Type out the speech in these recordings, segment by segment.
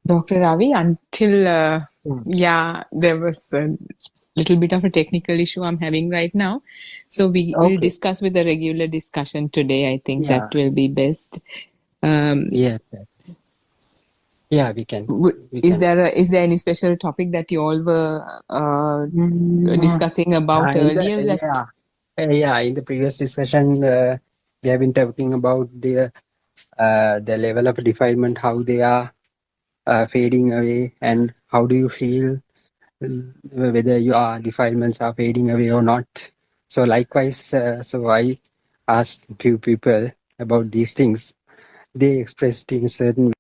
Dr. Ravi, until Mm. yeah, there was a little bit of a technical issue I'm having right now. So we will Okay. discuss with a regular discussion today. I think that Yeah. will be best. Um, Yes. Yeah. We can. We is can. there any special topic that you all were Mm, discussing about in the earlier that yeah. Yeah. In the previous discussion, we have been talking about the level of defilement, how they are fading away, and how do you feel whether your defilements are fading away or not. So likewise, so I asked few people about these things. They expressed in certain.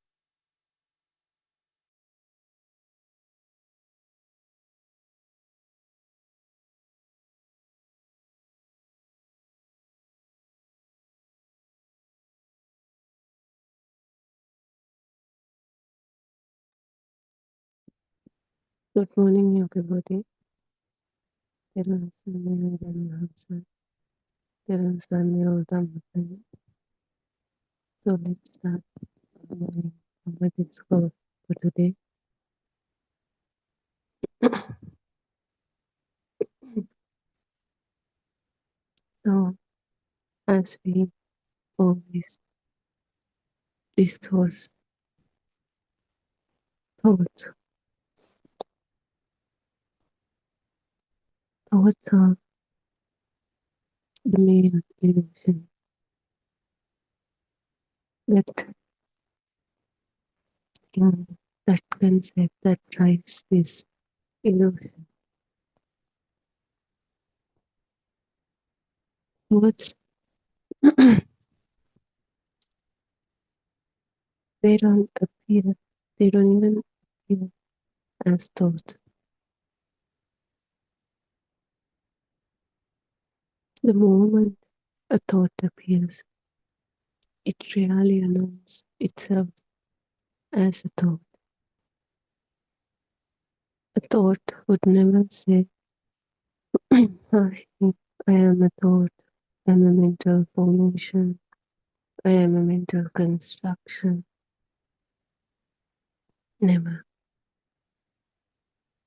Good morning, everybody. So let's start our discourse for today. So, as we always discuss thoughts, thoughts are the main illusion that that concept that drives this illusion. Thoughts, they don't appear, they don't even appear as thoughts. The moment a thought appears, it really announces itself as a thought. A thought would never say, I am a thought, I am a mental formation, I am a mental construction. Never.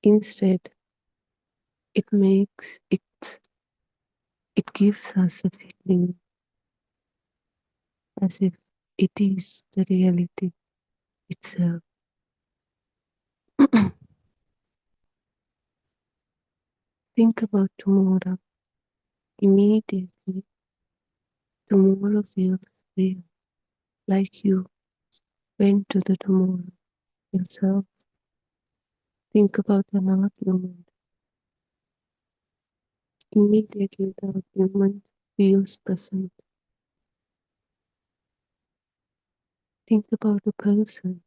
Instead, it makes it gives us a feeling as if it is the reality itself. Think about tomorrow. Immediately, tomorrow feels real, like you went to the tomorrow yourself. Think about an argument. Immediately, the argument feels present. Think about a person.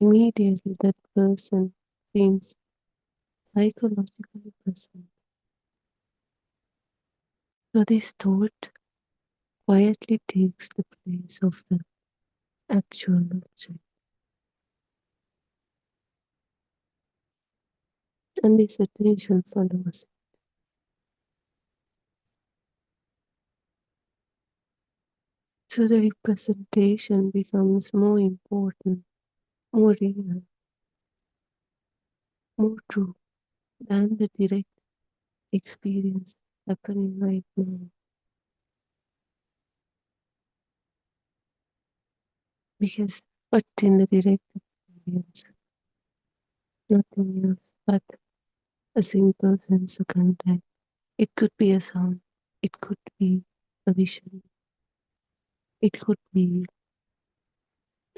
Immediately, that person seems psychologically present. So, this thought quietly takes the place of the actual object. And this attention follows. So, the representation becomes more important, more real, more true than the direct experience happening right now. Because what in the direct experience, nothing else but a simple sense of contact. It could be a sound, it could be a vision, it could be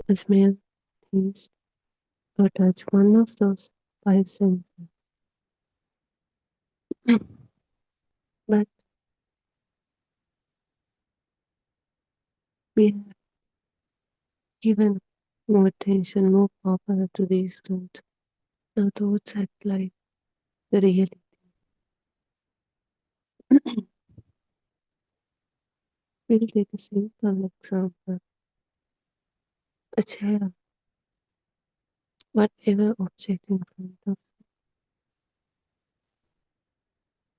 a smell, taste, or touch, one of those five senses. But we have given more attention, more power to these thoughts. Now thoughts act like the reality. We'll take a simple example. A chair, whatever object in front of you.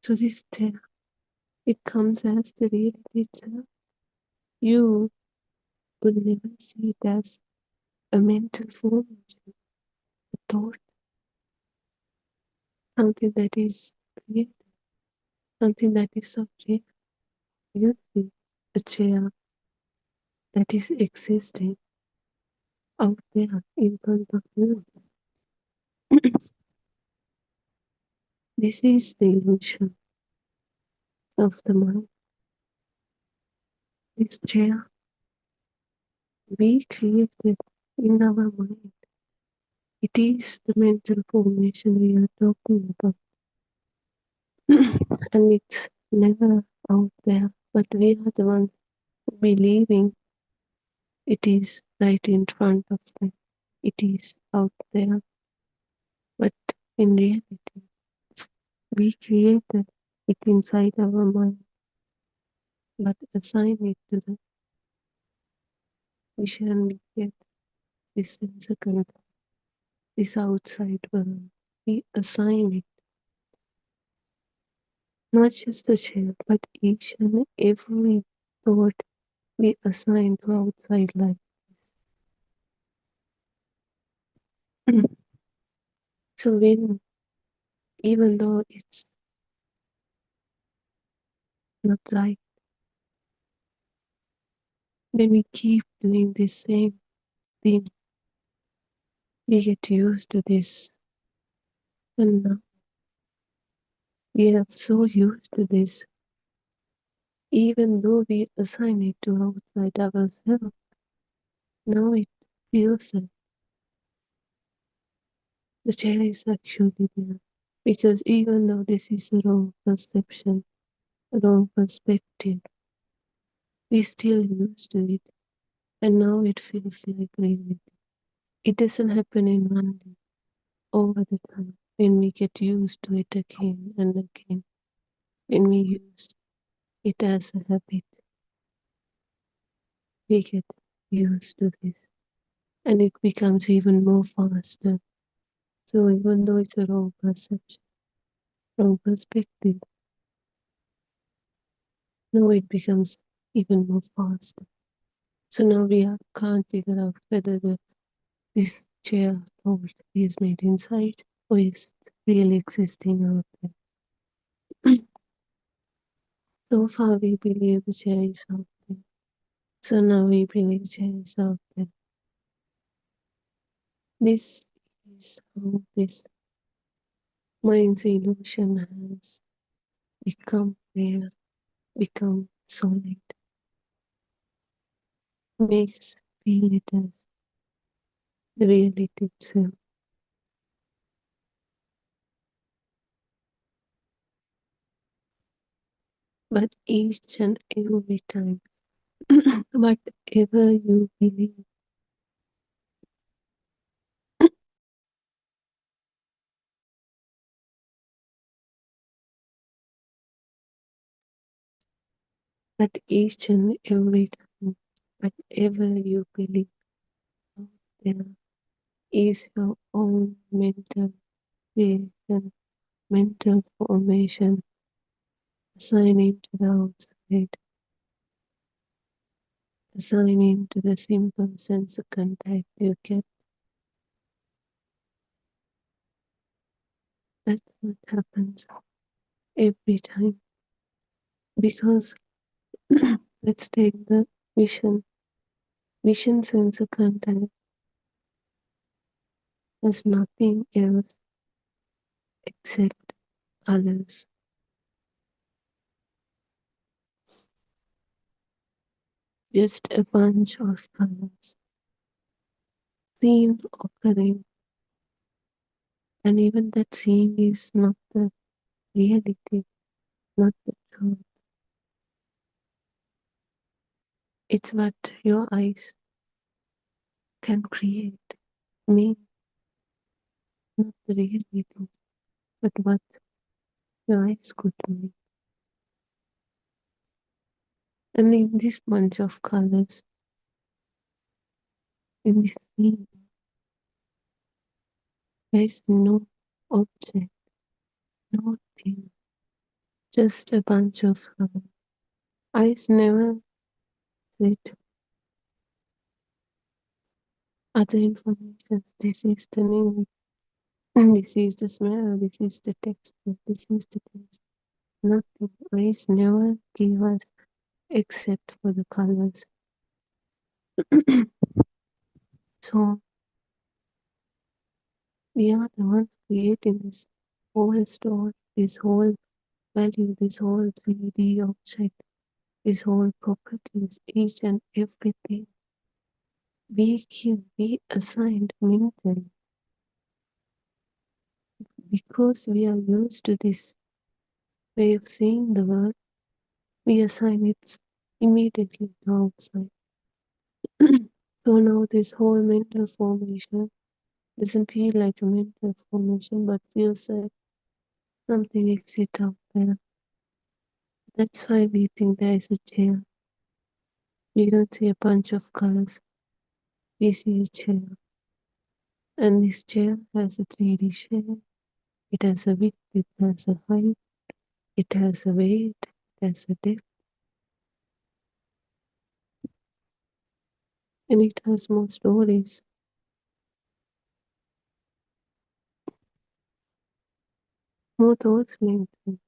So this chair, it comes as the reality itself. You would never see it as a mental formation, a thought, something that is created, something that is subject. You see a chair that is existing out there in front of you. This is the illusion of the mind. This chair we created in our mind. It is the mental formation we are talking about. And it's never out there, but we are the ones believing it is right in front of them. It is out there, but in reality, we created it inside our mind, but assign it to the vision we get, this sensical, this outside world. We assign it not just the chair, but each and every thought we assign to outside life. So when, even though it's not right, when we keep doing the same thing, we get used to this. And now we are so used to this, even though we assign it to outside ourselves. Now it feels that the chair is actually there. Because even though this is a wrong perception, a wrong perspective, we still used to it. And now it feels like reality. It doesn't happen in one day, over the time. When we get used to it again and again, when we use it as a habit, we get used to this. And it becomes even more faster. So even though it's a wrong perception, wrong perspective, now it becomes even more faster. So now can't figure out whether this chair thought is made inside or is really existing out there. So far we believe the chair is out there. So now we believe the chair is out there. This is how this mind's illusion has become real, become solid, makes feel it as the reality itself. But each and every time, whatever you believe, but each and every time, whatever you believe out there is your own mental creation, mental formation, assigning to the outside, assigning to the simple sense of contact you get. That's what happens every time. Because let's take the vision. Vision sense of contact is nothing else except colors. Just a bunch of colors seen occurring, and even that seeing is not the reality, not the truth. It's what your eyes can create, mean, not the reality, but what your eyes could mean. And in this bunch of colors, in this scene, there is no object, no thing, just a bunch of colors. Eyes never sit other information. This is the name, this is the smell, this is the texture, this is the taste. Nothing eyes never give us except for the colors. So we are the ones creating this whole store, this whole value, this whole 3D object, this whole properties, each and everything. We assigned mentally because we are used to this way of seeing the world. We assign it immediately to outside. So now this whole mental formation doesn't feel like a mental formation, but feels like something exists out there. That's why we think there is a chair. We don't see a bunch of colors. We see a chair. And this chair has a 3D shape. It has a width, it has a height, it has a weight, it has a depth, and it has more stories. More thoughts linked to it.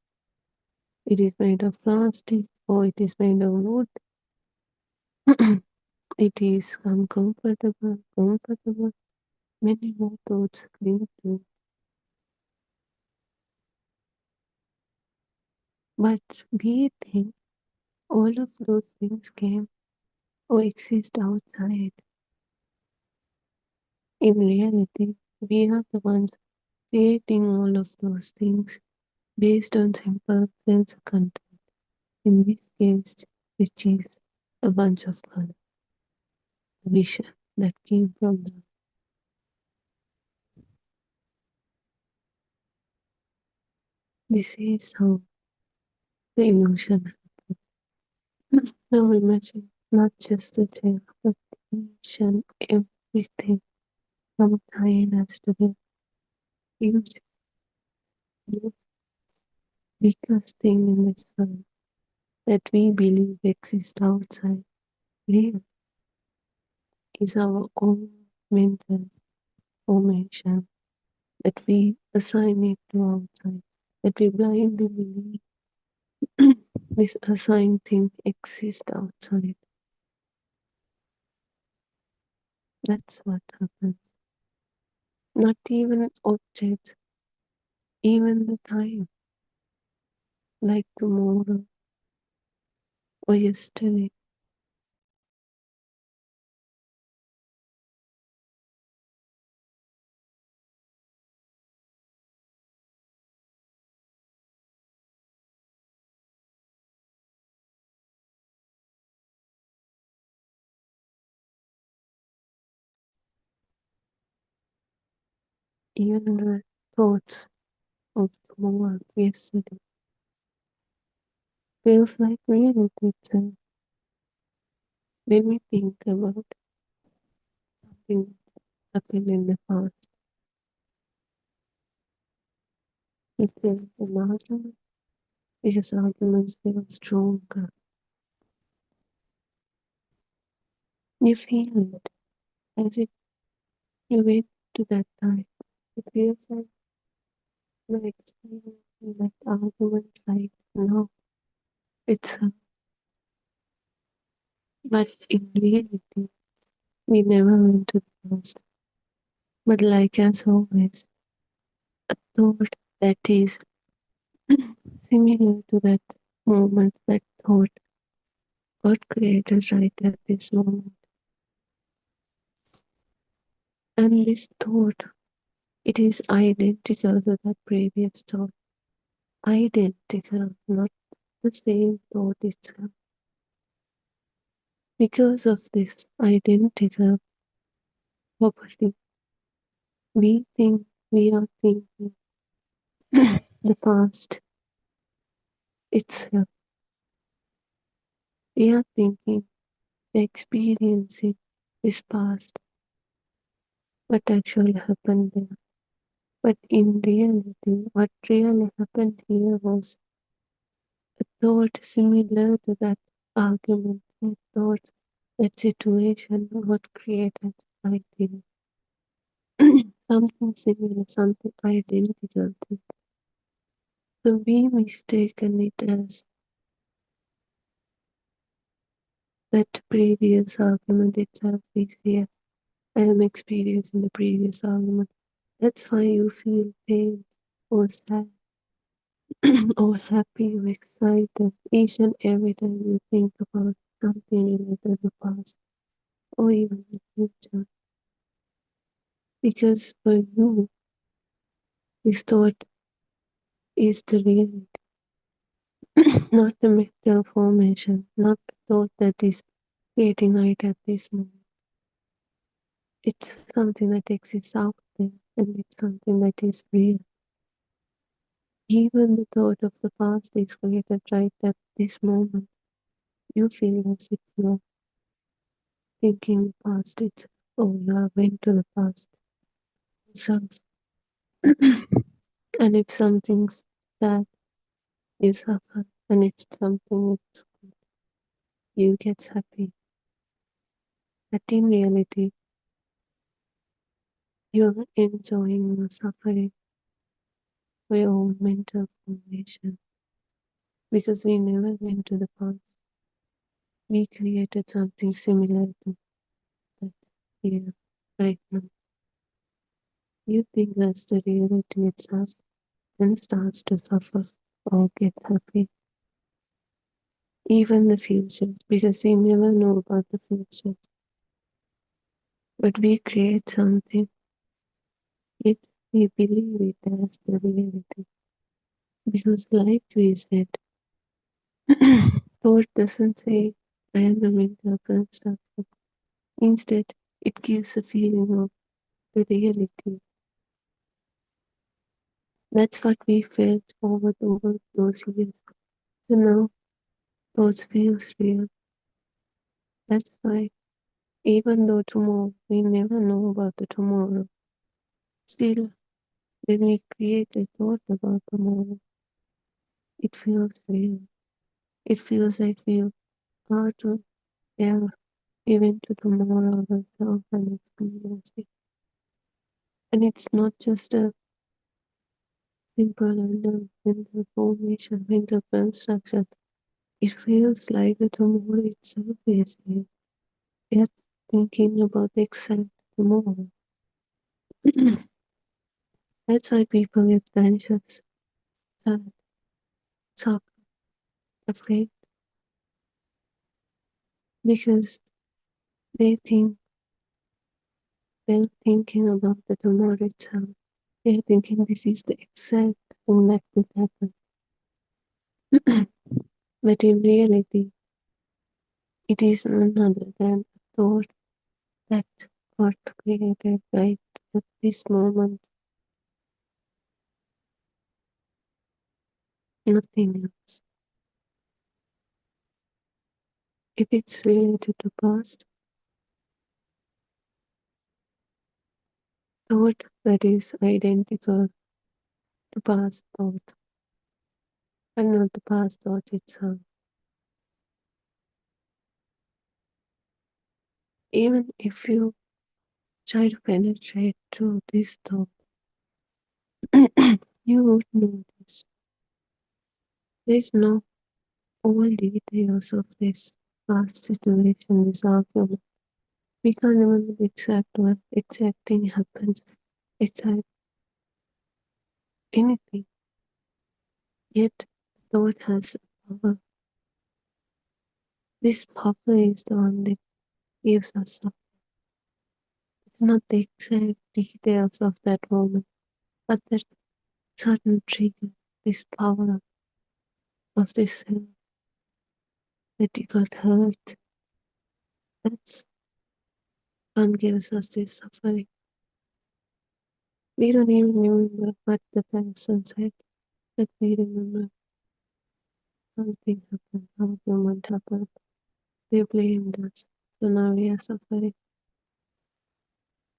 It is made of plastic or it is made of wood. It is uncomfortable, comfortable. Many more thoughts linked to it. But we think all of those things came or exist outside. In reality, we are the ones creating all of those things based on simple sense content. In this case, which is a bunch of color vision that came from them. This is how the illusion happens. Now imagine not just the chair, but each and everything from tiniest to the huge, biggest thing in this world that we believe exists outside real is our own mental formation that we assign it to outside, that we blindly believe this assigned thing exists outside. That's what happens. Not even objects, even the time, like tomorrow or yesterday. Even the thoughts of tomorrow, yesterday, feels like reality itself. When we think about something that happened in the past, it feels an argument because arguments feel stronger. You feel it as if you went to that time. It feels like you're experiencing that argument right now. It's but in reality, we never went to the past. But like as always, a thought that is similar to that moment, that thought got created right at this moment. And this thought, it is identical to that previous thought. Identical, not the same thought itself. Because of this identical property, we think we are thinking the past itself. We are thinking the experiencing this past, what actually happened there. But in reality, what really happened here was a thought similar to that argument, a thought, that situation, what created idea, something similar, something identical to. So we mistaken it as that previous argument itself is here. I am experiencing the previous argument. That's why you feel pain or sad or happy or excited each and every time you think about something related to the past or even the future. Because for you, this thought is the reality, not the mental formation, not the thought that is creating right at this moment. It's something that exists out there and it's something that is real. Even the thought of the past is created right at this moment. You feel as if you're thinking past it, or you have went to the past yourself. And if something's bad, you suffer. And if something is good, you get happy. But in reality, you're enjoying your suffering for your own mental formation. Because we never went to the past. We created something similar to that here, right now. You think that's the reality itself, then starts to suffer or get happy. Even the future, because we never know about the future. But we create something, yet we believe it as the reality. Because like we said, thought doesn't say, I am a mental construction. Instead, it gives a feeling of the reality. That's what we felt over those years. So now, those feels real. That's why, even though tomorrow, we never know about the tomorrow, still, when we create a thought about tomorrow, it feels real. It feels like we are to there, even to tomorrow ourselves and experience it. And it's not just a simple and mental formation, mental construction. It feels like the tomorrow itself is here. We are thinking about the exact tomorrow. That's why people get anxious, sad, shocked, afraid, because they think they're thinking about the tomorrow itself. They're thinking this is the exact thing that will happen. But in reality, it is none other than a thought that got created right at this moment, nothing else. If it's related to past, thought that is identical to past thought, and not the past thought itself. Even if you try to penetrate through this thought, you would notice there's no all details of this past situation, this argument. We can't remember the exact thing happens, exact anything. Yet thought has power. This power is the one that gives us up. It's not the exact details of that moment, but that certain trigger, this power of this self that you got hurt. That's what gives us this suffering. We don't even remember what the person said, but we remember something happened, how the moment happened. They blamed us. So now we are suffering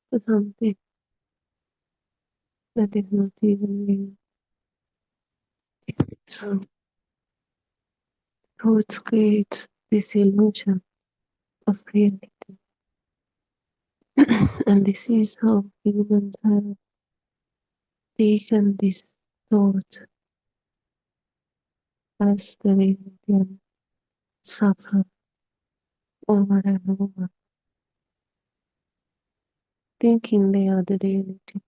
for something that is not even real. So thoughts create this illusion of reality. And this is how humans have taken this thought as the reality and suffer over and over, thinking they are the reality.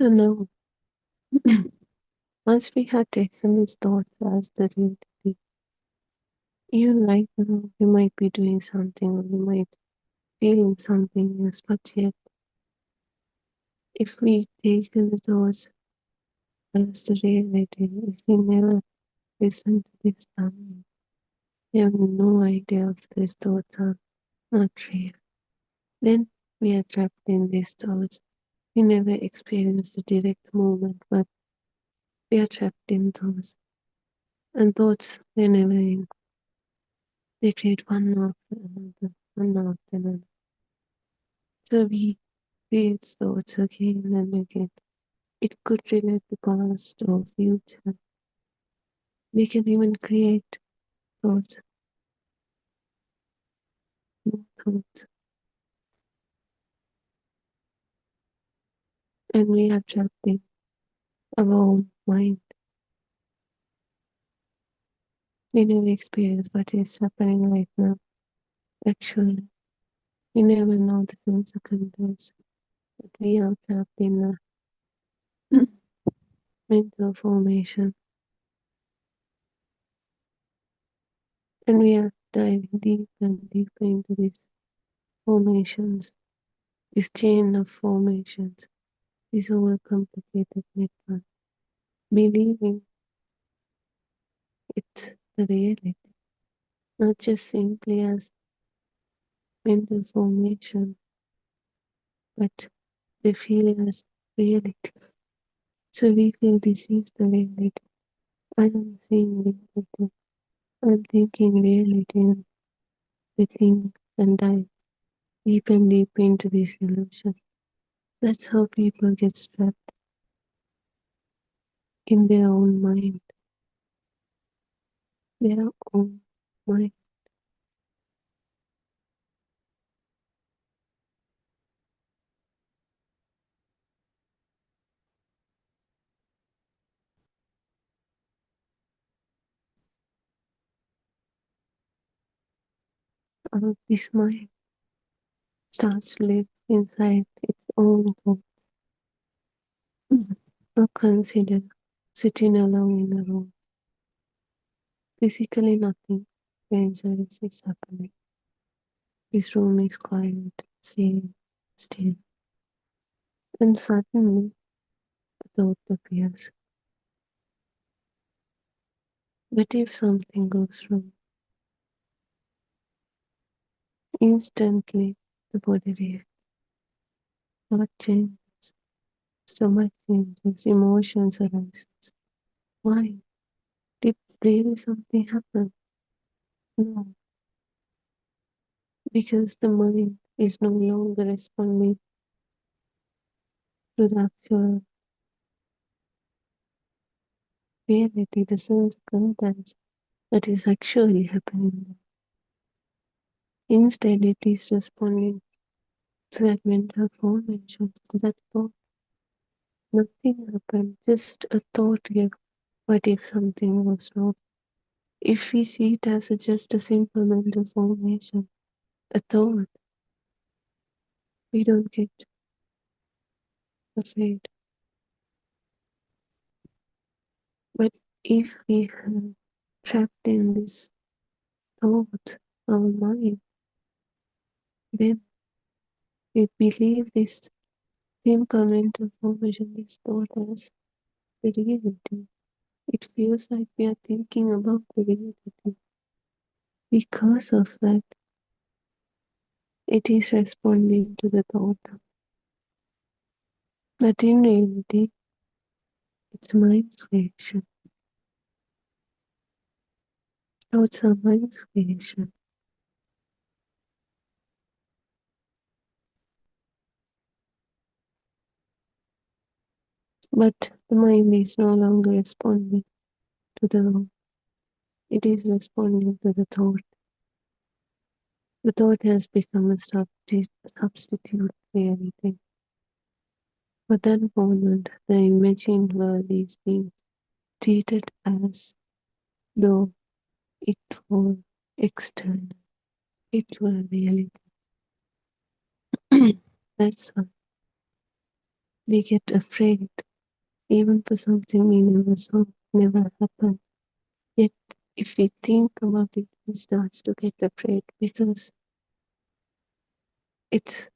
And now, once we have taken these thoughts as the reality, even right now, we might be doing something or we might feeling something else, but yet, if we take the thoughts as the reality, if we never listen to this sound, we have no idea if these thoughts are not real. Then we are trapped in these thoughts. We never experience the direct moment, but we are trapped in thoughts. And thoughts, they never end. They create one after another, one after another. So we create thoughts again and again. It could relate to past or future. We can even create thoughts, new thoughts. And we are trapped in our own mind. We never experience what is happening right now. Actually, we never know the consequences. But we are trapped in a mental formation. And we are diving deeper and deeper into these formations, this chain of formations, this overcomplicated network, believing it's the reality, not just simply as mental formation, but they feel it as reality. So we feel this is the reality. I am seeing reality. I'm thinking reality, and they think and dive deep and deep into this illusion. That's how people get trapped in their own mind. Their own mind. This mind starts to live inside its own thoughts. Now consider sitting alone in a room. Physically nothing dangerous is happening. This room is quiet, safe, still. And suddenly a thought appears. But if something goes wrong, instantly the body reacts. Heart changes, stomach changes, emotions arise. Why? Did really something happen? No, because the mind is no longer responding to the actual reality, the sense contents that is actually happening. Instead, it is responding to that mental formation, to that thought. Nothing happened, just a thought gave. What if something was wrong? If we see it as just a simple mental formation, a thought, we don't get afraid. But if we have trapped in this thought, our mind, then we believe this simple mental formation is thought as the reality. It feels like we are thinking about the reality. Because of that, it is responding to the thought. But in reality, it's mind's creation. Thoughts are mind's creation. But the mind is no longer responding to the law. It is responding to the thought. The thought has become a substitute reality. For that moment, the imagined world is being treated as though it were external, it were reality. That's why we get afraid, even for something we never saw, never happened. Yet, if we think about it, we start to get afraid because it's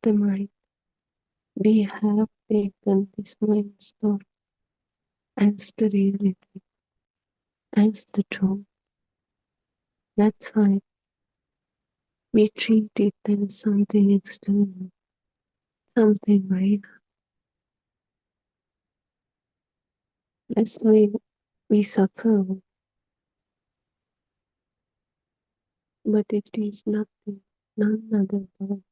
the mind. We have taken this mind's thought as the reality, as the truth. That's why we treat it as something external, something real. That's why we suffer, but it is nothing, none other than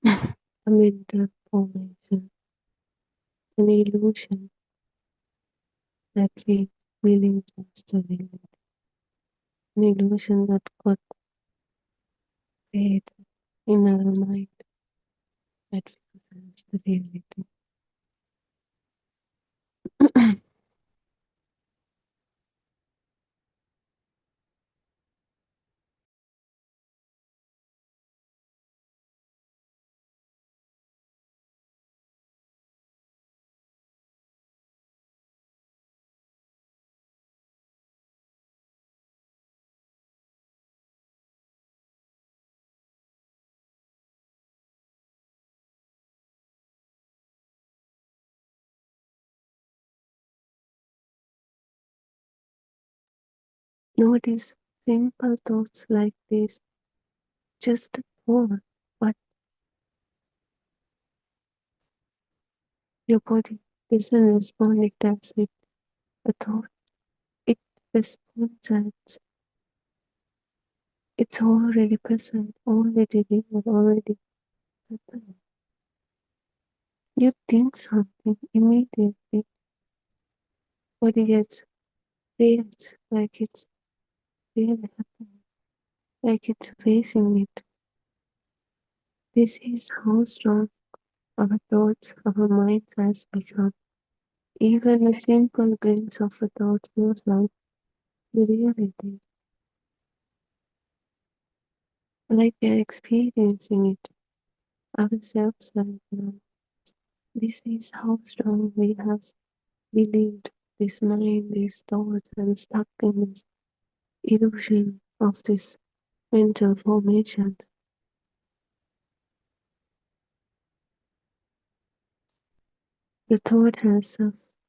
a mental formation, an illusion that we believe is the reality, an illusion that got created in our mind that feels as the reality. Notice simple thoughts like this, just a thought, but your body doesn't respond it as it a thought. It responds as it's already present, already there, already happened. You think something immediately, body gets reacts like it's really happening, like it's facing it. This is how strong our thoughts, our mind has become. Even a simple glimpse of a thought feels like the reality, like we are experiencing it ourselves right now. This is how strong we have believed this mind, these thoughts, and stuck in this illusion of this mental formation. The thought has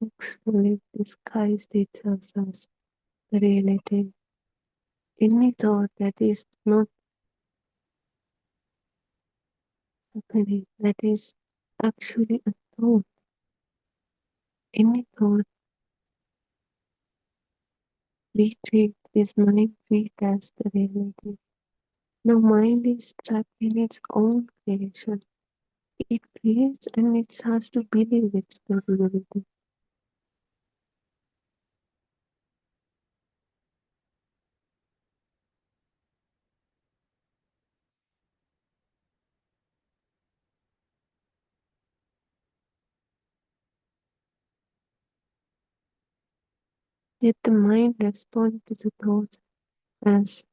successfully disguised itself as the reality. Any thought that is not happening, that is actually a thought, any thought we treat this mind treat as the reality. Now mind is trapped in its own creation. It creates and it starts to believe it's the reality. Yet the mind responds to the thoughts as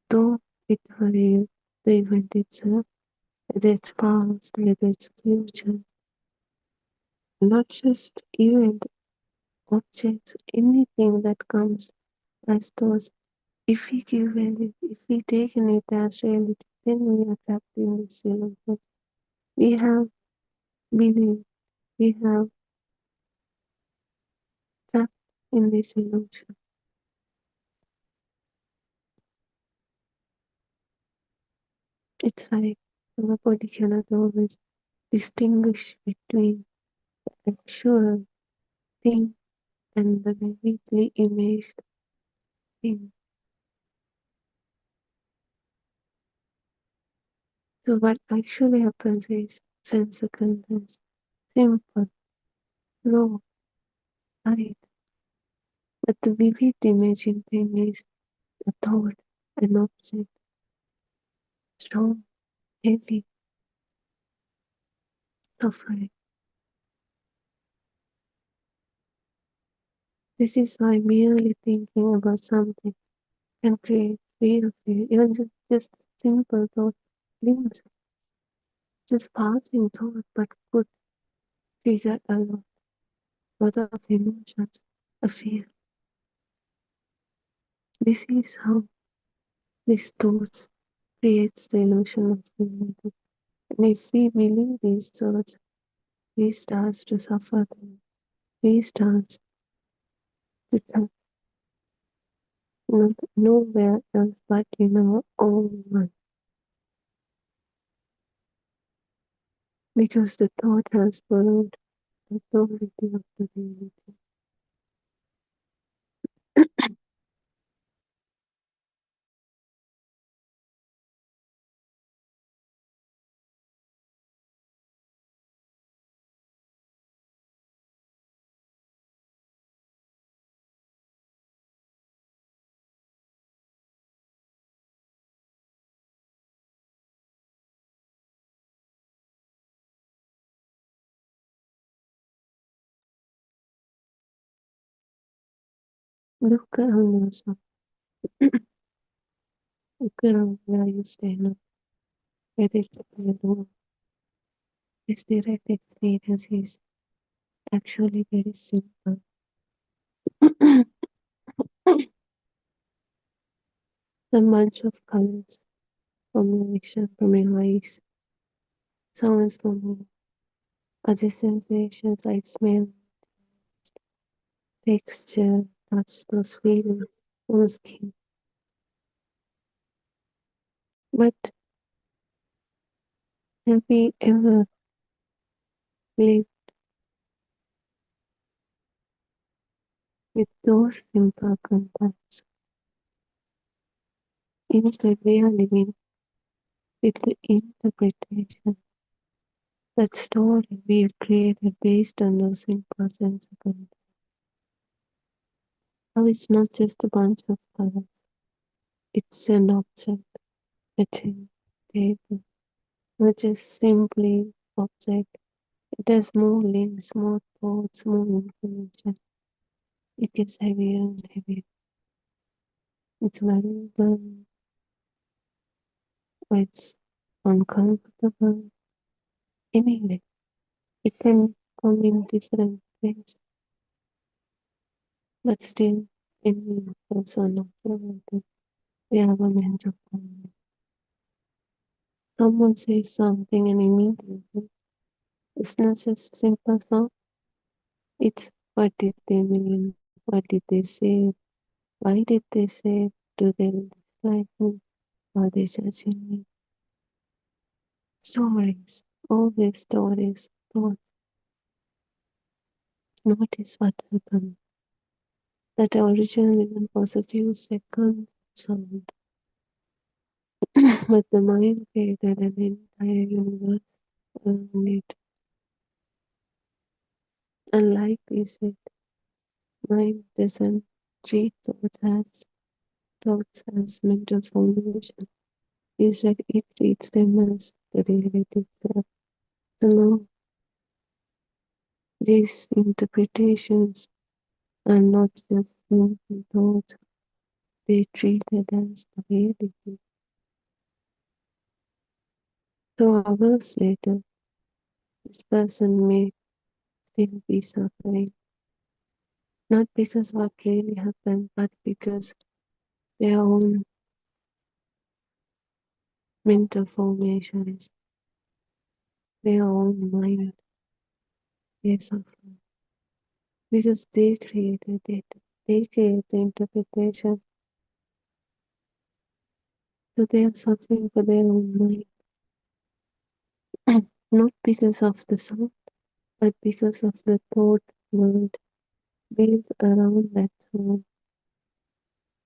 though it were real, the event itself, whether it's past, whether it's future, not just event, objects, anything that comes as thoughts. If we give value, if we take it as reality, then we are trapped in this illusion. We have believe we have trapped in this illusion. It's like our body cannot always distinguish between the actual thing and the vividly imaged thing. So what actually happens is sense contents, simple, raw, light, but the vivid imaging thing is a thought, an object, strong, heavy, suffering. This is why merely thinking about something can create real fear, even just simple thought, glimpse, just passing thought, but could trigger lot of emotions, a fear. This is how these thoughts creates the illusion of reality. And if we believe these thoughts, we start to suffer them. We start to turn nowhere else but in our own mind. Because the thought has borrowed the authority of the reality. Look around yourself. Look around where you stay now. Predictably alone. This direct experience is actually very simple. The bunch of colors combination from your eyes, sounds from your other sensations like smell, texture, touch, those feelings on the skin. But have we ever lived with those simple contacts? Instead, we are living with the interpretation, that story we have created based on those simple sense contacts. Now it's not just a bunch of colors, it's an object, a chair, table, not just simply object. It has more links, more thoughts, more information. It gets heavier and heavier. It's valuable, it's uncomfortable. Anyway, it can come in different ways, but still, any person of the they have a means of coming. Someone says something and immediately it's not just simple song, it's what did they mean? What did they say? Why did they say it? Do they dislike me? Are they judging me? Stories, always stories, thoughts. Notice what happened. That original event was a few seconds sound, but the mind created an entire universe around it. And like we said, mind doesn't treat thoughts as mental formation. Instead, it treats them as the reality itself. So now, these interpretations are not just simple thoughts, they treat it as the reality. So hours later, this person may still be suffering, not because what really happened, but because their own mental formations, their own mind they suffer because they created it. They create the interpretation. So they are suffering for their own mind. Not because of the sound, but because of the thought world built around that sound,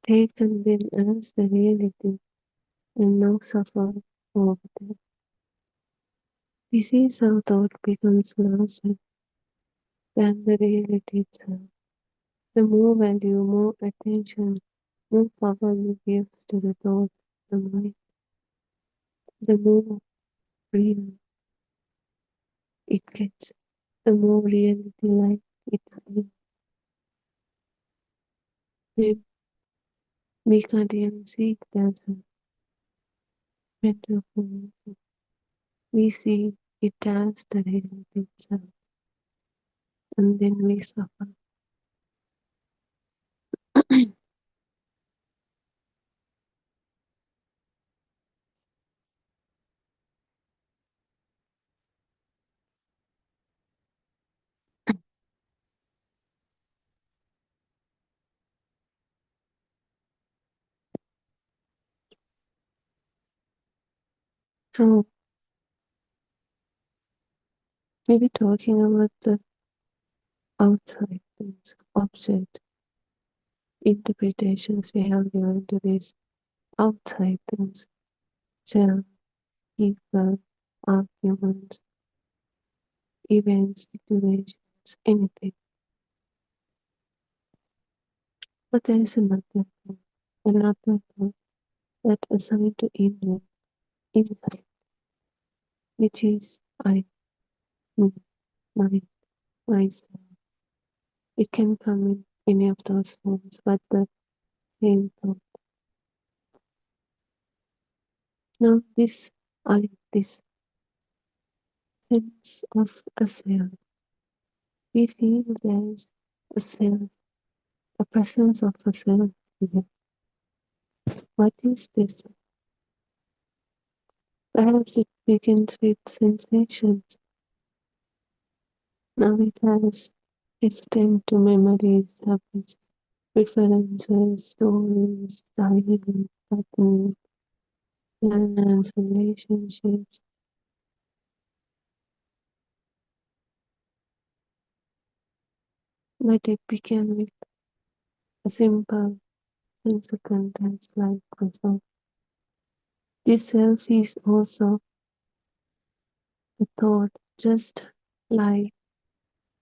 taken them as the reality, and now suffer over them. This is how thought becomes larger than the reality itself. The more value, more attention, more power you give to the thought, the mind, the more real it gets, the more reality like it feels. Then we can't even see it as a mental formation. We see it as the reality itself, and then we suffer. So maybe talking about the outside things, object interpretations we have given to these outside things, chair, people, arguments, events, situations, anything. But there is another thing, another thought that assigned to India inside, which is I, me, mine, myself. It can come in any of those forms, but the same thought. Now this I, this sense of a self, we feel there is a self, a presence of a self here. What is this? Perhaps it begins with sensations. Now it has extend to memories, habits, preferences, stories, styles, patterns, plans, relationships. But it began with a simple sense of contents like myself. This self is also a thought, just like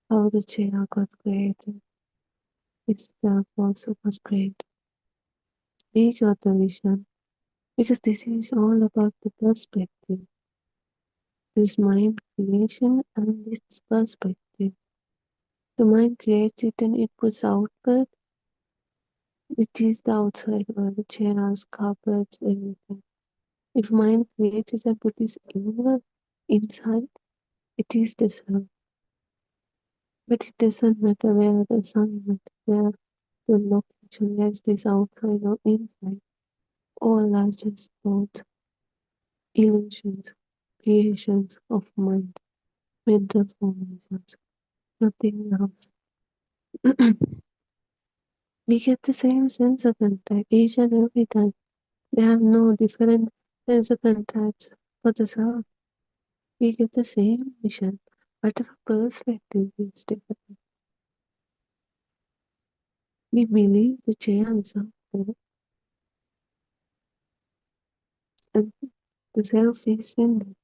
how the chair got created. This self also got created. We got the vision because this is all about the perspective. This mind creation and this perspective. The mind creates it and it puts outward, which is the outside world, the chairs, carpets, everything. If mind creates it and puts it inward, inside, it is the self. But it doesn't matter where the assignment, where the location, where is this outside or inside. All are just thoughts, illusions, creations of mind, mental formations, nothing else. We get the same sense of contact each and every time. They have no different sense of contact for the self. We get the same vision, but the perspective is different. We believe the chair is out there, and the self is in there.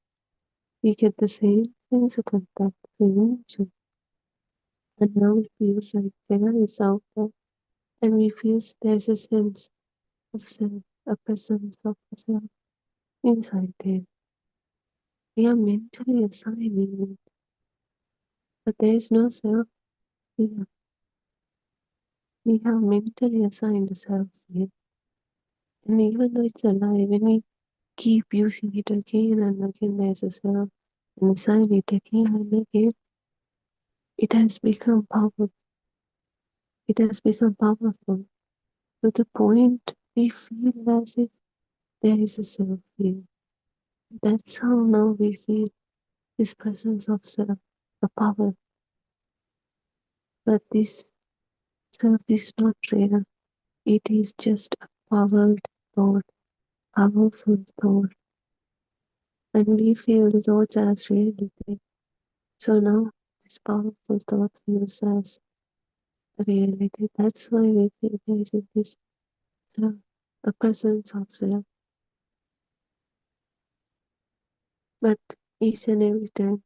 We get the same sense of contact, same vision, and now it feels like chair is out there, and we feel there's a sense of self, a presence of the self inside there. We are mentally assigning it, but there is no self here. We have mentally assigned a self here. And even though it's alive, when we keep using it again and again, there's a self, and assign it again and again, it has become powerful. It has become powerful to the point we feel as if there is a self here. That's how now we feel this presence of self, the power. But this self is not real. It is just a powerful thought, and we feel the thoughts as reality. So now this powerful thought feels as reality. That's why we feel there is this self, a presence of self. But each and every time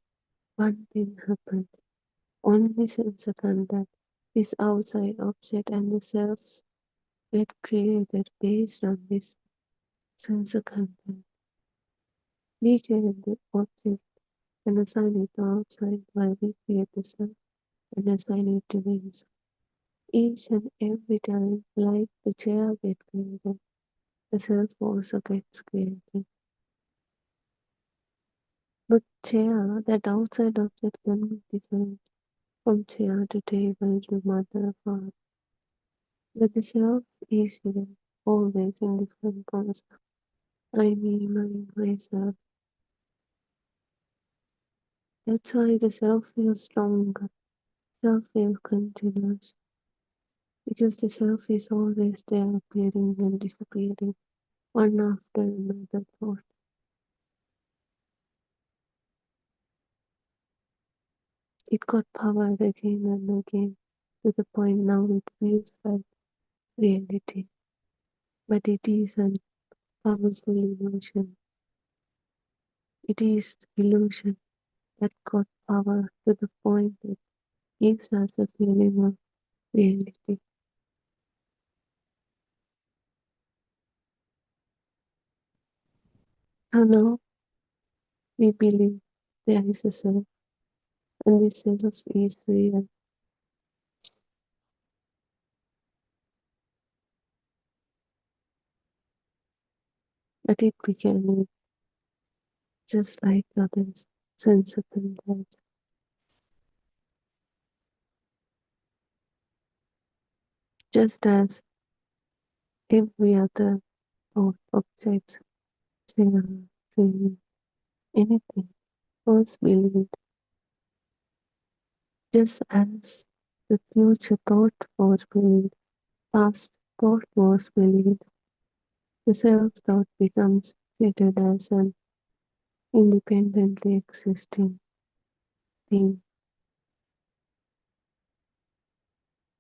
one thing happened, only sense a contact, this outside object and the selves were created based on this sense of contact. We create the object and assign it to outside while we create the self and assign it to the inside. Each and every time, like the chair gets created, the self also gets created. But chair, that outside object can be different from chair to table to mother, father. But the self is here, always in different forms. I, me, mine, myself. That's why the self feels stronger, self feels continuous. Because the self is always there, appearing and disappearing, one after another thought. It got power again and again, to the point now it feels like reality. But it is an powerful illusion. It is illusion that got power to the point that gives us a feeling of reality. So now we believe there is a self, and this self is real. But it began just like others, sense of contact. Just as every other thought object, chair, tree, anything was believed, just as the future thought was believed, past thought was believed, the self thought becomes treated as an independently existing thing,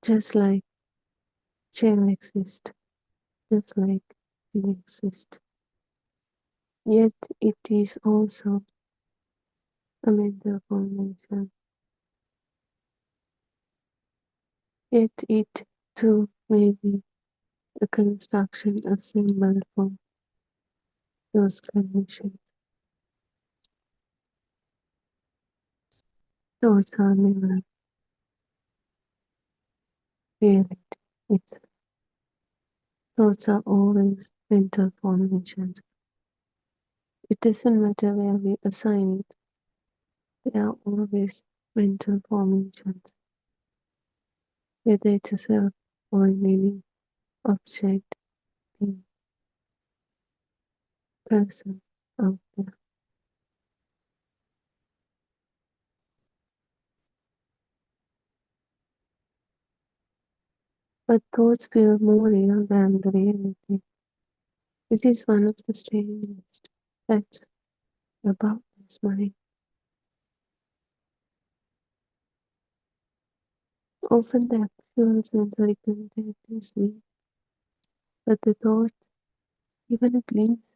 just like chair exists, just like we exist. Yet it is also a mental formation. Yet it too may be a construction, a symbol for those conditions. Those are never reality. It's, those are always mental formations. It doesn't matter where we assign it, they are always mental formations, whether it's a self or in any object, thing, person out there. But thoughts feel more real than the reality. This is one of the strangest facts about this mind. Often the actual sensory contact is weak, but the thought, even a glimpse,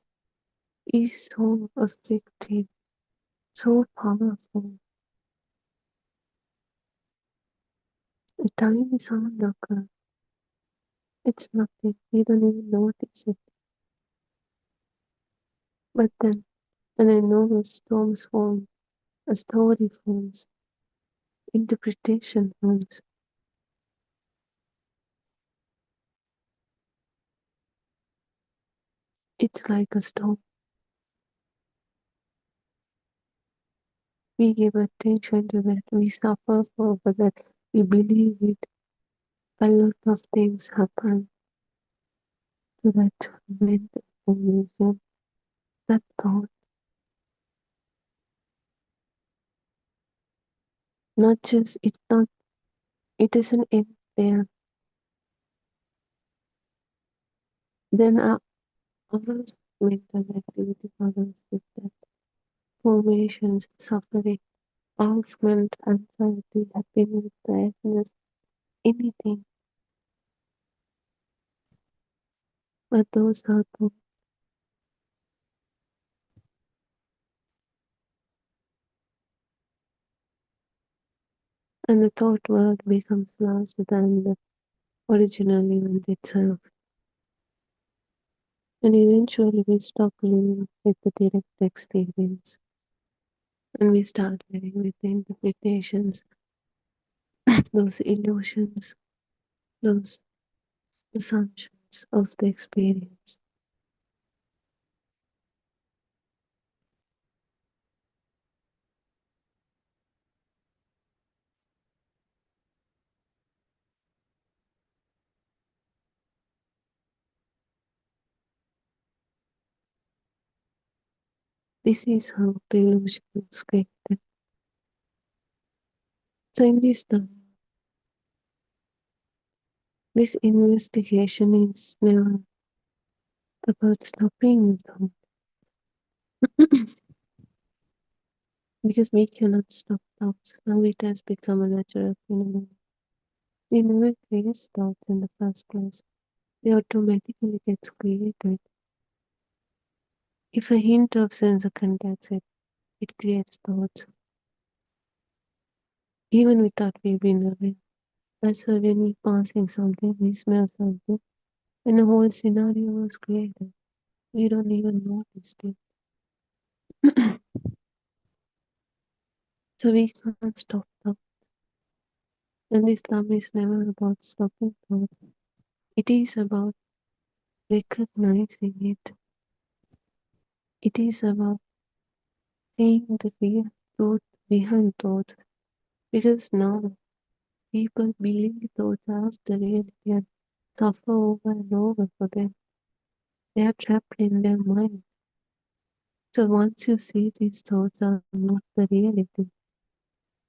is so effective, so powerful. A tiny sound occurs. It's nothing, we don't even notice it. But then an enormous storm forms, a story forms, interpretation forms. It's like a storm. We give attention to that, we suffer for that, we believe it. A lot of things happen to that mental formation, that thought. Not just, it's not it isn't in there. Then our mental activity follows with that. Formations, suffering, argument, anxiety, happiness, sadness, anything. But those are thoughts. And the thought world becomes larger than the original event itself. And eventually we stop living with the direct experience. And we start living with the interpretations, those illusions, those assumptions of the experience. This is how the illusion was created. So in this time, this investigation is never about stopping thought, because we cannot stop thoughts. Now it has become a natural phenomenon. We never create thoughts in the first place. They automatically gets created. If a hint of sensor contacts it, it creates thoughts, even without we being aware. That's why when we're passing something, we smell something, and a whole scenario was created. We don't even notice it. So we can't stop thought. And Islam is never about stopping thought. It is about recognizing it. It is about seeing the real truth behind thoughts. Because now people believe thoughts as the reality and suffer over and over for them. They are trapped in their mind. So once you see these thoughts are not the reality,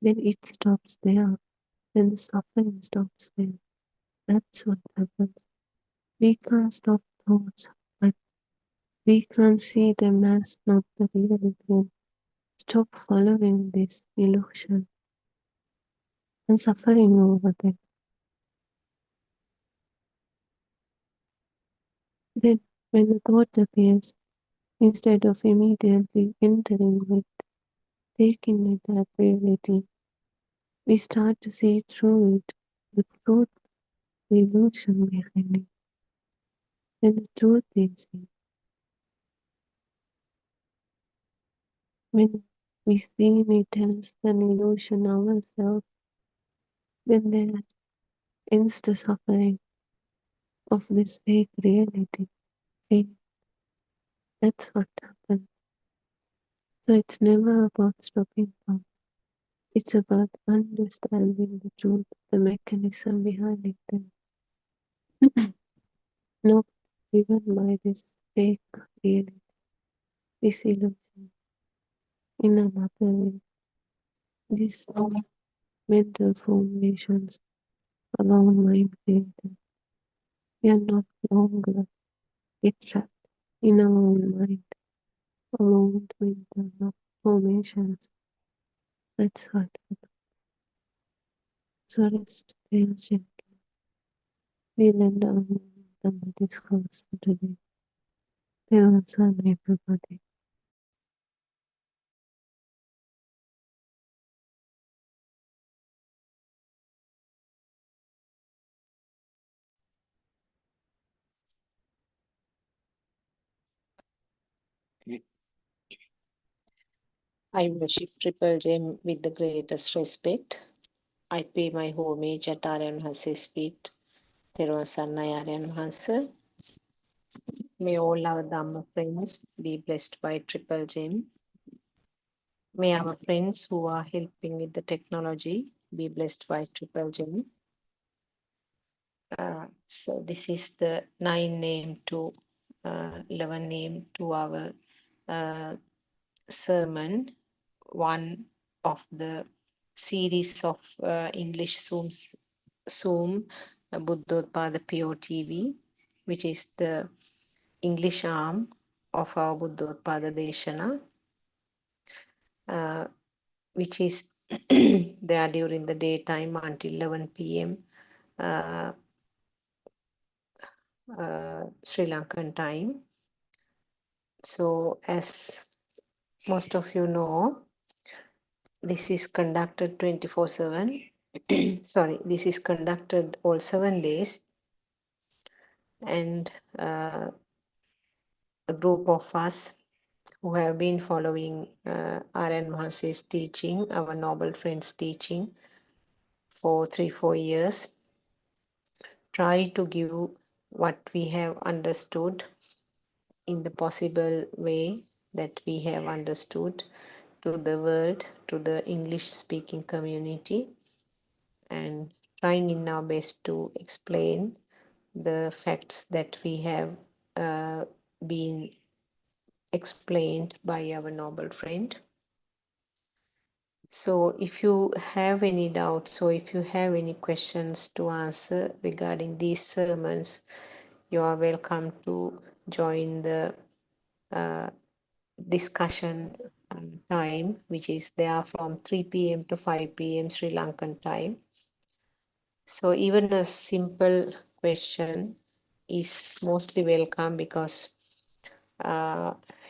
then it stops there. Then the suffering stops there. That's what happens. We can't stop thoughts, but we can't see them as not the reality and stop following this illusion and suffering over them. Then, when the thought appears, instead of immediately entering it, taking it as reality, we start to see through it the truth, the illusion behind it. And the truth is, when we see it as an illusion ourselves, then there ends the suffering of this fake reality. Okay? That's what happens. So it's never about stopping thought. It's about understanding the truth, the mechanism behind it, and not driven by this fake reality, this illusion in another way. These mental formations our own mind created. We are not longer get trapped in our own mind, our own mental formations. That's what happens. So rest, feel gentle. We'll end our momentum discourse for today. There was everybody. I worship Triple J with the greatest respect. I pay my homage at Aryan Hanse's feet. Therwan Sannai Aryan Hanse. May all our Dhamma friends be blessed by Triple J. May our friends who are helping with the technology be blessed by Triple J. So this is the 11 name to our sermon, one of the series of English Zooms Zoom Buddothpado PeoTV, which is the English arm of our Buddothpado Deshana, which is there during the daytime until 11 p.m. Sri Lankan time. So, as most of you know, this is conducted 24/7. Sorry, this is conducted all 7 days, and a group of us who have been following R.N. Mahase's teaching, our Noble Friends teaching, for 3-4 years, try to give what we have understood in the possible way that we have understood to the world, to the English speaking community, and trying in our best to explain the facts that we have been explained by our noble friend. So if you have any doubts or if you have any questions to answer regarding these sermons, you are welcome to join the discussion time, which is there from 3 p.m. to 5 p.m. Sri Lankan time. So even a simple question is mostly welcome, because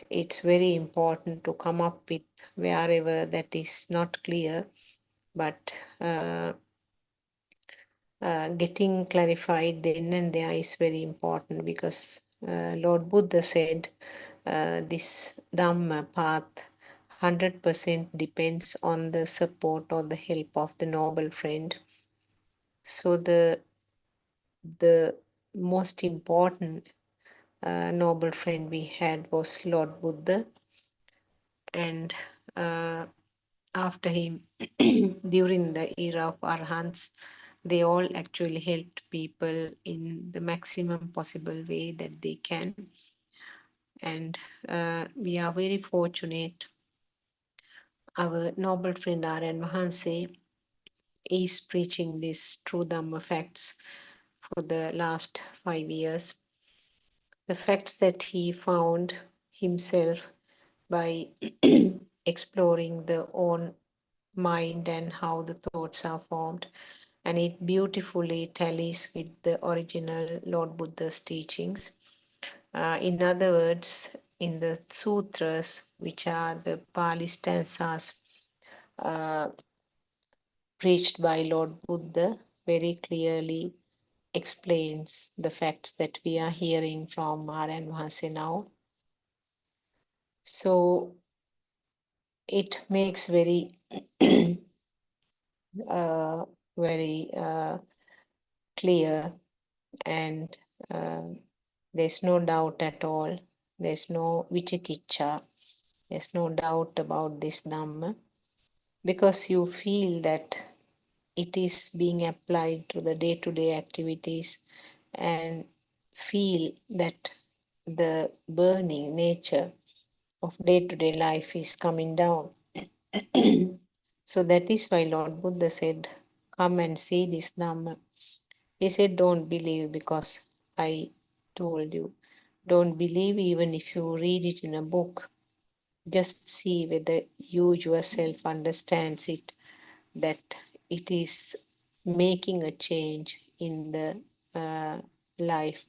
it's very important to come up with wherever that is not clear, but getting clarified then and there is very important, because Lord Buddha said this Dhamma path 100% depends on the support or the help of the noble friend. So the most important noble friend we had was Lord Buddha, and after him, during the era of Arhants, they all actually helped people in the maximum possible way that they can. And we are very fortunate. Our noble friend R.N. Mahanse is preaching these true Dhamma facts for the last 5 years. The facts that he found himself by exploring the own mind and how the thoughts are formed, and it beautifully tallies with the original Lord Buddha's teachings. In other words, in the sutras, which are the Pali stanzas preached by Lord Buddha, very clearly explains the facts that we are hearing from R.N. Mahase now. So it makes very very clear, and there's no doubt at all. There's no vichikicha. There's no doubt about this Dhamma, because you feel that it is being applied to the day-to-day activities, and feel that the burning nature of day-to-day life is coming down. So that is why Lord Buddha said, come and see this Dhamma. He said, don't believe because I told you. Don't believe even if you read it in a book. Just see whether you yourself understands it, that it is making a change in the life.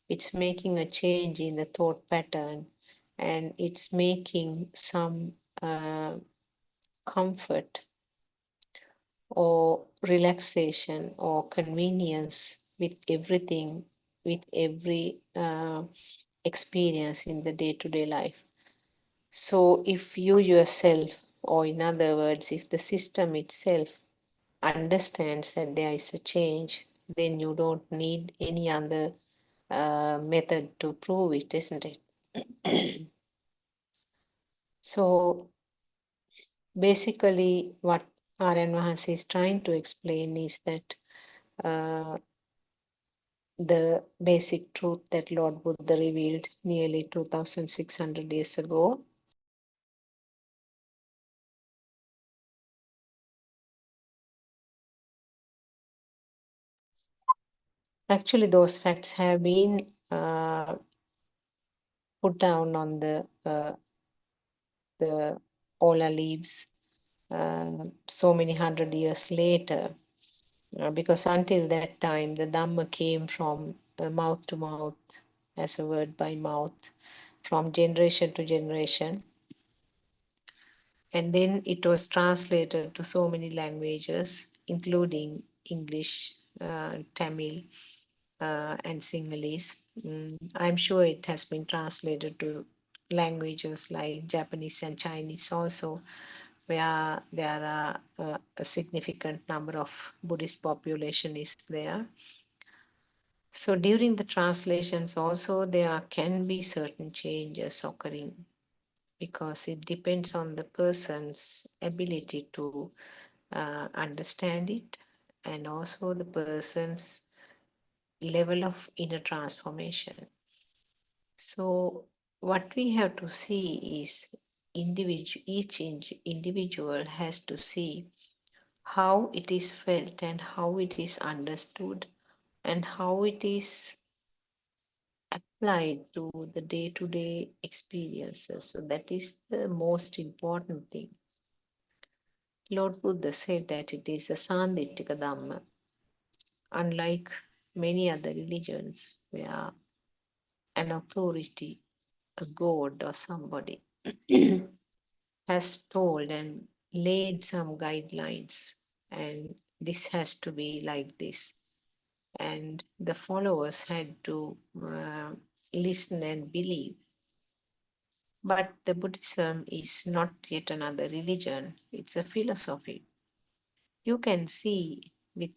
It's making a change in the thought pattern, and it's making some comfort or relaxation or convenience with everything, with every experience in the day-to-day life. So if you yourself, or in other words, if the system itself understands that there is a change, then you don't need any other method to prove it, isn't it? So basically what R.N. Mahansi is trying to explain is that the basic truth that Lord Buddha revealed nearly 2,600 years ago, Actually, those facts have been put down on the Ola leaves so many hundred years later, because until that time the Dhamma came from mouth to mouth, as a word by mouth, from generation to generation, and then it was translated to so many languages, including English, Tamil, and Sinhalese. I'm sure it has been translated to languages like Japanese and Chinese also, where there are a significant number of Buddhist population is there. So during the translations also there can be certain changes occurring, because it depends on the person's ability to understand it, and also the person's level of inner transformation. So what we have to see is each individual has to see how it is felt and how it is understood and how it is applied to the day-to-day experiences. So that is the most important thing. Lord Buddha said that it is a Sandittika Dhamma, unlike many other religions where an authority, a god or somebody has told and laid some guidelines, and this has to be like this, and the followers had to listen and believe. But the Buddhism is not yet another religion, it's a philosophy. You can see with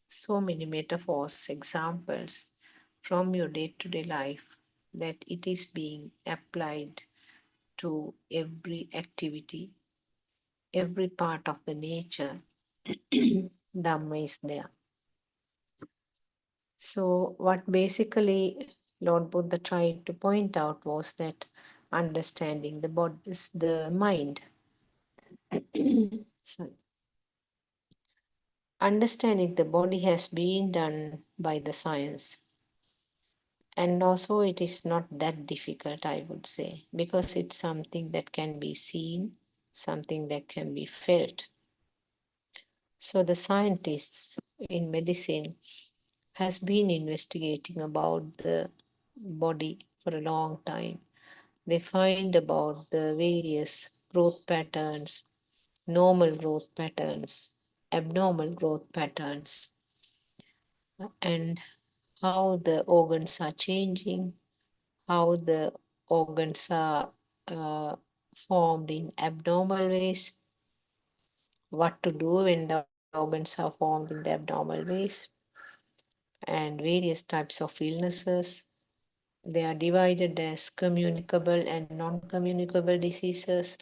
so many metaphors, examples from your day-to-day life, that it is being applied to every activity, every part of the nature. Dhamma is there. So what basically Lord Buddha tried to point out was that understanding the body, the mind. Sorry. Understanding the body has been done by the science. And also it is not that difficult, I would say, because it's something that can be seen, something that can be felt. So the scientists in medicine has been investigating about the body for a long time. They find about the various growth patterns, normal growth patterns, abnormal growth patterns, and how the organs are changing, how the organs are uh, formed in abnormal ways, what to do when the organs are formed in the abnormal ways, and various types of illnesses. They are divided as communicable and non-communicable diseases.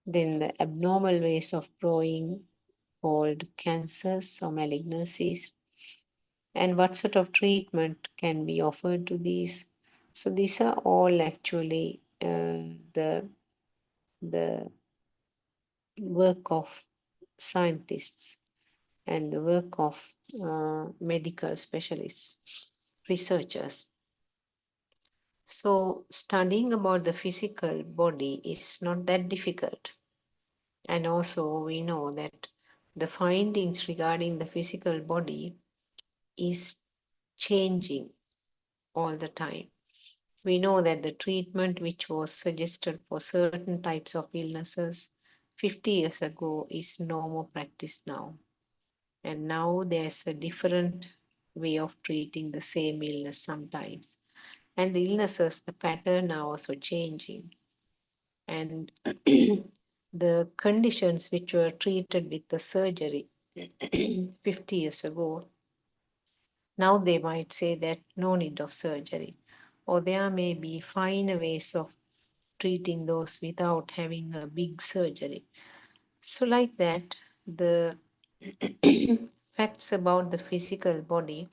Then the abnormal ways of growing, called cancers or malignancies, and what sort of treatment can be offered to these. So these are all actually the work of scientists and the work of medical specialists, researchers. So studying about the physical body is not that difficult. And also we know that the findings regarding the physical body is changing all the time. We know that the treatment which was suggested for certain types of illnesses 50 years ago is no more practiced now. And now there's a different way of treating the same illness sometimes. And the illnesses, the pattern are also changing. And the conditions which were treated with the surgery 50 years ago, now they might say that no need of surgery. Or there may be finer ways of treating those without having a big surgery. So like that, the facts about the physical body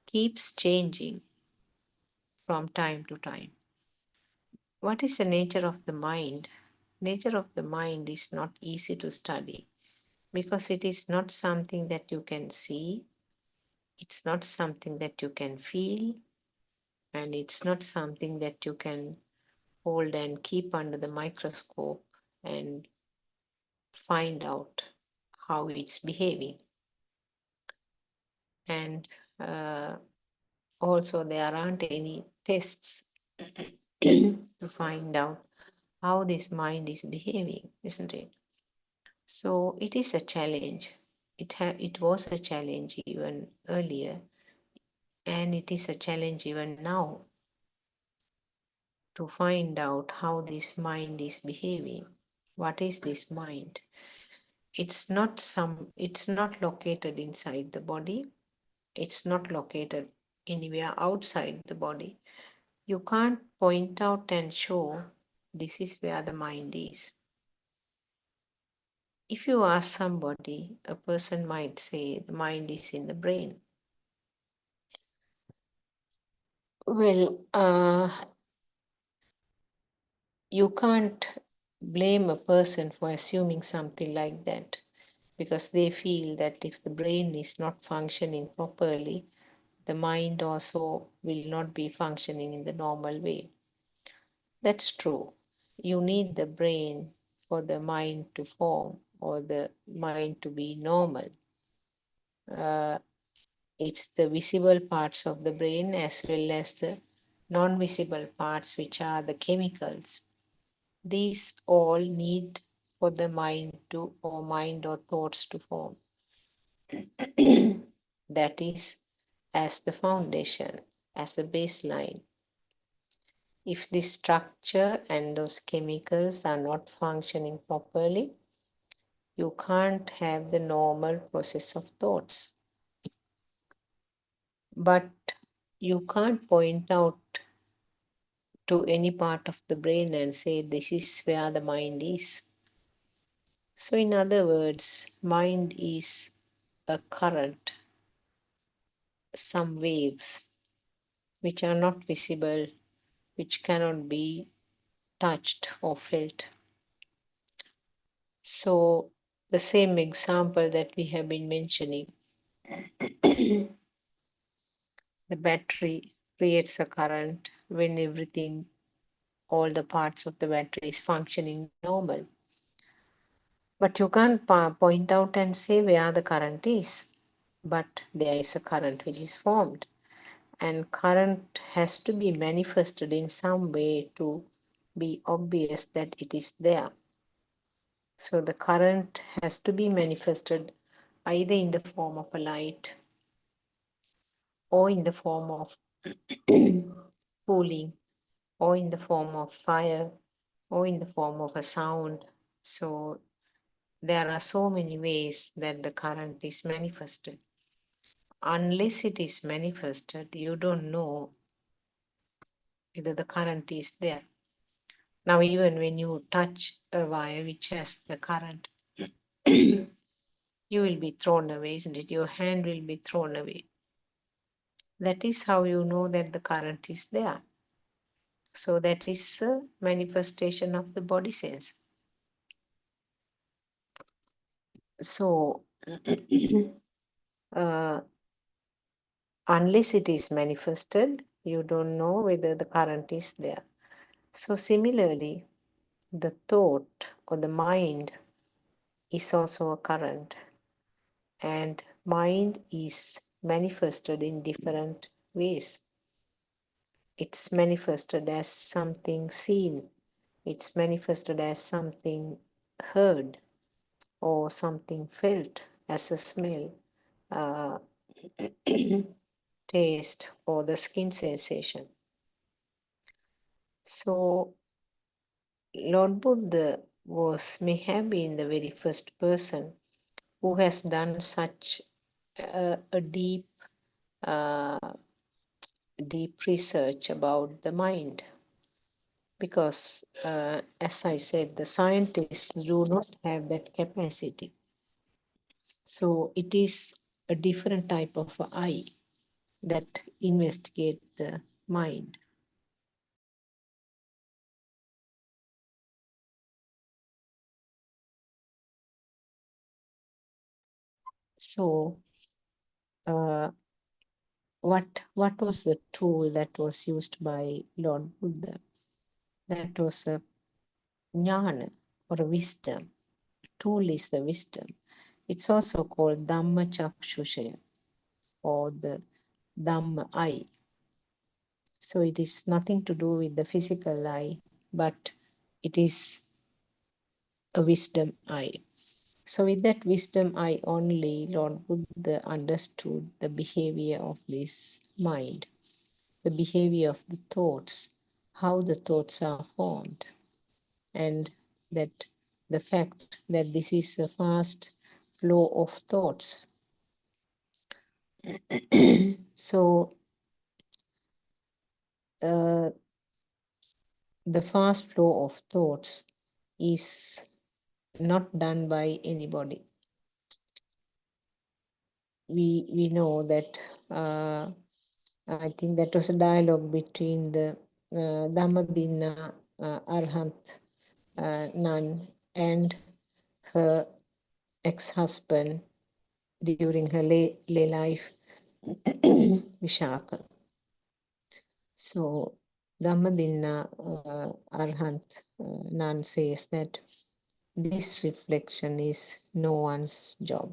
keeps changing from time to time. What is the nature of the mind? nature of the mind is not easy to study because it is not something that you can see, it's not something that you can feel, and it's not something that you can hold and keep under the microscope and find out how it's behaving. And also, there aren't any tests to find out how this mind is behaving, isn't it? So it is a challenge. It was a challenge even earlier, and it is a challenge even now to find out how this mind is behaving. What is this mind? It's not located inside the body. It's not located anywhere outside the body. You can't point out and show this is where the mind is. If you ask somebody, a person might say the mind is in the brain. Well, you can't blame a person for assuming something like that because they feel that if the brain is not functioning properly, the mind also will not be functioning in the normal way. That's true. You need the brain for the mind to form or the mind to be normal. Uh, it's the visible parts of the brain as well as the non-visible parts, which are the chemicals. These all need for the mind to, or mind or thoughts to form. That is as the foundation, as a baseline. If the structure and those chemicals are not functioning properly, you can't have the normal process of thoughts. But you can't point out to any part of the brain and say this is where the mind is. So, in other words, mind is a current, some waves which are not visible, which cannot be touched or felt. So, the same example that we have been mentioning, the battery creates a current when everything, all the parts of the battery is functioning normal. But you can't point out and say where the current is. But there is a current which is formed. And current has to be manifested in some way to be obvious that it is there. So the current has to be manifested either in the form of a light or in the form of cooling or in the form of fire or in the form of a sound. So there are so many ways that the current is manifested. Unless it is manifested, you don't know whether the current is there. Now, even when you touch a wire which has the current, you will be thrown away, isn't it? Your hand will be thrown away. That is how you know that the current is there. So that is a manifestation of the body sense. So uh, unless it is manifested, you don't know whether the current is there. So similarly, the thought or the mind is also a current, and mind is manifested in different ways. It's manifested as something seen, it's manifested as something heard, or something felt as a smell, uh, taste, or the skin sensation. So, Lord Buddha may have been the very first person who has done such a uh, deep research about the mind, because as I said, the scientists do not have that capacity. So it is a different type of eye that investigate the mind. So, what was the tool that was used by Lord Buddha? That was a jnana, or a wisdom. Tool is the wisdom. It's also called Dhamma Chakshushaya, or the Dhamma eye. So it is nothing to do with the physical eye, but it is a wisdom eye. So with that wisdom eye only, Lord Buddha understood the behavior of this mind, the behavior of the thoughts, how the thoughts are formed, and that the fact that this is a fast flow of thoughts. So uh, the fast flow of thoughts is not done by anybody. We know that I think that was a dialogue between the Dhammadinna Arhant nun and her ex-husband during her lay life, Vishaka. So Dhammadinna Arhant nun says that this reflection is no one's job.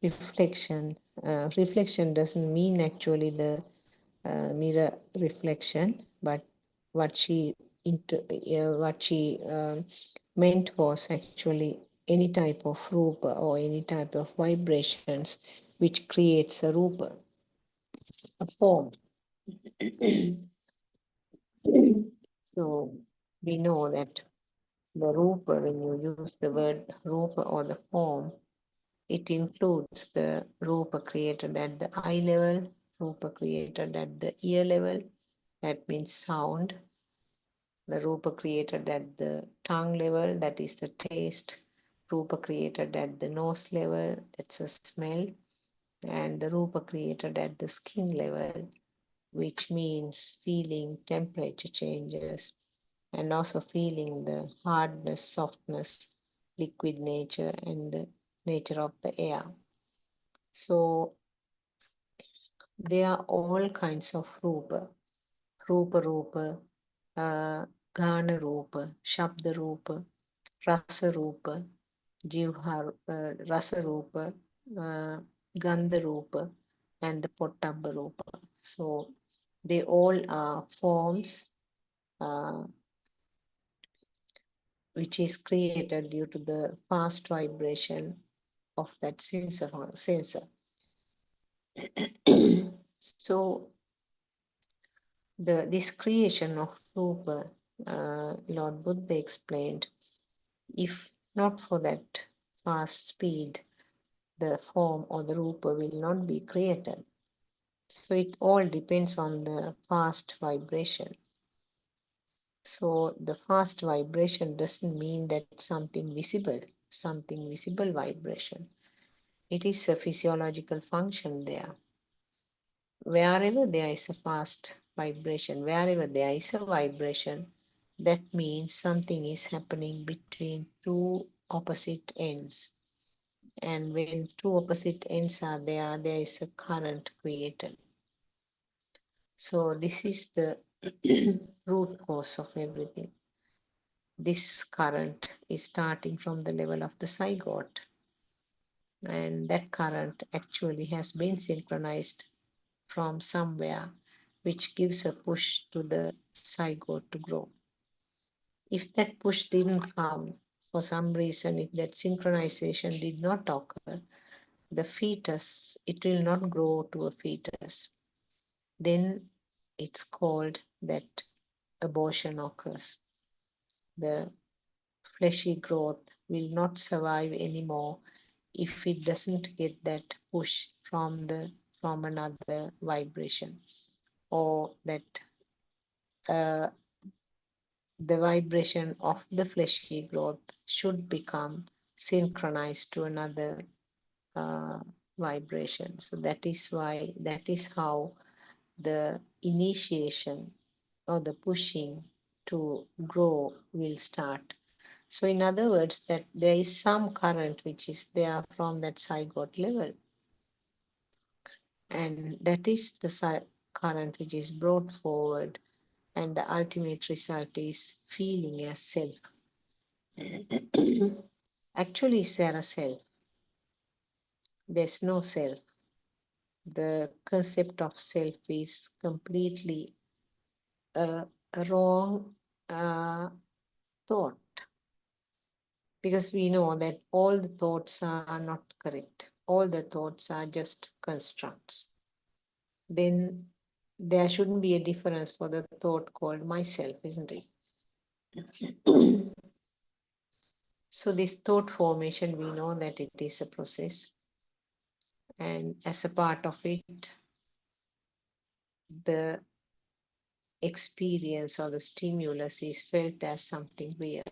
Reflection doesn't mean actually the mirror reflection, but what she meant was actually any type of rupa or any type of vibrations which creates a rupa, a form. So we know that the rupa, when you use the word rupa or the form, it includes the rupa created at the eye level, rupa created at the ear level, that means sound, the rupa created at the tongue level, that is the taste, rupa created at the nose level, that's a smell, and the rupa created at the skin level, which means feeling temperature changes and also feeling the hardness, softness, liquid nature, and the nature of the air. So there are all kinds of rupa, rupa, Ghana Rupa, Shabda Rupa, Rasa Rupa, Jivha Rasa Rupa, Gandha Rupa, and the Pottabha Rupa. So they all are forms uh, which is created due to the fast vibration of that sensor. So this creation of Rupa, Lord Buddha explained, if not for that fast speed, the form or the rupa will not be created. So it all depends on the fast vibration. So the fast vibration doesn't mean that something visible vibration. It is a physiological function there. Wherever there is a fast vibration, wherever there is a vibration, that means something is happening between two opposite ends. And when two opposite ends are there, there is a current created. So this is the root cause of everything. This current is starting from the level of the zygote. And that current actually has been synchronized from somewhere, which gives a push to the zygote to grow. If that push didn't come, for some reason, if that synchronization did not occur, the fetus, it will not grow to a fetus. Then it's called that abortion occurs. The fleshy growth will not survive anymore if it doesn't get that push from another vibration, or that the vibration of the fleshy growth should become synchronized to another uh, vibration. So that is how the initiation or the pushing to grow will start. So in other words, that there is some current which is there from that zygote level. And that is the current which is brought forward, and the ultimate result is feeling as self. Actually, is there a self? There's no self. The concept of self is completely a wrong thought, because we know that all the thoughts are not correct. All the thoughts are just constructs. Then there shouldn't be a difference for the thought called myself, isn't it? So this thought formation, we know that it is a process, and as a part of it, the experience or the stimulus is felt as something real.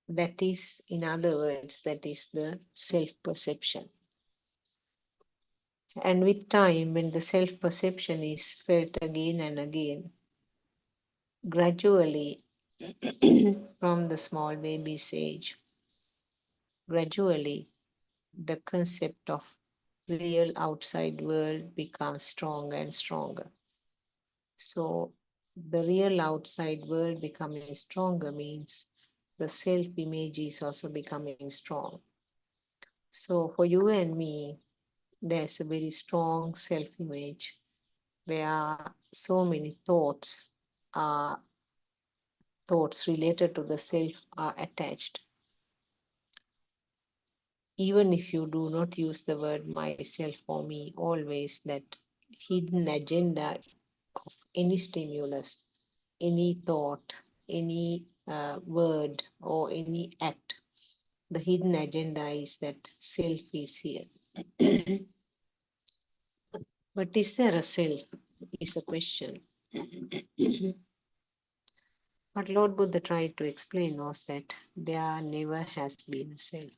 That is, in other words, that is the self-perception. And with time, when the self-perception is felt again and again, gradually, from the small baby's age, gradually, the concept of real outside world becomes stronger and stronger. So the real outside world becoming stronger means the self-image is also becoming strong. So for you and me, there's a very strong self-image where so many thoughts related to the self are attached. Even if you do not use the word myself or me, always that hidden agenda of any stimulus, any thought, any word, or any act, the hidden agenda is that self is here. But is there a self? Is a question. What Lord Buddha tried to explain was that there never has been a self.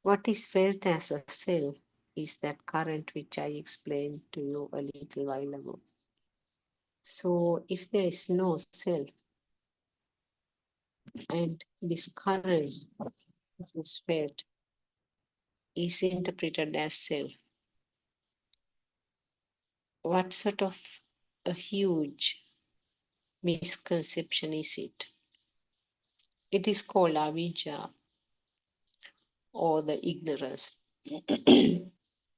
What is felt as a self is that current which I explained to you a little while ago. So if there is no self, and this current which is felt is interpreted as self, what sort of a huge misconception is it? It is called avijja, or the ignorance.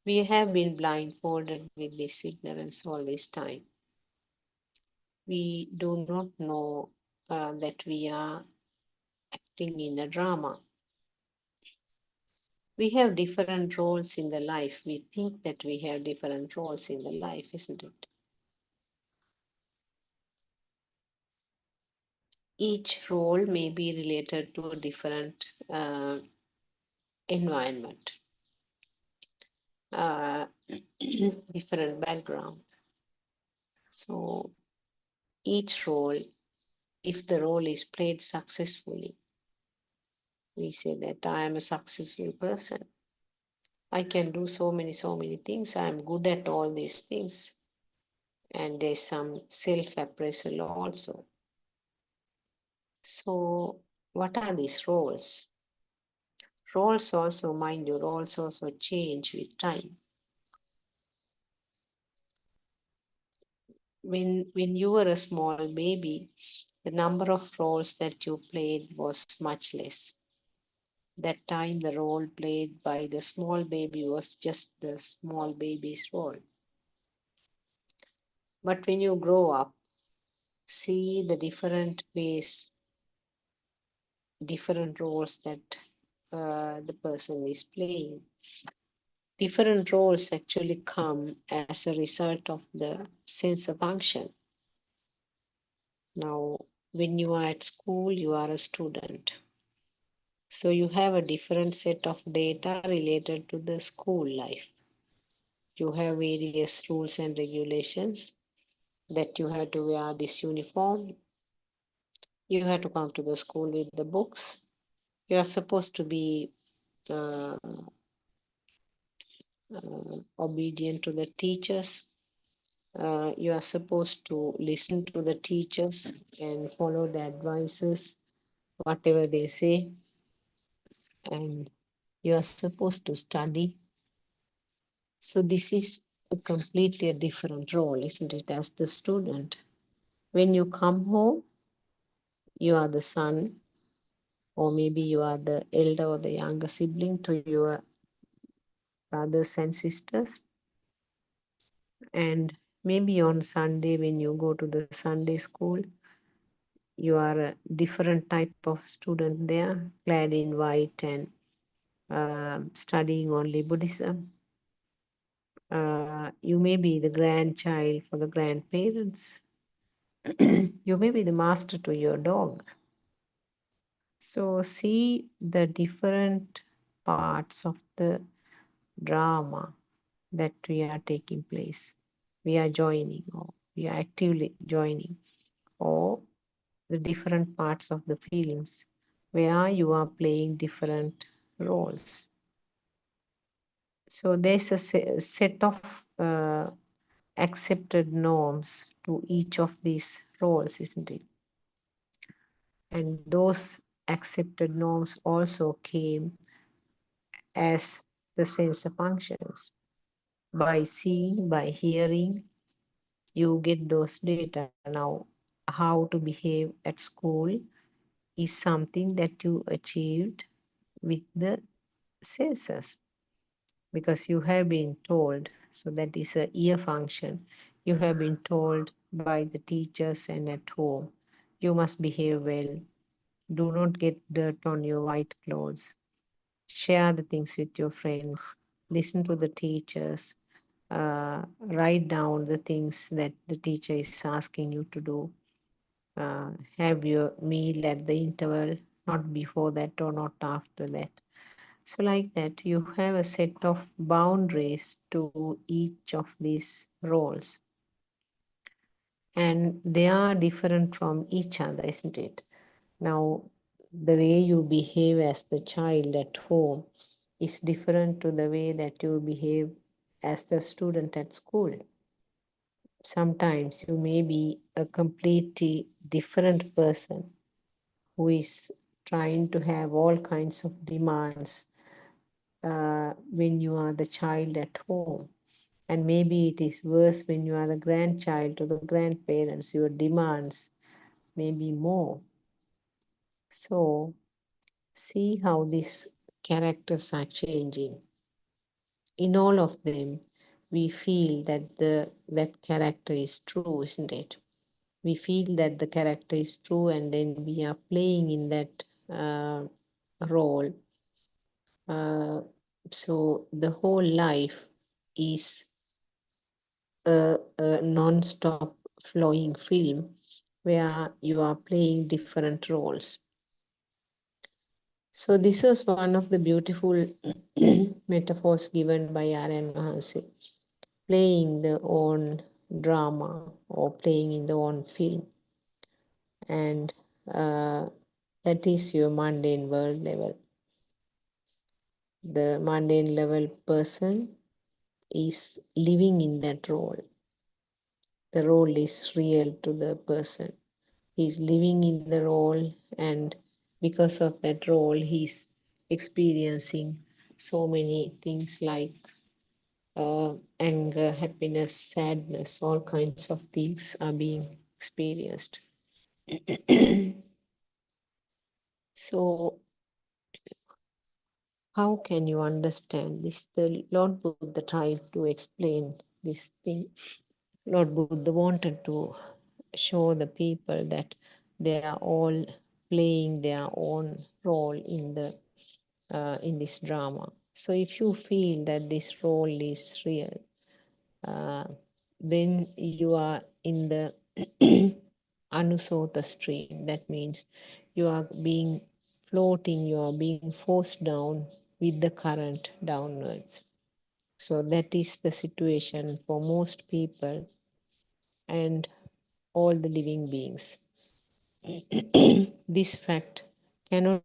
We have been blindfolded with this ignorance all this time. We do not know that we are acting in a drama. We have different roles in the life. We think that we have different roles in the life, isn't it? Each role may be related to a different environment, uh, different background. So each role, if the role is played successfully, we say that I am a successful person. I can do so many things. I am good at all these things. And there's some self-appraisal also. So what are these roles? Roles also, mind you, roles also change with time. When you were a small baby, the number of roles that you played was much less. That time, the role played by the small baby was just the small baby's role. But when you grow up, see the different ways, different roles that the person is playing. Different roles actually come as a result of the sense of function. Now, when you are at school, you are a student. So you have a different set of data related to the school life. You have various rules and regulations that you have to wear this uniform. You have to come to the school with the books. You are supposed to be uh, obedient to the teachers. You are supposed to listen to the teachers and follow the advices, whatever they say. And you are supposed to study. So this is a completely a different role, isn't it, as the student? When you come home, you are the son, or maybe you are the elder or the younger sibling to your brothers and sisters. And maybe on Sunday, when you go to the Sunday school, you are a different type of student there, clad in white and studying only Buddhism. You may be the grandchild for the grandparents. You may be the master to your dog. So see the different parts of the drama that we are taking place. We are joining, or we are actively joining, or the different parts of the films where you are playing different roles. So there's a set of accepted norms to each of these roles, isn't it? And those accepted norms also came as the sensor functions. By seeing, by hearing, you get those data. Now, how to behave at school is something that you achieved with the sensors because you have been told. So that is a ear function. You have been told by the teachers and at home, you must behave well. Do not get dirt on your white clothes. Share the things with your friends. Listen to the teachers. Write down the things that the teacher is asking you to do. Have your meal at the interval, not before that or not after that. So, like that, you have a set of boundaries to each of these roles, and they are different from each other, isn't it? Now, the way you behave as the child at home is different to the way that you behave as the student at school. Sometimes you may be a completely different person who is trying to have all kinds of demands when you are the child at home. And maybe it is worse when you are the grandchild to the grandparents, your demands may be more. So, see how these characters are changing. In all of them, we feel that that character is true, isn't it? We feel that the character is true, and then we are playing in that role. So the whole life is a non-stop flowing film where you are playing different roles. So this was one of the beautiful metaphors given by R.N. Mahansi, playing the own drama or playing in the own film. And that is your mundane world level. The mundane level person is living in that role. The role is real to the person. He's living in the role, and because of that role, he's experiencing so many things like anger, happiness, sadness, all kinds of things are being experienced. So, how can you understand this? The Lord Buddha tried to explain this thing. Lord Buddha wanted to show the people that they are all playing their own role in this drama. So if you feel that this role is real, uh, then you are in the anusota stream. That means you are being floating, you are being forced down with the current downwards. So that is the situation for most people and all the living beings. This fact cannot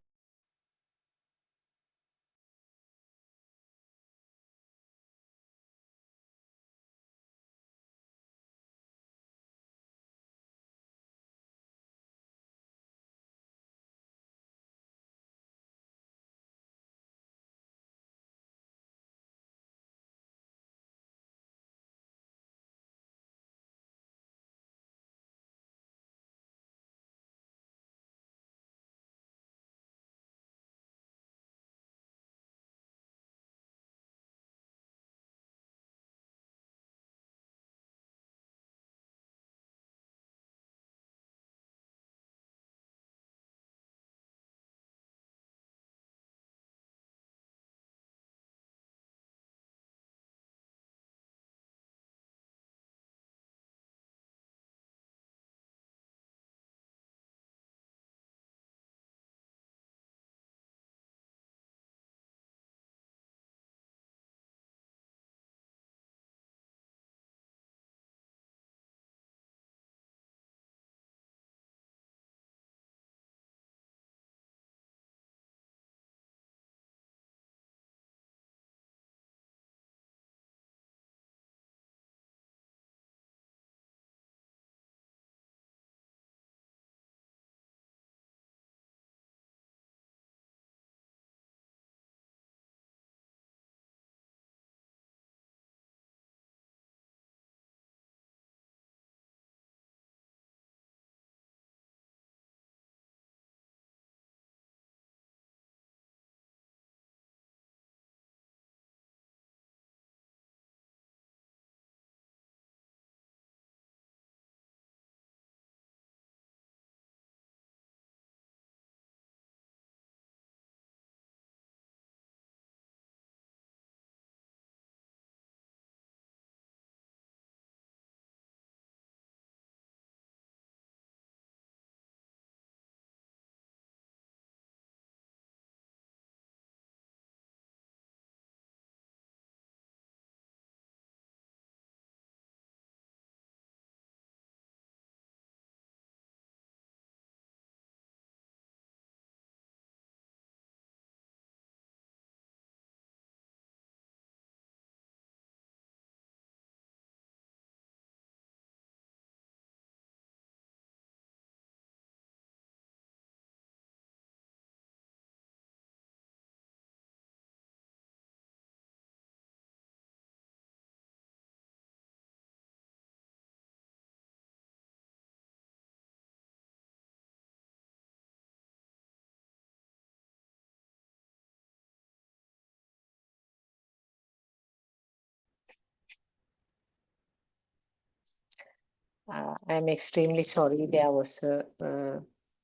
I'm extremely sorry. There was a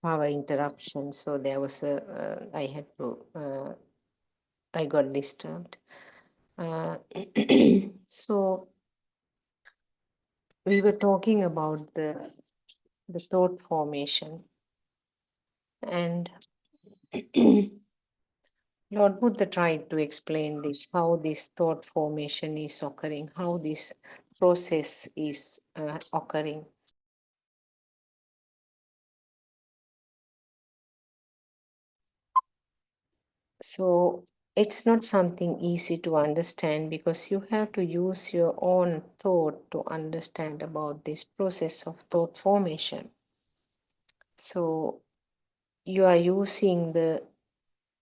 power interruption, so there was a I had to I got disturbed. So we were talking about the thought formation, and Lord Buddha tried to explain this, how this thought formation is occurring, how this process is occurring. So it's not something easy to understand because you have to use your own thought to understand about this process of thought formation. So you are using the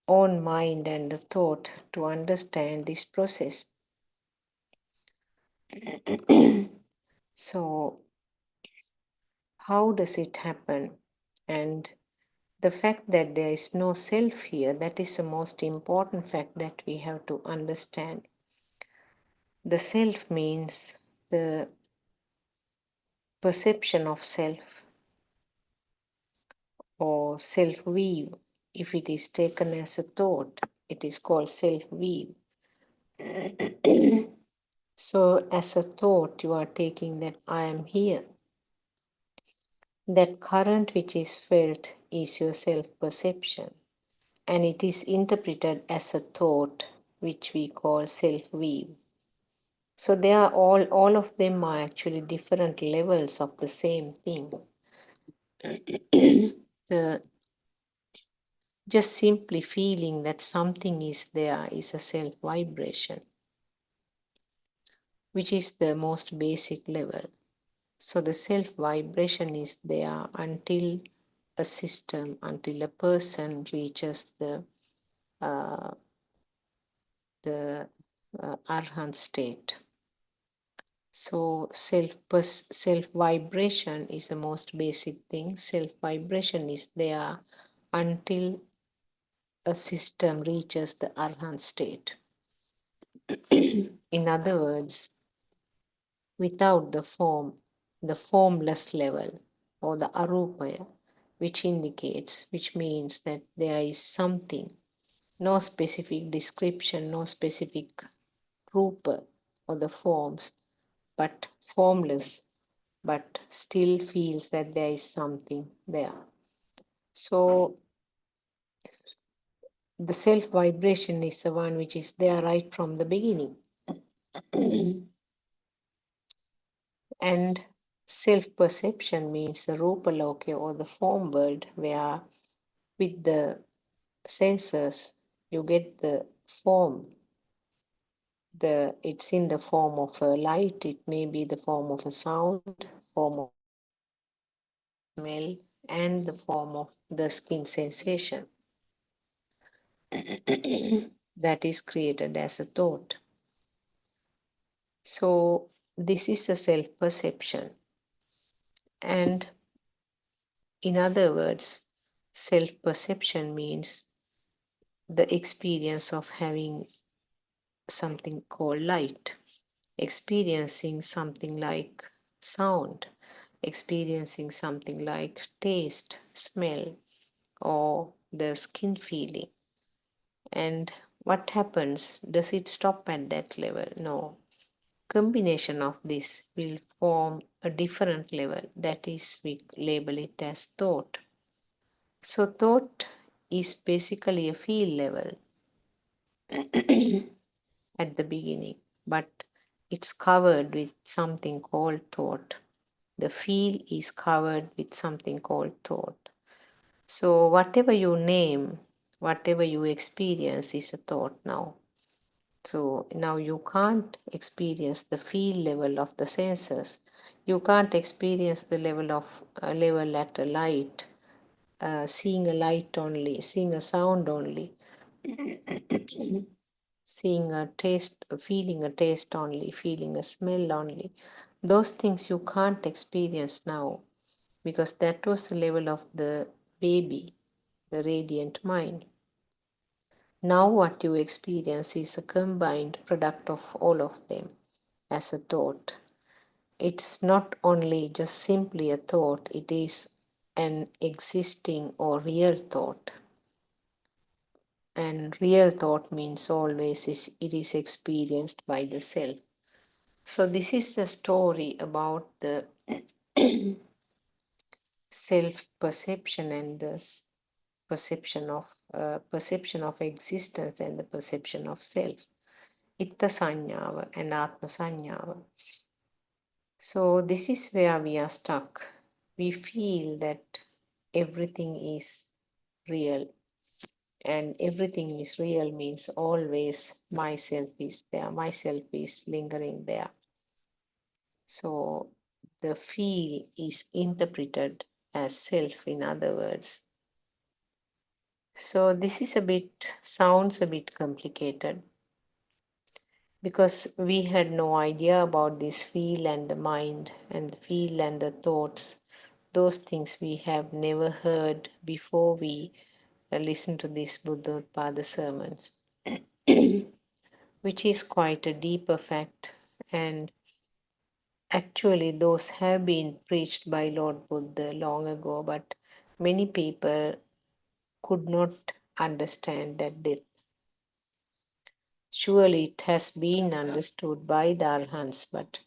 own mind and the thought to understand this process. So how does it happen? And the fact that there is no self here, that is the most important fact that we have to understand. The self means the perception of self or self view. If it is taken as a thought, it is called self view. So, as a thought, you are taking that I am here. That current which is felt is your self perception, and it is interpreted as a thought which we call self view. So, they are all of them are actually different levels of the same thing. The just simply feeling that something is there is a self vibration, which is the most basic level. So the self vibration is there until a system, until a person reaches the arhat state. So self vibration is the most basic thing. Self vibration is there until a system reaches the arhat state. In other words, without the form, the formless level, or the arupaya, which means that there is something, no specific description, no specific rupa or the forms, but formless, but still feels that there is something there. So the self vibration is the one which is there right from the beginning. And self-perception means the rupa loka or the form world, where with the senses you get the form. It's in the form of a light, it may be the form of a sound, form of smell, and the form of the skin sensation that is created as a thought. So this is a self-perception. And in other words, self-perception means the experience of having something called light, experiencing something like sound, experiencing something like taste, smell, or the skin feeling. And what happens? Does it stop at that level? No. Combination of this will form a different level. That is, we label it as thought. So thought is basically a feel level at the beginning, but it's covered with something called thought. The feel is covered with something called thought. So whatever you name, whatever you experience is a thought now. So now you can't experience the feel level of the senses. You can't experience the level at a light, seeing a light only, seeing a sound only, seeing a taste, feeling a taste only, feeling a smell only. Those things you can't experience now because that was the level of the baby, the radiant mind. Now what you experience is a combined product of all of them as a thought. It's not only just simply a thought, it is an existing or real thought. And real thought means always it is experienced by the self. So this is the story about the self perception and the perception of existence and the perception of self. Itta sanyava and atma sanyava. So this is where we are stuck. We feel that everything is real, and everything is real means always myself is there, myself is lingering there. So the feel is interpreted as self, in other words. So this is sounds a bit complicated, because we had no idea about this feel and the mind and the feel and the thoughts. Those things we have never heard before we listen to these Buddothpado sermons, which is quite a deeper fact. And actually, those have been preached by Lord Buddha long ago, but many people could not understand that depth. Surely it has been understood by the Arhants, but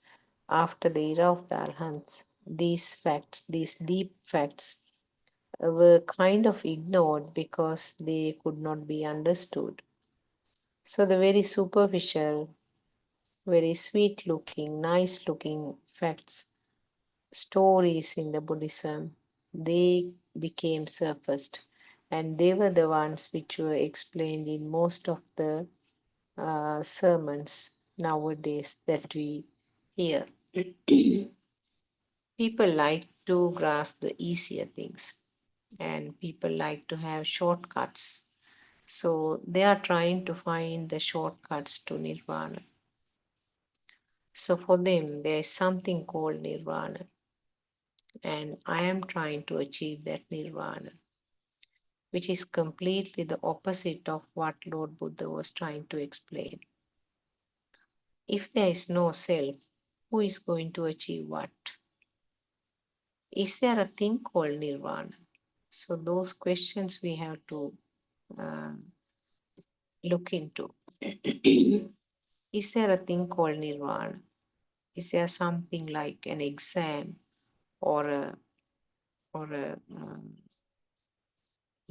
after the era of the Arhants, these facts, these deep facts, were kind of ignored because they could not be understood. So the very superficial, very sweet looking, nice looking facts, stories in the Buddhism, they became surfaced, and they were the ones which were explained in most of the sermons nowadays that we hear. People like to grasp the easier things, and people like to have shortcuts. So they are trying to find the shortcuts to nirvana. So for them, there is something called nirvana, and I am trying to achieve that nirvana, which is completely the opposite of what Lord Buddha was trying to explain. If there is no self, who is going to achieve what? Is there a thing called nirvana? So those questions we have to uh, look into. Is there a thing called nirvana? Is there something like an exam or a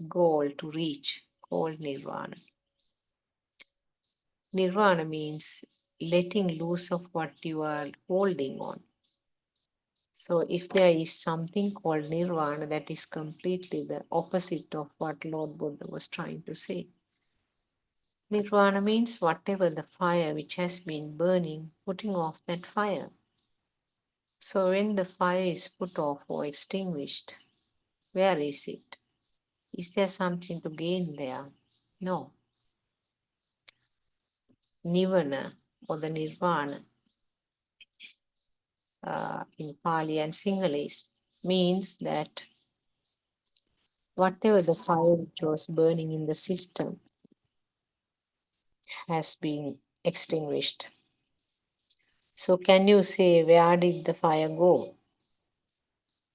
goal to reach called nirvana? Nirvana means letting loose of what you are holding on. So if there is something called nirvana, that is completely the opposite of what Lord Buddha was trying to say. Nirvana means whatever the fire which has been burning, putting off that fire. So when the fire is put off or extinguished, where is it? Is there something to gain there? No. Nirvana or the nirvana in Pali and Sinhalese means that whatever the fire which was burning in the system has been extinguished. So can you say, where did the fire go?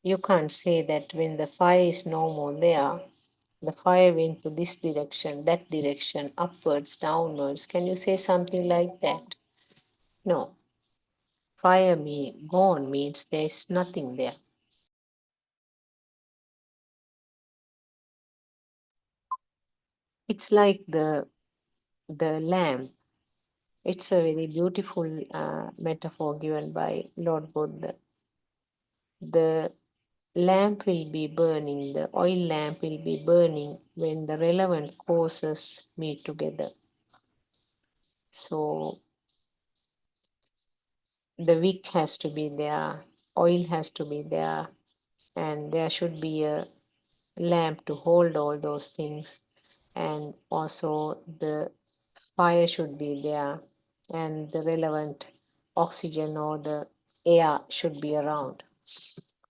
You can't say that when the fire is no more there, the fire went to this direction, that direction, upwards, downwards. Can you say something like that? No. Fire gone means there is nothing there. It's like the lamp. It's a very beautiful metaphor given by Lord Buddha. The lamp will be burning, the oil lamp will be burning when the relevant causes meet together. So the wick has to be there, oil has to be there, and there should be a lamp to hold all those things. And also the fire should be there, and the relevant oxygen or the air should be around.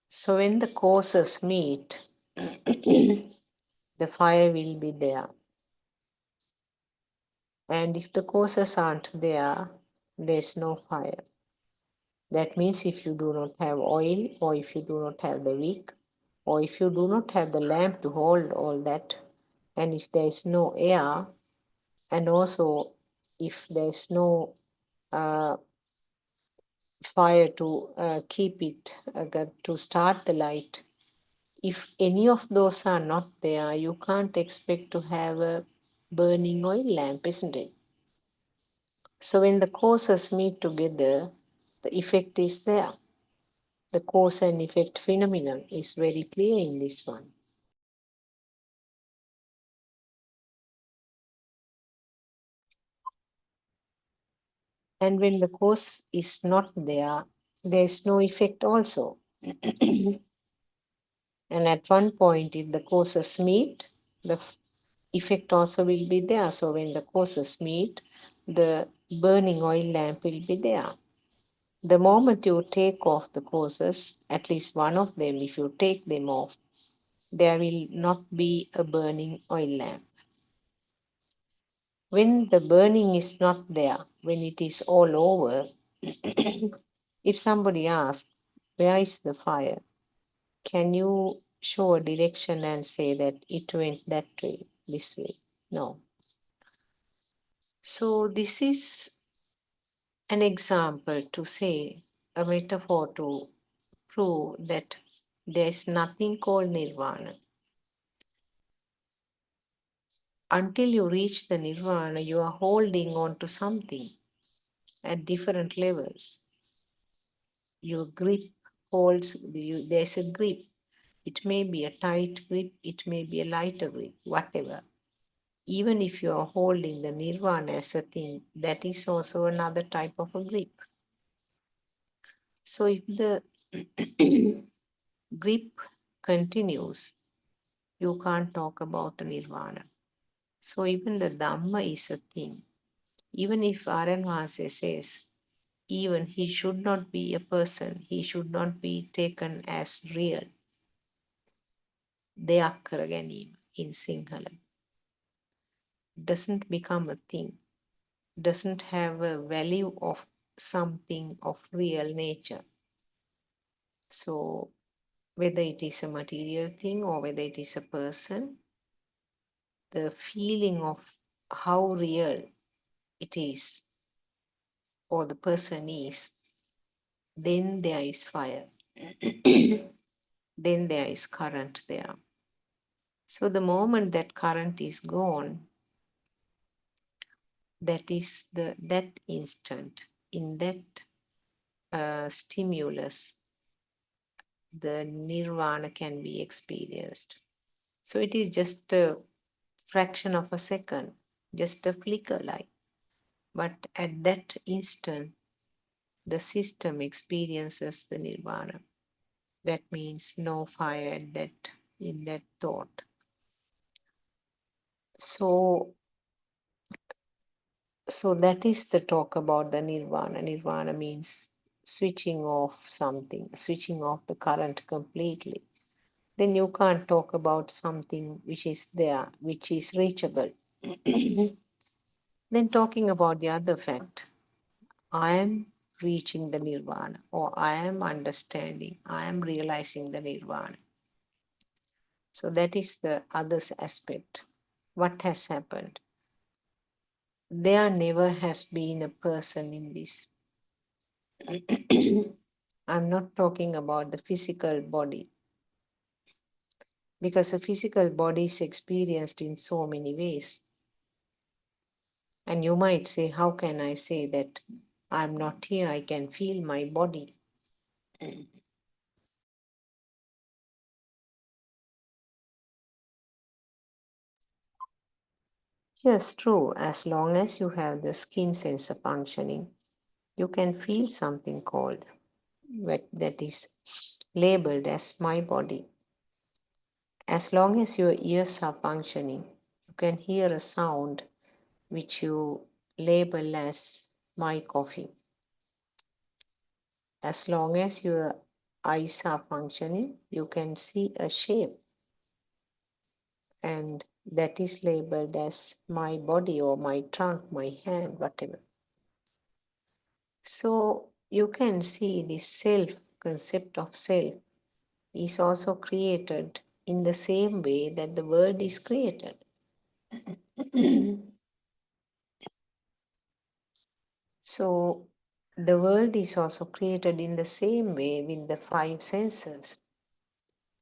So when the causes meet, the fire will be there. And if the causes aren't there, there's no fire. That means if you do not have oil, or if you do not have the wick, or if you do not have the lamp to hold all that, and if there is no air, and also if there is no uh, fire to keep it, to start the light, if any of those are not there, you can't expect to have a burning oil lamp, isn't it? So when the causes meet together, the effect is there. The cause and effect phenomenon is very clear in this one. And when the cause is not there, there is no effect also. And at one point, if the causes meet, the effect also will be there. So when the causes meet, the burning oil lamp will be there. The moment you take off the causes, at least one of them, if you take them off, there will not be a burning oil lamp. When the burning is not there, when it is all over, if somebody asks, where is the fire? Can you show a direction and say that it went that way, this way? No. So this is an example to say, a metaphor to prove that there is nothing called nirvana. Until you reach the nirvana, you are holding on to something at different levels. Your grip holds, there's a grip. It may be a tight grip, it may be a lighter grip, whatever. Even if you are holding the nirvana as a thing, that is also another type of a grip. So if the grip continues, you can't talk about nirvana. So even the Dhamma is a thing. Even if Aranvase says, even he should not be a person, he should not be taken as real. Deyak kara ganima in Sinhala. Doesn't become a thing, doesn't have a value of something of real nature. So whether it is a material thing or whether it is a person, the feeling of how real it is or the person is, then there is fire. Then there is current there. So the moment that current is gone, that is that instant, in that stimulus, the nirvana can be experienced. So it is just a fraction of a second, just a flicker light. But at that instant, the system experiences the nirvana. That means no fire at that, in that thought. So that is the talk about the nirvana. Nirvana means switching off something, switching off the current completely. Then you can't talk about something which is there, which is reachable. Then talking about the other fact, I am reaching the nirvana, or I am understanding, I am realizing the nirvana. So that is the other aspect. What has happened? There never has been a person in this. I'm not talking about the physical body, because a physical body is experienced in so many ways. And you might say, how can I say that I'm not here? I can feel my body. Yes, true. As long as you have the skin sensor functioning, you can feel something called, that is labeled as my body. As long as your ears are functioning, you can hear a sound which you label as my coffee. As long as your eyes are functioning, you can see a shape, and that is labeled as my body or my trunk, my hand, whatever. So you can see this self concept of self is also created in the same way that the world is created. So, the world is also created in the same way with the five senses.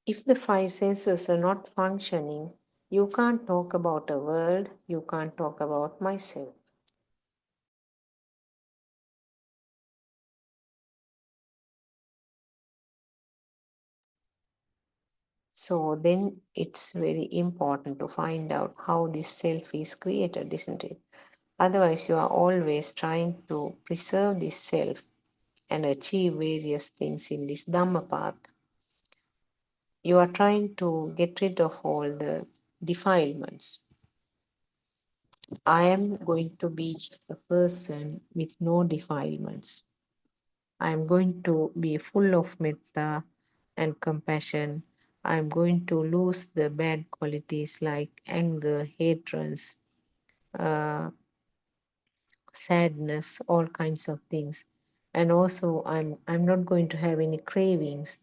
If the five senses are not functioning, you can't talk about a world, you can't talk about myself. So then it's very important to find out how this self is created, isn't it? Otherwise, you are always trying to preserve this self and achieve various things in this Dhamma path. You are trying to get rid of all the defilements. I am going to be a person with no defilements. I am going to be full of metta and compassion. I am going to lose the bad qualities like anger, hatred, uh, sadness, all kinds of things. And also, I'm not going to have any cravings.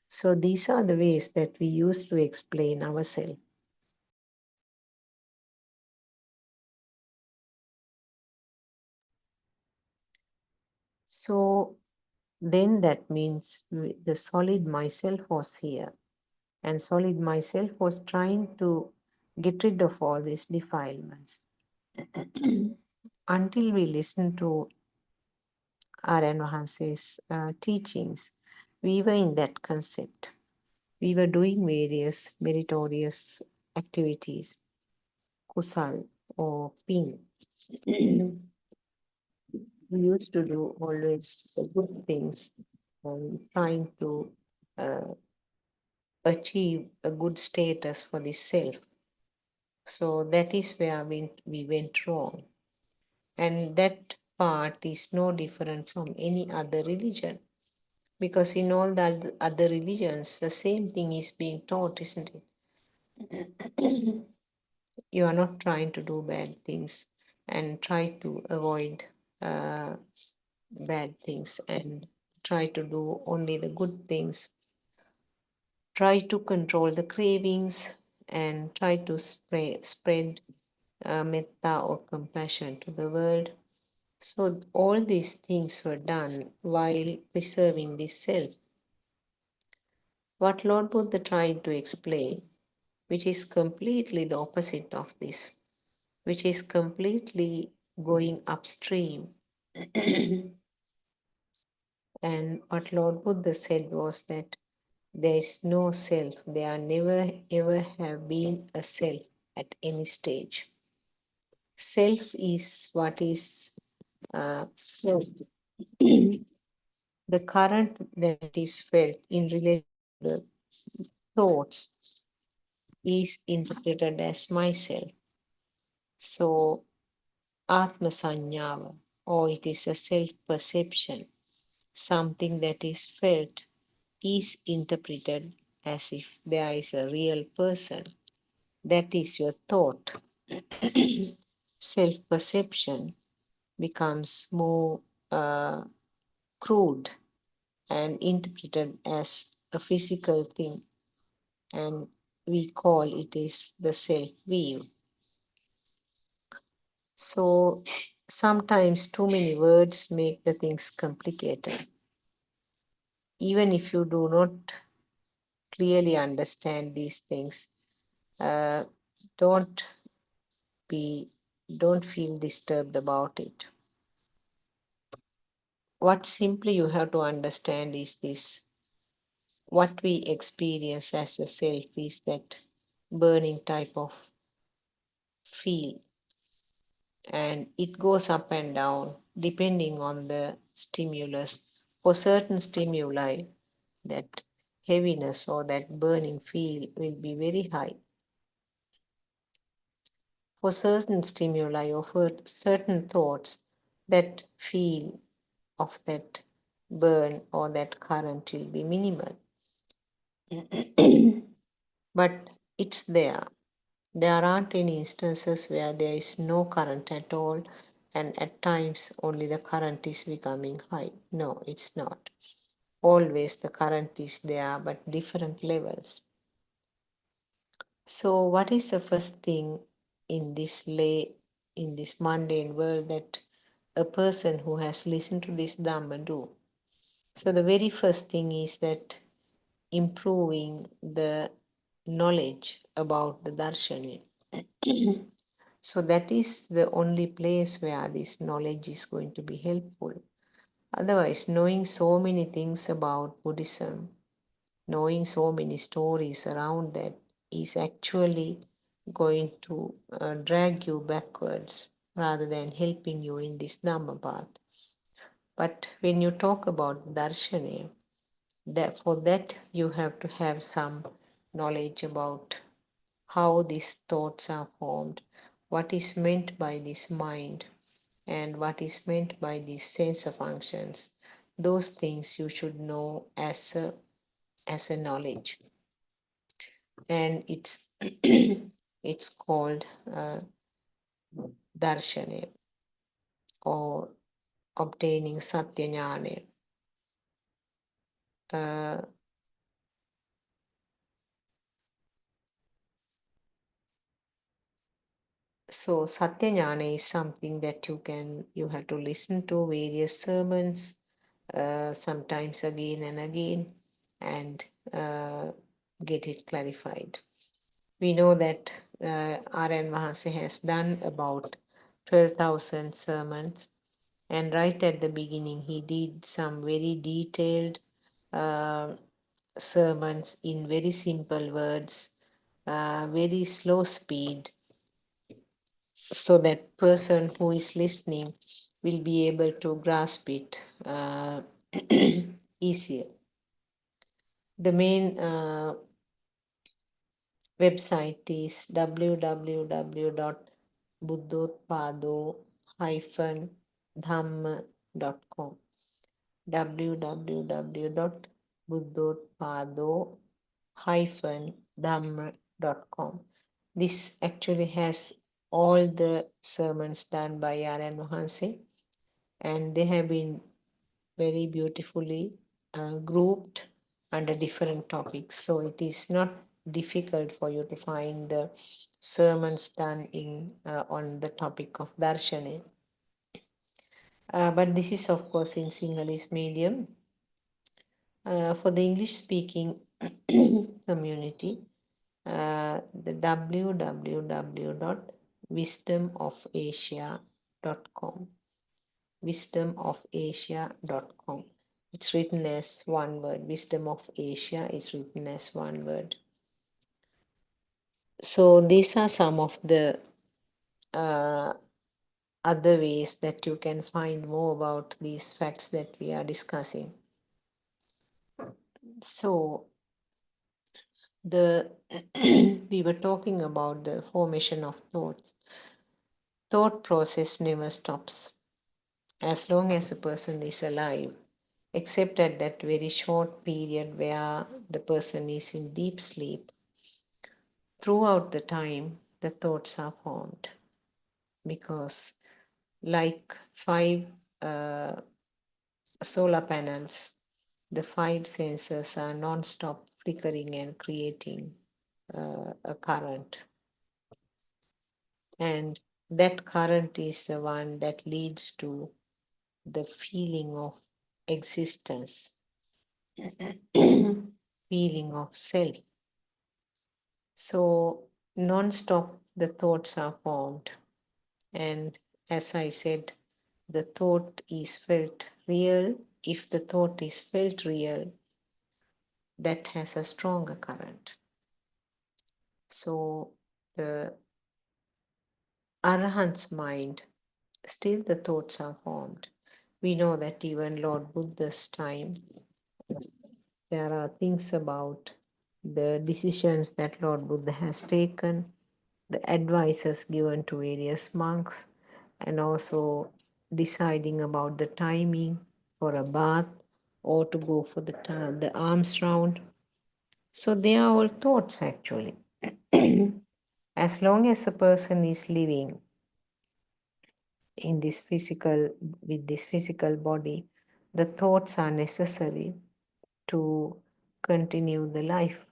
So these are the ways that we use to explain ourselves. So then that means the solid myself was here, and solid myself was trying to get rid of all these defilements. Until we listen to Aryan Mahanse's teachings, we were in that concept. We were doing various meritorious activities, kusal or ping. We used to do always the good things and trying to uh, achieve a good status for the self. So that is where we went wrong. And that part is no different from any other religion. Because in all the other religions, the same thing is being taught, isn't it? You are not trying to do bad things and try to avoid uh, bad things and try to do only the good things. Try to control the cravings and try to spread metta or compassion to the world. So all these things were done while preserving the self. What Lord Buddha tried to explain, which is completely the opposite of this, which is completely going upstream. And what Lord Buddha said was that there is no self, there never ever have been a self at any stage. Self is what is felt. The current that is felt in relation to the thoughts is interpreted as myself. So, Atma Sanyava, or it is a self perception, something that is felt, is interpreted as if there is a real person. That is your thought. Self perception becomes more crude and interpreted as a physical thing, and we call it is the self view. So sometimes too many words make the things complicated. Even if you do not clearly understand these things, uh, don't be don't feel disturbed about it. What simply you have to understand is this: what we experience as a self is that burning type of feel, and it goes up and down depending on the stimulus. For certain stimuli, that heaviness or that burning feel will be very high. For certain stimuli or for certain thoughts, that feel of that burn or that current will be minimal. But it's there. There aren't any instances where there is no current at all, and at times only the current is becoming high. No, it's not. Always the current is there, but different levels. So what is the first thing in this mundane world that a person who has listened to this Dhamma do? So the very first thing is that improving the knowledge about the Darshana. So that is the only place where this knowledge is going to be helpful. Otherwise, knowing so many things about Buddhism, knowing so many stories around that is actually going to drag you backwards rather than helping you in this Dhamma path. But when you talk about Darshana, that for that you have to have some knowledge about how these thoughts are formed, what is meant by this mind, and what is meant by these sensor functions. Those things you should know as a knowledge, and it's it's called darshana or obtaining satya jnana. So satya jnana is something that you have to listen to various sermons, sometimes again and again, and get it clarified. We know that R.N. Mahansa has done about 12,000 sermons, and right at the beginning he did some very detailed sermons in very simple words, very slow speed, so that person who is listening will be able to grasp it easier. The main website is www.buddothpado-dhamma.com. www.buddothpado-dhamma.com. This actually has all the sermons done by R.N. Mahansa, and they have been very beautifully grouped under different topics. So it is not difficult for you to find the sermons done on the topic of Darshana. But this is of course in Sinhalese medium. For the English speaking community, the www.wisdomofasia.com. wisdomofasia.com. It's written as one word. Wisdom of Asia is written as one word. So these are some of the other ways that you can find more about these facts that we are discussing. So we were talking about the formation of thoughts. Thought process never stops as long as a person is alive, except at that very short period where the person is in deep sleep. Throughout the time, the thoughts are formed, because like 5 solar panels, the 5 sensors are non-stop flickering and creating a current. And that current is the one that leads to the feeling of existence, feeling of self. So non-stop the thoughts are formed. And as I said, the thought is felt real. If the thought is felt real, that has a stronger current. So the Arahant's mind, still the thoughts are formed. We know that even Lord Buddha's time, there are things about the decisions that Lord Buddha has taken, the advices given to various monks, and also deciding about the timing for a bath or to go for the arms round. So they are all thoughts actually. As long as a person is living, in this physical, with this physical body, the thoughts are necessary to continue the life.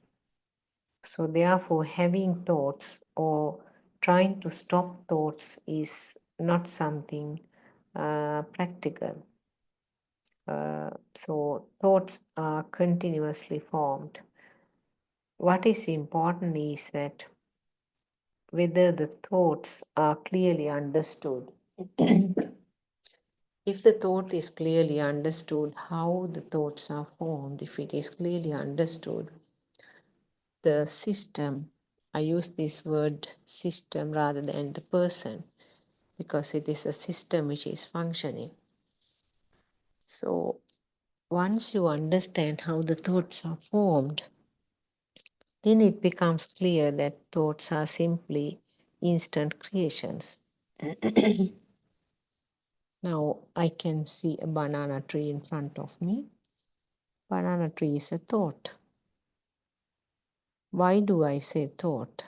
So therefore, having thoughts or trying to stop thoughts is not something practical. So thoughts are continuously formed. What is important is that whether the thoughts are clearly understood. If the thought is clearly understood, how the thoughts are formed, if it is clearly understood, the system, I use this word system rather than the person, because it is a system which is functioning. So once you understand how the thoughts are formed, then it becomes clear that thoughts are simply instant creations. Now I can see a banana tree in front of me. Banana tree is a thought. Why do I say thought?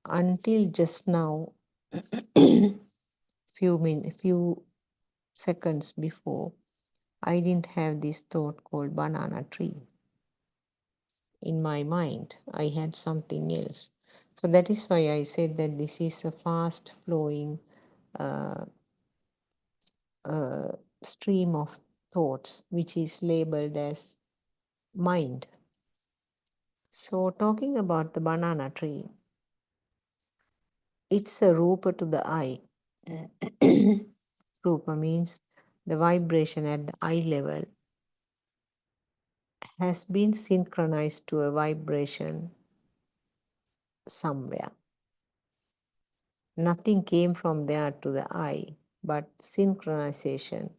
Until just now, few seconds before, I didn't have this thought called banana tree in my mind. I had something else. So that is why I said that this is a fast flowing uh, stream of thoughts, which is labeled as mind. So talking about the banana tree, it's a rupa to the eye. Rupa means the vibration at the eye level has been synchronized to a vibration somewhere. Nothing came from there to the eye, but synchronization,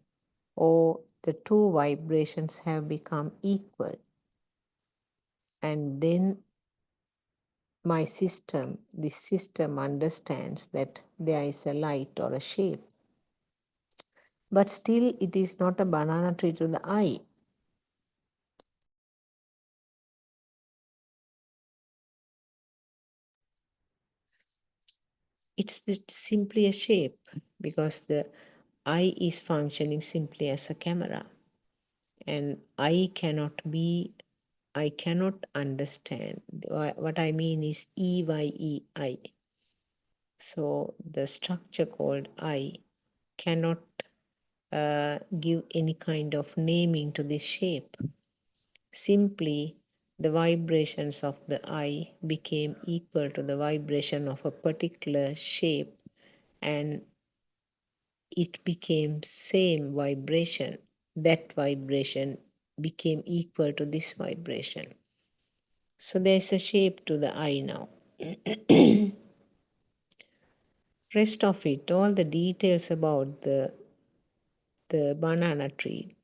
or the two vibrations have become equal. And then this system understands that there is a light or a shape. But still, it is not a banana tree to the eye. It's simply a shape, because the eye is functioning simply as a camera. And I cannot understand. What I mean is EYEI. So the structure called I cannot give any kind of naming to this shape. Simply, the vibrations of the I became equal to the vibration of a particular shape, and it became same vibration. That vibration became equal to this vibration. So there's a shape to the eye now. Rest of it, all the details about the banana tree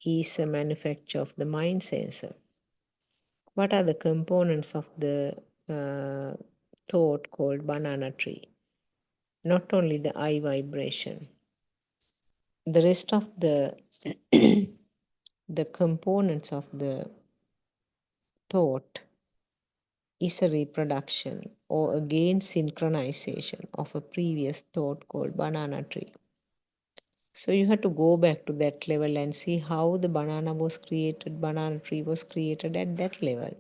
is a manufacture of the mind sensor. What are the components of the thought called banana tree? Not only the eye vibration. The rest of the the components of the thought is a reproduction or again synchronization of a previous thought called banana tree. So you have to go back to that level and see how the banana tree was created at that level.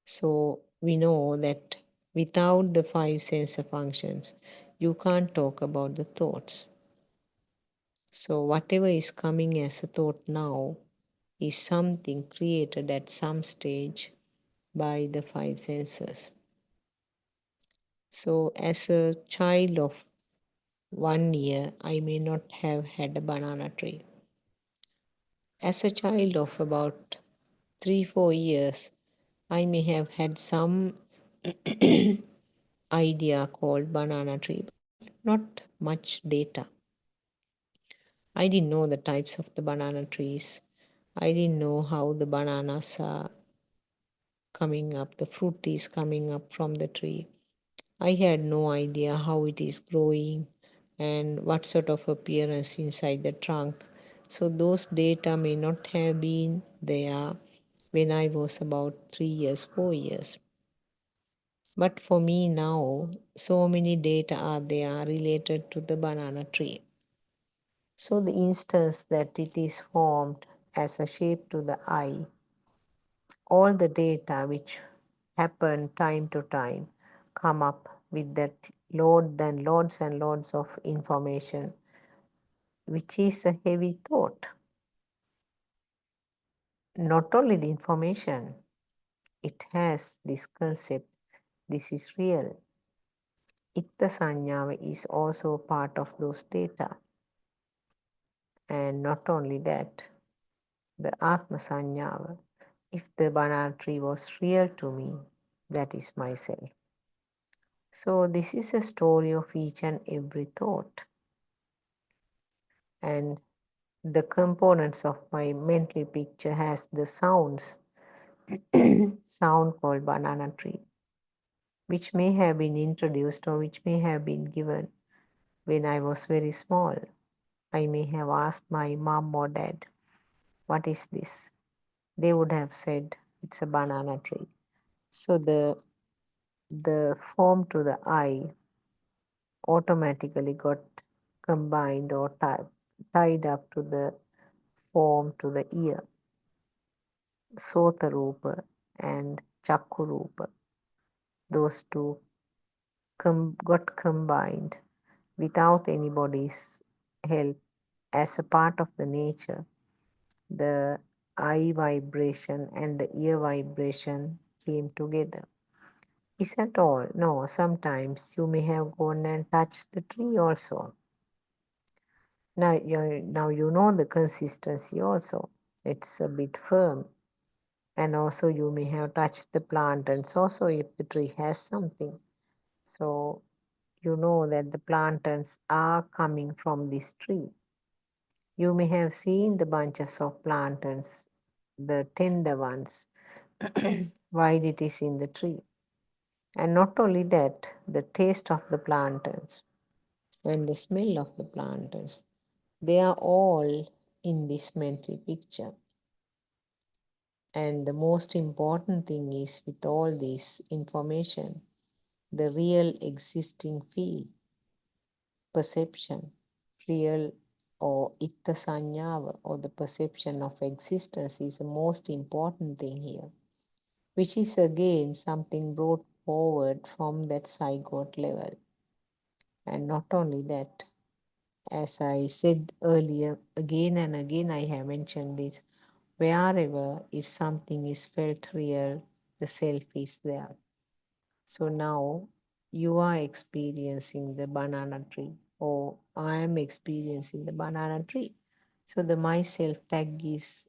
So we know that without the five sensor functions, you can't talk about the thoughts. So whatever is coming as a thought now is something created at some stage by the five senses. So as a child of 1 year, I may not have had a banana tree. As a child of about 3-4 years, I may have had some idea called banana tree, but not much data. I didn't know the types of the banana trees. I didn't know how the bananas are coming up, the fruit is coming up from the tree. I had no idea how it is growing and what sort of appearance inside the trunk. So those data may not have been there when I was about 3 years, 4 years. But for me now, so many data are there related to the banana tree. So the instance that it is formed as a shape to the eye, all the data which happen time to time come up with that loads and loads of information, which is a heavy thought. Not only the information, it has this concept, this is real. Itta Sanyava is also part of those data. And not only that, the Atma Sanyava, if the banana tree was real to me, that is myself. So this is a story of each and every thought. And the components of my mental picture has the sounds, sound called banana tree, which may have been introduced or which may have been given when I was very small. I may have asked my mom or dad, what is this? They would have said, it's a banana tree. So the form to the eye automatically got combined or tied up to the form to the ear, Sota Rupa and Chakku Rupa. Those two got combined without anybody's help as a part of the nature. The eye vibration and the ear vibration came together. Is that all? No, sometimes you may have gone and touched the tree also. Now you know the consistency also. It's a bit firm. And also you may have touched the plant and also if the tree has something. So you know that the plantains are coming from this tree. You may have seen the bunches of plantains, the tender ones, while it is in the tree. And not only that, the taste of the plantains and the smell of the plantains, they are all in this mental picture. And the most important thing is with all this information, the real existing feel, perception, real or itta sanyava or the perception of existence is the most important thing here, which is again something brought forward from that zygote level. And not only that, as I said earlier, again and again I have mentioned this, wherever if something is felt real, the self is there. So now you are experiencing the banana tree, or I am experiencing the banana tree. So the myself tag is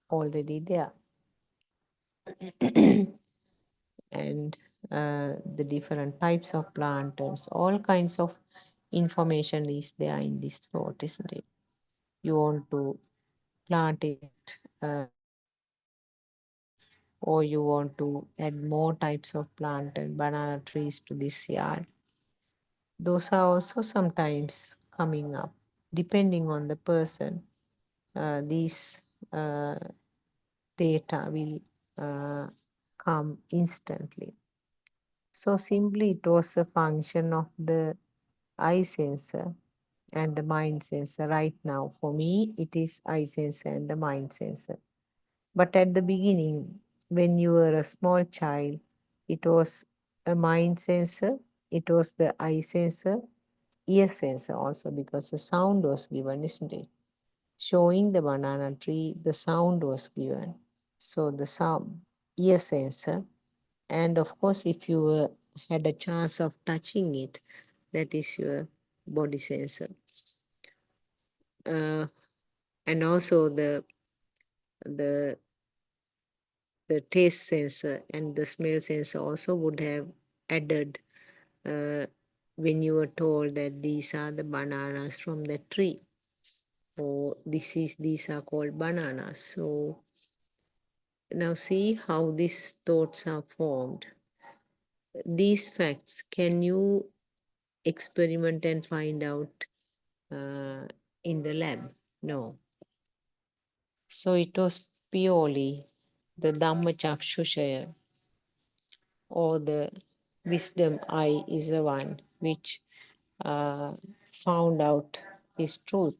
already there. And the different types of plantains, all kinds of information is there in this thought, isn't it? You want to plant it or you want to add more types of plant and banana trees to this yard. Those are also sometimes coming up. Depending on the person, these uh, data will uh, come instantly. So simply it was a function of the eye sensor and the mind sensor. Right now, for me, it is eye sensor and the mind sensor. But at the beginning, when you were a small child, it was a mind sensor, it was the eye sensor, ear sensor also, because the sound was given, isn't it? Showing the banana tree, the sound was given. So the sound, ear sensor, and of course, if you had a chance of touching it, that is your body sensor. And also the the taste sensor and the smell sensor also would have added uh, when you were told that these are the bananas from the tree, or these are called bananas. So now see how these thoughts are formed. These facts, can you experiment and find out uh, in the lab? No. So it was purely the Dhammachakshushaya or the wisdom I is the one which found out his truth.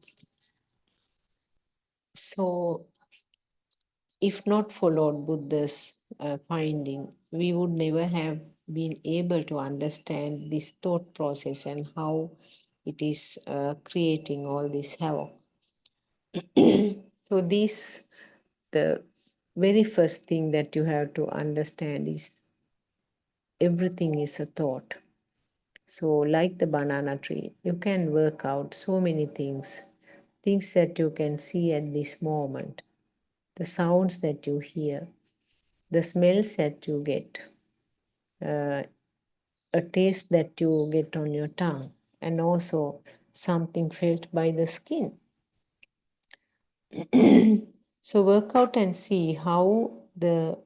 So, if not for Lord Buddha's finding, we would never have been able to understand this thought process and how it is creating all this havoc. So, the very first thing that you have to understand is everything is a thought. So, like the banana tree, you can work out so many things, things that you can see at this moment, the sounds that you hear, the smells that you get, uh, a taste that you get on your tongue, and also something felt by the skin. So work out and see how the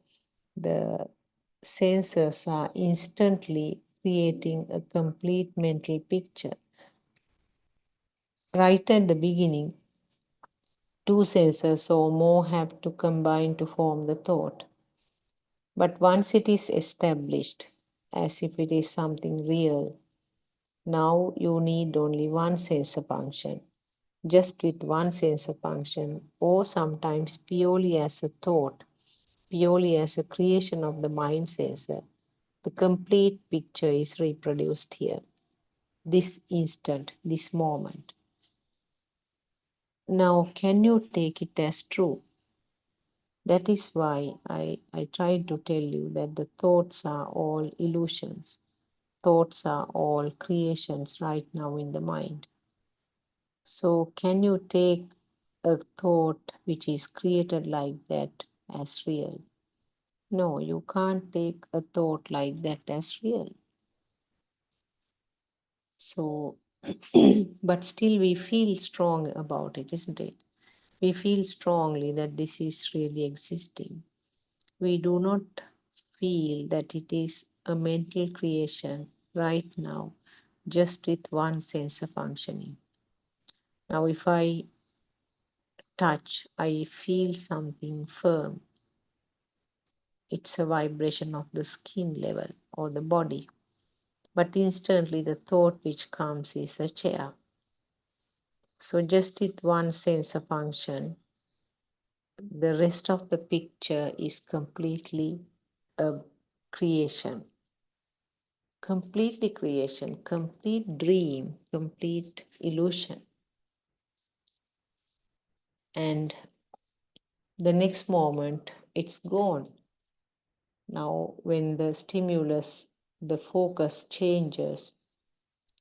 sensors are instantly creating a complete mental picture. Right at the beginning, two sensors or more have to combine to form the thought. But once it is established, as if it is something real, now you need only one sensor function. Just with one sensor function, or sometimes purely as a thought, purely as a creation of the mind sensor, the complete picture is reproduced here. This instant, this moment. Now, can you take it as true? That is why I tried to tell you that the thoughts are all illusions. Thoughts are all creations right now in the mind. So, can you take a thought which is created like that as real? No, you can't take a thought like that as real. So, but still we feel strong about it, isn't it? We feel strongly that this is really existing. We do not feel that it is a mental creation right now, just with one sensor functioning. Now, if I touch, I feel something firm. It's a vibration of the skin level or the body. But instantly, the thought which comes is a chair. So, just with one sensor function, the rest of the picture is completely a creation. Completely creation, complete dream, complete illusion. And the next moment, it's gone. Now, when the stimulus, the focus changes,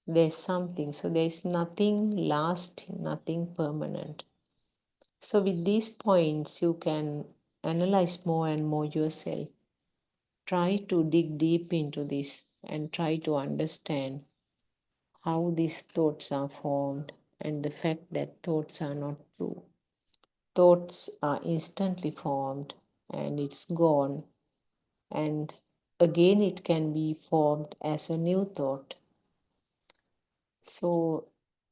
there's something. So, there's nothing lasting, nothing permanent. So, with these points, you can analyze more and more yourself. Try to dig deep into this and try to understand how these thoughts are formed and the fact that thoughts are not true. Thoughts are instantly formed and it's gone, and again it can be formed as a new thought. So,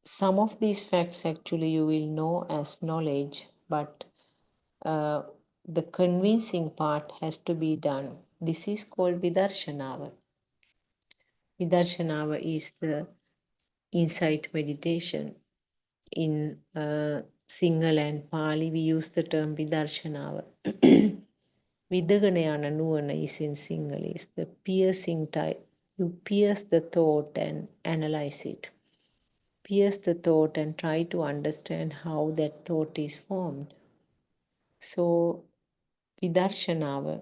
some of these facts actually you will know as knowledge, but uh, the convincing part has to be done. This is called Vidarshanava. Vidarshanava is the insight meditation. In Sinhala and Pali, we use the term Vidarshanava. Vidagana nuwana is in Sinhala, is the piercing type. You pierce the thought and analyze it. Pierce the thought and try to understand how that thought is formed. So, Vidarshanava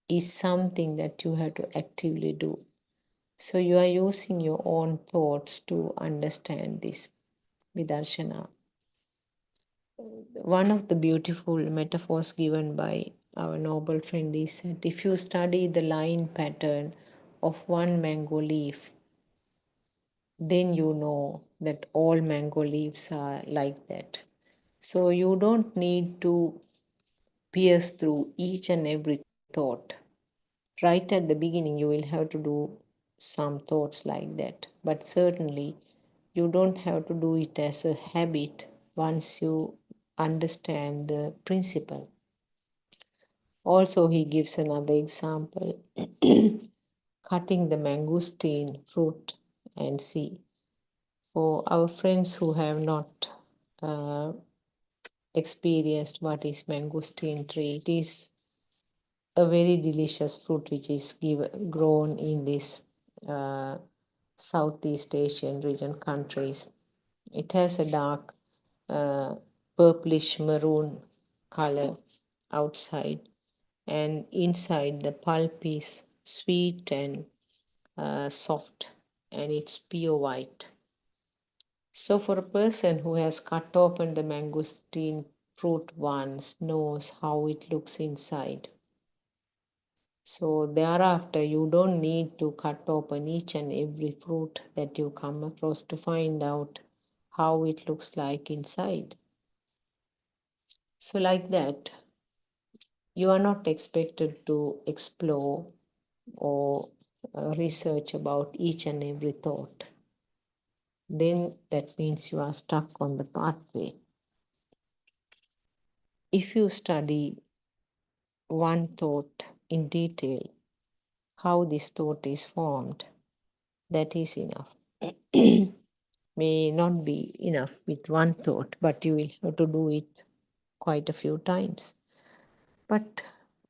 is something that you have to actively do. So, you are using your own thoughts to understand this Vidarshana. One of the beautiful metaphors given by our noble friend is that if you study the line pattern of one mango leaf, then you know that all mango leaves are like that. So you don't need to pierce through each and every thought. Right at the beginning, you will have to do some thoughts like that. But certainly, you don't have to do it as a habit once you understand the principle. Also, he gives another example. cutting the mangosteen fruit and see. For our friends who have not uh, experienced what is mangosteen tree, it is a very delicious fruit which is grown in this uh, Southeast Asian region countries. It has a dark purplish maroon color outside, and inside the pulp is sweet and soft, and it's pure white. So, for a person who has cut open the mangosteen fruit once, knows how it looks inside. So, thereafter, you don't need to cut open each and every fruit that you come across to find out how it looks like inside. So, like that, you are not expected to explore or research about each and every thought. Then that means you are stuck on the pathway. If you study one thought in detail, how this thought is formed, that is enough. May not be enough with one thought, but you will have to do it quite a few times. But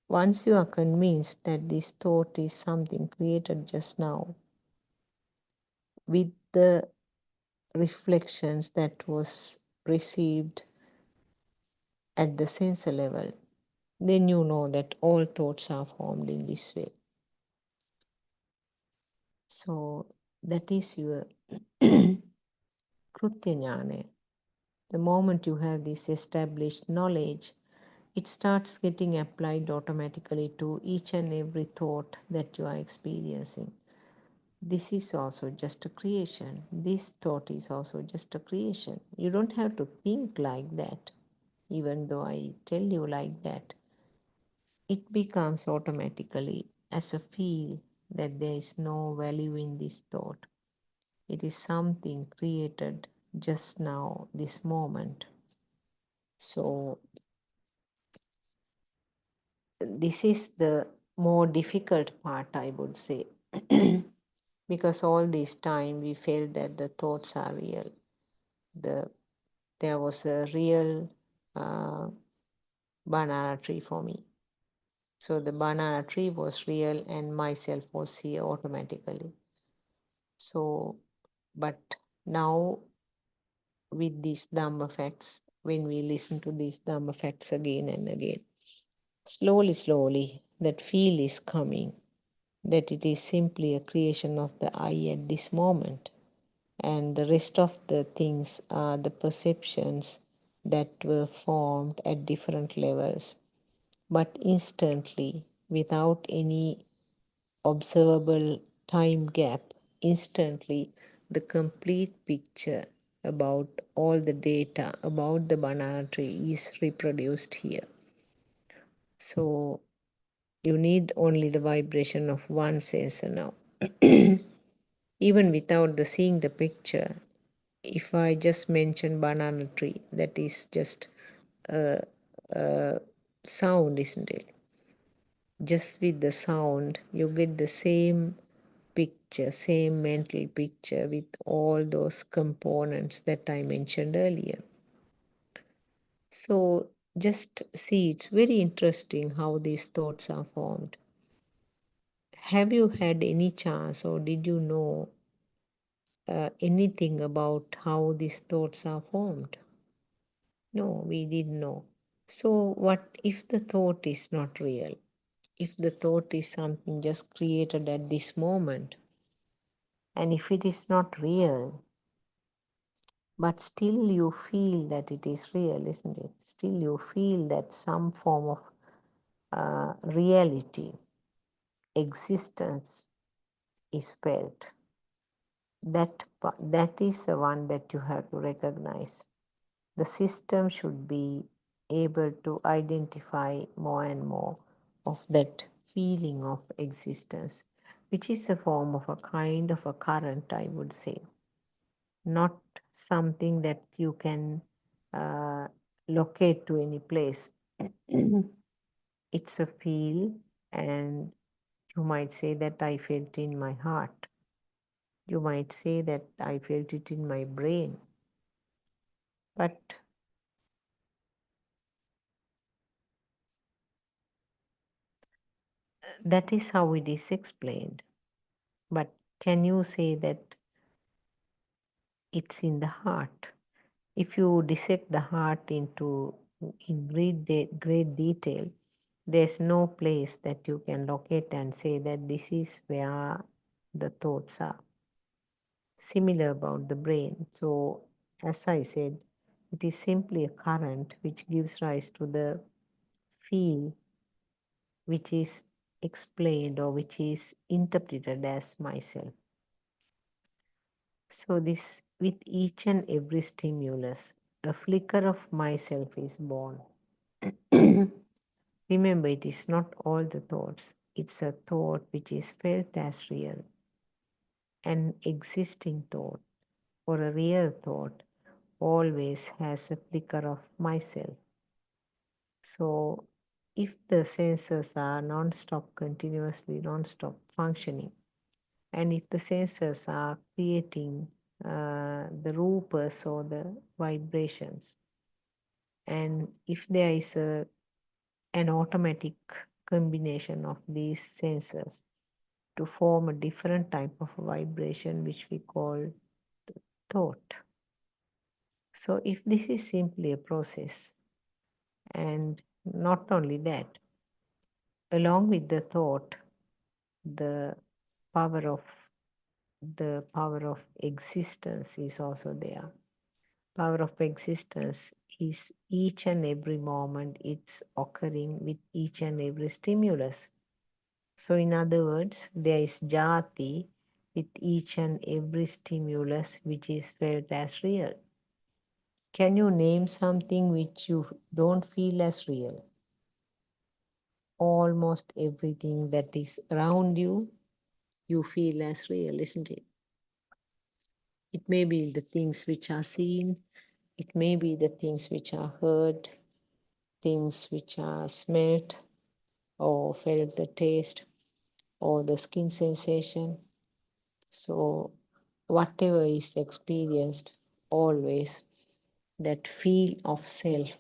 once you are convinced that this thought is something created just now, with the reflections that was received at the sensor level, then you know that all thoughts are formed in this way. So that is your Krutya Jnana. The moment you have this established knowledge, it starts getting applied automatically to each and every thought that you are experiencing. This is also just a creation. This thought is also just a creation. You don't have to think like that, even though I tell you like that. It becomes automatically as a feel that there is no value in this thought. It is something created just now, this moment. So, this is the more difficult part, I would say, because all this time we felt that the thoughts are real. There was a real banana tree for me. So the banana tree was real and myself was here automatically. So, but now with these Dhamma facts, when we listen to these Dhamma facts again and again, slowly, that feel is coming, that it is simply a creation of the I at this moment. And the rest of the things are the perceptions that were formed at different levels. But instantly, without any observable time gap, instantly the complete picture about all the data about the banana tree is reproduced here. So you need only the vibration of one sensor now. Even without the seeing the picture, if I just mention banana tree, that is just a sound, isn't it? Just with the sound, you get the same picture, same mental picture with all those components that I mentioned earlier. So just see, it's very interesting how these thoughts are formed. Have you had any chance, or did you know anything about how these thoughts are formed? No, we didn't know. So what if the thought is not real? If the thought is something just created at this moment, and if it is not real, but still you feel that it is real, isn't it? Still you feel that some form of reality, existence is felt. That is the one that you have to recognize. The system should be able to identify more and more of that feeling of existence, which is a form of a kind of a current, I would say, not something that you can locate to any place. It's a feel, and You might say that I felt in my heart. You might say that I felt it in my brain. But that is how it is explained. But can you say that it's in the heart? If you dissect the heart in great detail, there's no place that you can locate and say that this is where the thoughts are. Similar about the brain. So, as I said, it is simply a current which gives rise to the feel which is explained or which is interpreted as myself. So, this with each and every stimulus, a flicker of myself is born. Remember, it is not all the thoughts, it's a thought which is felt as real. An existing thought or a real thought always has a flicker of myself. So, if the sensors are continuously non-stop functioning, and if the sensors are creating the rupas or the vibrations, and if there is an automatic combination of these sensors to form a different type of vibration which we call thought. So if this is simply a process, and not only that, along with the thought, the power of power of existence is also there. Power of existence is each and every moment it's occurring with each and every stimulus. So in other words, there is jati with each and every stimulus which is felt as real. Can you name something which you don't feel as real? Almost everything that is around you, you feel as real, isn't it? It may be the things which are seen, it may be the things which are heard, things which are smelt or felt the taste or the skin sensation. So, whatever is experienced, always that feel of self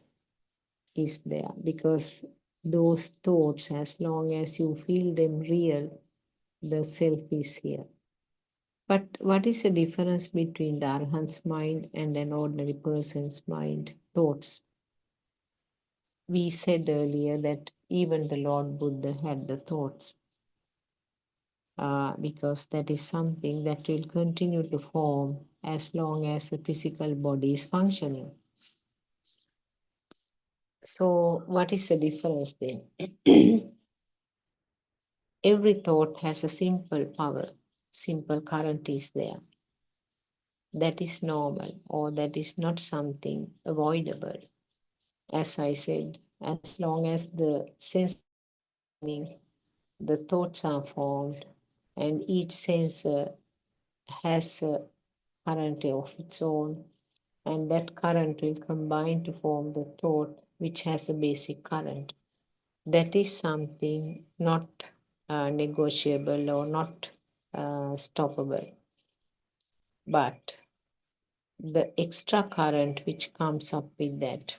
is there, because those thoughts, as long as you feel them real, the self is here. But what is the difference between the Arhat's mind and an ordinary person's mind, thoughts? We said earlier that even the Lord Buddha had the thoughts, because that is something that will continue to form as long as the physical body is functioning. So, what is the difference then? Every thought has a simple power, simple current is there. That is normal, or that is not something avoidable. As I said, as long as the sense, the thoughts are formed, and each sensor has a current of its own, and that current will combine to form the thought which has a basic current. That is something not negotiable or not stoppable. But the extra current which comes up with that,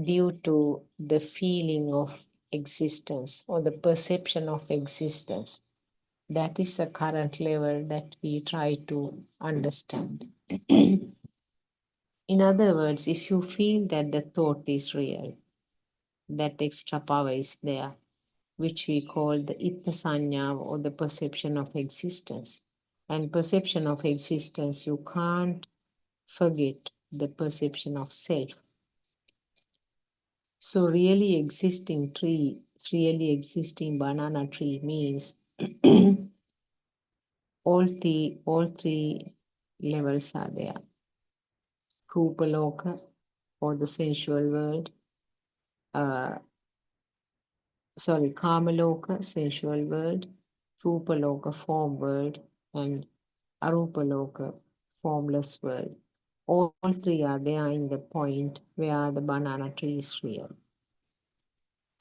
due to the feeling of existence or the perception of existence, that is the current level that we try to understand. In other words, if you feel that the thought is real, that extra power is there, which we call the itta sanya, or the perception of existence. And perception of existence, you can't forget the perception of self. So really existing tree, really existing banana tree means all three levels are there. Rupaloka, or the sensual world, uh, Kamaloka, sensual world, Rupaloka, form world, and Arupaloka, formless world. All three are there in the point where the banana tree is real.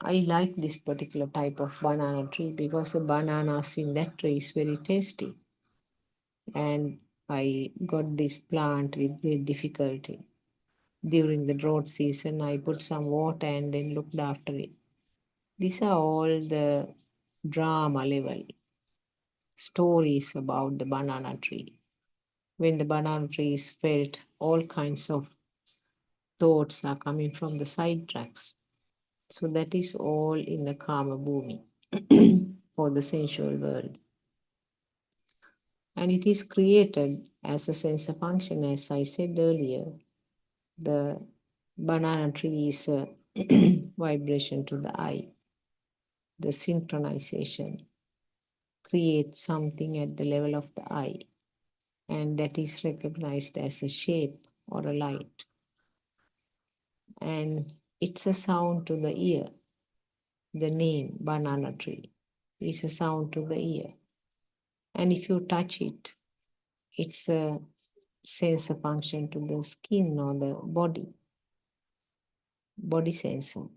I like this particular type of banana tree because the bananas in that tree is very tasty. And I got this plant with great difficulty. During the drought season, I put some water and then looked after it. These are all the drama level stories about the banana tree. When the banana tree is felt, all kinds of thoughts are coming from the side tracks. So that is all in the karma bhumi for the sensual world. And it is created as a sensor function, as I said earlier. The banana tree is a vibration to the eye. The synchronization creates something at the level of the eye, and that is recognized as a shape or a light. And it's a sound to the ear. The name banana tree is a sound to the ear. And if you touch it, it's a sensor function to the skin or the body sensor.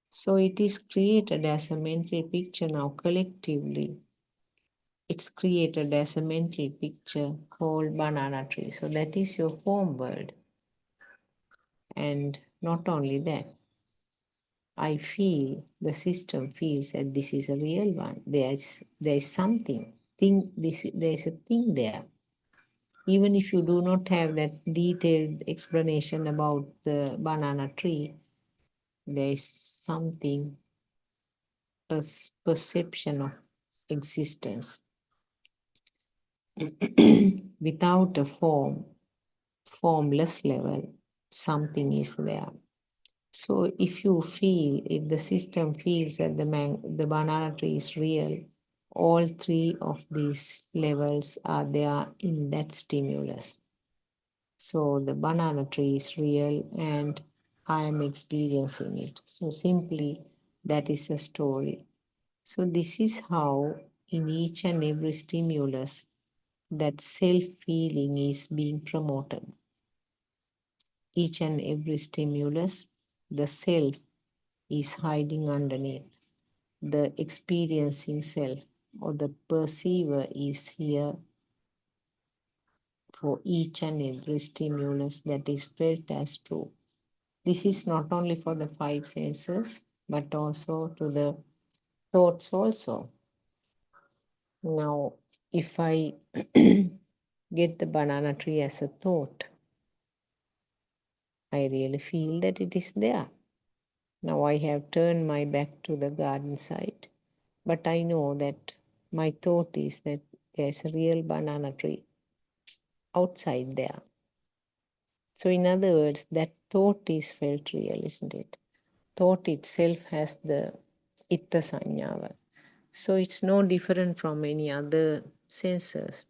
So it is created as a mental picture now collectively. It's created as a mental picture called banana tree. So that is your form world. And not only that, I feel the system feels that this is a real one. There's something. There's a thing there. Even if you do not have that detailed explanation about the banana tree, there is something, a perception of existence. Without a formless level, something is there. So if the system feels that the banana tree is real, all three of these levels are there in that stimulus. So the banana tree is real and I am experiencing it. So simply, that is a story. So this is how in each and every stimulus that self-feeling is being promoted. Each and every stimulus, the self is hiding underneath. The experiencing self or the perceiver is here for each and every stimulus that is felt as true. This is not only for the five senses, but also to the thoughts also. Now, if I get the banana tree as a thought, I really feel that it is there. Now I have turned my back to the garden side, but I know that my thought is that there's a real banana tree outside there. So in other words, that thought is felt real, isn't it? Thought itself has the itta sanyava. So it's no different from any other senses.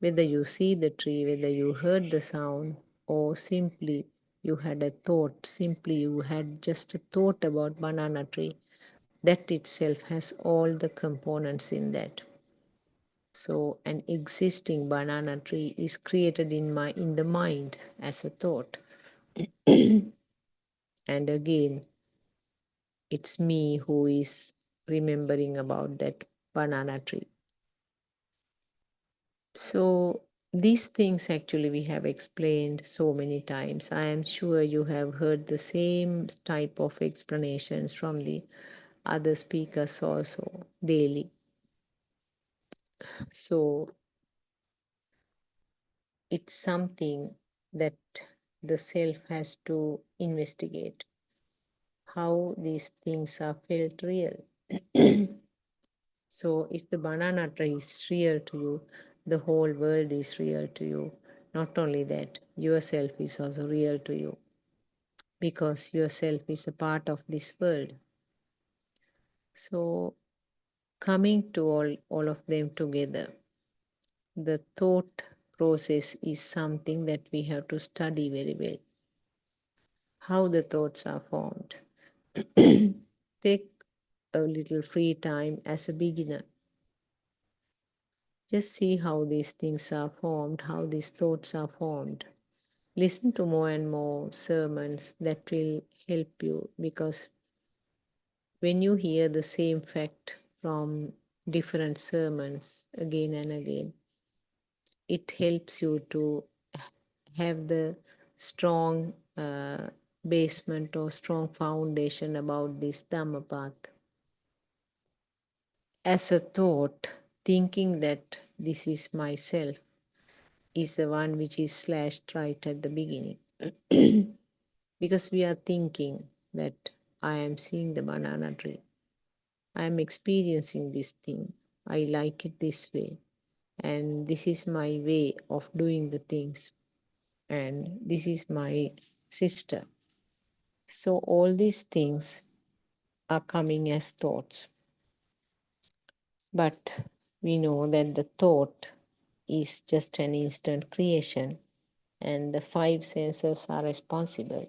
Whether you see the tree, whether you heard the sound, or simply you had a thought, simply you had just a thought about banana tree, that itself has all the components in that. So an existing banana tree is created in the mind as a thought. And again, it's me who is remembering about that banana tree. So these things actually we have explained so many times. I am sure you have heard the same type of explanations from the other speakers also daily. So it's something that the self has to investigate how these things are felt real. So if the banana tree is real to you, the whole world is real to you. Not only that, yourself is also real to you because yourself is a part of this world. So coming to all of them together, the thought process is something that we have to study very well. How the thoughts are formed. Take a little free time as a beginner. Just see how these things are formed, how these thoughts are formed. Listen to more and more sermons that will help you because when you hear the same fact from different sermons again and again, it helps you to have the strong basement or strong foundation about this Dhamma path. As a thought, thinking that this is myself is the one which is slashed right at the beginning. Because we are thinking that I am seeing the banana tree. I am experiencing this thing. I like it this way. And this is my way of doing the things. And this is my sister. So all these things are coming as thoughts. But we know that the thought is just an instant creation, and the five senses are responsible.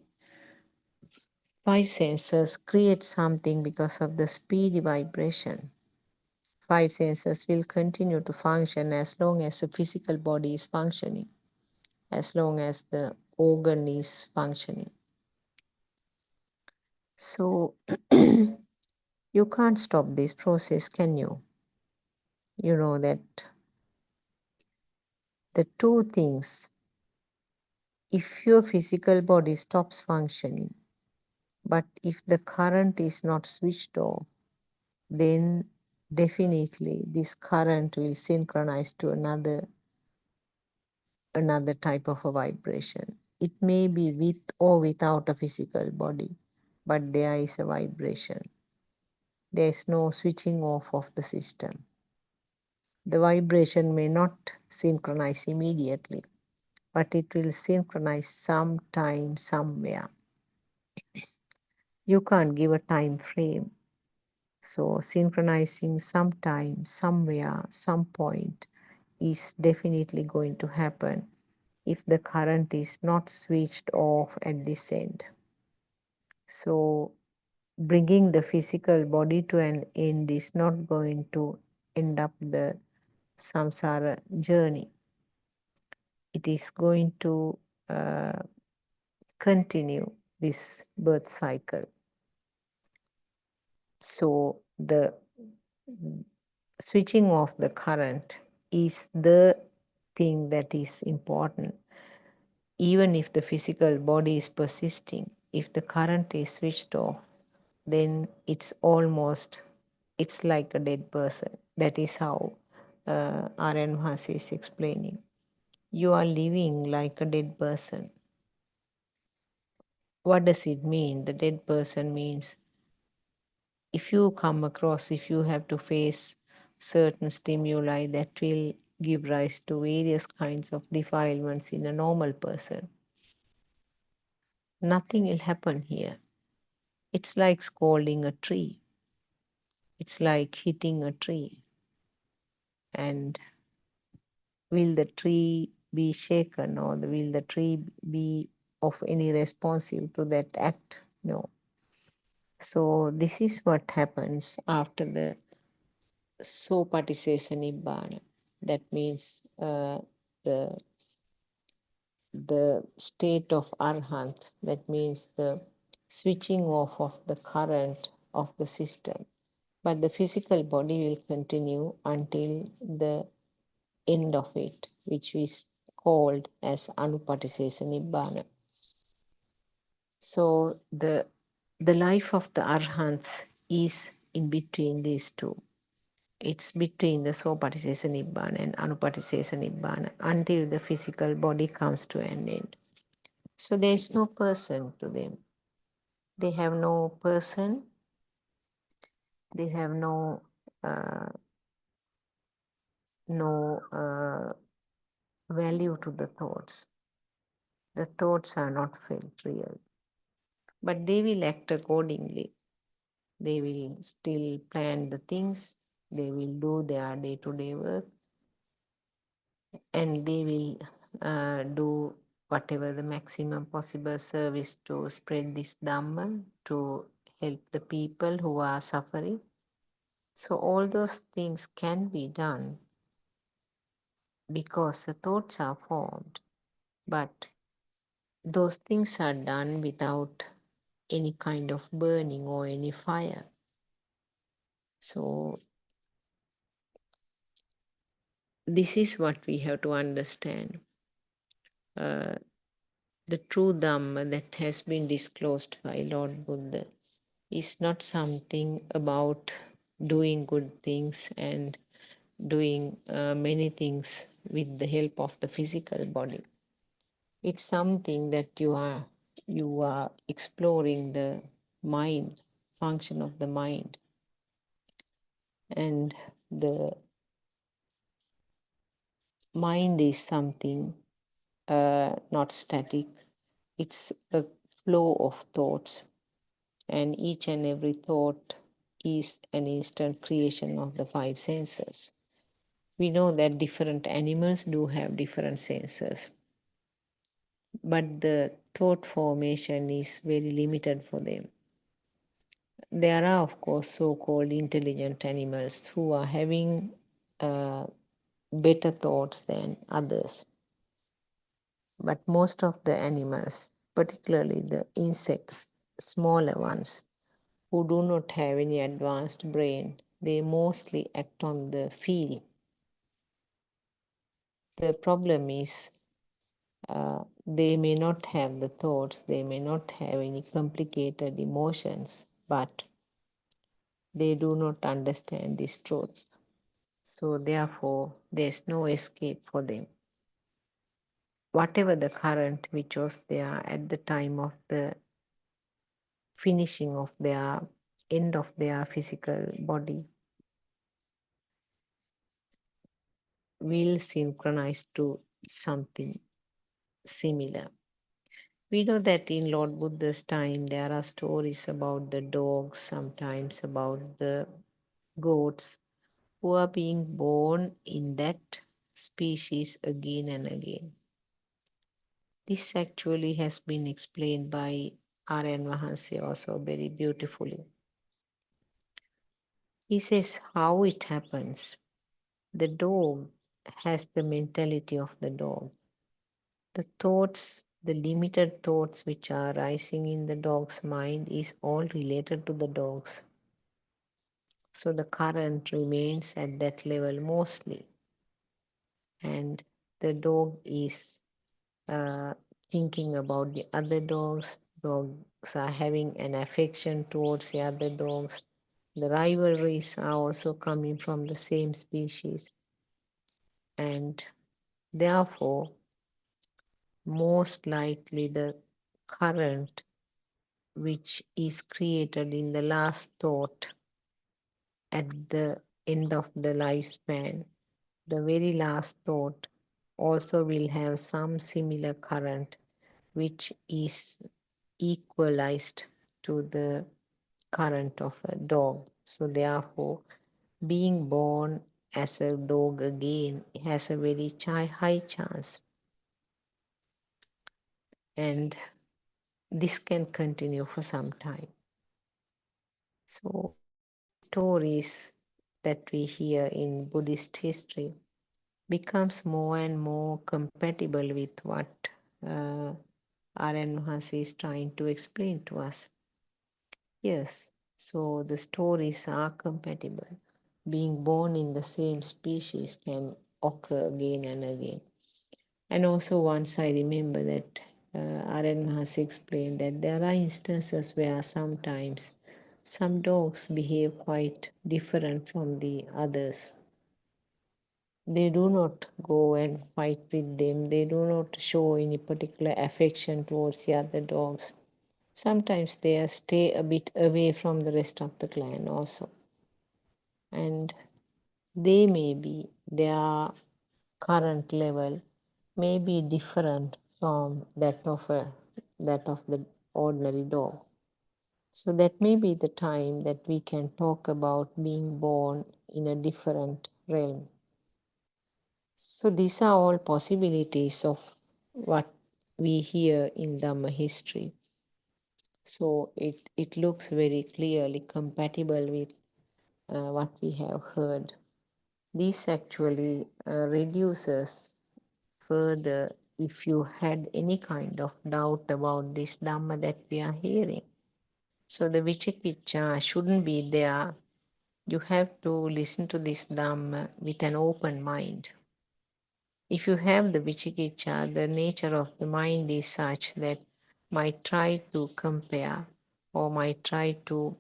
Five senses create something because of the speedy vibration. Five senses will continue to function as long as the physical body is functioning, as long as the organ is functioning. So you can't stop this process, can you? You know that the two things, if your physical body stops functioning, but if the current is not switched off, then definitely this current will synchronize to another type of a vibration. It may be with or without a physical body, but there is a vibration. There is no switching off of the system. The vibration may not synchronize immediately, but it will synchronize sometime, somewhere. You can't give a time frame. So synchronizing sometime, somewhere, some point is definitely going to happen if the current is not switched off at this end. So bringing the physical body to an end is not going to end up the samsara journey. It is going to continue this birth cycle. So the switching off the current is the thing that is important. Even if the physical body is persisting, if the current is switched off, then it's like a dead person. That is how R.N. Mahasi is explaining. You are living like a dead person. What does it mean? The dead person means if you have to face certain stimuli that will give rise to various kinds of defilements in a normal person, nothing will happen here. It's like scolding a tree. It's like hitting a tree. And will the tree be shaken, or will the tree be of any responsive to that act? No. So this is what happens after the sopatisesa nibbana. That means the state of arhat. That means the switching off of the current of the system. But the physical body will continue until the end of it, which is called as anupatisesa nibbana. So the life of the arhants is in between these two. It's between the sopatisesa nibbana and anupatisesa nibbana until the physical body comes to an end. So there is no person to them. They have no person. They have no value to the thoughts. The thoughts are not felt real, but they will act accordingly. They will still plan the things. They will do their day-to-day work, and they will do whatever the maximum possible service to spread this Dhamma, to help the people who are suffering. So all those things can be done because the thoughts are formed, but those things are done without any kind of burning or any fire. So this is what we have to understand. The true Dhamma that has been disclosed by Lord Buddha is not something about doing good things and doing many things with the help of the physical body. It's something that you are exploring the mind, function of the mind, and the mind is something not static. It's a flow of thoughts, and each and every thought is an instant creation of the five senses. We know that different animals do have different senses, but the thought formation is very limited for them. There are, of course, so-called intelligent animals who are having uh, better thoughts than others. But most of the animals, particularly the insects, smaller ones, who do not have any advanced brain, they mostly act on the feel. The problem is they may not have the thoughts, they may not have any complicated emotions, but they do not understand this truth. So therefore, there's no escape for them. Whatever the current which was there at the time of the finishing of their end of their physical body will synchronize to something similar. We know that in Lord Buddha's time there are stories about the dogs, sometimes about the goats who are being born in that species again and again. This actually has been explained by R.N. Mahansi also very beautifully. He says how it happens. The dog has the mentality of the dog. The thoughts, the limited thoughts which are rising in the dog's mind is all related to the dogs. So the current remains at that level mostly. And the dog is uh, thinking about the other dogs. Dogs are having an affection towards the other dogs. The rivalries are also coming from the same species. And therefore, most likely the current which is created in the last thought at the end of the lifespan, the very last thought also will have some similar current which is equalized to the current of a dog. So therefore, being born as a dog again has a very high chance. And this can continue for some time. So stories that we hear in Buddhist history becomes more and more compatible with what uh, R.N. Mahasi is trying to explain to us. Yes, so the stories are compatible. Being born in the same species can occur again and again. And also once I remember that R.N. Mahasi explained that there are instances where sometimes some dogs behave quite different from the others. They do not go and fight with them. They do not show any particular affection towards the other dogs. Sometimes they stay a bit away from the rest of the clan also. And their current level may be different from that of the ordinary dog. So that may be the time that we can talk about being born in a different realm. So these are all possibilities of what we hear in Dhamma history. So it looks very clearly compatible with what we have heard. This actually reduces further if you had any kind of doubt about this Dhamma that we are hearing. So the Vichikicca shouldn't be there You have to listen to this Dhamma with an open mind. If you have the Vichikicha, the nature of the mind is such that might try to compare or might try to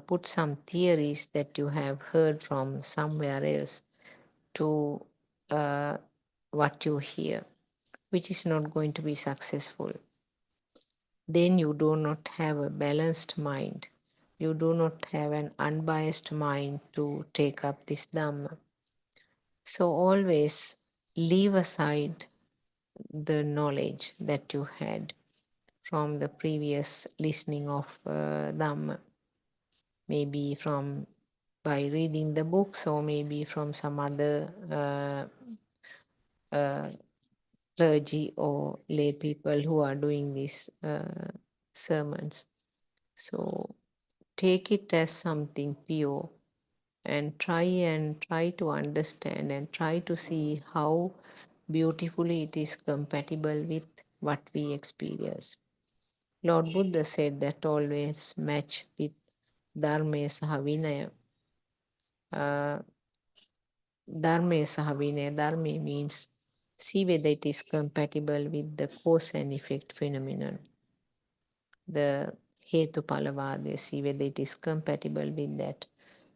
put some theories that you have heard from somewhere else to what you hear, which is not going to be successful. Then you do not have a balanced mind. You do not have an unbiased mind to take up this Dhamma. So always leave aside the knowledge that you had from the previous listening of Dhamma, maybe from by reading the books or maybe from some other clergy or lay people who are doing these sermons. So take it as something pure and try to understand and try to see how beautifully it is compatible with what we experience. Lord Buddha said that always match with Dharma Saha Vinaya. Dharma Saha Vinaya. Dharma means see whether it is compatible with the cause and effect phenomenon. The Hetupalavada, see whether it is compatible with that.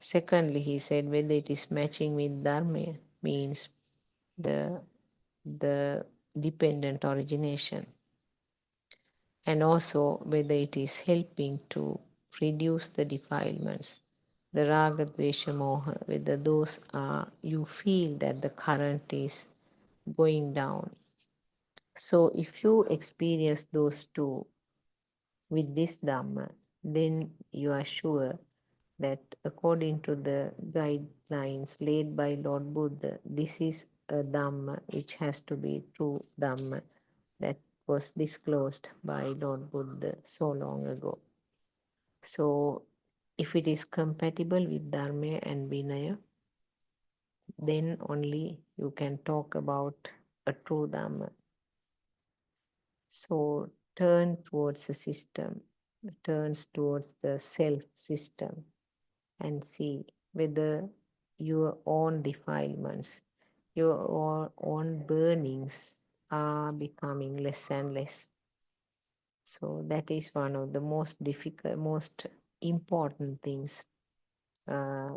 Secondly, he said whether it is matching with Dharma means the dependent origination, and also whether it is helping to reduce the defilements, the raga, dvesha, moha, whether those are, you feel that the current is going down. So if you experience those two with this Dhamma, then you are sure that according to the guidelines laid by Lord Buddha, this is a Dhamma which has to be true Dhamma that was disclosed by Lord Buddha so long ago. So if it is compatible with Dharma and Vinaya, then only you can talk about a true Dhamma. So turn towards the system, turns towards the self system, and see whether your own defilements, your own burnings are becoming less and less. So that is one of the most difficult, most important things. Uh,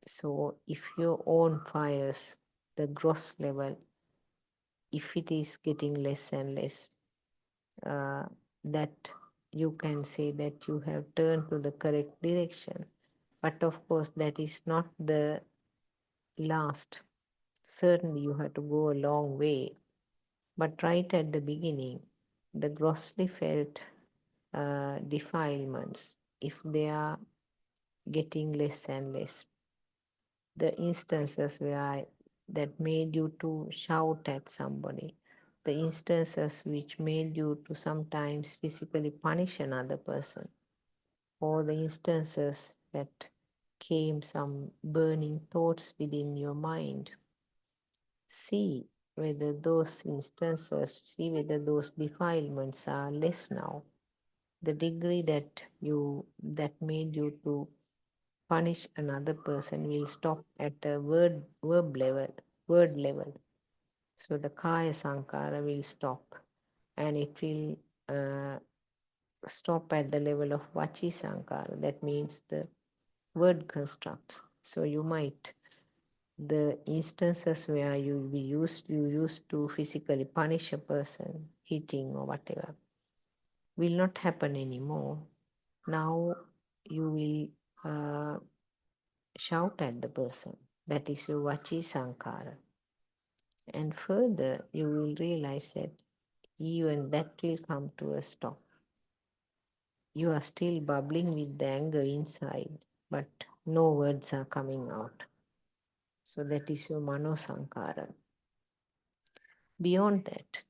so if your own fires, the gross level, if it is getting less and less, uh, that you can say that you have turned to the correct direction. But of course, that is not the last. Certainly, you have to go a long way. But right at the beginning, the grossly felt defilements, if they are getting less and less, the instances where that made you to shout at somebody, the instances which made you to sometimes physically punish another person, or the instances that came some burning thoughts within your mind, see whether those instances, see whether those defilements are less now. The degree that made you to punish another person will stop at a word level. So the kaya sankara will stop, and it will stop at the level of vachi sankara. That means the word constructs. So you might, the instances where you used to physically punish a person, hitting or whatever, will not happen anymore. Now you will shout at the person. That is your vachi sankara. And further, you will realize that even that will come to a stop. You are still bubbling with the anger inside, but no words are coming out. So that is your mano sankara. Beyond that,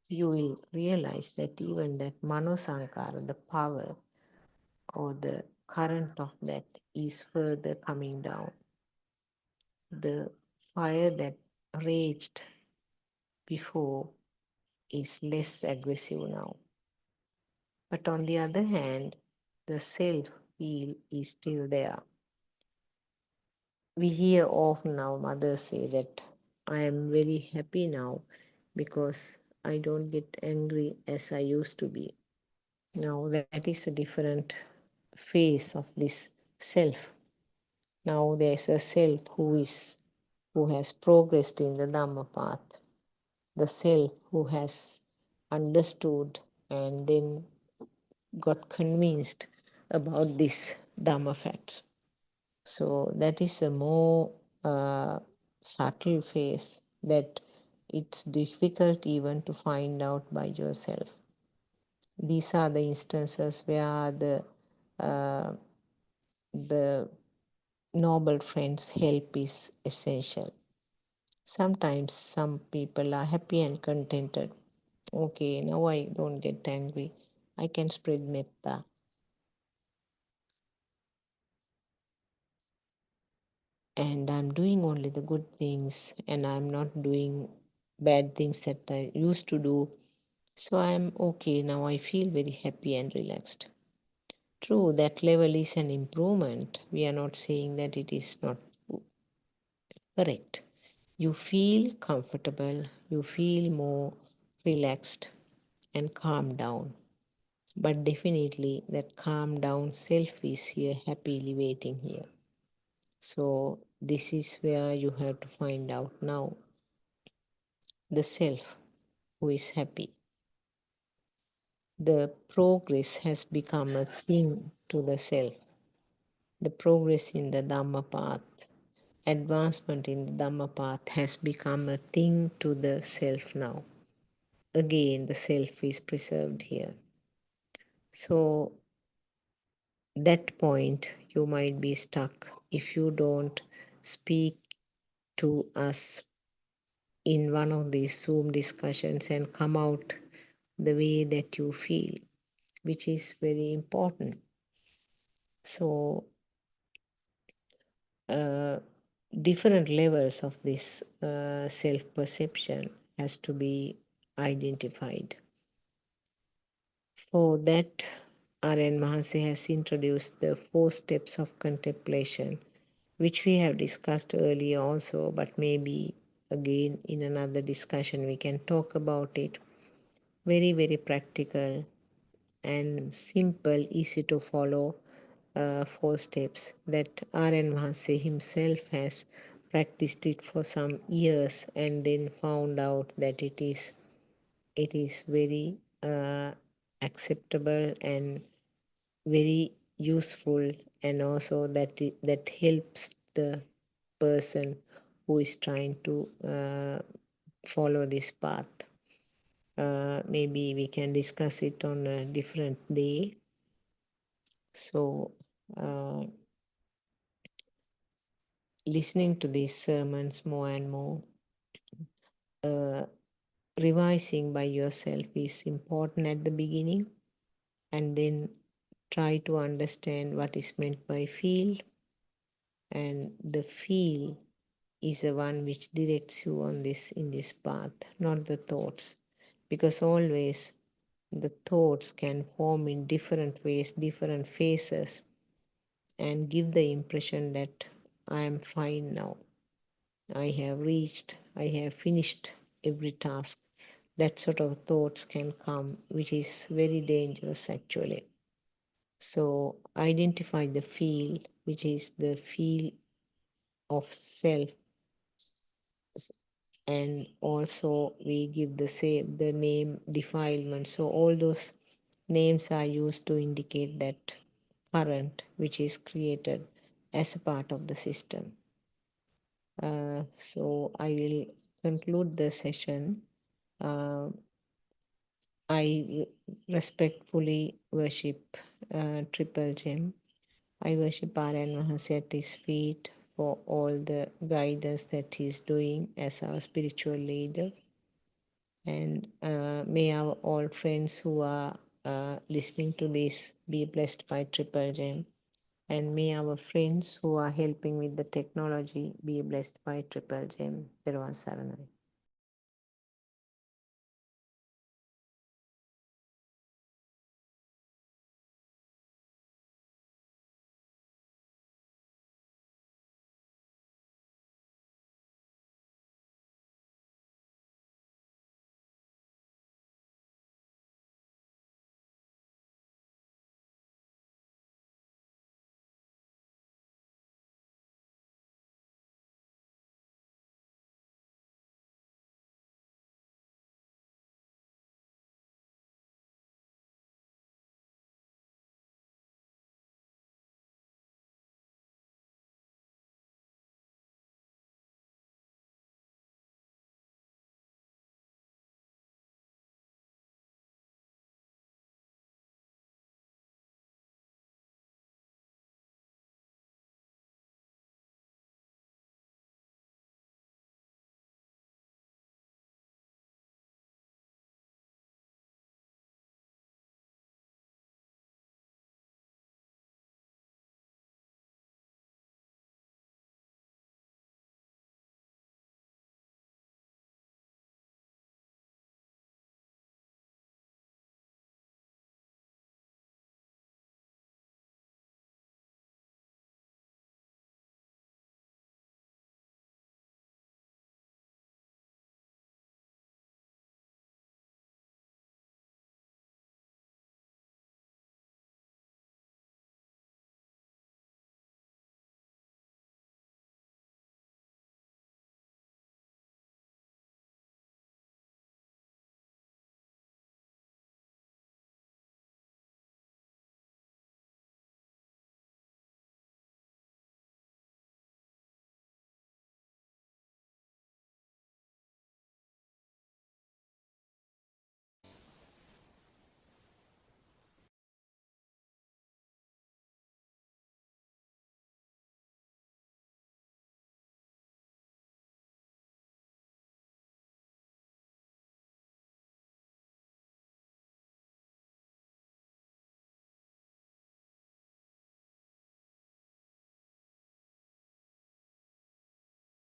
you will realize that even that mano sankara, the power or the current of that is further coming down. The fire that raged before is less aggressive now. But on the other hand, the self feel is still there. we hear often our mothers say that I am very happy now because I don't get angry as I used to be. Now that is a different phase of this self. Now there's a self who has progressed in the Dhamma path, the self who has understood and then got convinced about this Dhamma facts. So that is a more subtle phase that it's difficult even to find out by yourself. These are the instances where the noble friend's help is essential. Sometimes some people are happy and contented. Okay, now I don't get angry. I can spread metta. And I'm doing only the good things and I'm not doing bad things that I used to do. So I'm okay now. I feel very happy and relaxed. True, that level is an improvement. We are not saying that it is not correct. You feel comfortable, you feel more relaxed and calm down. But definitely that calm down self is here happily waiting here. So this is where you have to find out now the self who is happy. The progress has become a thing to the self. The progress in the Dhamma path, advancement in the Dhamma path has become a thing to the self now. Again, the self is preserved here. So that point you might be stuck if you don't speak to us in one of these Zoom discussions and come out the way that you feel, which is very important. So different levels of this self-perception has to be identified. For that, R.N. Mahasi has introduced the 4 steps of contemplation, which we have discussed earlier also, but maybe again in another discussion we can talk about it. Very, very practical and simple, easy to follow 4 steps that R.N. Mahasi himself has practiced it for some years and then found out that it is very acceptable and very useful, and also that helps the person who is trying to follow this path. Maybe we can discuss it on a different day. So listening to these sermons more and more, revising by yourself is important at the beginning, and then try to understand what is meant by feel, and the feel is the one which directs you on this in this path, not the thoughts, because always the thoughts can form in different ways, different phases, and give the impression that I am fine now, I have reached, I have finished every task. That sort of thoughts can come, which is very dangerous actually. So identify the feel, which is the feel of self, and also we give the name defilement. So all those names are used to indicate that current which is created as a part of the system. So I will conclude the session. I respectfully worship Triple Gem. I worship R.N. Mahasi at his feet for all the guidance that he's doing as our spiritual leader. And may our all friends who are listening to this be blessed by Triple Gem. And may our friends who are helping with the technology be blessed by Triple Gem. Theruvan Saranai.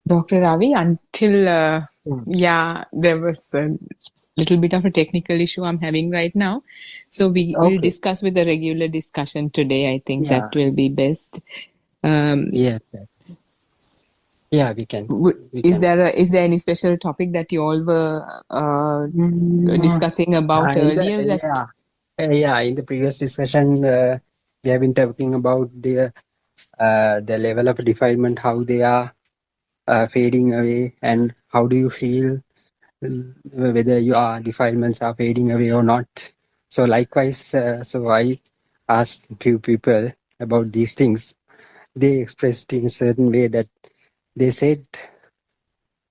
Dr. Ravi, until Mm. yeah, there was a little bit of a technical issue I'm having right now. So we'll Okay. discuss with the regular discussion today. I think Yeah. that will be best. Um, Yes. Yeah. We can. We is can. there any special topic that you all were Mm, discussing about in the earlier that yeah. Yeah. In the previous discussion, we have been talking about the level of defilement, how they are fading away, and how do you feel whether your defilements are fading away or not. So likewise, so I asked few people about these things. They expressed in a certain way that they said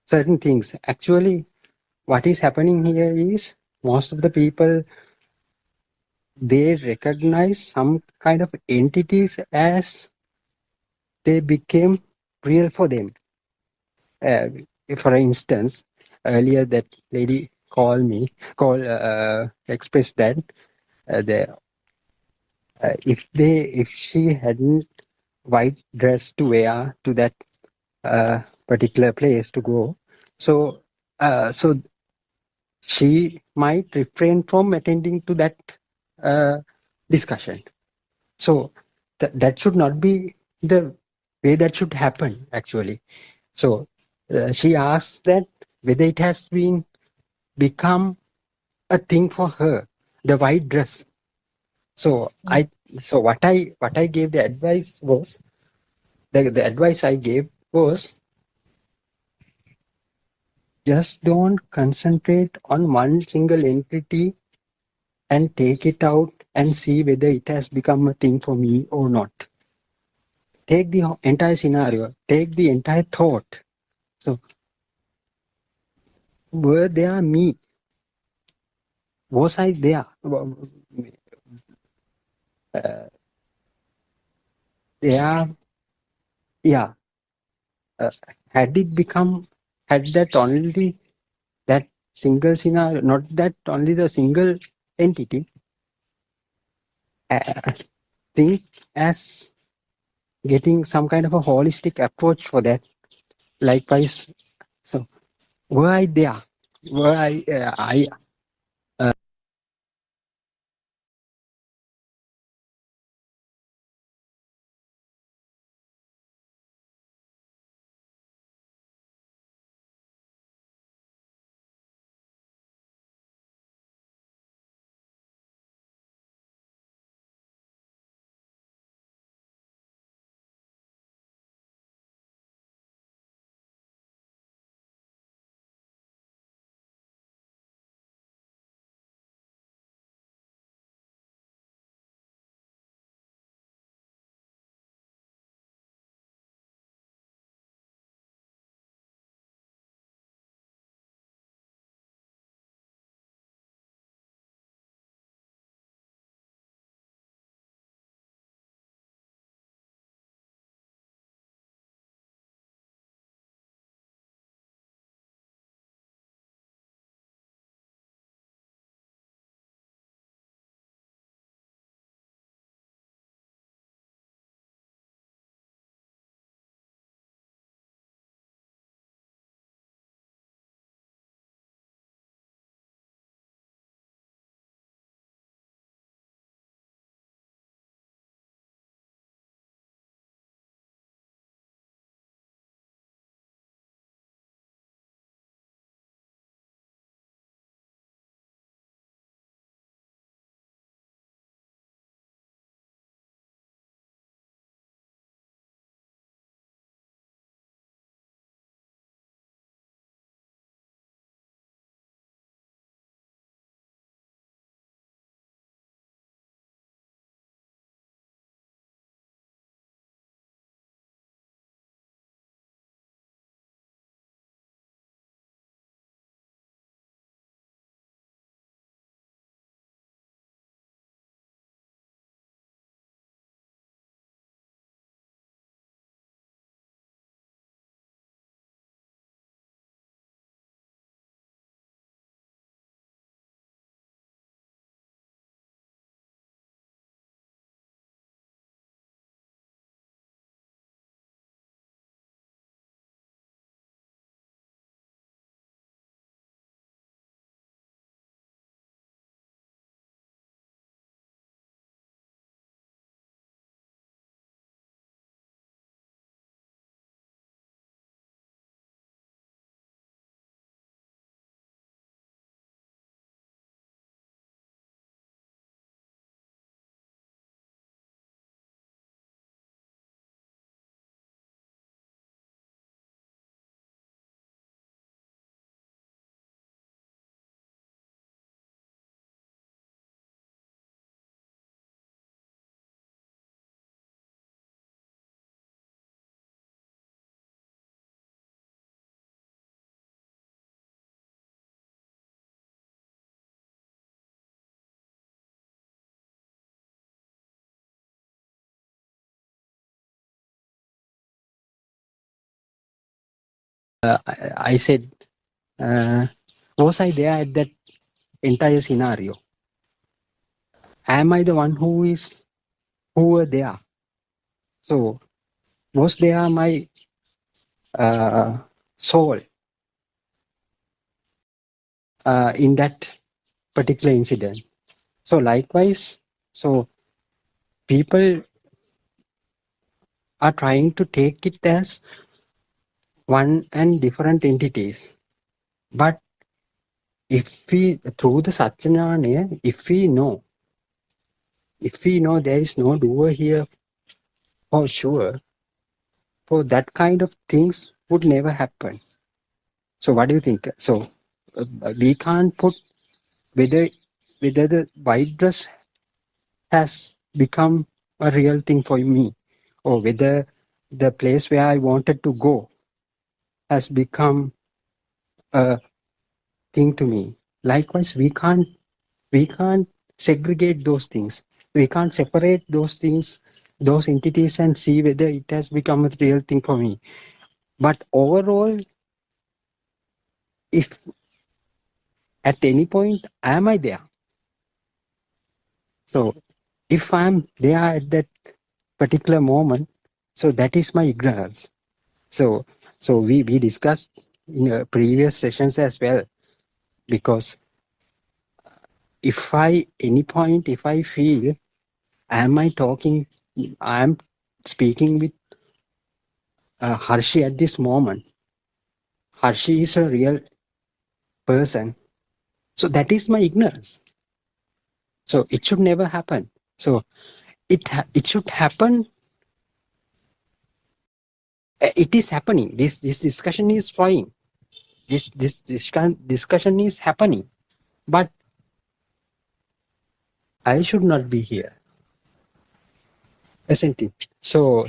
certain things. Actually, what is happening here is most of the people, they recognize some kind of entities as they became real for them. Uh, for instance, earlier that lady expressed that the if she hadn't white dress to wear to that particular place to go, so so she might refrain from attending to that uh, discussion. So that should not be the way that should happen actually. So she asks that whether it has been become a thing for her, the white dress. So what I gave the advice was the advice I gave was just don't concentrate on one single entity and take it out and see whether it has become a thing for me or not. Take the entire scenario, take the entire thought. So were there me? Was I there? There, yeah. Uh, had it become, had that only that single scenario, not that only the single entity, think as getting some kind of a holistic approach for that. Likewise, so were I there? Were I I said, was I there at that entire scenario? Am I the one who were there? So was there my soul in that particular incident? So likewise, so people are trying to take it as one and different entities. But if we, through the Satyanaya, if we know there is no doer here for sure, so that kind of things would never happen. So what do you think? So we can't put whether the white dress has become a real thing for me, or whether the place where I wanted to go has become a thing to me. Likewise, we can't segregate those things. We can't separate those things, those entities, and see whether it has become a real thing for me. But overall, if at any point am I there? So if I'm there at that particular moment, so that is my ignorance. So we discussed in previous sessions as well, because if I feel, am I talking, I'm speaking with Harshi at this moment, Harshi is a real person, so that is my ignorance. So it should never happen. So it should happen. It is happening. This discussion is fine. This discussion is happening, but I should not be here, isn't it? So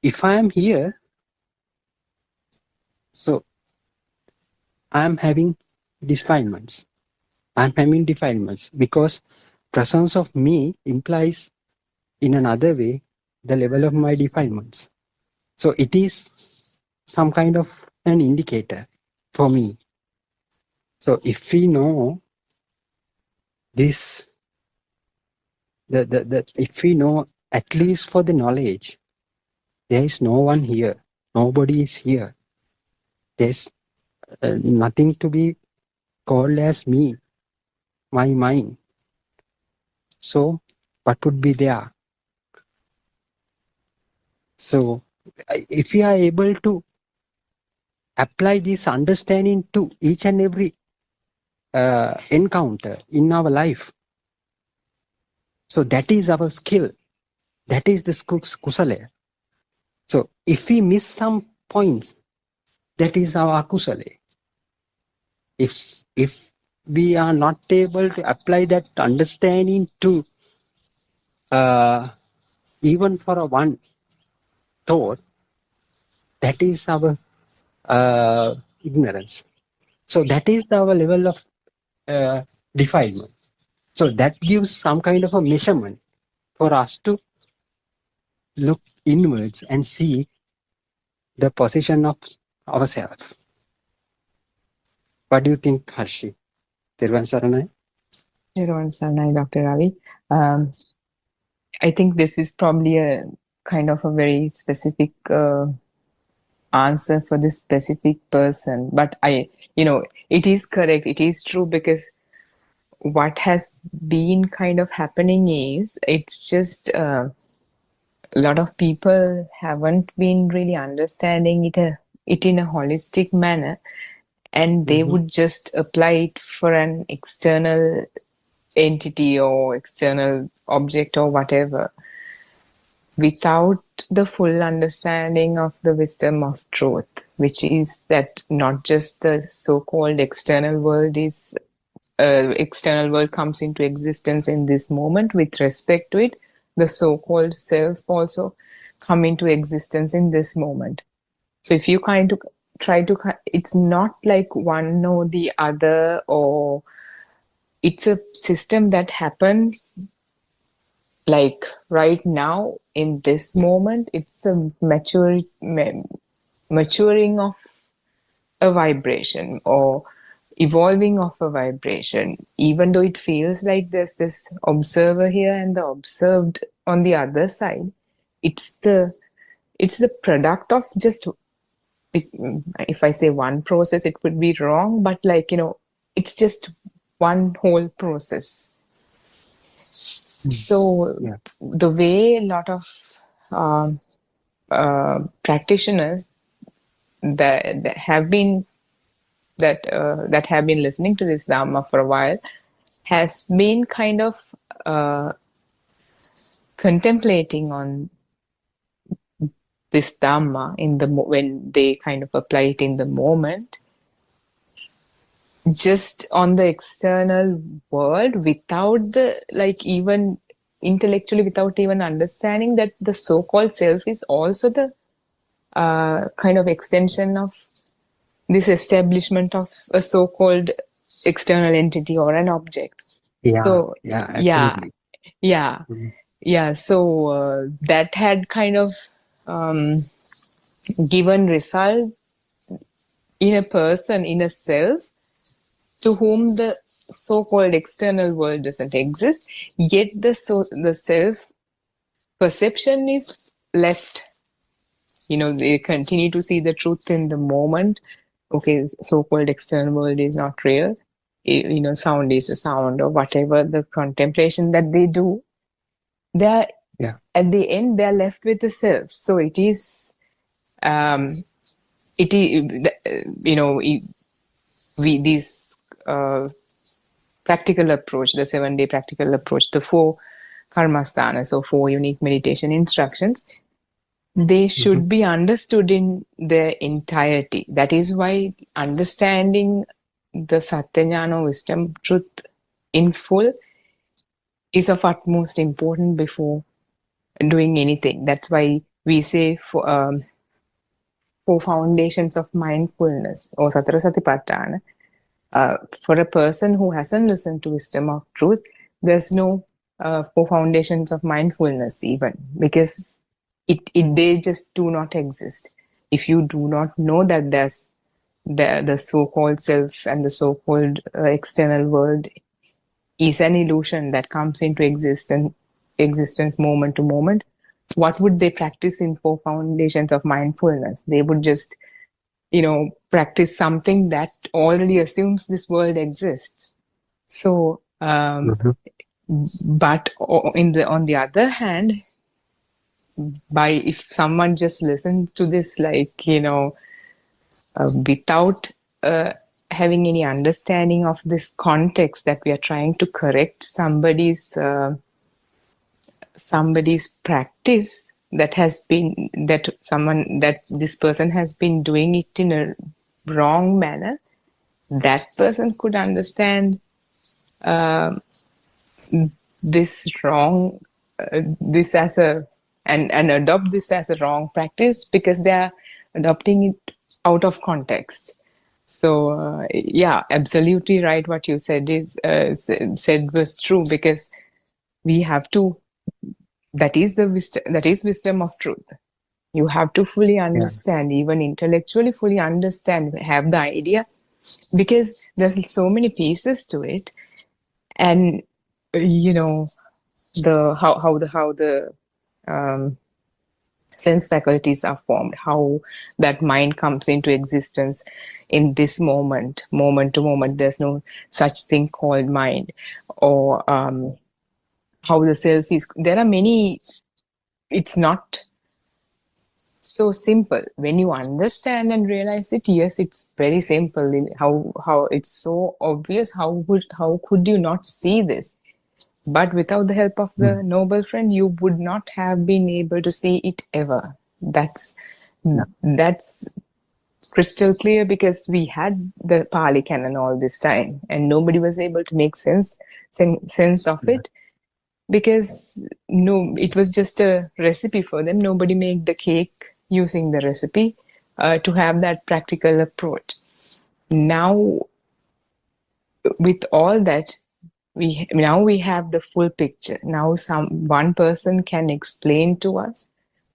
if I am here, so I am having defilements. I'm having defilements because presence of me implies in another way the level of my defilements. So it is some kind of an indicator for me. So if we know this, if we know, at least for the knowledge, there is no one here, nobody is here, there's nothing to be called as me, my mind. So what would be there? So if we are able to apply this understanding to each and every encounter in our life, so that is our skill, that is the kusale. So if we miss some points, that is our akusale. If we are not able to apply that understanding to even for a one thought, that is our ignorance. So that is our level of defilement. So that gives some kind of a measurement for us to look inwards and see the position of ourselves. What do you think, Harshi? Tirvan Saranai? Everyone, Sanai, Dr. Ravi. I think this is probably a kind of a very specific answer for this specific person. But it is correct. It is true, because what has been kind of happening is it's just a lot of people haven't been really understanding it in a holistic manner, and they would just apply it for an external entity or external object or whatever, without the full understanding of the wisdom of truth, which is that not just the so-called external world comes into existence in this moment. With respect to it, the so-called self also come into existence in this moment. So if you kind of try to, it's not like one or the other, or it's a system that happens like right now in this moment. It's a maturing of a vibration or evolving of a vibration, even though it feels like there's this observer here and the observed on the other side, it's the product of just it, if I say one process, it would be wrong, but like, it's just one whole process. So Yeah. the way a lot of practitioners that have been listening to this Dhamma for a while has been kind of contemplating on this Dhamma when they kind of apply it in the moment, just on the external world, without the, like, even intellectually, without even understanding that the so-called self is also the kind of extension of this establishment of a so-called external entity or an object. Yeah. So Yeah. yeah, Absolutely. yeah, Mhm. yeah. So that had kind of given result in a person, in a self, to whom the so-called external world doesn't exist, yet the self perception is left. They continue to see the truth in the moment. Okay, so-called external world is not real. Sound is a sound, or whatever the contemplation that they do. They're Yeah. at the end, they're left with the self. So it is, this practical approach, the 7-day practical approach, the 4 karmasthanas, or 4 unique meditation instructions, they should be understood in their entirety. That is why understanding the Satyajnana wisdom, truth in full, is of utmost importance before doing anything. That's why we say for 4 foundations of mindfulness, or Satara Satipatthana. For a person who hasn't listened to wisdom of truth, there's no 4 foundations of mindfulness even, because they just do not exist. If you do not know that there's the so-called self and the so-called external world is an illusion that comes into existence moment to moment, what would they practice in 4 foundations of mindfulness? They would just practice something that already assumes this world exists. So but on the other hand, if someone just listens to this, like, without having any understanding of this context, that we are trying to correct somebody's practice, that this person has been doing it in a wrong manner, that person could understand this wrong this as a and adopt this as a wrong practice, because they are adopting it out of context. So yeah, absolutely right. What you said was true, because we have to. That is wisdom of truth. You have to fully understand, even intellectually fully understand, have the idea, because there's so many pieces to it, and how the sense faculties are formed, how that mind comes into existence in this moment to moment. There's no such thing called mind, or how the self is. There are many. It's not so simple. When you understand and realize it, yes, it's very simple. How it's so obvious. How could you not see this? But without the help of the noble friend, you would not have been able to see it ever. That's crystal clear, because we had the Pali canon all this time, and nobody was able to make sense of it, because it was just a recipe for them. Nobody made the cake using the recipe to have that practical approach. Now, with all that, we have the full picture. Now one person can explain to us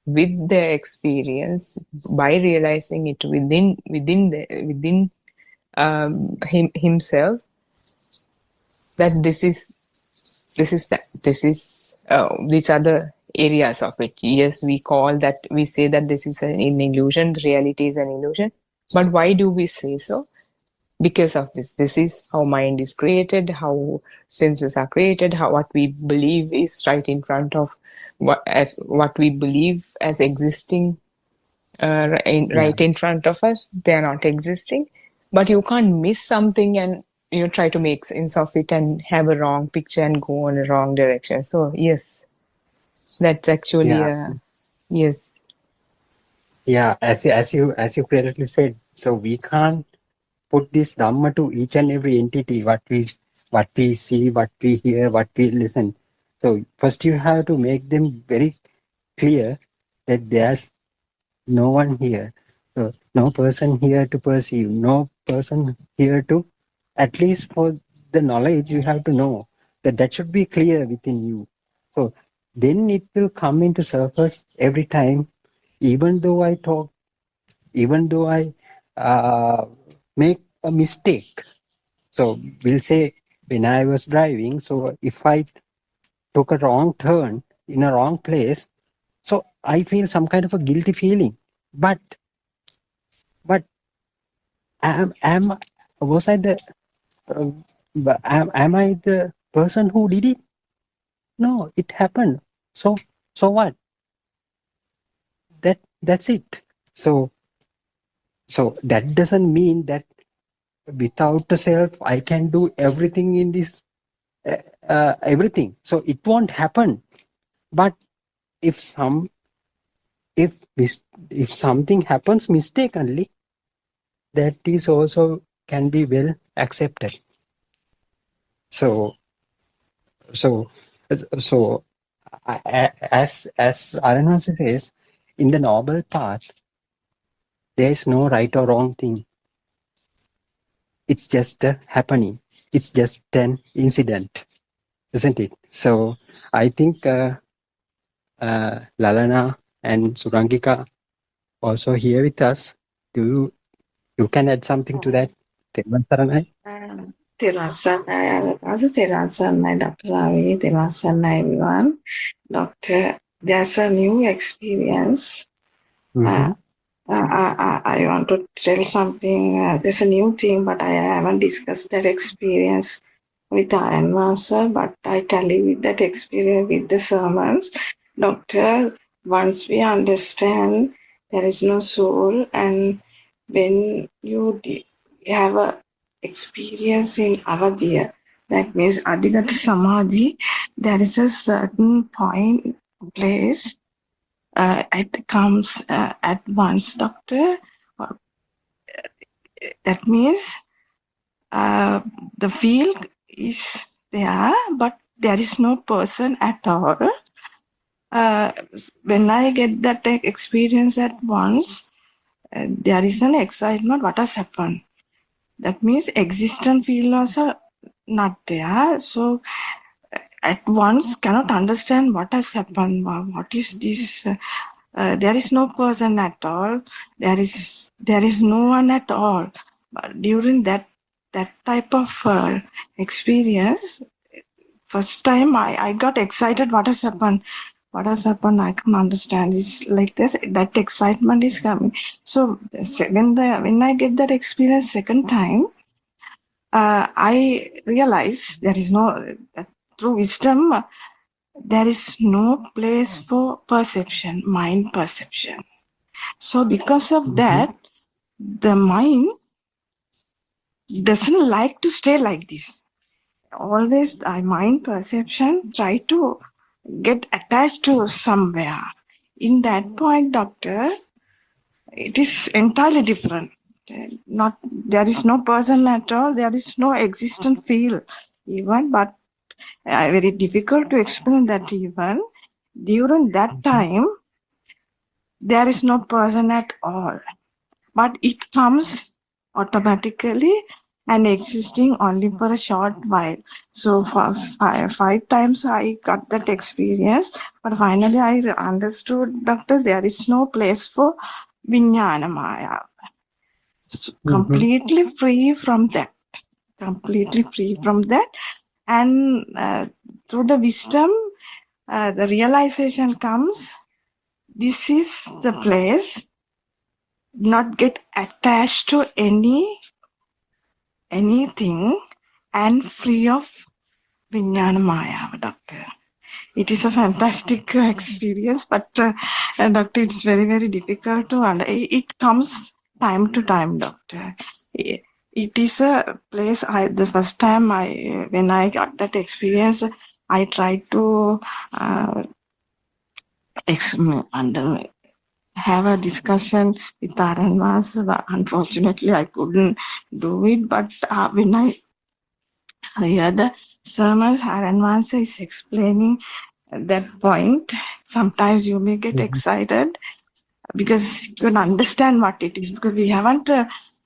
with the experience, by realizing it within himself, that these are the areas of it. Yes, we say that this is an illusion, reality is an illusion. But why do we say so? Because of this is how mind is created, how senses are created, how what we believe is right in front of what we believe as existing Yeah. right in front of us. They are not existing, but you can't miss something and try to make sense of it and have a wrong picture and go in a wrong direction. So yes, that's actually Yeah. a yes. Yeah. As you correctly said, so we can't put this Dhamma to each and every entity, what we see, what we hear, what we listen. So first you have to make them very clear that there's no one here. So no person here to perceive, no person here to, at least for the knowledge, you have to know that should be clear within you. So then it will come into surface every time, even though I talk, even though I uh, make a mistake. So we'll say when I was driving, so if I took a wrong turn in a wrong place, so I feel some kind of a guilty feeling. But am was I the uh, am I the person who did it? No, it happened. So what? That's it. So that doesn't mean that without the self I can do everything in this everything. So it won't happen. But if some if if something happens mistakenly, that is also can be well accepted. So so so as Aranwasi says, in the noble path, there is no right or wrong thing. It's just a happening. It's just an incident, isn't it? So I think Lalana and Surangika also here with us. Do you can add something to that? Tevvan Saranai? තෙරුවන් සරණයි අද තෙරුවන් සරණයි Dr. Ravi, තෙරුවන් සරණයි everyone. Doctor, there's a new experience. Mm-hmm. I want to tell something. There's a new thing, but I haven't discussed that experience with Ayanwasa, but I tally with that experience with the sermons. Doctor, once we understand there is no soul, and when you have a experience in Avadhiya, that means Adhigata Samadhi, there is a certain point, place, it comes at once, Doctor. That means the field is there, but there is no person at all. When I get that experience at once, there is an excitement, what has happened. That means existent field also not there. So at once cannot understand what has happened. What is this? There is no person at all. There is no one at all. But during that type of experience, first time I got excited. What has happened? What has happened? I can understand. It's like this. That excitement is coming. So when I get that experience second time, I realize there is no through wisdom. There is no place for perception, mind perception. So because of that, the mind doesn't like to stay like this. Always mind perception try to get attached to somewhere. In that point, Doctor, it is entirely different. Not there is no person at all. There is no existent field even, but very difficult to explain that even. During that time, there is no person at all. But it comes automatically and existing only for a short while. So for five times I got that experience, but finally I understood, doctor, there is no place for Vijnana Maya. So completely free from that. Completely free from that. And through the wisdom, the realization comes, this is the place, not get attached to anything and free of Vijnana Maya, doctor. It is a fantastic experience, but doctor, it's very, very difficult to understand. It comes time to time, doctor. It is a place, the first time when I got that experience, I tried to have a discussion with Aranmas, but unfortunately I couldn't do it. But when I hear the sermons, Aranmas is explaining that point. Sometimes you may get excited because you can understand what it is, because we haven't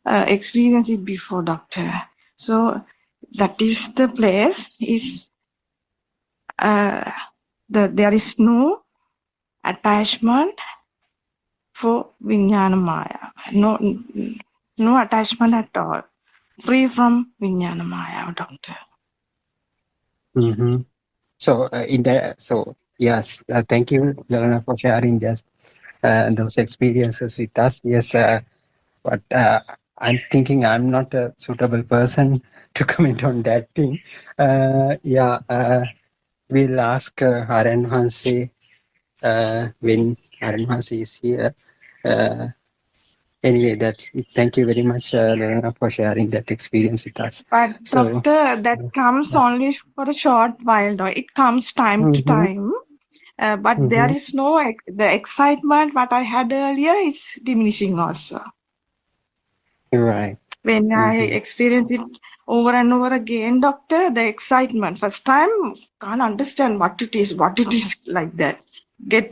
experienced it before, doctor. So that is the place. There is no attachment for Vijnana Maya. No attachment at all. Free from Vijnana Maya, doctor. Mm-hmm. So yes, thank you, Jalana, for sharing just those experiences with us. Yes, but I'm thinking I'm not a suitable person to comment on that thing. We'll ask Aran Hanse when Aran Hanse is here. Uh, anyway, that's thank you very much, Jalana, for sharing that experience with us. But So, doctor, that comes only for a short while. It comes time to time. But there is no, the excitement what I had earlier is diminishing also. right. When I experience it over and over again, doctor, the excitement, first time, can't understand what it is like that. Get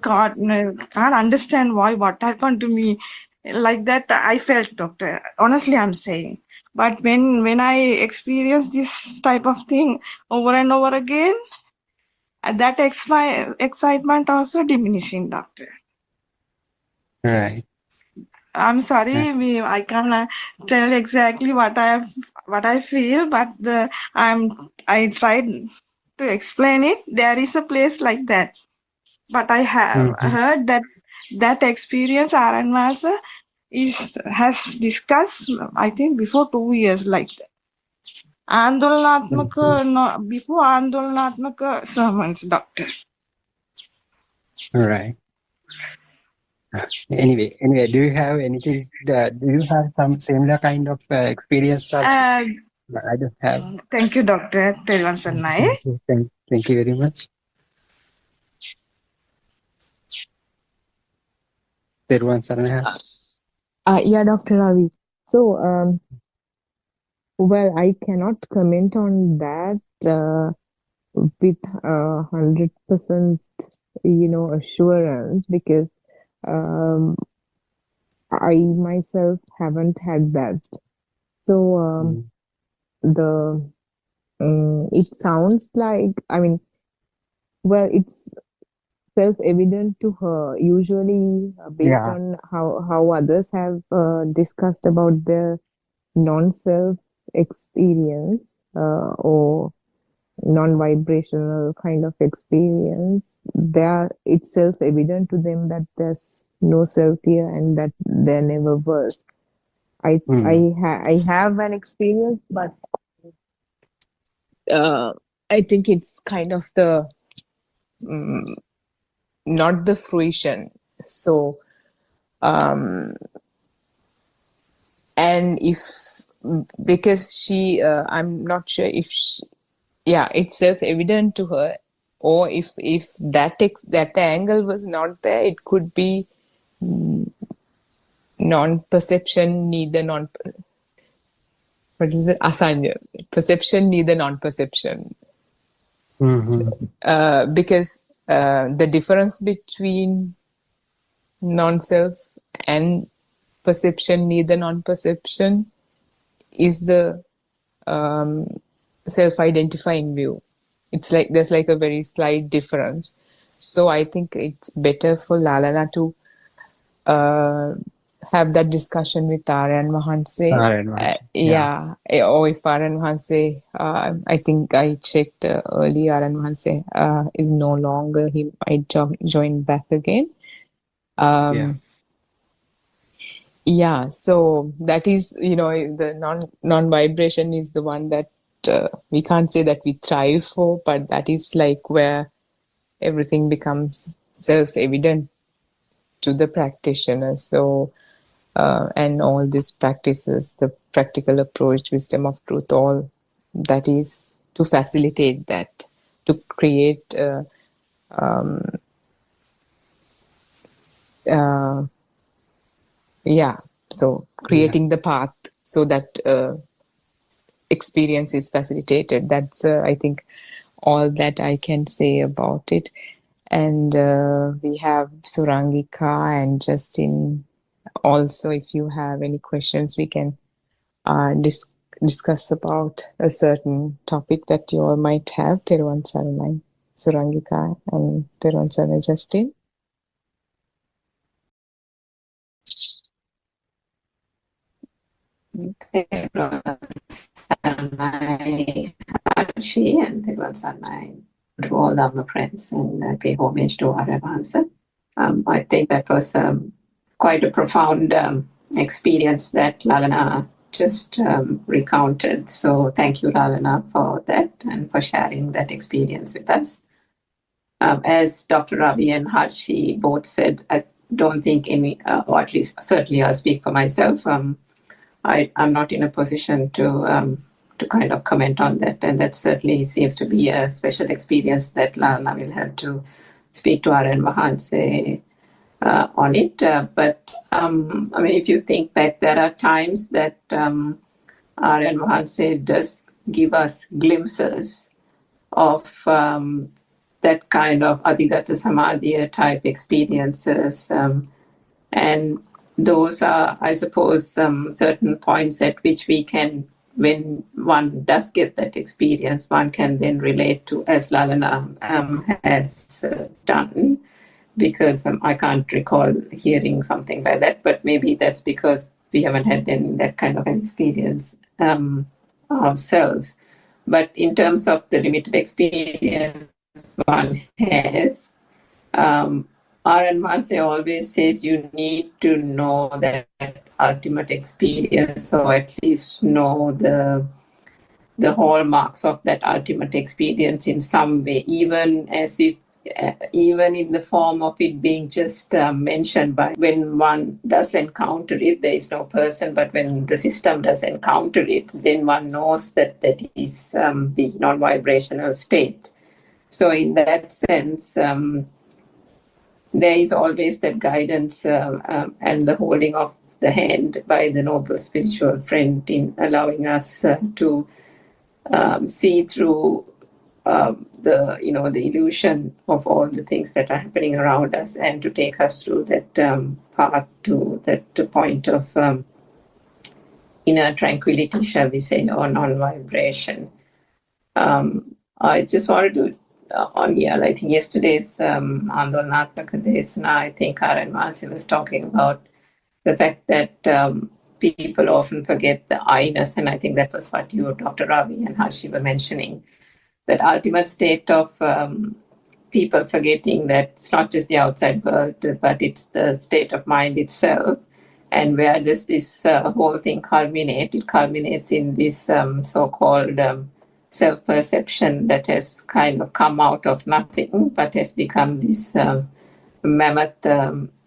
caught, can't understand what happened to me. Like that, I felt, doctor. Honestly, I'm saying. But when I experience this type of thing over and over again, that excitement also diminishing, doctor. Right. I'm sorry, I can't tell exactly what I feel, but I tried to explain it. There is a place like that, but I have heard that experience Aaron Masa has discussed, I think, before 2 years, like that. No, before Andolanaत्मक sermons, doctor. Right. Anyway, do you have anything? Do you have some similar kind of experience also? I don't have. Thank you, Doctor Telvan Sannai. Thank you very much. Telvan Sannai. Yeah, Dr. Ravi. So, well, I cannot comment on that with 100%, assurance, because I myself haven't had that. So it sounds like, well, it's self-evident to her. Usually, based on how others have discussed about their non-self experience or non-vibrational kind of experience, it's self-evident to them that there's no self here and that there never was. I have an experience, but I think it's kind of the not the fruition. So and if because I'm not sure if it's self-evident to her, or if that angle was not there, it could be non-perception, neither what is it? Asanya. Perception, neither non-perception. Because the difference between non-self and perception, neither non-perception, is the self-identifying view. It's like there's like a very slight difference. So I think it's better for Lalana to have that discussion with Aryan Mahanse. Yeah. Or if Aryan Mahanse, I think I checked earlier, Aryan Mahanse is no longer, he might join back again. Yeah, so that is, you know, the non-vibration is the one that we can't say that we thrive for, but that is like where everything becomes self-evident to the practitioner. So, and all these practices, the practical approach, wisdom of truth, all that is to facilitate that, to create so creating the path so that experience is facilitated. That's I think all that I can say about it. And we have Surangika and Justin also. If you have any questions, we can discuss about a certain topic that you all might have. Theruvan Saranai, Surangika, and Theruvan Saranai, Justin. Archie and Theruvan Saranai to all our friends and pay homage to our answer. I think that was quite a profound experience that Lalana just recounted. So thank you, Lalana, for that and for sharing that experience with us. As Dr. Ravi and Harshi both said, I don't think any, or at least certainly I'll speak for myself. I'm not in a position to kind of comment on that, and that certainly seems to be a special experience that Lalana will have to speak to Aryan Mahanse on it. But I mean, if you think back, there are times that Aryan Mahanse does give us glimpses of that kind of Adhigata Samadhi type experiences. And those are, I suppose, certain points at which we can, when one does get that experience, one can then relate to, as Lalana has done, because I can't recall hearing something like that, but maybe that's because we haven't had that kind of an experience ourselves. But in terms of the limited experience one has, Aryan Mahanse always says you need to know that ultimate experience, or at least know the hallmarks of that ultimate experience in some way, even in the form of it being just mentioned by when one does encounter it. There is no person, but when the system does encounter it, then one knows that that is the non-vibrational state. So in that sense, there is always that guidance and the holding of the hand by the noble spiritual friend in allowing us to see through the illusion of all the things that are happening around us, and to take us through that path to that point of inner tranquility, shall we say, or non-vibration. I just wanted to I think yesterday's Andolanathaka Desana, I think Aryan Mahanse was talking about the fact that people often forget the I-ness, and I think that was what you, Dr. Ravi and Harshi, were mentioning, that ultimate state of people forgetting that it's not just the outside world, but it's the state of mind itself. And where does this whole thing culminate? It culminates in this so-called self-perception that has kind of come out of nothing, but has become this mammoth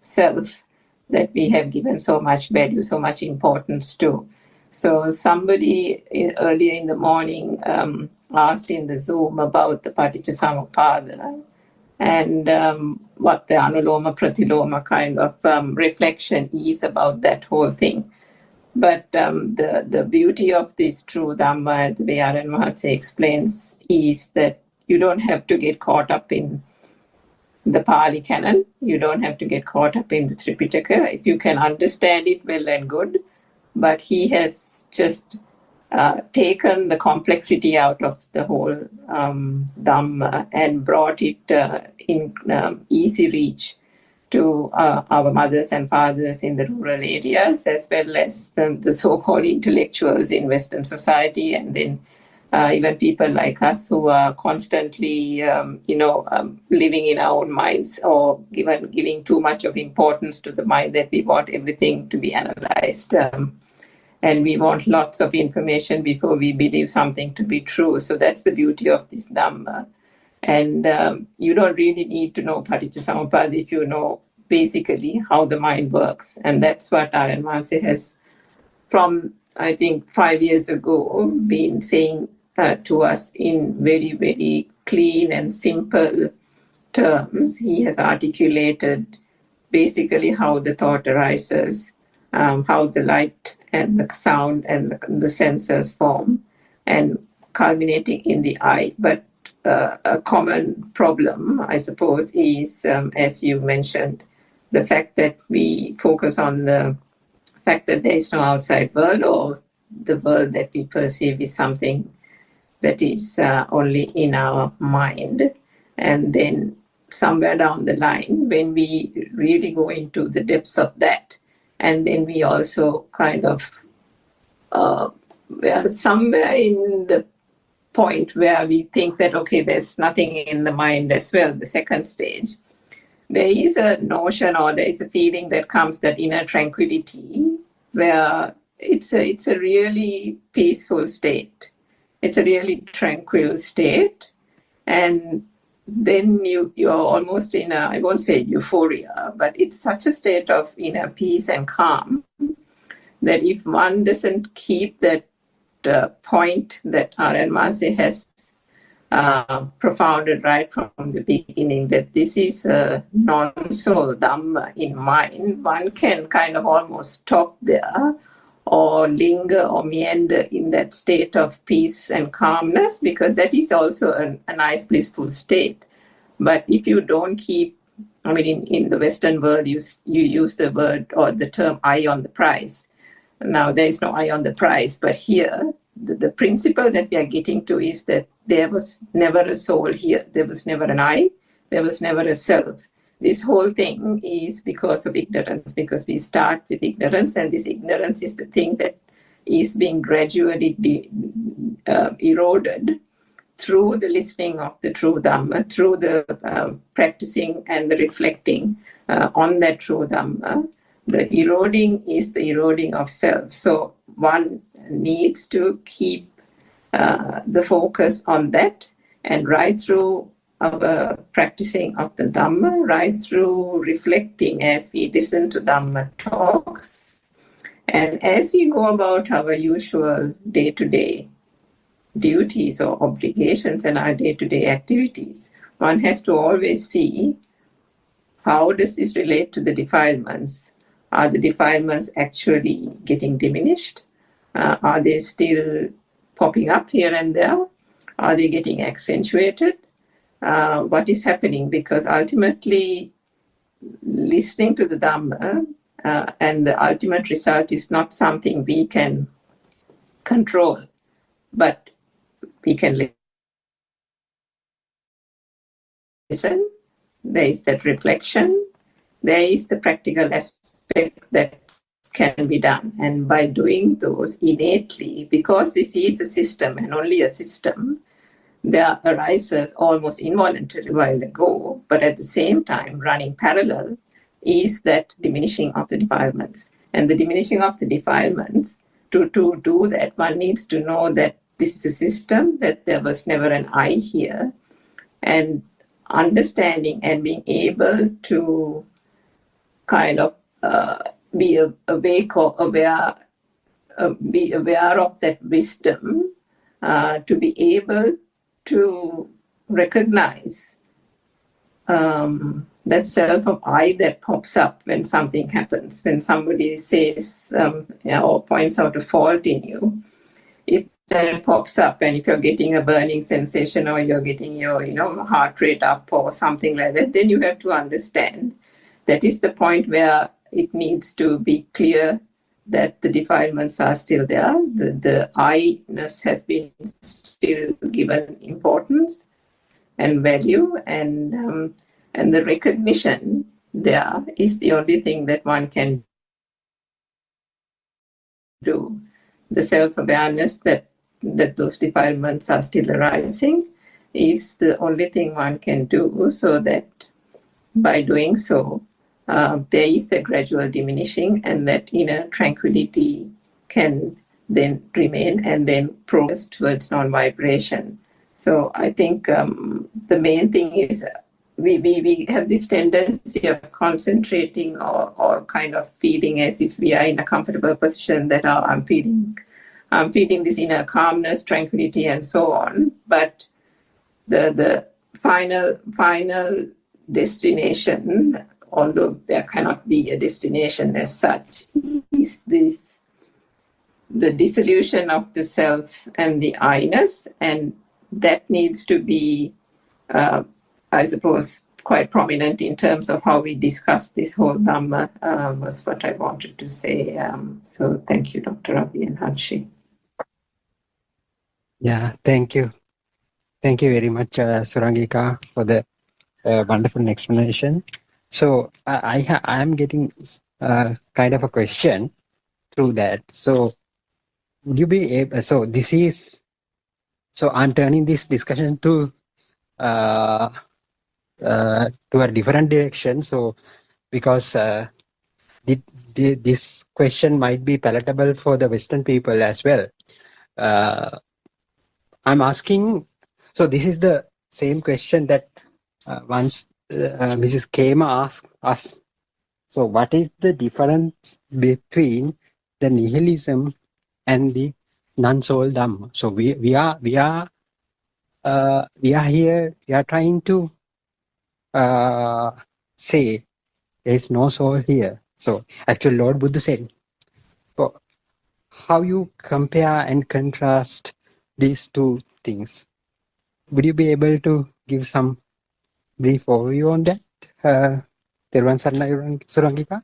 self that we have given so much value, so much importance to. So somebody earlier in the morning asked in the Zoom about the Paticcasamuppada and what the Anuloma Pratiloma kind of reflection is about that whole thing. But the beauty of this true Dhamma, the way Aryan Mahanse explains, is that you don't have to get caught up in the Pali canon. You don't have to get caught up in the Tripitaka. If you can understand it, well and good. But he has just taken the complexity out of the whole Dhamma and brought it in easy reach to our mothers and fathers in the rural areas, as well as the so-called intellectuals in Western society, and then even people like us who are constantly, living in our own minds, or giving too much of importance to the mind, that we want everything to be analyzed. And we want lots of information before we believe something to be true. So that's the beauty of this Dhamma. And you don't really need to know Paticcasamuppada if you know basically how the mind works. And that's what Aryan Maharshi has, from I think 5 years ago, been saying to us in very, very clean and simple terms. He has articulated basically how the thought arises, how the light and the sound and the senses form, and culminating in the eye. But a common problem, I suppose, is, as you mentioned, the fact that we focus on the fact that there is no outside world, or the world that we perceive is something that is only in our mind. And then somewhere down the line, when we really go into the depths of that, and then we also kind of we are somewhere in the point where we think that, okay, there's nothing in the mind as well, the second stage, there is a notion, or there is a feeling that comes, that inner tranquility, where it's a really peaceful state. It's a really tranquil state. And then you're almost in a, I won't say euphoria, but it's such a state of inner peace and calm that if one doesn't keep that point that Aryan Maharshi has propounded right from the beginning, that this is a non-soul Dhamma in mind, one can kind of almost stop there, or linger or meander in that state of peace and calmness, because that is also a nice blissful state. But if you don't keep, I mean, in the Western world, you use the word or the term eye on the prize. Now, there is no eye on the prize, but here, the principle that we are getting to is that there was never a soul here. There was never an I. There was never a self. This whole thing is because of ignorance, because we start with ignorance, and this ignorance is the thing that is being gradually eroded through the listening of the true Dhamma, through the practicing and the reflecting on that true Dhamma. The eroding is the eroding of self. So one needs to keep the focus on that, and right through our practicing of the Dhamma, right through reflecting as we listen to Dhamma talks, and as we go about our usual day-to-day duties or obligations and our day-to-day activities, one has to always see, how does this relate to the defilements? Are the defilements actually getting diminished? Are they still popping up here and there? Are they getting accentuated? What is happening? Because ultimately, listening to the Dhamma and the ultimate result is not something we can control, but we can listen. There is that reflection. There is the practical aspect that can be done. And by doing those innately, because this is a system and only a system, there arises almost involuntarily while ago, but at the same time, running parallel, is that diminishing of the defilements. And the diminishing of the defilements, to do that, one needs to know that this is a system, that there was never an I here, and understanding and being able to kind of be awake or aware, be aware of that wisdom, to be able to recognize that self of I that pops up when something happens, when somebody says or points out a fault in you. If that pops up, and if you're getting a burning sensation, or you're getting your heart rate up or something like that, then you have to understand that is the point where it needs to be clear that the defilements are still there. The I-ness has been still given importance and value, and the recognition there is the only thing that one can do. The self-awareness that those defilements are still arising is the only thing one can do, so that by doing so, there is a gradual diminishing, and that inner tranquility can then remain and then progress towards non-vibration. So I think the main thing is we have this tendency of concentrating or kind of feeling as if we are in a comfortable position, that I'm feeling this inner calmness, tranquility, and so on. But the final destination, although there cannot be a destination as such, is the dissolution of the self and the I-ness, and that needs to be, I suppose, quite prominent in terms of how we discuss this whole Dhamma, was what I wanted to say. So thank you, Dr. Ravi and Hanshi. Yeah, thank you. Thank you very much, Surangika, for the wonderful explanation. So I am getting kind of a question through that. So would you be able? So I'm turning this discussion to a different direction. So because this question might be palatable for the Western people as well. I'm asking. So this is the same question that once Mrs. Kema asked us. So what is the difference between the nihilism and the non-soul Dhamma? So we are here. We are trying to say there is no soul here. So actually, Lord Buddha said, so how you compare and contrast these two things? Would you be able to give some brief overview on that, Teruvan Saranai Surangika?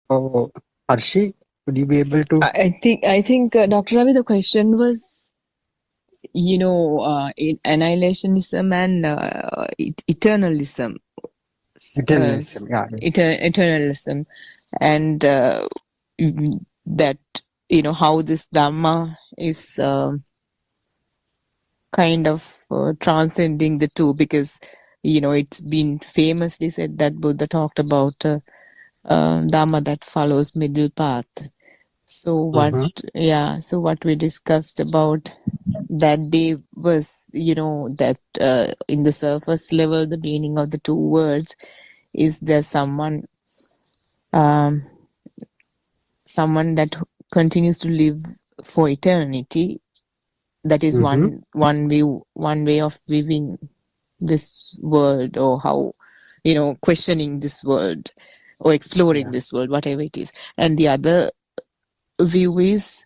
Oh, Harshi, would you be able to? I think Dr. Ravi, the question was, annihilationism and eternalism. Eternalism, yeah. Eternalism, and that how this Dhamma is kind of transcending the two, because it's been famously said that Buddha talked about Dhamma that follows middle path. So what we discussed about that day was that in the surface level, the meaning of the two words is there's someone that continues to live for eternity. That is one way of viewing this world, or how questioning this world or exploring this world, whatever it is. And the other view is,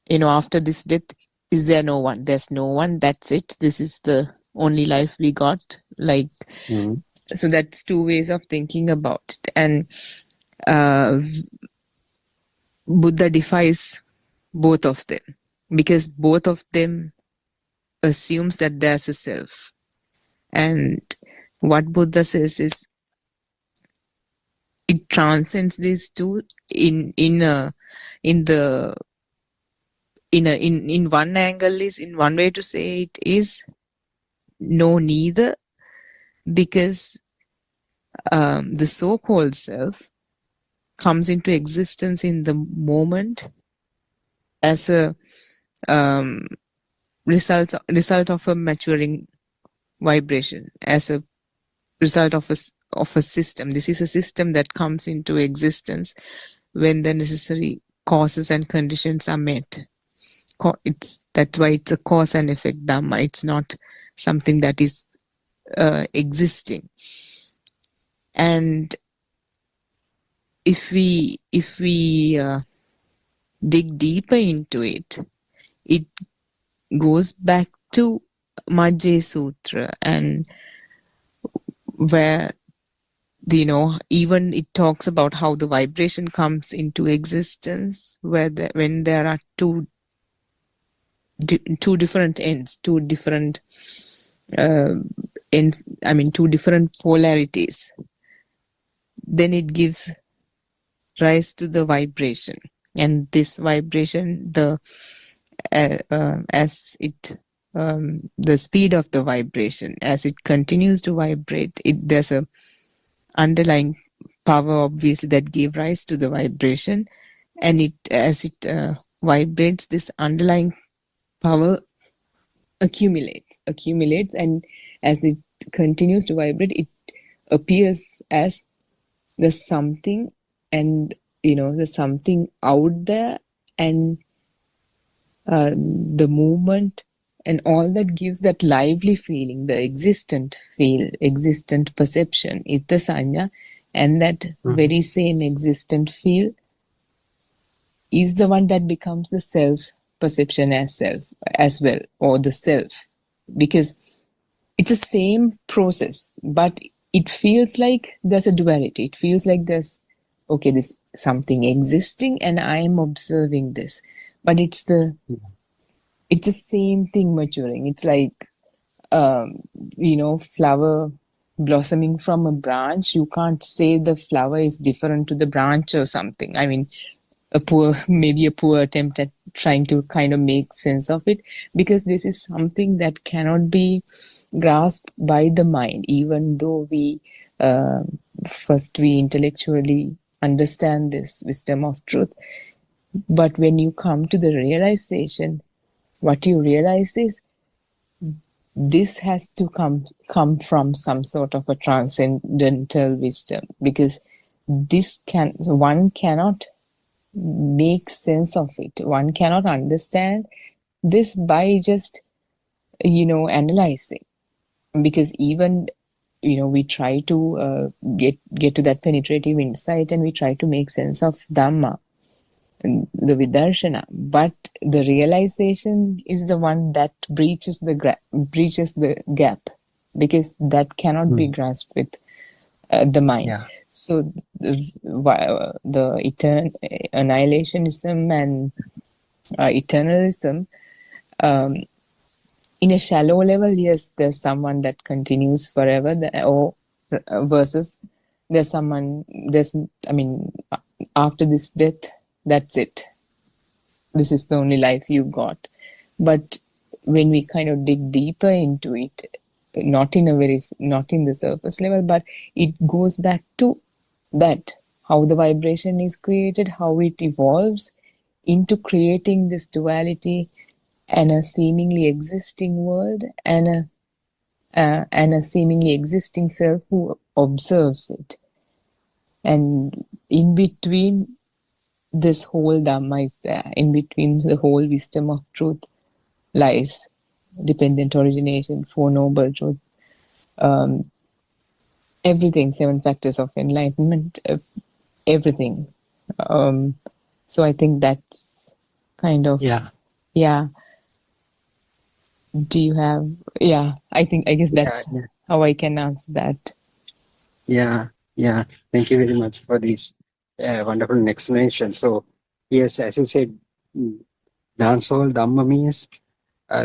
after this death, is there no one? There's no one. That's it. This is the only life we got. So that's two ways of thinking about it. And Buddha defies both of them, because both of them assumes that there's a self. And what Buddha says is, it transcends these two in one angle, is in one way to say it is no neither, because the so-called self comes into existence in the moment as a result of a maturing vibration, as a result of a system. This is a system that comes into existence when the necessary causes and conditions are met. That's why it's a cause and effect Dhamma. It's not something that is existing. And if we dig deeper into it, it goes back to Majjhima Sutra, and where even it talks about how the vibration comes into existence, where when there are two different ends, two different ends. I mean, two different polarities. Then it gives rise to the vibration, and this vibration, as it the speed of the vibration, as it continues to vibrate, there's a underlying power, obviously, that gave rise to the vibration, and as it vibrates, this underlying power accumulates, and as it continues to vibrate, it appears as there's something, and there's something out there, and the movement and all that gives that lively feeling, the existent perception, itta sanya, and that very same existent feel is the one that becomes the self perception as well, or the self, because it's the same process, but it feels like there's a duality. It feels like there's something existing and I am observing this, but it's the same thing maturing. It's like flower blossoming from a branch. You can't say the flower is different to the branch or something. I mean, maybe a poor attempt at trying to kind of make sense of it, because this is something that cannot be grasped by the mind, even though we intellectually understand this wisdom of truth. But when you come to the realization, what you realize is this has to come from some sort of a transcendental wisdom, because one cannot make sense of it. One cannot understand this by just analyzing, because even we try to get to that penetrative insight, and we try to make sense of Dhamma, the Vidarshana, but the realization is the one that breaches the gap, because that cannot be grasped with the mind. So the annihilationism and eternalism, in a shallow level, yes, there's someone that continues forever, versus after this death, that's it. This is the only life you got. But when we kind of dig deeper into it, not in the surface level, but it goes back to that, how the vibration is created, how it evolves into creating this duality and a seemingly existing world, and a seemingly existing self who observes it. And in between, this whole Dhamma is there. In between, the whole wisdom of truth lies. Dependent origination, Four Noble Truths, everything, 7 factors of enlightenment, everything. So I think that's kind of, yeah. Do you have, I guess that's how I can answer that. Yeah. Thank you very much for this wonderful explanation. So, yes, as you said, dancehall Dhamma means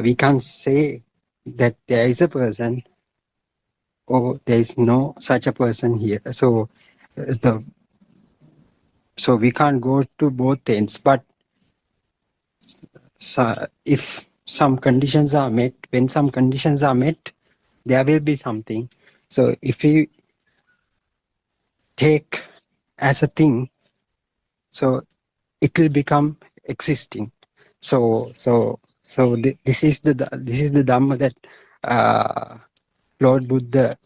we can't say that there is a person or there is no such a person here. So, so we can't go to both ends. But if some conditions are met, when some conditions are met, there will be something. So if we take as a thing, so it will become existing. So this is the Dhamma that Lord Buddha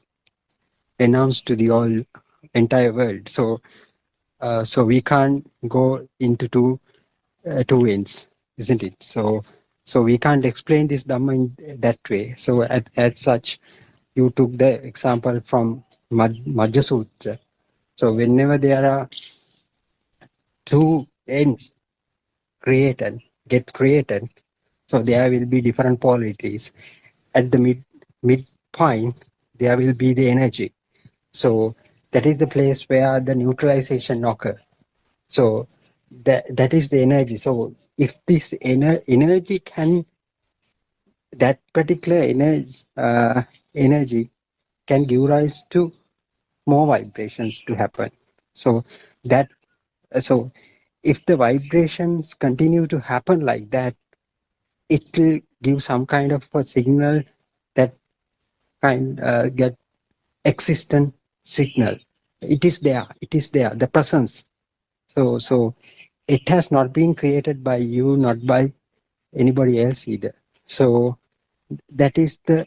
announced to the entire world. So we can't go into two ends, isn't it? So we can't explain this Dhamma in that way. So as such, you took the example from Madhya Sutra. So whenever there are two ends get created, so there will be different polarities. At the midpoint, there will be the energy. So that is the place where the neutralization occurs. So that is the energy. So if this energy can, that particular energy can give rise to more vibrations to happen. So that so if the vibrations continue to happen like that, it will give some kind of a signal that get existent signal. It is there. It is there. The presence. So it has not been created by you, not by anybody else either. So that is the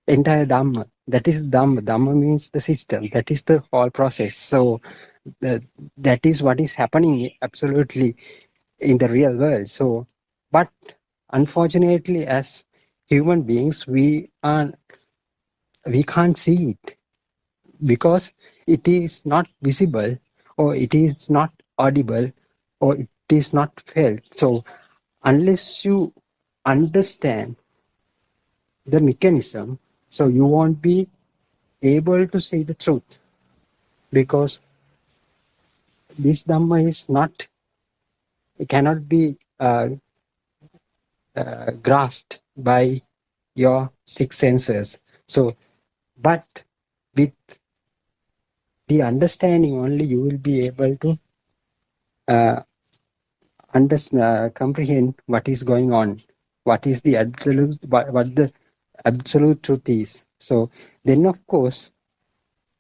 entire Dhamma. That is Dhamma. Dhamma means the system. That is the whole process. So that is what is happening absolutely in the real world. So, but unfortunately, as human beings, we can't see it because it is not visible, or it is not audible, or it is not felt. So unless you understand the mechanism, so you won't be able to see the truth, because this Dhamma is not, it cannot be grasped by your six senses. So, but with the understanding only, you will be able to uh, comprehend what is going on, what is the absolute, what the absolute truth is. So then, of course,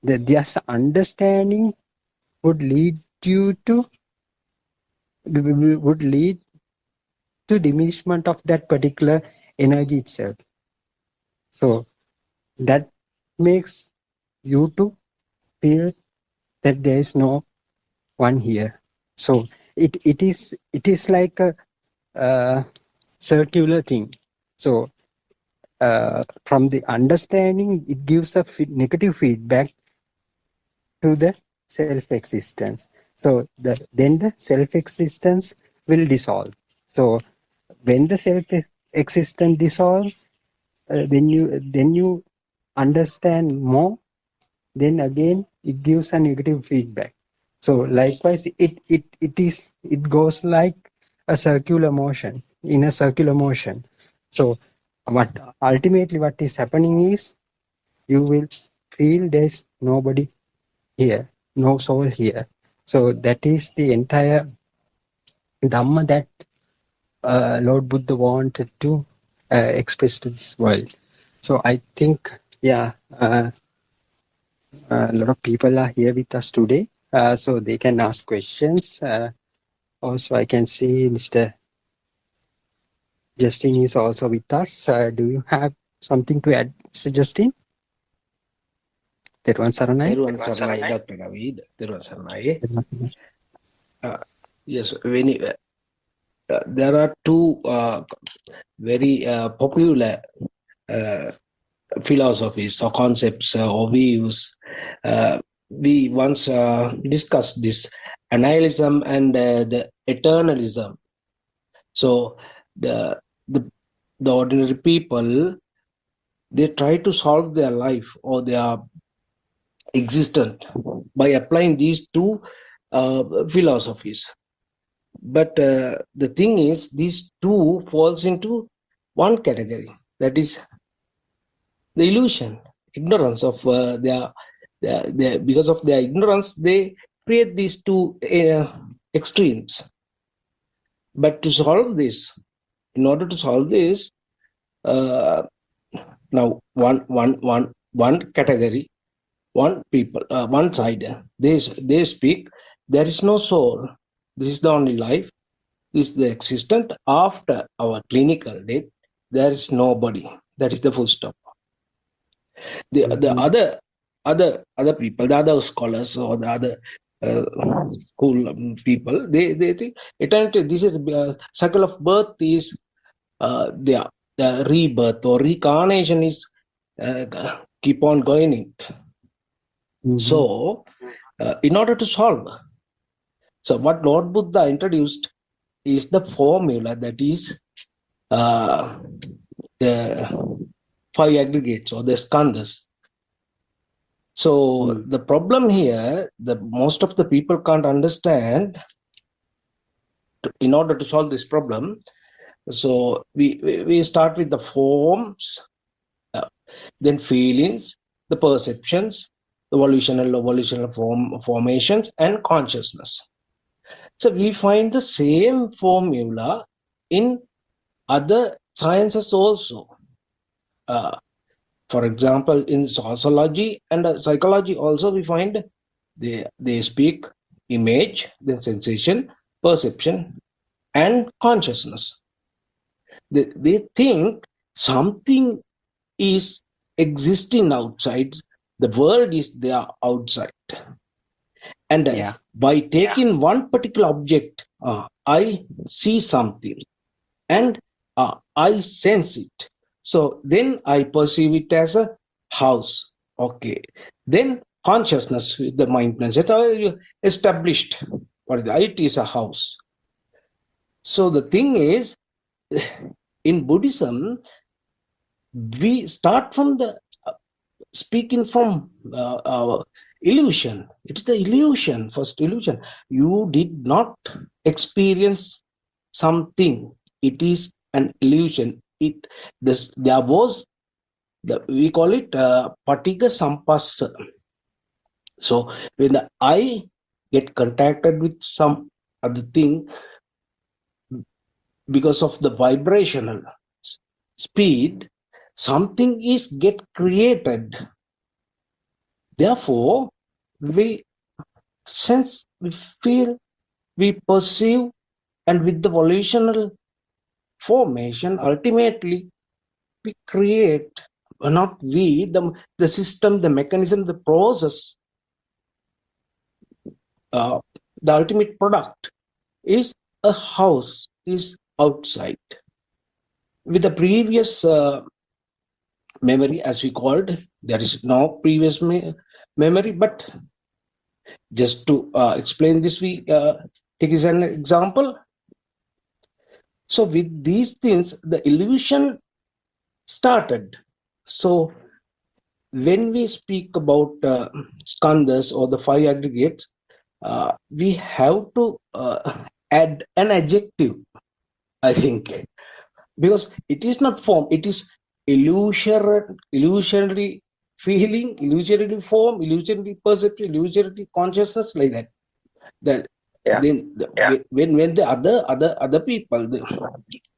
this understanding would lead you to would lead to diminishment of that particular energy itself. So that makes you to feel that there is no one here. So it is like a circular thing. So from the understanding, it gives a negative feedback to the self-existence. So then the self-existence will dissolve. So when the self-existence dissolves, then you understand more, then again it gives a negative feedback. So likewise, it goes like a circular motion, in a circular motion. So what ultimately what is happening is, you will feel there's nobody here, no soul here. So that is the entire Dhamma that Lord Buddha wanted to express to this world. So I think, yeah, a lot of people are here with us today, so they can ask questions. Also, I can see Mr. Justin is also with us. Do you have something to add, Mr. Justin? Terwan Saranai. Teruvan Saranai, Dr. Ravid. Teruvan Saranai. Yes, there are two very popular philosophies or concepts or views. We once discussed this annihilism and the eternalism. So the ordinary people, they try to solve their life or their existence by applying these two philosophies. But the thing is, these two falls into one category, that is the illusion, ignorance of their because of their ignorance, they create these two extremes. But to solve this, in order to solve this, now one category, one people, one side, they speak, there is no soul. This is the only life. This is the existent. After our clinical death, there is nobody. That is the full stop. The other people, the other scholars or the other school people, they think eternity. This is cycle of birth is the rebirth or reincarnation is keep on going it. So in order to solve, so what Lord Buddha introduced is the formula, that is the five aggregates or the skandhas. So the problem here, the most of the people can't understand. In order to solve this problem, so we start with the forms, then feelings, the perceptions, the volitional formations, and consciousness. So we find the same formula in other sciences also. For example, in sociology and psychology also we find they speak image, then sensation, perception, and consciousness. They think something is existing outside, the world is there outside, and by taking one particular object, I see something and I sense it, so then I perceive it as a house. Okay, then consciousness with the mindfulness that established what it is a house. So the thing is, in Buddhism, we start from the speaking from illusion. It's the illusion, first illusion. You did not experience something. It is an illusion. There was we call it patika sampassa. So when the eye get contacted with some other thing, because of the vibrational speed, something is get created. Therefore, we sense, we feel, we perceive, and with the volitional formation, ultimately we create, not we, the system, the mechanism, the process, the ultimate product is a house, is outside. With the previous memory, as we called, there is no previous memory, but just to explain this, we take as an example. So with these things, the illusion started. So when we speak about skandhas or the 5 aggregates, we have to add an adjective, I think, because it is not form, it is illusionary feeling, illusionary form, illusionary perception, illusionary consciousness, like that. Then when the other people,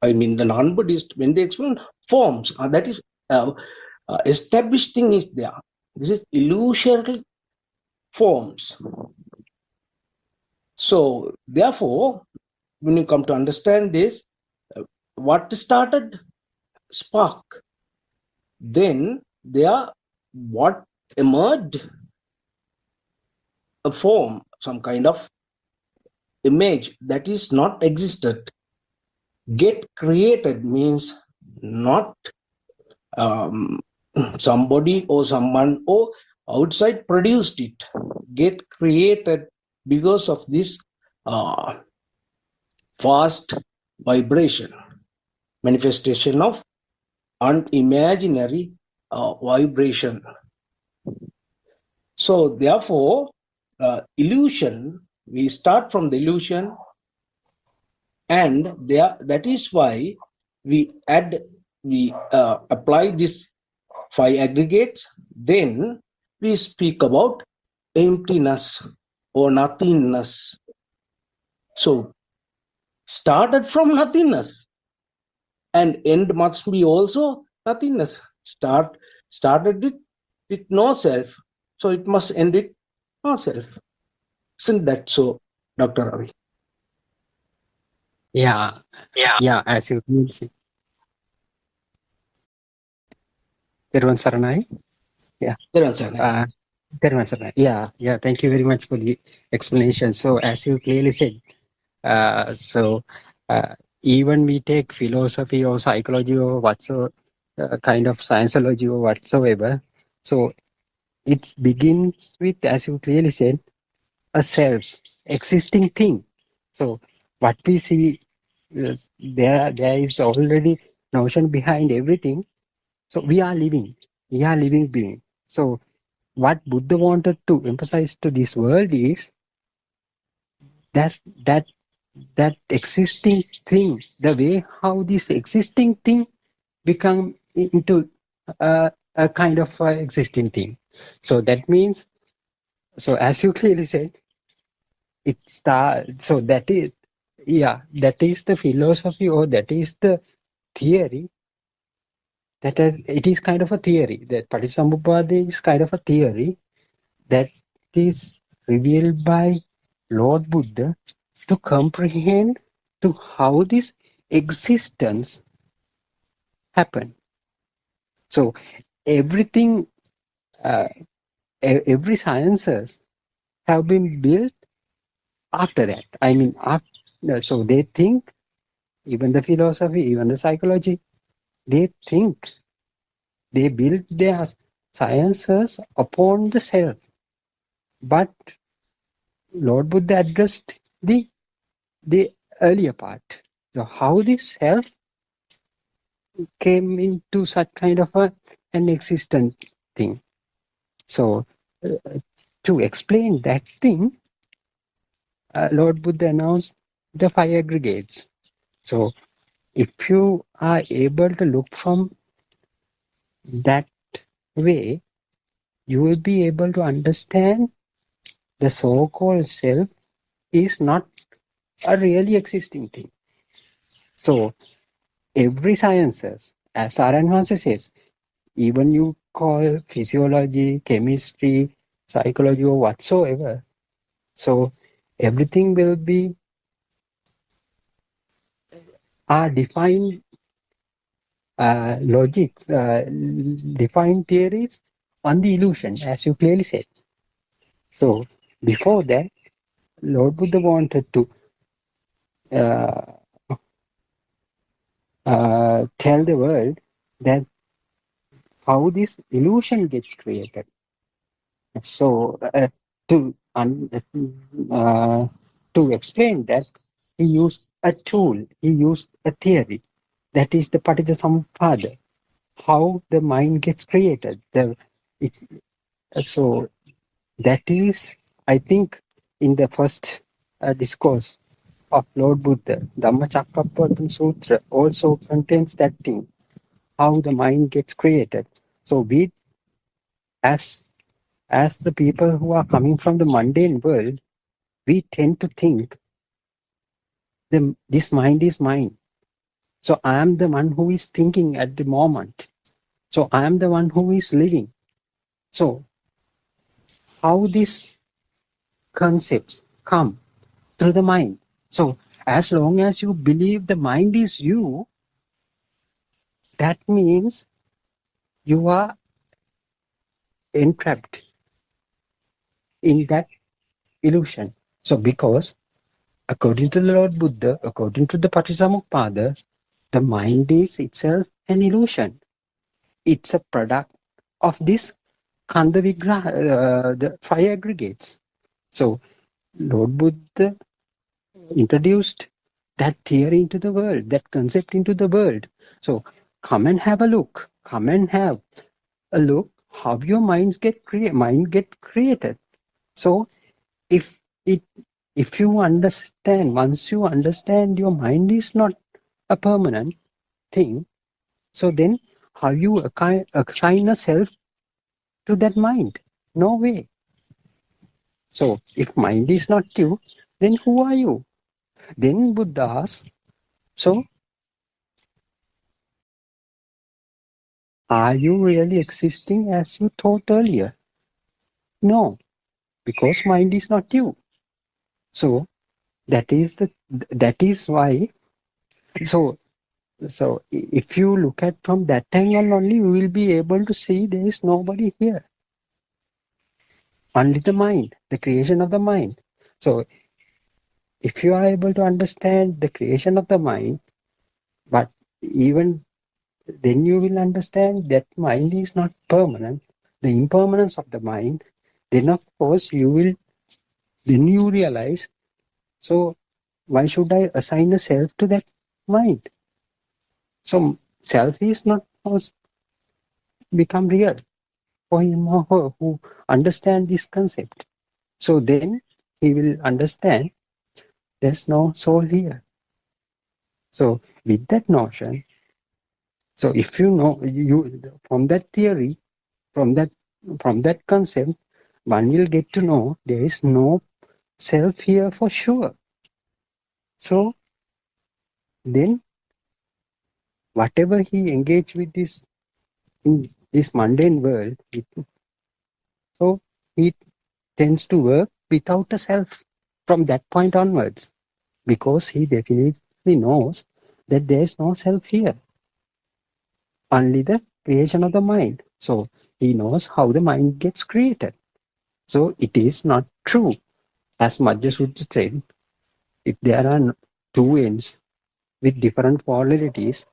I mean the non-Buddhist, when they explain forms, that is established thing is there. This is illusory forms. So therefore, when you come to understand this, what started? Spark. Then there, what emerged? A form, some kind of image that is not existed. Get created means not somebody or someone or outside produced it. Get created because of this fast vibration, manifestation of unimaginary vibration. So therefore, illusion, we start from the illusion, and there, that is why we apply this 5 aggregates. Then we speak about emptiness or nothingness. So started from nothingness, and end must be also nothingness. Started with no self, so it must end with no self. Isn't that so, Dr. Ravi? Yeah, as you mentioned. Terwan Saranai. Yeah. Yeah, thank you very much for the explanation. So as you clearly said, even we take philosophy or psychology or whatsoever, kind of scienceology or whatsoever, so it begins with, as you clearly said, a self existing thing. So what we see is there is already notion behind everything. So we are living being. So what Buddha wanted to emphasize to this world is that that that existing thing, the way how this existing thing become into a kind of existing thing. So that means, so as you clearly said, it start. So that is, yeah, that is the philosophy, or that is the theory. That is, it is kind of a theory. That Paticamuppada is kind of a theory that is revealed by Lord Buddha to comprehend to how this existence happen. So everything, uh, every sciences have been built after that. I mean, after, so they think, even the philosophy, even the psychology, they think, they build their sciences upon the self. But Lord Buddha addressed the earlier part. So how this self came into such kind of an existent thing. So to explain that thing, Lord Buddha announced the five aggregates. So if you are able to look from that way, you will be able to understand the so-called self is not a really existing thing. So every sciences, as Saranvasa says, even you call physiology, chemistry, psychology, or whatsoever, so everything will be defined logic, defined theories on the illusion, as you clearly said. So before that, Lord Buddha wanted to uh, tell the world that how this illusion gets created. So to uh, to explain that, he used a tool, he used a theory, that is the Paticcasamuppada, how the mind gets created. It, so that is, I think, in the first discourse of Lord Buddha, Dhammacakkappavattana Sutra also contains that thing, how the mind gets created. So we, as the people who are coming from the mundane world, we tend to think this mind is mine. So I am the one who is thinking at the moment. So I am the one who is living. So how these concepts come through the mind. So as long as you believe the mind is you, that means you are entrapped in that illusion. So because according to the Lord Buddha, according to the Paticamuppada, the mind is itself an illusion. It's a product of this Kanda Vigraha, the five aggregates. So Lord Buddha introduced that theory into the world, that concept into the world. So come and have a look. Come and have a look how your mind get created. So if it if you understand, once you understand your mind is not a permanent thing, so then how you assign a self to that mind? No way. So if mind is not you, then who are you? Then Buddha asks, so are you really existing as you thought earlier? No, because mind is not you. So that is why. So if you look at from that angle only, you will be able to see there is nobody here. Only the mind, the creation of the mind. So if you are able to understand the creation of the mind, but even then you will understand that mind is not permanent, the impermanence of the mind, then of course then you realize, so why should I assign a self to that mind? So self is not become real for him or her who understand this concept. So then he will understand there's no soul here. So with that notion, so if you know you from that theory, from that concept, one will get to know there is no self here for sure. So then whatever he engaged with this in this mundane world, so he tends to work without a self from that point onwards, because he definitely knows that there is no self here, only the creation of the mind. So he knows how the mind gets created. So it is not true, as Madhya Sutta said, if there are two ends with different polarities,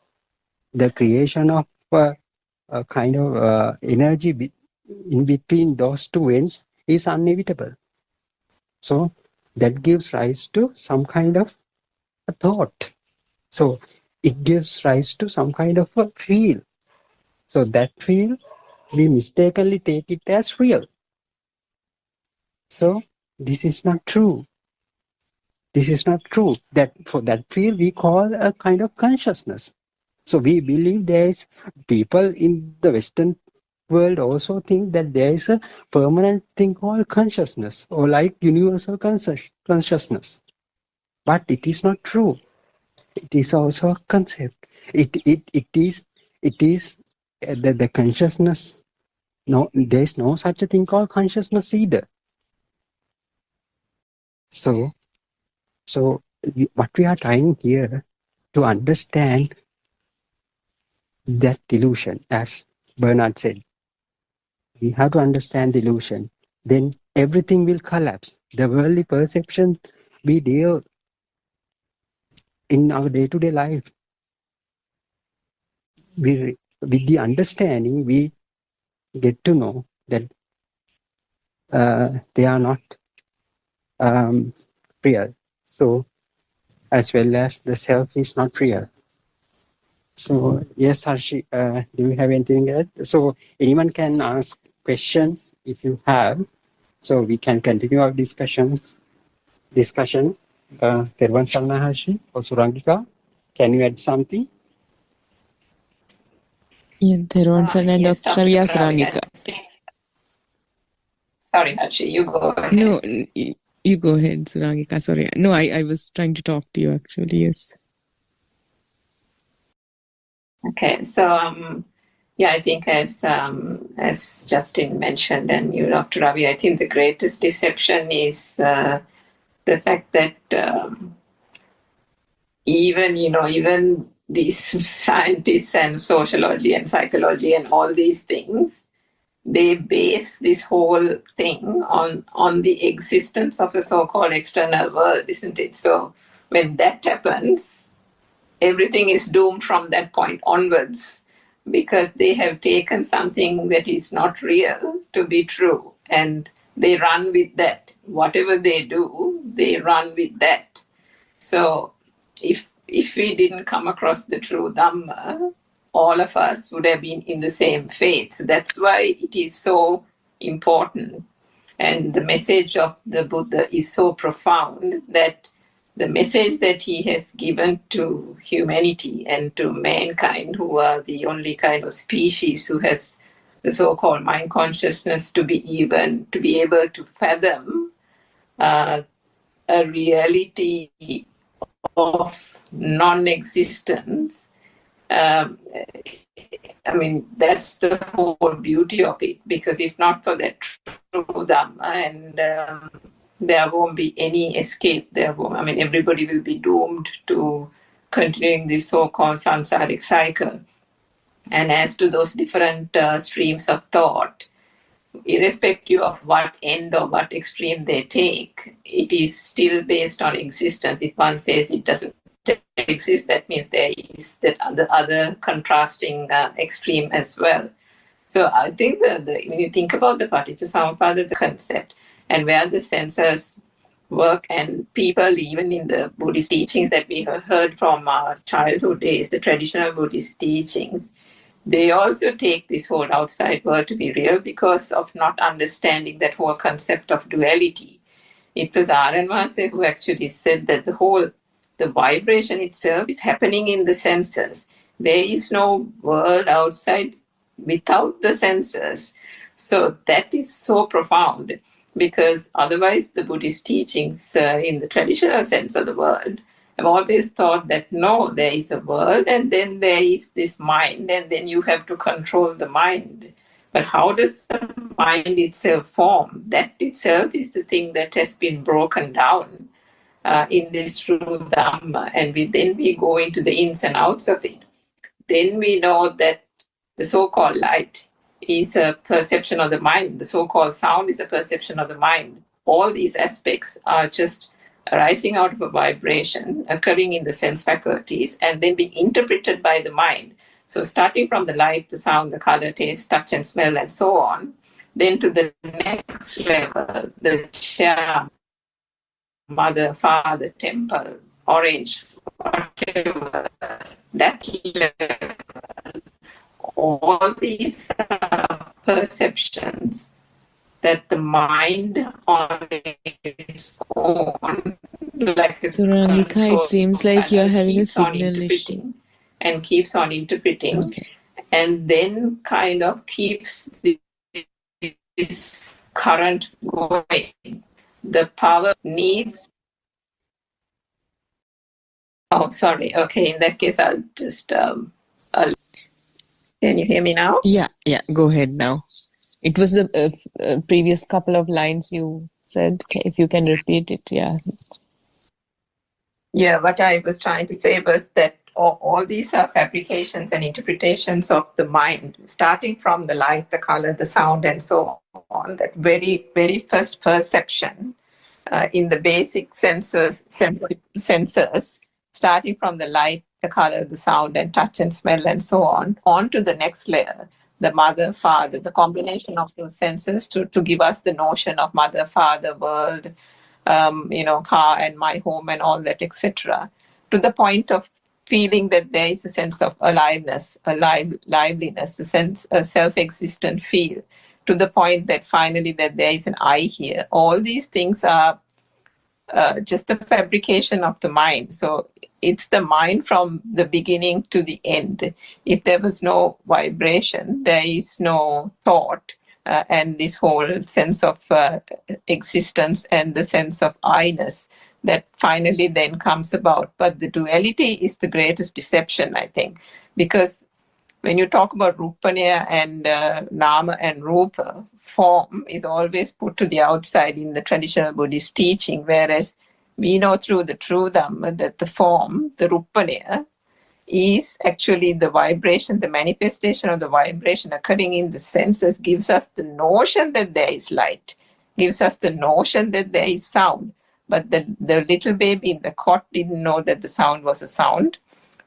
the creation of a kind of energy in between those two ends is inevitable. So that gives rise to some kind of a thought. So it gives rise to some kind of a feel. So that feel, we mistakenly take it as real. So this is not true. This is not true. That for that feel we call a kind of consciousness. So we believe there is people in the Western world also think that there is a permanent thing called consciousness, or like universal consciousness. But it is not true. It is also a concept. It is the consciousness. No, there is no such a thing called consciousness either. So what we are trying here to understand that illusion, as Bernard said, we have to understand the illusion. Then everything will collapse. The worldly perception we deal in our day-to-day life, with the understanding, we get to know that they are not real. So, as well as the self is not real. So, yes, Harshi, do you have anything else? So, anyone can ask questions if you have. So, we can continue our discussion. Tervan Salna Harshi or Surangika, can you add something? Yeah, Theron and Yes, Dr. Dr. Surangika. Sorry, Hachi, you go ahead. No, you go ahead, Surangika. Sorry. No, I was trying to talk to you actually, yes. Okay, so I think as Justin mentioned, and you, Dr. Ravi, I think the greatest deception is the fact that even these scientists and sociology and psychology and all these things, they base this whole thing on the existence of a so-called external world, isn't it? So when that happens, everything is doomed from that point onwards, because they have taken something that is not real to be true, and they run with that. Whatever they do, they run with that. So if we didn't come across the true Dhamma, all of us would have been in the same faith. So that's why it is so important. And the message of the Buddha is so profound, that the message that he has given to humanity and to mankind, who are the only kind of species who has the so-called mind consciousness, to be able to fathom a reality of non-existence. I mean, that's the whole beauty of it, because if not for that true Dhamma, and there won't be any escape. Everybody will be doomed to continuing this so-called samsaric cycle. And as to those different streams of thought, irrespective of what end or what extreme they take, it is still based on existence. If one says it doesn't exist, that means there is that other contrasting extreme as well. So I think when you think about the Paticcasamuppada, the concept, and where the senses work, and people, even in the Buddhist teachings that we have heard from our childhood days, the traditional Buddhist teachings, they also take this whole outside world to be real because of not understanding that whole concept of duality. It was Aryan Mahanse who actually said that the vibration itself is happening in the senses. There is no world outside without the senses. So that is so profound, because otherwise the Buddhist teachings in the traditional sense of the word have always thought that no, there is a world and then there is this mind and then you have to control the mind. But how does the mind itself form? That itself is the thing that has been broken down in this true Dhamma, and then we go into the ins and outs of it. Then we know that the so-called light is a perception of the mind. The so-called sound is a perception of the mind. All these aspects are just arising out of a vibration occurring in the sense faculties and then being interpreted by the mind. So starting from the light, the sound, the color, taste, touch and smell and so on, then to the next level, the chair, mother, father, temple, orange, whatever, that level, all these perceptions that the mind on its own, like So Rangika, it seems like you're having a keeps on signal issue. interpreting and keeps on interpreting, Okay. and then kind of keeps this current going. The power needs. Oh, sorry. Okay, in that case, I'll just. Can you hear me now? Yeah, go ahead now. It was the previous couple of lines you said. If you can repeat it, yeah. Yeah, what I was trying to say was that all these are fabrications and interpretations of the mind, starting from the light, the color, the sound, and so on. That very, very first perception in the basic sensors, starting from the light, the color, the sound, and touch and smell, and so on to the next layer, the mother, father, the combination of those senses to give us the notion of mother, father, world, car and my home and all that, etc., to the point of feeling that there is a sense of aliveness, liveliness, a sense, a self-existent feel, to the point that finally that there is an I here. All these things are just the fabrication of the mind. So it's the mind from the beginning to the end. If there was no vibration, there is no thought, and this whole sense of existence and the sense of I-ness that finally then comes about. But the duality is the greatest deception, I think, because when you talk about Rupanya and Nama and Rupa, form is always put to the outside in the traditional Buddhist teaching, whereas we know through the true Dhamma that the form, the Rupanya, is actually the vibration, the manifestation of the vibration occurring in the senses, gives us the notion that there is light, gives us the notion that there is sound. But the little baby in the cot didn't know that the sound was a sound.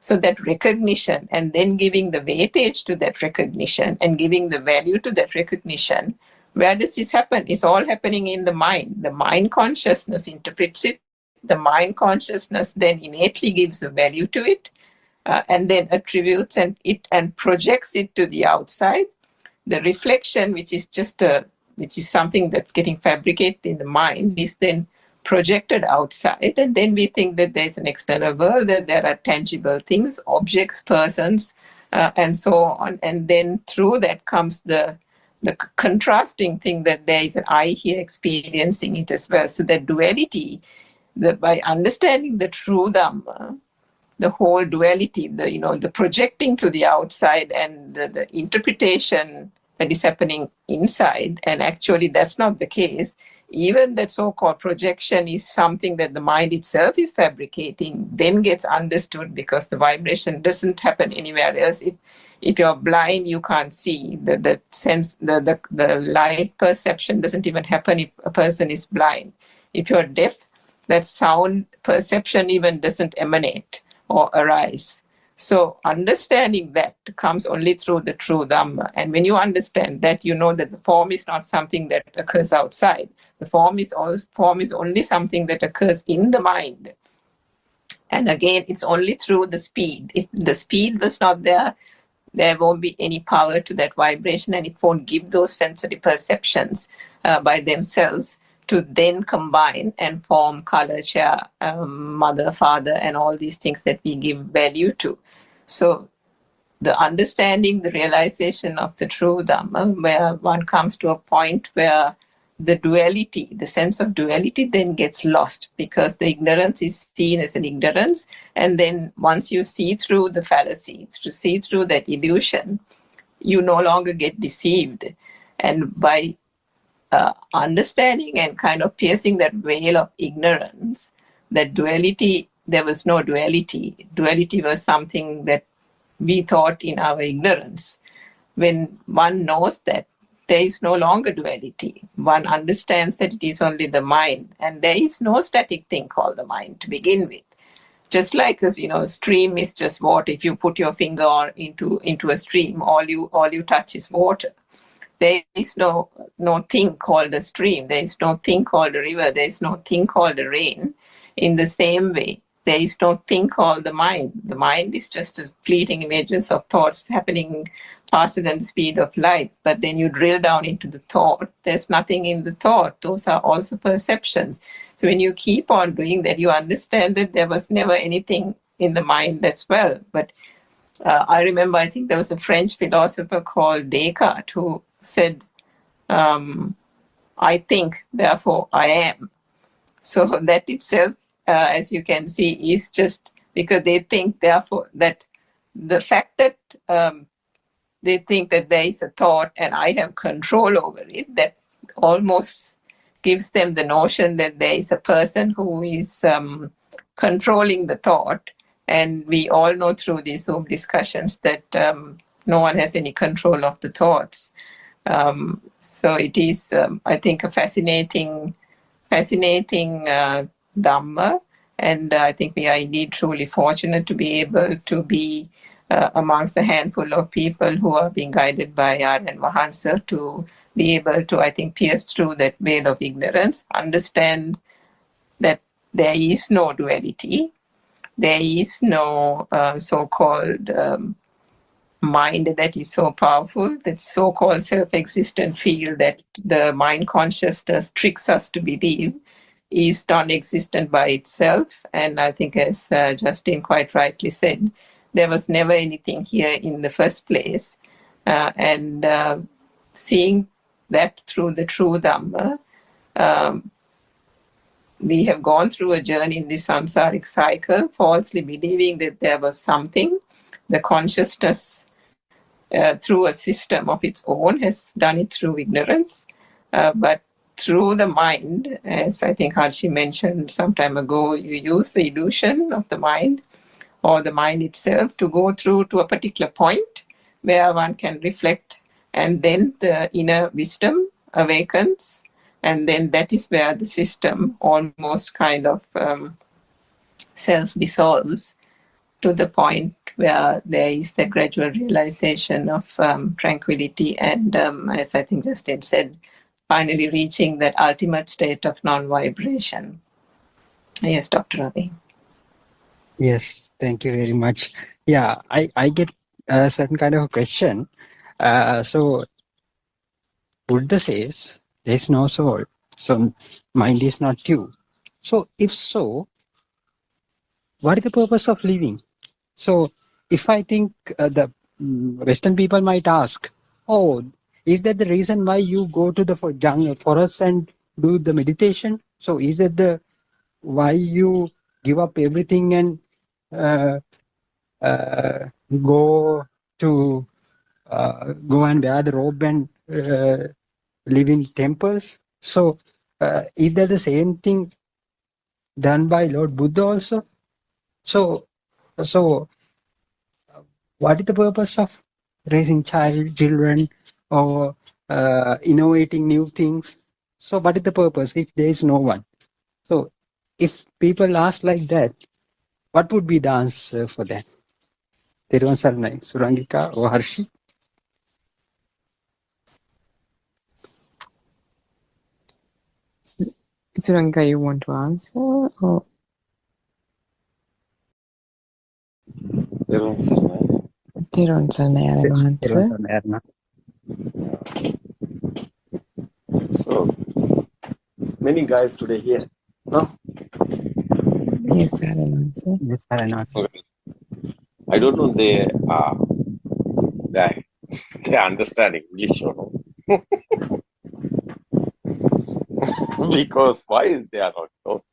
So that recognition, and then giving the weightage to that recognition and giving the value to that recognition, where does this happen? It's all happening in the mind. The mind consciousness interprets it. The mind consciousness then innately gives a value to it, and then attributes it and projects it to the outside. The reflection, which is something that's getting fabricated in the mind, is then projected outside, and then we think that there's an external world, that there are tangible things, objects, persons, and so on. And then through that comes the contrasting thing that there is an I here experiencing it as well. So that duality, by understanding the true Dhamma, the whole duality, the projecting to the outside and the interpretation that is happening inside, and actually that's not the case. Even that so-called projection is something that the mind itself is fabricating, then gets understood because the vibration doesn't happen anywhere else. If you're blind, you can't see. The sense, the light perception doesn't even happen if a person is blind. If you're deaf, that sound perception even doesn't emanate or arise. So understanding that comes only through the true Dhamma. And when you understand that, you know that the form is not something that occurs outside. The form is only something that occurs in the mind. And again, it's only through the speed. If the speed was not there, there won't be any power to that vibration, and it won't give those sensory perceptions by themselves to then combine and form color, share, mother, father, and all these things that we give value to. So the understanding, the realization of the true Dhamma, where one comes to a point where the duality, the sense of duality then gets lost, because the ignorance is seen as an ignorance. And then once you see through the fallacy, to see through that illusion, you no longer get deceived. And by understanding and kind of piercing that veil of ignorance, that duality, there was no duality. Duality was something that we thought in our ignorance. When one knows that there is no longer duality, one understands that it is only the mind, and there is no static thing called the mind to begin with. Just like as stream is just water. If you put your finger into a stream, all you touch is water. There is no thing called a stream. There is no thing called a river. There is no thing called a rain. In the same way, there is no thing called the mind. The mind is just a fleeting images of thoughts happening faster than the speed of light. But then you drill down into the thought, there's nothing in the thought. Those are also perceptions. So when you keep on doing that, you understand that there was never anything in the mind as well. But I remember, I think there was a French philosopher called Descartes who said, I think, therefore I am. So that itself, as you can see, is just because they think, therefore, that the fact that they think that there is a thought and I have control over it, that almost gives them the notion that there is a person who is controlling the thought. And we all know through these Zoom discussions that no one has any control of the thoughts. So it is, I think, a fascinating Dhamma. And I think we are indeed truly fortunate to be able to be amongst a handful of people who are being guided by Aryan Mahansa to be able to, I think, pierce through that veil of ignorance, understand that there is no duality, there is no so-called mind that is so powerful, that so-called self-existent field that the mind consciousness tricks us to believe is non-existent by itself. And I think, as Justin quite rightly said, there was never anything here in the first place. And seeing that through the true Dhamma, we have gone through a journey in this samsaric cycle, falsely believing that there was something. The consciousness, through a system of its own, has done it through ignorance. But through the mind, as I think Harshi mentioned some time ago, you use the illusion of the mind or the mind itself to go through to a particular point where one can reflect, and then the inner wisdom awakens, and then that is where the system almost kind of self-dissolves to the point where there is the gradual realization of tranquility and, as I think Justin said, finally reaching that ultimate state of non-vibration. Yes, Dr. Ravi. Yes, thank you very much. Yeah, I get a certain kind of a question. So Buddha says there is no soul, so mind is not you. So if so, what is the purpose of living? So if I think the Western people might ask, oh, is that the reason why you go to the jungle forest and do the meditation? So is that the why you give up everything and go and wear the robe and live in temples? So is that the same thing done by Lord Buddha also? So what is the purpose of raising children or innovating new things? So what is the purpose if there is no one? So if people ask like that, what would be the answer for that? Thiruvan Saranai, Surangika or Harshi? Surangika, you want to answer? Or? තෙරුවන් සරණයි ආරණ වහන්ස. So many guys today here, no? Yes, ආරණ වහන්ස. Yes, Aranwasi. Okay. I don't know they understand English or no. Because why they are not talking?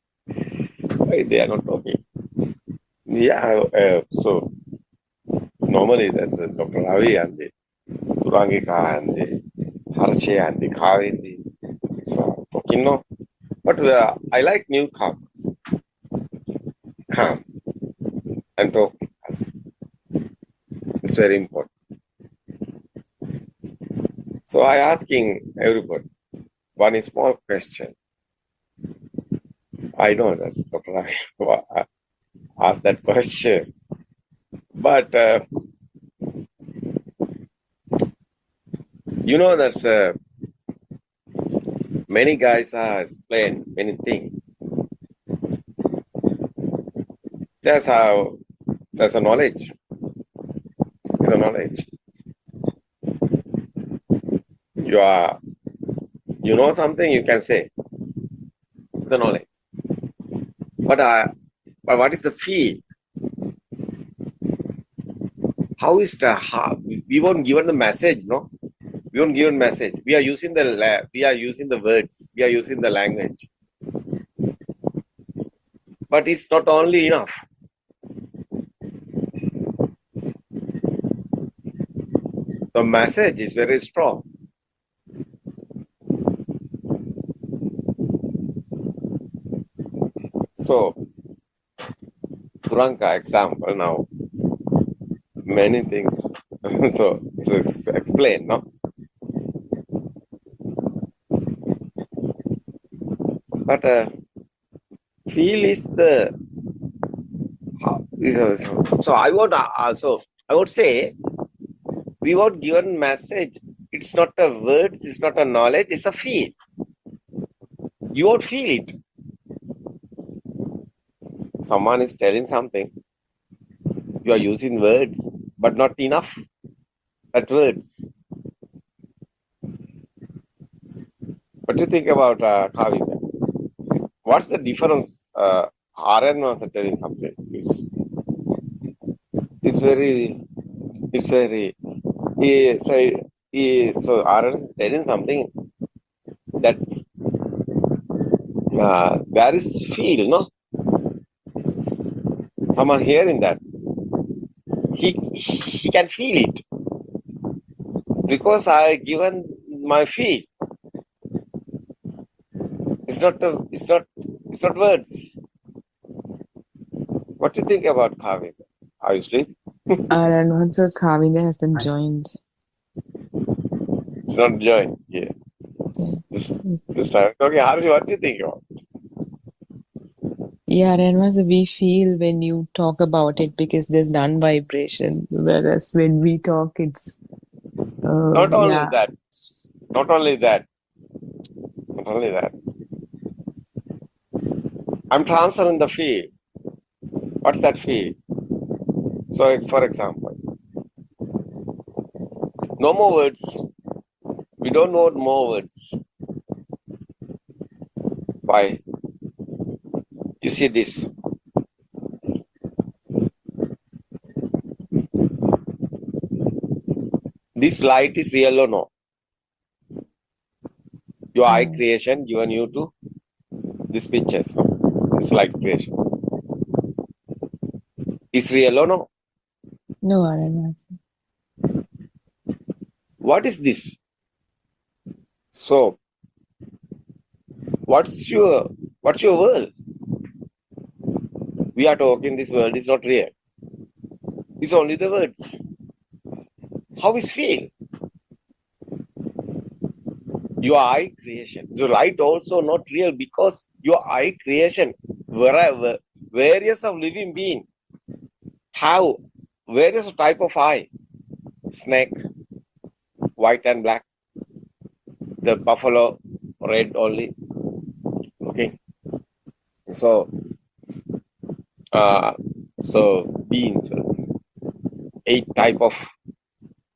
Why they are not talking? Yeah, so normally there's Dr. Ravi and the Surangika and the Harsha and the Kavindi. So talking no. But I like newcomers. Come and talk with us. It's very important. So I asking everybody one small question. I know that's Dr. Ravi asked that question. But you know that's many guys are explain many things. That's how there's a knowledge. It's a knowledge. You know something you can say. It's a knowledge. But what is the feel? How is we won't given the message, no? We won't given message. We are using the words. We are using the language. But it's not only enough. The message is very strong. So, Suranka example now. Many things. so explain, no? But feel is the so I would say we were given message. It's not a words, it's not a knowledge, it's a feel. You won't feel it. Someone is telling something. You are using words, but not enough. That words. What do you think about Kavita? What's the difference? RN was telling something. It's very. So RN is telling something that there is feel, no? Someone hearing that. He can feel it because I given my feel. It's not words. What do you think about Kavita? Are you asleep? ආරණ වහන්ස Kavinda hasn't joined. It's not joined. Yeah. This time. Okay, Harsh, what do you think about? Yeah, ආරණ වහන්ස, we feel when you talk about it because there's none vibration, whereas when we talk, it's Not only yeah. that. Not only that. Not only that. I'm transferring the field. What's that field? So, for example, no more words. We don't know more words. Why? You see this. This light is real or no? Your eye creation given you to these pictures, no? This light creations. Is real or no? No, ආරණ වහන්ස. What is this? So, what's your world? We are talking this world is not real. It's only the words. How is feel? Your eye creation. The light also not real because your eye creation, wherever various of living being have various type of eye. Snake, white and black. The buffalo, red only. Okay. So beings. 8 type of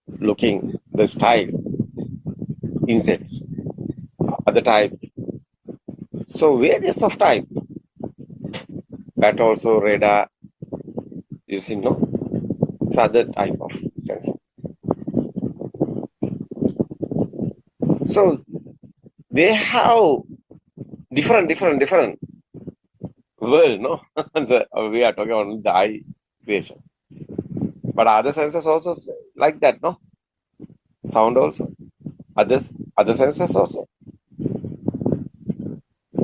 looking the style insects, other type. So various of type. That also radar using no. It's other type of sensor. So they have different world, no? So we are talking about the eye creation. But other sensors also like that, no? Sound also. Other sensors also.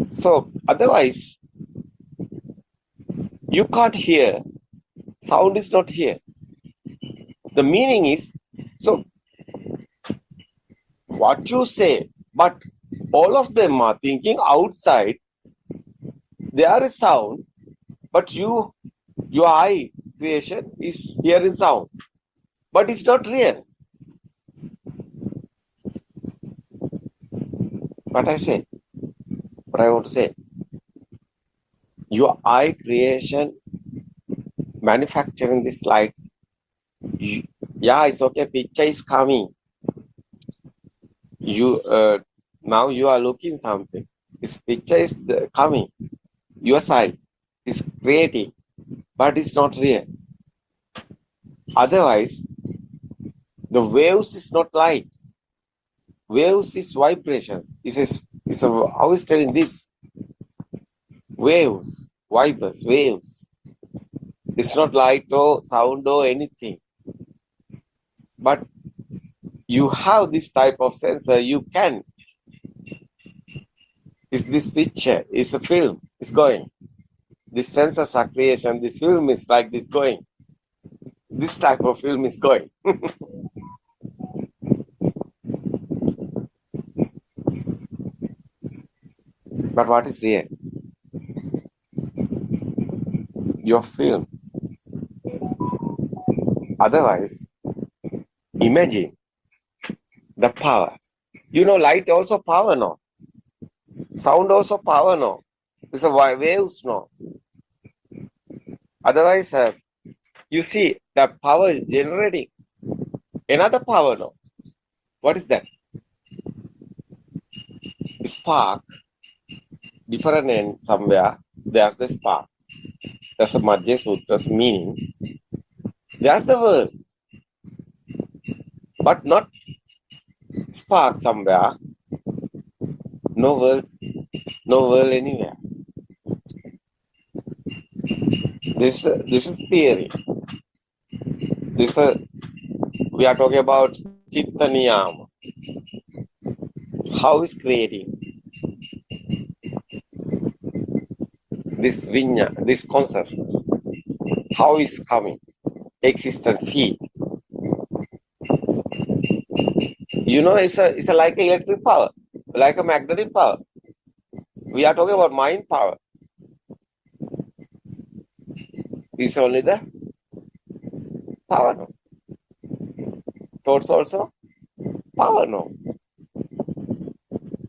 So otherwise, you can't hear. Sound is not here. The meaning is, so what you say, but all of them are thinking outside. There is sound, but your eye creation is hearing sound, but it's not real. What I want to say, your eye creation, manufacturing these lights, yeah, it's okay. Picture is coming. You now you are looking something. This picture is coming. Your side is creating, but it's not real. Otherwise, the waves is not light. Waves is vibrations. I was telling this. Waves, vibers, waves. It's not light or sound or anything. But you have this type of sensor, you can. Is this picture, is a film, is going. This sensors are creation, this film is like this going. This type of film is going. But what is real? Your film. Otherwise, imagine the power. You know, light also power, no? Sound also power, no? It's a waves, no? Otherwise, you see the power generating another power, no? What is that? Spark. Different end somewhere. There's the spark. That's the Madhya Sutra's meaning. There's the word. But not spark somewhere. No words. No word anywhere. This is theory. We are talking about Chitta Niyama. How is creating this vinya, this consciousness? How is coming? Existent field. You know, it's a like electric power, like a magnetic power. We are talking about mind power. It's only the power, no? Thoughts also power, no?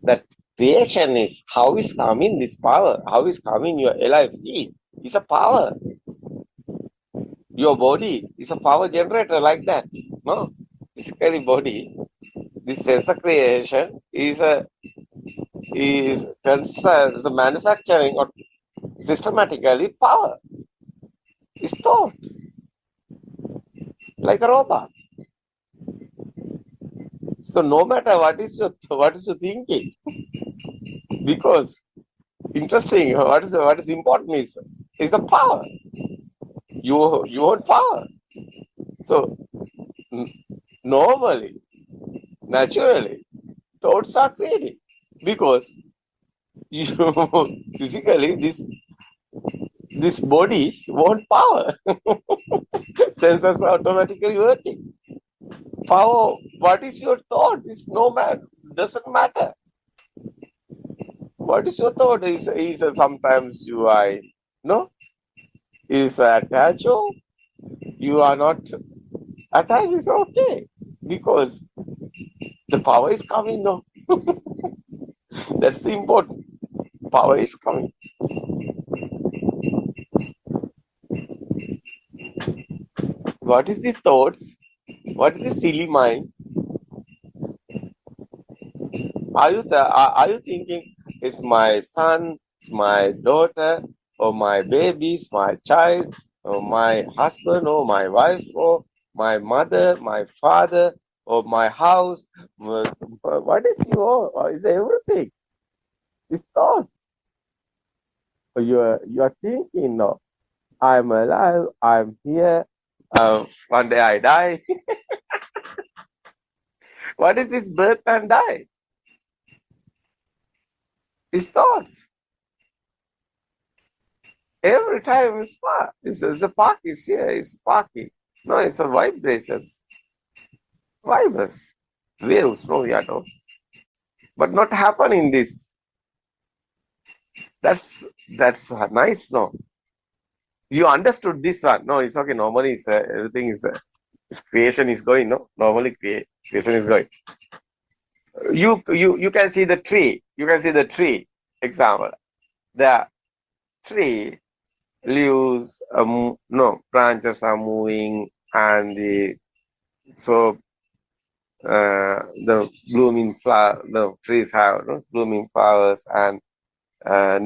That creation is how is coming this power, how is coming your alive field. It's a power. Your body is a power generator like that, no? Physically body, this sensor creation is manufacturing or systematically power. It's thought like a robot. So no matter what is your thinking, because interesting, what is important is the power. You want power. So normally, naturally, thoughts are created because you physically this body want power. Sensors are automatically working. Power, what is your thought? Is no matter, doesn't matter. What is your thought? Is sometimes you are is attached or you are not attached is okay because the power is coming now. That's the important. Power is coming. What is these thoughts? What is this silly mind? Are you thinking it's my son, it's my daughter, or my baby, it's my child, or my husband, or my wife, or my mother, my father, or my house? What is your? Is everything? It's thought. You are thinking no. I'm alive. I'm here. One day I die. What is this birth and die? It's thoughts. Every time it's spark. It's a spark is here. It's sparking. No, it's a vibrations. Vibers. Waves. No, we are talking. But not happening this. That's nice. No, you understood this one. No, it's okay. Normally, it's everything is creation is going. No, normally creation is going. You can see the tree. You can see the tree. Example. The tree leaves. No, branches are moving, and the blooming flower. The trees have blooming flowers, and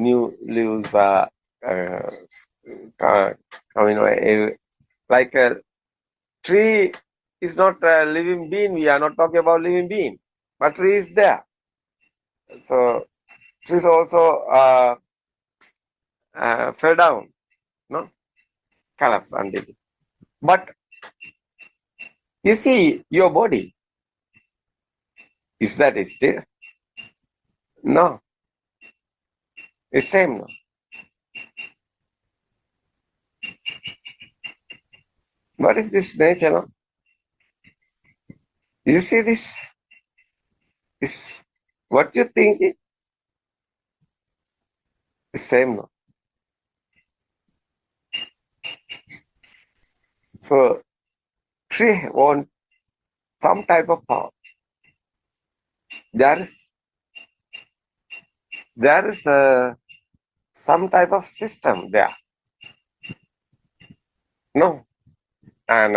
new leaves are coming away. Like a tree is not a living being. We are not talking about living being, but tree is there. So trees also fell down, no, collapse under it. But you see your body. Is that still? No, it's same. No. What is this nature? No? You see this? Is what you think is same. No? So tree want some type of power. There is some type of system there. No, and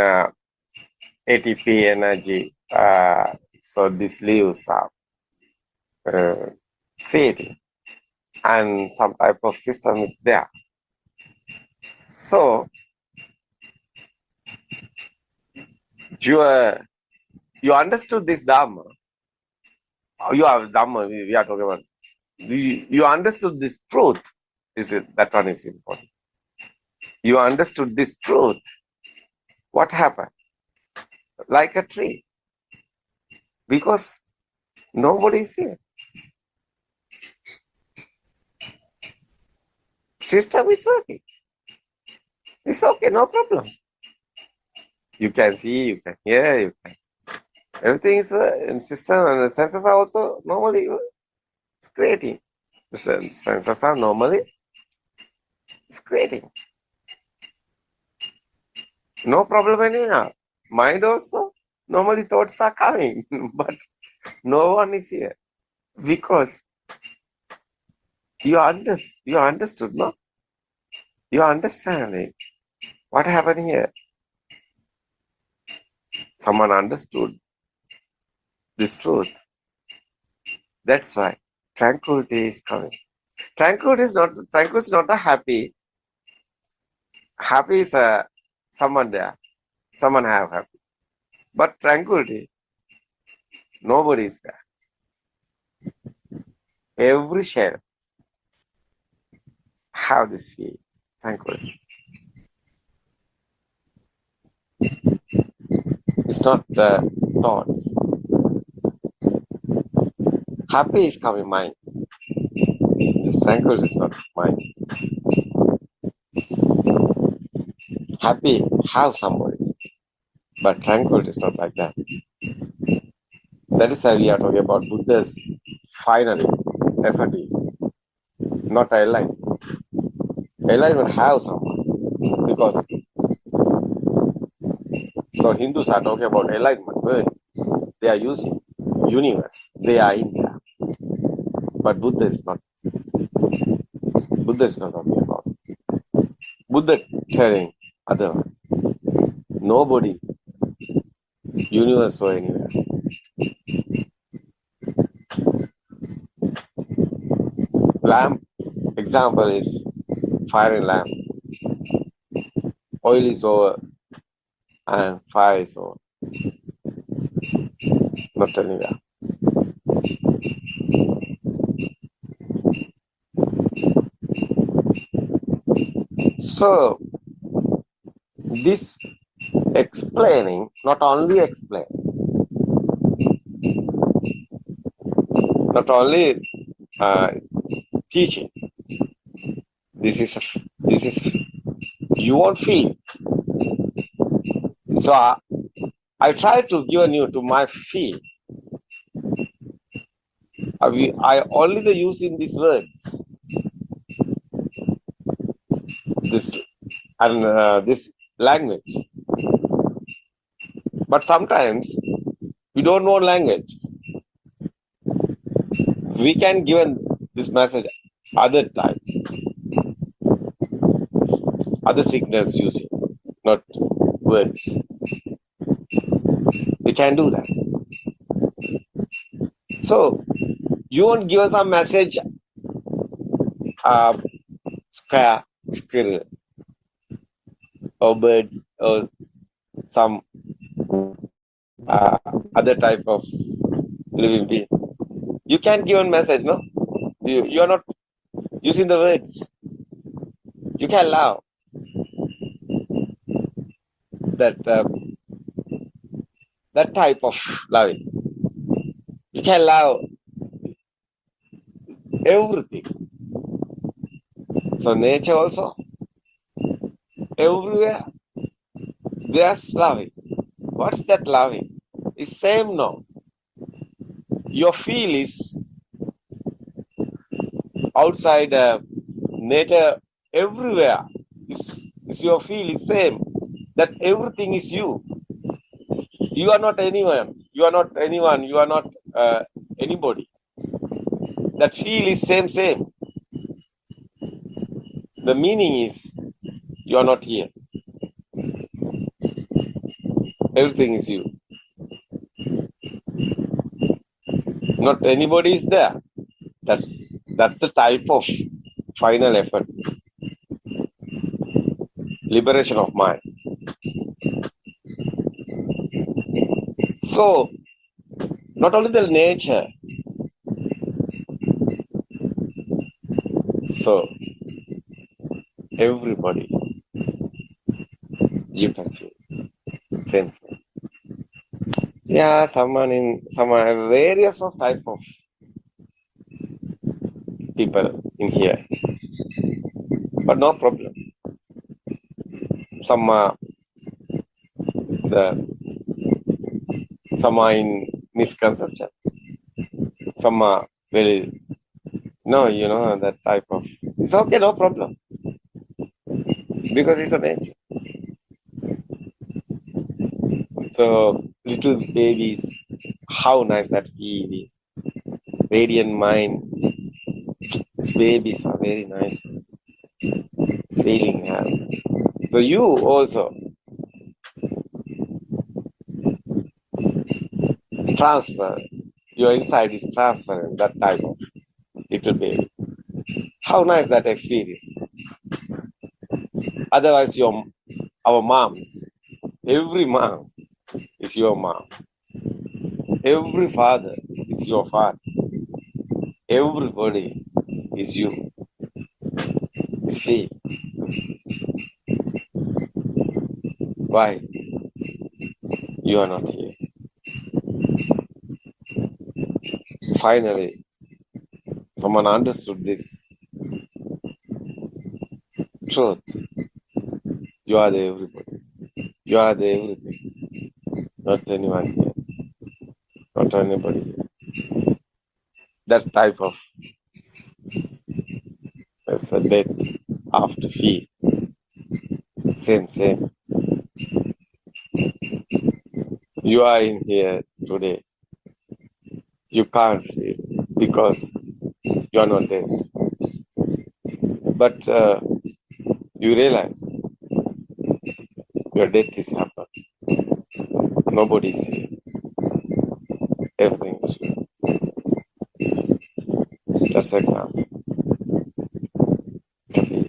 ATP energy. So these leaves are creating, and some type of system is there. So you understood this Dhamma. You have Dhamma. We are talking about. You understood this truth. That one is important. You understood this truth. What happened? Like a tree. Because nobody is here. System is working. It's okay, no problem. You can see, you can hear, you can. Everything is in system, and the senses are also normally creating. The senses are normally creating. No problem anymore. Mind also, normally thoughts are coming, but no one is here. Because you understood, no? You understanding what happened here. Someone understood this truth. That's why tranquility is coming. Tranquility is not a happy. Happy is someone there. Someone have happy. But tranquility, nobody is there. Every shell have this feel, tranquility. It's not thoughts. Happy is coming mind. This tranquility is not mind. Happy have somebody, but tranquility is not like that. That is why we are talking about Buddha's final effort is not enlightenment. Enlightenment have someone, because so Hindus are talking about enlightenment word. They are using universe. They are in there. But Buddha is not. Buddha is not talking about. Buddha telling other. nobody, universe or anywhere. Lamp example is fire and lamp. Oil is over and fire is over. Not anywhere. So this explaining, not only explain, not only teaching. This is you won't feel. So I try to give you to my feel. I only the use in these words. This and this language. But sometimes we don't know language. We can give this message other type, other signals using, not words. We can do that. So you won't give us a message, square, squirrel, or bird, or some other type of living being. You can give a message, no? You are not using the words. You can allow that that type of loving. You can allow everything. So nature also, everywhere, there's loving. What's that loving? It's same now. Your feel is outside nature, everywhere. Is your feel is same. That everything is you. You are not anyone. You are not anyone. You are not anybody. That feel is same. The meaning is you are not here. Everything is you. Not anybody is there. That's the type of final effort. Liberation of mind. So, not only the nature. So, everybody, you can feel. Same. Yeah, some various of type of people in here, but no problem. Some are in misconception. Some are very that type of. It's okay, no problem, because it's a nature. So little babies, how nice that feeling. Radiant mind. These babies are very nice. Feeling happy. So you also transfer. Your inside is transferring that type of little baby. How nice that experience. Otherwise, our moms, every mom is your mom. Every father is your father. Everybody is you. It's feel. Why? You are not here. Finally, someone understood this truth. You are the everybody. You are the everything. Not anyone here. Not anybody here. That type of as a death after feel. Same. You are in here today. You can't feel because you are not there. But you realize your death is happened. Nobody see. Everything is real. That's the example. It's a feel.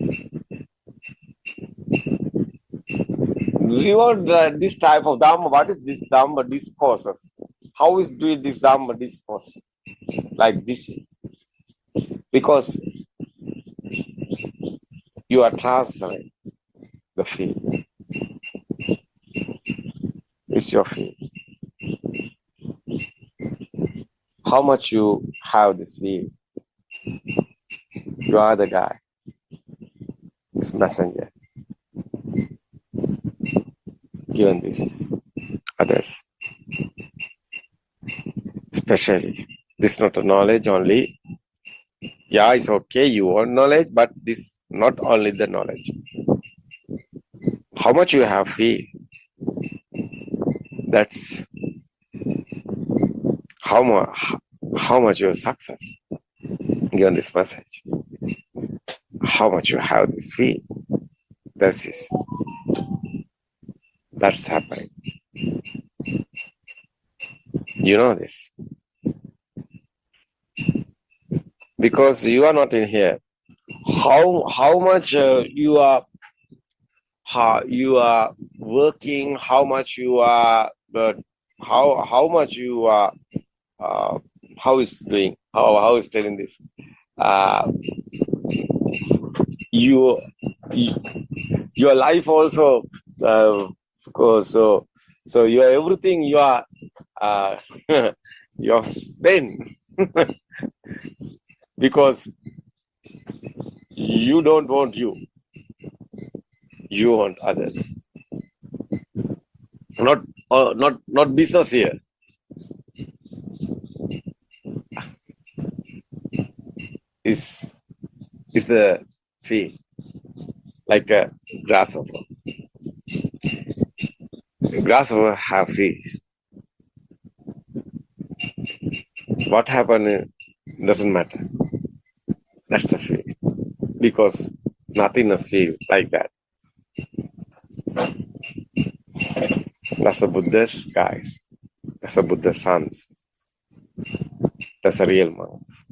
We want this type of Dhamma. What is this Dhamma discourses? How is doing this Dhamma discourse like this? Because you are transferring the feel. It's your feel. How much you have this feel? You are the guy, this messenger, given this others. Especially, this is not a knowledge only. Yeah, it's okay, you want knowledge, but this not only the knowledge. How much you have feel, that's how much your success, given this message. How much you have this feel, that's happening. You know this. Because you are not in here. How much you are working, how much you are, but how much you are, how is doing, how is telling this, your life also, because so your everything you are you have spent because you don't want you want others, not business here. Is the tree like a grasshopper? Grasshopper have feet. So what happened doesn't matter. That's the feel, because nothingness feel like that. That's the Buddha's guys. That's the Buddha's sons. That's the real monks.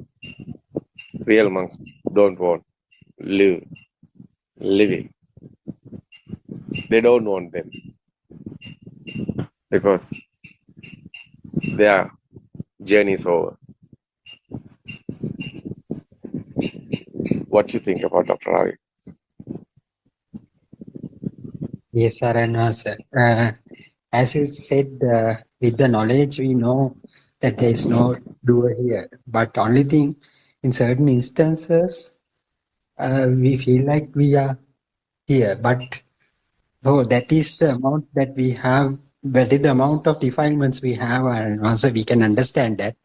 Real monks don't want living. They don't want them because their journey is over. What do you think about Dr. Ravi? Yes, Arana, sir. As you said, with the knowledge, we know that there is no doer here. But only thing, in certain instances, we feel like we are here. But oh, that is the amount that we have. That is the amount of defilements we have, and also we can understand that.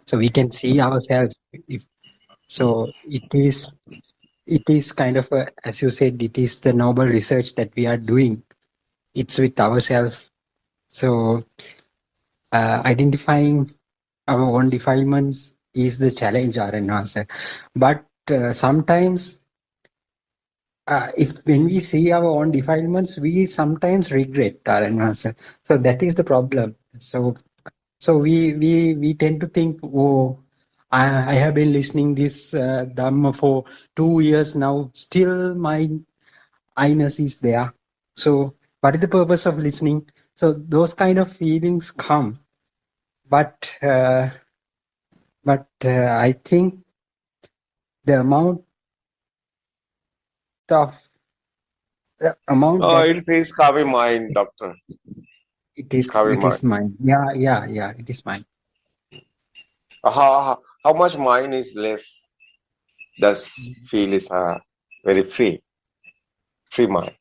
So we can see ourselves. So it is kind of a, as you said, it is the noble research that we are doing. It's with ourselves. So identifying our own defilements is the challenge, RNA. But sometimes, if when we see our own defilements, we sometimes regret RNA. So that is the problem. So we tend to think, oh, I have been listening this Dhamma for 2 years now. Still, my I-ness is there. So what is the purpose of listening? So those kind of feelings come. But I think the amount Oh, that it is coming mind, doctor. it It's coming mind. is mine. Yeah, it is mine. How much mind is less? Does feel is very free mind,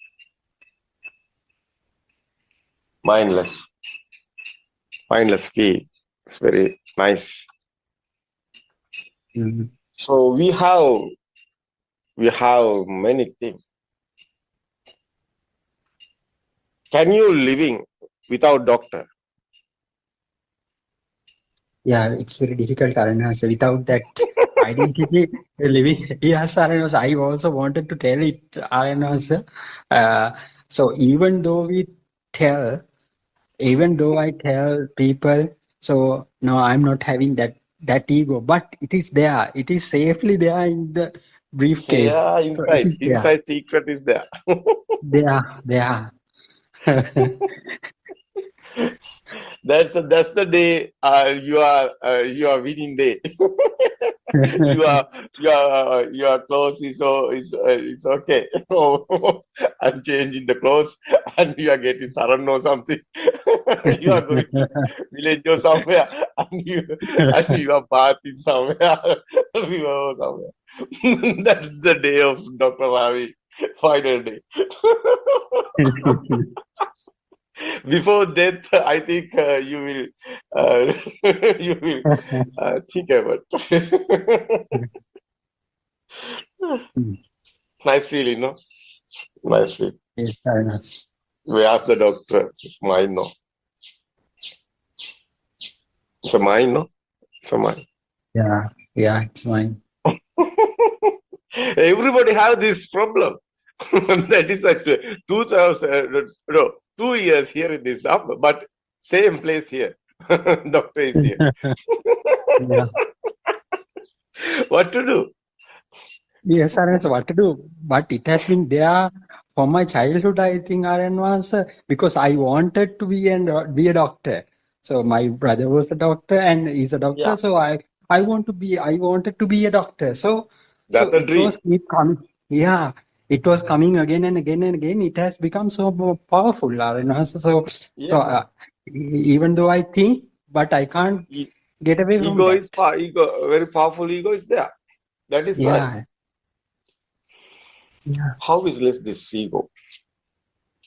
mindless feel. It's very nice. Mm-hmm. So we have many things. Can you living without doctor? Yeah, it's very difficult, Arana. So without that identity, living. Yes, Arana. I also wanted to tell it, Arana. So even though we tell, even though I tell people, so no, I'm not having that ego, but it is there. It is safely there in the briefcase. Yeah, So it inside, is there. inside secret is there. There. That's the day you are winning day. Your clothes is okay. I'm changing the clothes and you are getting saran or something. You are going to village or somewhere and you are bathing somewhere. River somewhere. That's the day of Dr. Ravi. Final day. Before death, I think you will you will think about. Nice feeling, no? Nice feeling. Yes, Arnas. We asked the doctor, it's mine, no? It's a mine, no? It's a mine. Yeah, it's mine. Everybody have this problem. That is at 2000, no, 2 years here in this number, but same place here. Doctor is here. Yeah. What to do? Yes, Arnas, what to do? But it has been there from my childhood, I think, Arnas, because I wanted to be a doctor. So my brother was a doctor and he's a doctor. Yeah, So I wanted to be a doctor. So that's the it dream. was keep coming. Yeah, it was coming again and again and again. It has become so more powerful, Arnas. So Yeah. even though I think, but I can't E- get away from Ego that. is very powerful. Ego is there. That is why. Yeah. How is less this ego?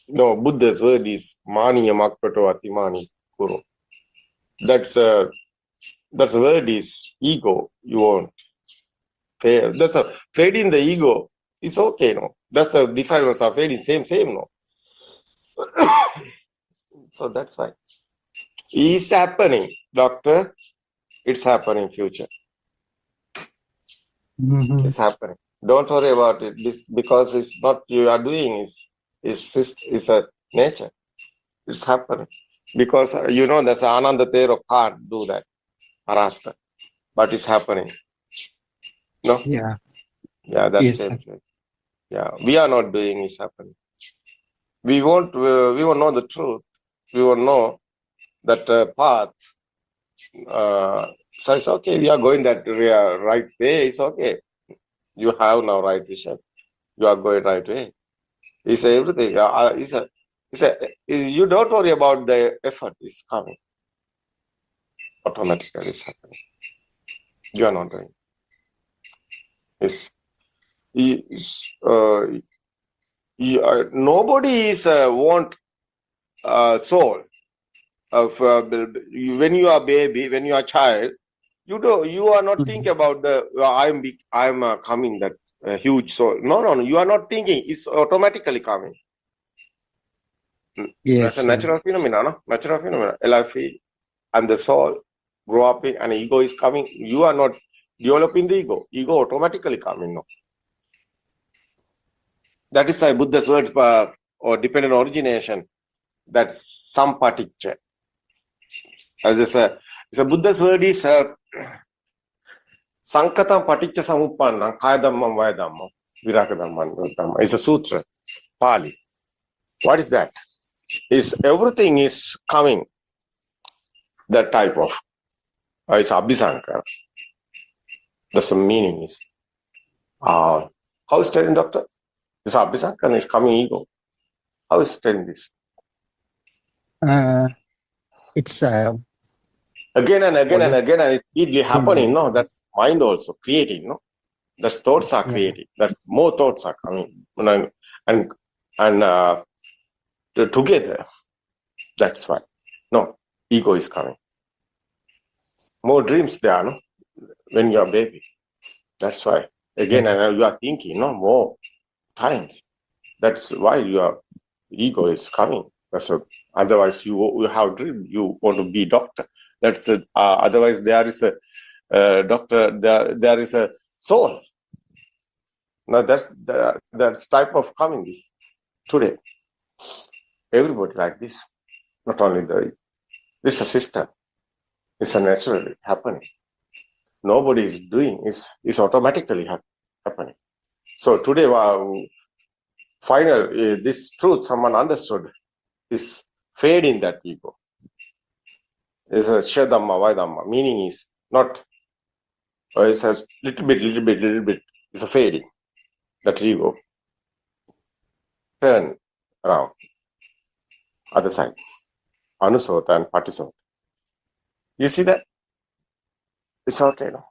No, Buddha's word is mani makpato atimani kuro. That's a word is ego. You won't fail. That's a fading the ego. It's okay, no. That's a defilement of fading. Same, no. So that's why it's happening, doctor. It's happening. Future. Mhm. It's happening. Don't worry about it. This because it's not you are doing. It's a nature. It's happening because that's Ananda Tero can't do that. Arata. But it's happening. No? Yeah. Yeah, that's Yes, same sir. thing. Yeah, we are not doing it's happening. We won't know the truth. We will know that path. So it's okay. We are going that right way. It's okay. You have now right vision. You are going right way. It's everything. You don't worry about the effort. It's coming. Automatically it's happening. You are not doing. Nobody is want soul of when you are baby, when you are child. You are not thinking about the I'm coming that huge soul. No. You are not thinking. It's automatically coming. Yes, That's a sir. natural phenomena. No? Natural phenomena. Life and the soul grow up in, and ego is coming. You are not developing the ego. Ego automatically coming. No. That is why Buddha's word or dependent origination. That's sampaticca. As it's a Buddha's word is sankatam paticca samuppanam kaya dhammam vaya dhammam viraka dhammam. It's a sutra, Pali. What is that? Is everything is coming. That type of it's abhisankara. That's the meaning is. How is telling doctor? This abhisankara is coming ego. How is telling this? It's Again and again and again, and it's really happening. No, that's mind also creating. No, that's thoughts are creating. That more thoughts are coming, and together. That's why. No, ego is coming. More dreams there, no? When you are baby. That's why. Again, and you are thinking, no, more times. That's why your ego is coming. Otherwise you have dream. You want to be doctor. That's otherwise there is a doctor. There is a soul. Now that's type of coming this today. Everybody like this. Not only this is a system. It's a naturally happening. Nobody is doing. It's automatically happening. So today, this truth someone understood is fading that ego. It's a Shadamma, Vaidamma. Meaning is not, it's a little bit. It's a fading. That ego. Turn around. Other side. Anusota and Patisota. You see that? It's okay, no?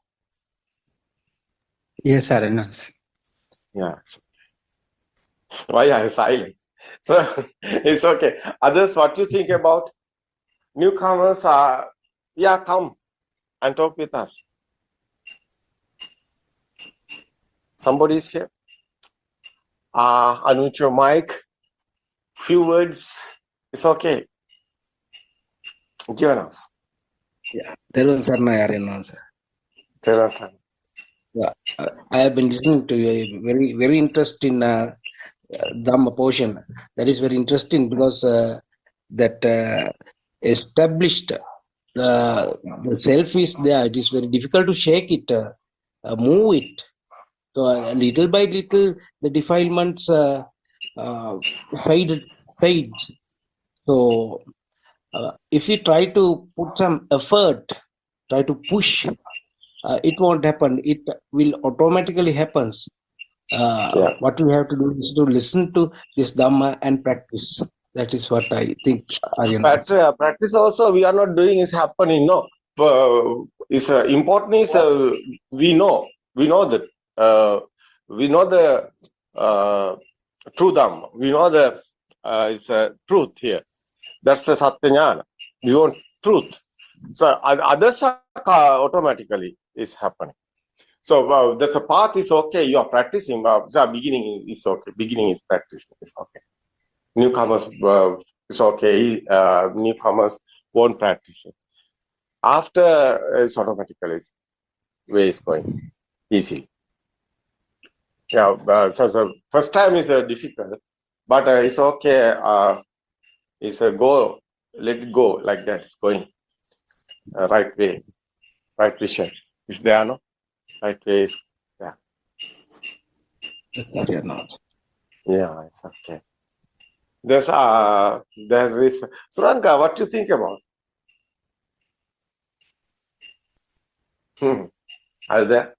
Yes, Aranas. Yeah. Why are you silence? So it's okay. Others, what do you think about newcomers? Come and talk with us. Somebody's here. Unmute your mic. Few words. It's okay. Given us. Yeah, there was Aranas. Tell us. Yeah, I have been listening to a very, very interesting Dhamma portion. That is very interesting because that established the self is there. It is very difficult to shake it, move it. So little by little, the defilements fades. So if we try to put some effort, try to push, it won't happen. It will automatically happens. What we have to do is to listen to this Dhamma and practice. That is what I think, Aryan. Practice also we are not doing is happening. No, is important is we know that we know the true Dhamma. We know the is truth here. That's the Satyajnana. We want truth. So others are automatically is happening. So there's a path is okay. You are practicing. So beginning is okay. Beginning is practicing is okay. Newcomers it's okay. Newcomers won't practice it. After it's automatically way is going easy. Yeah. So the first time is difficult, but it's okay. It's a go. Let it go like that. It's going right way, right vision. Is there no right way? Is, yeah. Yeah, it's okay. There's this Suranga. What do you think about? Are you there?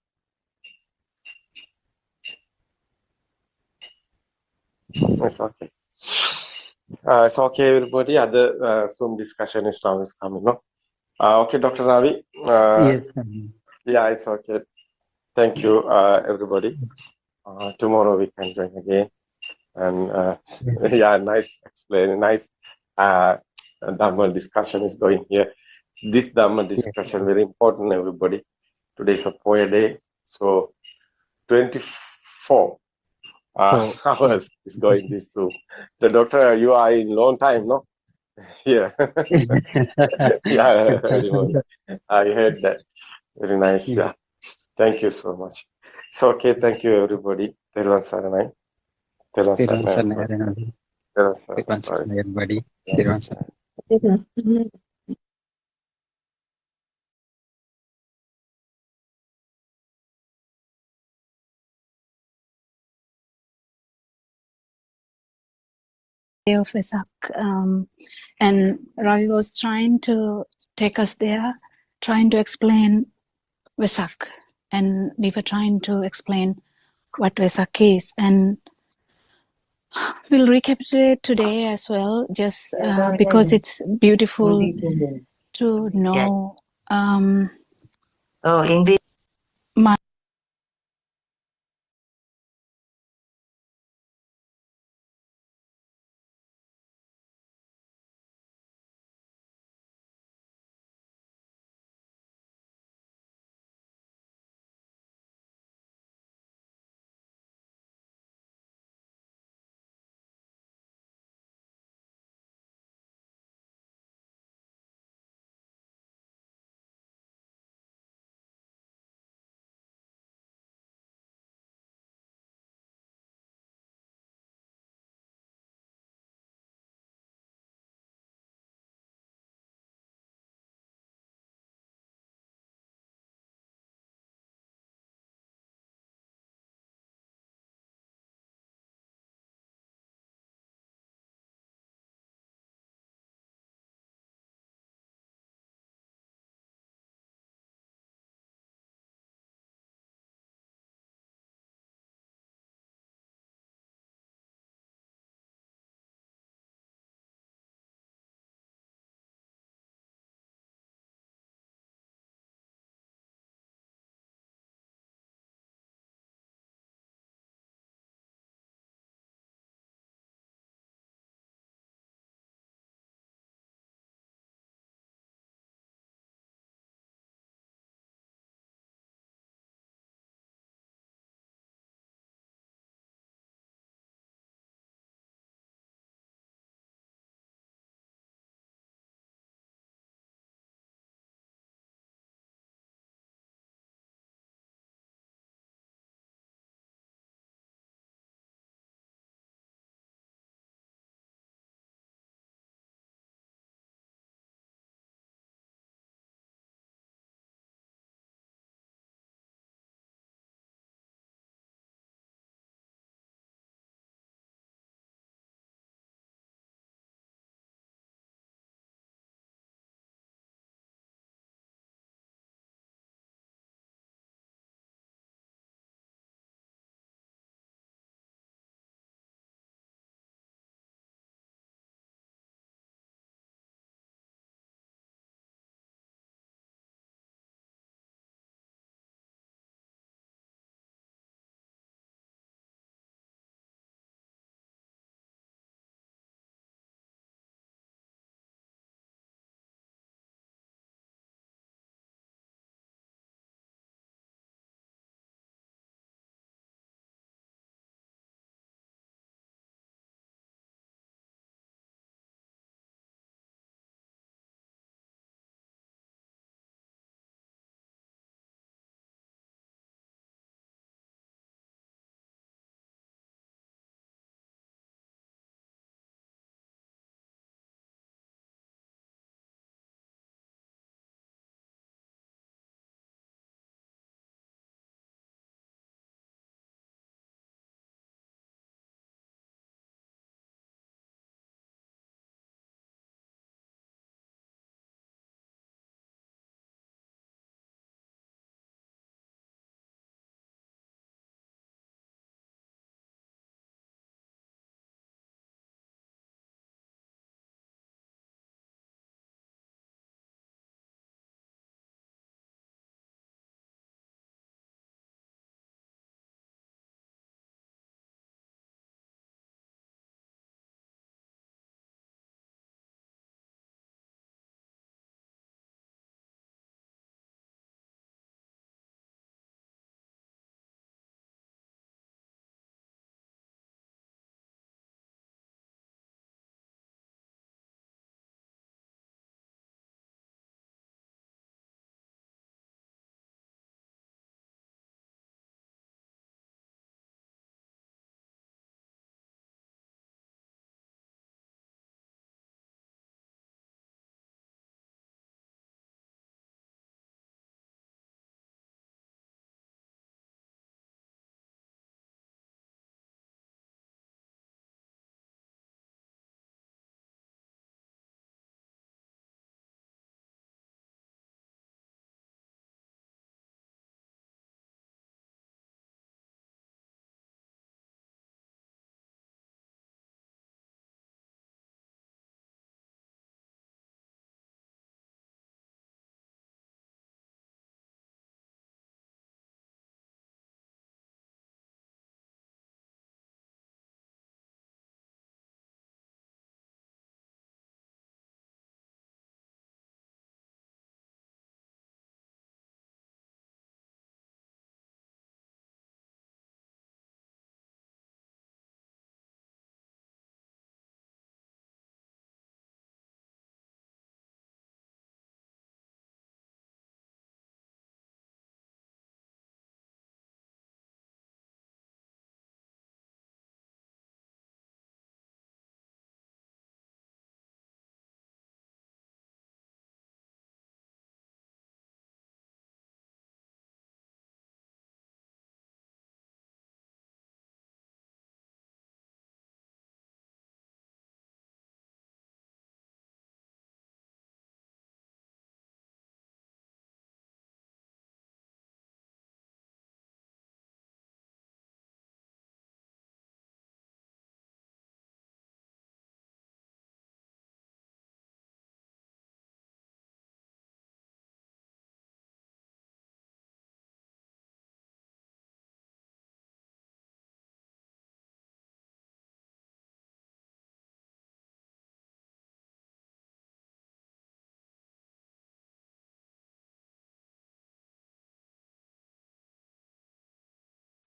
It's okay. It's okay, everybody. Other Zoom discussion is now is coming. No. Okay, Dr. Ravi. Yes. Yeah, it's okay. Thank you, everybody. Tomorrow we can join again. And yeah, nice explain. Nice Dhamma discussion is going here. This Dhamma discussion very important, everybody. Today is a Poya day, so 24 hours is going this Zoom. The doctor, you are in long time, no? Yeah. Yeah, very much. I heard that. Very nice. Yeah. Thank you so much. It's okay. Thank you, everybody. Teruvan Saranai. Teruvan Saranai. Teruvan Saranai. Everybody. Of Vesak, and Ravi was trying to take us there, trying to explain Vesak, and we were trying to explain what Vesak is, and we'll recapitulate today as well, just because it's beautiful to know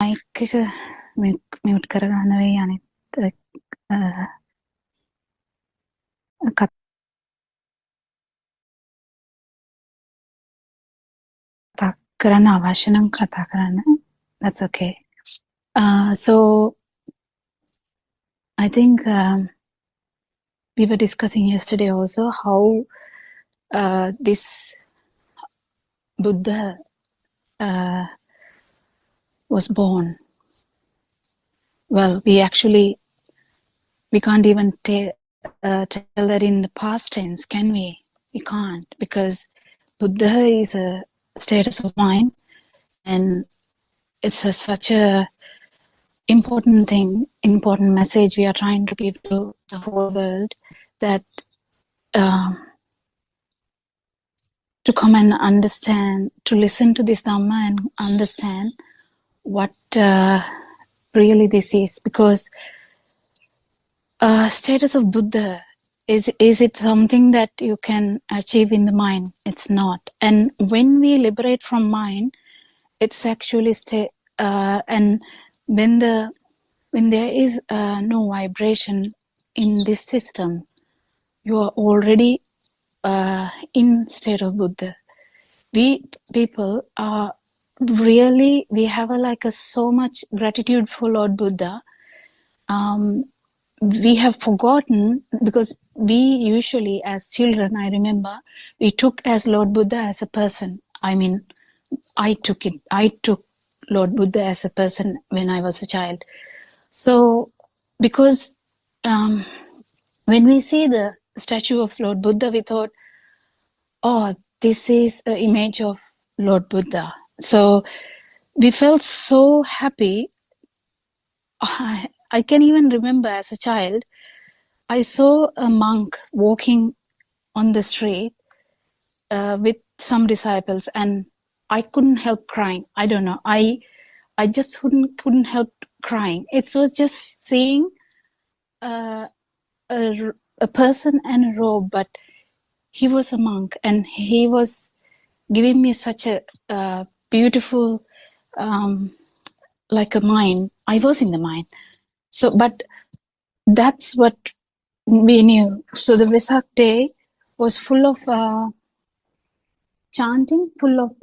mic එක mute කරගන්න වෙයි අනිත් කතා කරන්න අවශ්‍ය නම් කතා කරන්න. That's okay. So I think we were discussing yesterday also how this Buddha was born. Well, we can't even tell that in the past tense, can we? We can't, because Buddha is a status of mind, and it's such a important thing, important message we are trying to give to the whole world, that to come and understand, to listen to this Dhamma and understand what really this is. Because status of Buddha, is it something that you can achieve in the mind? It's not. And when we liberate from mind, it's actually and when there is no vibration in this system, you are already in state of Buddha. We people are really, we have so much gratitude for Lord Buddha. We have forgotten, because we usually as children, I remember, we took as Lord Buddha as a person. I mean, I took Lord Buddha as a person when I was a child. So because when we see the statue of Lord Buddha, we thought, oh, this is an image of Lord Buddha. So we felt so happy. I can even remember as a child, I saw a monk walking on the street with some disciples, and I couldn't help crying. I don't know. I just couldn't help crying. It was just seeing a person and a robe, but he was a monk, and he was giving me such a beautiful, like a mind. I was in the mind. So, but that's what we knew. So the Vesak day was full of chanting, full of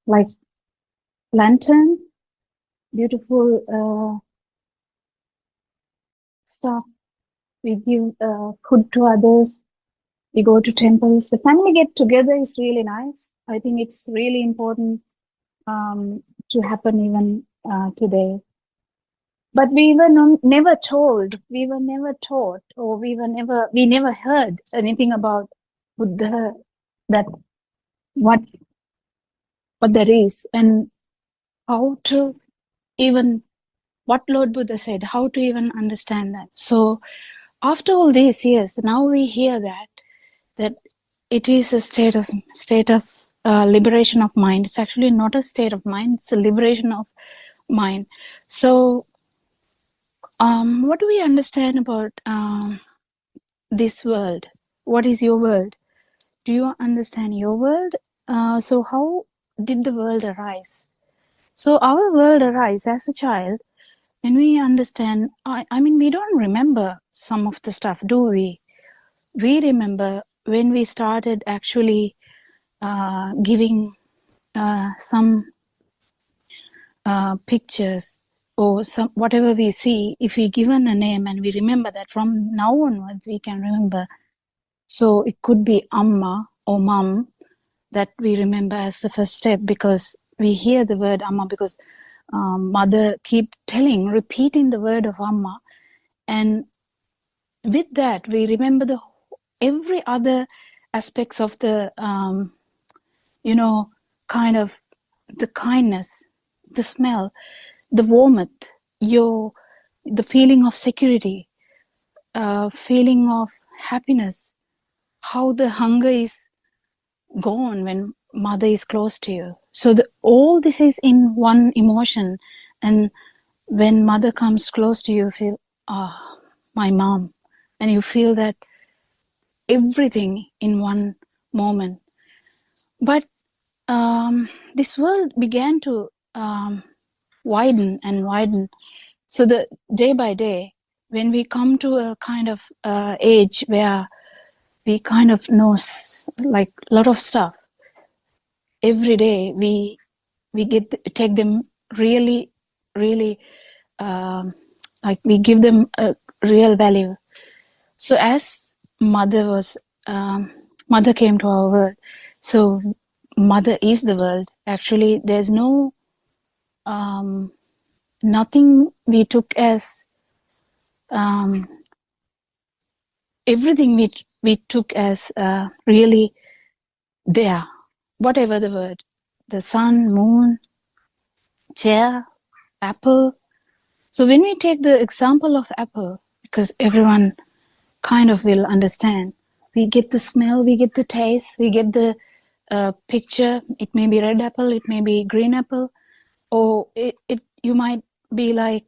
like lanterns, beautiful stuff. We give food to others. We go to temples. The family get together is really nice. I think it's really important to happen even today. But we were never told, we were never taught, or we never heard anything about Buddha, that what that is, and how to even, what Lord Buddha said, how to even understand that. So after all these years, now we hear that it is a state of liberation of mind. It's actually not a state of mind, it's a liberation of mind. So what do we understand about this world? What is your world? Do you understand your world? So how did the world arise? So our world arose as a child when we understand. I mean, we don't remember some of the stuff, do we? We remember when we started actually giving some pictures or some whatever we see. If we given a name and we remember that, from now onwards we can remember. So it could be Amma or Mum that we remember as the first step, because we hear the word Amma, because mother keep repeating the word of Amma, and with that we remember every other aspects of the kind of the kindness, the smell, the warmth, the feeling of security, feeling of happiness, how the hunger is gone when mother is close to you. So all this is in one emotion, and when mother comes close to you, feel, my mom, and you feel that everything in one moment. But this world began to widen and widen. So the day by day, when we come to a kind of age where we kind of know like a lot of stuff, every day we take them really, really, like we give them a real value. So as mother came to our world, so mother is the world. Actually, there's no nothing we took as everything we took as really there, whatever the word, the sun, moon, chair, apple. So when we take the example of apple, because everyone kind of will understand, we get the smell, we get the taste, we get the picture. It may be red apple, it may be green apple, or you might be like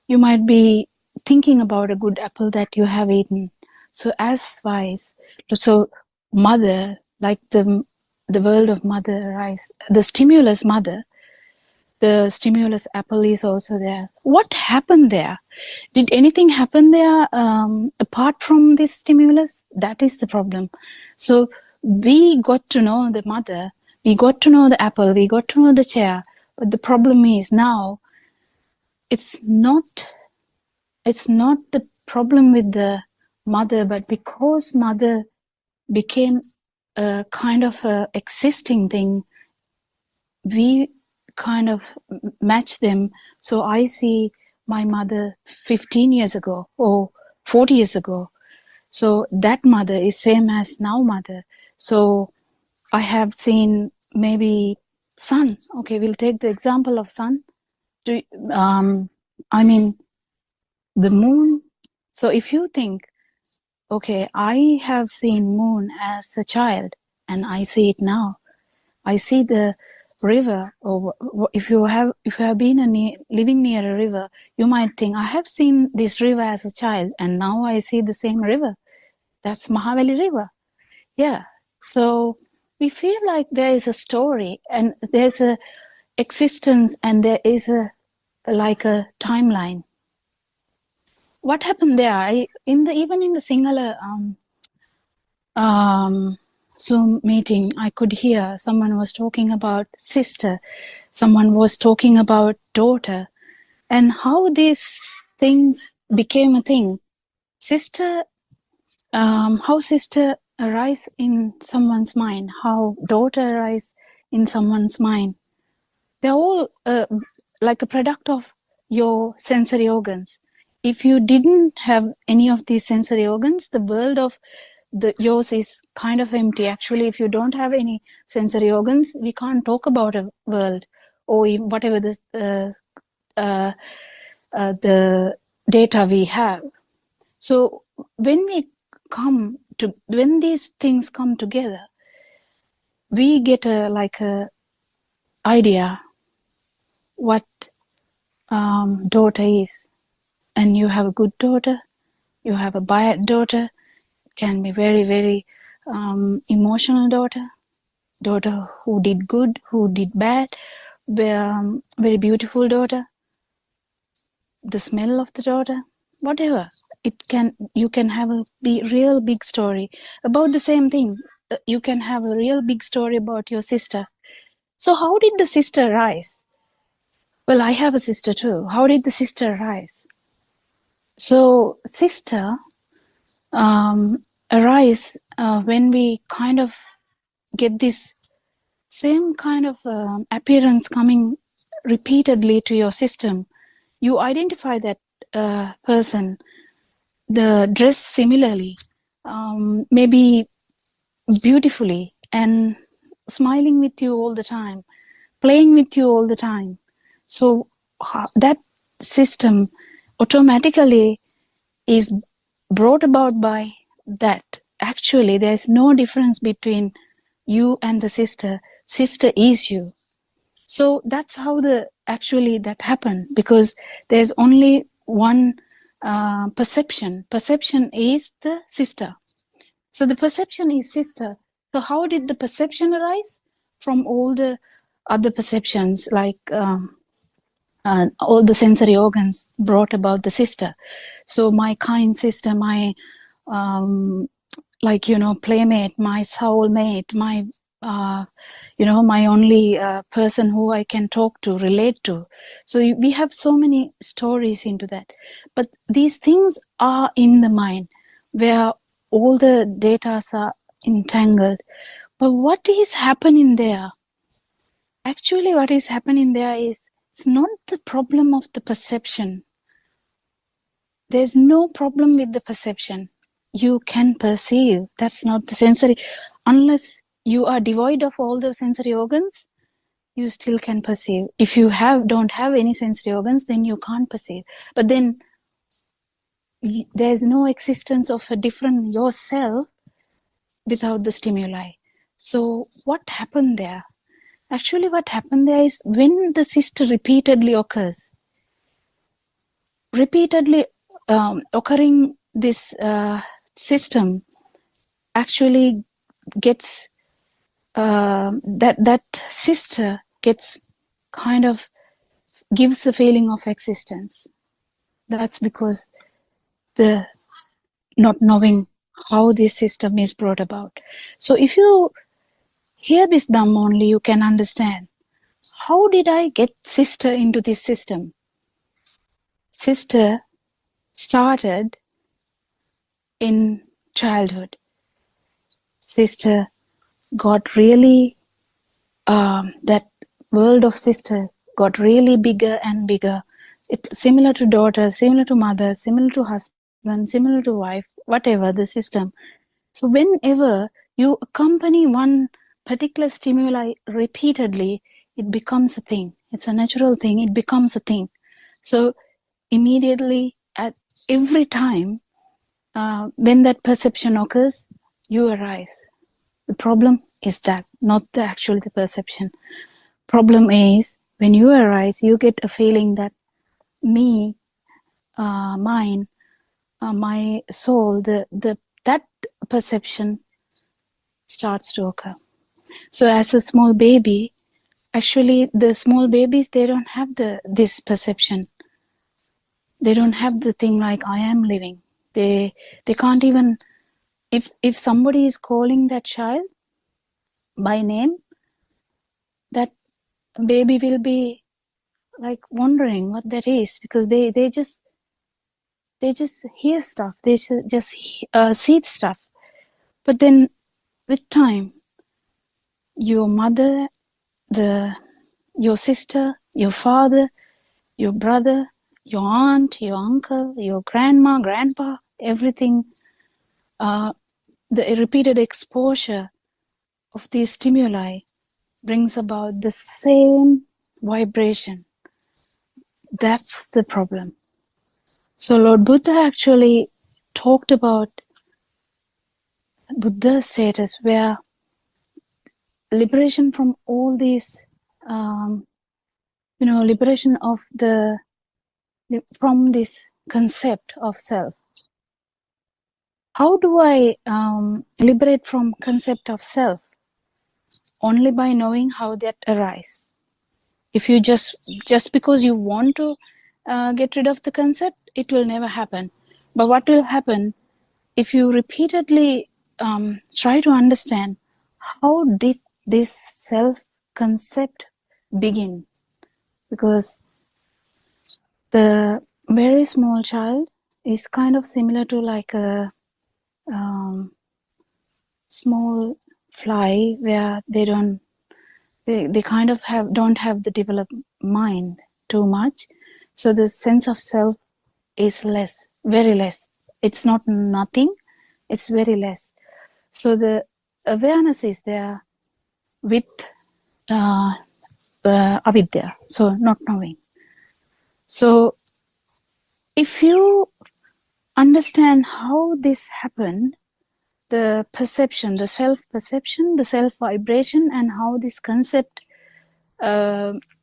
you might be thinking about a good apple that you have eaten. So as wise, so mother, like the world of mother rice, the stimulus mother, the stimulus apple is also there. What happened there? Did anything happen there apart from this stimulus? That is the problem. So we got to know the mother, we got to know the apple, we got to know the chair, but the problem is now it's not the problem with the mother, but because mother became a kind of a existing thing, we kind of match them. So I see my mother 15 years ago or 40 years ago. So that mother is same as now mother. So I have seen maybe sun. Okay, we'll take the example of sun. I mean, the moon. So if you think, okay, I have seen moon as a child and I see it now. I see the river, or if you have been living near a river, you might think, I have seen this river as a child and now I see the same river. That's Mahavali River. Yeah. So we feel like there is a story and there's a existence and there is like a timeline. What happened there? Even in the Sinhala Zoom meeting, I could hear someone was talking about sister, someone was talking about daughter, and how these things became a thing. Sister, how sister arise in someone's mind, how daughter arise in someone's mind. They're all like a product of your sensory organs. If you didn't have any of these sensory organs, the world of yours is kind of empty. Actually, if you don't have any sensory organs, we can't talk about a world or whatever the data we have. So when these things come together, we get a idea what daughter is. And you have a good daughter, you have a bad daughter, can be very, very emotional daughter who did good, who did bad, very beautiful daughter, the smell of the daughter, whatever. You can have a real big story about the same thing. You can have a real big story about your sister. So how did the sister rise? Well, I have a sister too. How did the sister rise? So sister arise when we kind of get this same kind of appearance coming repeatedly to your system. You identify that person, the dress similarly, maybe beautifully, and smiling with you all the time, playing with you all the time. So that system automatically is brought about by that. Actually, there's no difference between you and the sister. Sister is you. So that's how that happened, because there's only one perception. Perception is the sister. So the perception is sister. So how did the perception arise? From all the other perceptions, like all the sensory organs brought about the sister. So my kind sister, my playmate, my soulmate, my my only person who I can talk to, relate to. So we have so many stories into that. But these things are in the mind where all the data are entangled. But what is happening there? Actually, what is happening there is, it's not the problem of the perception. There's no problem with the perception. You can perceive. That's not the sensory. Unless you are devoid of all the sensory organs, you still can perceive. If you don't have any sensory organs, then you can't perceive. But then there's no existence of a different yourself without the stimuli. So what happened there? Actually, what happened there is, when the sister repeatedly occurs, occurring this system actually gets that sister gets kind of gives a feeling of existence. That's because the not knowing how this system is brought about. So if you hear this Dhamm only, you can understand, how did I get sister into this system? Sister started in childhood. Sister got really, that world of sister got really bigger and bigger. Similar to daughter, similar to mother, similar to husband, similar to wife, whatever the system. So whenever you accompany one particular stimuli repeatedly, it becomes a thing. It's a natural thing. It becomes a thing. So immediately, at every time, when that perception occurs, you arise. The problem is that, not the perception. Problem is, when you arise, you get a feeling that me, mine, my soul, that perception starts to occur. So as a small baby, actually the small babies, they don't have this perception. They don't have the thing like I am living. They can't even, if somebody is calling that child by name, that baby will be like wondering what that is, because they just hear stuff, they just see stuff. But then with time, your mother, your sister, your father, your brother, your aunt, your uncle, your grandma, grandpa, everything, the repeated exposure of these stimuli brings about the same vibration. That's the problem. So Lord Buddha actually talked about Buddha's status, where liberation from all these, liberation of from this concept of self. How do I liberate from concept of self? Only by knowing how that arises. If you just because you want to get rid of the concept, it will never happen. But what will happen if you repeatedly try to understand, how did this self concept begin? Because the very small child is kind of similar to like a small fly, where they kind of don't have the developed mind too much. So the sense of self is less, very less. It's not nothing, it's very less. So the awareness is there with avidya, so not knowing. So if you understand how this happened, the perception, the self-perception, the self-vibration, and how this concept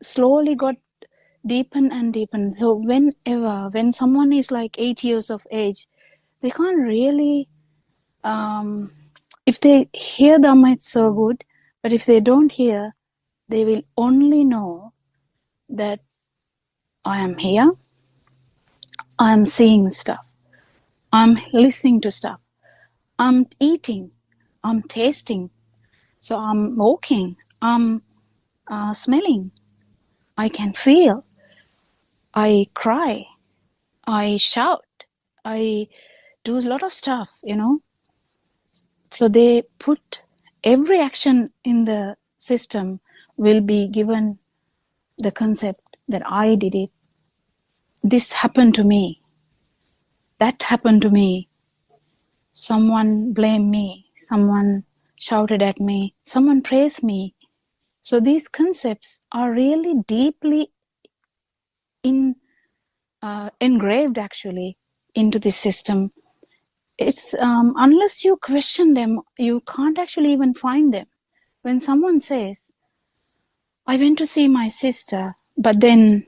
slowly got deepen and deepen. So when someone is like 8 years of age, they can't really If they hear Dhamma, it's so good. But if they don't hear, they will only know that I am here, I am seeing stuff, I'm listening to stuff, I'm eating, I'm tasting, so I'm walking, I'm smelling, I can feel, I cry, I shout, I do a lot of stuff, So they put every action in the system will be given the concept that I did it. This happened to me. That happened to me. Someone blamed me. Someone shouted at me. Someone praised me. So these concepts are really deeply engraved actually into the system. It's unless you question them, you can't actually even find them. When someone says, I went to see my sister, but then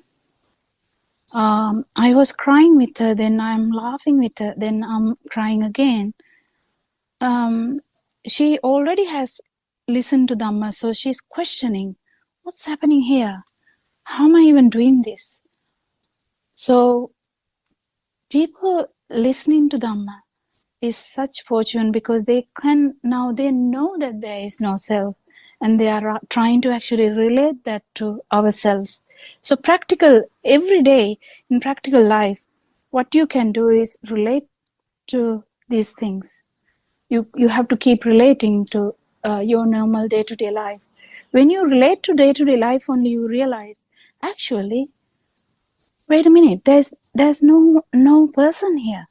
I was crying with her, then I'm laughing with her, then I'm crying again. She already has listened to Dhamma, so she's questioning, what's happening here? How am I even doing this? So people listening to Dhamma is such fortune because they know that there is no self, and they are trying to actually relate that to ourselves. So every day in practical life, what you can do is relate to these things. You have to keep relating to your normal day-to-day life. When you relate to day-to-day life only, you realize, actually, wait a minute, there's no person here.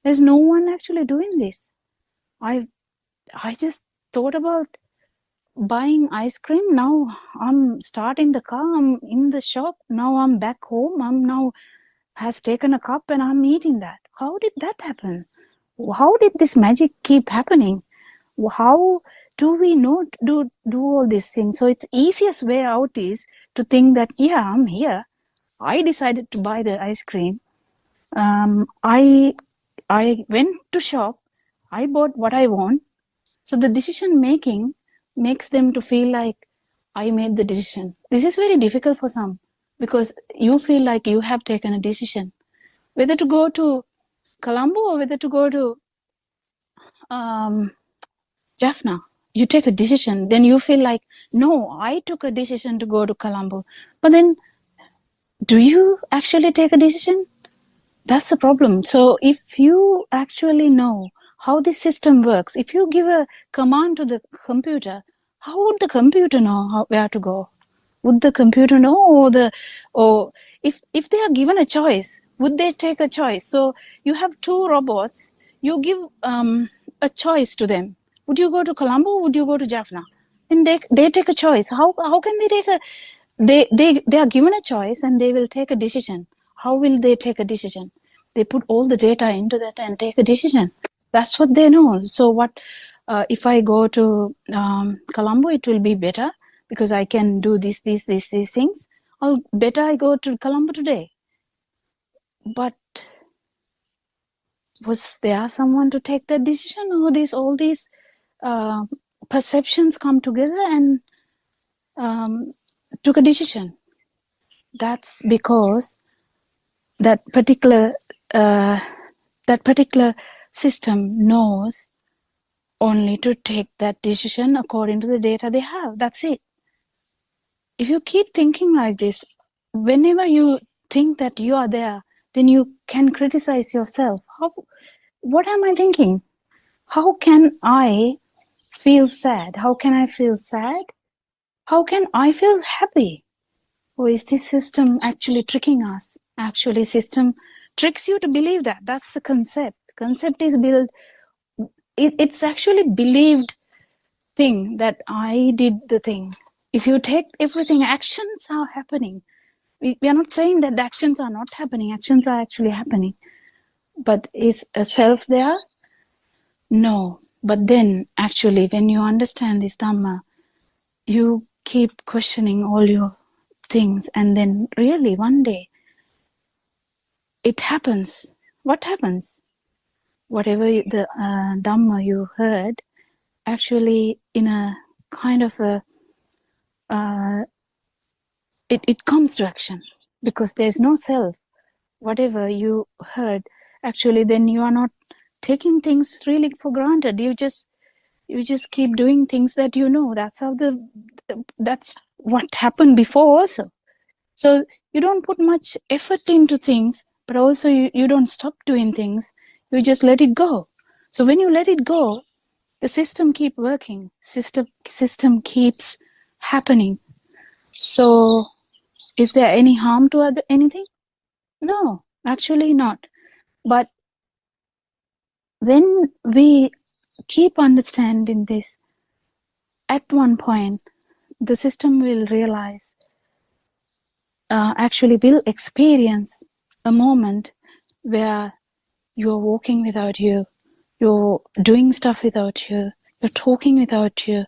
There's no one actually doing this. I just thought about buying ice cream. Now I'm starting the car. I'm in the shop. Now I'm back home. I'm now has taken a cup and I'm eating that. How did that happen? How did this magic keep happening? How do we not do all these things? So it's easiest way out is to think that, yeah, I'm here. I decided to buy the ice cream. I went to shop. I bought what I want. So the decision making makes them to feel like I made the decision. This is very difficult for some because you feel like you have taken a decision. Whether to go to Colombo or whether to go to Jaffna, you take a decision. Then you feel like, no, I took a decision to go to Colombo. But then, do you actually take a decision? That's the problem. So if you actually know how this system works, if you give a command to the computer, how would the computer know where to go? Would the computer know, or if they are given a choice, would they take a choice? So you have two robots, you give a choice to them. Would you go to Colombo or would you go to Jaffna? And they take a choice. How can they take they are given a choice and they will take a decision. How will they take a decision? They put all the data into that and take a decision. That's what they know. So what if I go to Colombo, it will be better because I can do these things. Better I go to Colombo today. But was there someone to take that decision, or all these perceptions come together and took a decision? That's because that particular system knows only to take that decision according to the data they have. That's it. If you keep thinking like this, whenever you think that you are there, then you can criticize yourself. What am I thinking? How can I feel sad? How can I feel sad? How can I feel happy? Or is this system actually tricking us? Actually, system tricks you to believe that. That's the concept. Concept is built. It's actually believed thing that I did the thing. If you take everything, actions are happening. We are not saying that the actions are not happening. Actions are actually happening. But is a self there? No. But then, actually, when you understand this Dhamma, you keep questioning all your things, and then really one day it happens. What happens? Whatever the Dhamma you heard, actually in a kind of a, it comes to action because there's no self. Whatever you heard, actually, then you are not taking things really for granted. You just keep doing things that you know. That's what happened before also. So you don't put much effort into things, but also you don't stop doing things. You just let it go. So when you let it go, the system keep working. System keeps happening. So is there any harm to anything? No, actually not. But when we keep understanding this, at one point, the system will realize, actually will experience a moment where you're walking without you, you're doing stuff without you, you're talking without you,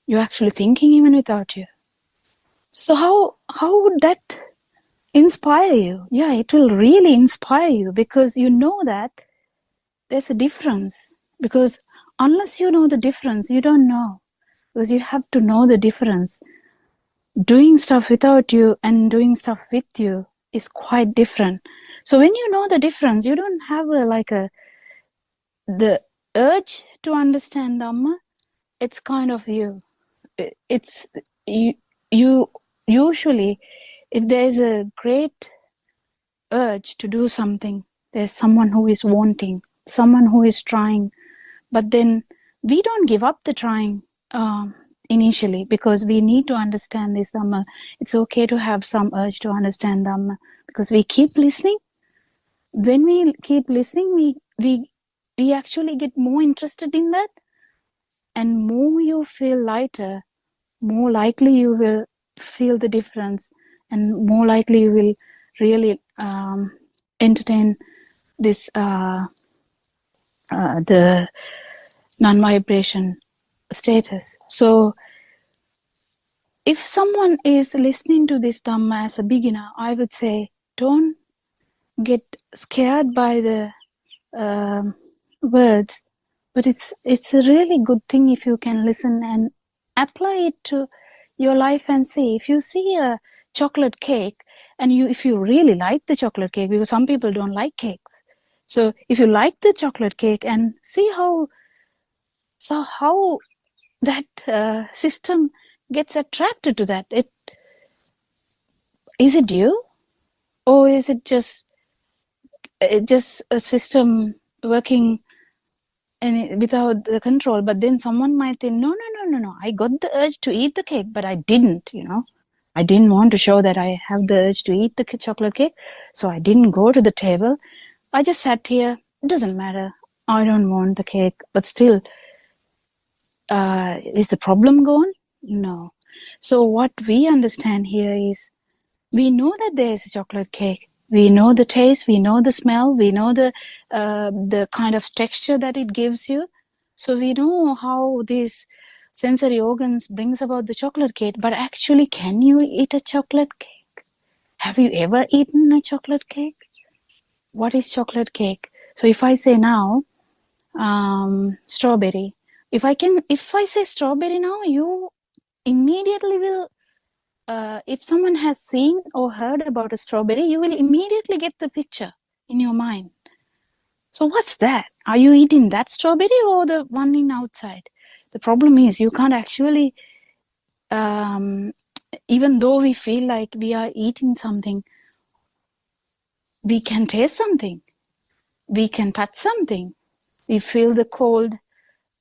you're actually thinking even without you. So how would that inspire you? Yeah, it will really inspire you because you know that there's a difference. Because unless you know the difference, you don't know. Because you have to know the difference. Doing stuff without you and doing stuff with you is quite different. So when you know the difference, you don't have the urge to understand Dhamma. It's kind of you. It's you usually, if there's a great urge to do something, there's someone who is wanting, someone who is trying, but then we don't give up the trying initially because we need to understand this Dhamma. It's okay to have some urge to understand Dhamma because we keep listening. When we keep listening, we actually get more interested in that, and more you feel lighter, more likely you will feel the difference, and more likely you will really entertain this the non-vibration status. So if someone is listening to this Dhamma as a beginner, I would say don't get scared by the words, but it's a really good thing if you can listen and apply it to your life and see. If you see a chocolate cake and if you really like the chocolate cake, because some people don't like cakes, so if you like the chocolate cake and see how that system gets attracted to that, is it you, or is it just a system working and without the control? But then someone might think, no, I got the urge to eat the cake, but I didn't, I didn't want to show that I have the urge to eat the chocolate cake, so I didn't go to the table. I just sat here. It doesn't matter. I don't want the cake, but still, is the problem gone? No. So what we understand here is, we know that there is a chocolate cake. We know the taste, we know the smell, we know the kind of texture that it gives you. So we know how these sensory organs brings about the chocolate cake. But actually, can you eat a chocolate cake? Have you ever eaten a chocolate cake? What is chocolate cake? So if I say now, strawberry. If I say strawberry now, you immediately will. If someone has seen or heard about a strawberry, you will immediately get the picture in your mind. So what's that? Are you eating that strawberry or the one in outside? The problem is you can't actually, even though we feel like we are eating something, we can taste something. We can touch something. We feel the cold,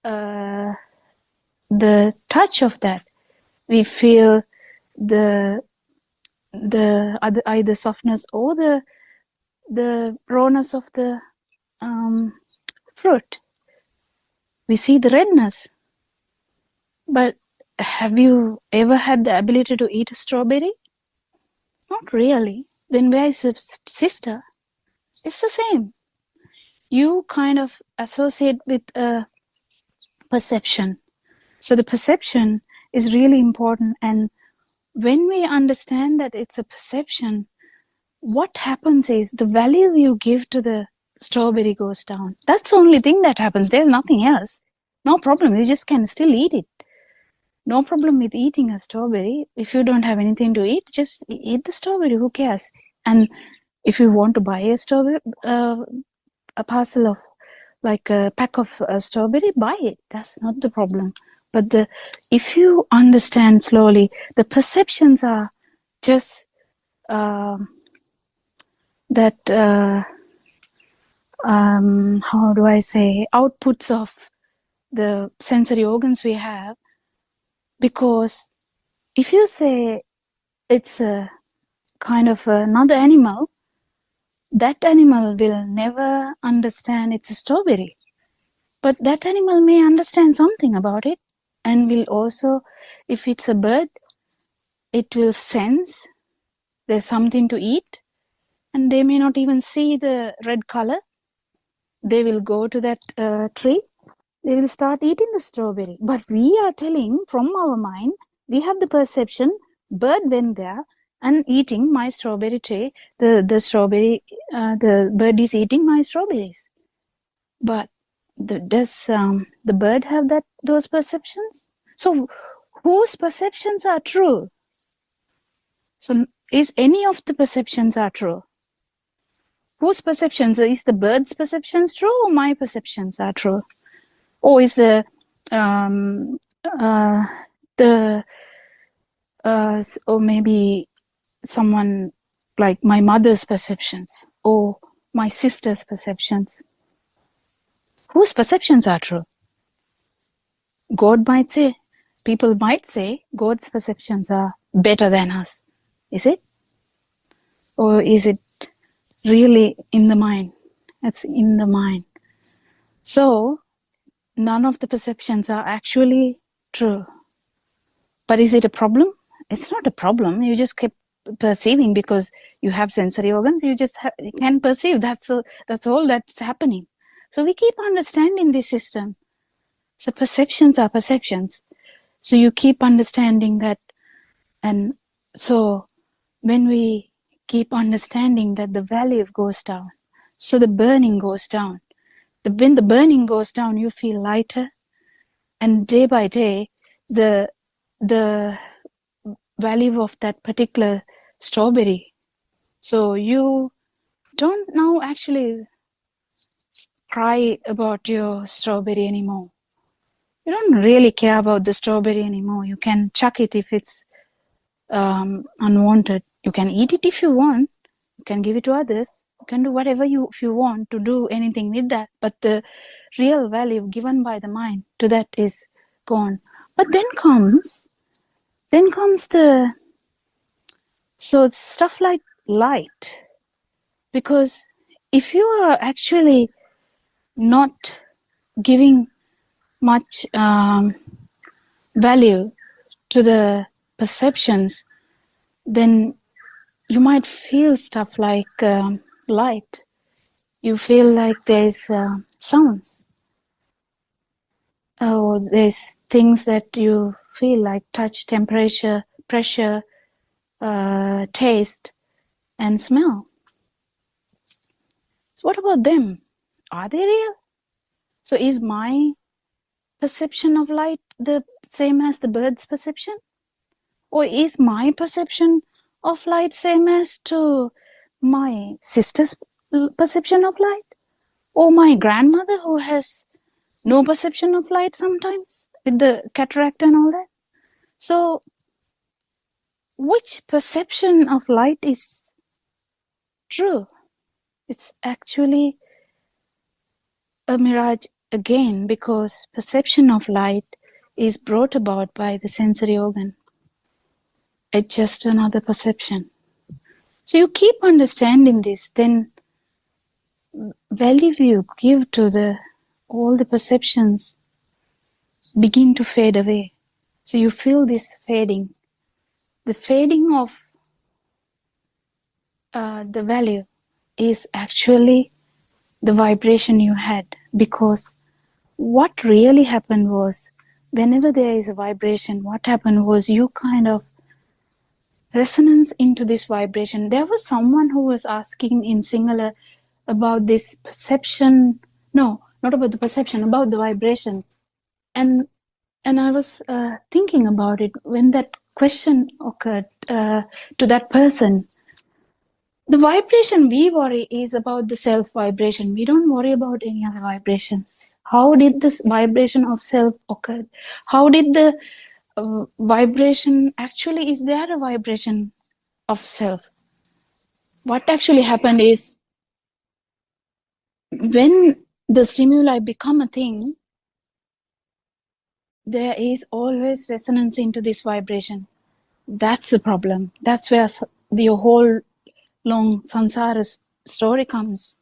the touch of that. We feel the either softness or the rawness of the fruit. We see the redness. But have you ever had the ability to eat a strawberry? Not really. Then where is the sister? It's the same. You kind of associate with a perception. So the perception is really important, and when we understand that it's a perception, what happens is the value you give to the strawberry goes down. That's the only thing that happens. There's nothing else. No problem. You just can still eat it. No problem with eating a strawberry. If you don't have anything to eat, just eat the strawberry. Who cares? And if you want to buy a strawberry, a parcel of, like a pack of strawberry, buy it. That's not the problem. But if you understand slowly, the perceptions are just that, how do I say, outputs of the sensory organs we have. Because if you say it's a kind of another animal, that animal will never understand it's a strawberry. But that animal may understand something about it, and will also, if it's a bird, it will sense there's something to eat, and they may not even see the red color. They will go to that tree, they will start eating the strawberry. But we are telling from our mind, we have the perception, bird went there and eating my strawberry tree, the strawberry, the bird is eating my strawberries. But does the bird have those perceptions? So whose perceptions are true? So is any of the perceptions are true? Whose perceptions? Is the bird's perceptions true, or my perceptions are true? Or is or maybe someone like my mother's perceptions or my sister's perceptions? Whose perceptions are true? God might say, people might say God's perceptions are better than us. Is it? Or is it really in the mind? It's in the mind. So none of the perceptions are actually true. But is it a problem? It's not a problem. You just keep perceiving because you have sensory organs. You just can perceive. That's all that's happening. So we keep understanding this system. So perceptions are perceptions. So you keep understanding that. And so when we keep understanding that, the value goes down. So the burning goes down. When the burning goes down, you feel lighter. And day by day, the value of that particular strawberry. So you don't now actually cry about your strawberry anymore. You don't really care about the strawberry anymore. You can chuck it if it's unwanted. You can eat it if you want. You can give it to others. You can do whatever if you want to do anything with that. But the real value given by the mind to that is gone. But then comes so stuff like light. Because if you are actually not giving much value to the perceptions, then you might feel stuff like light. You feel like there's sounds. Or there's things that you feel like touch, temperature, pressure, taste, and smell. So what about them? Are they real? So is my perception of light the same as the bird's perception? Or is my perception of light same as to my sister's perception of light? Or my grandmother who has no perception of light sometimes with the cataract and all that? So which perception of light is true? It's actually a mirage again, because perception of light is brought about by the sensory organ. It's just another perception. So you keep understanding this, then value you give to all the perceptions begin to fade away. So you feel this fading. The fading of the value is actually the vibration you had, because what really happened was, whenever there is a vibration, what happened was you kind of resonance into this vibration. There was someone who was asking in Sinhala about this perception. No, not about the perception, about the vibration. And I was thinking about it when that question occurred to that person. The vibration we worry is about the self vibration. We don't worry about any other vibrations. How did this vibration of self occur? How did the vibration actually, is there a vibration of self? What actually happened is when the stimuli become a thing, there is always resonance into this vibration. That's the problem. That's where the whole long samsara story comes,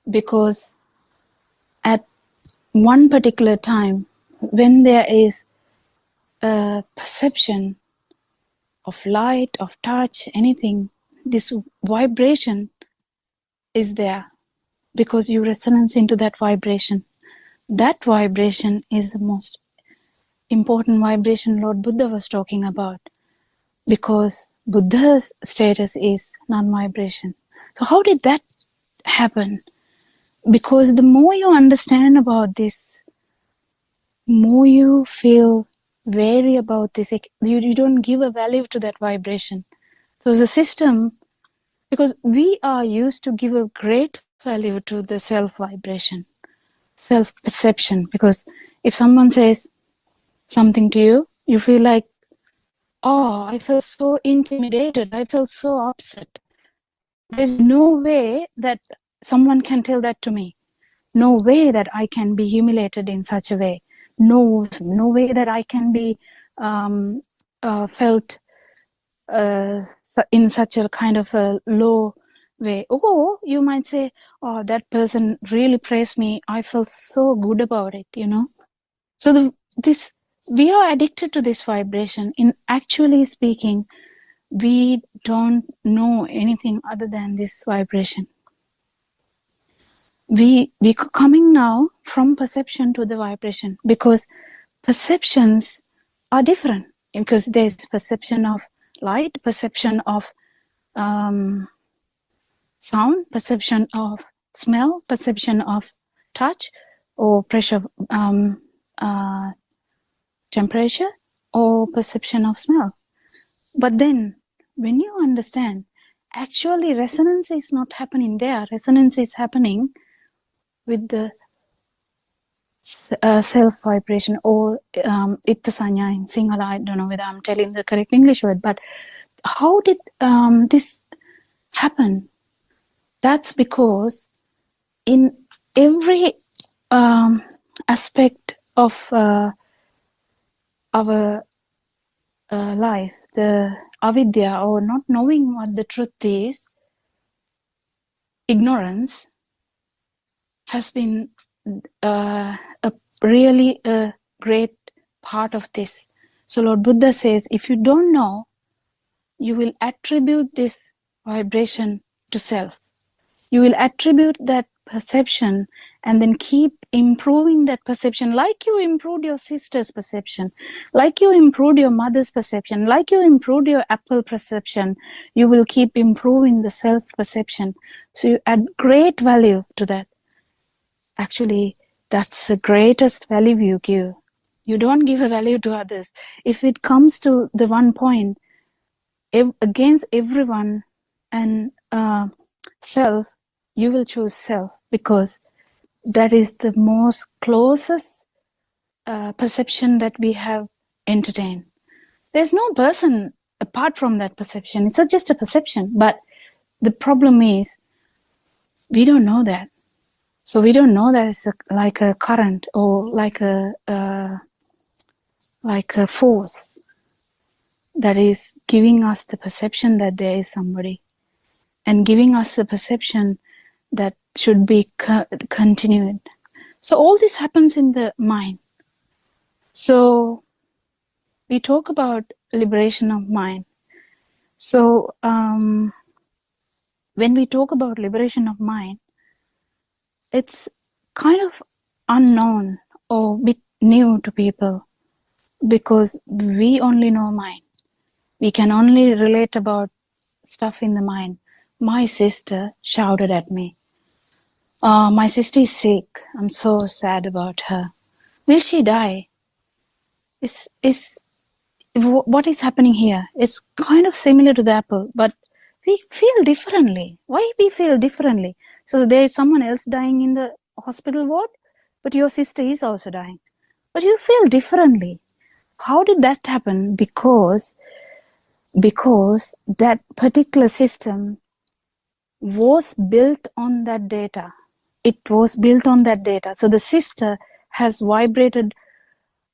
because at one particular time when there is a perception of light, of touch, anything, this vibration is there because you resonance into that vibration. That vibration is the most important vibration Lord Buddha was talking about, because Buddha's status is non-vibration. So how did that happen? Because the more you understand about this, more you feel wary about this. You don't give a value to that vibration. So the system, because we are used to give a great value to the self-vibration, self-perception, because if someone says something to you, you feel like, oh, I felt so intimidated, I felt so upset. There's no way that someone can tell that to me. No way that I can be humiliated in such a way. No way that I can be felt in such a kind of a low way. Or you might say, oh, that person really praised me. I felt so good about it, you know. So we are addicted to this vibration. In actually speaking, we don't know anything other than this vibration. We coming now from perception to the vibration, because perceptions are different, because there's perception of light, perception of sound, perception of smell, perception of touch or pressure, temperature, or perception of smell. But then when you understand, actually resonance is not happening there. Resonance is happening with the self vibration, or itta sanya in Sinhala. I don't know whether I'm telling the correct English word, but how did this happen? That's because in every aspect of our life, the avidya, or not knowing what the truth is, ignorance, has been really a great part of this. So Lord Buddha says, if you don't know, you will attribute this vibration to self. You will attribute that perception and then keep improving that perception, like you improved your sister's perception, like you improved your mother's perception, like you improved your apple perception. You will keep improving the self-perception. So you add great value to that. Actually, that's the greatest value you give. You don't give a value to others. If it comes to the one point, against everyone and self, you will choose self, because that is the most closest perception that we have entertained. There's no person apart from that perception. It's not just a perception, but the problem is we don't know that. So we don't know that it's like a current, or like a force that is giving us the perception that there is somebody, and giving us the perception that should be continued. So all this happens in the mind. So we talk about liberation of mind. So when we talk about liberation of mind, it's kind of unknown or a bit new to people, because we only know mind. We can only relate about stuff in the mind. My sister shouted at me. My sister is sick. I'm so sad about her. Will she die? what is happening here? It's kind of similar to the apple, but we feel differently. Why we feel differently? So there is someone else dying in the hospital ward, but your sister is also dying. But you feel differently. How did that happen? Because that particular system was built on that data. It was built on that data. So the sister has vibrated,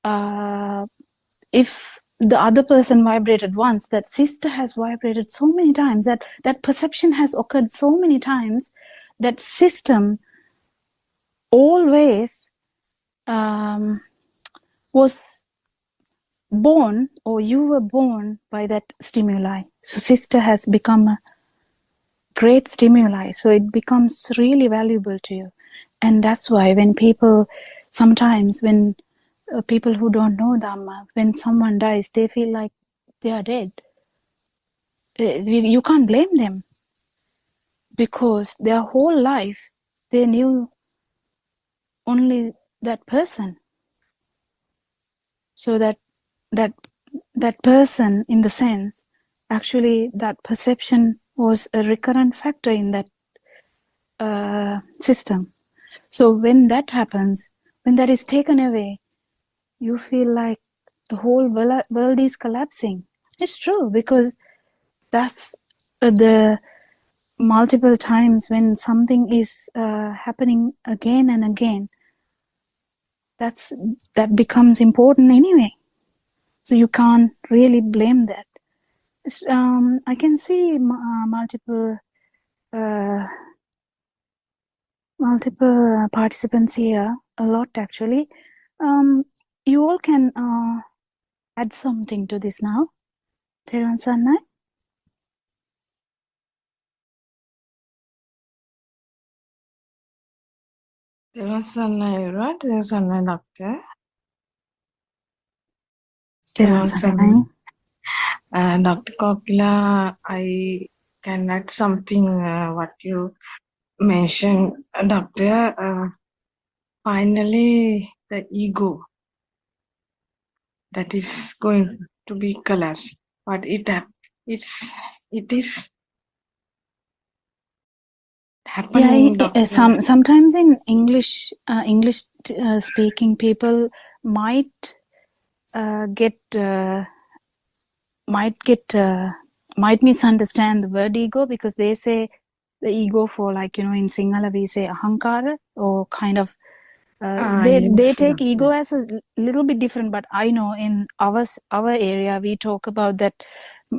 if the other person vibrated once, that sister has vibrated so many times, that perception has occurred so many times, that system always was born, or you were born by that stimuli. So sister has become a great stimuli, so it becomes really valuable to you. And that's why when people, sometimes when people who don't know Dhamma, when someone dies, they feel like they are dead. You can't blame them, because their whole life they knew only that person. So that person, in the sense, actually that perception was a recurrent factor in that system. So when that happens, when that is taken away, you feel like the whole world is collapsing. It's true, because that's the multiple times when something is happening again and again, that becomes important anyway. So you can't really blame that. I can see multiple participants here, a lot actually. You all can add something to this now. Therwan Sannai? There was Sanai, right? There was Sanai, doctor. Therwan Sannai. Dr. Kokila, I can add something what you mentioned, doctor. Finally, the ego that is going to be collapsed, but it is happening, doctor. Sometimes in English speaking people might misunderstand the word ego, because they say the ego for, like, in Sinhala we say ahankara, or kind of they Yes, take doctor. ego as a little bit different. But I know in our area we talk about that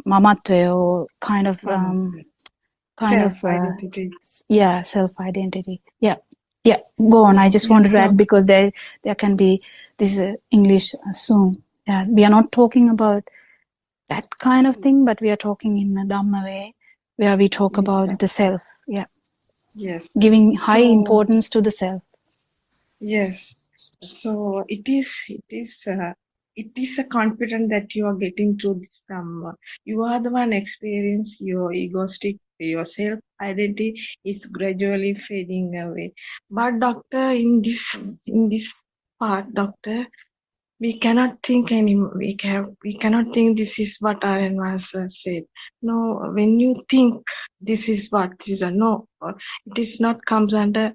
mamatve, or kind of Self-identity. self-identity. Yeah, go on. I just wanted to add, because there can be this English soon. Yeah, we are not talking about that kind of thing, but we are talking in a Dhamma way, where we talk about the self. Yeah. Yes. Giving high importance to the self. Yes. So it is a confidence that you are getting through this Dhamma. You are the one experience your egoistic, your self identity is gradually fading away. But doctor, in this part, doctor, we cannot think anymore. We cannot think this is what Aryan Master said. No, when you think this is what is no, it is not comes under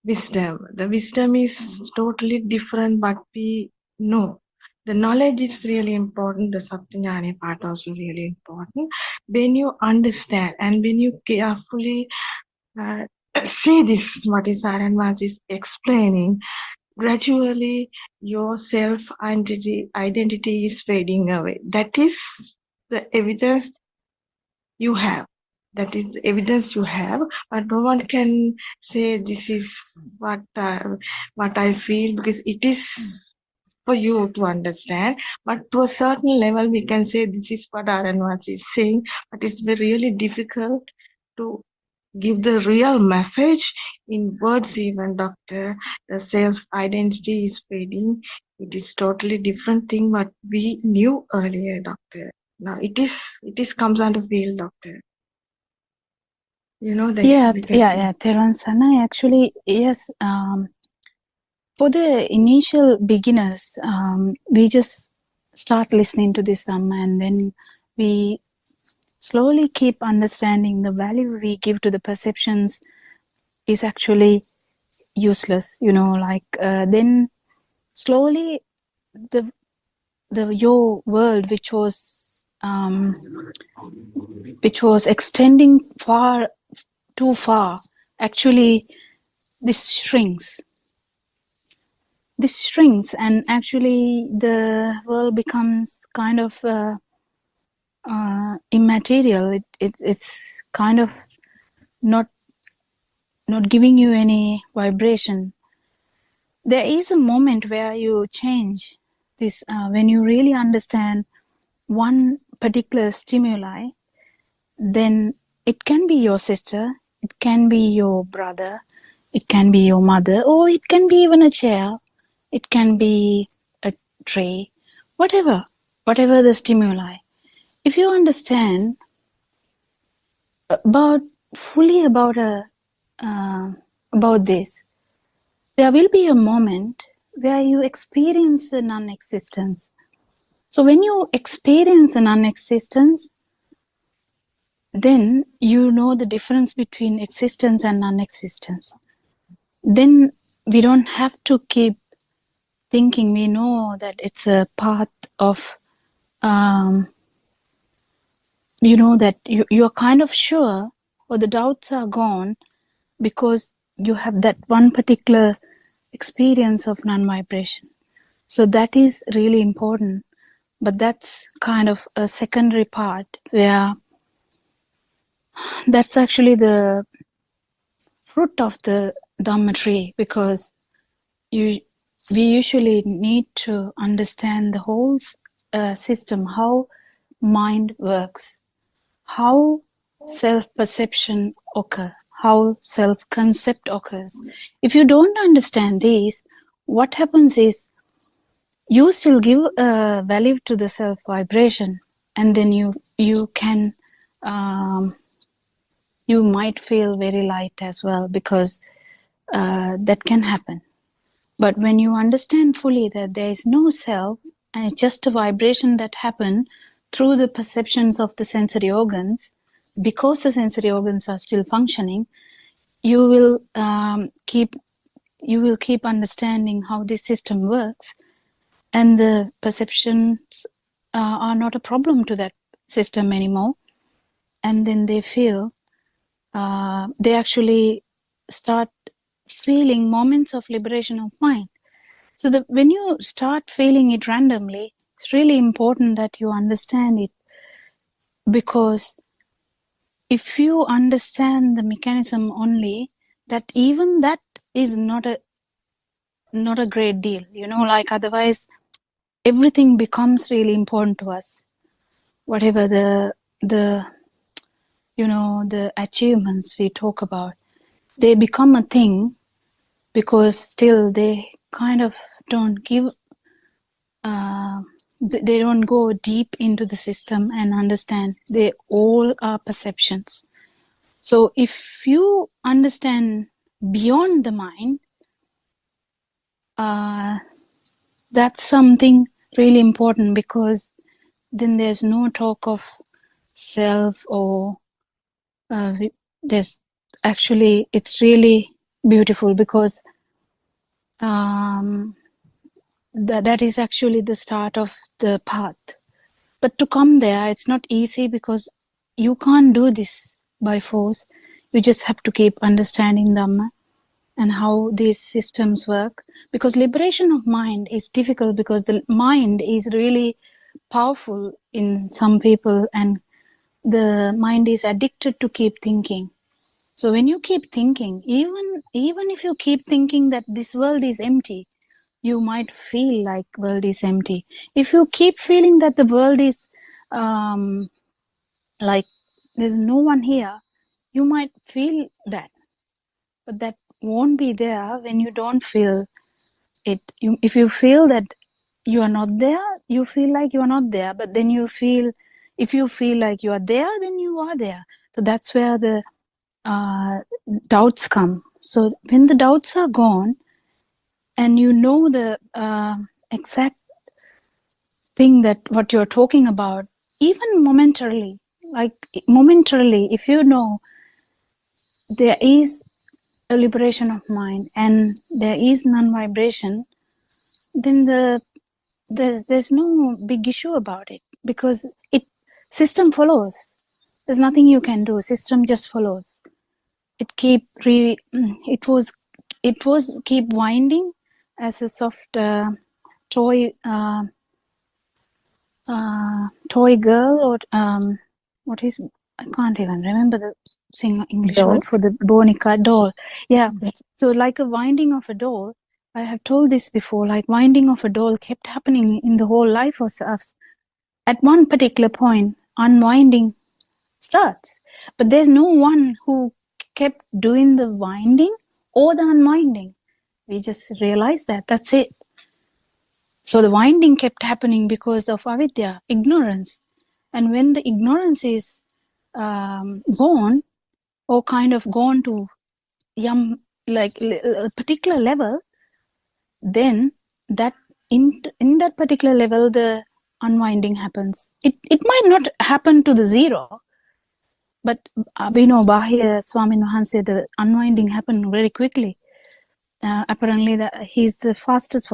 wisdom. The wisdom is totally different, but we know. The knowledge is really important. The Satyajnana part also really important. When you understand and when you carefully see this, what is Aryan Master is explaining, gradually your self identity is fading away. That is the evidence you have. That is the evidence you have, but no one can say this is what I feel, because it is for you to understand. But to a certain level, we can say this is what Aranwas is saying, but it's really difficult to give the real message in words. Even doctor, the self identity is fading. It is totally different thing what we knew earlier, doctor. Now it is comes under field, doctor. You know this. Yeah. Therwan Sannai, actually, yes. For the initial beginners, we just start listening to this Dhamma, and then we slowly keep understanding the value we give to the perceptions is actually useless, then slowly your world, which was extending too far, actually this shrinks, and actually the world becomes kind of immaterial. It's kind of not giving you any vibration. There is a moment where you change this, when you really understand one particular stimuli. Then it can be your sister, it can be your brother, it can be your mother, or it can be even a chair, it can be a tray, whatever the stimuli. If you understand fully about this, there will be a moment where you experience the non-existence. So when you experience the non-existence, then you know the difference between existence and non-existence. Then we don't have to keep thinking. We know that it's a path of, that you're kind of sure, or the doubts are gone, because you have that one particular experience of non-vibration. So that is really important. But that's kind of a secondary part, where that's actually the fruit of the Dhamma tree, because we usually need to understand the whole system, how mind works, how self-perception occurs, how self-concept occurs. If you don't understand these, what happens is you still give value to the self-vibration, and then you can you might feel very light as well, because that can happen. But when you understand fully that there is no self, and it's just a vibration that happens through the perceptions of the sensory organs, because the sensory organs are still functioning, you will keep understanding how this system works, and the perceptions are not a problem to that system anymore. And then they feel, they actually start feeling moments of liberation of mind. So when you start feeling it randomly, it's really important that you understand it, because if you understand the mechanism only, that even that is not a great deal, otherwise everything becomes really important to us. Whatever the achievements we talk about, they become a thing, because still they kind of don't give, they don't go deep into the system and understand they all are perceptions. So if you understand beyond the mind, that's something really important, because then there's no talk of self, or there's actually, it's really beautiful, because that is actually the start of the path. But to come there, it's not easy, because you can't do this by force. You just have to keep understanding Dhamma and how these systems work. Because liberation of mind is difficult, because the mind is really powerful in some people, and the mind is addicted to keep thinking. So when you keep thinking, even if you keep thinking that this world is empty, you might feel like world is empty. If you keep feeling that the world is like there's no one here, you might feel that. But that won't be there when you don't feel it. If you feel that you are not there, you feel like you are not there. But then if you feel like you are there, then you are there. So that's where the doubts come. So when the doubts are gone, and you know the exact thing that what you're talking about, even momentarily, if you know there is a liberation of mind and there is non-vibration, then there's no big issue about it, because system follows. There's nothing you can do. System just follows. It was keep winding as a soft toy girl, or what is, I can't even remember the English Doll. word for the Bonica doll. Yeah. So like a winding of a doll, I have told this before, like winding of a doll kept happening in the whole life of us. At one particular point, unwinding starts. But there's no one who kept doing the winding or the unwinding. We just realized that. That's it. So the winding kept happening because of avidya, ignorance. And when the ignorance is gone, or kind of gone to a particular level, then that in that particular level, the unwinding happens. It might not happen to the zero, but we know Bahir Swamin Wahanse, the unwinding happened very quickly. Apparently, he's the fastest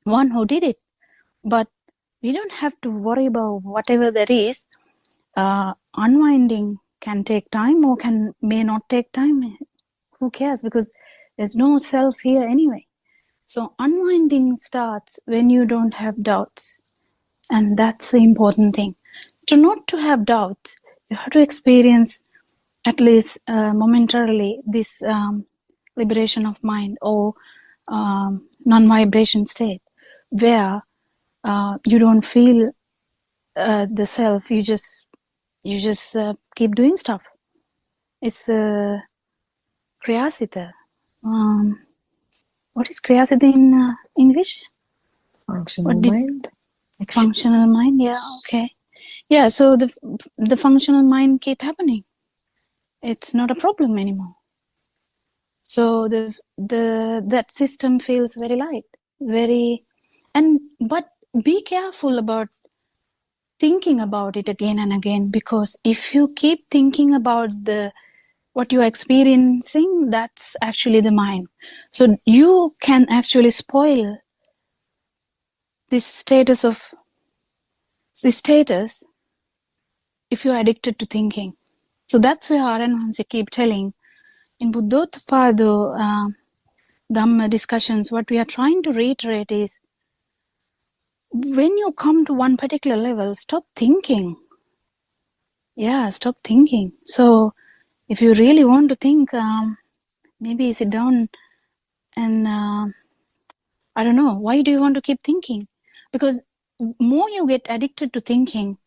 one who did it. But we don't have to worry about whatever there is. Unwinding can take time or may not take time. Who cares? Because there's no self here anyway. So unwinding starts when you don't have doubts. And that's the important thing. Not to have doubts, you have to experience at least momentarily this liberation of mind, or non-vibration state, where you don't feel the self. You just keep doing stuff. It's kriyasita. What is kriyasita in English? Functional mind. Functional mind. Yeah. Okay. Yeah. So the functional mind keep happening. It's not a problem anymore. So that system feels very light, but be careful about thinking about it again and again, because if you keep thinking about what you're experiencing, that's actually the mind. So you can actually spoil this status if you're addicted to thinking. So that's where Aryan Hanse keep telling in Buddothpado Dhamma discussions, what we are trying to reiterate is, when you come to one particular level, stop thinking. Yeah, stop thinking. So if you really want to think, maybe sit down and I don't know, why do you want to keep thinking? Because more you get addicted to thinking,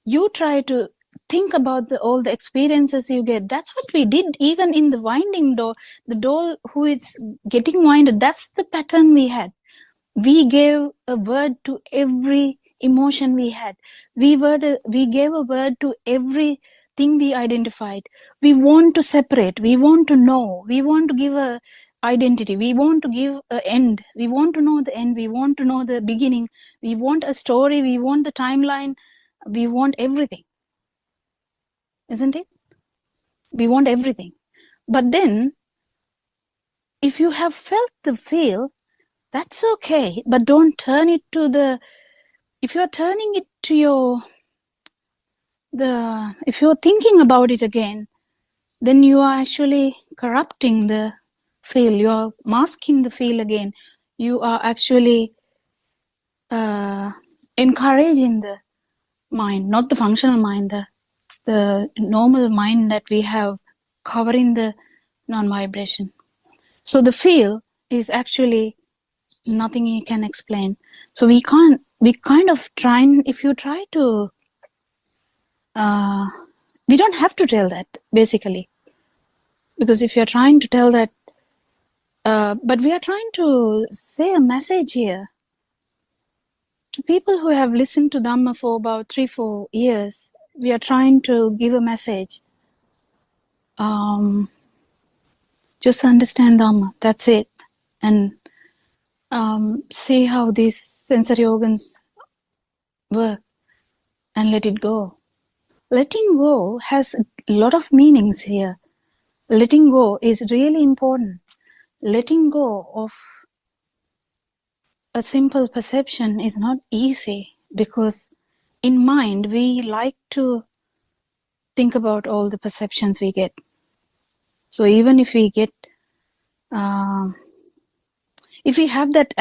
you try to think about all the experiences you get. That's what we did even in the winding doll. The doll who is getting winded, that's the pattern we had. We gave a word to every emotion we had. We gave a word to everything we identified. We want to separate. We want to know. We want to give a identity. We want to give an end. We want to know the end. We want to know the beginning. We want a story. We want the timeline. We want everything. Isn't it? We want everything. But then, if you have felt the feel, that's okay. But don't turn it to if you're turning it to if you're thinking about it again, then you are actually corrupting the feel. You are masking the feel again. You are actually encouraging the mind, not the functional mind, the normal mind that we have covering the non-vibration. So the feel is actually nothing you can explain. So we kind of try, if you try to, we don't have to tell that, basically. Because if you're trying to tell that, but we are trying to say a message here to people who have listened to Dhamma for about 3-4 years. We are trying to give a message. Just understand Dhamma, that's it. And see how these sensory organs work and let it go. Letting go has a lot of meanings here. Letting go is really important. Letting go of a simple perception is not easy because in mind we like to think about all the perceptions we get. So even if we get, if we have that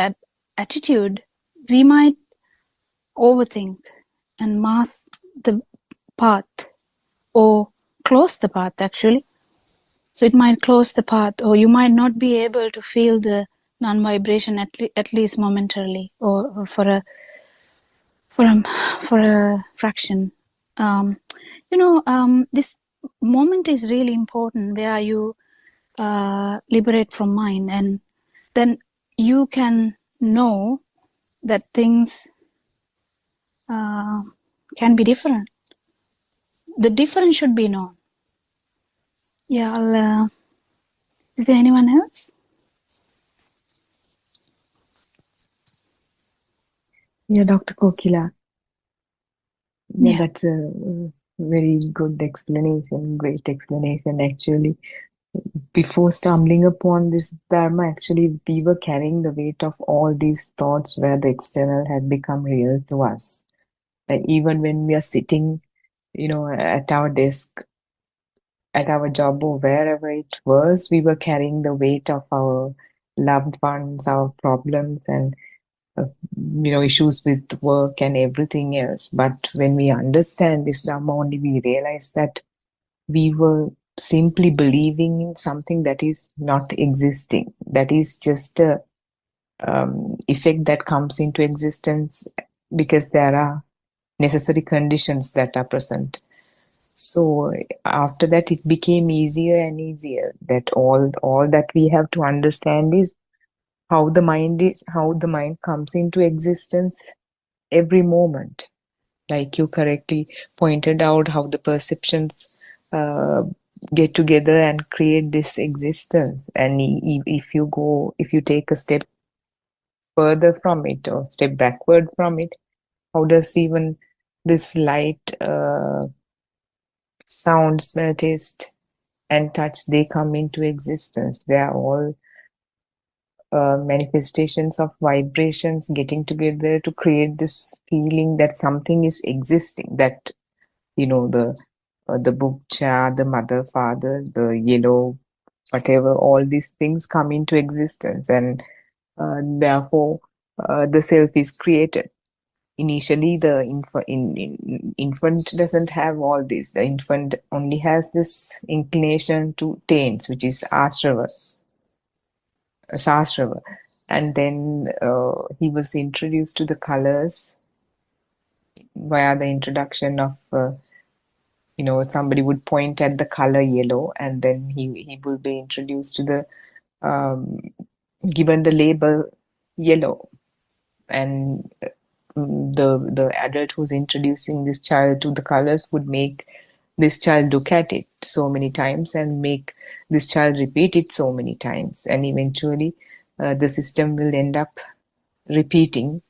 attitude, we might overthink and mask the path or close the path actually. So it might close the path, or you might not be able to feel the non-vibration at least momentarily, or for a fraction. This moment is really important where you liberate from mind, and then you can know that things can be different. The difference should be known. Yeah, is there anyone else? Yeah, Dr. Kokila. Yeah, Yeah. that's a very good explanation, great explanation actually. Before stumbling upon this Dharma, actually, we were carrying the weight of all these thoughts where the external had become real to us. Like even when we are sitting, at our desk, at our job, or wherever it was, we were carrying the weight of our loved ones, our problems, and issues with work and everything else. But when we understand this Dhamma, only we realize that we were simply believing in something that is not existing. That is just a effect that comes into existence because there are necessary conditions that are present. So after that, it became easier and easier. That all that we have to understand is how the mind comes into existence every moment. Like you correctly pointed out, how the perceptions get together and create this existence. And if you take a step further from it or step backward from it, how does even this light, sound, smell, taste, and touch, they come into existence? They are all manifestations of vibrations getting together to create this feeling that something is existing, that the book chair, the mother, father, the yellow, whatever, all these things come into existence, and therefore the self is created. Initially, the infant doesn't have all this. The infant only has this inclination to taints, which is sasrava. And then he was introduced to the colors via the introduction of somebody would point at the color yellow, and then he will be introduced to the given the label yellow, and the adult who's introducing this child to the colors would make this child look at it so many times and make this child repeat it so many times, and eventually the system will end up repeating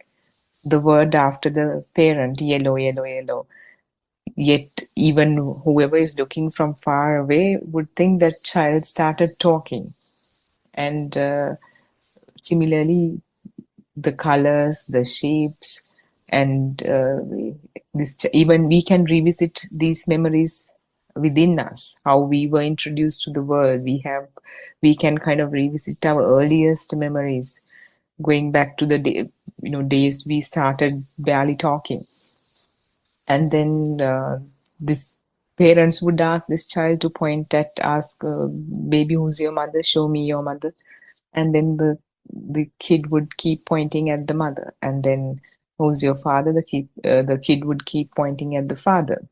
the word after the parent, yellow, yellow, yellow. Yet even whoever is looking from far away would think that child started talking. And similarly, the colors, the shapes, and even we can revisit these memories within us, how we were introduced to the world. We can kind of revisit our earliest memories, going back to the days we started barely talking. And then this parents would ask this child to ask, baby, who's your mother? Show me your mother. And then the kid would keep pointing at the mother. And then, who's your father? The kid would keep pointing at the father.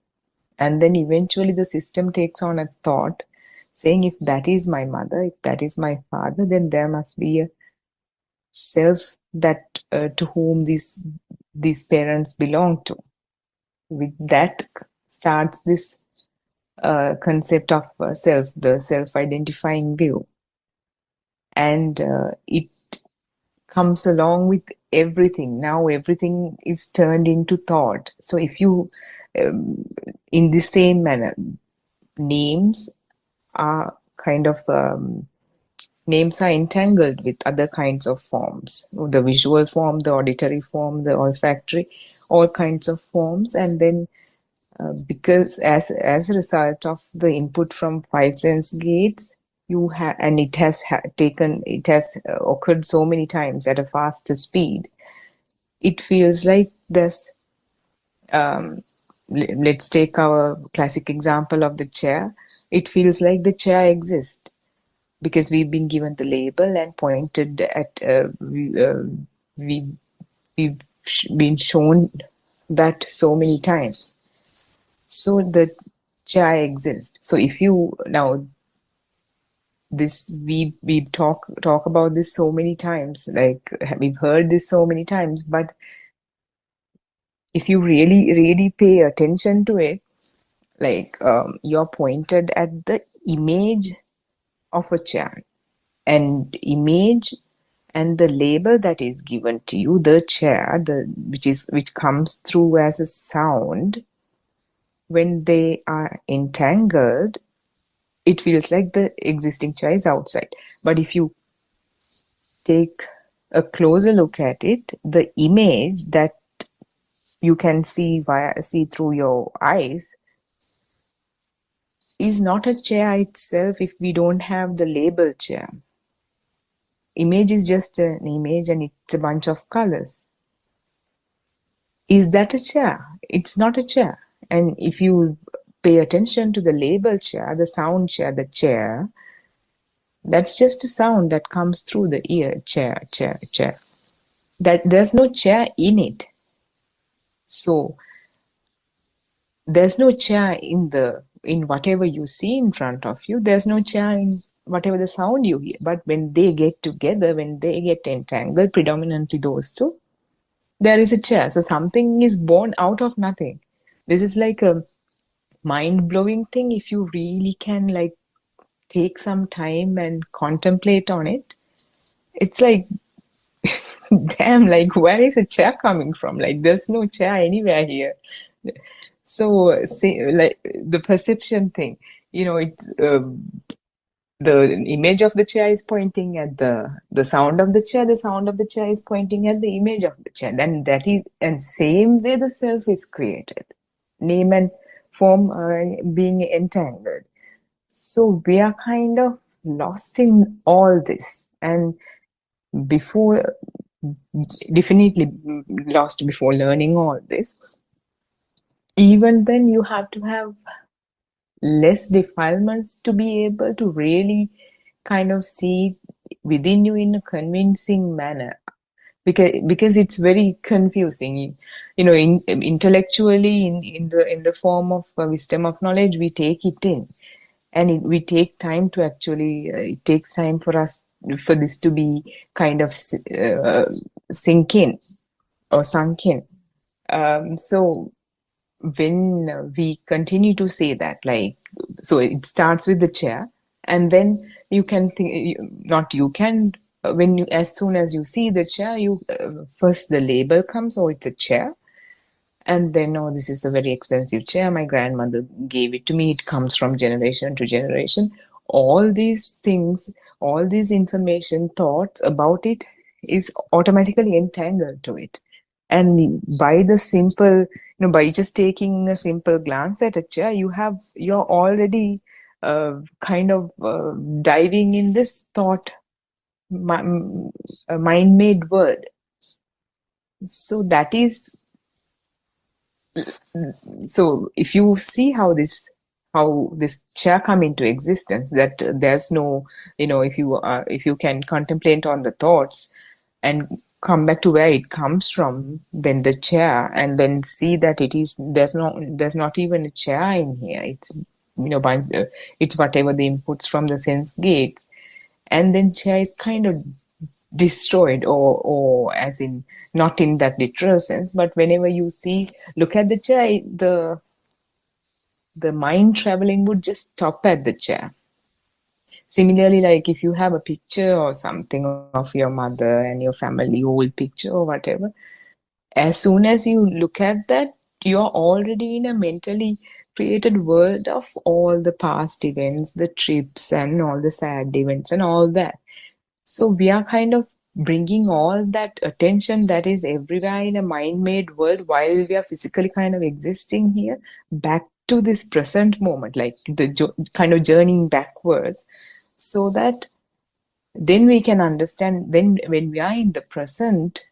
And then eventually the system takes on a thought saying, if that is my mother, if that is my father, then there must be a self that to whom these parents belong to. With that starts this concept of self, the self-identifying view. And it comes along with everything. Now everything is turned into thought. So if you, in the same manner, names are kind of names are entangled with other kinds of forms, the visual form, the auditory form, the olfactory, all kinds of forms. And then because as a result of the input from five sense gates, you have, and it has occurred so many times at a faster speed, it feels like there's let's take our classic example of the chair. It feels like the chair exists because we've been given the label and pointed at, we've been shown that so many times. So the chair exists. So if you now we talk about this so many times, like we've heard this so many times, but if you really pay attention to it, like you're pointed at the image of a chair, and image and the label that is given to you, the chair, which comes through as a sound, when they are entangled, it feels like the existing chair is outside. But if you take a closer look at it, the image that you can see through your eyes is not a chair itself if we don't have the label chair. Image is just an image and it's a bunch of colors. Is that a chair? It's not a chair. And if you pay attention to the label chair, the sound chair, the chair, that's just a sound that comes through the ear, chair. That there's no chair in it. So there's no chair in whatever you see in front of you. There's no chair in whatever the sound you hear. But when they get together, when they get entangled, predominantly those two, there is a chair. So something is born out of nothing. This is like a mind-blowing thing if you really can like take some time and contemplate on it. It's like, damn, like where is a chair coming from? Like there's no chair anywhere here. So like the perception thing, it's the image of the chair is pointing at the sound of the chair. The sound of the chair is pointing at the image of the chair. And same way the self is created, name and form being entangled. So we are kind of lost in all this, and definitely lost before learning all this. Even then, you have to have less defilements to be able to really kind of see within you in a convincing manner, because it's very confusing. Intellectually, in the form of wisdom of knowledge, we take it in, and we take time to actually. It takes time for this to be kind of sink in or sunk in. So when we continue to say that, like, so it starts with the chair, and then you can think, as soon as you see the chair, first the label comes, oh, it's a chair. And then, oh, this is a very expensive chair. My grandmother gave it to me. It comes from generation to generation. All these things, all this information, thoughts about it is automatically entangled to it. And by by just taking a simple glance at a chair, you're already kind of diving in this thought, mind-made world. So that is. So if you see how this chair come into existence, that there's no, if you can contemplate on the thoughts and come back to where it comes from, then the chair, and then see that there's not even a chair in here. It's it's whatever the inputs from the sense gates, and then chair is kind of destroyed, or as in not in that literal sense, but whenever you look at the chair, the mind traveling would just stop at the chair. Similarly, like if you have a picture or something of your mother and your family, old picture or whatever, as soon as you look at that, you're already in a mentally created world of all the past events, the trips, and all the sad events, and all that. So we are kind of bringing all that attention that is everywhere in a mind-made world while we are physically kind of existing here back to this present moment, like the kind of journeying backwards, so that then we can understand. Then when we are in the present,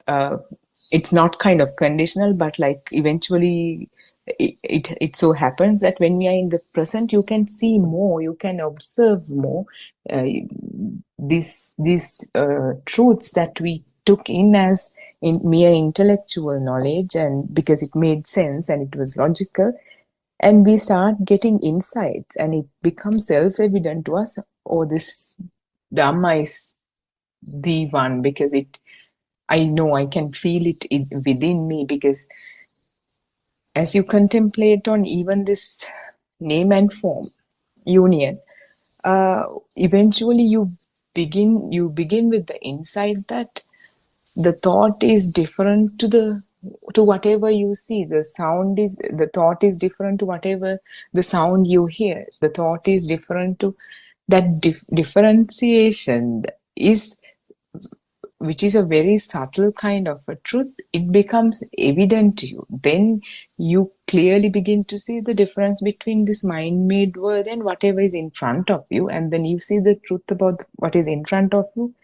uh, it's not kind of conditional, but like eventually it so happens that when we are in the present, you can see more, you can observe more. uh, these truths that we took in as in mere intellectual knowledge, and because it made sense and it was logical, and we start getting insights and it becomes self-evident to us, oh, this Dhamma is the one, because I know, I can feel it within me, because as you contemplate on even this name and form union, eventually you begin with the insight that the thought is different to whatever you see. The thought is different to whatever the sound you hear. The thought is different to that differentiation is, which is a very subtle kind of a truth. It becomes evident to you. Then you clearly begin to see the difference between this mind-made world and whatever is in front of you. And then you see the truth about what is in front of you,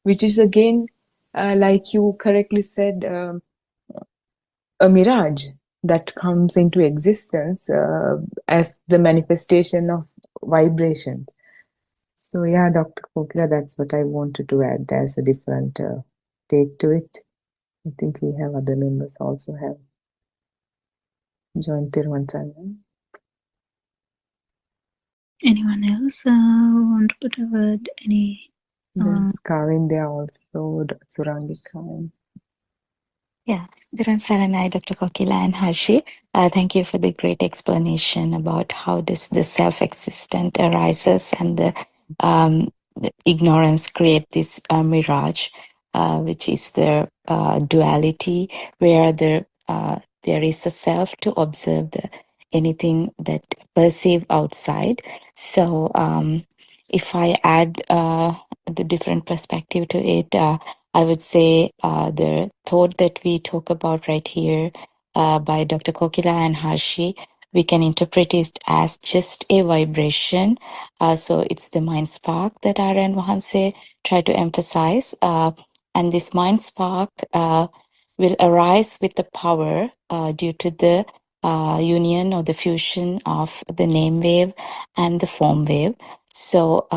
which is again, like you correctly said, a mirage that comes into existence as the manifestation of vibrations. So yeah, Dr. Kokila, that's what I wanted to add as a different take to it. I think we have other members also have joined Thiruvansanan. Anyone else want to put a word? There's Kavin there also, Surangika. Yeah, Dhiran Saranai, Dr. Kokila and Harshi. Thank you for the great explanation about how this the self-existent arises and the ignorance create this mirage, which is the duality where there is a self to observe anything that perceive outside. So if I add the different perspective to it, I would say the thought that we talk about right here by Dr. Kokila and Harshi, we can interpret it as just a vibration. So it's the mind spark that Aryan Wahanse tried to emphasize. And this mind spark will arise with the power due to the union or the fusion of the name wave and the form wave. So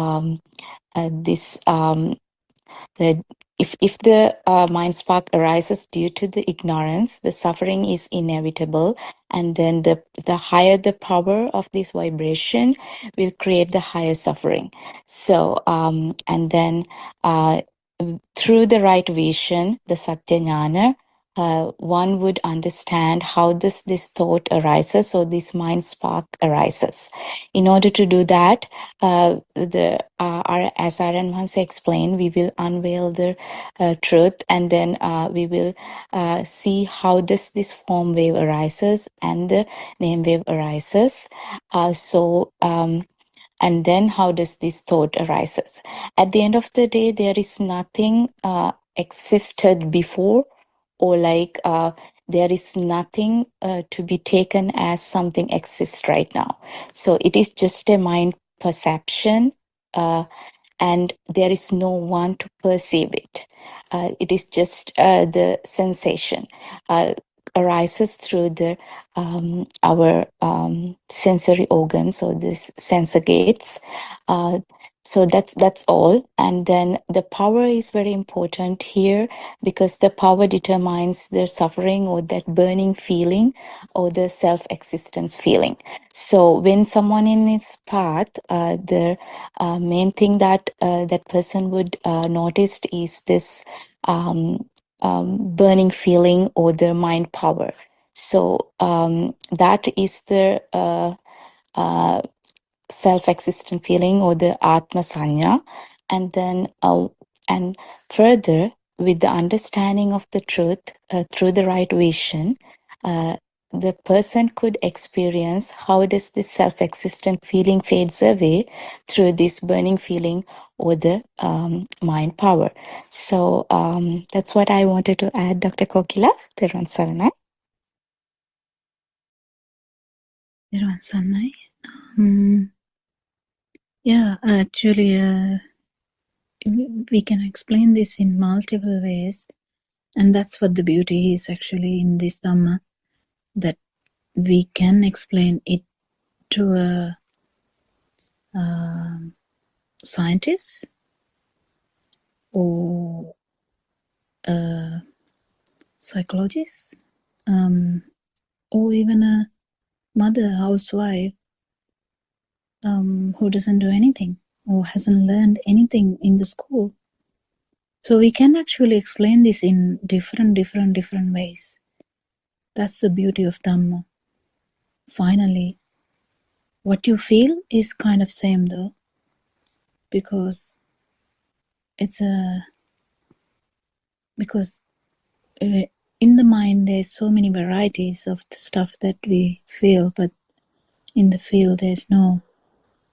that if the mind spark arises due to the ignorance, the suffering is inevitable, and then the higher the power of this vibration will create the higher suffering. So and then through the right vision, the Satya Jnana, one would understand how this thought arises or this mind spark arises. In order to do that, as Aryan once explained, we will unveil the truth, and then we will see how does this form wave arises and the name wave arises. And then how does this thought arises? At the end of the day, there is nothing existed before, or like there is nothing to be taken as something exists right now. So it is just a mind perception, and there is no one to perceive it. It is just the sensation arises through the our sensory organs or this sensor gates. So that's all. And then the power is very important here, because the power determines the suffering or that burning feeling or the self-existence feeling. So when someone in this path, the main thing that that person would notice is this burning feeling or the mind power. So that is the self-existent feeling or the Atma Sanya, and then and further with the understanding of the truth through the right vision, the person could experience how does this self-existent feeling fades away through this burning feeling or the mind power. So that's what I wanted to add, Dr. Kokila. Theruvan Saranai. Theruvan Saranai. Yeah, actually, we can explain this in multiple ways, and that's what the beauty is actually in this Dhamma, that we can explain it to a scientist or a psychologist, or even a mother, housewife, who doesn't do anything or hasn't learned anything in the school. So we can actually explain this in different ways. That's the beauty of Dhamma. Finally, what you feel is kind of same though, because it's because in the mind there's so many varieties of the stuff that we feel, but in the field there's no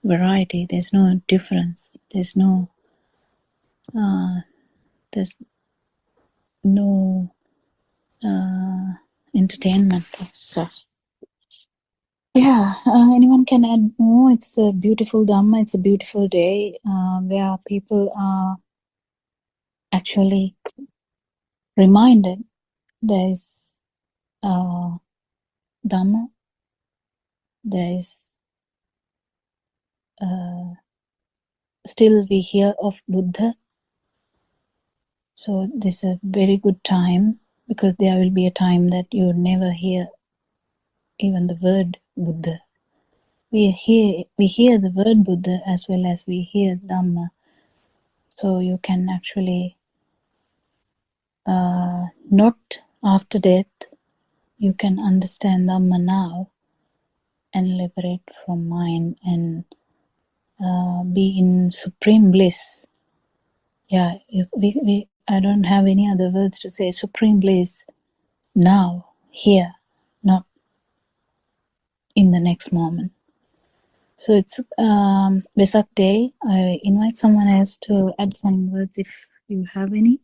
variety, there's no difference, there's no entertainment of stuff. Yeah, anyone can add more. It's a beautiful Dhamma, it's a beautiful day where people are actually reminded there is Dhamma, there is still we hear of Buddha. So this is a very good time, because there will be a time that you never hear even the word Buddha. We hear the word Buddha as well as we hear Dhamma. So you can actually not after death, you can understand Dhamma now and liberate from mind and be in supreme bliss. Yeah, I don't have any other words to say. Supreme bliss now, here, not in the next moment. So it's Vesak Day. I invite someone else to add some words if you have any.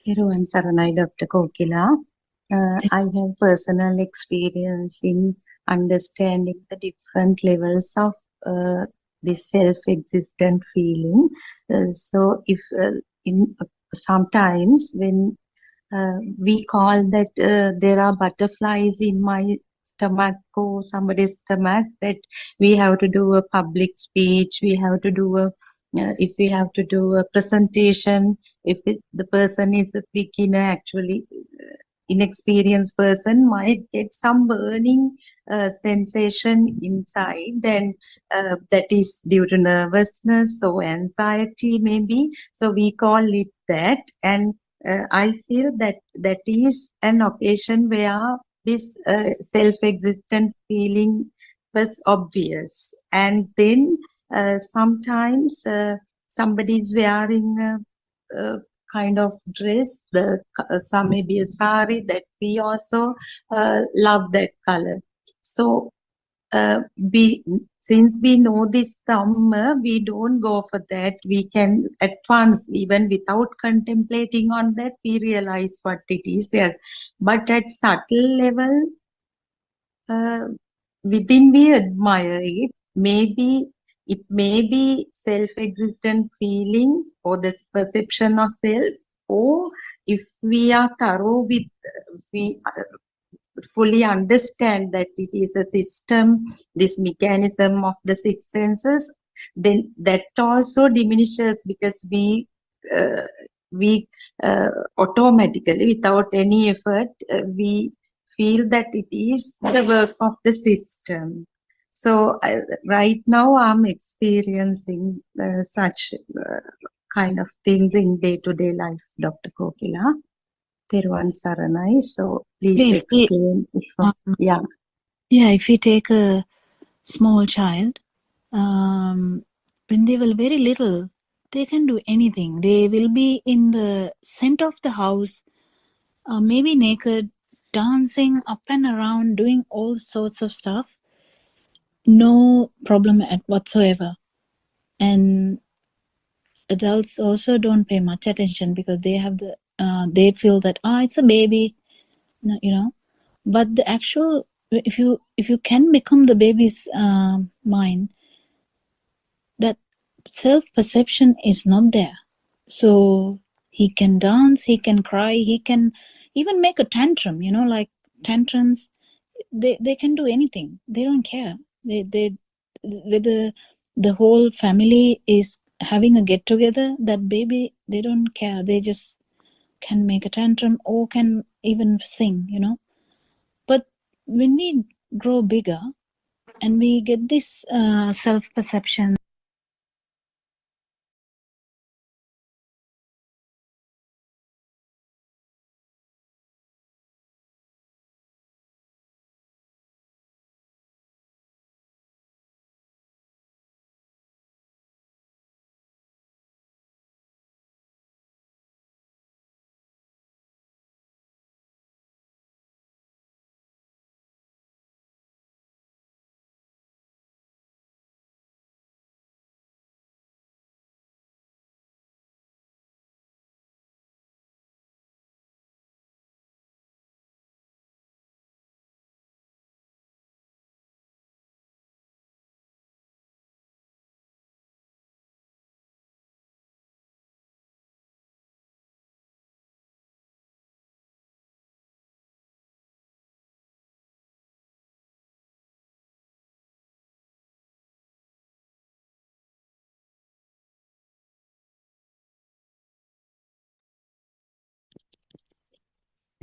Theruvan Saranai, Dr. Kokila. I have personal experience in understanding the different levels of this self-existent feeling. So if sometimes when we call that there are butterflies in my stomach or somebody's stomach, that we have to do a public speech, we have to do a if we have to do a presentation, if the person is a beginner, actually inexperienced person might get some burning sensation inside, and that is due to nervousness or anxiety maybe, so we call it that. And I feel that that is an occasion where this self-existent feeling was obvious. And then sometimes somebody is wearing a kind of dress, some maybe a sari, that we also love that color. So since we know this Dhamma, we don't go for that. We can at once, even without contemplating on that, we realize what it is there. But at subtle level, within we admire it. Maybe it may be self-existent feeling or this perception of self, or if we are thorough with, we fully understand that it is a system, this mechanism of the six senses, then that also diminishes, because we automatically, without any effort, we feel that it is the work of the system. So right now I'm experiencing such kind of things in day-to-day life, Dr. Kokila. Theruvan Saranai. So please explain. Yeah, if we take a small child, when they were very little, they can do anything. They will be in the center of the house, maybe naked, dancing up and around, doing all sorts of stuff. No problem whatsoever. And adults also don't pay much attention because they have they feel that it's a baby, But the actual, if you can become the baby's mind, that self-perception is not there. So he can dance, he can cry, he can even make a tantrum, like tantrums. They can do anything. They don't care. They whether the whole family is having a get together, that baby, they don't care. They just can make a tantrum or can even sing, But when we grow bigger and we get this self-perception,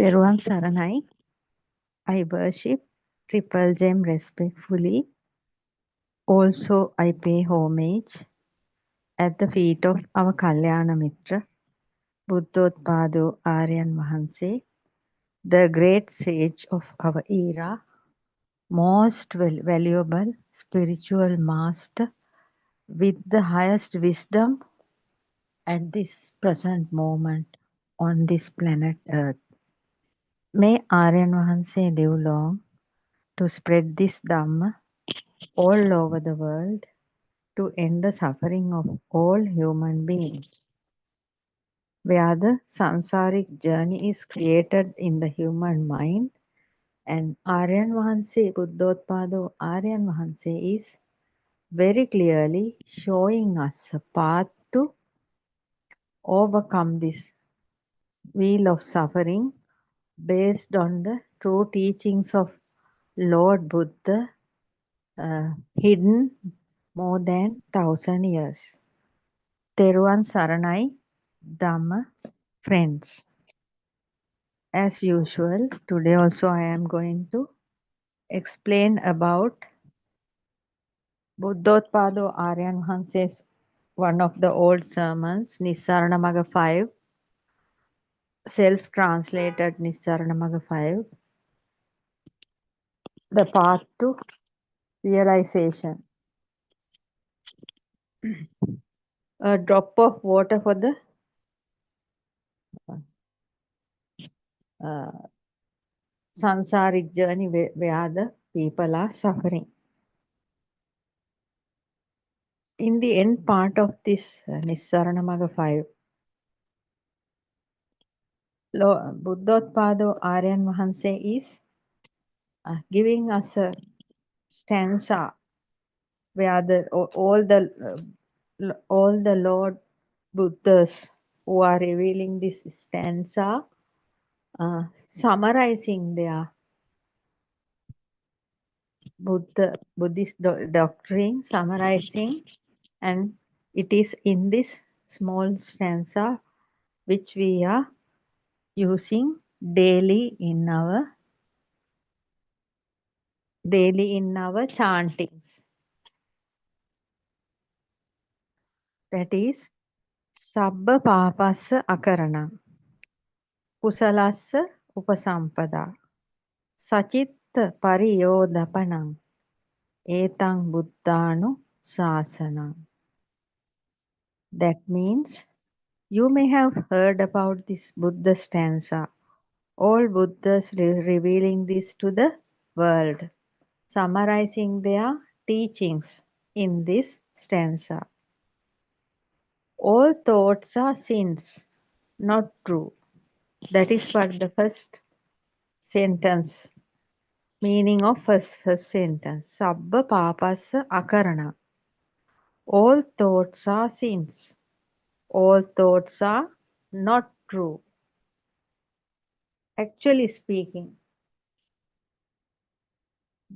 Peruan Saranai, I worship Triple Gem respectfully. Also, I pay homage at the feet of our Kalyana Mitra, Buddothpado Aryan Mahanse, the great sage of our era, most valuable spiritual master with the highest wisdom at this present moment on this planet Earth. May Aryan Mahanse live long to spread this Dhamma all over the world to end the suffering of all human beings. Where the samsaric journey is created in the human mind, and Aryan Mahanse, Buddothpado Aryan Mahanse is very clearly showing us a path to overcome this wheel of suffering based on the true teachings of Lord Buddha, hidden more than 1,000 years. Teruvan Saranai, Dhamma, friends. As usual, today also I am going to explain about Buddothpado Aryan Mahanse's one of the old sermons, Nissarana 5, self-translated Nissarana 5, the path to realization. A drop of water for the uh, sansaric journey where the people are suffering. In the end part of this Nissarana 5, Buddothpado Aryan Mahanse is giving us a stanza where all the Lord Buddhas who are revealing this stanza, summarizing their Buddhist doctrine, summarizing, and it is in this small stanza which we are using daily in our chantings. That is Sabba Papassa Akarana, Kusalassa Upasampada, Sachitta Pariyodapanam, etang buddhanu sasana. That means you may have heard about this Buddha stanza. All Buddhas revealing this to the world, summarizing their teachings in this stanza. All thoughts are sins, not true. That is what the first sentence, meaning of first sentence. Sabba papassa akarana. All thoughts are sins. All thoughts are not true. Actually speaking,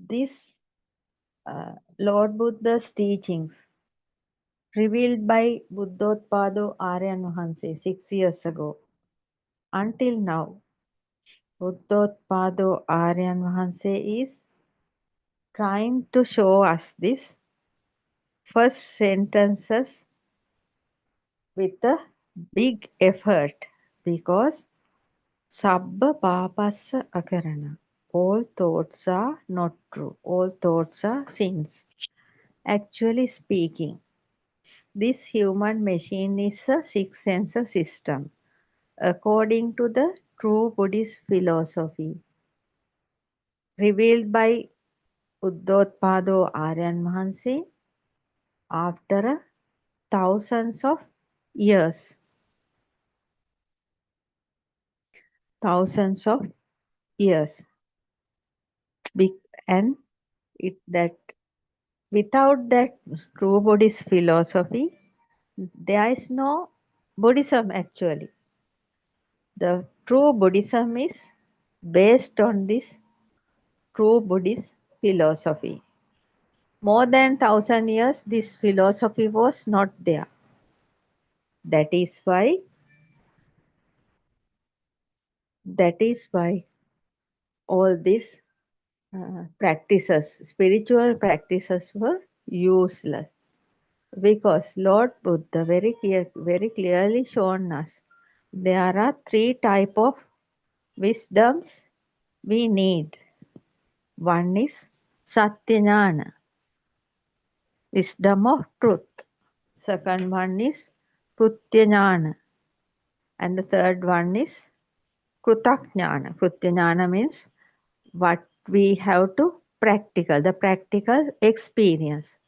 this Lord Buddha's teachings revealed by Buddothpado Aryan Vahanse 6 years ago. Until now, Buddothpado Aryan Vahanse is trying to show us this first sentences with a big effort because Sabba Papassa Akarana. All thoughts are not true. All thoughts are sins. Actually speaking, this human machine is a six sense system. According to the true Buddhist philosophy, revealed by Buddothpado Aryan Mahanse after thousands of years. Thousands of years. And that without that true Buddhist philosophy, there is no Buddhism actually. The true Buddhism is based on this true Buddhist philosophy. More than 1,000 years, this philosophy was not there. That is why all these practices, spiritual practices were useless. Because Lord Buddha very clearly shown us there are three types of wisdoms we need. One is Satyajnana, wisdom of truth. Second one is Krutyajnana. And the third one is Krutakjnana. Krutyajnana means what we have to practical, the practical experience.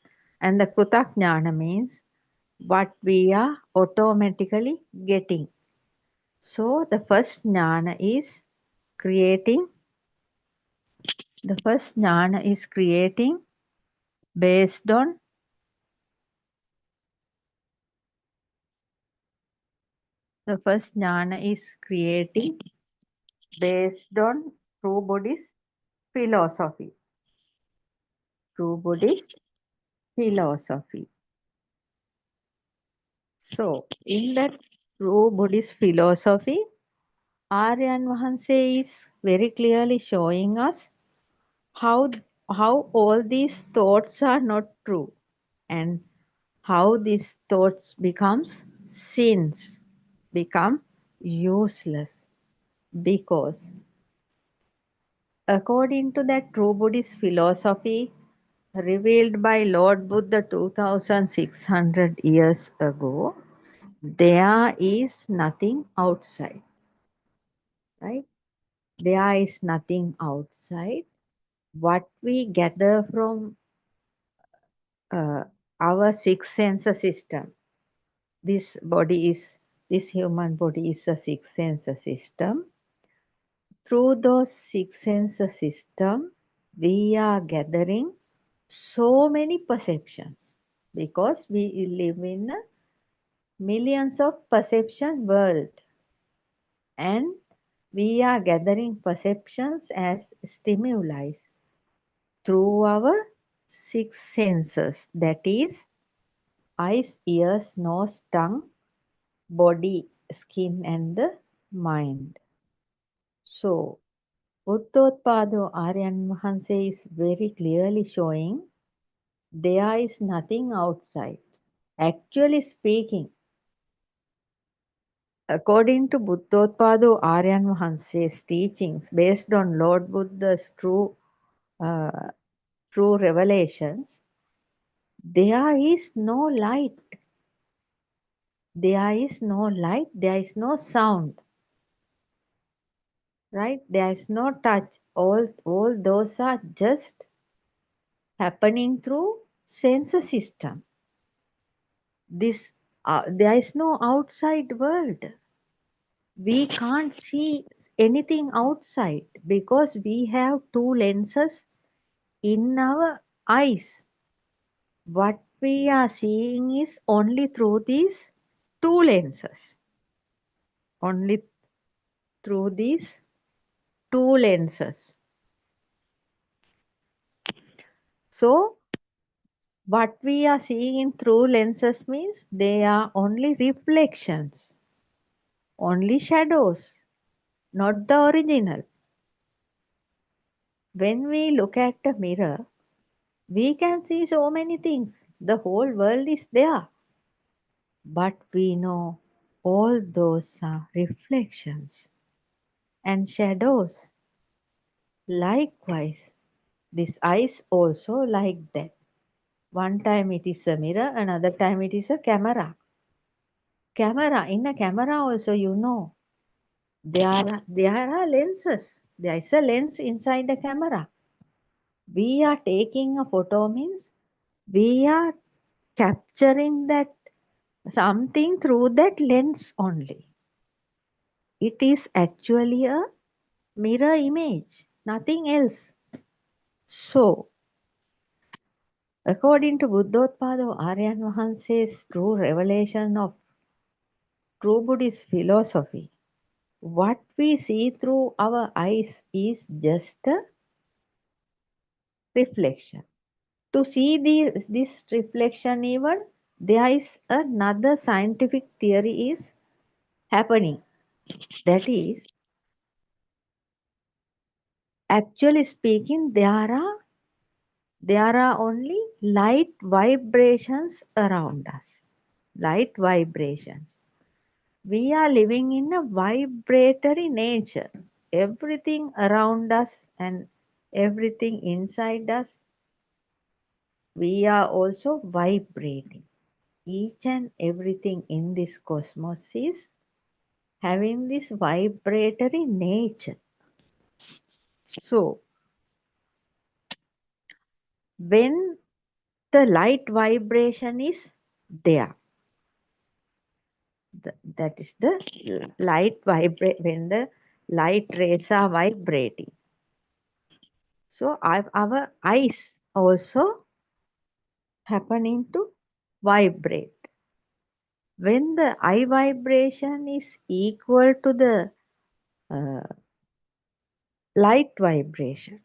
And the Krutakjnana means what we are automatically getting. So the first jnana is creating based on true Buddhist philosophy. True Buddhist philosophy. So in that true Buddhist philosophy, Aryan Vahanse is very clearly showing us how all these thoughts are not true and how these thoughts becomes sins, become useless. Because according to that true Buddhist philosophy revealed by Lord Buddha 2600 years ago, there is nothing outside. Right? There is nothing outside. What we gather from our six sense system, this human body is a six sense system. Through those six sense system, we are gathering so many perceptions because we live in a millions of perception world, and we are gathering perceptions as stimuli through our six senses, that is eyes, ears, nose, tongue, body, skin, and the mind. So Buddothpado Aryan Vahanse is very clearly showing there is nothing outside. Actually speaking, according to Buddothpado Aryan Vahanse's teachings based on Lord Buddha's true true revelations, there is no light. There is no light, there is no sound, right? There is no touch. All those are just happening through sensor system. There is no outside world. We can't see anything outside because we have two lenses in our eyes. What we are seeing is only through these two lenses. Only through these two lenses. So what we are seeing in through lenses means they are only reflections, only shadows, not the original. When we look at a mirror, we can see so many things. The whole world is there. But we know all those are reflections and shadows. Likewise, this eyes also like that. One time it is a mirror, another time it is a camera. In a camera also, you know, there are lenses. There is a lens inside the camera. We are taking a photo means we are capturing that something through that lens only. It is actually a mirror image, nothing else. So, according to Buddothpado, Aryan Wahanse's true revelation of true Buddhist philosophy, what we see through our eyes is just a reflection. To see this reflection even, there is another scientific theory is happening. That is, actually speaking, there are only light vibrations around us. Light vibrations. We are living in a vibratory nature. Everything around us and everything inside us, we are also vibrating. Each and everything in this cosmos is having this vibratory nature. So, when the light vibration is there, that is the light vibrate when the light rays are vibrating. So our eyes also happening to vibrate. When the eye vibration is equal to the light vibration,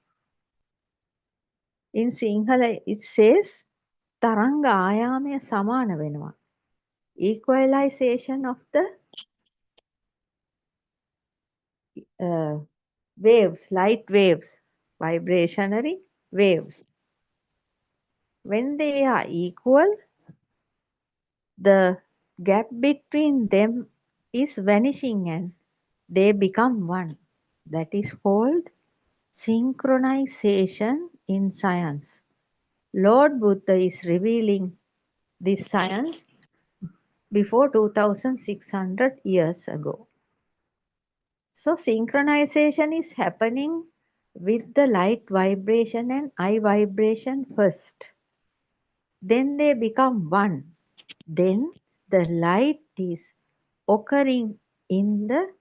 in Sinhala it says තරංග ආයාමය සමාන වෙනවා. Equalization of the waves, light waves, vibrationary waves. When they are equal, the gap between them is vanishing and they become one. That is called synchronization in science. Lord Buddha is revealing this science before 2600 years ago. So synchronization is happening with the light vibration and eye vibration first. Then they become one. Then the light is occurring in the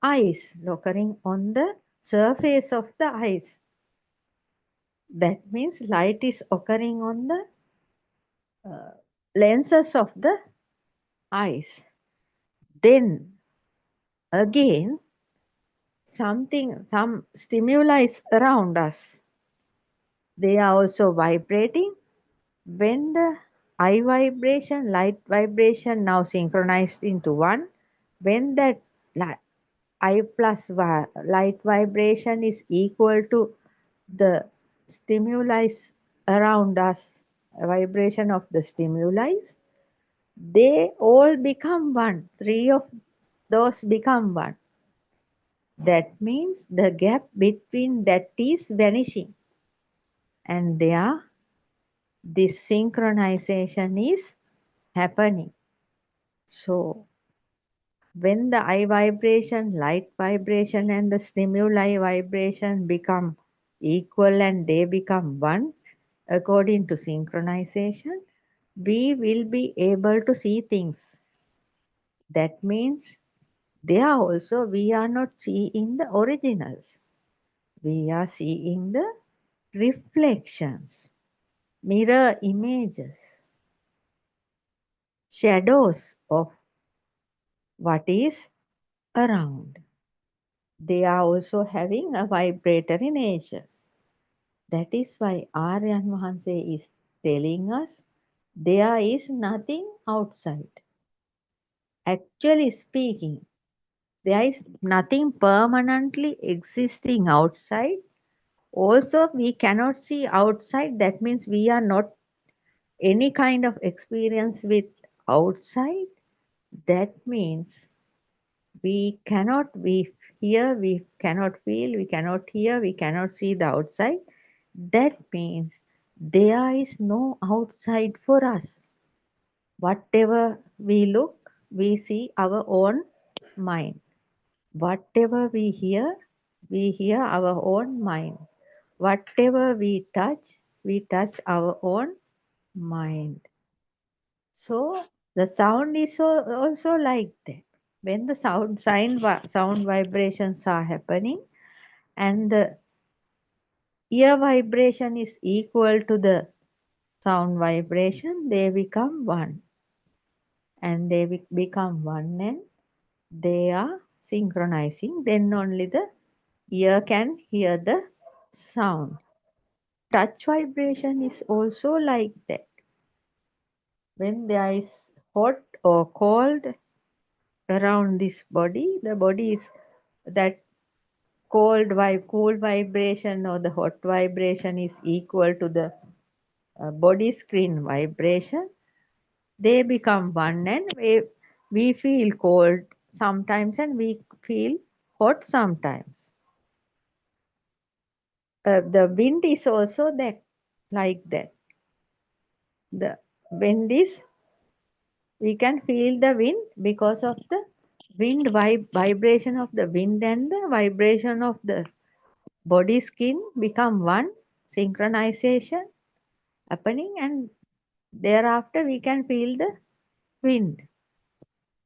eyes, occurring on the surface of the eyes. That means light is occurring on the lenses of the eyes. Then again, some stimuli around us. They are also vibrating. When the eye vibration, light vibration now synchronized into one, when that eye plus light vibration is equal to the stimuli around us, vibration of the stimuli, they all become one. Three of those become one. That means the gap between that is vanishing. and there this synchronization is happening. So when the eye vibration, light vibration and the stimuli vibration become equal and they become one according to synchronization, we will be able to see things. That means there also we are not seeing the originals. We are seeing the reflections, mirror images, shadows of what is around. They are also having a vibratory nature. That is why Aryan Vahanse is telling us there is nothing outside. Actually speaking, there is nothing permanently existing outside. Also, we cannot see outside. That means we are not any kind of experience with outside. That means we cannot be here, we cannot feel, we cannot hear, we cannot see the outside. That means there is no outside for us. Whatever we look, we see our own mind. Whatever we hear our own mind. Whatever we touch our own mind. So the sound is also like that. When the sound vibrations are happening and the ear vibration is equal to the sound vibration, they become one. And they become one and they are synchronizing. Then only the ear can hear the sound. Touch vibration is also like that. When there is hot or cold around this body, the body is that cool vibration or the hot vibration is equal to the body screen vibration. They become one and we feel cold sometimes and we feel hot sometimes. The wind is also that like that. The wind is, we can feel the wind because of the wind vibration of the wind and the vibration of the body skin become one, synchronization happening, and thereafter we can feel the wind.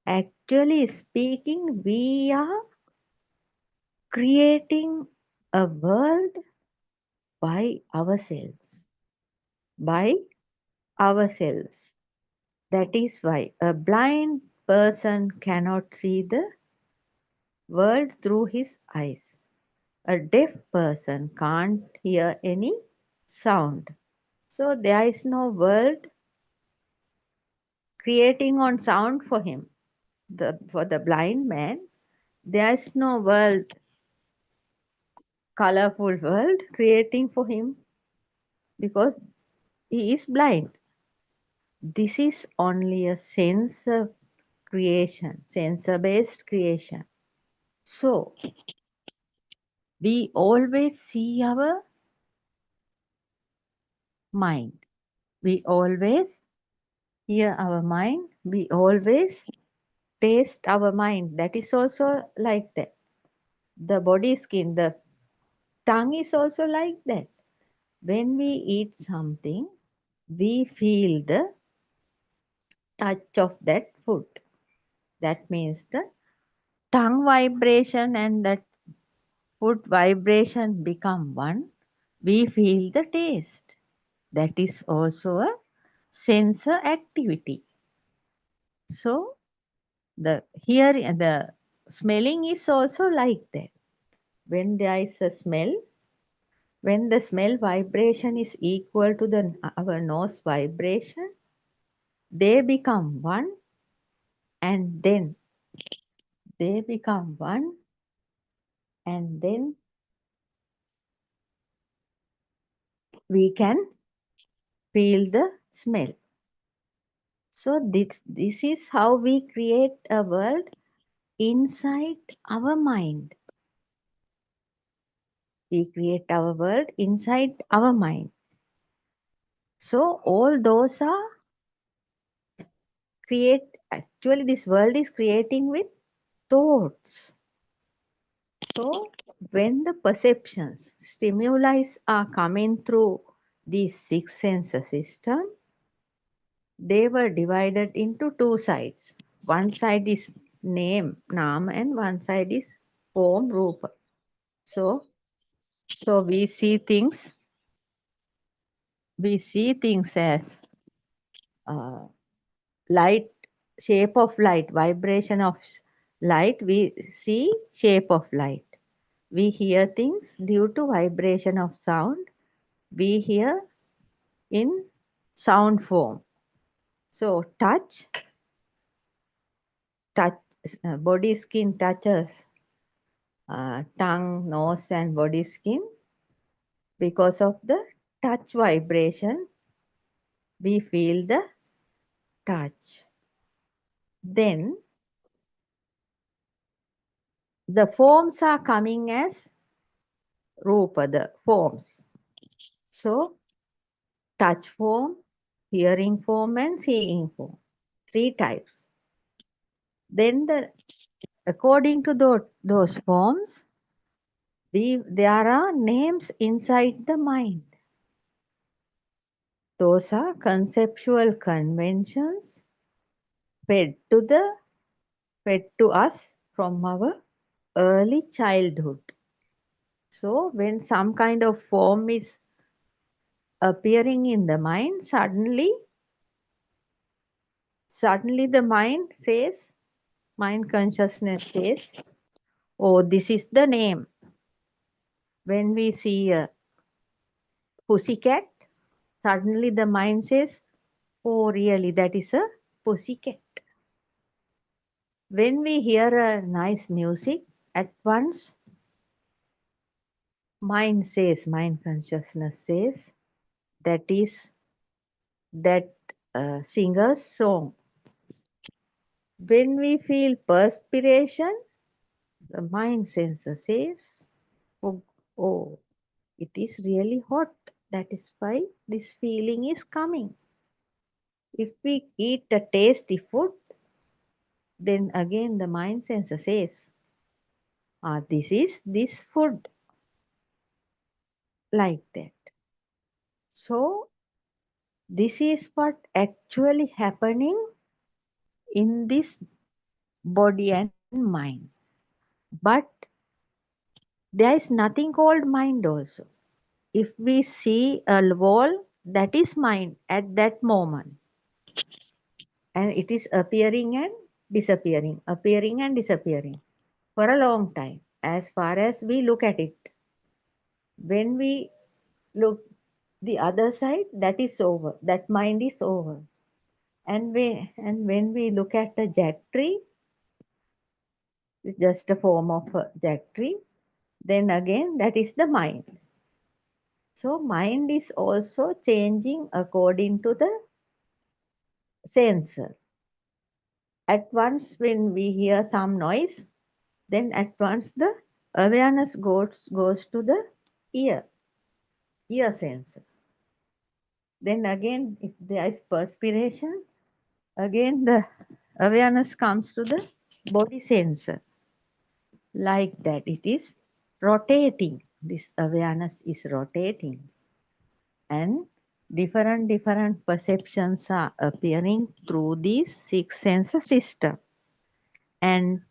Actually speaking, we are creating a world by ourselves. By ourselves. That is why a blind person cannot see the world through his eyes. A deaf person can't hear any sound. So there is no world creating on sound for him. For the blind man, there is no world, colorful world creating for him because he is blind. This is only a sensor creation, sensor-based creation. So we always see our mind. We always hear our mind. We always taste our mind. That is also like that. The body skin, the tongue is also like that. When we eat something, we feel the touch of that food. That means the tongue vibration and that food vibration become one. We feel the taste. That is also a sensor activity. So the smelling is also like that. When there is a smell, when the smell vibration is equal to our nose vibration, they become one and then they become one and then we can feel the smell. So this is how we create a world inside our mind. We create our world inside our mind. So all those are actually this world is creating with thoughts. So when the perceptions, stimuli are coming through these six sense system, they were divided into two sides. One side is name, naam, and one side is form, rupa. So we see things as light, shape of light, vibration of light. We see shape of light. We hear things due to vibration of sound. We hear in sound form. So touch, body skin touches tongue, nose and body skin. Because of the touch vibration, we feel the touch. Then the forms are coming as rupa, the forms. So touch form, hearing form and seeing form. Three types. Then according to those forms, there are names inside the mind. Those are conceptual conventions fed to us from our early childhood. So when some kind of form is appearing in the mind, suddenly the mind consciousness says, oh, this is the name. When we see a pussycat, suddenly the mind says, oh, really, that is a pussycat. When we hear a nice music, at once mind consciousness says, that is that singer's song. When we feel perspiration, the mind sensor says, oh, it is really hot. That is why this feeling is coming. If we eat a tasty food, then again the mind sensor says, this is this food, like that. So this is what actually happening in this body and mind. But there is nothing called mind also. If we see a wall, that is mind at that moment. And it is appearing and disappearing for a long time, as far as we look at it. When we look the other side, that is over, that mind is over. And when we look at the jack tree, it's just a form of a jack tree, then again that is the mind. So mind is also changing according to the sensor. At once when we hear some noise, then at once the awareness goes to the ear sensor. Then again, if there is perspiration, again the awareness comes to the body sensor. Like that, it is rotating. This awareness is rotating. And different perceptions are appearing through these six sense system. And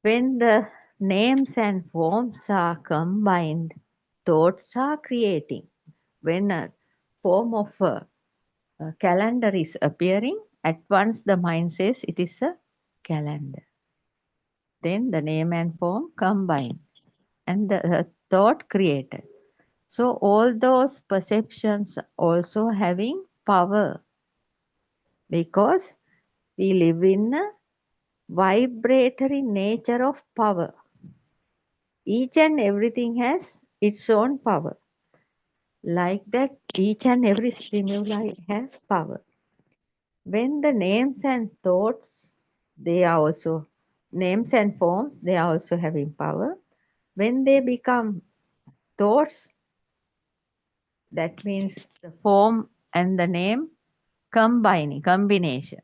when the names and forms are combined, thoughts are creating. When a form of a calendar is appearing, at once the mind says it is a calendar. Then the name and form combine and the thought created. So all those perceptions also having power, because we live in a vibratory nature of power. Each and everything has its own power. Like that, each and every stimuli has power. When the names and thoughts, they are also, names and forms, they are also having power. When they become thoughts, That means the form and the name combination.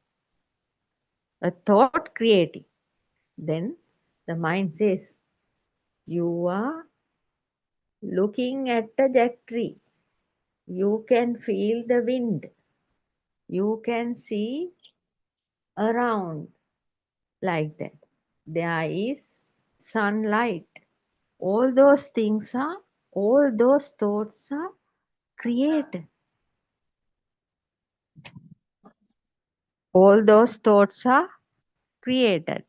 A thought creating. Then the mind says, you are looking at the jack tree. You can feel the wind. You can see around like that. There is sunlight. All those things are, all those thoughts are created. All those thoughts are created.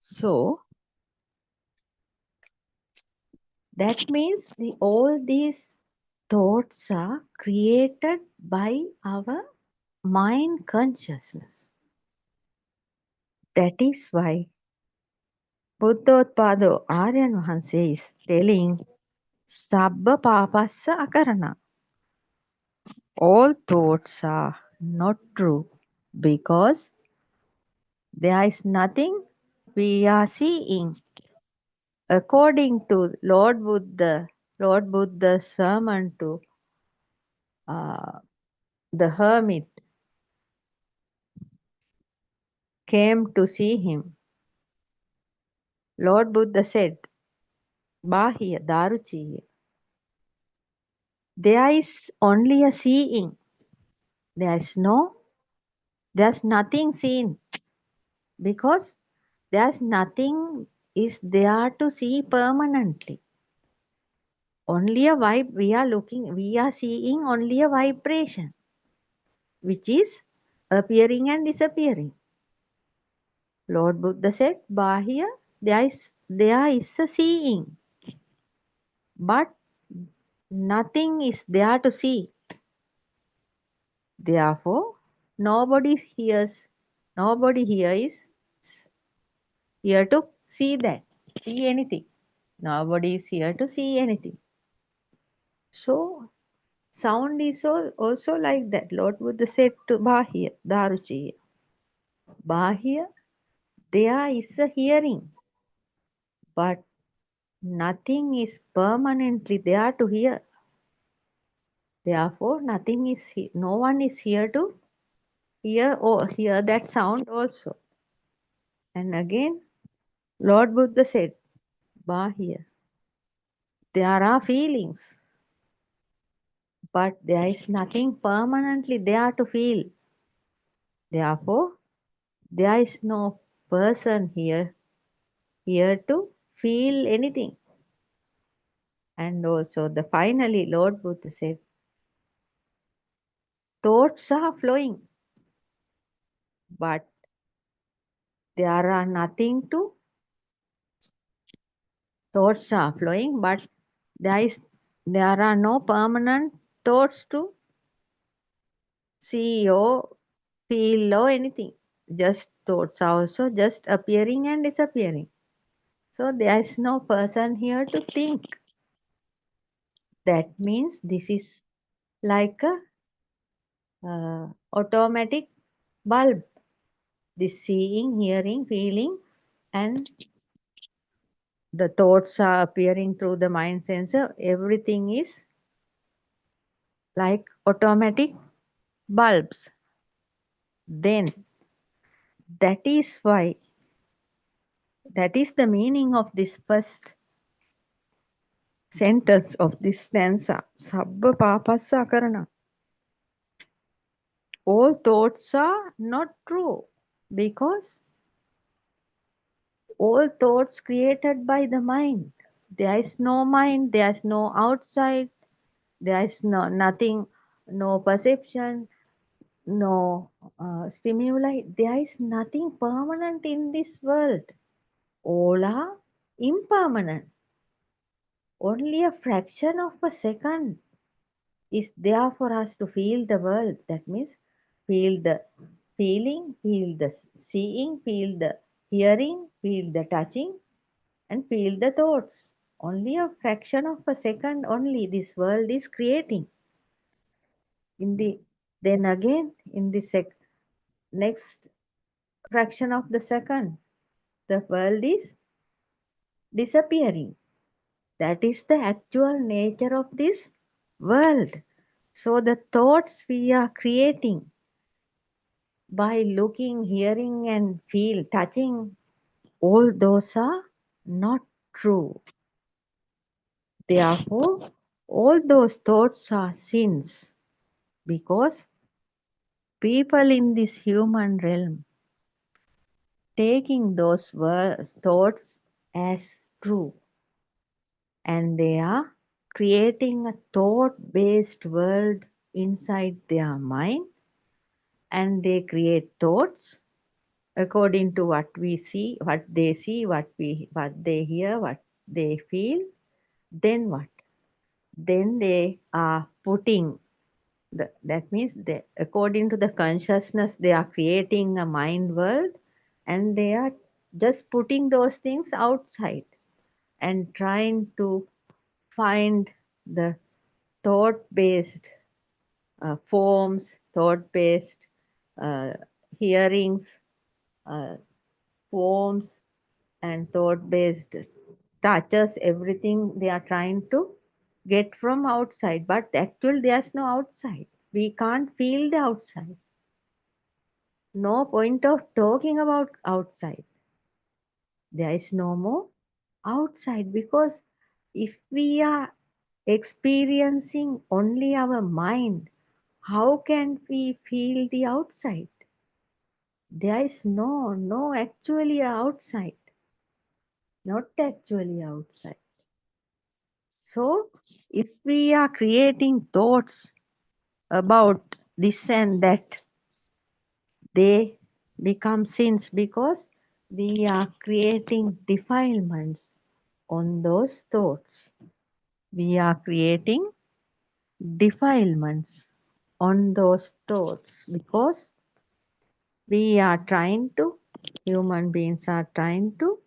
So that means all these thoughts are created by our mind consciousness. That is why Buddothpado Aryan Vahanse is telling Sabba Papassa Akarana. All thoughts are not true because there is nothing we are seeing. According to Lord Buddha's sermon to the hermit came to see him, Lord Buddha said, Bahya Daruchiya. There is only a seeing. There's nothing seen because there's nothing is there to see permanently. Only a vibe we are seeing only a vibration which is appearing and disappearing. Lord Buddha said, Bahya, there is a seeing, but nothing is there to see. Therefore, nobody here is here to see anything. Nobody is here to see anything. So, sound is also like that. Lord Buddha said to Bahya, Daruchiya, Bahya, there is a hearing, but nothing is permanently there to hear. Therefore, no one is here to hear that sound also. And again, Lord Buddha said, Bahya, there are feelings, but there is nothing permanently there to feel. Therefore, there is no person here to feel anything. And also finally Lord Buddha said, thoughts are flowing, but there are nothing to thoughts are flowing, but there are no permanent thoughts to see or feel or anything. Just thoughts are also just appearing and disappearing. So there is no person here to think. That means this is like a automatic bulb. This seeing, hearing, feeling, and the thoughts are appearing through the mind sensor. Everything is like automatic bulbs. Then that is the meaning of this first sentence of this stanza. Sabba papassa karana. All thoughts are not true because all thoughts created by the mind. There is no mind, there is no outside, there is nothing, no perception, no stimuli. There is nothing permanent in this world. All are impermanent. Only a fraction of a second is there for us to feel the world. That means feel the feeling, feel the seeing, feel the hearing, feel the touching, and feel the thoughts. Only a fraction of a second only this world is creating. Then again in the next fraction of the second, the world is disappearing. That is the actual nature of this world. So the thoughts we are creating by looking, hearing, and touching, all those are not true. Therefore, all those thoughts are sins, because people in this human realm taking those thoughts as true, and they are creating a thought-based world inside their mind, and they create thoughts according to what we see, what they see, what they hear, what they feel. Then what? Then they are putting that means according to the consciousness, they are creating a mind world, and they are just putting those things outside and trying to find the thought-based forms, thought-based uh, hearings, uh, forms, and thought-based touches, everything they are trying to get from outside. But actually, there's no outside. We can't feel the outside. No point of talking about outside. There is no more outside, because if we are experiencing only our mind, how can we feel the outside? There is no actually outside, not actually outside. So if we are creating thoughts about this and that, they become sins, because we are creating defilements on those thoughts. We are creating defilements on those thoughts, because human beings are trying to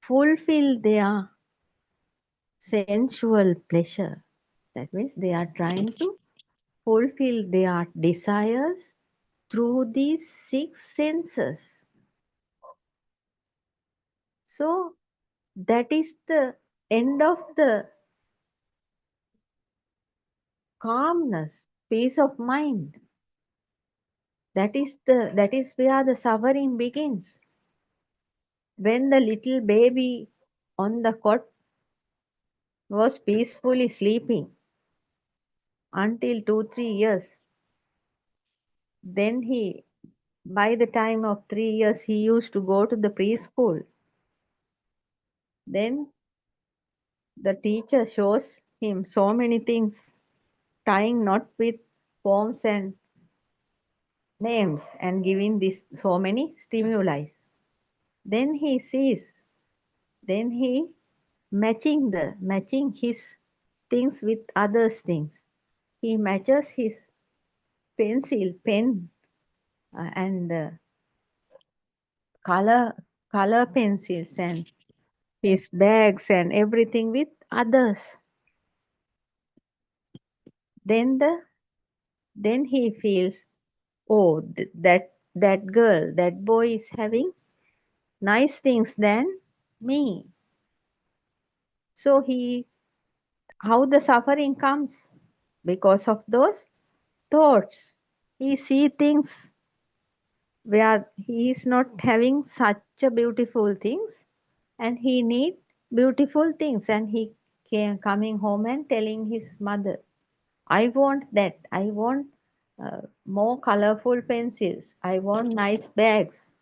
fulfill their sensual pleasure. That means they are trying to fulfill their desires through these six senses. So that is the end of the calmness, peace of mind. That is where the suffering begins. When the little baby on the cot was peacefully sleeping until 2-3 years, then by the time of 3 years, he used to go to the preschool. Then the teacher shows him so many things, tying knot with forms and names, and giving this so many stimuli. Then he sees, then he matching his things with others' things. He matches his pencil, pen, and color pencils, and his bags and everything with others. Then he feels, oh, that girl, that boy is having nice things than me. So how the suffering comes? Because of those thoughts. He see things where he is not having such a beautiful things, and he need beautiful things, and he came coming home and telling his mother, I want that. I want more colorful pencils. I want nice bags.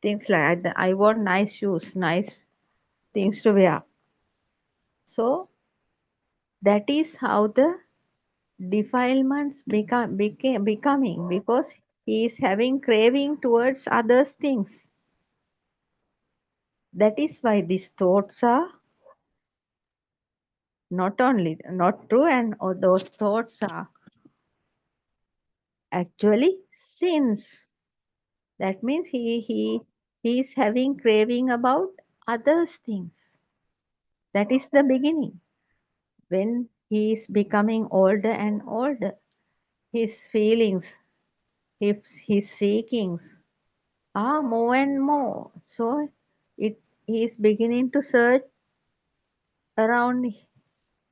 Things like that. I want nice shoes, nice things to wear. So that is how the defilements becoming, because he is having craving towards others things. That is why these thoughts are not true, and those thoughts are actually sins. That means he is having craving about others things. That is the beginning. When he is becoming older and older, his feelings, his seekings are more and more. So he is beginning to search around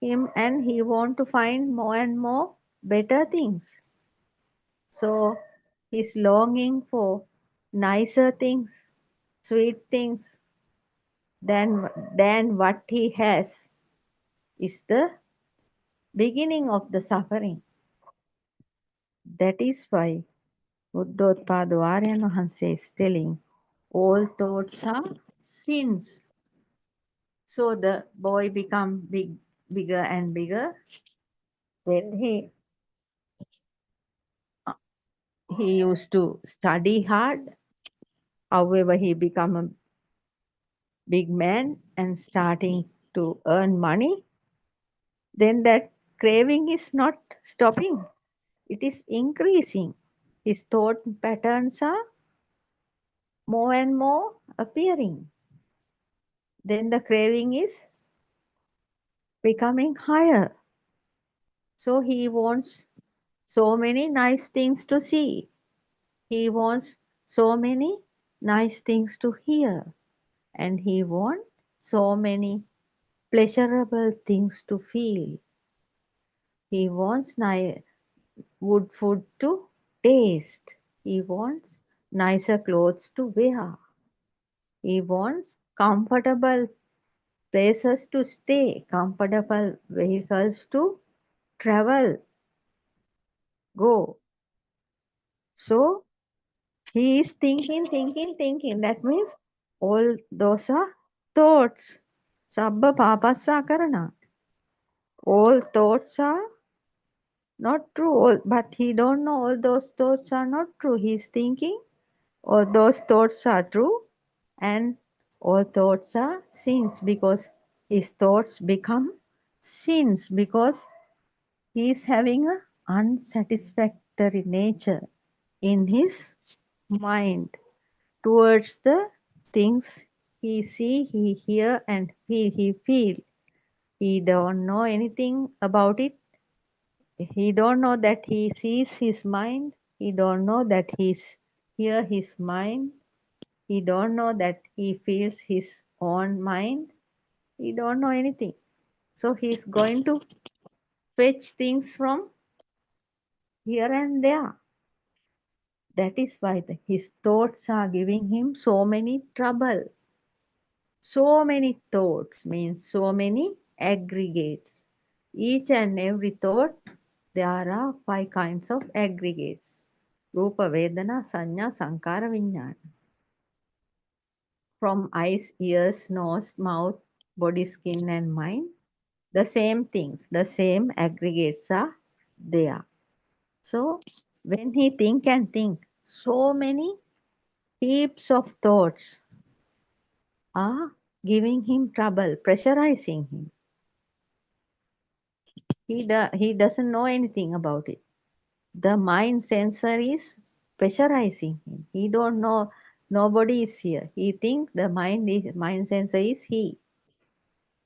him and he want to find more and more better things. So he's longing for nicer things, sweet things than what he has is the beginning of the suffering. That is why Buddothpado Aryan Wahanse is telling all thoughts are sins. So the boy become bigger and bigger. Then he used to study hard. However, he become a big man and starting to earn money. Then that craving is not stopping. It is increasing. His thought patterns are more and more appearing. Then the craving is becoming higher. So he wants so many nice things to see. He wants so many nice things to hear. And he wants so many pleasurable things to feel. He wants good food to taste. He wants nicer clothes to wear. He wants comfortable places to stay, comfortable vehicles to travel, go. So he is thinking. That means all those are thoughts. Sabba papassa karana. All thoughts are not true, but he don't know all those thoughts are not true. He's thinking all those thoughts are true and all thoughts are sins because his thoughts become sins because he is having an unsatisfactory nature in his mind towards the things he see, he hear and he feel. He don't know anything about it. He don't know that he sees his mind. He don't know that he hear his mind. He don't know that he feels his own mind. He don't know anything. So he's going to fetch things from here and there. That is why his thoughts are giving him so many trouble. So many thoughts means so many aggregates. Each and every thought, there are 5 kinds of aggregates. Rupa, Vedana, Sanya, Sankara, Vijnana. From eyes, ears, nose, mouth, body, skin and mind, the same things, the same aggregates are there. So when he think, so many heaps of thoughts are giving him trouble, pressurizing him. He doesn't know anything about it. The mind sensor is pressurizing him. He don't know nobody is here. He think the mind sensor is he.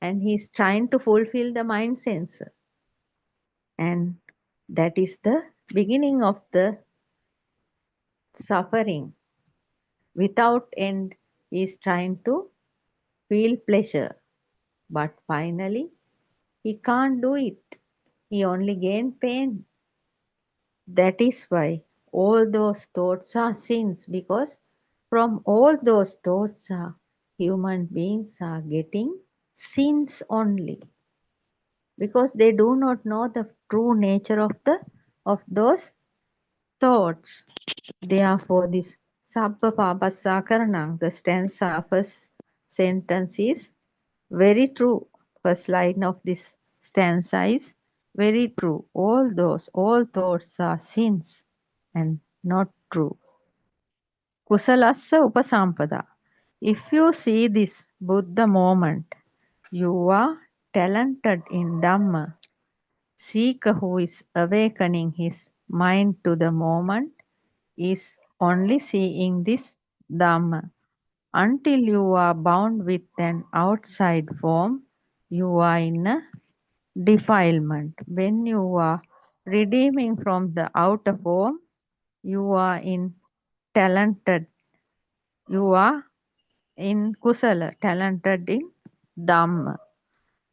And he's trying to fulfill the mind sensor. And that is the beginning of the suffering. Without end, he is trying to feel pleasure. But finally, he can't do it. He only gain pain. That is why all those thoughts are sins, because from all those thoughts human beings are getting sins only. Because they do not know the true nature of those thoughts. Therefore, this Sabba Papassa Karanang, the stanza first sentence is very true. First line of this stanza is very true. All thoughts are sins and not true. Kusalassa Upasampada. If you see this Buddha moment, you are talented in Dhamma. Seeker who is awakening his mind to the moment is only seeing this Dhamma. Until you are bound with an outside form, you are in a defilement. When you are redeeming from the outer form, You are in talented. You are in kusala, talented in dhamma.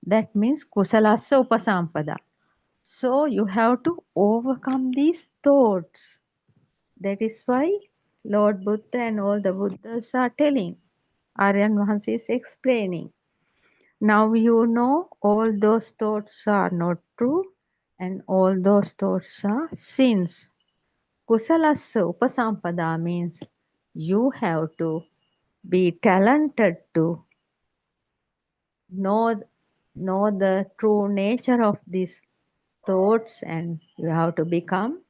That means kusalassa upasampada. So you have to overcome these thoughts. That is why Lord Buddha and all the Buddhas are telling. Aryan Mahansa is explaining. Now you know all those thoughts are not true and all those thoughts are sins. Kusalassa upasampada means you have to be talented to know the true nature of these thoughts, and you have to become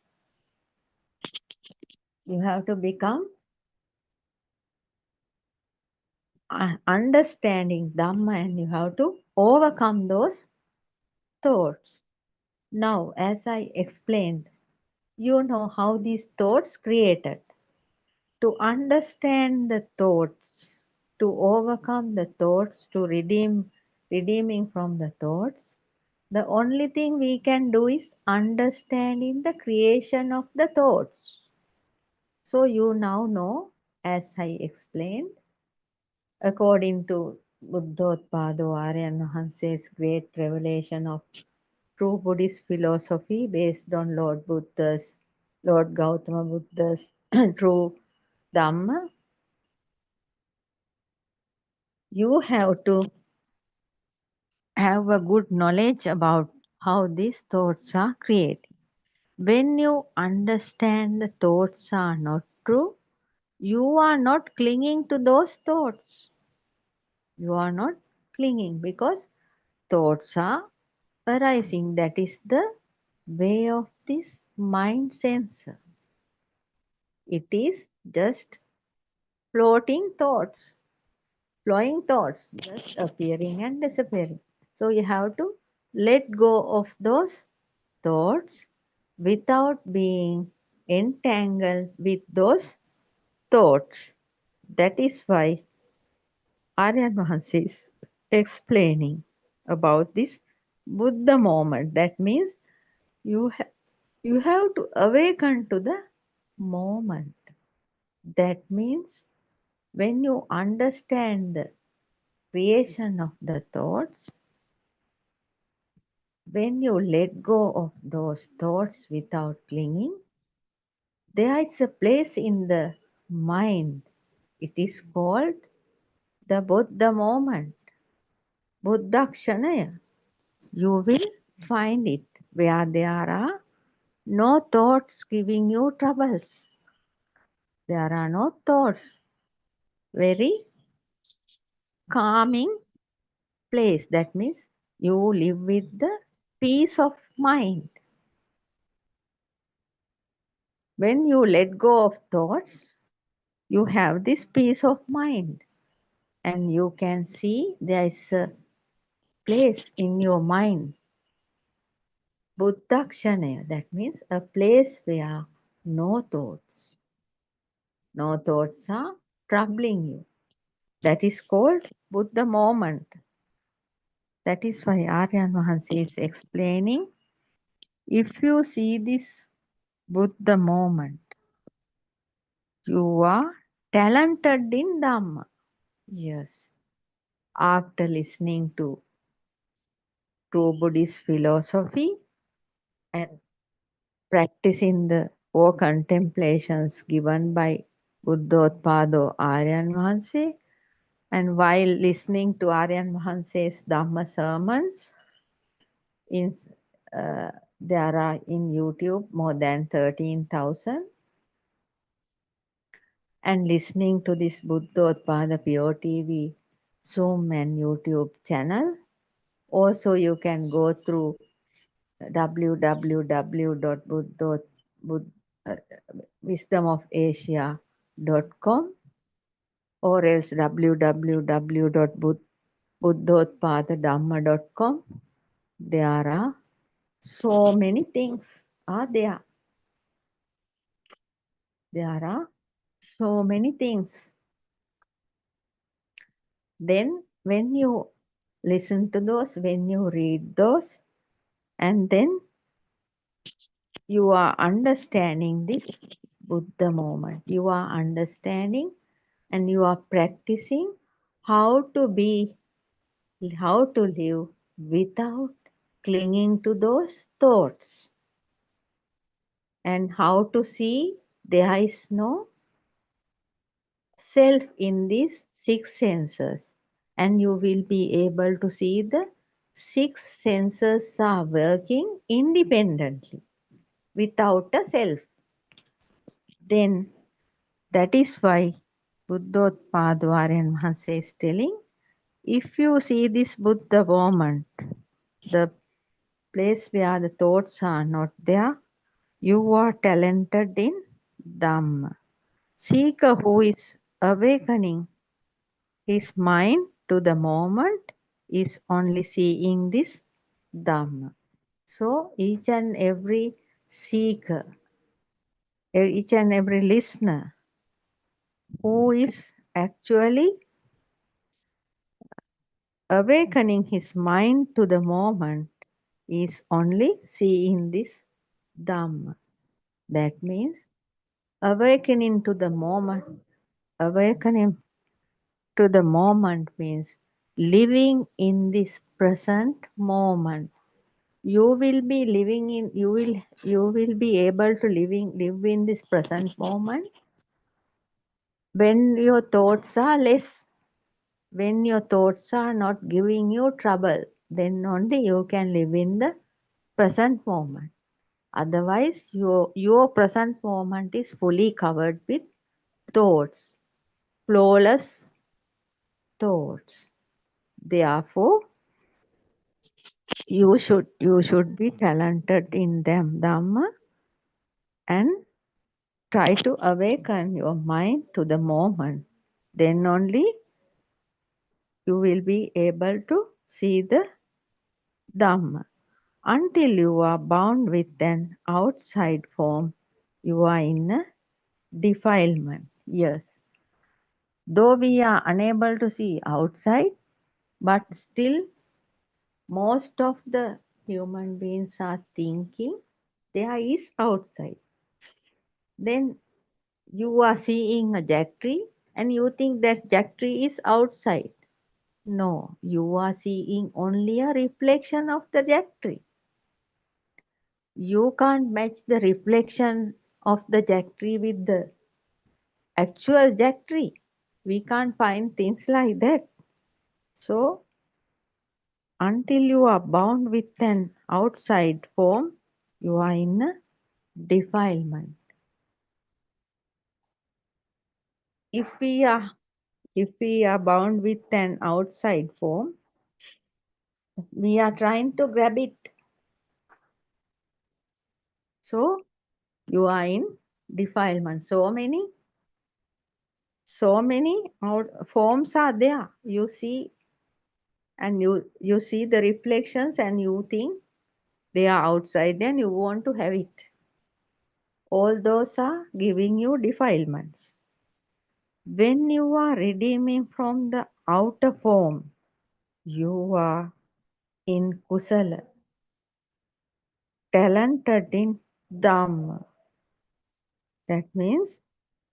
understanding Dhamma, and you have to overcome those thoughts. Now, as I explained, you know how these thoughts created. To understand the thoughts, to overcome the thoughts, to redeeming from the thoughts, the only thing we can do is understanding the creation of the thoughts. So you now know, as I explained, according to Buddothpado Aryan Mahanse's great revelation of true Buddhist philosophy based on Lord Gautama Buddha's true Dhamma, you have to have a good knowledge about how these thoughts are created. When you understand the thoughts are not true, you are not clinging to those thoughts. You are not clinging because thoughts are arising. That is the way of this mind sensor. It is just floating thoughts, flowing thoughts, just appearing and disappearing. So you have to let go of those thoughts without being entangled with those thoughts. That is why Aryan Mahansa is explaining about this Buddha moment. That means you have to awaken to the moment. That means when you understand the creation of the thoughts, when you let go of those thoughts without clinging, there is a place in the mind. It is called the Buddha moment, Buddhakshanaya. You will find it where there are no thoughts giving you troubles. There are no thoughts. Very calming place. That means you live with the peace of mind. When you let go of thoughts, you have this peace of mind, and you can see there is a place in your mind, Buddhakshanaya. That means a place where no thoughts are troubling you. That is called Buddha moment. That is why Aryan Mahansa is explaining, if you see this Buddha moment, you are talented in Dhamma. Yes. After listening to true Buddhist philosophy and practicing the four contemplations given by Buddothpado Aryan Mahansa, and while listening to Aryan Mahansa's Dhamma sermons, there are in YouTube more than 13,000, and listening to this Buddothpada PeoTV Zoom and YouTube channel. Also, you can go through www.wisdomofasia.com or else www.buddhothpadadhamma.com. There are so many things are there. There are so many things. Then when you listen to those, when you read those, and then you are understanding this Buddha moment. You are understanding and you are practicing how to be, how to live without clinging to those thoughts, and how to see there is no self in these six senses, and you will be able to see the six senses are working independently without a self. Then that is why Buddothpado Mahansa is telling, if you see this Buddha moment, the place where the thoughts are not there, you are talented in Dhamma. Seeker who is awakening his mind to the moment is only seeing this Dhamma. So each and every seeker, each and every listener who is actually awakening his mind to the moment is only seeing this Dhamma. That means awakening to the moment. Awakening to the moment means living in this present moment. You will be living in, you will be able to live in this present moment when your thoughts are less, when your thoughts are not giving you trouble, then only you can live in the present moment. Otherwise, your present moment is fully covered with thoughts, flawless thoughts. Therefore, you should be talented in them, Dhamma, and try to awaken your mind to the moment. Then only you will be able to see the Dhamma. Until you are bound with an outside form, you are in a defilement. Yes. Though we are unable to see outside, but still most of the human beings are thinking there is outside. Then you are seeing a jack tree and you think that jack tree is outside. No, you are seeing only a reflection of the jack tree. You can't match the reflection of the jack tree with the actual jack tree. We can't find things like that. So, until you are bound with an outside form, you are in a defilement. If we are bound with an outside form, we are trying to grab it. So you are in defilement. So many forms are there. You see, and you see the reflections and you think they are outside and you want to have it. All those are giving you defilements. When you are redeeming from the outer form, you are in kusala, talented in dhamma. That means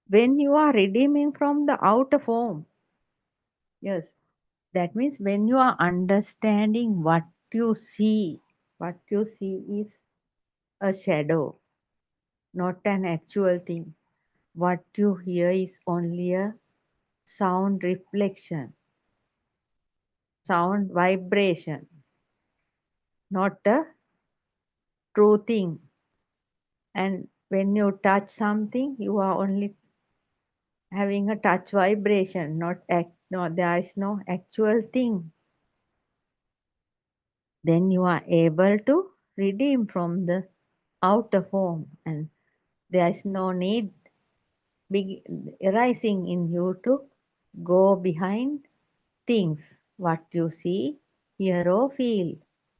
when you are redeeming from the outer form, yes, that means when you are understanding what you see is a shadow, not an actual thing. What you hear is only a sound reflection, sound vibration, not a true thing. And when you touch something, you are only having a touch vibration, no, there is no actual thing. Then you are able to redeem from the outer form, and there is no need arising in you to go behind things, what you see, hear or feel,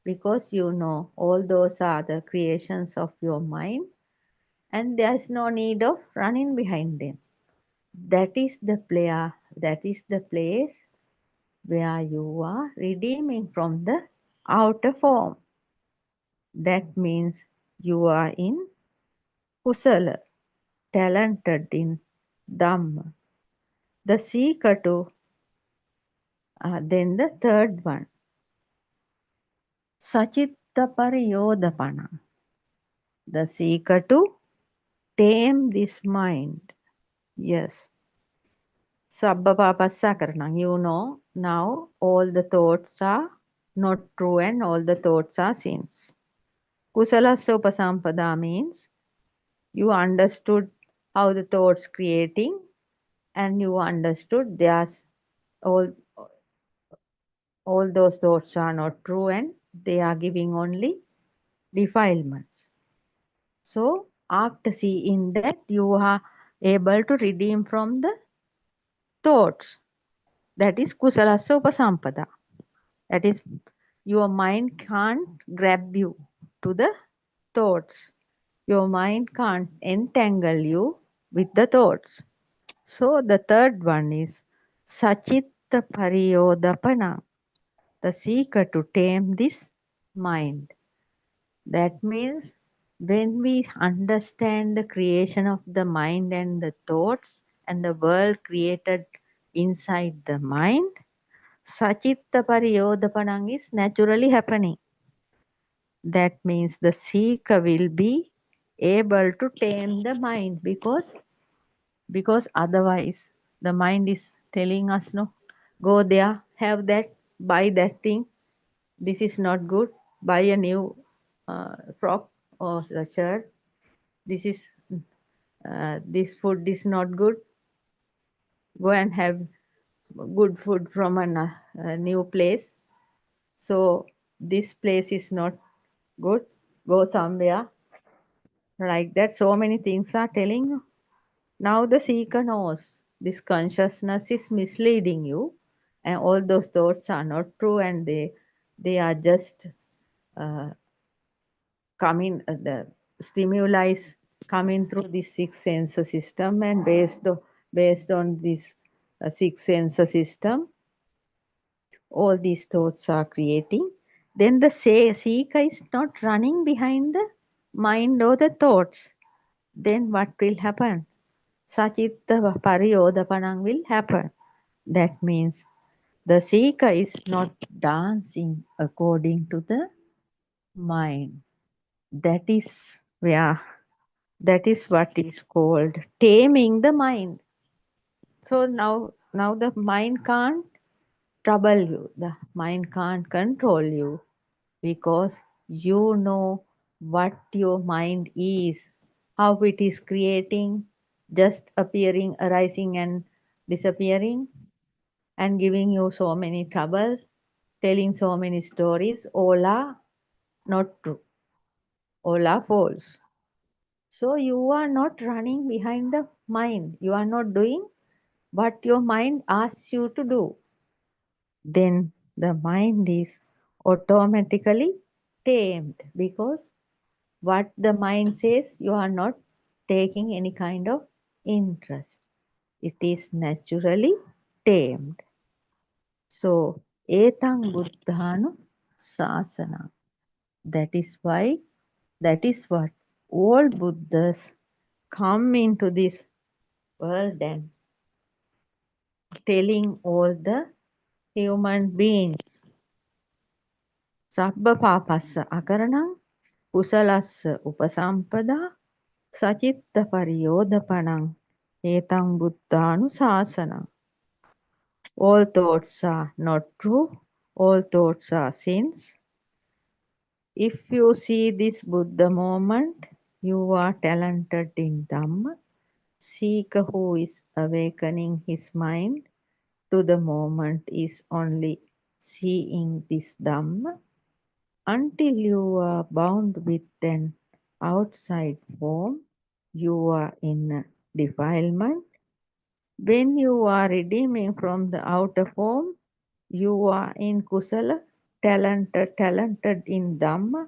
because you know all those are the creations of your mind and there is no need of running behind them. That is the place where you are redeeming from the outer form. That means you are in kusala. talented in Dhamma. The seeker to, then the third one, Sachitta Pariyodapana. The seeker to tame this mind. Yes. Sabbapapassakarana. You know, now all the thoughts are not true and all the thoughts are sins. Kusalassa upasampada means you understood how the thoughts creating and you understood there's all those thoughts are not true and they are giving only defilements. So after seeing that, you are able to redeem from the thoughts. That is kusalassa upasampada. That is, your mind can't grab you to the thoughts. Your mind can't entangle you with the thoughts. So the third one is sachitta pariyodapana, the seeker to tame this mind. That means when we understand the creation of the mind and the thoughts and the world created inside the mind, Sachitta Pariyodapanang is naturally happening. That means the seeker will be able to tame the mind because otherwise the mind is telling us, no, go there, have that, buy that thing, this is not good, buy a new frock or a shirt, this food is not good, go and have good food from a new place. So this place is not good, go somewhere like that. So many things are telling you. Now the seeker knows this consciousness is misleading you and all those thoughts are not true and they are just uh, coming, the stimuli coming through this six sensor system, and based on this six sensor system, all these thoughts are creating. Then the seeker is not running behind the mind or the thoughts. Then what will happen? Sachitta Pariyodapanang will happen. That means the seeker is not dancing according to the mind. That is what is called taming the mind. So now the mind can't trouble you. The mind can't control you because you know what your mind is, how it is creating, just appearing, arising and disappearing, and giving you so many troubles, telling so many stories. All are not true, all are false. So you are not running behind the mind, you are not doing what your mind asks you to do. Then the mind is automatically tamed because what the mind says, you are not taking any kind of interest. It is naturally tamed. So, etang buddhanu sasana. That is what all Buddhas come into this world and telling all the human beings. Sabba papassa akaranam kusalassa upasampada sachitta pariyodapanam etang buddhanu sasana. All thoughts are not true, all thoughts are sins. If you see this Buddha moment, you are talented in Dhamma. Seeker who is awakening his mind to the moment is only seeing this Dhamma. Until you are bound with an outside form, you are in defilement. When you are redeeming from the outer form, you are in kusala, talented in Dhamma,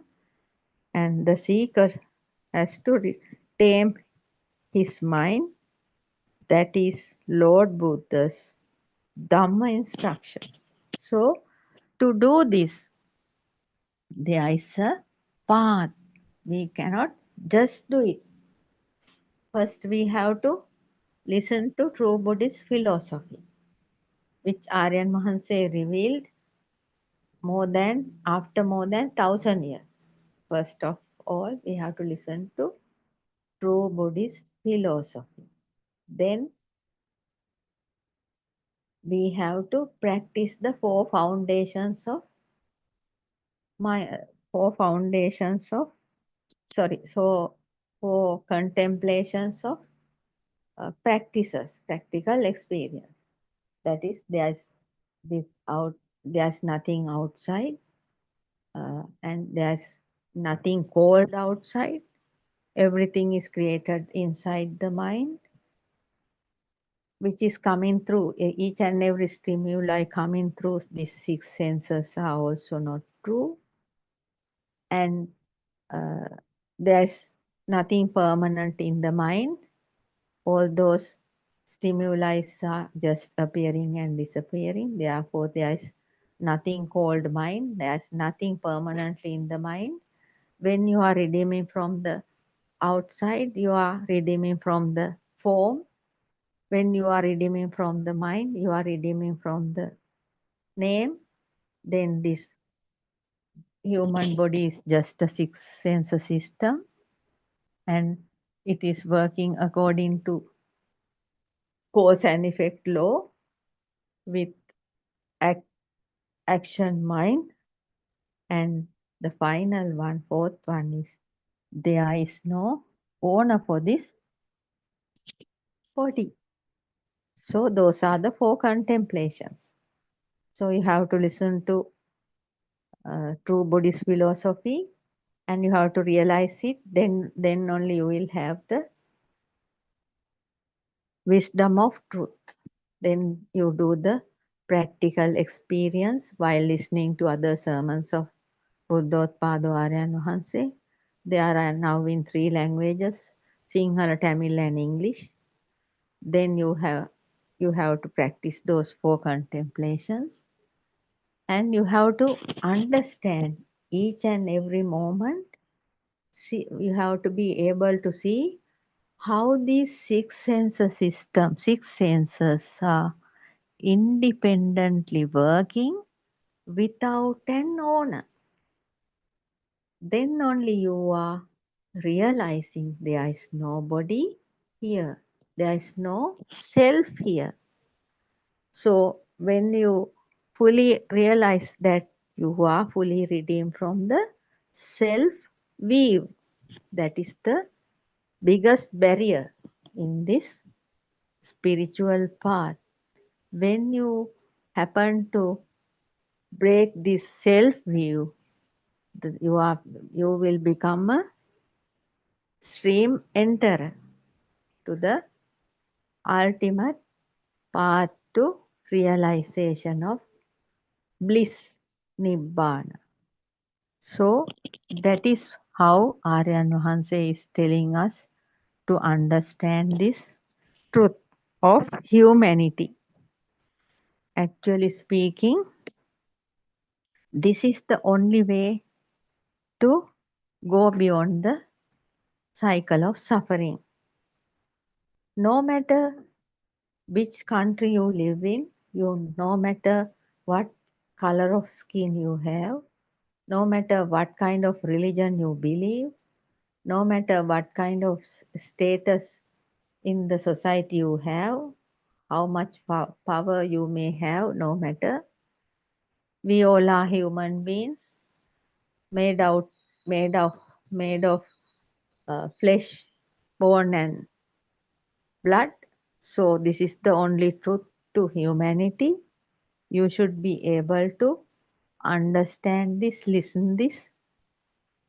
and the seeker has to tame his mind. That is Lord Buddha's Dhamma instructions. So, to do this, there is a path. We cannot just do it. First, we have to listen to true Buddhist philosophy, which Aryan Mahanse revealed after more than 1,000 years. First of all, we have to listen to true Buddhist philosophy. Then we have to practice the four contemplations of practices, practical experience. That is, there's nothing outside, and there's nothing cold outside. Everything is created inside the mind, which is coming through. Each and every stimuli coming through these six senses are also not true. And there's nothing permanent in the mind. All those stimuli are just appearing and disappearing. Therefore, there's nothing called mind. There's nothing permanently in the mind. When you are redeeming from the outside, you are redeeming from the form. When you are redeeming from the mind, you are redeeming from the name. Then this human body is just a six sense system, and it is working according to cause and effect law with action mind. And the final one, fourth one, is there is no owner for this body. So those are the four contemplations. So you have to listen to true Buddhist philosophy, and you have to realize it. Then only you will have the wisdom of truth. Then you do the practical experience while listening to other sermons of Buddothpado Aryan Wahanse. They are now in 3 languages, Sinhala, Tamil and English. Then you have to practice those 4 contemplations, and you have to understand each and every moment. You have to be able to see how these 6 senses are independently working without an owner. Then only you are realizing there is nobody here. There is no self here. So when you fully realize that you are fully redeemed from the self view, that is the biggest barrier in this spiritual path. When you happen to break this self view, you will become a stream enterer to the ultimate path to realization of bliss, nibbana. So that is how Aryan Wahanse is telling us to understand this truth of humanity. Actually speaking, this is the only way to go beyond the cycle of suffering. No matter which country you live in, no matter what color of skin you have, no matter what kind of religion you believe, no matter what kind of status in the society you have, how much power you may have, no matter, we all are human beings made of flesh, bone and blood. So this is the only truth to humanity. You should be able to understand this, listen this,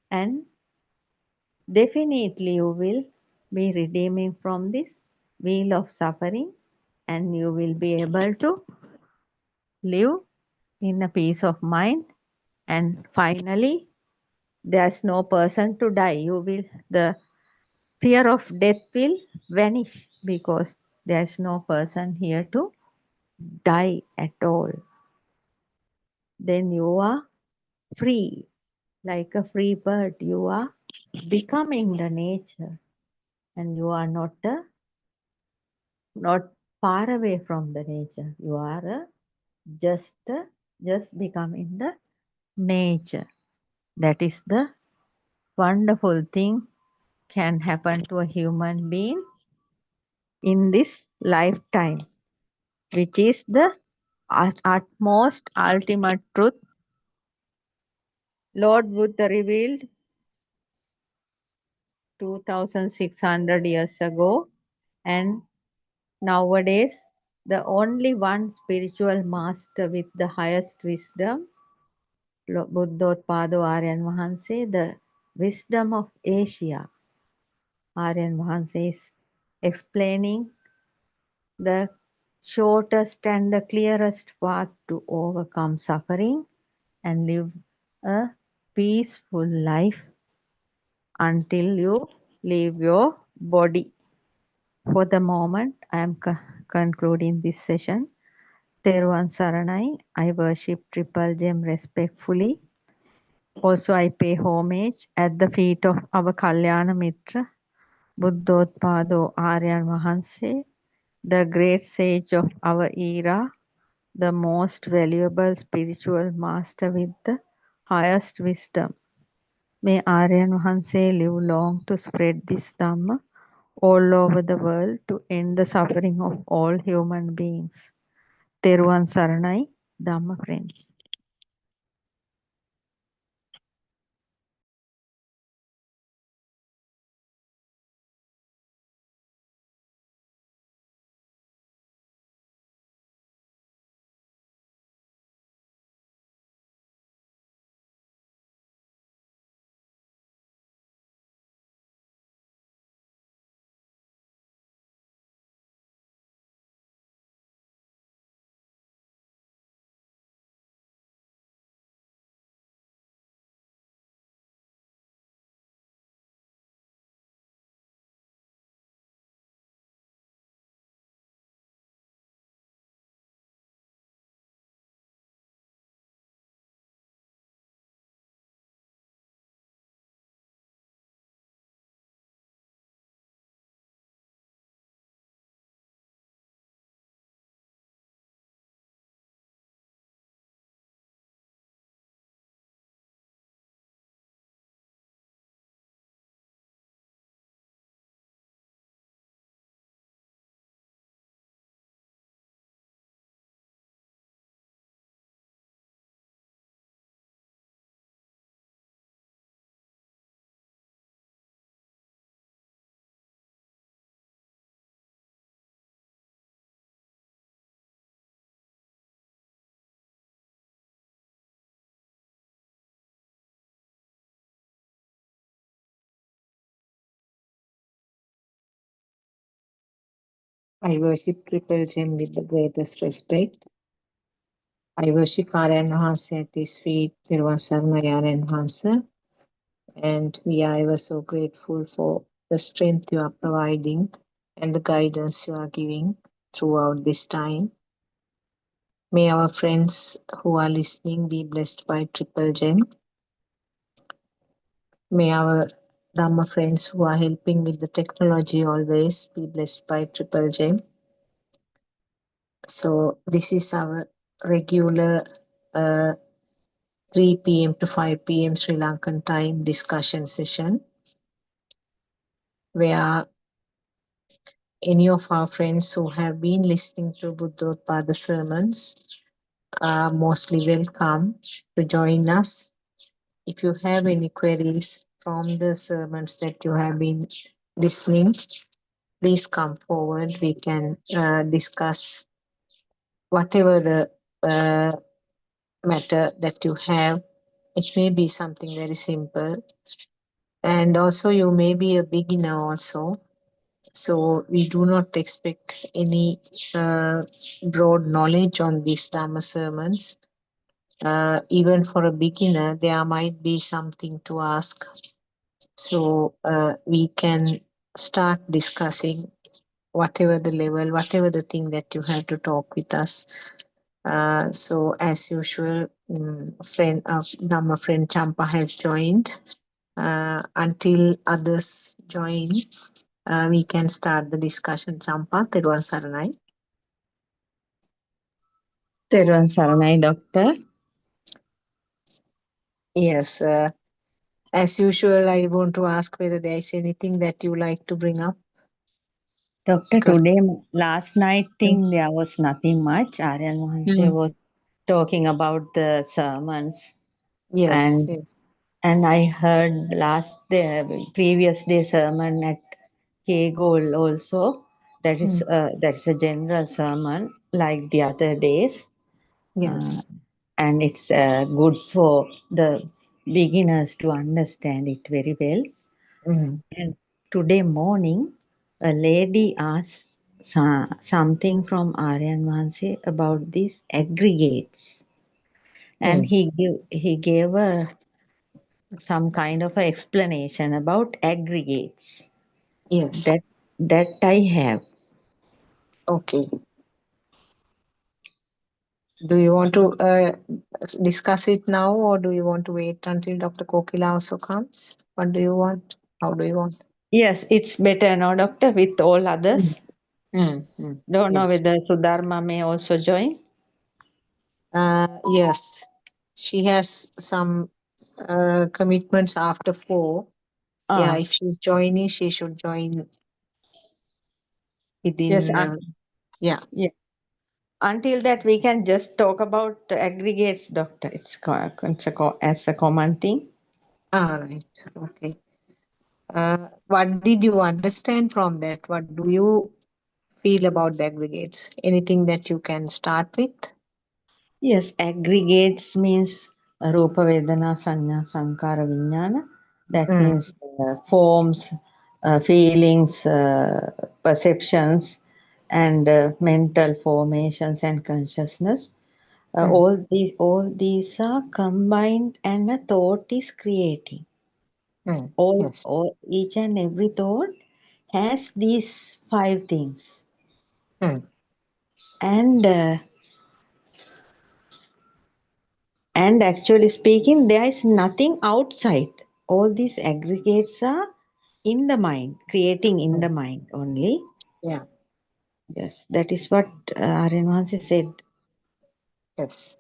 and definitely you will be redeeming from this wheel of suffering, and you will be able to live in a peace of mind. And finally, there's no person to die. The fear of death will vanish, because there's no person here to die at all. Then you are free, like a free bird. You are becoming the nature. and you are not far away from the nature. You are just becoming the nature. That is the wonderful thing can happen to a human being in this lifetime, which is the utmost ultimate truth Lord Buddha revealed 2600 years ago, and nowadays the only one spiritual master with the highest wisdom, Buddothpado Aryan Mahanse, the wisdom of Asia. Aryan Mahanse is explaining the shortest and the clearest path to overcome suffering and live a peaceful life until you leave your body. For the moment, I am concluding this session. Teruvan Saranai, I worship Triple Gem respectfully. Also, I pay homage at the feet of our Kalyana Mitra, Buddothpado Aryan Mahanse, the great sage of our era, the most valuable spiritual master with the highest wisdom. May Aryan Mahanse live long to spread this Dhamma all over the world to end the suffering of all human beings. Teruvan Saranai, Dhamma friends. I worship Triple Gem with the greatest respect. I worship Aryan Mahansa at his feet, Tiruvasarnaya Aryan Mahansa, and we are ever so grateful for the strength you are providing and the guidance you are giving throughout this time. May our friends who are listening be blessed by Triple Gem. May our Dhamma friends who are helping with the technology always be blessed by Triple Gem. So this is our regular 3 p.m. to 5 p.m. Sri Lankan time discussion session, where any of our friends who have been listening to Buddothpada sermons are mostly welcome to join us. If you have any queries from the sermons that you have been listening, please come forward. We can discuss whatever the matter that you have. It may be something very simple, and also you may be a beginner also. So we do not expect any broad knowledge on these Dhamma sermons. Even for a beginner, there might be something to ask. So we can start discussing whatever the level, whatever the thing that you have to talk with us. So as usual, friend of Dhamma friend Champa has joined. Until others join, We can start the discussion. Champa, Teruvan Saranai. Teruvan Saranai, Doctor. Yes. As usual, I want to ask whether there is anything that you like to bring up. Doctor, Because today, last night thing, there was nothing much. Aryan Mahanse was talking about the sermons. yes, And yes. and I heard previous day sermon at Kegol also. That's a general sermon like the other days. Yes. And it's good for the beginners to understand it very well. And today morning, a lady asked something from Aryan Mahanse about these aggregates. And he gave some kind of a explanation about aggregates. Yes. That I have. Okay. Do you want to discuss it now, or do you want to wait until Dr. Kokila also comes? What do you want? How do you want? Yes, it's better now, Doctor, with all others. Don't know Yes. whether Sudharma may also join. Yes. She has some commitments after 4. Yeah, if she's joining, she should join Yes, within. Yeah. Until that, we can just talk about aggregates, Doctor. It's as a common thing. All right. Okay. What did you understand from that? What do you feel about the aggregates? Anything that you can start with? Yes, aggregates means Rupa Vedana Sanya Sankara Vijnana. That means forms, feelings, perceptions, and mental formations and consciousness. All these are combined, and a thought is creating. Yes. Each and every thought has these 5 things. And actually speaking, there is nothing outside. All these aggregates are in the mind, creating in the mind only. Yeah. Yes, that is what Aryan Mahanse said. Yes.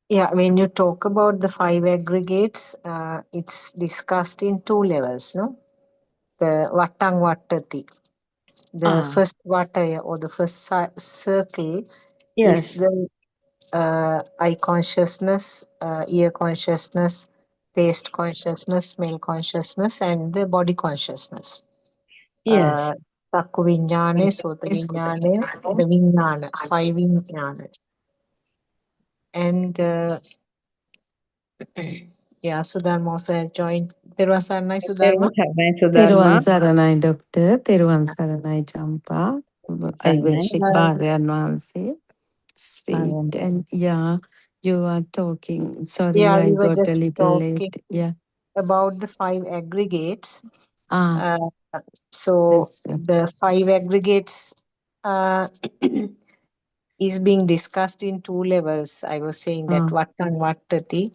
Yeah, when you talk about the 5 aggregates, it's discussed in 2 levels, no? The Vattang Vattati. The first Vattaya, or the first circle, is the eye consciousness, ear consciousness, taste consciousness, smell consciousness, and the body consciousness. Chakku Vijnane, Sota Vijnane, the Vijnana, 5 Vijnanas. And yeah, Sudharma also has joined. Teruvan Saranai, Sudharma. Teruvan Saranai, Doctor. Teruvan Saranai, Champa. I worship Aryan Mahanse. Sweet. And yeah, you are talking. Sorry, Yeah, I we were got a just little talking late. Yeah. about the 5 aggregates. Ah, So yes. the 5 aggregates is being discussed in 2 levels. I was saying that Vattang Vattati.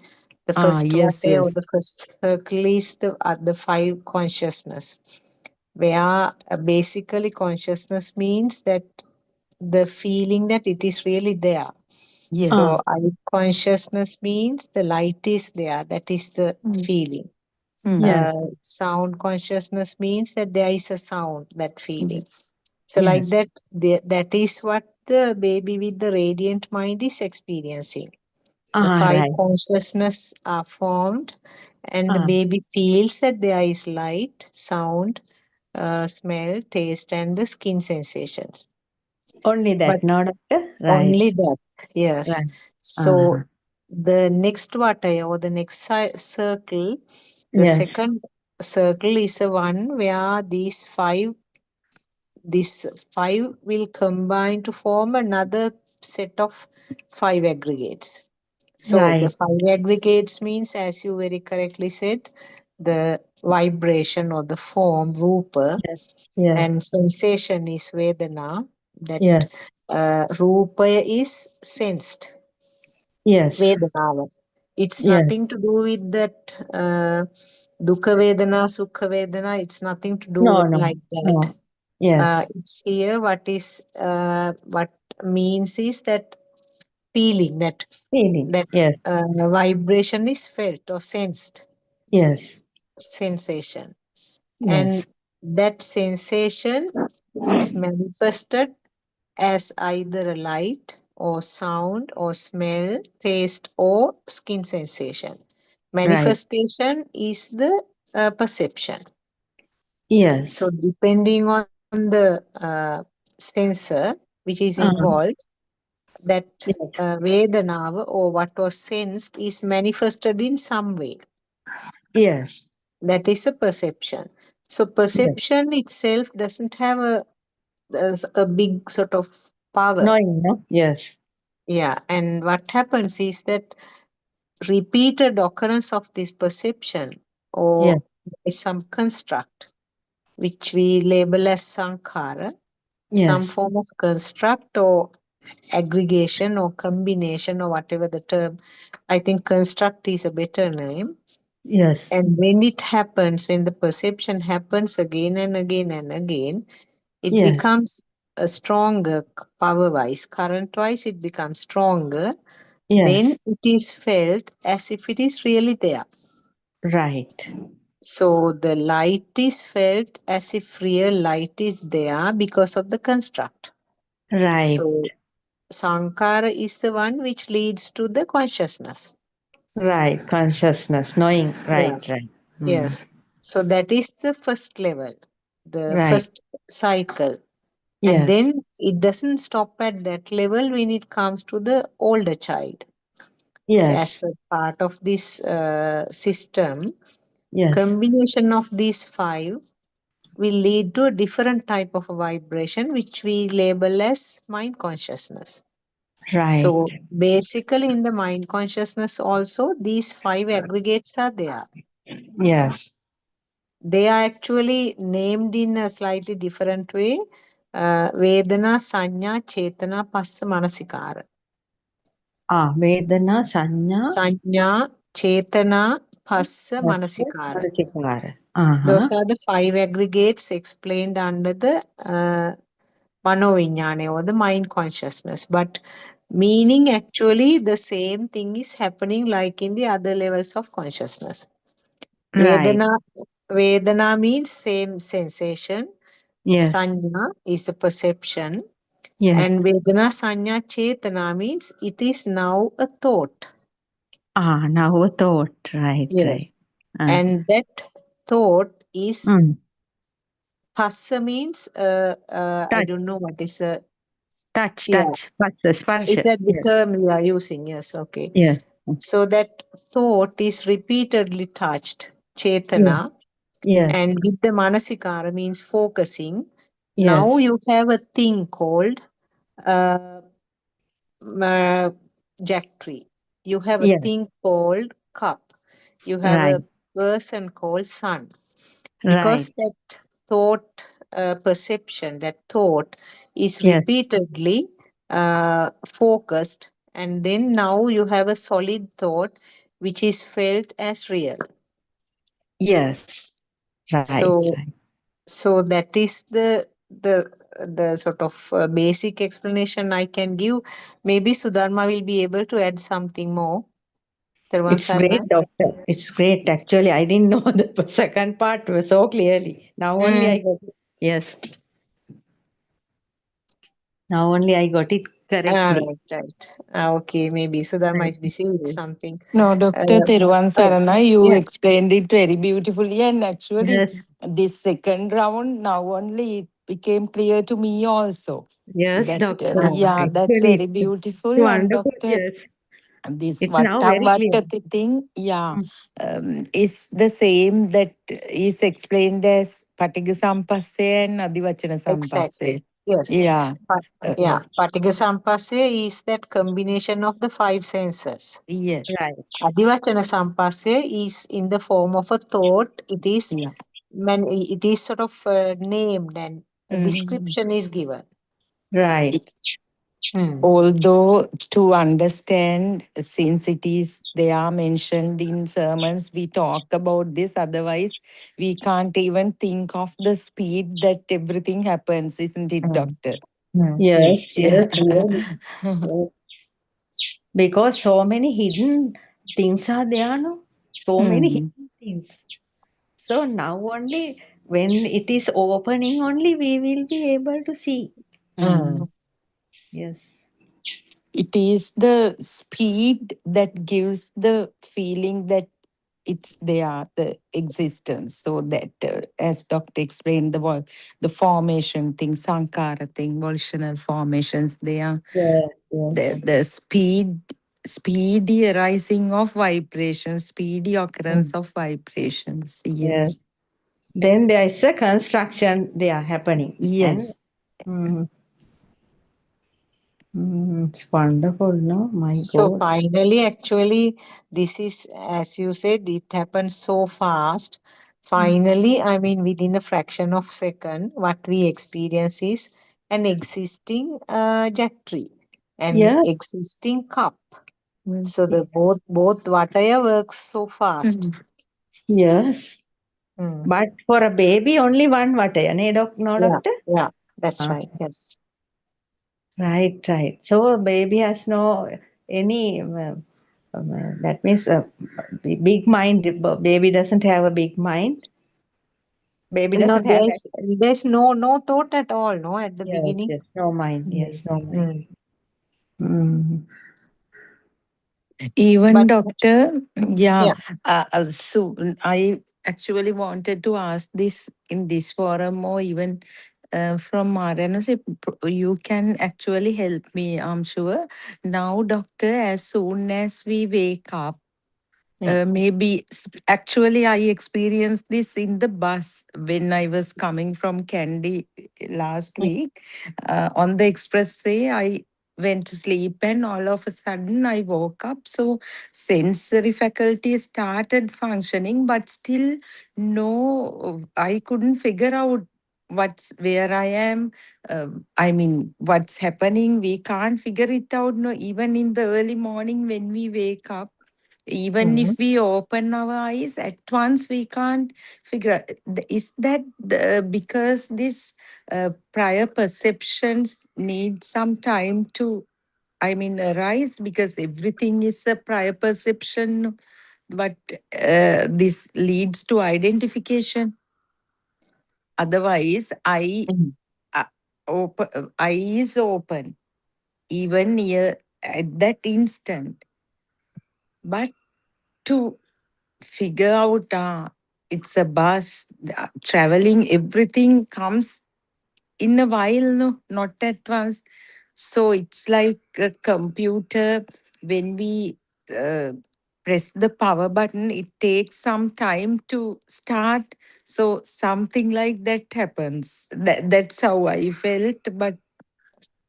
The first Yes, Vattaya, or yes. the first circle, is the 5 consciousness, where basically consciousness means that the feeling that it is really there. Yes. So eye consciousness means the light is there. That is the feeling. Sound consciousness means that there is a sound, that feeling. Yes. So like that, that is what the baby with the radiant mind is experiencing. The 5 consciousness are formed, and the baby feels that there is light, sound, smell, taste, and the skin sensations. Only that, But no, Doctor? Right. only that, yes. Right. So the next Vataya, or the next circle, the second circle is the one where these 5 will combine to form another set of 5 aggregates. So the 5 aggregates means, as you very correctly said, the vibration or the form, Rupa, and sensation is Vedana. That Rupa is sensed. Yes. Vedana. It's Yes. nothing to do with that dukkha vedana, sukha vedana. It's nothing to do No, no, like that. no. Yes. It's here what means is that feeling, that Feeling. that Yes. vibration is felt or sensed, Yes. sensation, Yes. and that sensation is manifested as either a light or sound or smell, taste or skin sensation. Right. Manifestation is the perception. Yes. So depending on the sensor which is involved, that Yes. Vedana or what was sensed is manifested in some way. Yes. That is a perception. So Yes. perception itself doesn't have a big sort of power. Knowing, no? Yes. Yeah, and what happens is that repeated occurrence of this perception Yes. or some construct which we label as sankhara, some Yes. form of construct or aggregation or combination or whatever the term. I think construct is a better name. Yes. And when it happens, when the perception happens again and again and again, it Yes. becomes a stronger power wise, current wise, it becomes stronger. Then Yes. it is felt as if it is really there. Right. So the light is felt as if real light is there because of the construct. Right. So Sankara is the one which leads to the consciousness. Right. Consciousness. Knowing. Yeah. Right. Right. Yes. So that is the first level, the Right. first cycle. And Yes. then it doesn't stop at that level when it comes to the older child. Yes. As a part of this system, Yes. combination of these five will lead to a different type of a vibration which we label as mind consciousness. Right. So basically in the mind consciousness also these five aggregates are there. Yes. They are actually named in a slightly different way. Vedana, Sanya, Chetana, Passa, Manasikara. Vedana, Sanya, Sanya, Chetana, Passa, Passa, Manasikara. Manasikara. Those are the five aggregates explained under the Manovinyane or the mind consciousness. But meaning actually the same thing is happening like in the other levels of consciousness. Right. Vedana means same sensation. Yes. Sanya is the perception. Yes. And Vedana Sanya Chetana means it is now a thought. Now a thought. Right. Yes. Right. And that thought is Mm. Passa means I Touch. don't know what is a Touch. yeah. Touch. Passa. Is Sparsha. that the Yes. term we are using? Yes, okay. Yes. So that thought is repeatedly touched, Yes. Chetana, Yes. and with the Manasikara means focusing. Yes. Now you have a thing called jack tree. You have a Yes. thing called cup. You have Right. a person called sun. Right. Because that thought perception, that thought is Yes. repeatedly focused, and then now you have a solid thought which is felt as real. Yes. Right. So, Right. so that is the sort of basic explanation I can give. Maybe Sudharma will be able to add something more. It's great, doctor. It's great. Actually, I didn't know the second part so clearly. Now only I got it. Yes. Now only I got it correctly. Right. Okay, maybe Sudharma is busy with something. No, Dr. Thiruvan Sarana, you yeah. explained it very beautifully. And actually, Yes. this second round, now only it became clear to me also. Yes, That, doctor. yeah, that's Actually, very beautiful. it's And wonderful. Dr. Yes. This It's now very clear. Vattavatti thing, yeah, is the same that is explained as Patiga Sampasse and Adivachana Exactly. Sampasse. Yes. Yeah. Yeah. Patiga Sampasse is that combination of the five senses. Yes. Right. Adivachana Sampasse is in the form of a thought. It is Yeah. it is sort of named and a description is given. Right. Although to understand, since they are mentioned in sermons, we talk about this. Otherwise, we can't even think of the speed that everything happens, isn't it, Doctor? Yes, Yeah. yes, really. Yes. Because so many hidden things are there, no? So many hidden things. So now only when it is opening only we will be able to see. Yes. It is the speed that gives the feeling that it's there, the existence. So that, as Doctor explained, the formation thing, sankara thing, volitional formations, they are Yes, yes. the speedy arising of vibrations, speedy occurrence of vibrations. Yes. Yes. Then there is a construction they are happening. And Yes. it's wonderful, no? My So God. finally, actually, this is, as you said, it happens so fast. Finally, I mean, within a fraction of second, what we experience is an existing jack tree, an Yeah. existing cup. So the both whatever works so fast. Yes. Mm. But for a baby, only one water, no, Yeah, doctor? yeah, that's Ah, right. Yes. right, right. So baby has no any, that means big mind. Baby doesn't have a big mind. Baby No, doesn't have there's no thought at all, no, at the yes, beginning. yes, no mind. Yes, no mind. Mm. Mm. Even But Doctor, yeah. yeah, So I actually wanted to ask this in this forum, or even from Mariana, say, you can actually help me, I'm sure. Now, Doctor, as soon as we wake up, actually I experienced this in the bus when I was coming from Kandy last week. On the expressway, I went to sleep and all of a sudden I woke up. So sensory faculty started functioning, but still no, I couldn't figure out where I am. I mean, what's happening. We can't figure it out. No, even in the early morning when we wake up, even if we open our eyes at once, we can't figure out. Is that because this prior perceptions need some time to, I mean, arise, because everything is a prior perception, but this leads to identification. Otherwise, eye is open even near at that instant, but to figure out it's a bus traveling, everything comes in a while, no, not at once. So it's like a computer. When we press the power button, it takes some time to start. So something like that happens. That's how I felt. But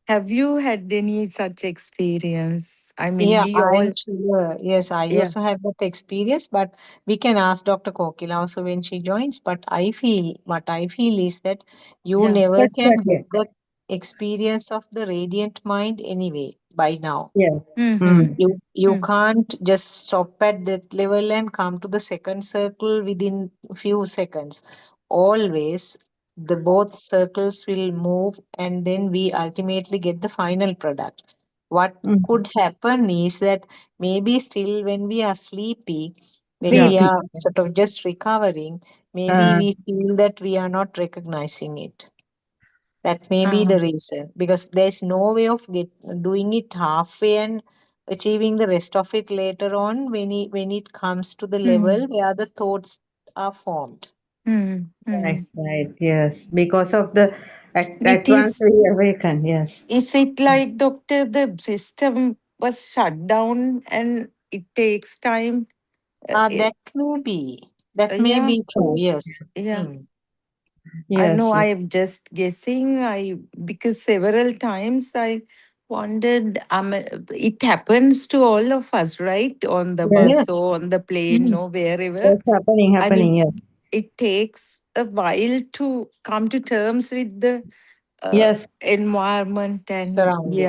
have you had any such experience? I mean, yeah, we all, I'm sure. Yes, I yeah, also have that experience, but we can ask Dr. Kokila also when she joins. But what I feel is that you yeah. never That's can get okay. that experience of the radiant mind anyway by now. Yes. Mm-hmm. You can't just stop at that level and come to the second circle within few seconds. Always the both circles will move and then we ultimately get the final product. What Mm. could happen is that maybe still when we are sleepy, when Yeah. we Sleepy. are sort of just recovering, maybe Uh, we feel that we are not recognizing it. That may be Ah. the reason, because there's no way of doing it halfway and achieving the rest of it later on when it comes to the level Mm. where the thoughts are formed. Mm. right, Mm. right. Yes. Because of the It at once is. we awaken. Yes. Is it like, Doctor, the system was shut down and it takes time? That may be. That may Yeah, be true. Yes. yeah. Mm. I know Yes. Yes. I'm just guessing. Because several times I wondered, it happens to all of us, right? On the Yes. bus Yes. or on the plane Mm. or wherever. It's happening. I Happening. mean, Yes. it takes a while to come to terms with the Yes. environment and Surrounding.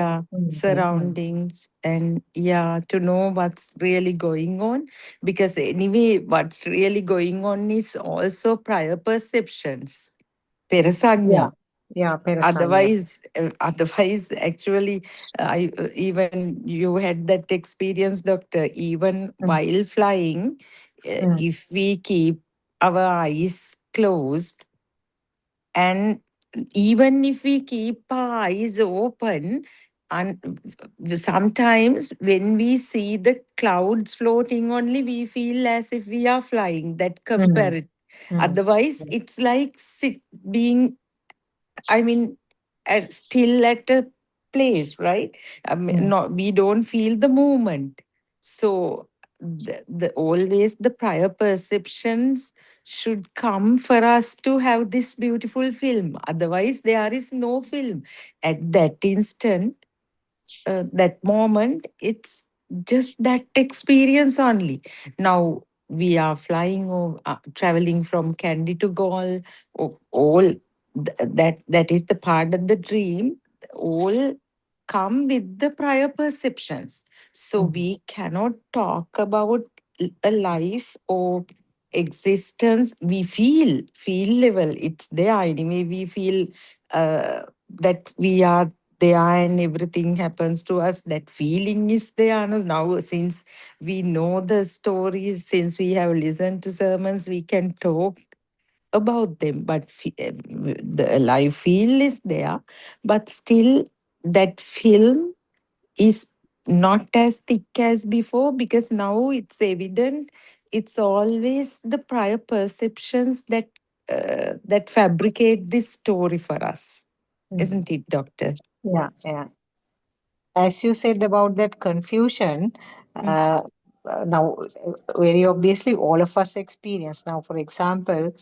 surroundings, and to know what's really going on, because anyway what's really going on is also prior perceptions, Yeah. perasanya. Yeah, Perasanya. Otherwise actually I even you had that experience, doctor, even Mm, while flying, mm, if we keep our eyes closed, and even if we keep our eyes open, and sometimes when we see the clouds floating only, we feel as if we are flying, that mm, compare it. mm, Otherwise it's like being, I mean, still at a place, right? I mean, mm, no, we don't feel the movement. So the always the prior perceptions should come for us to have this beautiful film. Otherwise, there is no film. At that instant, that moment, it's just that experience only. Now we are flying or traveling from Kandy to Gaul, all that is the part of the dream. All come with the prior perceptions. So mm, we cannot talk about a life or existence. We feel level. It's there. Anyway, we feel that we are there and everything happens to us. That feeling is there. Now, since we know the stories, since we have listened to sermons, we can talk about them. But the life feel is there. But still, that film is not as thick as before, because now it's evident. It's always the prior perceptions that fabricate this story for us, mm. isn't it, doctor? Yeah, yeah. As you said about that confusion, Mm. now very obviously all of us experience. Now, for example,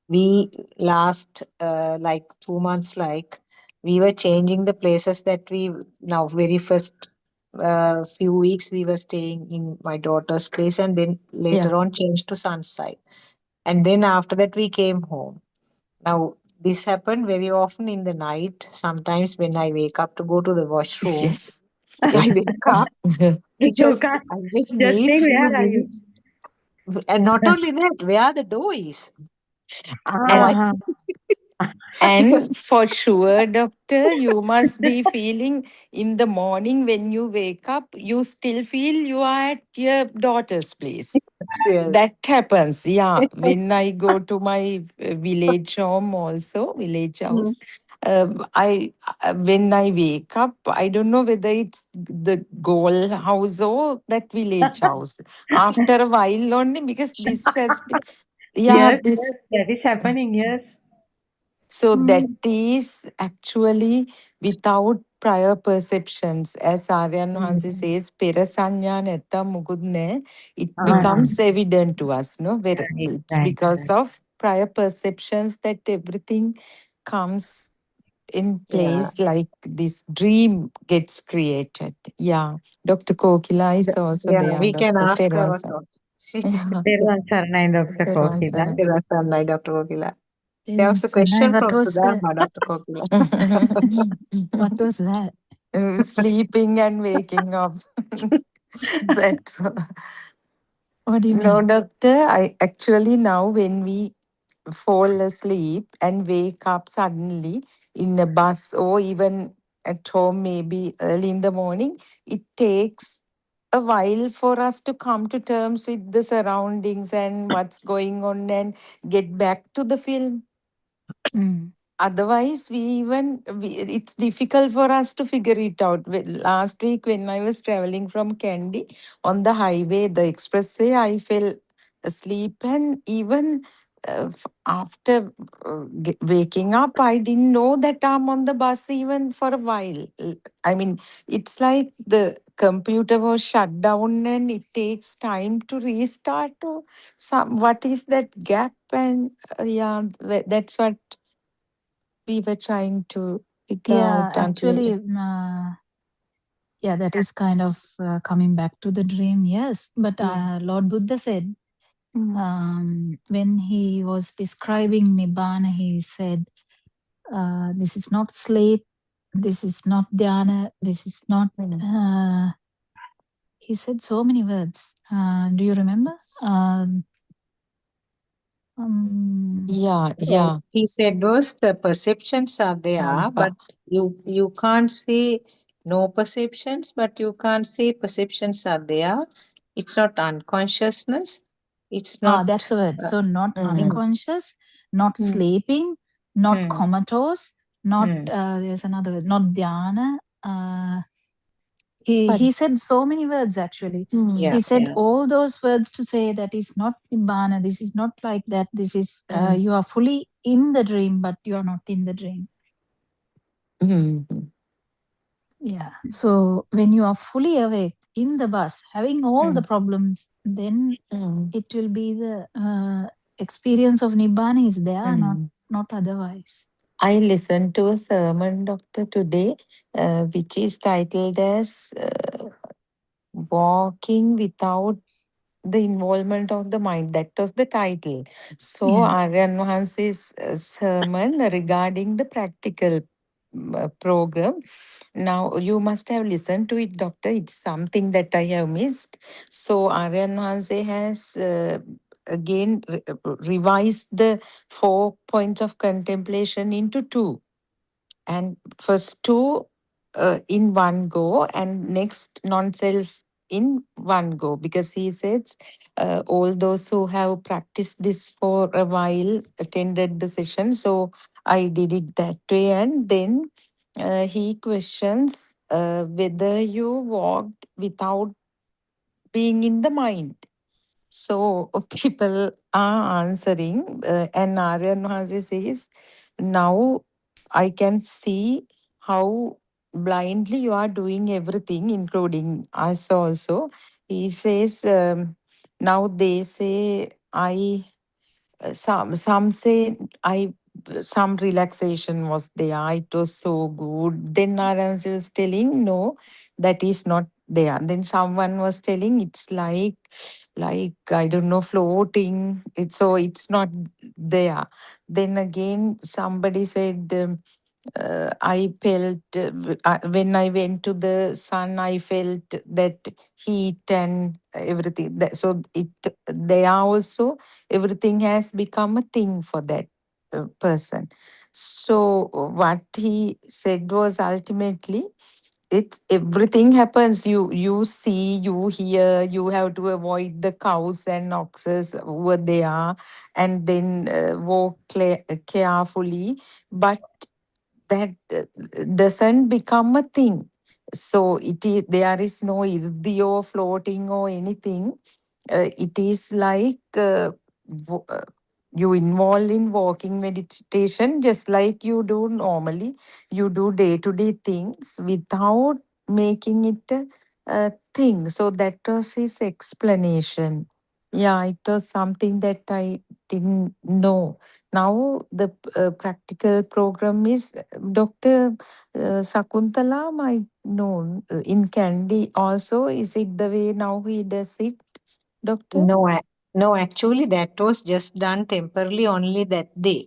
we last like 2 months, like we were changing the places that we now very first few weeks we were staying in my daughter's place, and then Yeah. later on changed to Sunside, and then after that we came home. Now this happened very often in the night. Sometimes when I wake up to go to the washroom, Yes. I Yes. wake up, You can't I just just need think few where are you? minutes. And not only that, where the door is. Now I and Ah, because and for sure, doctor, you must be feeling in the morning when you wake up, you still feel you are at your daughter's place. yes. That happens, when I go to my village home, also village Mm. house. I When I wake up, I don't know whether it's the goal house or that village house. After a while only, because this has been, yes, this. yes, that is happening. Yes. So that Mm. is actually without prior perceptions. As Aryan Mm. Hansi says, Perasanya netta mugudne, it Ah, becomes evident to us, no? Where right, it's right, because right. of prior perceptions that everything comes in Yeah. place, like this dream gets created. Yeah. Dr. Kokila is also Yeah, there, we can Dr. ask her Terwasa. also. Yeah. Peruan Saranai, Dr. Kokila. Terwasa. There was sunlight, Dr. Kokila. There was a Sanai, question what from was that? Sudharma, Dr. Kokila. What was that? Sleeping and waking up. But What do you no, mean? doctor, I actually now when we fall asleep and wake up suddenly in a bus or even at home, maybe early in the morning, it takes a while for us to come to terms with the surroundings and what's going on and get back to the film. Mm. Otherwise, it's difficult for us to figure it out. Last week, when I was traveling from Kandy on the highway, the expressway, I fell asleep, and even after waking up, I didn't know that I'm on the bus even for a while. I mean, it's like the computer was shut down and it takes time to restart. Or what is that gap? And that's what we were trying to figure Yeah, out until. actually, yeah, that is kind of coming back to the dream, yes. But Yes. Lord Buddha said, Mm. when he was describing Nibbana, he said, This is not sleep. This is not dhyana. This is not. He said so many words. Do you remember? Yeah, he said was the perceptions are there, but you can't say no perceptions, but you can't say perceptions are there. It's not unconsciousness. It's not. That's the word. So not Mm. unconscious, not sleeping, not Mm. comatose, not there's another word, not dhyana. He said so many words actually. Yeah, He said yeah. all those words to say that is not nibbana. This is not like that. This is you are fully in the dream, but you are not in the dream. Yeah. So when you are fully awake in the bus, having all the problems, then it will be the experience of nibbana is there, not otherwise. I listened to a sermon, Doctor, today, which is titled as Walking Without the Involvement of the Mind. That was the title. So, Aryan Mahansi's sermon regarding the practical program. Now, you must have listened to it, Doctor. It's something that I have missed. So, Aryan Mahansi has again revised the 4 points of contemplation into 2. And first 2 in one go, and next non-self in one go, because he says all those who have practiced this for a while attended the session. So I did it that way. And then he questions whether you walked without being in the mind. So people are answering, and Aryan Maharaj says, now I can see how blindly you are doing everything, including us also. He says, now they say, some say some relaxation was there. It was so good. Then Narayana was telling, no, that is not there. Then someone was telling it's like I don't know, floating. It's not there. Then again somebody said, I felt when I went to the sun, I felt that heat and everything. So it they are also, everything has become a thing for that person. So what he said was, ultimately it's everything happens, you see, you hear, you have to avoid the cows and oxes over there, and then walk carefully, but that doesn't become a thing. So there is no irdi or floating or anything. It is like you involve in walking meditation just like you do normally. You do day-to-day things without making it a thing. So that was his explanation. Yeah, it was something that I didn't know. Now the practical program is Dr. Sakuntala might know in Candy also. Is it the way now he does it, Doctor? No, actually, that was just done temporarily only that day.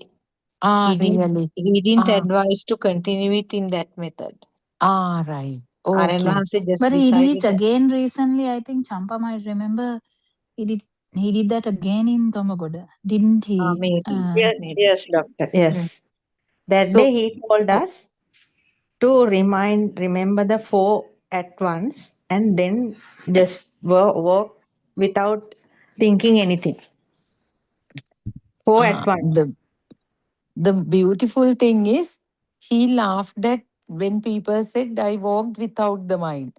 Really? He didn't advise to continue it in that method. Right. Aryan Okay. Mahansi just But he did decided it again recently. I think Champa might remember he did that again in Tomagoda, didn't he? maybe. Yes, doctor. Yes. That So, day he told us to remember the 4 at once and then just work without thinking anything. 4 at once. the beautiful thing is, he laughed at when people said I walked without the mind.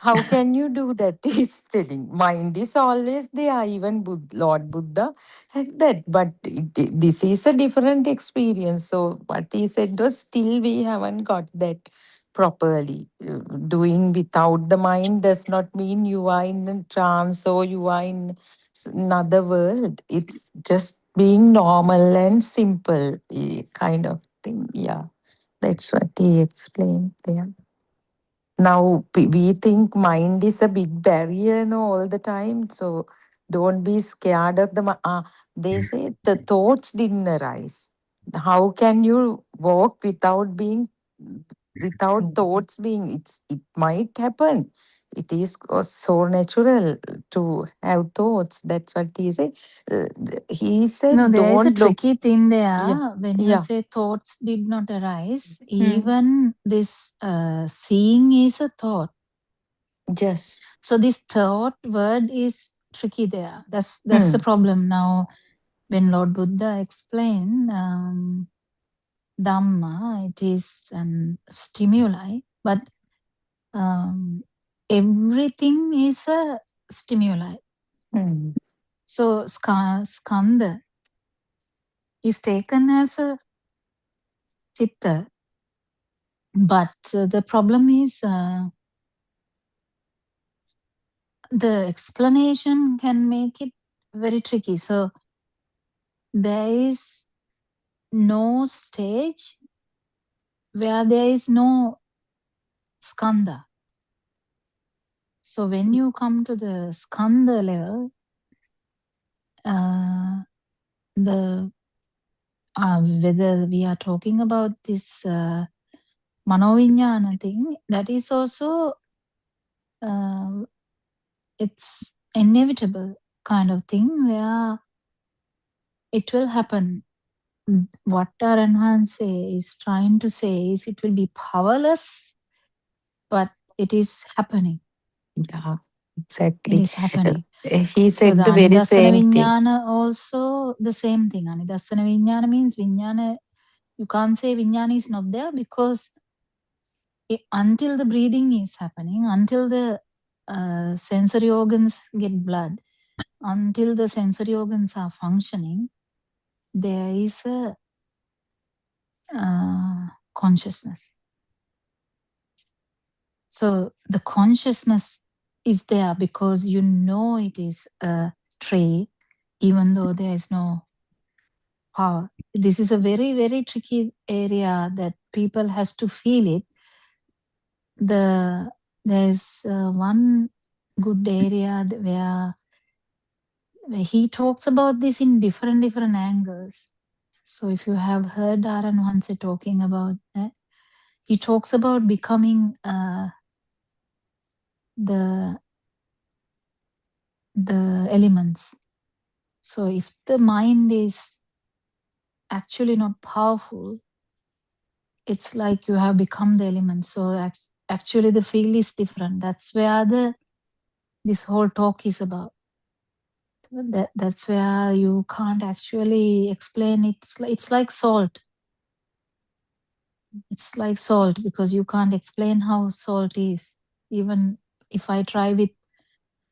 How can you do that? He's telling mind is always there. Even Lord Buddha had that, but this is a different experience. So what he said was, still we haven't got that properly. Doing without the mind does not mean you are in a trance or you are in another world. It's just being normal and simple, kind of thing. Yeah, that's what he explained there. Now we think mind is a big barrier, no, all the time. So don't be scared of the. They say the thoughts didn't arise. how can you walk without being, without thoughts being, it might happen. It is so natural to have thoughts. That's what he said. He said, No, there is a don't look. tricky thing there. Yeah, When you yeah, say thoughts did not arise, even this seeing is a thought. yes. So this thought word is tricky there. That's the problem. Now, when Lord Buddha explained Dhamma, it is stimuli, but everything is a stimuli. So skandha is taken as a chitta, but the problem is the explanation can make it very tricky. So there is no stage where there is no skandha. So when you come to the skandha level, the whether we are talking about this manovinyana thing, that is also it's inevitable kind of thing where it will happen. What Aranhan is trying to say is it will be powerless, but it is happening. Yeah, It exactly. is happening. He So said the the very Anidassana same thing. Vinyana also the same thing. Anidassana Vinyana means Vinyana, you can't say Vinyana is not there because until the breathing is happening, until the sensory organs get blood, until the sensory organs are functioning, there is a consciousness. So the consciousness is there because you know it is a tree, even though there is no power. This is a very, very tricky area that people has to feel it. There's one good area where he talks about this in different angles. So if you have heard Aran once talking about that, he talks about becoming the elements. So if the mind is actually not powerful, it's like you have become the elements. So actually the feel is different. That's where this whole talk is about. That's where you can't actually explain it. It's like salt. It's like salt because you can't explain how salt is. Even if I try with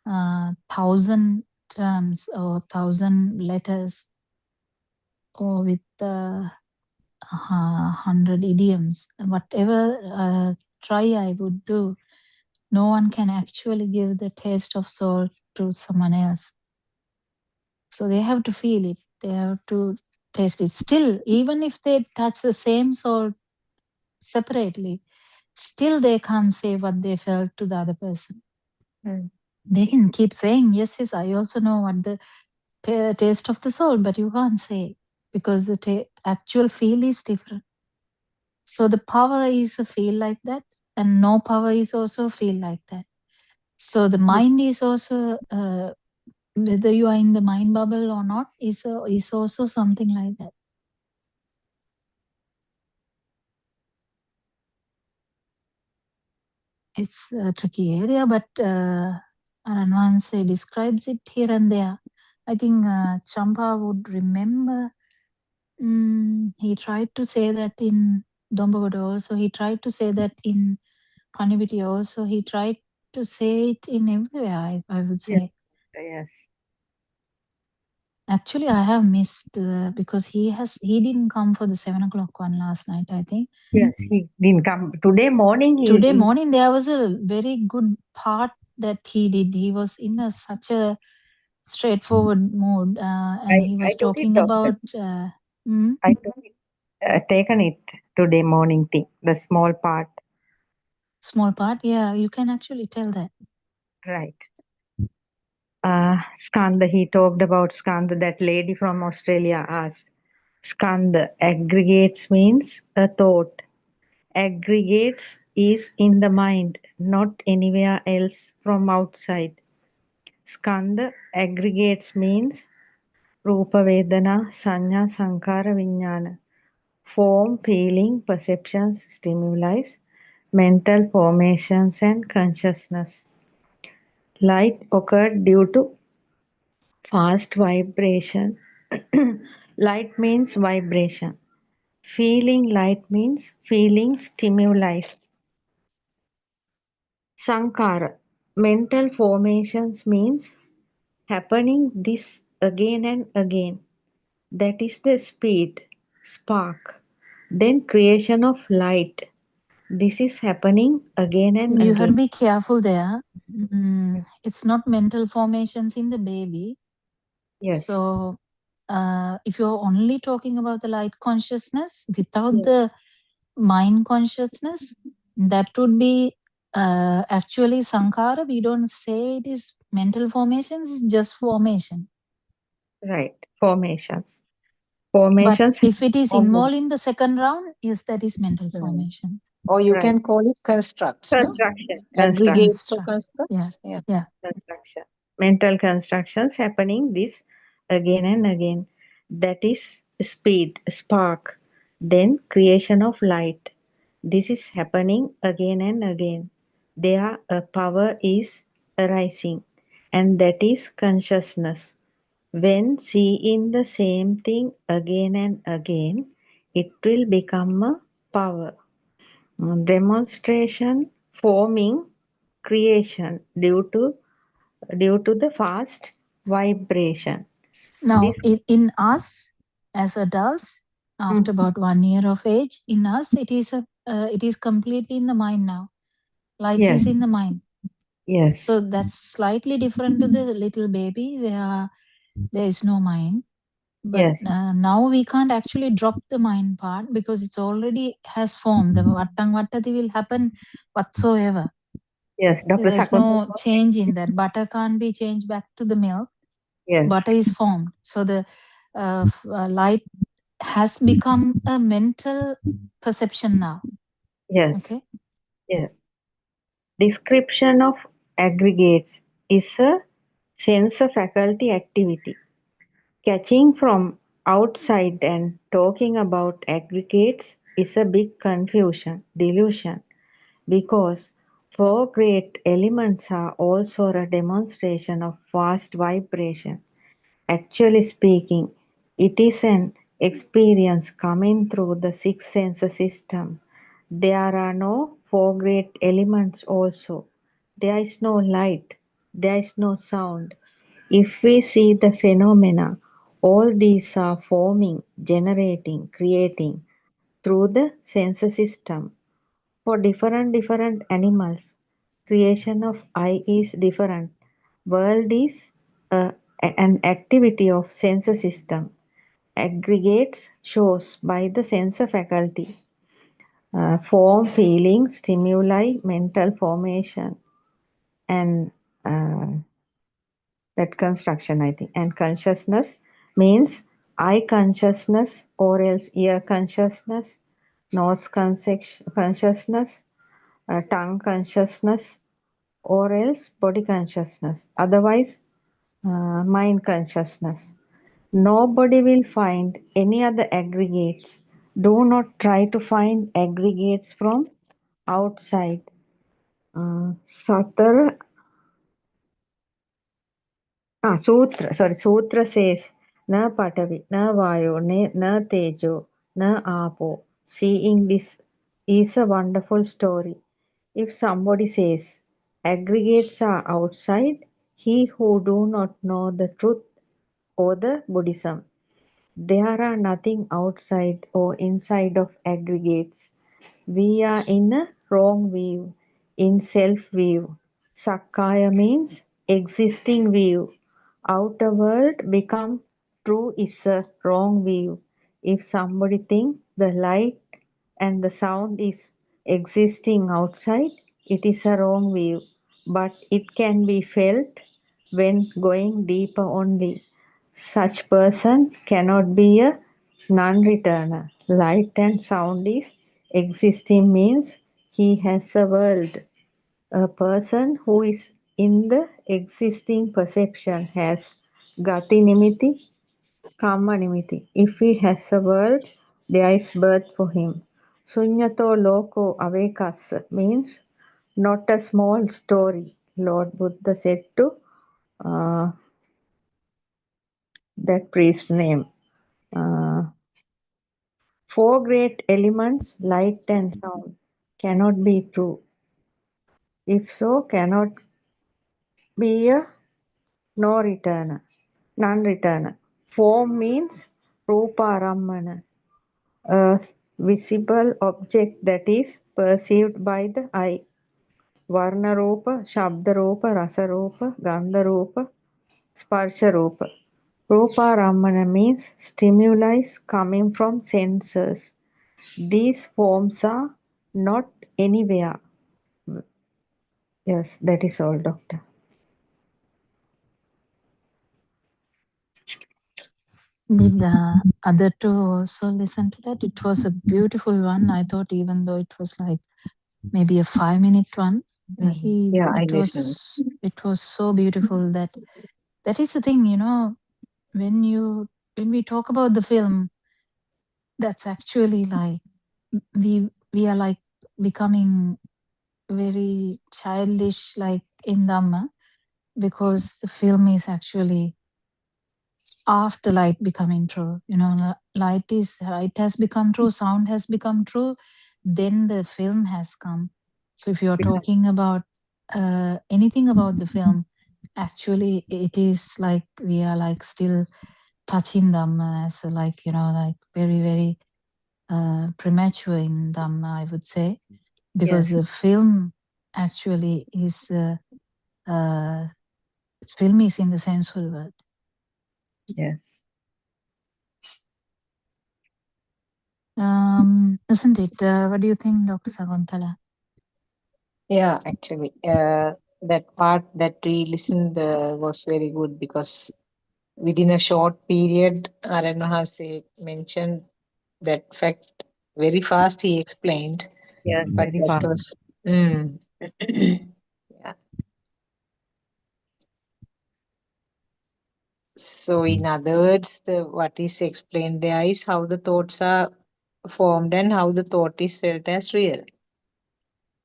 1,000 terms or 1,000 letters or with 100 idioms, whatever try I would do, no one can actually give the taste of salt to someone else. So they have to feel it. They have to taste it. Still, even if they touch the same salt separately, still they can't say what they felt to the other person. They can keep saying, yes, I also know what the taste of the salt, but you can't say because the actual feel is different. So the power is a feel like that, and no power is also a feel like that. So the mind is also, whether you are in the mind bubble or not, is also something like that. It's a tricky area, but Aranwanse describes it here and there. I think Champa would remember. He tried to say that in Dombogodo also. He tried to say that in Paniviti also. He tried to say it in everywhere, I would say. Yes. Actually, I have missed because he didn't come for the 7:00 one last night, I think. Yes, he didn't come. Today morning, Today morning, there was a very good part that he did. He was in such a straightforward mood, and he was took it talking off. about. I took it, taken it today morning thing, the small part. Small part, yeah, you can actually tell that. Right. Skanda, he talked about Skanda, that lady from Australia asked, Skanda, aggregates means a thought. Aggregates is in the mind, not anywhere else from outside. Skanda, aggregates means Rupa Vedana, Sanya, Sankara, Vijnana. Form, feeling, perceptions, stimuli, mental formations and consciousness. Light occurred due to fast vibration. Light means vibration. Feeling light means feeling stimuli. Sankara. Mental formations means happening this again and again. That is the speed, spark. Then creation of light. This is happening again and You have to again. be careful there. It's not mental formations in the baby. Yes. So if you're only talking about the light consciousness without Yes. the mind consciousness, that would be actually Sankara. We don't say it is mental formations, it's just formation. Right. Formations. But Formations. if it is Or, involved in the second round, yes, that is mental formation. or you Right. can call it constructs, no? Construction. Aggregates or Construct. Yeah. constructs. Yeah. Yeah. Construction. Mental constructions happening this again and again. That is speed, spark. Then creation of light. This is happening again and again. There a power is arising, and that is consciousness. When seeing the same thing again and again, it will become a power. Demonstration, forming, creation due to the fast vibration. Now, This in us as adults, after about 1 year of age, in us it is completely in the mind now. Light yes, is in the mind. yes, So that's slightly different to the little baby where there is no mind. But yes, now we can't actually drop the mind part because it's already has formed. The vattang vattati will happen whatsoever. yes. Dr. There's Sakuntala. no change in that. Butter can't be changed back to the milk. Yes, Butter is formed. So the light has become a mental perception now. yes, Okay. yes. Description of aggregates is a sense faculty activity. Catching from outside and talking about aggregates is a big confusion, delusion, because four great elements are also a demonstration of fast vibration. Actually speaking, it is an experience coming through the six sense system. There are no four great elements also. There is no light, there is no sound. If we see the phenomena, all these are forming, generating, creating through the sense system. For different animals, creation of eye is different. World is an activity of sense system. Aggregates shows by the sense faculty. Form, feeling, stimuli, mental formation, and that construction, I think. And consciousness means eye consciousness or else ear consciousness, nose consciousness, tongue consciousness, or else body consciousness. Otherwise, mind consciousness. Nobody will find any other aggregates. Do not try to find aggregates from outside. Satar Sutra says, na patavi, na vayo, na tejo, na apo. Seeing this is a wonderful story. If somebody says, aggregates are outside, he who do not know the truth or the Buddhism. There are nothing outside or inside of aggregates. We are in a wrong view, in self view. Sakkaya means existing view. Outer world become true is a wrong view. If somebody think the light and the sound is existing outside, it is a wrong view. But it can be felt when going deeper only. Such person cannot be a non-returner. Light and sound is existing means he has a world. A person who is in the existing perception has gati nimiti, karma nimiti. If he has a world, there is birth for him. Sunyato loko avekassa means not a small story. Lord Buddha said to that priest name. Four great elements, light and sound, cannot be true. If so, cannot be a no returner, non-returner. Form means rupa rammana, a visible object that is perceived by the eye. Varna rupa, shabda rupa, rasa rupa, gandha rupa, sparsha rupa. Rupa rammana means stimuli coming from senses. These forms are not anywhere. Yes, that is all, Doctor. Did other two also listen to that? It was a beautiful one. I thought even though it was like maybe a 5-minute one, Yeah, I listened. it was so beautiful that is the thing, you know, when we talk about the film, that's actually like we are like becoming very childish like in Dhamma, because the film is actually after light becoming true. You know, light has become true, sound has become true, then the film has come. So if you're talking about anything about the film, actually it is like we are like still touching them as like, you know, like very very premature in Dhamma, I would say, because Yes. the film actually is film is in the sensual world. Yes. Isn't it? What do you think, Dr. Sakuntala? Yeah, actually, that part that we listened was very good, because within a short period, Aranahase mentioned that fact very fast. He explained, Yes, but very that fast. was yeah. So, in other words, what is explained there is how the thoughts are formed and how the thought is felt as real.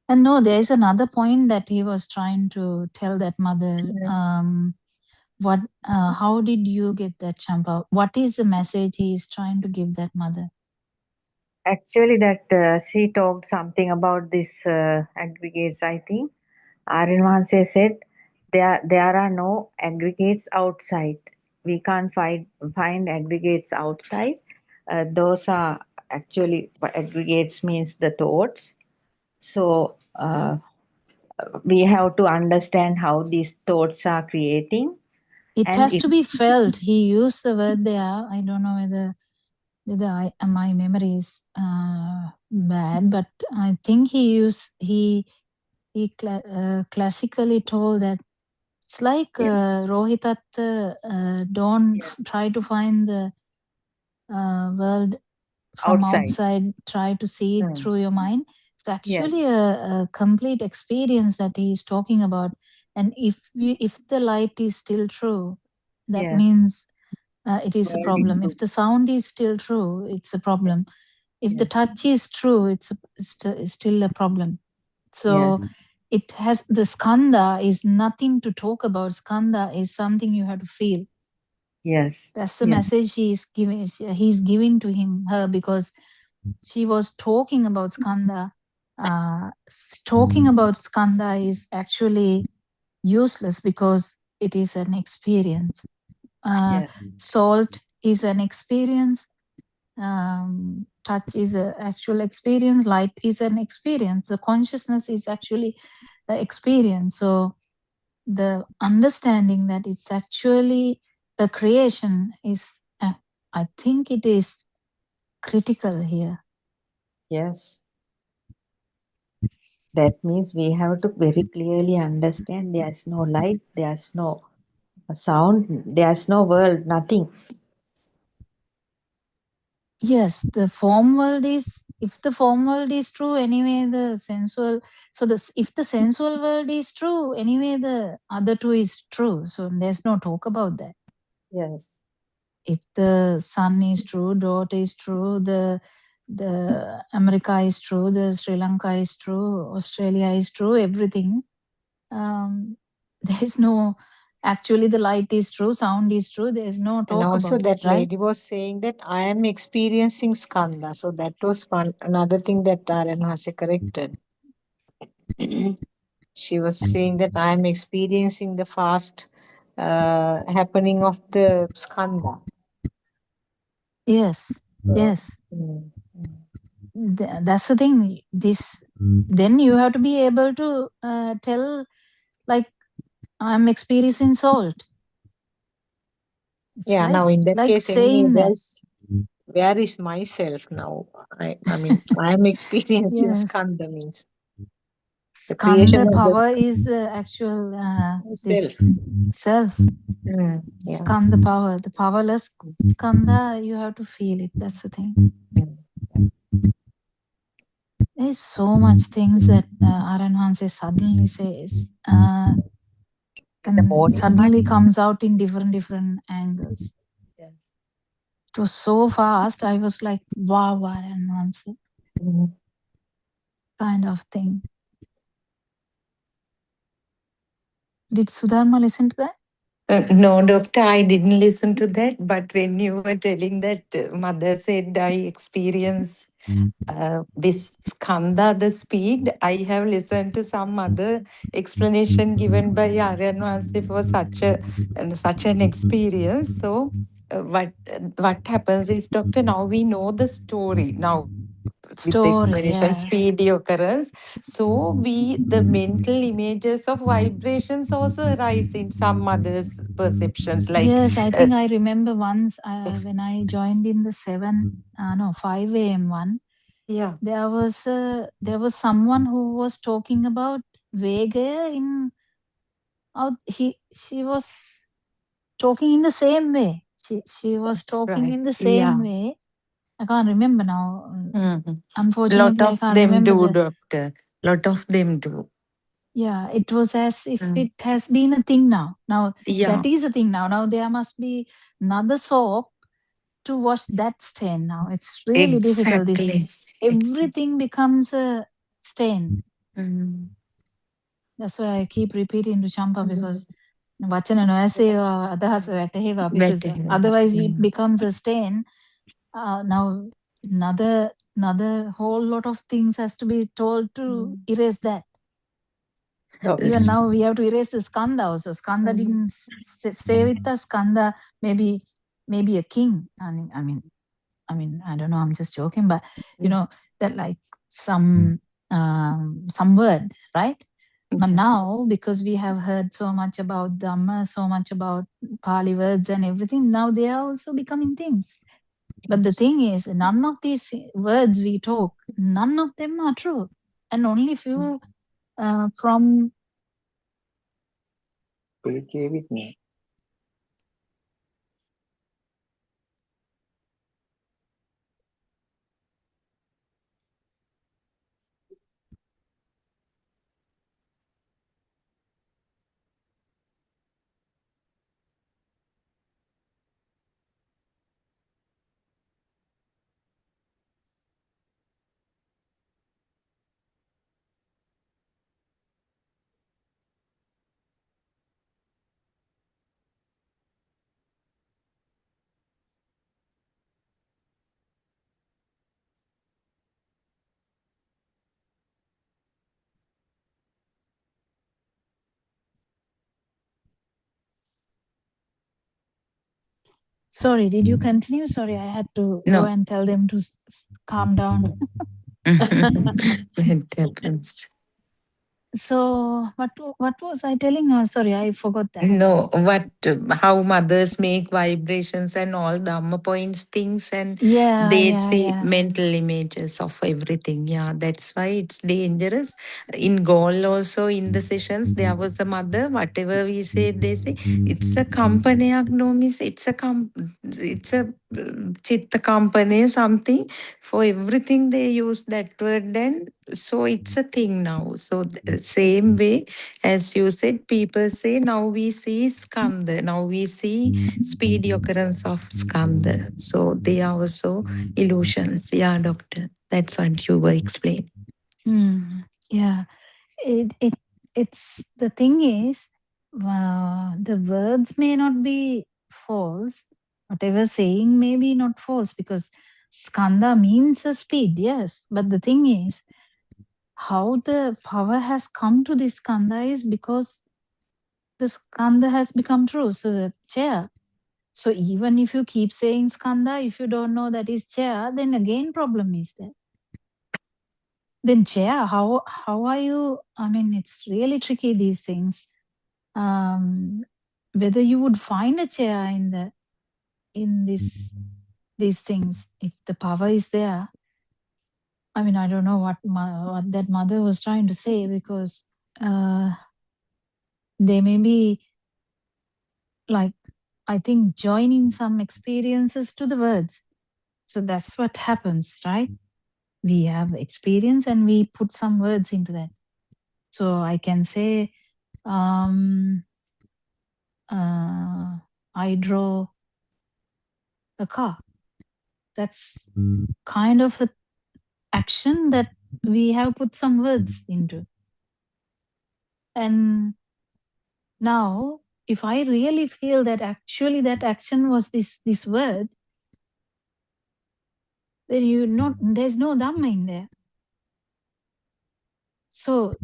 And no, there is another point that he was trying to tell that mother. How did you get that champa? What is the message he is trying to give that mother? Actually, that she talked something about this aggregates, I think. Aryan said there are no aggregates outside. We can't find aggregates outside. Those are actually aggregates means the thoughts. So we have to understand how these thoughts are creating. It And has to be felt. He used the word there. I don't know whether my memory is bad, but I think he classically told that it's like Rohitatta, don't try to find the world from outside, try to see it through your mind. It's actually a complete experience that he is talking about. And if the light is still true, that means it is a problem. If the sound is still true, it's a problem. If the touch is true, it's still a problem. So it has, the skandha is nothing to talk about. Skandha is something you have to feel. Yes. That's the message he's giving to her, because she was talking about skandha. Talking about skandha is actually useless because it is an experience. Salt is an experience. Touch is an actual experience. Light is an experience. The consciousness is actually the experience. So the understanding that it's actually a creation is, I think it is critical here. Yes. That means we have to very clearly understand there's no light, there's no sound, there's no world, nothing. Yes, the form world is, if the form world is true, anyway the sensual, so if the sensual world is true, anyway the other two is true. So there's no talk about that. Yes. If the son is true, daughter is true, the America is true, the Sri Lanka is true, Australia is true, everything. There's no, actually the light is true, sound is true, there's no And talk also about that it, right? lady was saying that I am experiencing skandha. So that was another thing that Aranhase corrected. She was saying that I am experiencing the fast happening of the skandha. Yes, yes. That's the thing. Then you have to be able to tell, like, I'm experiencing salt. It's Yeah, now in that like case, anyway, saying that. where is myself now? I mean, I am experiencing Yes. skandha means the creation Skanda of the power is the actual self. this self. Yeah. Skanda power, the powerless skanda, you have to feel it. That's the thing. There's so much things that Aranhanse suddenly says, and suddenly comes out in different angles. Yes. It was so fast. I was like, wow, Aranhanse. Kind of thing. Did Sudharma listen to that? No, doctor, I didn't listen to that. But when you were telling that, mother said I experience this skandha, the speed, I have listened to some other explanation given by Aryan Vasi for such an experience. So what happens is, doctor, now we know the story now. With the Story, explanation, yeah. speedy occurrence. So the mental images of vibrations also arise in some others' perceptions. Like Yes, I think I remember once when I joined in the 5 a.m. one. Yeah, there was someone who was talking about Vega in she was talking in the same way. She was that's talking right. in the Yeah. same way. I can't remember now. Lot Unfortunately, I of can't them remember do, the. doctor. Lot of them do. Yeah, it was as if it has been a thing now. Now Yeah. that is a thing now. Now there must be another soap to wash that stain now. It's really difficult. This everything becomes a stain. That's why I keep repeating to Champa, because වචන නොඇසේවා අදහස වැටහෙවා, because otherwise it becomes a stain. Now another whole lot of things has to be told to erase that. Even now we have to erase the skanda also. Skanda didn't stay with us. Skanda maybe a king. I mean, I don't know, I'm just joking, but you know, that like some word, right? But now, because we have heard so much about Dhamma, so much about Pali words and everything, now they are also becoming things. But the thing is, none of these words we talk, none of them are true. And only few from... Sorry, did you continue? Sorry, I had to go and tell them to calm down. That happens. So what was I telling her? Sorry, I forgot that. No, how mothers make vibrations and all Dhamma points things, and they see mental images of everything. Yeah, that's why it's dangerous. In Gaul also, in the sessions, there was a mother, whatever we say, they say, it's a company agnomis, it's a chitta company, something. For everything they use that word, and so it's a thing now. So same way, as you said, people say now we see skanda, now we see speedy occurrence of skanda. So they are also illusions. Yeah, doctor. That's what you were explaining. Yeah. It's the thing is, the words may not be false. Whatever saying may be not false, because skanda means a speed, yes. But the thing is, how the power has come to this skanda is because the skanda has become true. So the chair. So even if you keep saying skanda, if you don't know that is chair, then again problem is there. Then chair, how are you? I mean, it's really tricky, these things. Whether you would find a chair in these things, if the power is there. I mean, I don't know what that mother was trying to say, because they may be like, I think, joining some experiences to the words. So that's what happens, right? We have experience and we put some words into that. So I can say, I draw a car. That's kind of an action that we have put some words into. And now, if I really feel that actually that action was this word, then there's no Dhamma in there. So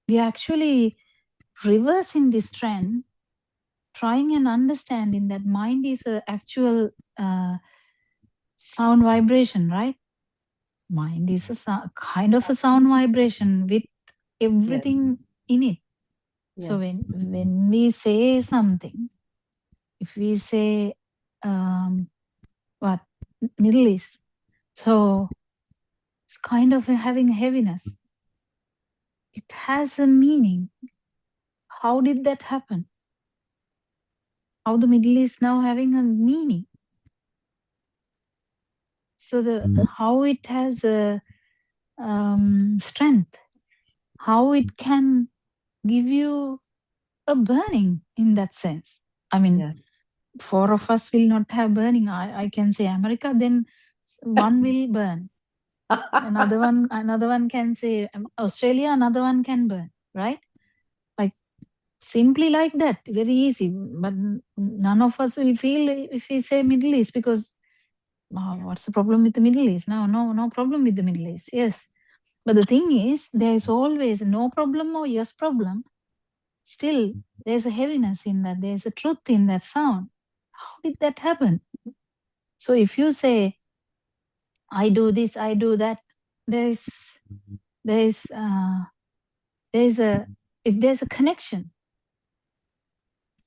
we are actually reversing this trend, trying and understanding that mind is a actual sound vibration, right? Mind is a kind of a sound vibration with everything in it. So when we say something, if we say Middle East, so it's kind of having a heaviness. It has a meaning. How did that happen? How the Middle East now having a meaning? So how it has a strength, how it can give you a burning in that sense. I mean, four of us will not have burning. I can say America, then one will burn. another one can say Australia, another one can burn, right? Like simply like that, very easy. But none of us will feel if we say Middle East, because what's the problem with the Middle East? No problem with the Middle East. Yes. But the thing is, there is always no problem or yes problem. Still, there's a heaviness in that. There's a truth in that sound. How did that happen? So if you say, I do this, I do that, if there's a connection,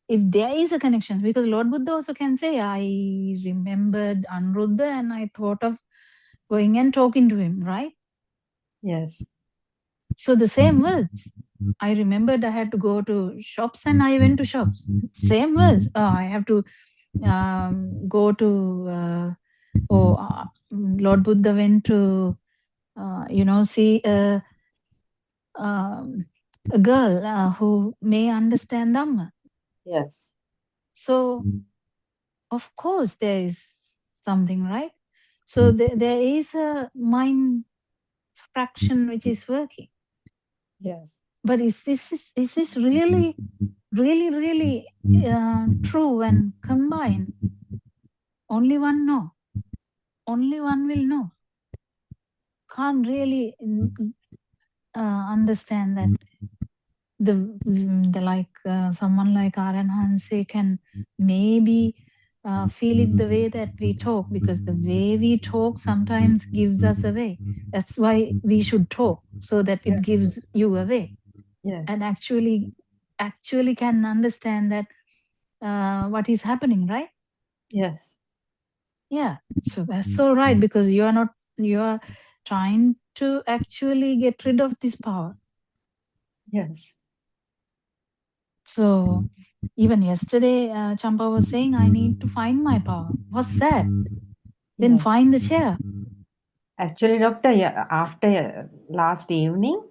if there is a connection, because Lord Buddha also can say, I remembered Anuruddha and I thought of going and talking to him, right? Yes. So the same words. I remembered I had to go to shops and I went to shops. Same words. I have to go to, Lord Buddha went to, see a girl who may understand Dhamma. Yes. So, of course, there is something, right? So there is a mind fraction which is working. Yes. But is this really true and combined? Only one know. Only one will know. Can't really understand that the like someone like Aran Hanse can maybe feel it the way that we talk, because the way we talk sometimes gives us away. That's why we should talk, so that it gives you away. Yes. And actually can understand that what is happening, right? Yes. Yeah. So that's all right, because you are trying to actually get rid of this power. Yes. So even yesterday, Champa was saying, I need to find my power. What's that? Then Yes. find the chair. Actually, doctor, yeah, after last evening,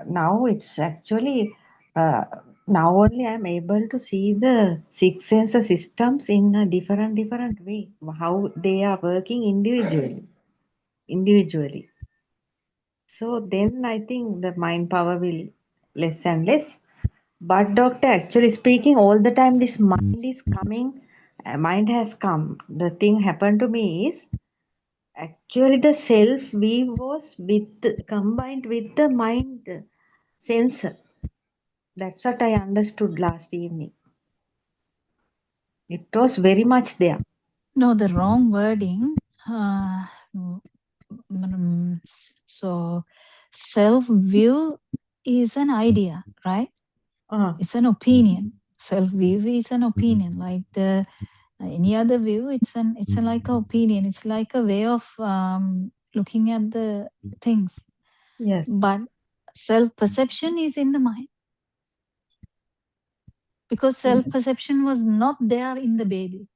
now it's actually now only I'm able to see the six sensor systems in a different way. How they are working individually. So then I think the mind power will less and less. But doctor, actually speaking, all the time this mind is coming. Mind has come. The thing happened to me is actually the self we was combined with the mind sensor. That's what I understood last evening. It was very much there. No, the wrong wording. So self-view is an idea, right? It's an opinion. Self-view is an opinion. Like any other view, it's like an opinion. It's like a way of looking at the things. Yes. But self-perception is in the mind. Because self-perception was not there in the baby.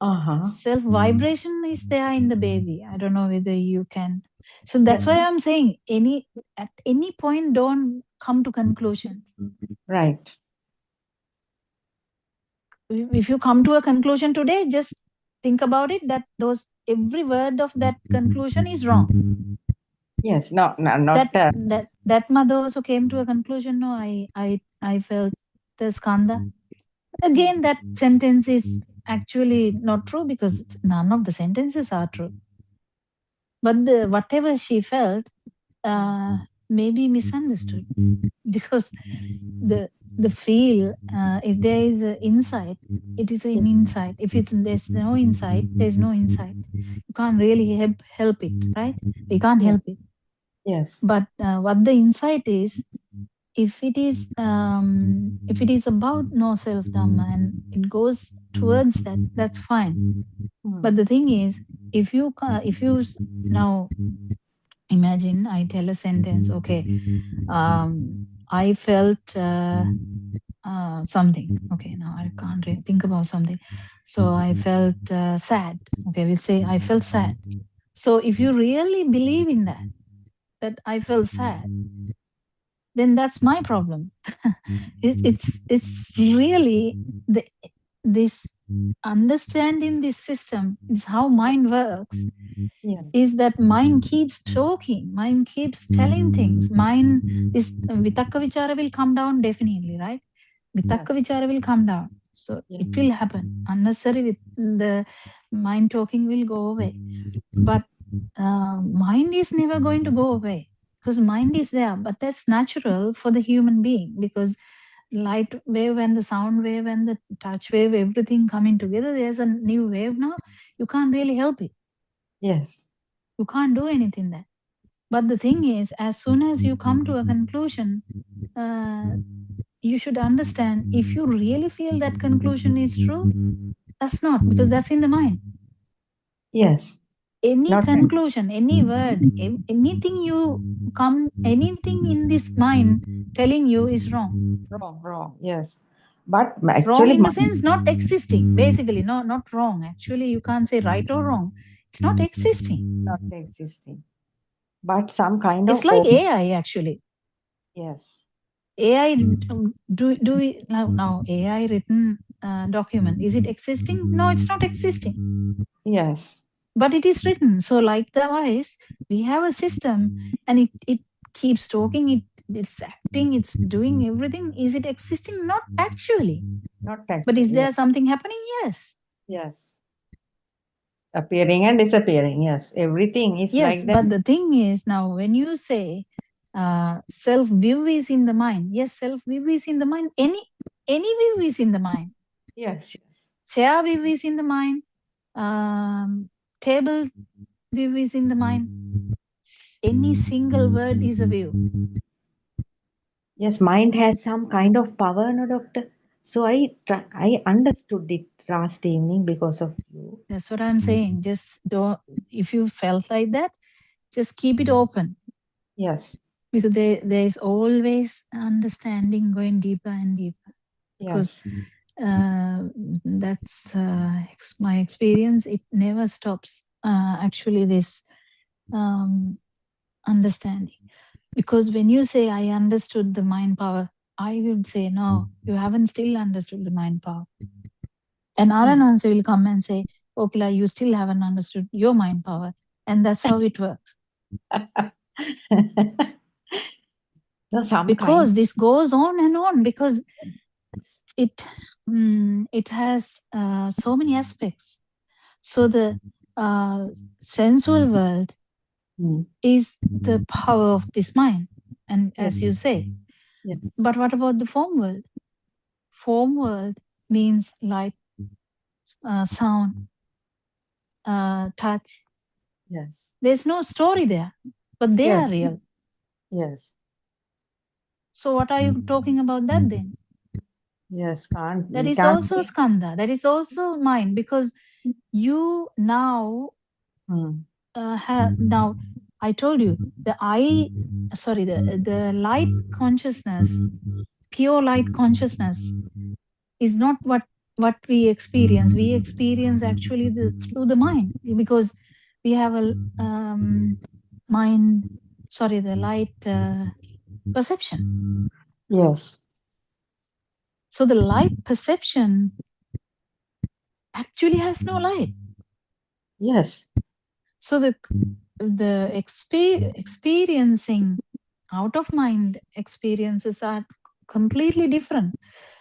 Self-vibration is there in the baby. I don't know whether you can. So that's why I'm saying at any point, don't come to conclusions. Right. If you come to a conclusion today, just think about it, that every word of that conclusion is wrong. Yes, not that mother also came to a conclusion. No, I felt the skandha. Again, that sentence is actually not true, because none of the sentences are true. But whatever she felt may be misunderstood, because the feel, if there is an insight, it is an insight. If there's no insight, there's no insight. You can't really help it, right? We can't help it. Yes. But what the insight is, if it is about no self dhamma and it goes towards that, that's fine. But the thing is, if you now imagine I tell a sentence, okay, I felt something. Okay, now I can't really think about something. So I felt sad. Okay, we'll say I felt sad. So if you really believe in that I felt sad, then that's my problem. It's really this understanding this system is how mind works. Is that mind keeps talking, mind keeps telling things. Mind, this vitakka vichara will come down definitely, right? Vitakka vichara will come down. So it will happen. Unnecessary with the mind talking will go away. But mind is never going to go away, because mind is there. But that's natural for the human being, because light wave and the sound wave and the touch wave, everything coming together, there's a new wave now. You can't really help it. Yes. You can't do anything there. But the thing is, as soon as you come to a conclusion, you should understand, if you really feel that conclusion is true, that's not, because that's in the mind. Yes. Any conclusion, any word, anything in this mind telling you is wrong. Wrong. Yes. But actually, wrong in the sense not existing, basically. Not wrong. Actually, you can't say right or wrong. It's not existing. Not existing. But some kind It's of like AI, actually. Yes. AI, do we now AI written document, is it existing? No, it's not existing. Yes. But it is written. So likewise, we have a system, and it keeps talking, it's acting, it's doing everything. Is it existing? Not actually. Not actually. But is there something happening? Yes. Yes. Appearing and disappearing. Yes. Everything is yes, like that. but the thing is, now when you say self-view is in the mind, yes, self-view is in the mind. Any view is in the mind. Yes, yes. Chair view is in the mind. Table view is in the mind. Any single word is a view. Yes, mind has some kind of power, no, doctor? So I understood it last evening because of you. That's what I'm saying. Just don't, if you felt like that, just keep it open. Yes. Because there is always understanding going deeper and deeper. Because that's my experience. It never stops. Actually, this understanding. Because when you say, I understood the mind power, I would say, no, you haven't still understood the mind power. And Aranansa will come and say, Okla, you still haven't understood your mind power. And that's how it works. Because this goes on and on, because it has so many aspects. So the sensual world is the power of this mind, and as you say. But what about the form world? Form world means light, sound, touch. Yes. There's no story there, but they are real. Yes. So what are you talking about that then? Yes, That is also skandha. That is also mind, because you now have now. I told you the the light consciousness, pure light consciousness, is not what we experience. We experience actually through the mind, because we have a mind. Sorry, the light perception. Yes. So the light perception actually has no light. Yes. So the experiencing out of mind experiences are completely different.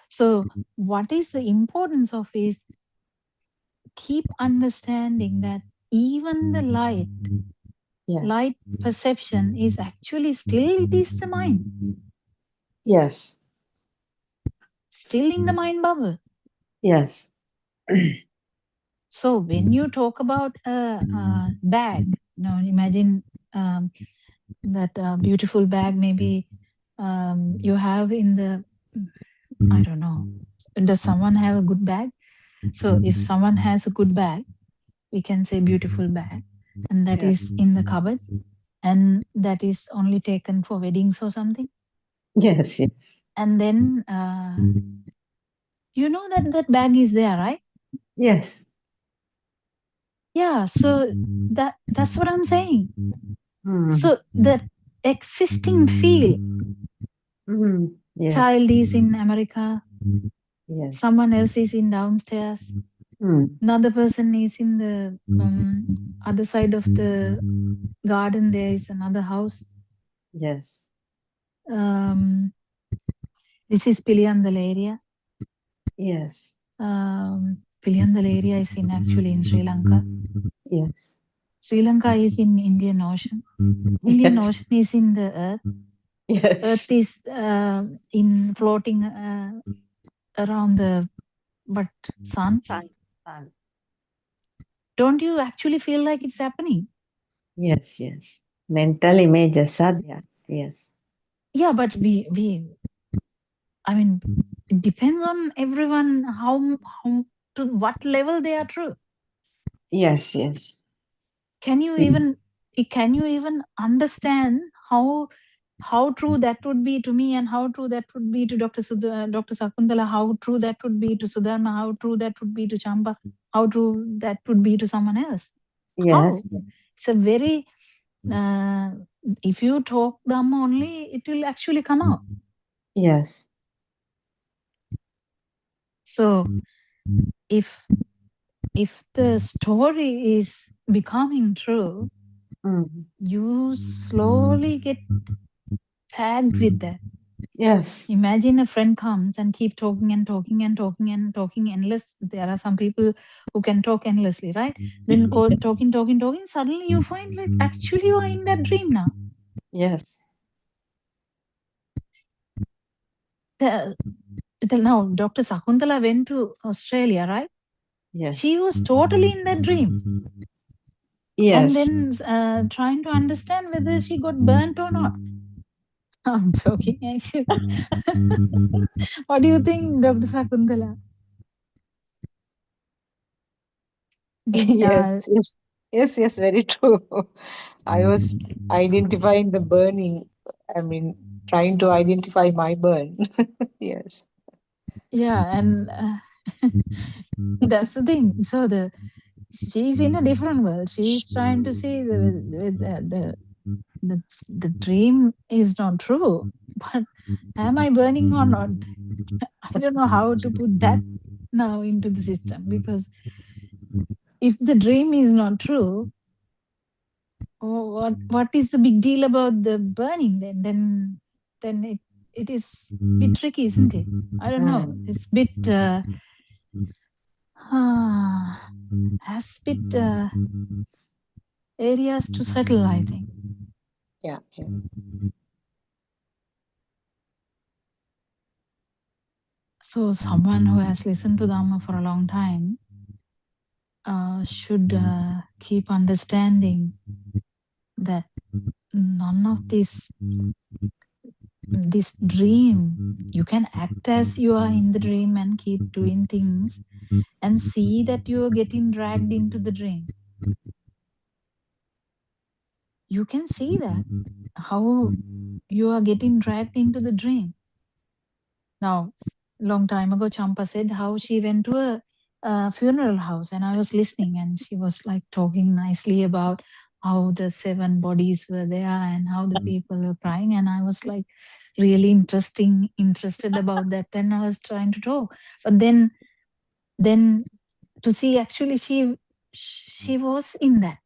So what is the importance of is keep understanding that even the light perception is actually still, it is the mind. Yes. Still in the mind bubble. Yes. So when you talk about a bag, now imagine that beautiful bag maybe you have in the, I don't know, does someone have a good bag? So if someone has a good bag, we can say beautiful bag, and that is in the cupboard, and that is only taken for weddings or something. Yes, yes. And then you know that bag is there, right? Yes. Yeah, so that's what I'm saying. So the existing feel, Yes. child is in America, Yes. someone else is in downstairs, another person is in the other side of the garden, there is another house. Yes. This is Piliyandal area. Yes. Piliyandal area is actually in Sri Lanka. Yes. Sri Lanka is in Indian Ocean. Indian Ocean is in the earth. Yes. Earth is in floating around the sun. Sun. Don't you actually feel like it's happening? Yes, yes. Mental images are there. Yes. Yeah, but I mean, it depends on everyone how to what level they are true. Yes, yes. Can you even understand how true that would be to me, and how true that would be to Dr. Sakuntala, how true that would be to Sudharma, how true that would be to Champa, how true that would be to someone else? Yes. How? It's a very if you talk Dhamma only, it will actually come out. Yes. So if the story is becoming true, you slowly get tagged with that. Yes. Imagine a friend comes and keep talking and talking and talking and talking endless. There are some people who can talk endlessly, right? Then talking. Suddenly you find like actually you are in that dream now. Yes. now Dr. Sakuntala went to Australia, right? Yes. She was totally in that dream. Yes. And then trying to understand whether she got burnt or not. I'm joking, actually. What do you think, Dr. Sakuntala? Yes, yes, yes, yes, very true. I was identifying the burning. I mean, trying to identify my burn. Yes. Yeah, and that's the thing. So she's in a different world. She's trying to see the dream is not true. But am I burning or not? I don't know how to put that now into the system, because if the dream is not true, what is the big deal about the burning then? Then it is a bit tricky, isn't it? I don't know. It's a bit has bit areas to settle, I think. Yeah. So someone who has listened to Dhamma for a long time should keep understanding that none of this dream, you can act as you are in the dream and keep doing things and see that you are getting dragged into the dream. You can see that, how you are getting dragged into the dream. Now, long time ago, Champa said how she went to a funeral house, and I was listening, and she was like talking nicely about how the 7 bodies were there and how the people were crying, and I was like really interested about that, and I was trying to talk. But then to see, actually she was in that.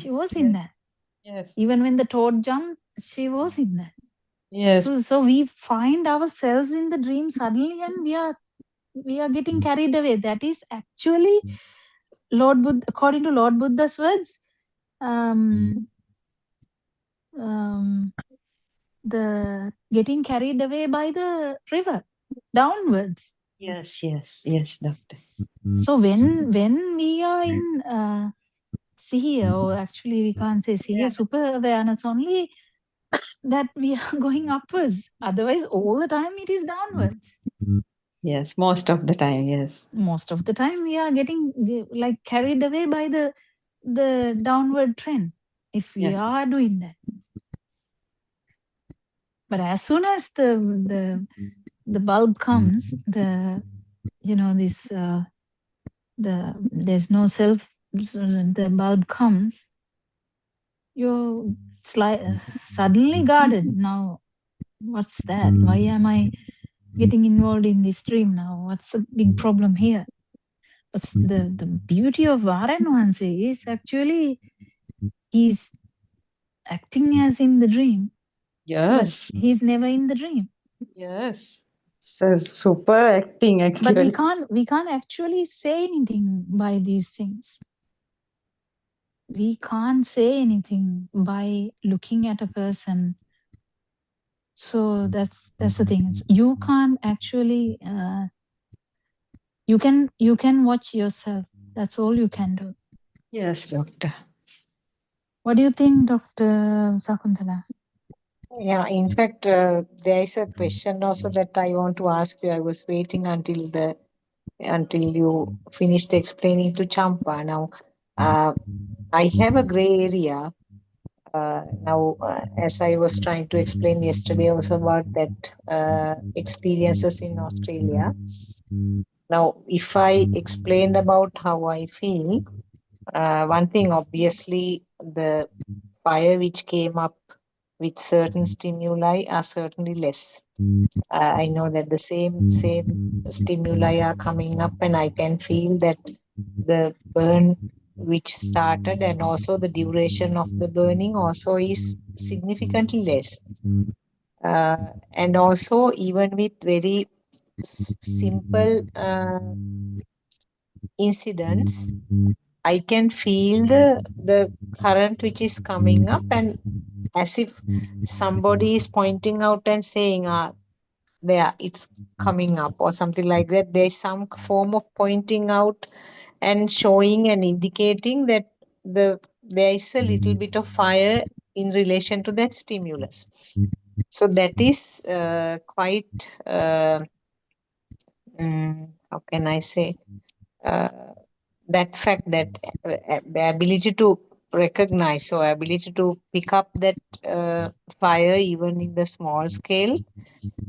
She was in that. Yes. Even when the toad jumped, she was in that. Yes. So we find ourselves in the dream suddenly, and we are getting carried away. That is actually Lord Buddha, according to Lord Buddha's words, the getting carried away by the river downwards. Yes, yes, yes, doctor. So when we are in Siya, or actually we can't say Siya, super awareness only, that we are going upwards. Otherwise, all the time it is downwards. Yes, most of the time, yes. Most of the time we are getting like carried away by the downward trend, if we are doing that. But as soon as the bulb comes, there's no self, the bulb comes, you're suddenly guarded. Now, what's that? Why am I getting involved in this dream now? What's the big problem here? But the beauty of Varanwansi is actually he's acting as in the dream. Yes. But he's never in the dream. Yes. So super acting, actually. But we can't actually say anything by these things. We can't say anything by looking at a person. So that's the thing. You can't actually you can watch yourself. That's all you can do. Yes, doctor. What do you think, Dr. Sakuntala? Yeah, in fact, there is a question also that I want to ask you. I was waiting until you finished explaining to Champa. Now, I have a gray area. Now, as I was trying to explain yesterday also about that experiences in Australia. Now, if I explained about how I feel, one thing, obviously, the fire which came up with certain stimuli are certainly less. I know that the same stimuli are coming up, and I can feel that the burn which started and also the duration of the burning also is significantly less. And also, even with very simple incidents, I can feel the current which is coming up, and as if somebody is pointing out and saying, there, it's coming up or something like that. There's some form of pointing out and showing and indicating that there is a little bit of fire in relation to that stimulus. So that is quite, how can I say, that fact that the ability to recognize or ability to pick up that fire even in the small scale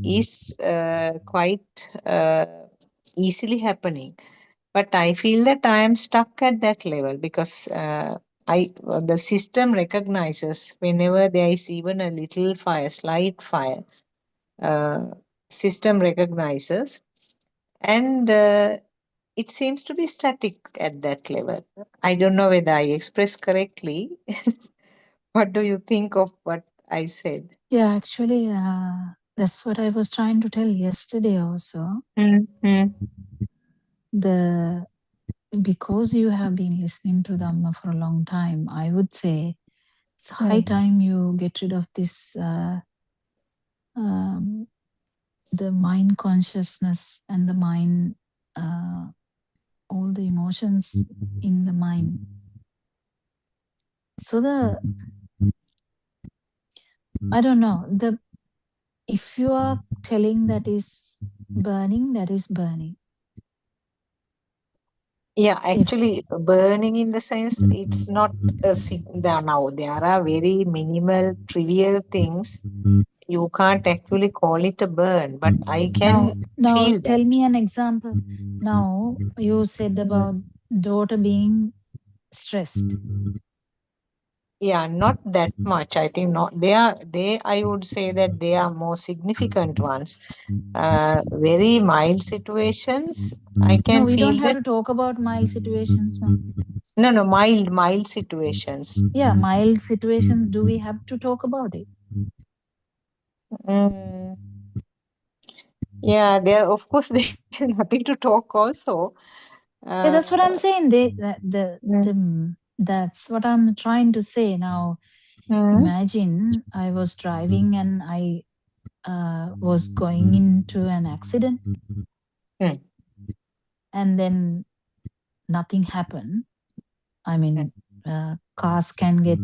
is quite easily happening. But I feel that I am stuck at that level because the system recognizes whenever there is even a little fire, slight fire, system recognizes, and it seems to be static at that level. I don't know whether I expressed correctly. What do you think of what I said? Yeah, actually, that's what I was trying to tell yesterday also. Because you have been listening to Dhamma for a long time, I would say it's high time you get rid of this the mind consciousness and the mind, all the emotions in the mind. So I don't know, if you are telling that is burning, that is burning. Yeah, actually, burning in the sense it's not there are very minimal, trivial things. You can't actually call it a burn, but I can Now feel tell that. me an example. Now you said about daughter being stressed. Yeah, not that much. I think not. I would say that they are more significant ones. Very mild situations, I No, can we don't feel have that. to talk about mild situations. No, mild situations. Yeah, mild situations. Do we have to talk about it? Yeah, there of course there's nothing to talk also. Yeah, that's what I'm saying. That's what I'm trying to say now. Imagine I was driving and I was going into an accident, and then nothing happened. I mean, cars can get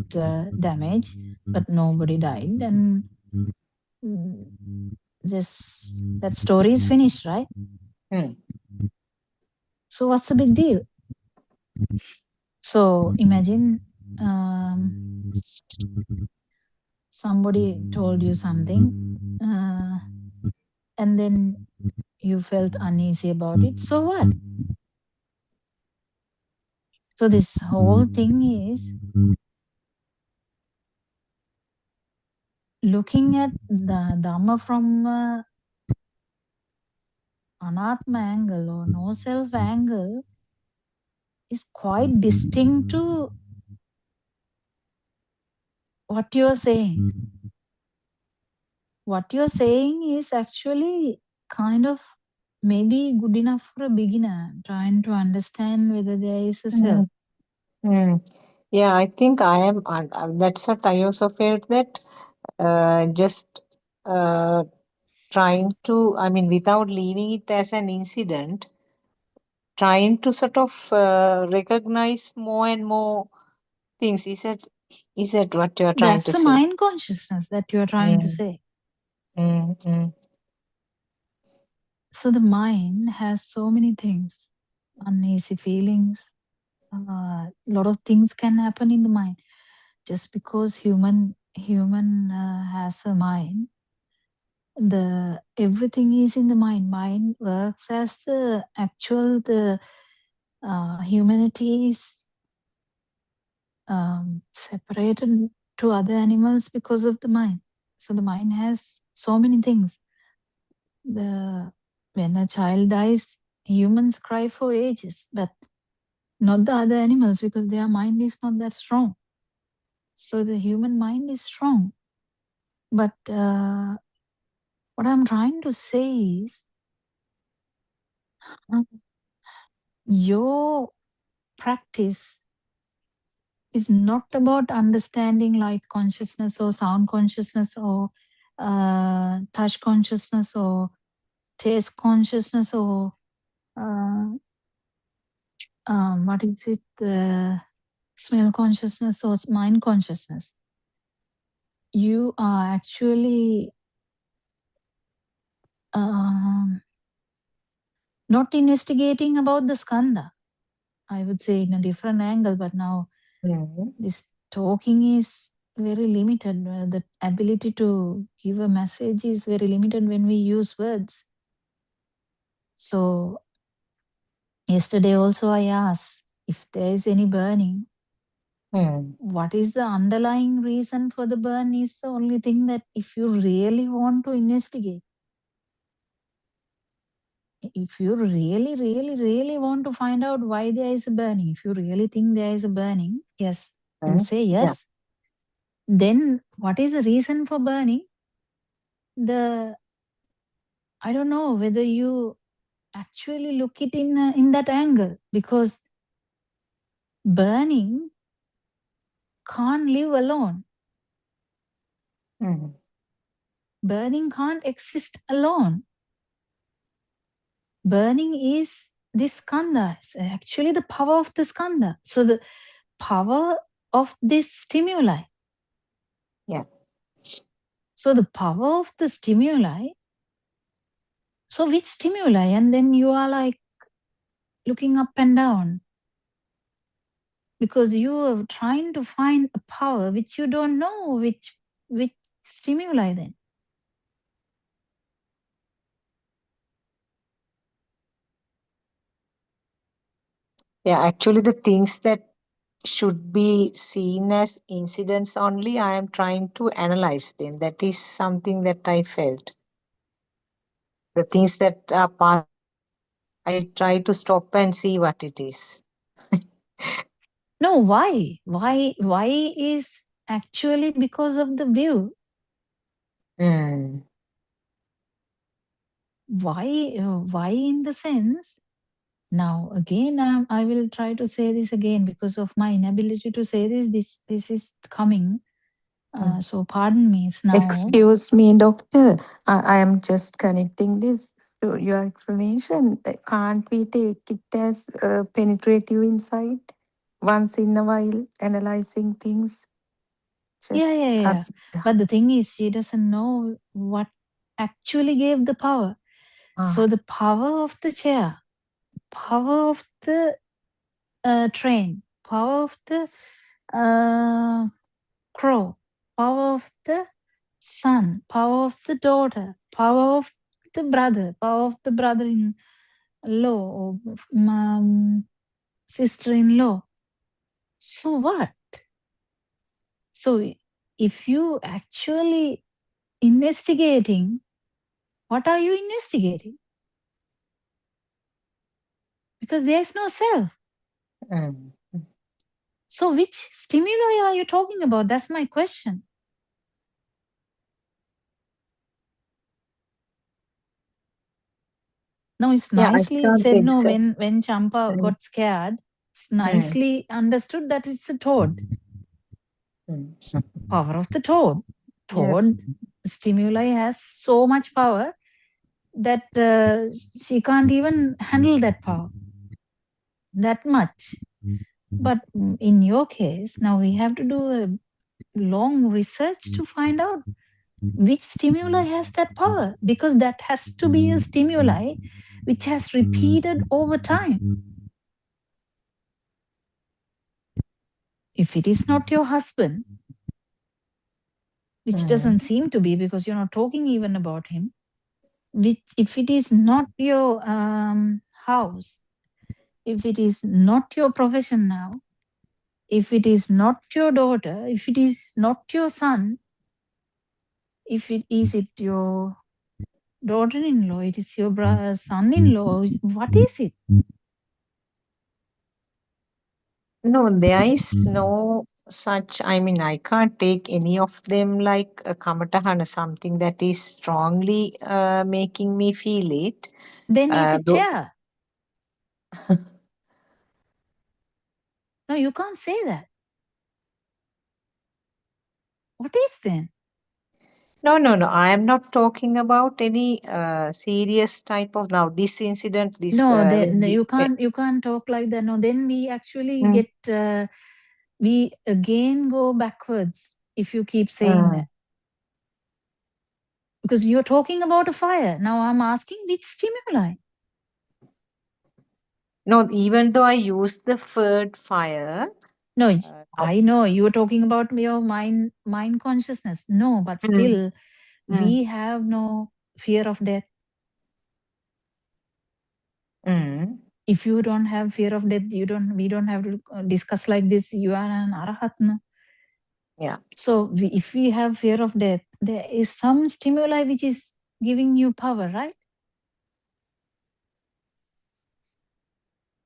damaged, but nobody died, and just that story is finished, right? So what's the big deal? So imagine somebody told you something, and then you felt uneasy about it. So what? So this whole thing is looking at the Dhamma from Anatma angle or no self angle is quite distinct to what you're saying. What you're saying is actually kind of maybe good enough for a beginner trying to understand whether there is a self. Yeah, I think I am. That's what I also felt that just trying to, I mean, without leaving it as an incident, trying to sort of recognize more and more things. Is that what you're trying That's to the say? mind consciousness that you're trying to say. So the mind has so many things, uneasy feelings. A lot of things can happen in the mind. Just because human has a mind, everything is in the mind. Mind works as the actual humanity is separated to other animals because of the mind. So the mind has so many things. When a child dies, humans cry for ages, but not the other animals because their mind is not that strong. So the human mind is strong. But what I'm trying to say is your practice is not about understanding light consciousness or sound consciousness or touch consciousness or taste consciousness or what is it? Smell consciousness or mind consciousness. You are actually not investigating about the skandha. I would say in a different angle, but now this talking is very limited. The ability to give a message is very limited when we use words. So yesterday also I asked if there is any burning. What is the underlying reason for the burn is the only thing that if you really want to investigate, if you really want to find out why there is a burning, if you really think there is a burning, yes, you say yes. Then what is the reason for burning? I don't know whether you actually look it in that angle, because burning can't live alone. Burning can't exist alone. Burning is this skandha, it's actually the power of the skandha. So the power of this stimuli. Yeah. So the power of the stimuli. So which stimuli? And then you are like looking up and down, because you are trying to find a power which you don't know which stimuli then. Yeah, actually, the things that should be seen as incidents only, I am trying to analyze them. That is something that I felt. The things that are past, I try to stop and see what it is. No, why? Why is actually because of the view. Why in the sense, now again I will try to say this again because of my inability to say this is coming. So pardon me, it's now. Excuse me, doctor. I am just connecting this to your explanation. Can't we take it as penetrative insight? Once in a while, analyzing things. Yeah. But the thing is, she doesn't know what actually gave the power. So the power of the chair, power of the train, power of the crow, power of the son, power of the daughter, power of the brother-in-law or sister-in-law. So what? So if you actually investigating, what are you investigating? Because there is no self. So which stimuli are you talking about? That's my question. No, it's nicely said. No, when Champa got scared, it's nicely understood that it's a toad. Power of the toad. Toad stimuli has so much power that she can't even handle that power that much. But in your case, now we have to do a long research to find out which stimuli has that power, because that has to be a stimuli which has repeated over time. If it is not your husband, which doesn't seem to be because you're not talking even about him, if it is not your house, if it is not your profession now, if it is not your daughter, if it is not your son, if it is your daughter-in-law, it is your son-in-law, what is it? No, there is no such, I mean, I can't take any of them like a kamatahana, something that is strongly making me feel it. Then is it chair? No, you can't say that. What is then? No, no, no. I am not talking about any serious type of now. This incident, this No, when then we, you can't talk like that. No, then we actually mm, get we again go backwards if you keep saying mm. that. Because you're talking about a fire. Now I'm asking which stimuli? No, even though I use the word fire, No, uh, I know you were talking about your mind consciousness. No, but mm, still mm, we have no fear of death. mm. If you don't have fear of death, we don't have to discuss like this. You are an arahat, no? Yeah. So if we have fear of death, there is some stimuli which is giving you power, right?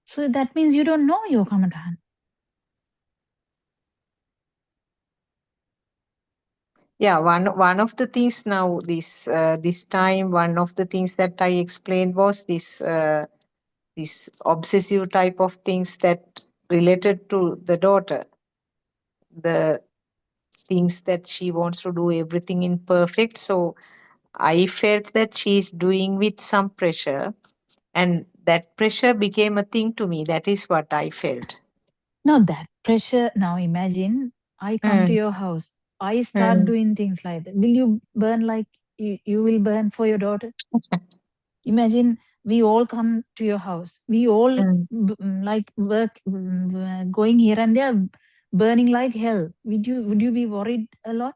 So that means you don't know your kamatahan. Yeah, one of the things now this time, one of the things that I explained was this obsessive type of things that related to the daughter, the things that she wants to do everything in perfect. So I felt that she's doing with some pressure, and that pressure became a thing to me. That is what I felt. No, that pressure. Now imagine I come to Mm, your house. I start mm, doing things like that. Will you burn like you will burn for your daughter? Imagine we all come to your house. We all mm, like work, going here and there, burning like hell. Would you be worried a lot?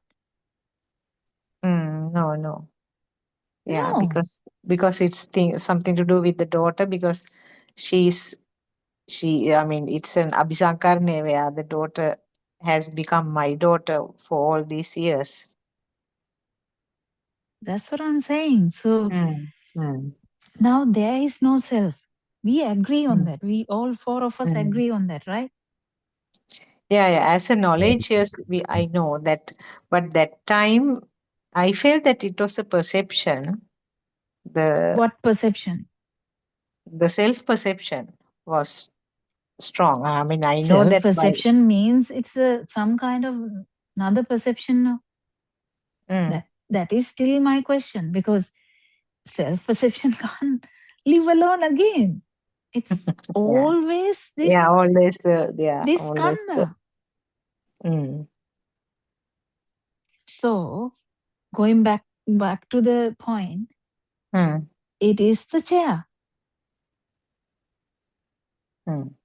no, no. Yeah, No. because it's something to do with the daughter, because she's I mean, it's an abhisankarne where the daughter has become my daughter for all these years. That's what I'm saying. So Mm, mm, now there is no self. We agree on mm, that. We all four of us mm. agree on that, right? Yeah, yeah. As a knowledge, yes, I know that, but that time I felt that it was a perception. The What perception? the self perception was strong. I mean, I know Self that by perception means it's some kind of another perception. No? mm, That is still my question, because self perception can't live alone again. It's yeah, always yeah, this always, yeah, this always. skanda. Mm, So going back to the point, mm, it is the chair,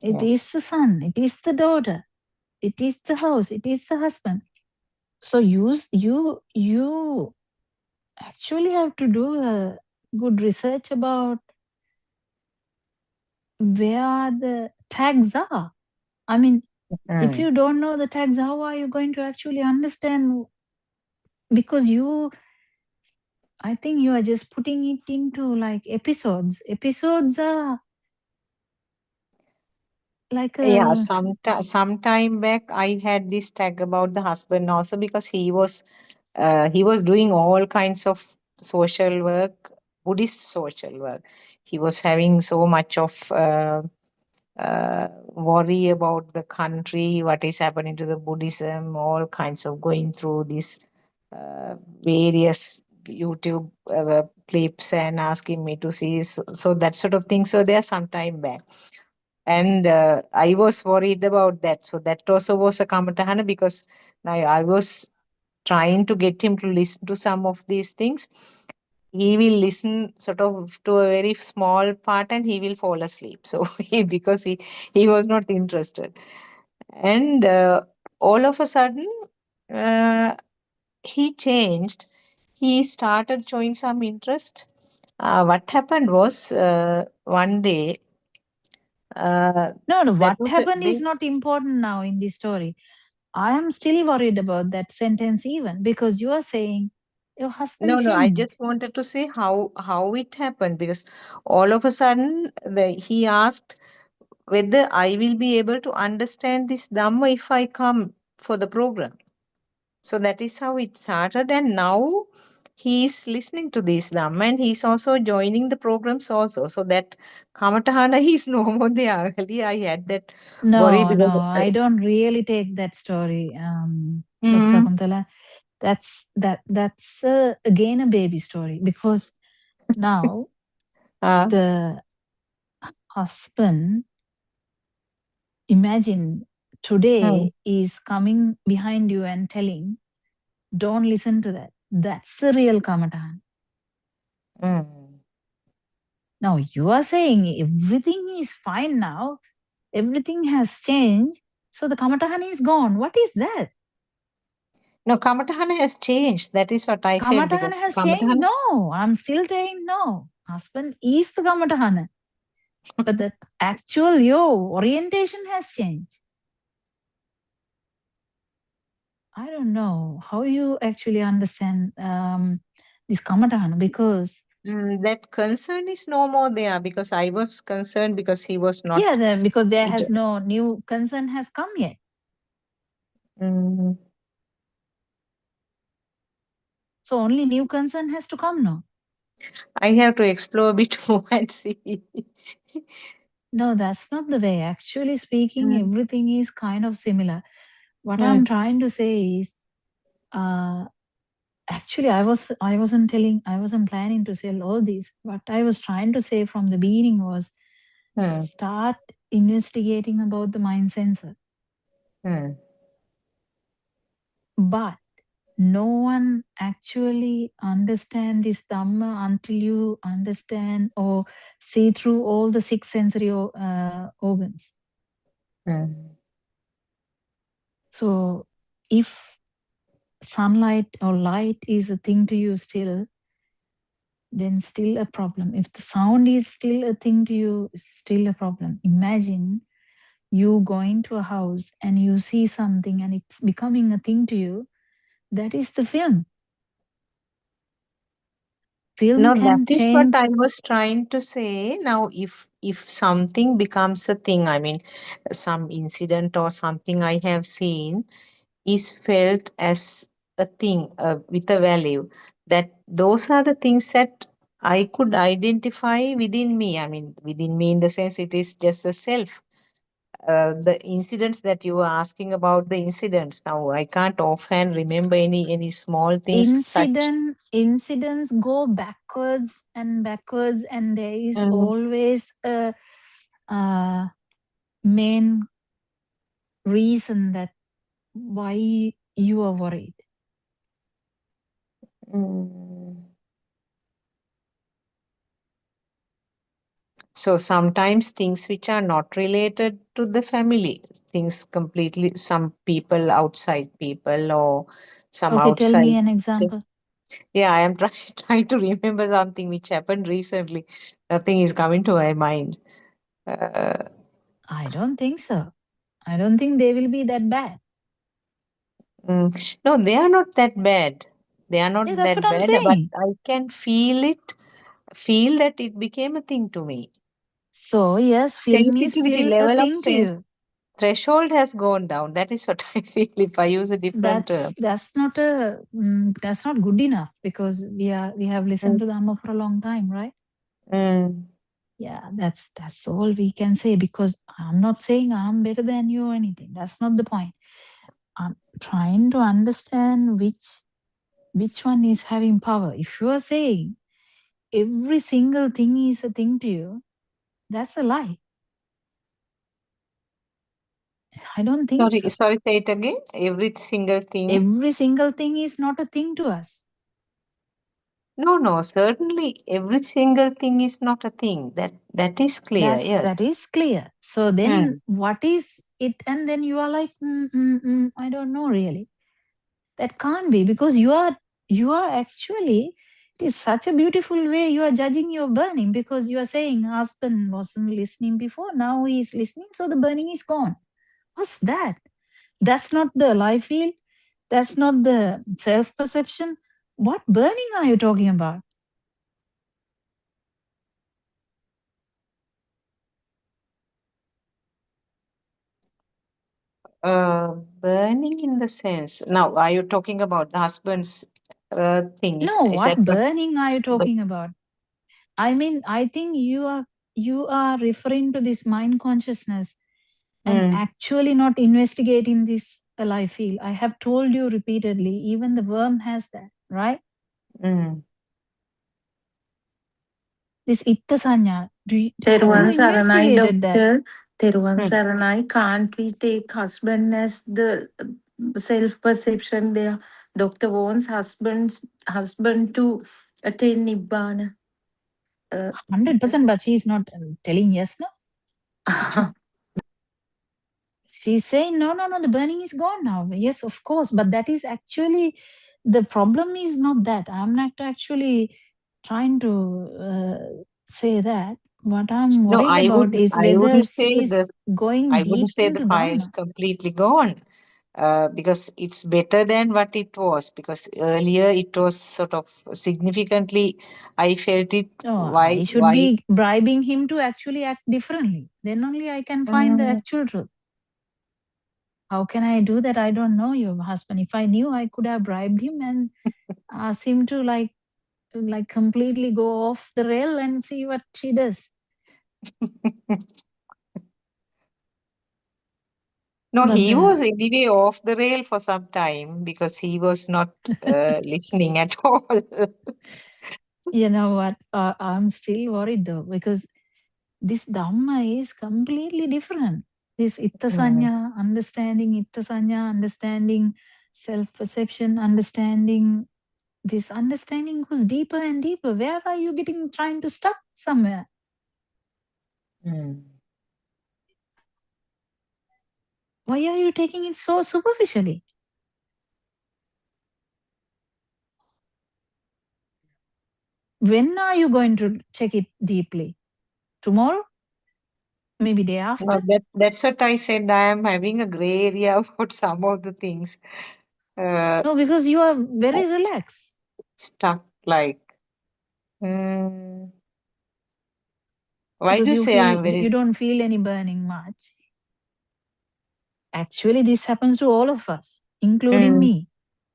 it yes. is the son, it is the daughter, it is the house, it is the husband. So you actually have to do a good research about where the tags are. I mean, if Mm, you don't know the tags, how are you going to actually understand? Because I think you are just putting it into like episodes. Episodes are like yeah, a some time back I had this tag about the husband also, because he was doing all kinds of social work, Buddhist social work. He was having so much of worry about the country, what is happening to the Buddhism, all kinds of going through these various YouTube clips and asking me to see. So that sort of thing. So there some time back. And I was worried about that. So that also was a kamatahana, because I was trying to get him to listen to some of these things. He will listen sort of to a very small part and he will fall asleep. So because he was not interested. And all of a sudden, uh, he changed. He started showing some interest. What happened was one day, no. that What was a happened day. is not important now in this story. I am still worried about that sentence even because you are saying your husband No, I changed. just wanted to say how it happened, because all of a sudden he asked whether I will be able to understand this Dhamma if I come for the program. So that is how it started, and now he is listening to this Dhamma and he's also joining the programs also. So that Kamatahana is no more there. Earlier I had that worry No, because I don't really take that story, Dr. mm, Sakuntala. That's again a baby story, because now the husband, imagine today, is coming behind you and telling, don't listen to that. That's the real kamatan. Now you are saying everything is fine now, everything has changed, so the kamatan is gone. What is that? No, Kamatahana has changed. That is what I felt, because Kamatahana has changed? Kamatahana. No, I'm still saying no. Husband is the Kamatahana. But the actual your orientation has changed. I don't know how you actually understand this Kamatahana, because That concern is no more there, because I was concerned because he was not. yeah, because there has no new concern has come yet. So only new concern has to come now. I have to explore a bit more and see. No, that's not the way. Actually speaking, everything is kind of similar. What I'm trying to say is, actually I wasn't planning to say all this. What I was trying to say from the beginning was, start investigating about the mind sensor. But no one actually understand this Dhamma until you understand or see through all the 6 sensory organs. So if sunlight or light is a thing to you still, then still a problem. If the sound is still a thing to you, it's still a problem. Imagine you going to a house and you see something and it's becoming a thing to you. That is the film. No, Film that can is what change. I was trying to say. Now, if something becomes a thing, I mean, some incident or something I have seen is felt as a thing with a value, that those are the things that I could identify within me. I mean, within me in the sense it is just a self. The incidents that you were asking about, the incidents, now I can't offhand remember any small things such. Incidents go backwards, and there is always a main reason that why you are worried. So sometimes things which are not related to the family, things completely, some people, outside people, or some Okay, tell me outside an thing. example. Yeah, I am trying to remember something which happened recently. Nothing is coming to my mind. I don't think so. I don't think they will be that bad. No, they are not that bad. They are not Yeah, that's that what I'm bad, but saying. I can feel that it became a thing to me. So yes, film is Sensitivity still a level of thing to you. threshold has gone down. That is what I feel if I use a different term. That's not good enough, because we have listened to the Amma for a long time, right? Yeah, that's all we can say, because I'm not saying I'm better than you or anything. That's not the point. I'm trying to understand which one is having power. If you are saying every single thing is a thing to you, that's a lie. I don't think so. Sorry, say it again. Every single thing. Every single thing is not a thing to us. No, certainly every single thing is not a thing. That is clear, yes. That is clear. So then what is it? And then you are like, I don't know really. That can't be, because you are actually, it is such a beautiful way you are judging your burning, because you are saying husband wasn't listening before, now he is listening, so the burning is gone. What's that? That's not the life feel. That's not the self-perception. What burning are you talking about? Burning in the sense. Now, are you talking about the husband's thing? No, Is what that burning are you talking about? I mean, I think you are referring to this mind consciousness and actually not investigating this alive feel. I have told you repeatedly, even the worm has that, right? This itta sanya, have you Teruvan Saranai, investigated that? doctor. Teruvan Saranai, can't we take husband as the self-perception there? Doctor wants husband to attain Nibbana. 100%, but she's not telling yes, no? She's saying, no, the burning is gone now. Yes, of course. But that is actually, the problem is not that. I'm not actually trying to say that. What I'm No, worried about is I whether wouldn't say she's going I deep wouldn't say the into fire is Dhamma. completely gone, because it's better than what it was. Because earlier it was sort of significantly, I felt it. No, Why? I should be bribing him to actually act differently. Then only I can find the actual truth. How can I do that? I don't know your husband. If I knew, I could have bribed him and asked him to like completely go off the rail and see what she does. No, But he was anyway off the rail for some time because he was not listening at all. you know what? I'm still worried though, because this Dhamma is completely different. This Ittasanya, understanding self-perception, understanding, this understanding goes deeper and deeper. Where are you trying to stuck somewhere? Why are you taking it so superficially? When are you going to check it deeply? Tomorrow? Maybe day after? No, that's what I said. I am having a gray area about some of the things. No, because you are very relaxed. Stuck like. Why Because do you say I'm very? you don't feel any burning much. Actually, this happens to all of us, including me,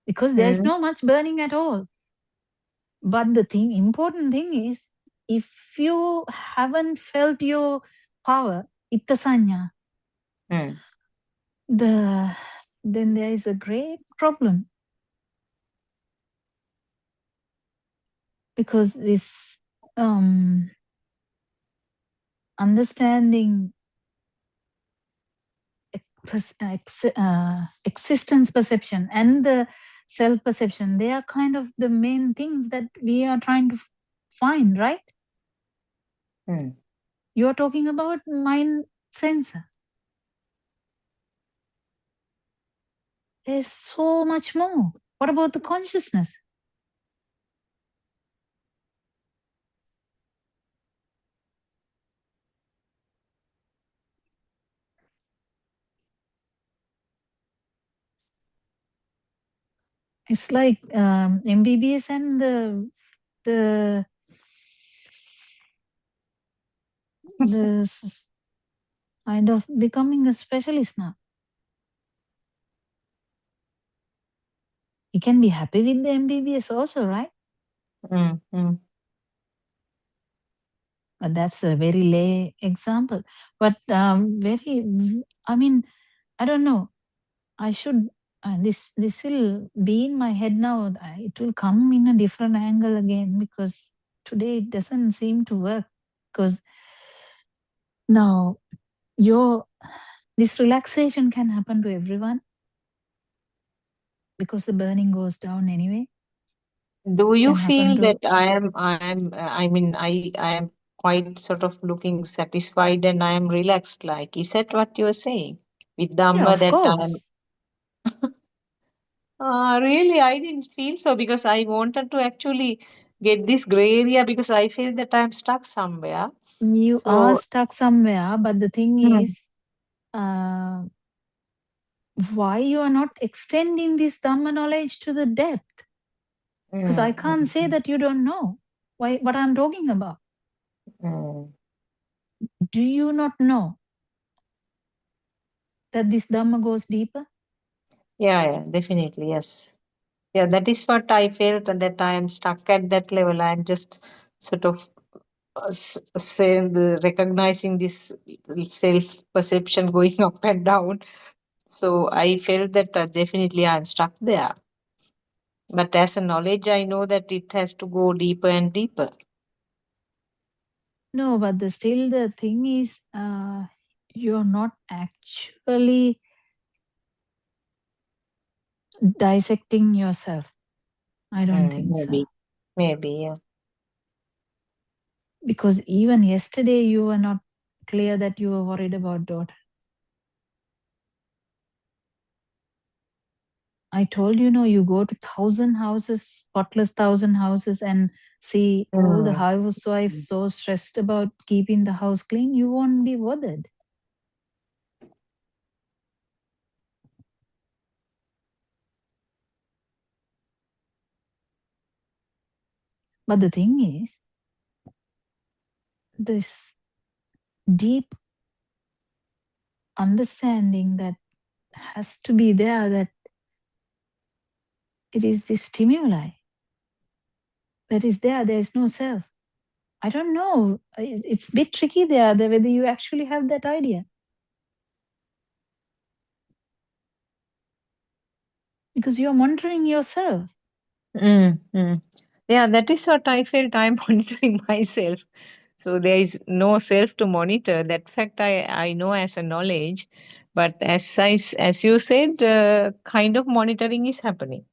because there's no much burning at all. But the important thing is, if you haven't felt your power, ittasanya, then there is a great problem. Because this understanding, existence perception and the self perception, they are kind of the main things that we are trying to find, right? You are talking about mind sensor. There's so much more. What about the consciousness? It's like MBBS and the kind of becoming a specialist now. You can be happy with the MBBS also, right? But that's a very lay example. But I mean, I don't know. I should, this will be in my head now. It will come in a different angle again, because today it doesn't seem to work. Because now this relaxation can happen to everyone, because the burning goes down anyway. Do you feel that I am quite sort of looking satisfied and I am relaxed? Like, is that what you're saying? With Dhamma, Yeah, of that course. really, I didn't feel so, because I wanted to actually get this gray area, because I feel that I'm stuck somewhere. You are stuck somewhere, but the thing is, why you are not extending this Dhamma knowledge to the depth? Because I can't say that you don't know what I'm talking about. Do you not know that this Dhamma goes deeper? Yeah, definitely, yes. Yeah, that is what I felt, and that I am stuck at that level. I'm just sort of recognizing this self-perception going up and down. So I felt that definitely I'm stuck there. But as a knowledge, I know that it has to go deeper and deeper. No, but still the thing is, you're not actually dissecting yourself. I don't think so. Maybe, yeah. Because even yesterday you were not clear that you were worried about daughter. I told you, no, you go to 1,000 houses, spotless 1,000 houses, and see all the housewives so stressed about keeping the house clean, you won't be bothered. But the thing is, this deep understanding that has to be there, that it is the stimuli that is there. There is no self. I don't know. It's a bit tricky there, whether you actually have that idea. Because you're monitoring yourself. Yeah, that is what I felt. I'm monitoring myself. So there is no self to monitor. That fact I know as a knowledge. But as you said, kind of monitoring is happening.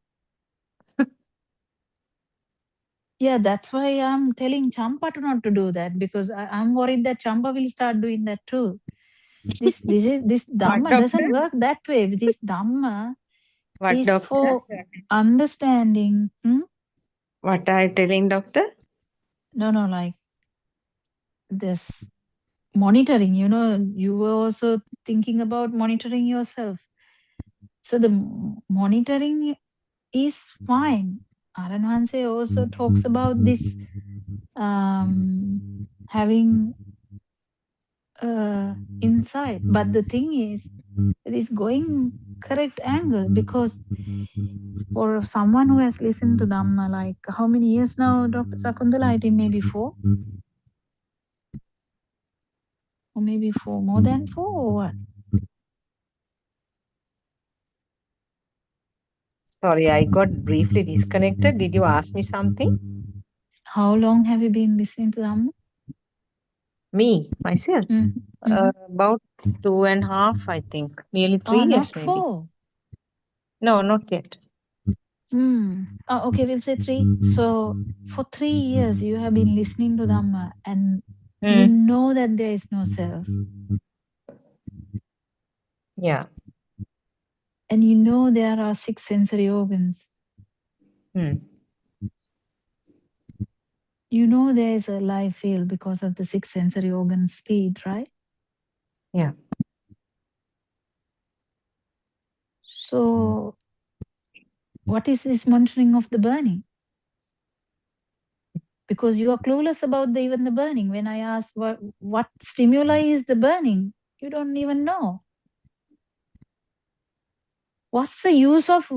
Yeah, that's why I'm telling Champa to not to do that, because I'm worried that Champa will start doing that too. This Dhamma doesn't work that way. This Dhamma is for understanding. What are you telling, doctor? No, like this monitoring. You were also thinking about monitoring yourself. So the monitoring is fine. Aranhanse also talks about this having insight, but the thing is, it is going correct angle, because for someone who has listened to Dhamma, like how many years now, Dr. Sakundala? I think maybe 4, or maybe 4, more than 4, or what? Sorry, I got briefly disconnected. Did you ask me something? How long have you been listening to Dhamma? Me, myself? About 2.5, I think. Nearly 3 years, Not maybe. 4. No, not yet. Okay, we'll say 3. So for 3 years, you have been listening to Dhamma, and you know that there is no self. Yeah. And you know there are 6 sensory organs. You know there is a live field because of the 6 sensory organs speed, right? Yeah. So what is this monitoring of the burning? Because you are clueless about even the burning. When I ask what stimuli is the burning, you don't even know. What's the use of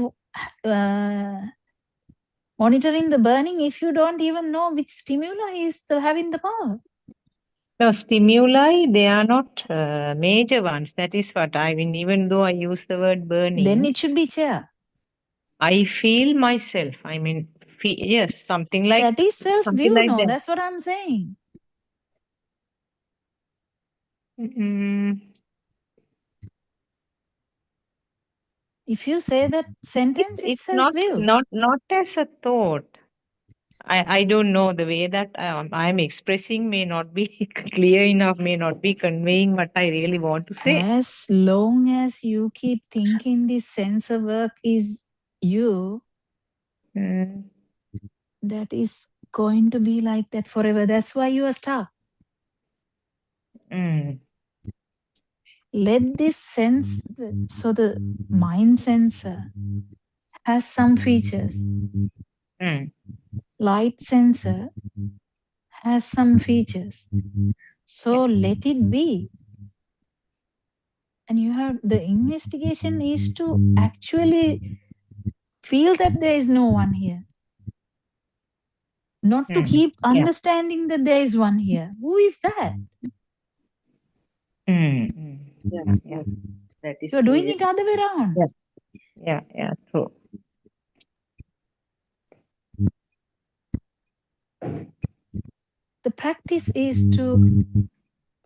monitoring the burning if you don't even know which stimuli is having the power? No, stimuli, they are not major ones. That is what I mean. Even though I use the word burning, then it should be chair. I feel myself. I mean, yes, something like that is self-view. Like no, that. That's what I'm saying. If you say that sentence, it's self-view. Not as a thought. I don't know, the way that I'm expressing may not be clear enough, may not be conveying what I really want to say. As long as you keep thinking this sensor work is you, that is going to be like that forever. That's why you are stuck. Let this sense, so the mind sensor has some features. Light sensor has some features. So let it be. And you have, the investigation is to actually feel that there is no one here. Not to keep understanding that there is one here. Who is that? Yeah. That is You're doing true. it other way around. Yeah, true. The practice is to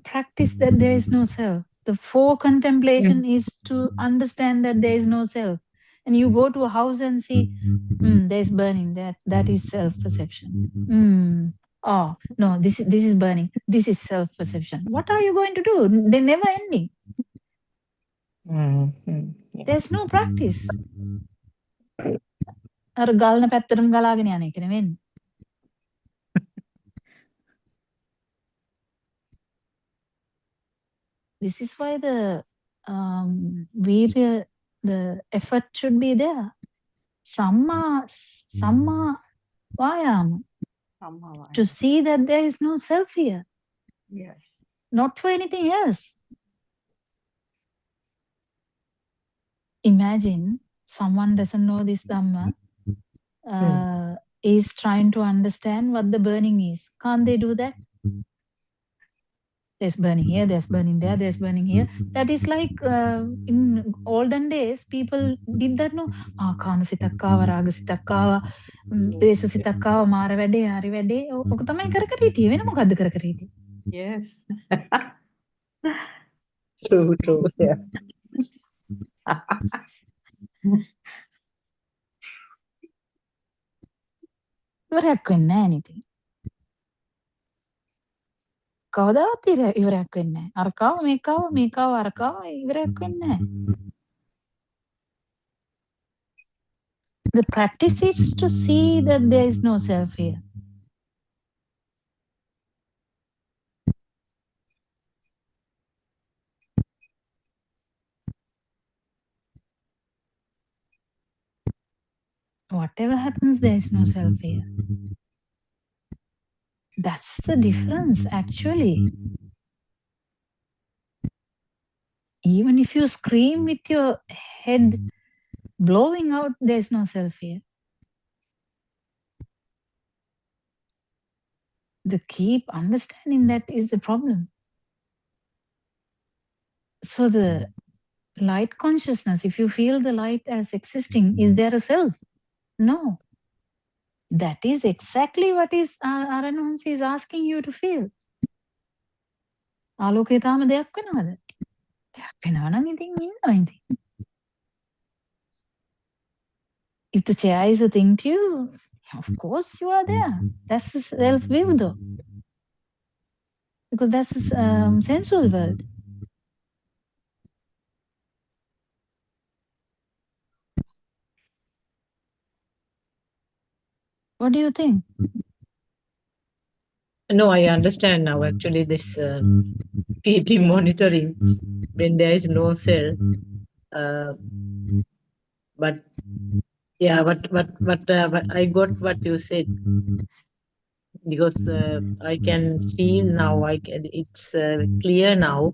practice that there is no self. The for contemplation is to understand that there is no self. And you go to a house and see, there's burning. That is self-perception. Oh no, this is burning. This is self-perception. What are you going to do? They're never ending. There's no practice. අර ගල්න පැත්තටම ගලාගෙන යන එක නෙවෙයි. This is why the virya, the effort should be there. Samma vayama. To see that there is no self here. Yes. Not for anything else. Imagine someone doesn't know this Dhamma, is trying to understand what the burning is. Can't they do that? There's burning here, there's burning there, there's burning here. That is like in olden days, people did that, no? Kama sitakkawa, raga sitakkawa, dvesa sitakkawa, mara vede, hari vede. Oka thamai kara kara hitiye. Wena mokadda kara kara hitiye? Yes. True. Yeah. ඉවරයක් වෙන්නේ නැහැ anything. කවදාවත් ඉවරයක් වෙන්නේ නැහැ. අරකාව මේකාව අරකාව ඉවරයක් වෙන්නේ නැහැ. The practice is to see that there is no self here. Whatever happens, there is no self here. That's the difference, actually. Even if you scream with your head blowing out, there is no self here. The keep understanding that is the problem. So the light consciousness, if you feel the light as existing, is there a self? No. That is exactly what is Aranwansi is asking you to feel. ආලෝකේ තාම දෙයක් වෙනවද? දෙයක් වෙනවා නම් ඉතින් ඉන්නවා ඉතින්. If the chair is a thing to you, of course you are there. That's the self-view though. Because that's the sensual world. What do you think? No, I understand now. Actually, this keeping monitoring when there is no self. But yeah, but I got what you said, because I can feel now. It's clear now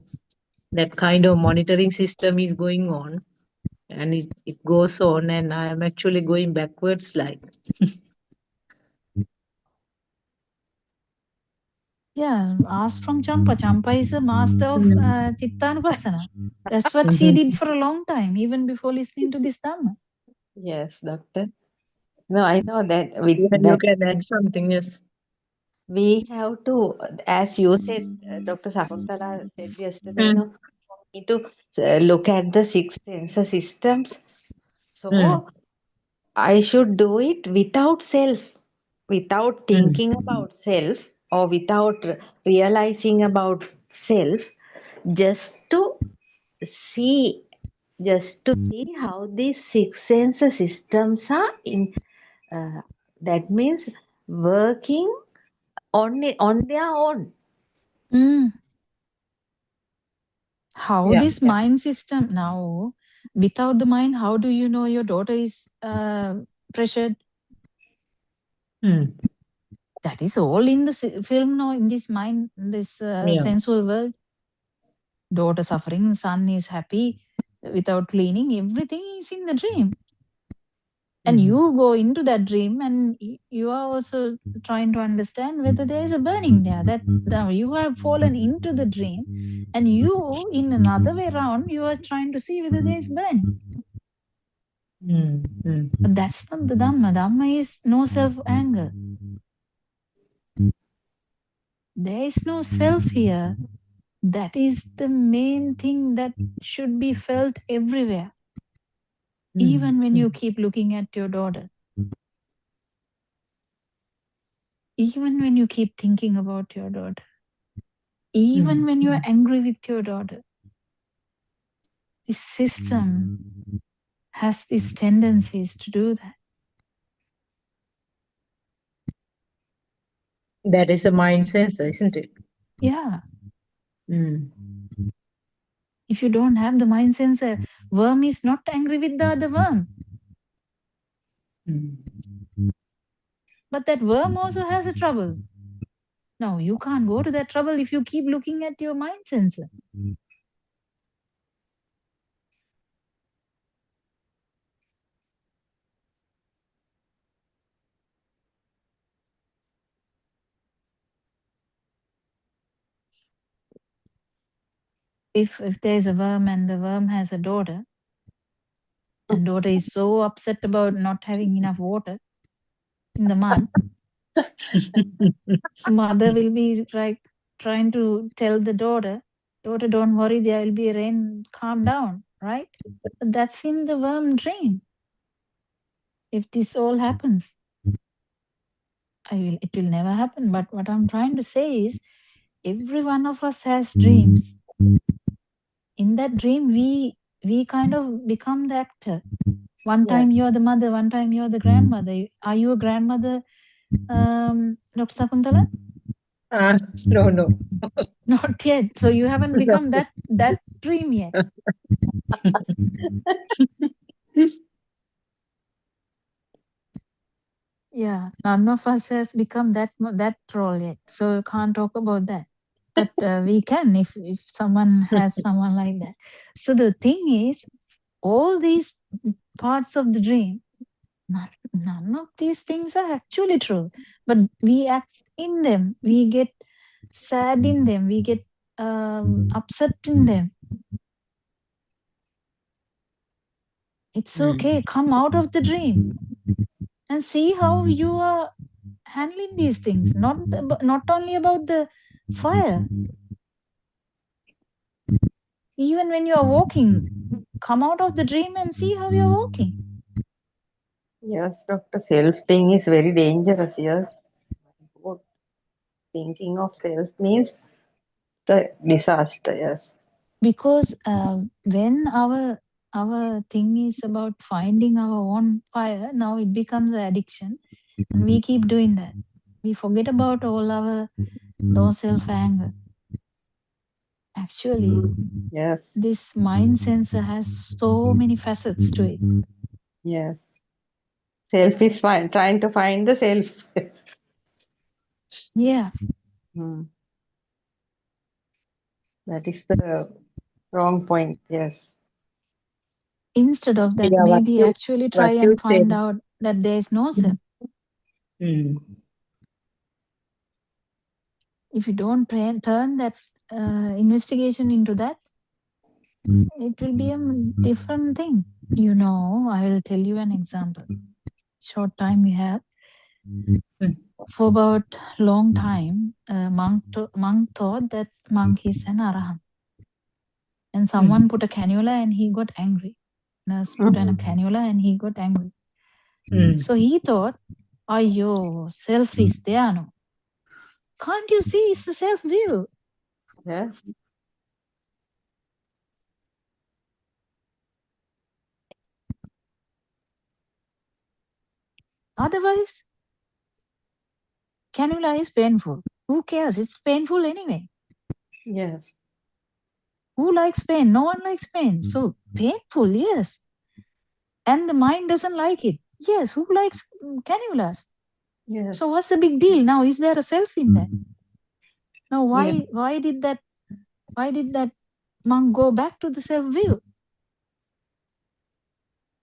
that kind of monitoring system is going on, and it goes on, and I am actually going backwards, like. Yeah, ask from Champa. Champa is a master of Chittanupassana. That's what she did for a long time, even before listening to this Dhamma. Yes, doctor. No, I know that with Even that you can add something, yes. we have to, as you said, Dr. Sakuntala said yesterday, you know, we need to look at the six sense systems. So I should do it without self, without thinking about self, or without realizing about self, just to see how these six sense systems are in. That means working on their own. How this mind system now, without the mind, how do you know your daughter is pressured? That is all in the film now, in this mind, this sensual world. Daughter suffering, son is happy, without cleaning, everything is in the dream. And you go into that dream and you are also trying to understand whether there is a burning there. That now you have fallen into the dream, and you, in another way around, you are trying to see whether there is burning. But that's not the Dhamma. Dhamma is no self-anger. There is no self here. That is the main thing that should be felt everywhere. Even when you keep looking at your daughter. Even when you keep thinking about your daughter. Even when you're angry with your daughter. This system has these tendencies to do that. That is a mind sensor, isn't it? Yeah. If you don't have the mind sensor, worm is not angry with the other worm. But that worm also has a trouble. No, you can't go to that trouble if you keep looking at your mind sensor. If there is a worm and the worm has a daughter, and daughter is so upset about not having enough water in the mud, mother will be like trying to tell the daughter, don't worry, there will be a rain, calm down, right? But that's in the worm dream. If this all happens, it will never happen. But what I'm trying to say is, every one of us has dreams. In that dream, we kind of become the actor. One time you're the mother, one time you're the grandmother. Are you a grandmother, Dr. Sakuntala? No. Not yet. So you haven't become that dream yet. Yeah, none of us has become that role yet. So you can't talk about that. But we can if someone has someone like that. So the thing is, all these parts of the dream, none of these things are actually true. But we act in them. We get sad in them. We get upset in them. It's okay. Come out of the dream and see how you are handling these things. Not only about the fire. Even when you are walking, come out of the dream and see how you are walking. Yes, Doctor. Self thing is very dangerous. Yes. Thinking of self means the disaster. Yes. Because when our thing is about finding our own fire, now it becomes an addiction, and we keep doing that. We forget about all our low self-anger. Actually, yes, this mind sensor has so many facets to it. Yes. Self is trying to find the self. Yeah. That is the wrong point. Yes. Instead of that, Yeah, maybe actually try what you and find said. out that there is no self. If you don't turn that investigation into that, it will be a different thing. You know, I will tell you an example. Short time we have. For about long time, monk thought that monk is an arahant. And someone put a cannula and he got angry. Nurse put in a cannula and he got angry. So he thought, your self is there, no? Can't you see it's the self-view? Yes. Otherwise, cannula is painful. Who cares? It's painful anyway. Yes. Who likes pain? No one likes pain. So painful, yes. And the mind doesn't like it. Yes, who likes cannulas? Yes. So what's the big deal? Now, is there a self in that? Now, why did that monk go back to the self-view?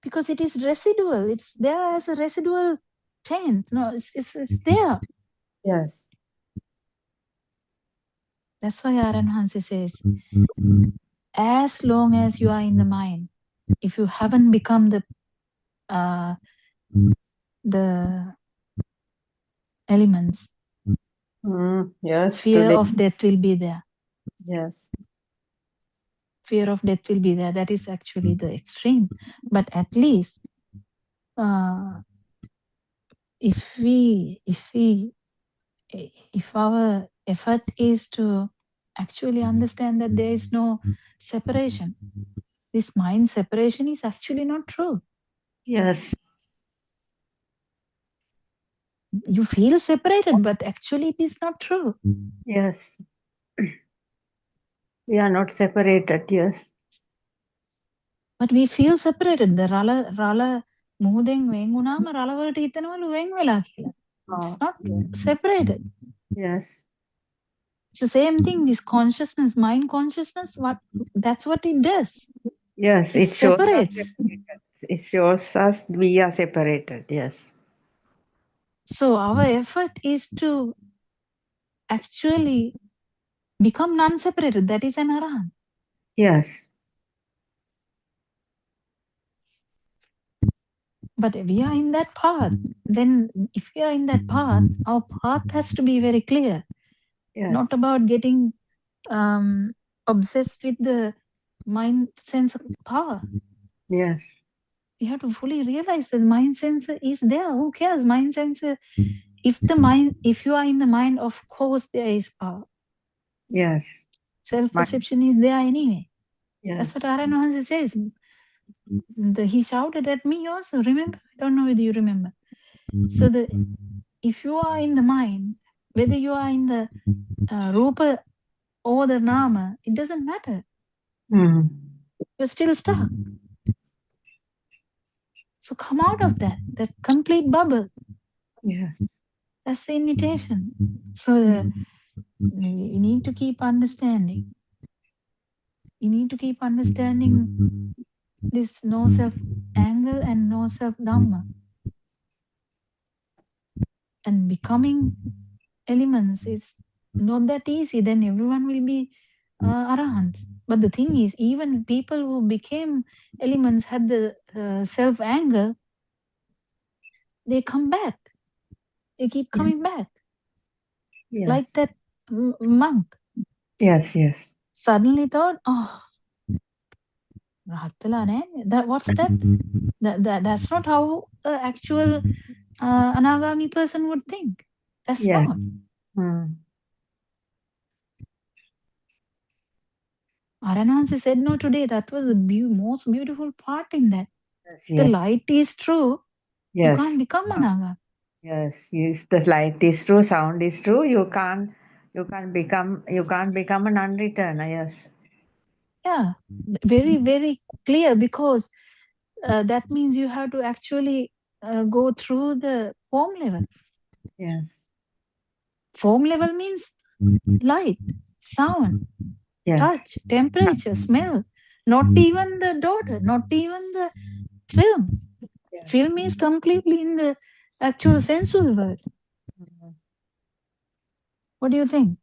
because it is residual. It's there as a residual taint. No, it's there. Yes. That's why Aran Hansi says, as long as you are in the mind, if you haven't become the elements, Yes. fear Today. of death will be there. Yes. Fear of death will be there. That is actually the extreme. But at least, if our effort is to actually understand that there is no separation, this mind separation is actually not true. Yes. You feel separated, but actually it is not true. Yes. We are not separated, yes. But we feel separated. The rala මුහුදෙන් වෙන් වුණාම රල වලට හිතනවලු වෙන් වෙලා කියලා. It's not separated. Yes. It's the same thing. This consciousness, mind consciousness, that's what it does. Yes, it separates. It shows us we are separated, yes. So our effort is to actually become non-separated. That is an arahant. Yes. But if we are in that path, then if we are in that path, our path has to be very clear. Yes. Not about getting obsessed with the mind sense of power. Yes. We have to fully realize that mind sensor is there. Who cares? Mind sensor. If you are in the mind, of course there is power. Yes. Self-perception is there anyway. Yes. That's what Aran Hansi says. He shouted at me also. Remember? I don't know whether you remember. So if you are in the mind, whether you are in the rupa or the nama, it doesn't matter. You're still stuck. So come out of that complete bubble. Yes. That's the invitation. So you need to keep understanding. You need to keep understanding this no self angle and no self dhamma. And becoming elements is not that easy. Then everyone will be arahants. But the thing is, even people who became elements had the self anger, they come back. They keep coming back. Yes. Like that monk. Yes, yes. Suddenly thought, what's that? That's not how an actual anagami person would think. That's not. Aran Hansi said no today. That was the most beautiful part in that. Yes, The yes. light is true. Yes. You can't become anagami. Yes, if the light is true, sound is true, you can't become a non-returner. Yes. Yeah, very, very clear, because that means you have to actually go through the form level. Yes. Form level means light, sound, Yes. touch, temperature, smell. Not even the daughter, not even the film. Film is completely in the actual sensual world. What do you think?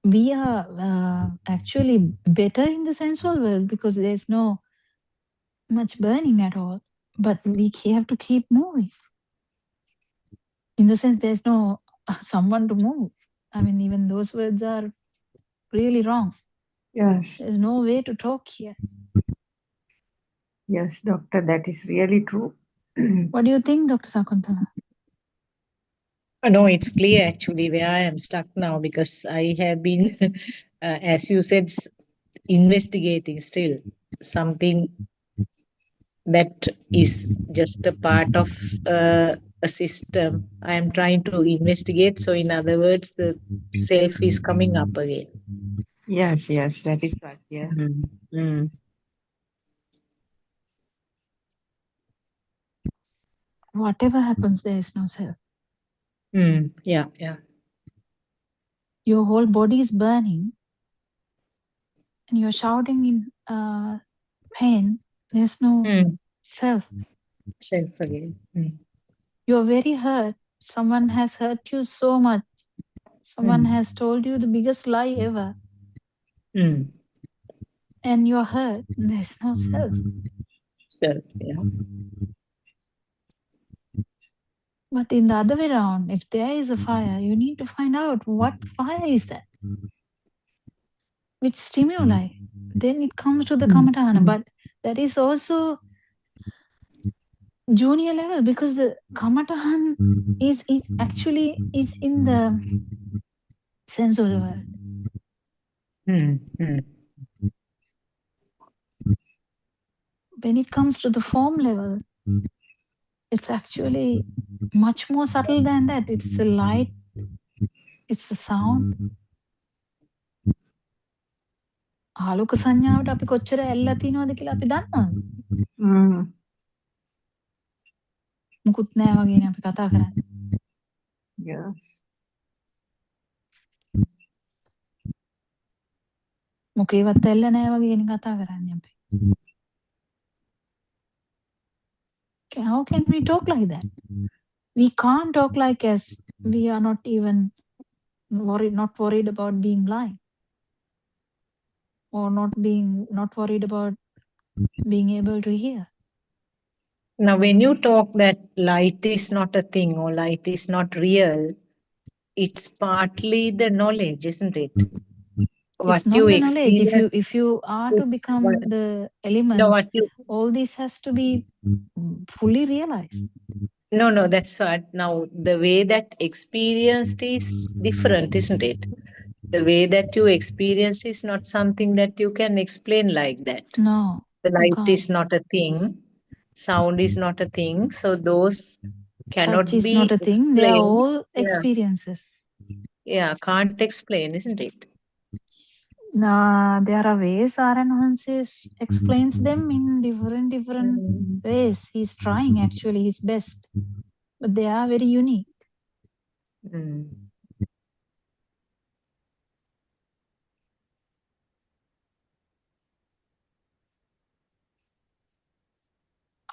We are actually better in the sensual world because there's no much burning at all. But we have to keep moving. In the sense, there's no someone to move. I mean, even those words are really wrong. Yes. There's no way to talk here. Yes, doctor, that is really true. What do you think, Dr. Sakuntala? No, it's clear actually where I am stuck now, because I have been, as you said, investigating still something that is just a part of a system. I am trying to investigate. So, in other words, the self is coming up again. Yes, yes, that is right. Yes. Whatever happens, there is no self. Yeah, yeah. Your whole body is burning. and you're shouting in pain, there's no self. Self again. You're very hurt. Someone has hurt you so much. Someone has told you the biggest lie ever. And you're hurt. There's no self. Self, yeah. But in the other way around, if there is a fire, you need to find out what fire is that, which stimuli. Then it comes to the kamatana, but that is also junior level, because the kamatahan is actually is in the sensory world. When it comes to the form level, it's actually much more subtle than that. It's the light, it's the sound. ආලෝක සංඥාවට අපි කොච්චර ඇල්ලලා තියනවද කියලා අපි දන්නවද? මුකුත් නෑ වගේනේ අපි කතා කරන්නේ. Yeah. මොකේවත් ඇල්ල නෑ වගේනේ කතා කරන්නේ අපි. How can we talk like that? We can't talk like as we are not even worried about being blind, or not worried about being able to hear. Now, when you talk that light is not a thing or light is not real, it's partly the knowledge, isn't it? It's not the knowledge. If you are to become the elements, all this has to be fully realized. No, that's what. Now, the way that experienced is different, isn't it? The way that you experience is not something that you can explain like that. No. The light is not a thing. Sound is not a thing. So those cannot Touch is be not a thing. They are explained. all experiences. Yeah, can't explain, isn't it? There are ways Aryan Hanses explains them in different ways. He's trying actually his best, but they are very unique.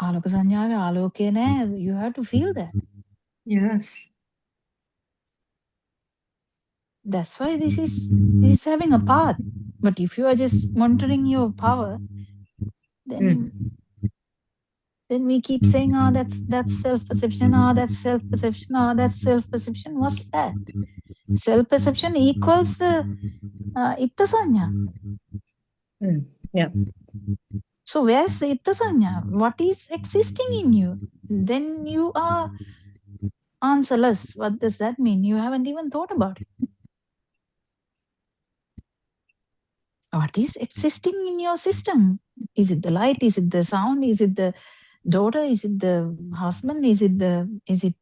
ආලෝක සංඥාවේ ආලෝකය නෑ. You have to feel that. Yes. That's why this is having a path. But if you are just monitoring your power, then we keep saying, that's self-perception, that's self-perception, that's self-perception. What's that? Self-perception equals itta sanya. Yeah. So where's the itta sanya? What is existing in you? Then you are answerless. What does that mean? You haven't even thought about it. What is existing in your system? Is it the light? Is it the sound? Is it the daughter? Is it the husband? Is it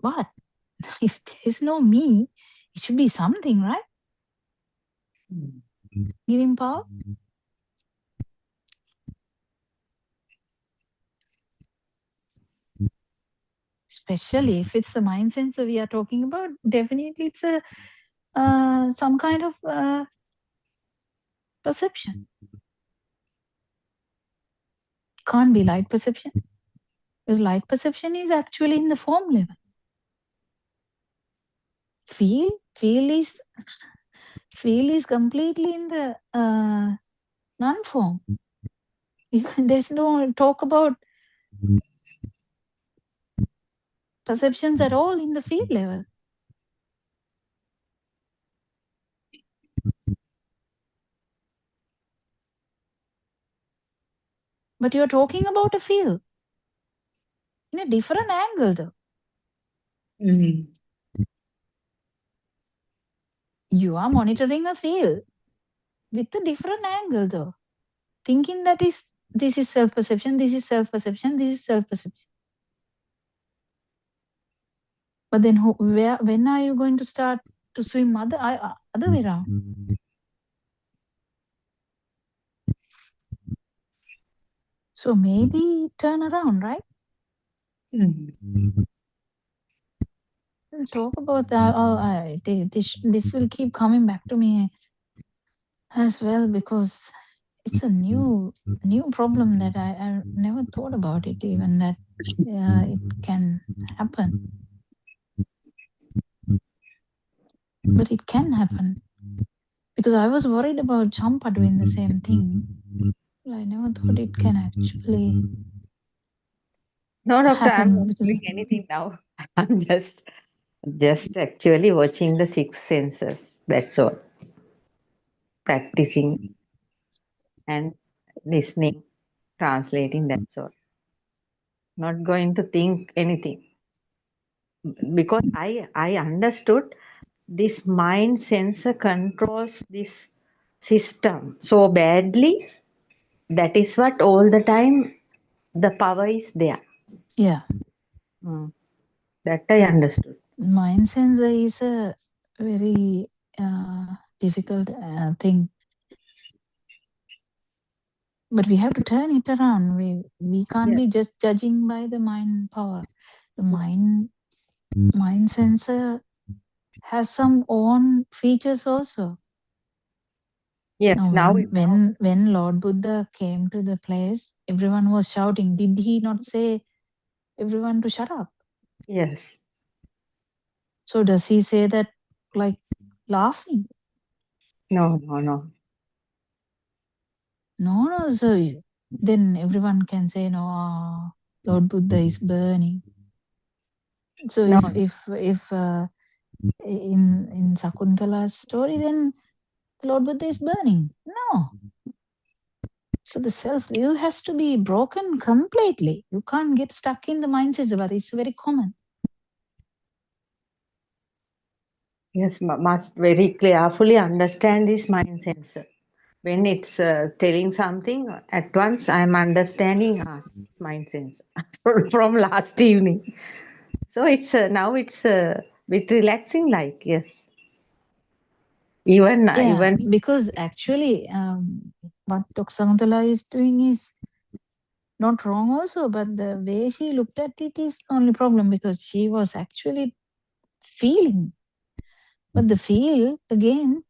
what? If there's no me, it should be something, right? Giving power. Especially if it's the mind sensor we are talking about, definitely it's a some kind of perception. Can't be light perception, because light perception is actually in the form level. Feel is completely in the non-form. There's no talk about perceptions at all in the field level. But you're talking about a field in a different angle, though. You are monitoring a field with a different angle, though. Thinking that this is self-perception, this is self-perception, this is self-perception. But then when are you going to start to swim other way around? So maybe turn around, right? Talk about that. This will keep coming back to me. as well, because it's a new problem that I never thought about it, even that it can happen. But it can happen. Because I was worried about Champa doing the same thing. I never thought it can actually No, doctor, I'm happen. not Because doing anything now. I'm just actually watching the six senses. That's all. Practicing and listening, translating, that's all. Not going to think anything. Because I understood this mind sensor controls this system so badly. That is what all the time the power is there. yeah, That I understood. mind sensor is a very difficult thing. But we have to turn it around. We can't be just judging by the mind power. The mind sensor has some own features also. Yes, Now, now when Lord Buddha came to the place, everyone was shouting. Did he not say everyone to shut up? yes. So does he say that like laughing? No. No. So then everyone can say, no, Lord Buddha is burning. So No. if in Sakuntala's story, then Lord Buddha is burning. No. So the self-view has to be broken completely. You can't get stuck in the mindset, but it's very common. Yes, must very carefully understand this mind sensor. When it's telling something, at once I'm understanding mind sensor from last evening. So it's now it's a bit relaxing, like yes. Even because actually, what Dr. Sakuntala is doing is not wrong also, but the way she looked at it is the only problem, because she was actually feeling. But the feel, again,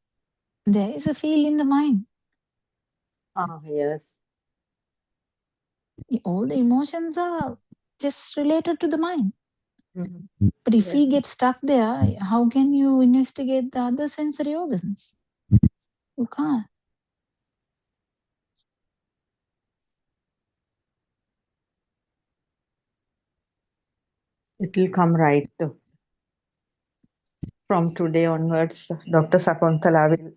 there is a feel in the mind. Yes. All the emotions are just related to the mind. Mm-hmm. But if Yes. we get stuck there, how can you investigate the other sensory organs? You can't. It will come right too. From today onwards, Dr. Sakuntala will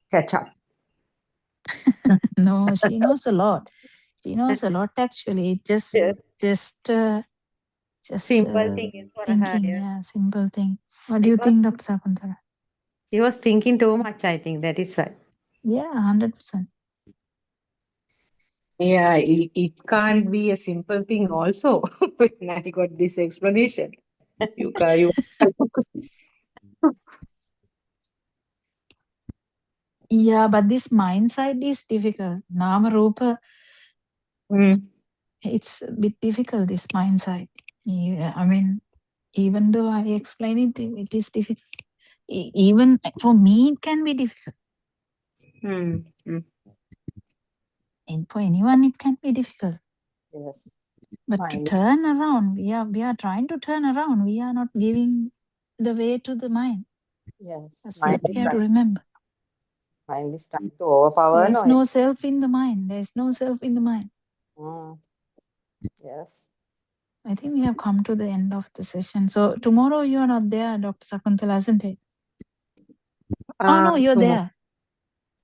catch up. No, she knows a lot. She knows a lot actually. It's just Simple thing is for her. thinking. Yes. Yeah, simple thing. What do you think, Dr. Sakuntala? He was thinking too much, I think. That is why. Yeah, 100%. Yeah, it can't be a simple thing also when I got this explanation. You Yeah, but this mind side is difficult. Nama Rupa, it's a bit difficult, this mind side. Yeah, I mean, even though I explain it, it is difficult. Even for me, it can be difficult. And for anyone, it can be difficult. Yes. But to turn around, we are trying to turn around. We are not giving the way to the mind. Yes. That's what we have to remember. Mind is trying to overpower. There is no self in the mind. There is no self in the mind. Yes. I think we have come to the end of the session. So tomorrow you are not there, Dr. Sakuntala, isn't it? Oh no, you're there.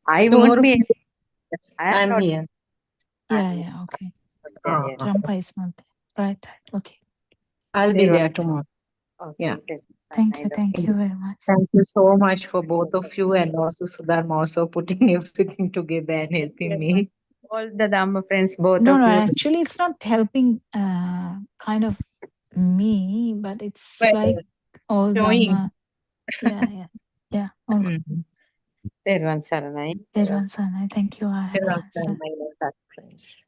I won't be. I'm not here. Yeah, okay. Champa is not there. Right, okay. I'll be there tomorrow. Yeah. Thank you very much. Thank you so much for both of you, and also Sudharma also putting everything together and helping me. All the Dhamma friends, both No, of you. actually it's not helping kind of me, but it's But like all showing. Dhamma. Yeah. All good. Thank you, Arahasa. Friends.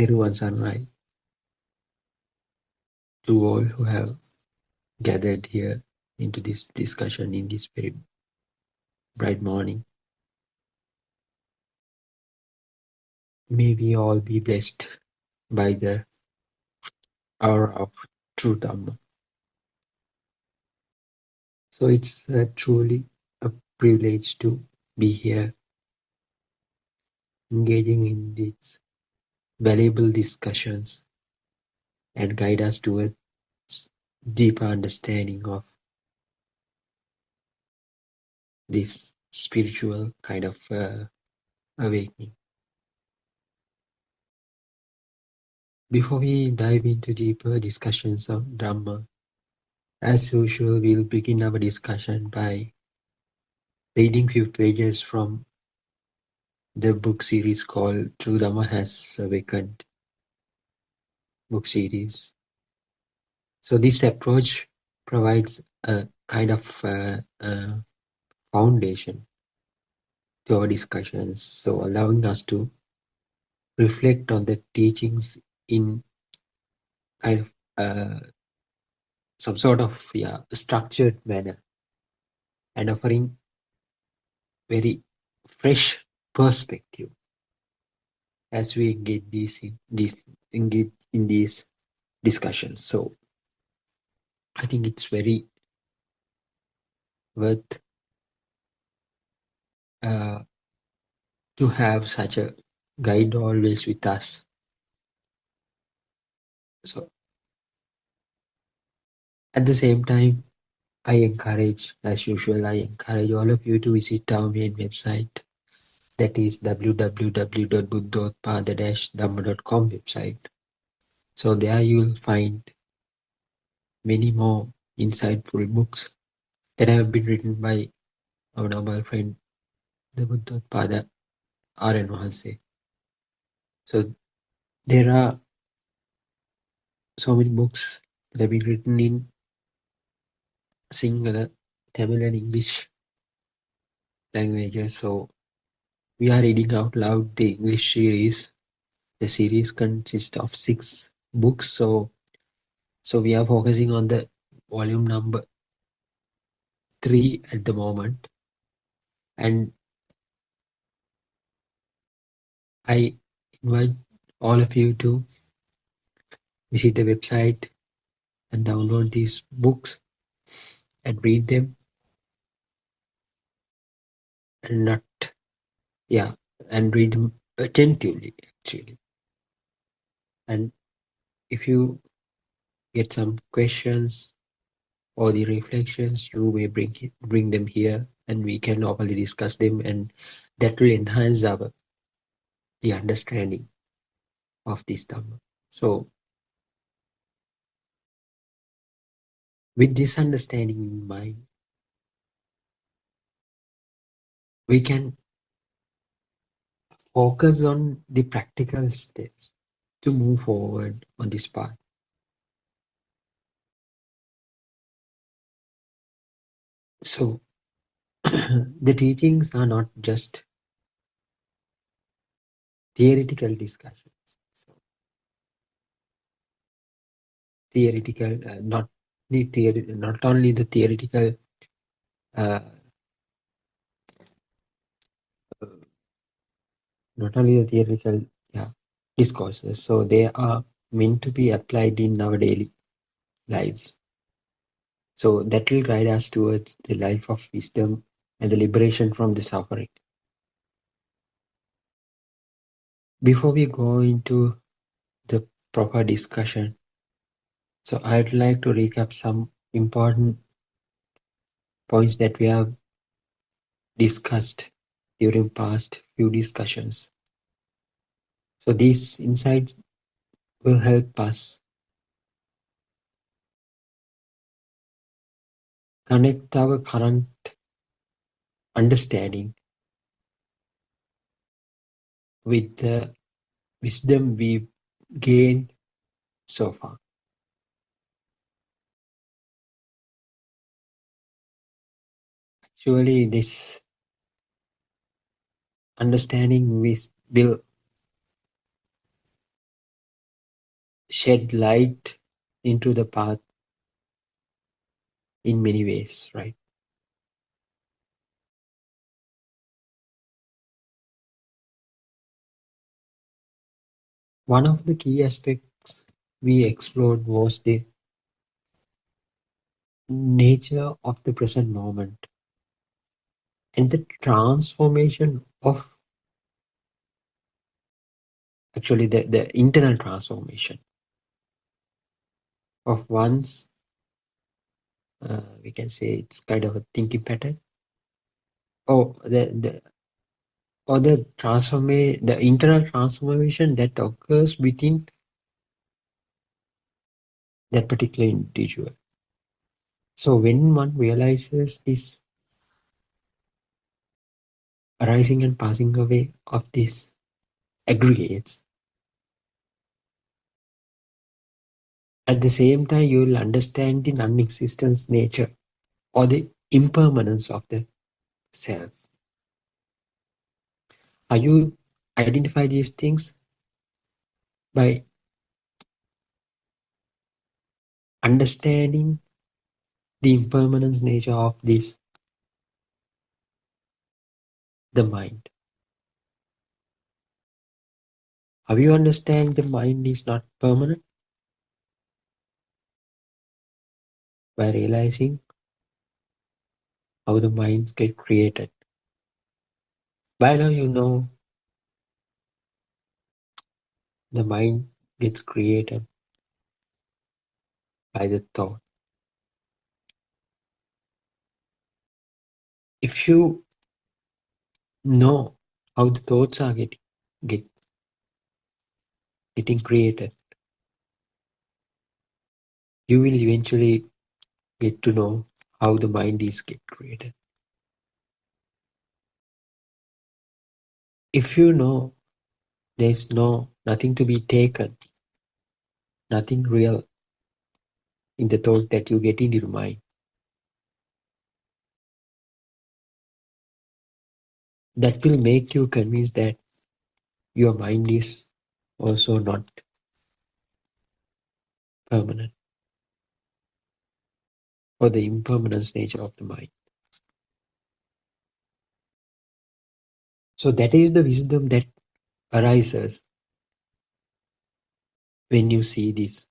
Teruvan Saranai to all who have gathered here into this discussion in this very bright morning. May we all be blessed by the hour of true Dhamma. So it's truly a privilege to be here engaging in these valuable discussions and guide us towards deeper understanding of this spiritual kind of awakening. Before we dive into deeper discussions of Dhamma, as usual, we'll begin our discussion by reading few pages from the book series called True Dhamma Has Awakened book series. So this approach provides a kind of foundation to our discussions, so allowing us to reflect on the teachings in kind of some sort of structured manner and offering very fresh perspective as we engage in these discussions. So I think it's very worth to have such a guide always with us. So at the same time, as usual, I encourage all of you to visit our main website, that is www.buddothpado-dhamma.com website. So there you will find many more insightful books that have been written by our noble friend, the Buddothpado R.N. Wahanse. So there are so many books that have been written in Sinhala, Tamil and English languages. So we are reading out loud the English series. The series consists of 6 books. So we are focusing on the volume number 3 at the moment. And I invite all of you to visit the website and download these books and read them and read them attentively actually. And if you get some questions or the reflections, you may bring them here and we can openly discuss them, and that will enhance the understanding of this Dhamma. So with this understanding in mind, we can focus on the practical steps to move forward on this path. So the teachings are not just theoretical discussions. So theoretical, not only the theoretical discourses. So they are meant to be applied in our daily lives. So that will guide us towards the life of wisdom and the liberation from the suffering. Before we go into the proper discussion, so I'd like to recap some important points that we have discussed during past few discussions. So these insights will help us connect our current understanding with the wisdom we've gained so far. Surely this understanding will shed light into the path in many ways, right? One of the key aspects we explored was the nature of the present moment and the transformation of actually the internal transformation of one's we can say it's kind of a thinking pattern or the internal transformation that occurs within that particular individual. So when one realizes this arising and passing away of these aggregates, at the same time you will understand the non-existence nature or the impermanence of the self. How you identify these things? By understanding the impermanence nature of this, the mind. How you understand the mind is not permanent? By realizing how the minds get created. By now you know the mind gets created by the thought. If you know how the thoughts are get, getting created, you will eventually get to know how the mind is get created. If you know there's nothing to be taken, nothing real in the thought that you get into your mind, that will make you convinced that your mind is also not permanent, or the impermanence nature of the mind. So that is the wisdom that arises when you see this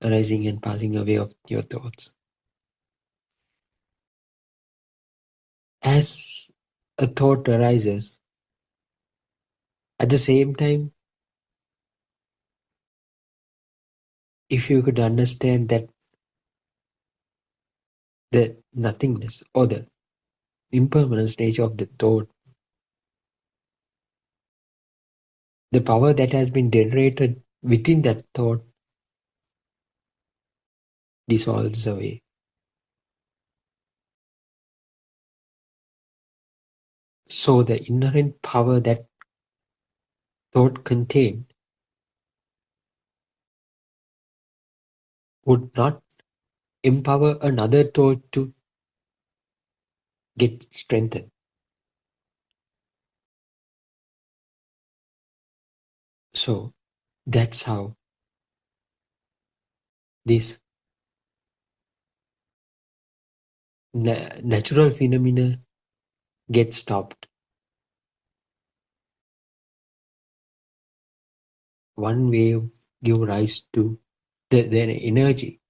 arising and passing away of your thoughts. As a thought arises, at the same time, if you could understand that the nothingness or the impermanence nature of the thought, the power that has been generated within that thought dissolves away. So the inherent power that thought contained would not empower another thought to get strengthened. So that's how this natural phenomena gets stopped. One wave give rise to the energy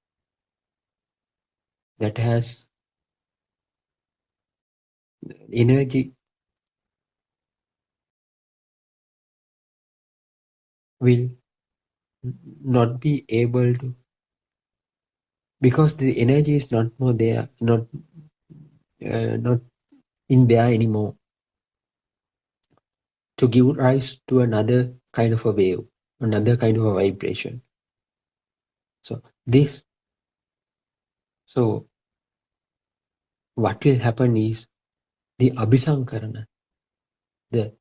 that has energy will not be able to, because the energy is not more there, not in there anymore, to give rise to another kind of a wave, another kind of a vibration. So so what will happen is the abhisankarana, the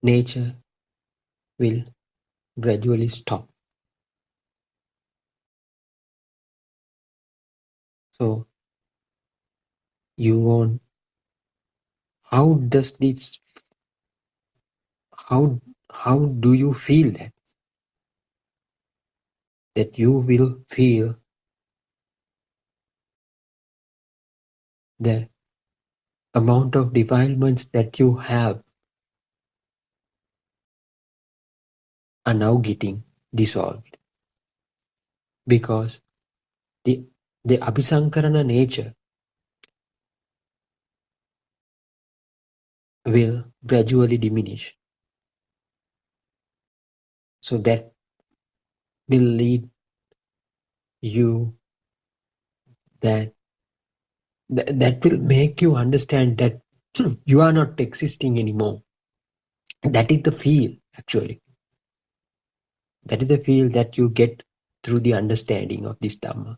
nature will gradually stop. So you want, how how do you feel that? That you will feel the amount of defilements that you have are now getting dissolved, because the abhisankarana nature will gradually diminish. So that will lead you that that will make you understand that you are not existing anymore. That is the feel, actually. That is the feel that you get through the understanding of this Dhamma.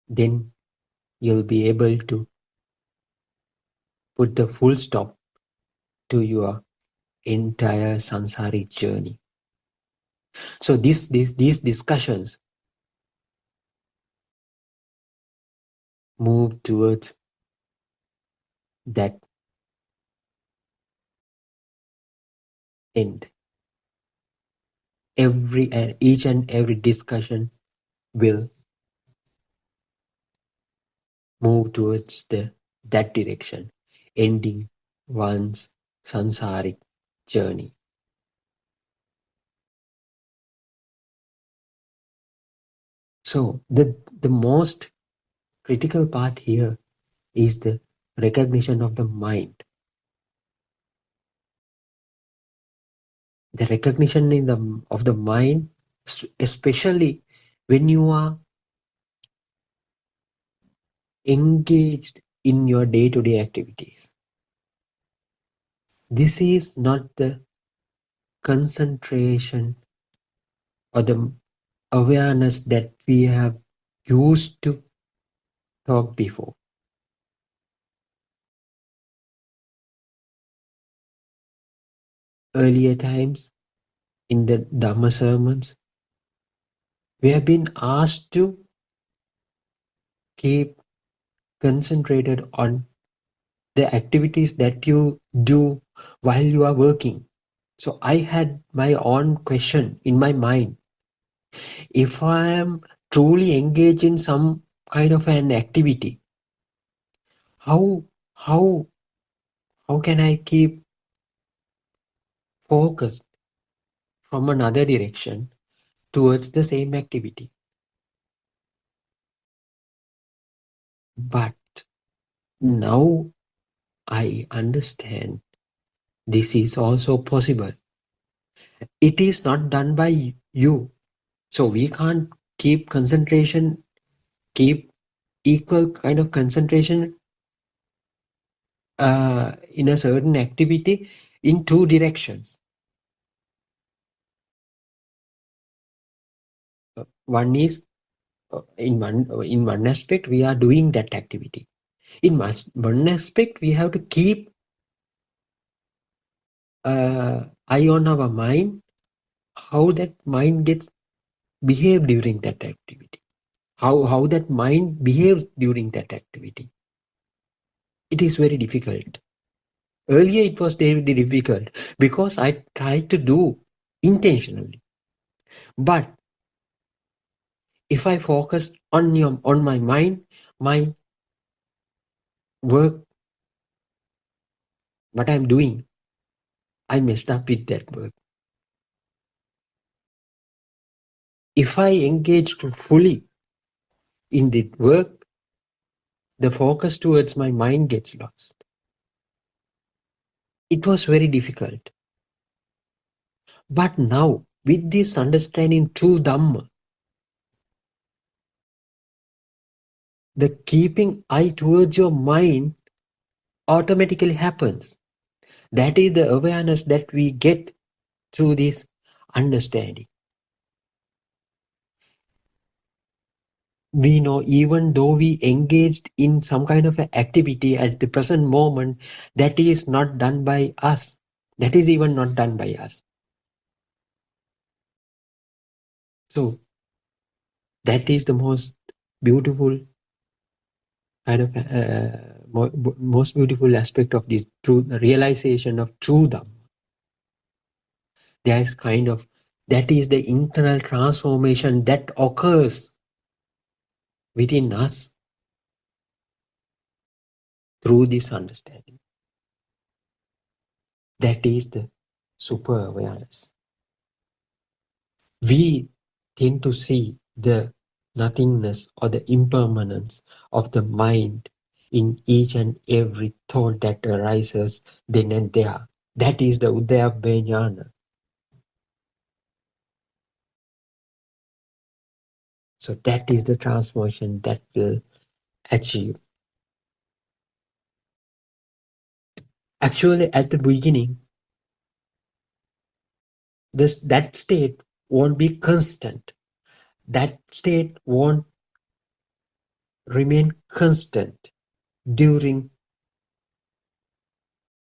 Then you'll be able to put the full stop to your entire samsaric journey. So these discussions move towards that end. Each and every discussion will move towards that direction, ending one's samsaric journey. So the most critical part here is the recognition of the mind. The recognition of the mind, especially when you are engaged in your day-to-day activities. This is not the concentration or the awareness that we have used to talk before. Earlier times in the Dhamma sermons, we have been asked to keep concentrated on the activities that you do while you are working. So I had my own question in my mind. If I am truly engaged in some kind of an activity, how can I keep focused from another direction towards the same activity? But now I understand this is also possible. It is not done by you. So we can't keep equal kind of concentration in a certain activity in two directions. One is in one aspect we are doing that activity. In one aspect we have to keep eye on our mind, how that mind gets behave during that activity, how that mind behaves during that activity. It is very difficult. Earlier it was very difficult because I tried to do intentionally. But if I focus on my mind, my work, what I'm doing, I messed up with that work. If I engage fully in the work, the focus towards my mind gets lost. It was very difficult. But now, with this understanding through Dhamma, the keeping eye towards your mind automatically happens. That is the awareness that we get through this understanding. We know even though we engaged in some kind of activity at the present moment, that is not done by us. That is even not done by us. So that is the most beautiful kind of most beautiful aspect of this true realization of true Dhamma. There is that is the internal transformation that occurs within us through this understanding. That is the super awareness. We tend to see the nothingness or the impermanence of the mind in each and every thought that arises then and there. That is the Udayabbe Jnana. So that is the transformation that will achieve. Actually, at the beginning, that state won't be constant. That state won't remain constant during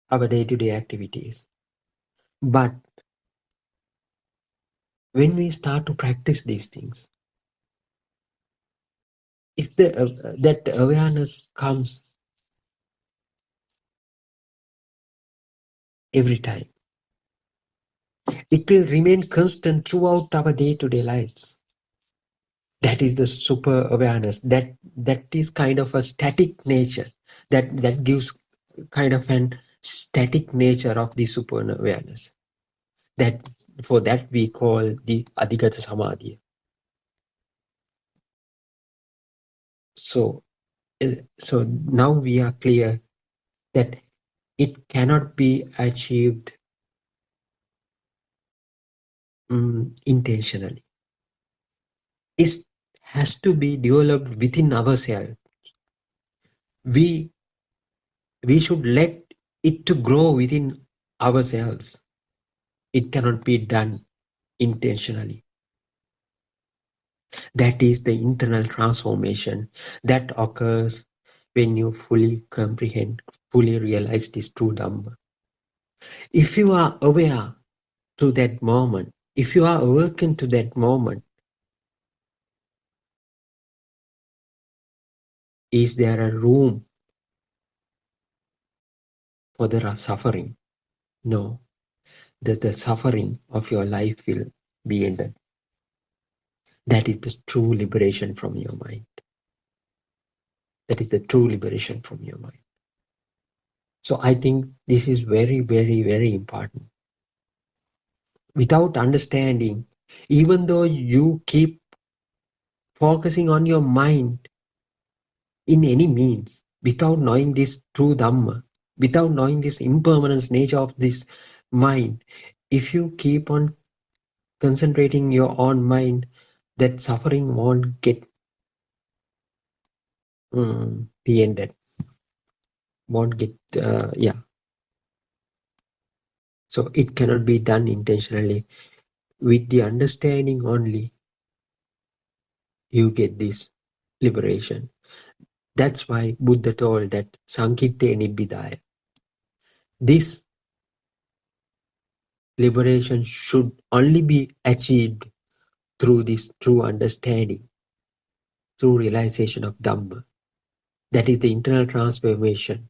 our day-to-day activities. But when we start to practice these things, if that awareness comes every time, it will remain constant throughout our day-to-day lives. That is the super awareness. That is kind of a static nature. That gives kind of an static nature of the super awareness. That for that we call the Adhigata Samadhi. So now we are clear that it cannot be achieved intentionally. It has to be developed within ourselves. We should let it to grow within ourselves. It cannot be done intentionally. That is the internal transformation that occurs when you fully comprehend, fully realize this true Dhamma. If you are aware to that moment, if you are awakened to that moment, is there a room for the suffering? No. The suffering of your life will be ended. That is the true liberation from your mind. That is the true liberation from your mind. So I think this is very, very, very important. Without understanding, even though you keep focusing on your mind in any means, without knowing this true Dhamma, without knowing this impermanence nature of this mind, if you keep on concentrating your own mind, that suffering won't get be ended, won't get, So it cannot be done intentionally. With the understanding only, you get this liberation. That's why Buddha told that Sankitte Nibbidaya. This liberation should only be achieved through this true understanding, through realization of Dhamma. That is the internal transformation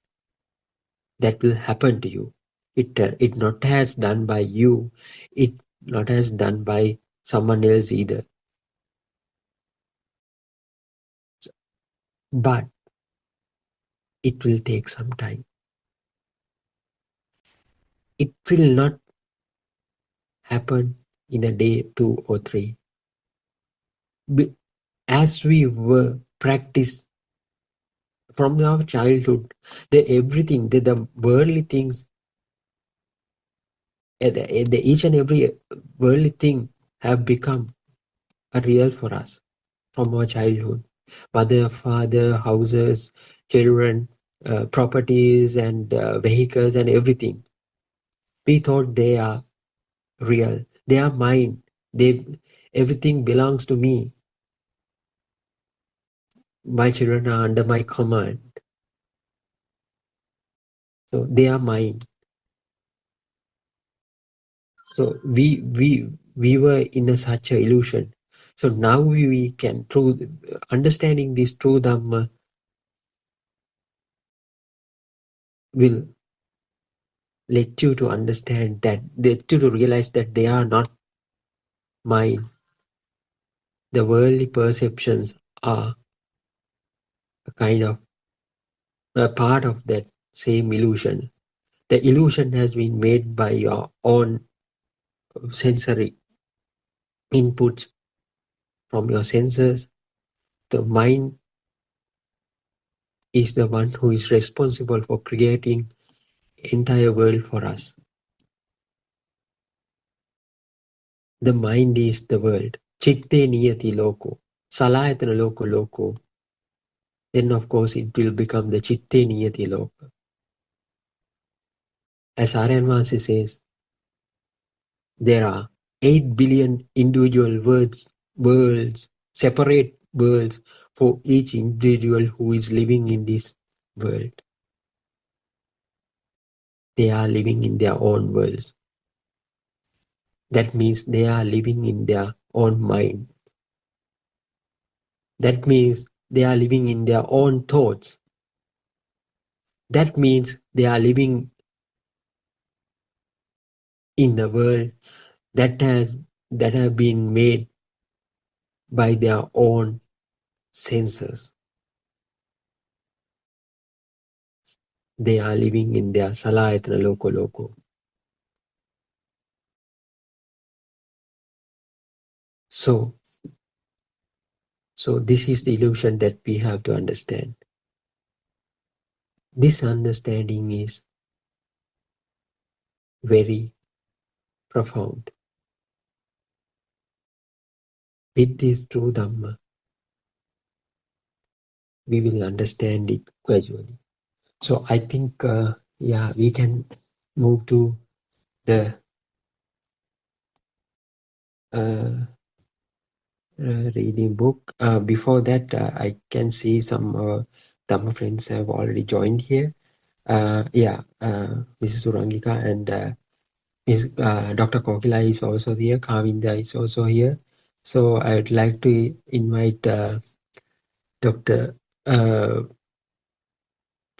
that will happen to you. It not has done by you, it not has done by someone else either. But it will take some time. It will not happen in a day, 2 or 3. As we were practiced from our childhood, everything, the worldly things, each and every worldly thing have become a real for us from our childhood. Mother, father, houses, children, properties and vehicles and everything. We thought they are real. They are mine. Everything belongs to me. My children are under my command. So they are mine. So we were in such an illusion. So now we can, through understanding this true Dhamma, will let you to understand that, let you to realize that they are not mine. The worldly perceptions are a kind of a part of that same illusion. The illusion has been made by your own sensory inputs from your senses. The mind is the one who is responsible for creating entire world for us. The mind is the world. Chitte niyati loko. Salayatana loko loko. Then of course it will become the chitte niyati loka. As Aryan Vasi says, there are 8 billion individual worlds, separate worlds for each individual who is living in this world. They are living in their own worlds. That means they are living in their own mind. That means they are living in their own thoughts. That means they are living in the world that have been made by their own senses. They are living in their Salayatana Loko Loko. So this is the illusion that we have to understand. This understanding is very profound. With this true Dhamma, we will understand it gradually. So I think, we can move to the reading book. Before that, I can see some Dhamma friends have already joined here. Mrs. Surangika and Dr. Kokila is also here. Kavinda is also here. So I would like to invite Dr.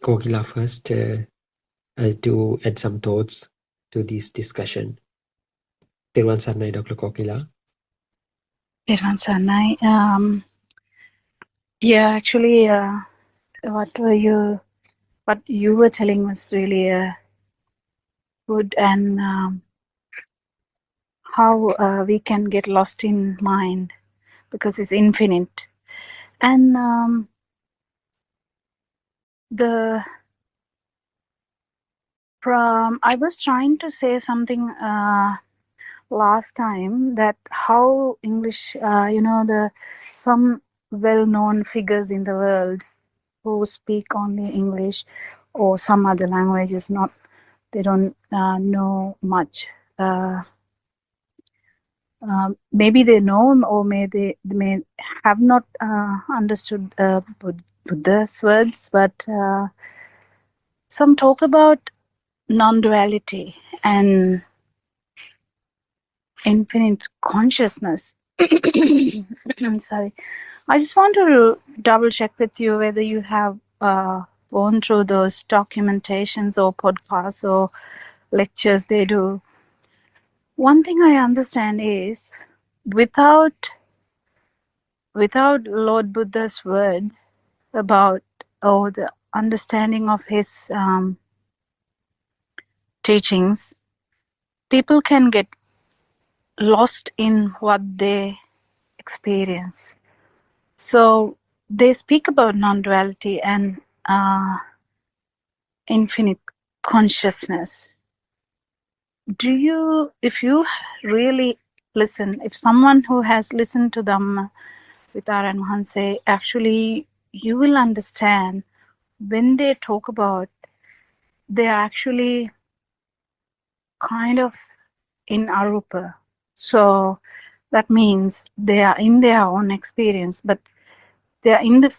Kokila first to add some thoughts to this discussion. Teruvan Saranai, Dr. Kokila. Dhiran Sarnai, actually, what you were telling was really good, and how we can get lost in mind because it's infinite. And I was trying to say something last time, that how English, some well-known figures in the world who speak only English or some other languages, they don't know much. Maybe they know, or they may have not understood Buddha's words, but some talk about non-duality and infinite consciousness. I'm sorry. I just want to double check with you whether you have gone through those documentations or podcasts or lectures they do. One thing I understand is without Lord Buddha's word about, or the understanding of his teachings, people can get lost in what they experience. So they speak about non-duality and infinite consciousness. If you really listen, if someone who has listened to them with Aryan Mahanse, actually you will understand when they talk about, they are actually kind of in arupa. So that means they are in their own experience, but they are in the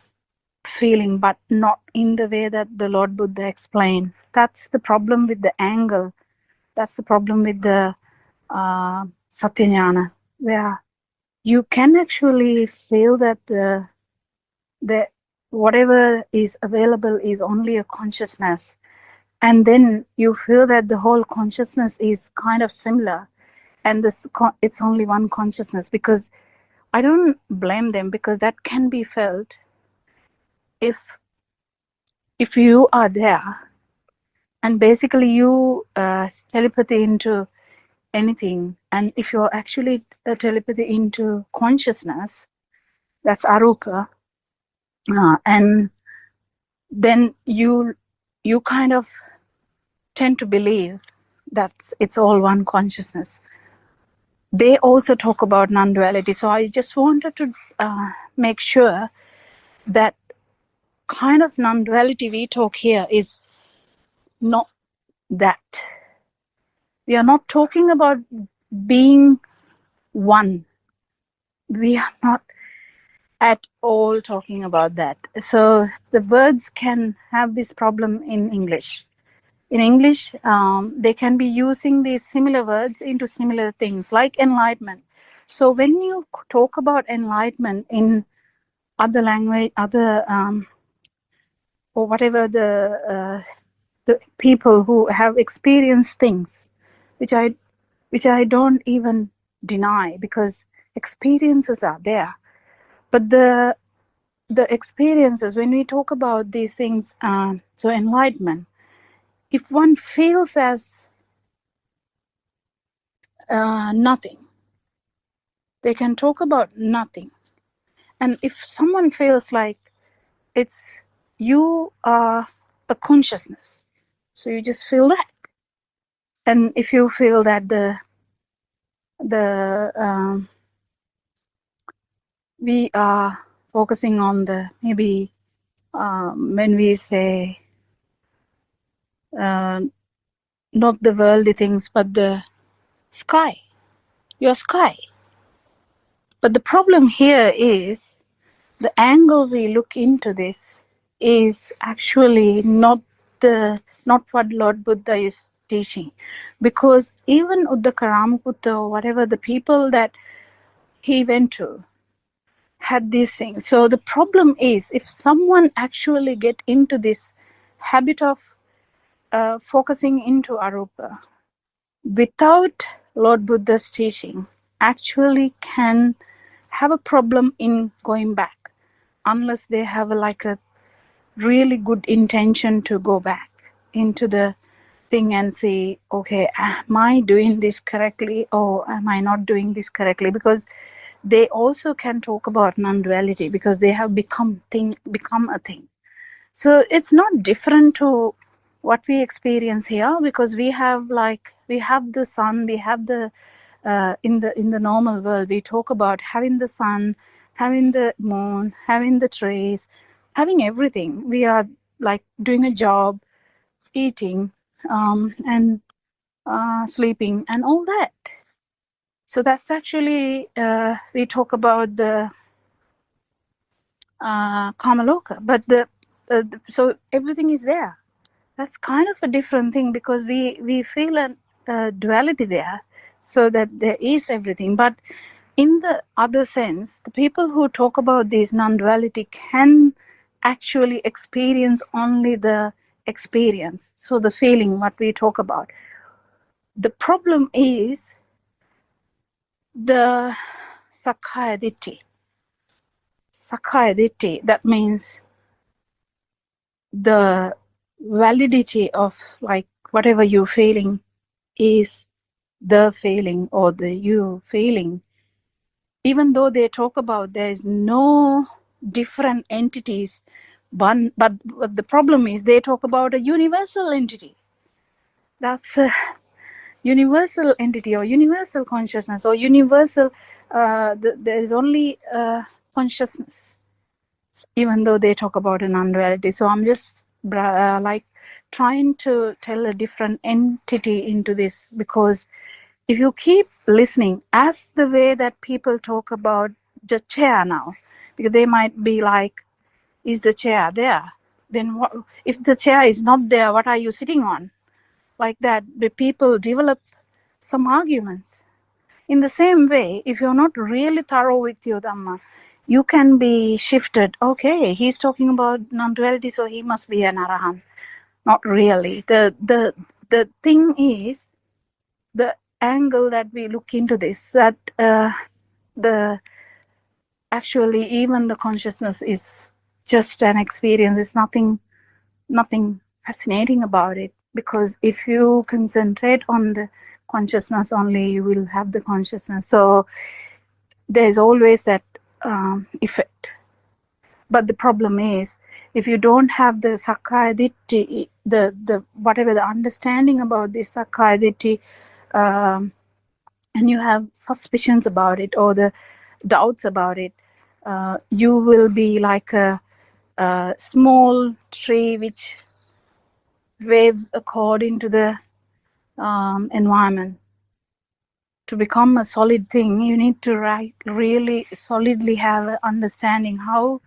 feeling, but not in the way that the Lord Buddha explained. That's the problem with the angle. That's the problem with the Satyajnana, where you can actually feel that the whatever is available is only a consciousness, and then you feel that the whole consciousness is kind of similar, and it's only one consciousness. Because I don't blame them, because that can be felt if you are there, and basically you telepathy into anything, and if you're actually telepathy into consciousness, that's arupa, and then you kind of tend to believe that it's all one consciousness. They also talk about non-duality, so I just wanted to make sure that kind of non-duality we talk here is not that. We are not talking about being one. We are not at all talking about that. So the words can have this problem in English. In English, they can be using these similar words into similar things, like enlightenment. So when you talk about enlightenment in other language, other or whatever, the people who have experienced things, which I don't even deny, because experiences are there. But the experiences, when we talk about these things, so enlightenment, if one feels as nothing, they can talk about nothing. And if someone feels like it's, you are a consciousness, so you just feel that. And if you feel that we are focusing on the, maybe when we say not the worldly things, but the sky, your sky. But the problem here is the angle we look into this is actually not what Lord Buddha is teaching. Because even Uddakaramaputta, or whatever, the people that he went to had these things. So the problem is, if someone actually get into this habit of focusing into arupa without Lord Buddha's teaching, actually can have a problem in going back, unless they have like a really good intention to go back into the thing and say, okay, am I doing this correctly, or am I not doing this correctly? Because they also can talk about non-duality, because they have become a thing. So it's not different to what we experience here, because we have the sun, we have the in the normal world, we talk about having the sun, having the moon, having the trees, having everything. We are like doing a job, eating, and sleeping, and all that. So that's actually, we talk about the Kamaloka, but so everything is there. That's kind of a different thing, because we feel a duality there, so that there is everything. But in the other sense, the people who talk about this non-duality can actually experience only the experience, so the feeling what we talk about. The problem is the Sakkaya Ditthi. Sakkaya Ditthi, that means the validity of like whatever you're feeling is the feeling, or the you feeling. Even though they talk about there's no different entities, but the problem is they talk about a universal entity. That's a universal entity, or universal consciousness, or universal, there is only consciousness, even though they talk about a non-duality. So I'm just like trying to tell a different entity into this, because if you keep listening, as the way that people talk about the chair now, because they might be like, is the chair there? Then what, if the chair is not there, what are you sitting on? Like that, the people develop some arguments. In the same way, if you're not really thorough with your Dhamma, you can be shifted. Okay, he's talking about non-duality, so he must be an Arahant. not really. The thing is the angle that we look into this, that the actually even the consciousness is just an experience. It's nothing fascinating about it, because if you concentrate on the consciousness only, you will have the consciousness. So there's always that effect. But the problem is, if you don't have the Sakkaya Ditthi, the whatever the understanding about this Sakkaya Ditthi, and you have suspicions about it or the doubts about it, you will be like a small tree which waves according to the environment. To become a solid thing, you need to really solidly have an understanding how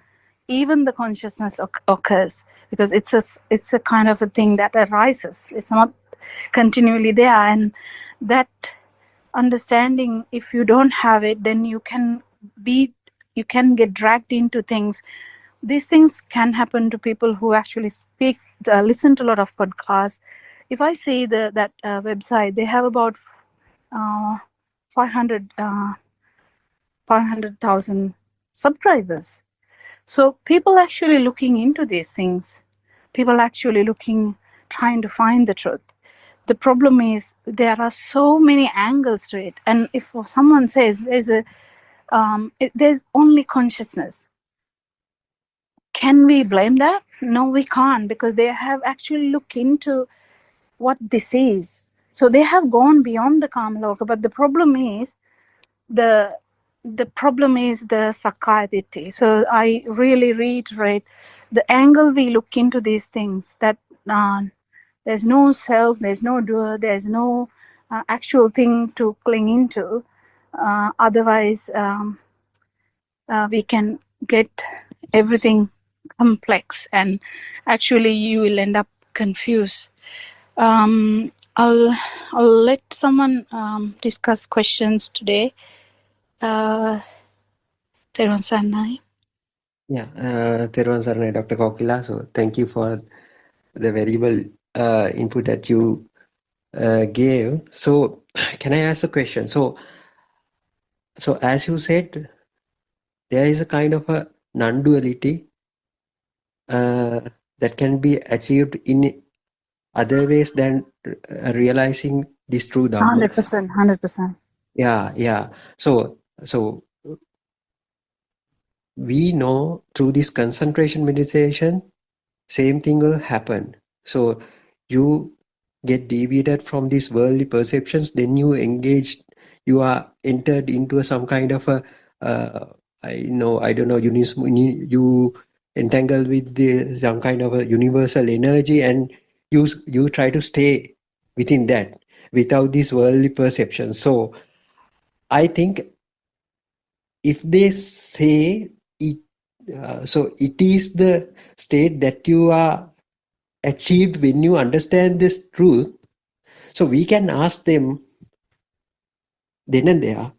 even the consciousness occurs, because it's a kind of a thing that arises. It's not continually there, and that understanding, if you don't have it, then you can get dragged into things. These things can happen to people who actually listen to a lot of podcasts. If I see that website, they have about 500,000 subscribers. So people actually looking into these things. People actually trying to find the truth. The problem is there are so many angles to it. And if someone says there's only consciousness, can we blame that? No, we can't, because they have actually looked into what this is. So they have gone beyond the Kamaloka. But the problem is the Sakkaya Ditthi. So I really reiterate, the angle we look into these things, that there's no self, there's no doer, there's no actual thing to cling into. Otherwise, we can get everything complex, and actually you will end up confused. I'll let someone discuss questions today. Teruvan Saranai. Yeah, Teruvan Saranai, Dr. Kokila. So thank you for the valuable input that you gave. So can I ask a question? So as you said, there is a kind of a non-duality that can be achieved in other ways than realizing this true Dhamma. 100%. Yeah. So we know through this concentration meditation, same thing will happen. So you get deviated from these worldly perceptions, then you are entered into some kind of a I don't know, you entangle with some kind of a universal energy, and you try to stay within that without these worldly perceptions. So I think if they say it, so it is the state that you are achieved when you understand this truth. So we can ask them then and there,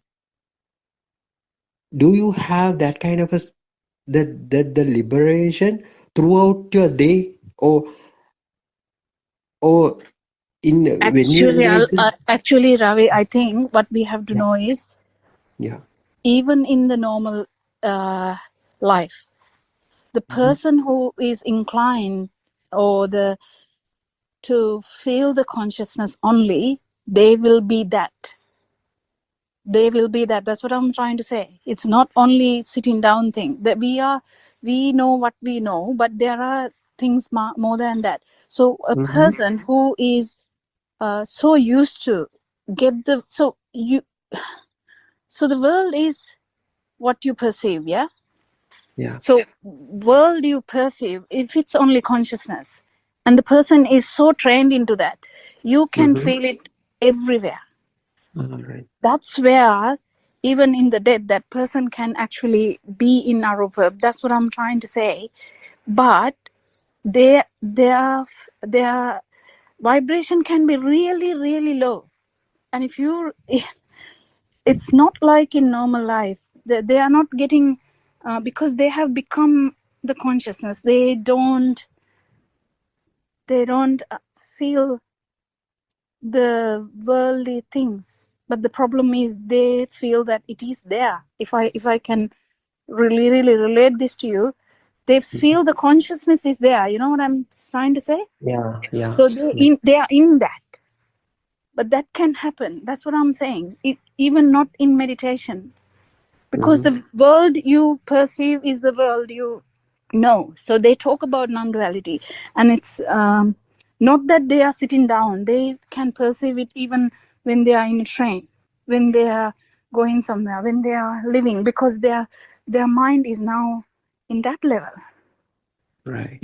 do you have that kind of the liberation throughout your day, or in when you engage Actually, Ravi, I think what we have to know is, even in the normal life, the person who is inclined to feel the consciousness only, they will be that. That's what I'm trying to say. It's not only sitting down thing that we know what we know, but there are things more than that. So a person who is so used to so the world is what you perceive. Yeah. So world you perceive, if it's only consciousness, and the person is so trained into that, you can feel it everywhere. That's where, even in the dead, that person can actually be in Arupa. That's what I'm trying to say. But their vibration can be really, really low. And it's not like in normal life. They are not getting, because they have become the consciousness. They don't they don't feel the worldly things, but the problem is they feel that it is there. If I can really relate this to you, they feel the consciousness is there. You know what I'm trying to say? Yeah, yeah. So they are in that, but that can happen. That's what I'm saying. Even not in meditation, because the world you perceive is the world you know. So they talk about non-duality, and it's not that they are sitting down. They can perceive it even when they are in a train, when they are going somewhere, when they are living, because their mind is now in that level. Right.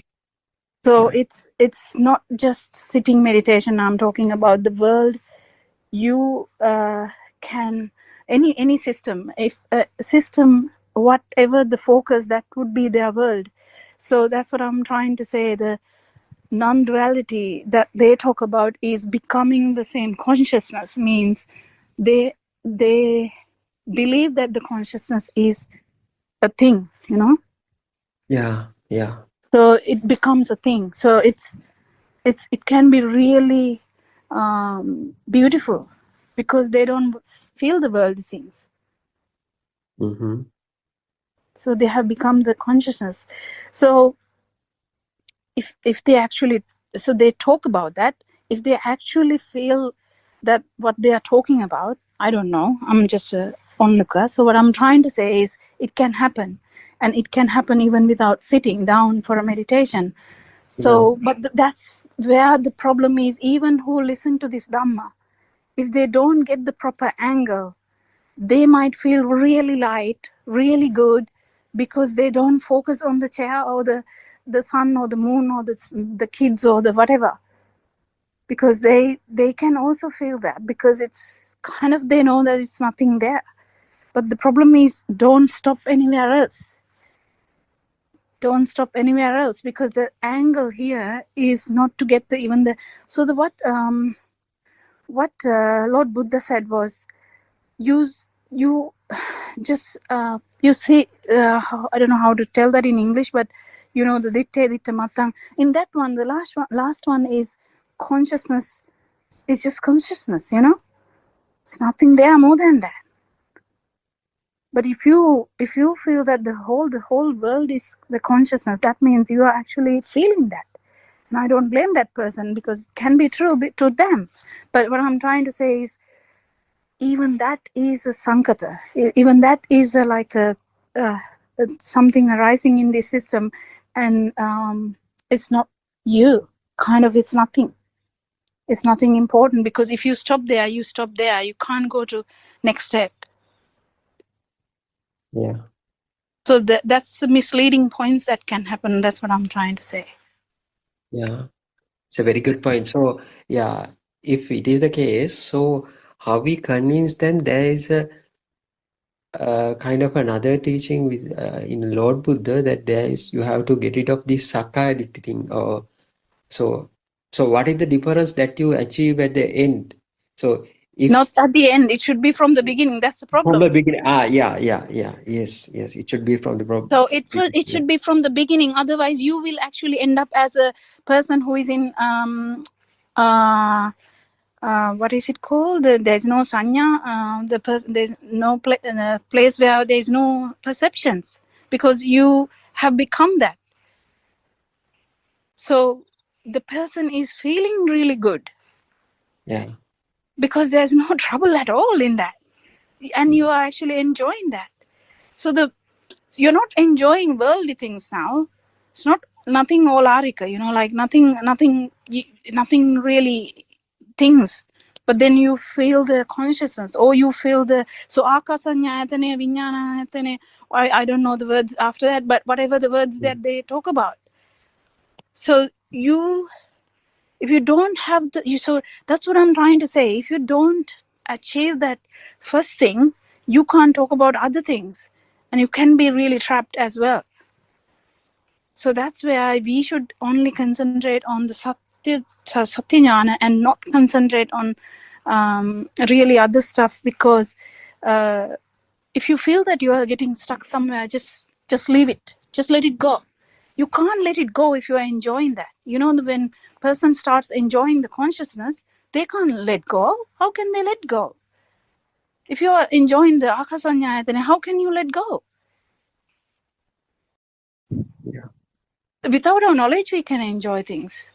So it's not just sitting meditation. I'm talking about the world. You can any system, if a system, whatever the focus, that would be their world. So that's what I'm trying to say. The non-duality that they talk about is becoming the same consciousness, means they believe that the consciousness is a thing, you know. Yeah, yeah. So it becomes a thing. So it can be really beautiful, because they don't feel the world things. So they have become the consciousness. So if they actually, so they talk about that, if they actually feel that what they are talking about, I don't know, I'm just a onlooker. So what I'm trying to say is it can happen, and it can happen even without sitting down for a meditation. So but that's where the problem is. Even who listen to this Dhamma, if they don't get the proper angle, they might feel really light, really good, because they don't focus on the chair or the sun or the moon or the kids or the whatever. Because they can also feel that, because it's kind of, they know that it's nothing there. But the problem is, don't stop anywhere else. Don't stop anywhere else, because the angle here is not to get the even the. So the what Lord Buddha said was, you just you see, I don't know how to tell that in English, but you know, the ditte matang. In that one, the last one is consciousness is just consciousness, you know. It's nothing there more than that. But if you feel that the whole world is the consciousness, that means you are actually feeling that. And I don't blame that person, because it can be true to them. But what I'm trying to say is, even that is a sankata. Even that is like a something arising in this system, and it's not you. Kind of, it's nothing. It's nothing important, because if you stop there, you stop there. You can't go to next step. Yeah. So that's the misleading points that can happen. That's what I'm trying to say. Yeah. It's a very good point. So, yeah, if it is the case, so how we convinced then there is a kind of another teaching with in Lord Buddha, that there is, you have to get rid of this Sakkaya Ditthi thing. Or so what is the difference that you achieve at the end? So if not at the end, it should be from the beginning. That's the problem. From the beginning. Yes. It should be from the So it should be from the beginning. Otherwise, you will actually end up as a person who is in what is it called? There's no sanya. The person, there's no place where there's no perceptions, because you have become that. So the person is feeling really good. Yeah. Because there's no trouble at all in that, and you are actually enjoying that. So you're not enjoying worldly things now. It's not nothing olarika, you know, like nothing really things. But then you feel the consciousness, or you feel the, so akasanyayatane, vinyanaayatane, I don't know the words after that, but whatever the words that they talk about. So if you don't have so that's what I'm trying to say. If you don't achieve that first thing, you can't talk about other things, and you can be really trapped as well. So that's where we should only concentrate on the satya jnana, and not concentrate on really other stuff, because if you feel that you are getting stuck somewhere, just leave it, just let it go. You can't let it go if you are enjoying that. You know, when person starts enjoying the consciousness, they can't let go. How can they let go? If you are enjoying the akasanya, then how can you let go? Yeah. Without our knowledge, we can enjoy things.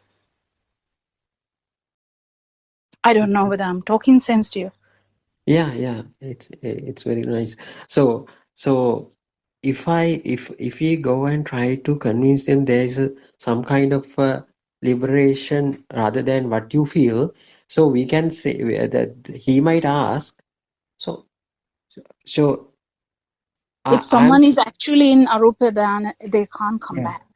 I don't know whether I'm talking sense to you. Yeah, it's very nice. So if we go and try to convince them there is some kind of liberation rather than what you feel, so we can say that he might ask. So If I'm someone is actually in Arupa Dhyana, they can't come yeah, back.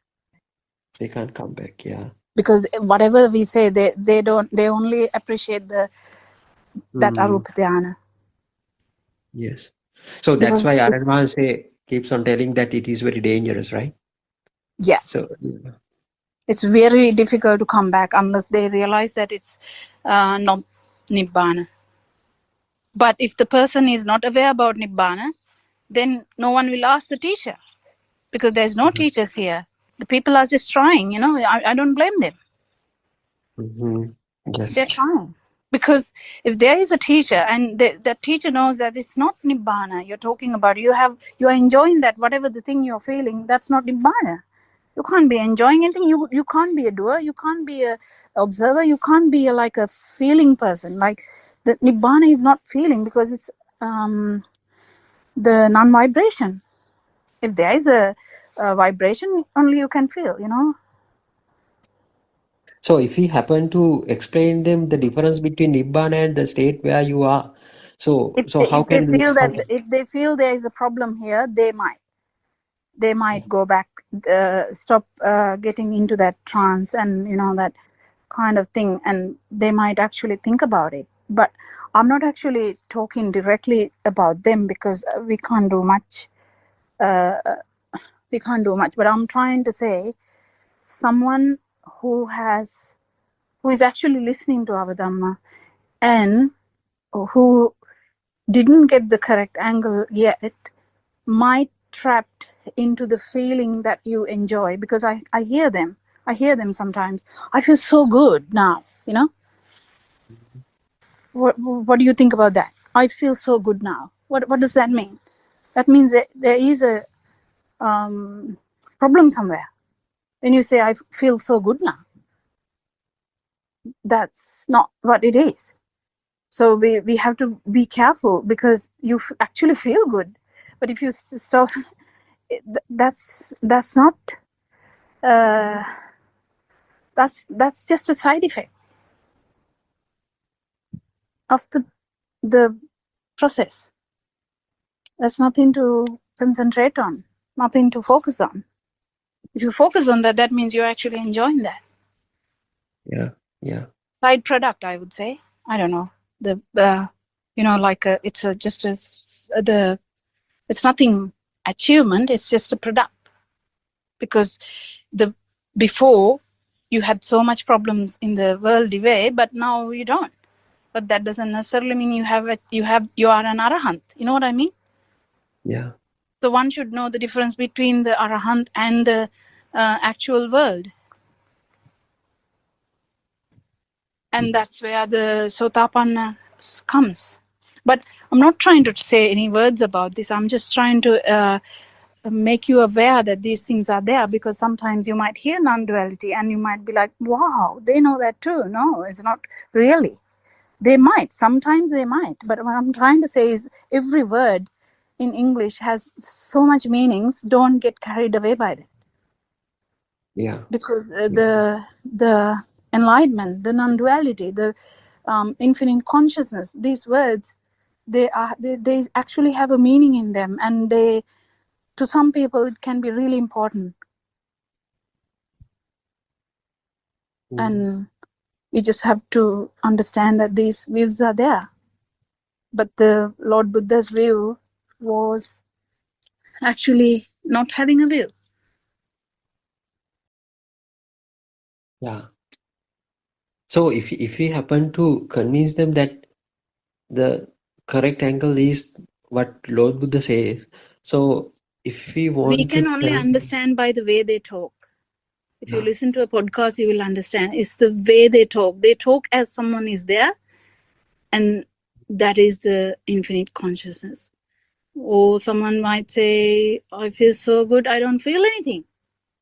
they can't come back. Yeah. Because whatever we say, they only appreciate that Arupa Dhyana. Yes. So that's Because why it's, Aranman keeps on telling that it is very dangerous, right? yeah. So It's very difficult to come back unless they realize that it's not Nibbana. But if the person is not aware about Nibbana, then no one will ask the teacher, because there's no teachers here. The people are just trying, you know. I don't blame them. They're yes. trying. Because if there is a teacher and the teacher knows that it's not Nibbana you're talking about, you are enjoying that, whatever the thing you're feeling, that's not Nibbana. You can't be enjoying anything. You can't be a doer. You can't be a observer. You can't be like a feeling person. Like the Nibbana is not feeling, because it's the non-vibration. If there is a vibration, only you can feel, you know. So if we happen to explain them the difference between Nibbana and the state where you are, so how If they can we? feel that, if they feel there is a problem here, they might go back, stop getting into that trance and, you know, that kind of thing, and they might actually think about it. But I'm not actually talking directly about them, because we can't do much. But I'm trying to say, someone who is actually listening to our Dhamma and who didn't get the correct angle yet might trapped into the feeling that you enjoy, because I hear them sometimes. I feel so good now, you know. What do you think about that? I feel so good now. What does that mean? That means that there is a problem somewhere. When you say I feel so good now, that's not what it is. So we have to be careful, because you actually feel good, but if you stop, that's not that's just a side effect of the process. That's nothing to concentrate on, nothing to focus on. If you focus on that, that means you're actually enjoying that. Yeah. Side product, I would say. I don't know. You know, like it's it's nothing achievement. It's just a product, because before you had so much problems in the worldly way, but now you don't. But that doesn't necessarily mean you are an arahant. You know what I mean? Yeah. So one should know the difference between the arahant and the actual world. And that's where the sotapanna comes. But I'm not trying to say any words about this. I'm just trying to make you aware that these things are there, because sometimes you might hear non-duality and you might be like, wow, they know that too. No, it's not really. They might. Sometimes they might. But what I'm trying to say is, every word in English has so much meanings. Don't get carried away by that. Yeah. Because the enlightenment, the non-duality, the infinite consciousness, these words, they actually have a meaning in them, and to some people it can be really important. And we just have to understand that these views are there. But the Lord Buddha's view was actually not having a view. Yeah. So if we happen to convince them that the correct angle is what Lord Buddha says, so if we We want to can only understand by the way they talk. If you listen to a podcast, you will understand. It's the way they talk. They talk as someone is there, and that is the infinite consciousness. Or someone might say, I feel so good, I don't feel anything.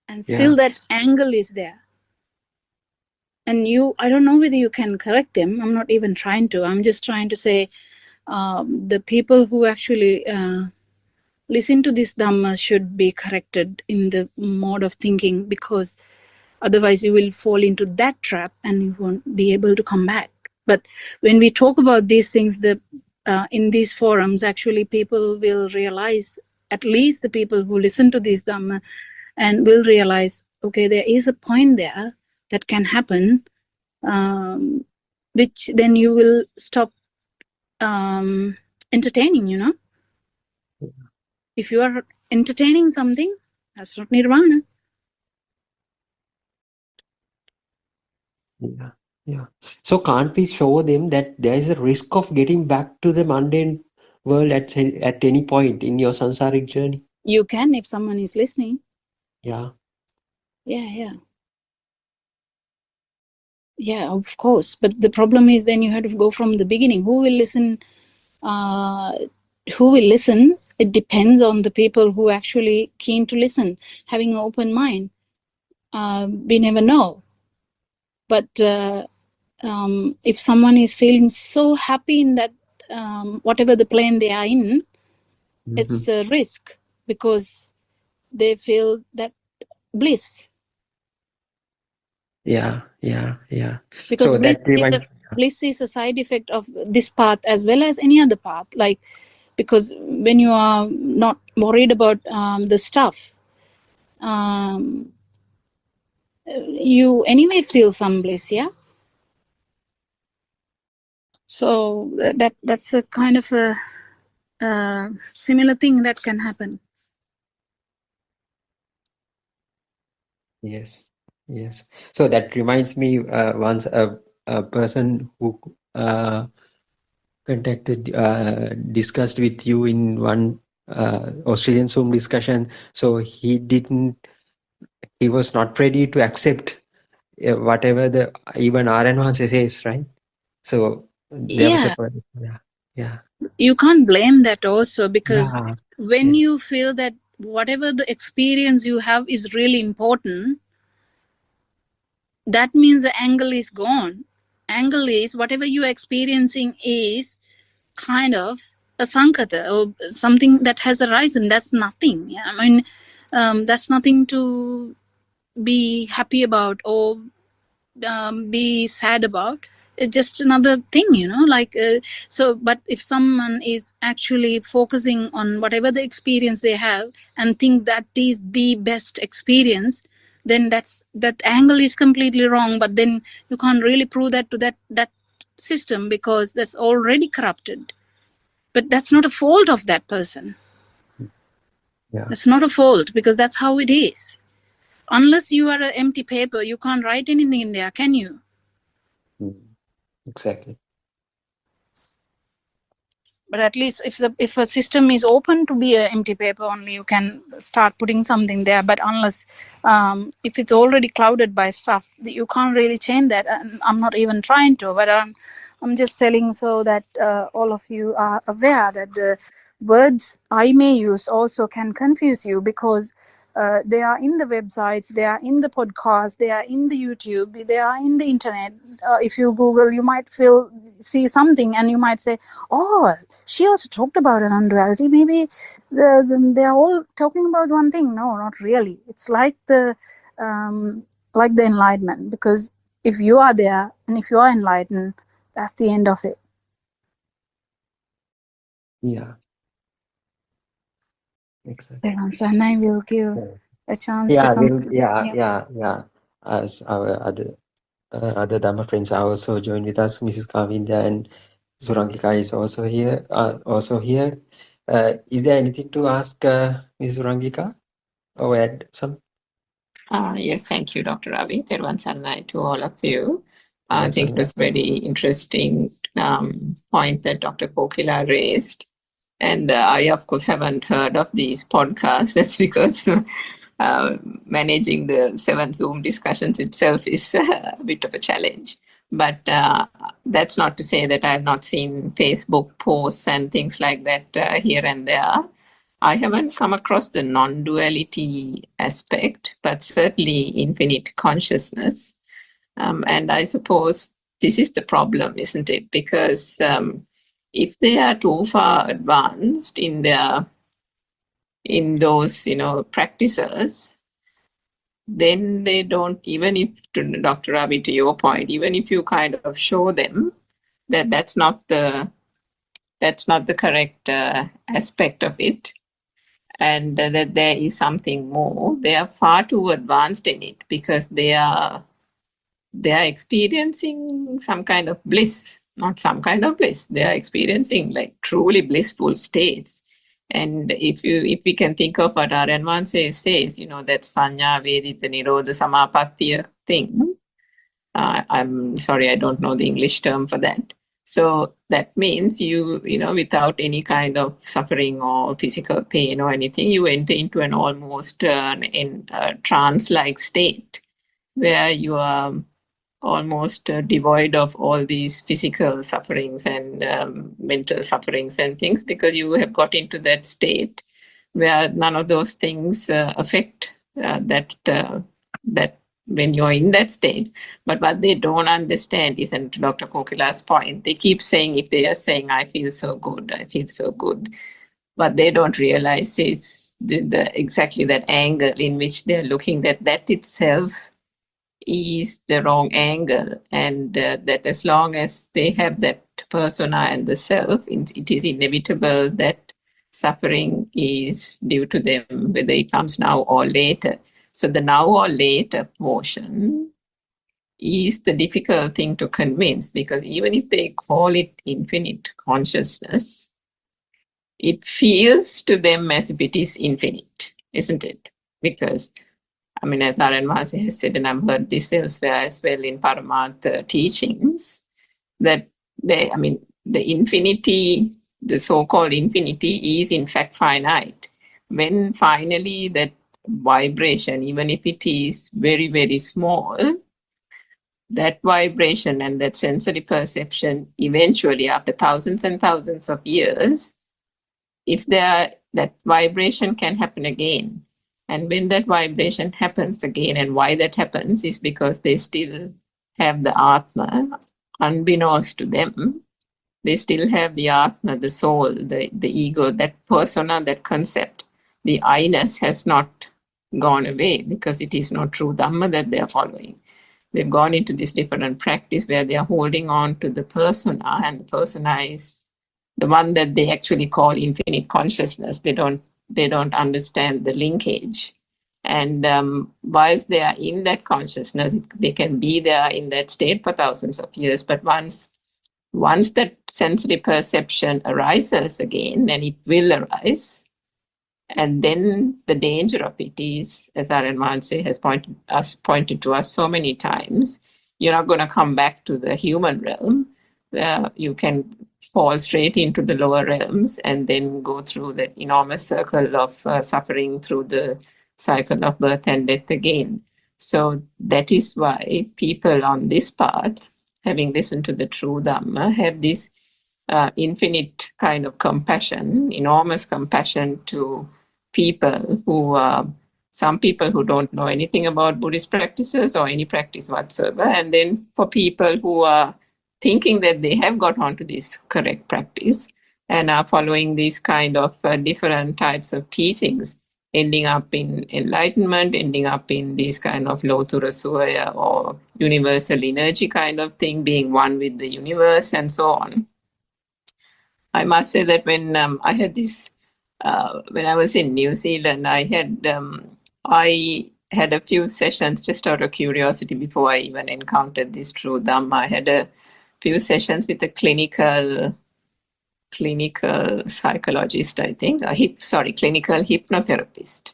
And still that angle is there. And I don't know whether you can correct them. I'm not even trying to. I'm just trying to say the people who actually listen to this Dhamma should be corrected in the mode of thinking, because otherwise you will fall into that trap and you won't be able to come back. But when we talk about these things, in these forums, actually people will realize, at least the people who listen to this Dhamma, and will realize, okay, there is a point there that can happen, which then you will stop entertaining, you know. If you are entertaining something, that's not nirvana. Yeah. So can't we show them that there is a risk of getting back to the mundane world at any point in your samsaric journey? You can, if someone is listening. Yeah. Yeah, of course. But the problem is then you have to go from the beginning. Who will listen? It depends on the people who actually keen to listen, having an open mind. We never know. But if someone is feeling so happy in that, whatever the plane they are in, it's a risk, because they feel that bliss. Yeah. Because So bliss is a side effect of this path as well as any other path. Like, because when you are not worried about the stuff, you anyway feel some bliss, yeah. So that's a kind of a similar thing that can happen. Yes. So that reminds me, once a person who discussed with you in one Australian Zoom discussion. So he was not ready to accept whatever even RN1 says, right? So there was a person. Yeah. You can't blame that also, because when you feel that whatever the experience you have is really important, that means the angle is gone. Angle is whatever you're experiencing is kind of a sankata or something that has arisen. That's nothing. Yeah? I mean, that's nothing to be happy about or be sad about. It's just another thing, you know, like but if someone is actually focusing on whatever the experience they have and think that is the best experience, then that angle is completely wrong. But then you can't really prove that to that system, because that's already corrupted. But that's not a fault of that person. That's not a fault, because that's how it is. Unless you are an empty paper, you can't write anything in there, can you? Exactly. But at least if a system is open to be an empty paper only, you can start putting something there. But unless if it's already clouded by stuff, you can't really change that. And I'm not even trying to, but I'm just telling so that all of you are aware that the words I may use also can confuse you, because they are in the websites, they are in the podcast, they are in the YouTube, they are in the internet. If you Google, you might see something and you might say, oh, she also talked about an unduality. Maybe they are all talking about one thing. No, not really. It's like the enlightenment, because if you are there and if you are enlightened, that's the end of it. Yeah. Exactly. And I will give a chance to some. As our other Dhamma friends are also joined with us, Mrs. Kavinda and Surangika is also here. Is there anything to ask Ms. Surangika or add some? Yes, thank you, Dr. Ravi. Tervan Saranai to all of you. I think it was very interesting point that Dr. Kokila raised. And I, of course, haven't heard of these podcasts. That's because managing the 7 Zoom discussions itself is a bit of a challenge. But that's not to say that I have not seen Facebook posts and things like that here and there. I haven't come across the non-duality aspect, but certainly infinite consciousness. And I suppose this is the problem, isn't it? Because if they are too far advanced in those, practices, then they don't, even if, Dr. Ravi, to your point, even if you kind of show them that that's not the correct aspect of it, and that there is something more, they are far too advanced in it because they are experiencing some kind of bliss, not some kind of bliss. They are experiencing like truly blissful states. And if we can think of what Aryan says, that Sanya Vedita Nirodha Samapattiya thing, I'm sorry, I don't know the English term for that. So that means without any kind of suffering or physical pain or anything, you enter into an almost trance-like state where you are almost devoid of all these physical sufferings and mental sufferings and things, because you have got into that state where none of those things affect that when you're in that state. But what they don't understand is, and to Dr. Kokila's point, they keep saying, if they are saying, I feel so good, I feel so good, what they don't realize is exactly that angle in which they're looking, that itself is the wrong angle, and that as long as they have that persona and the self, it is inevitable that suffering is due to them, whether it comes now or later. So the now or later portion is the difficult thing to convince, because even if they call it infinite consciousness, it feels to them as if it is infinite, isn't it? Because as Aryan Mahasi has said, and I've heard this elsewhere as well in Paramartha teachings, that the infinity, the so-called infinity, is in fact finite. When finally that vibration, even if it is very, very small, that vibration and that sensory perception, eventually after thousands and thousands of years, if that vibration can happen again. And when that vibration happens again, and why that happens is because they still have the Atma, unbeknownst to them, they still have the Atma, the soul, the ego, that persona, that concept. The I-ness has not gone away because it is not true Dhamma that they are following. They've gone into this different practice where they are holding on to the persona, and the persona is the one that they actually call infinite consciousness. They don't understand the linkage. And whilst they are in that consciousness, they can be there in that state for thousands of years. But once that sensory perception arises again, and it will arise, and then the danger of it is, as Aryan Mahasi has pointed to us so many times, you're not going to come back to the human realm. You can fall straight into the lower realms and then go through the enormous circle of suffering through the cycle of birth and death again. So that is why people on this path, having listened to the true Dhamma, have this infinite kind of compassion, enormous compassion to people who are, some people who don't know anything about Buddhist practices or any practice whatsoever, and then for people who are thinking that they have got onto this correct practice and are following these kind of different types of teachings, ending up in enlightenment, ending up in these kind of Lotura Suaya or universal energy kind of thing, being one with the universe and so on. I must say that when I had this, when I was in New Zealand, I had a few sessions just out of curiosity before I even encountered this true Dhamma. I had a few sessions with a clinical psychologist, I think, clinical hypnotherapist.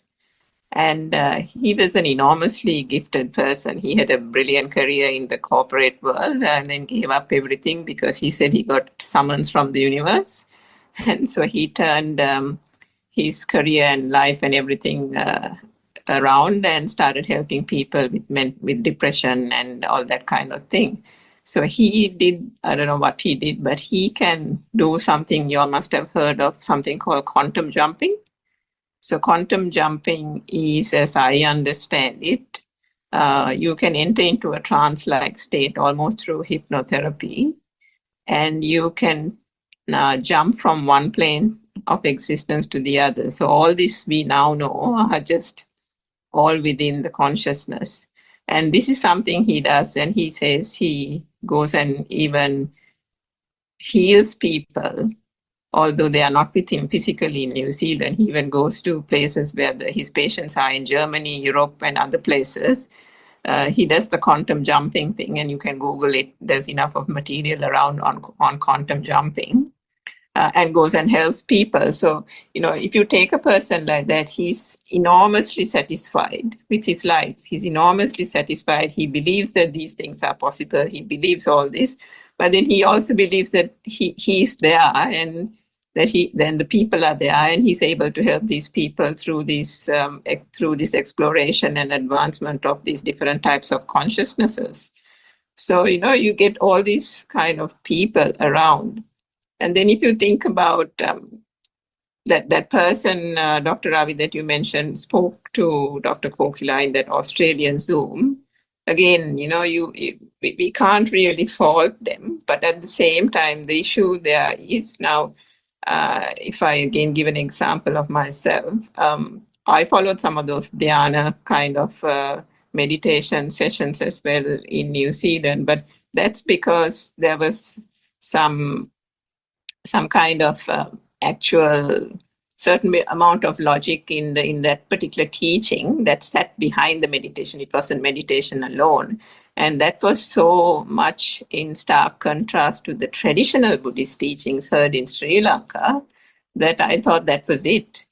And he was an enormously gifted person. He had a brilliant career in the corporate world and then gave up everything because he said he got summons from the universe. And so he turned his career and life and everything around and started helping people with depression and all that kind of thing. So he did, I don't know what he did, but he can do something you all must have heard of, something called quantum jumping. So quantum jumping is, as I understand it, you can enter into a trance-like state almost through hypnotherapy, and you can jump from one plane of existence to the other. So all this we now know are just all within the consciousness. And this is something he does, and he says he goes and even heals people, although they are not with him physically in New Zealand. He even goes to places where his patients are in Germany, Europe, and other places. He does the quantum jumping thing, and you can Google it. There's enough of material around on quantum jumping, and goes and helps people. So, if you take a person like that, he's enormously satisfied with his life. He's enormously satisfied. He believes that these things are possible. He believes all this, but then he also believes that he's there, and that then the people are there, and he's able to help these people through this exploration and advancement of these different types of consciousnesses. So, you get all these kind of people around. And then if you think about that person, Dr. Ravi, that you mentioned, spoke to Dr. Kokila in that Australian Zoom. Again, we can't really fault them, but at the same time, the issue there is now, if I again give an example of myself, I followed some of those dhyana kind of meditation sessions as well in New Zealand, but that's because there was some kind of actual certain amount of logic in that particular teaching that sat behind the meditation. It wasn't meditation alone. And that was so much in stark contrast to the traditional Buddhist teachings heard in Sri Lanka that I thought that was it.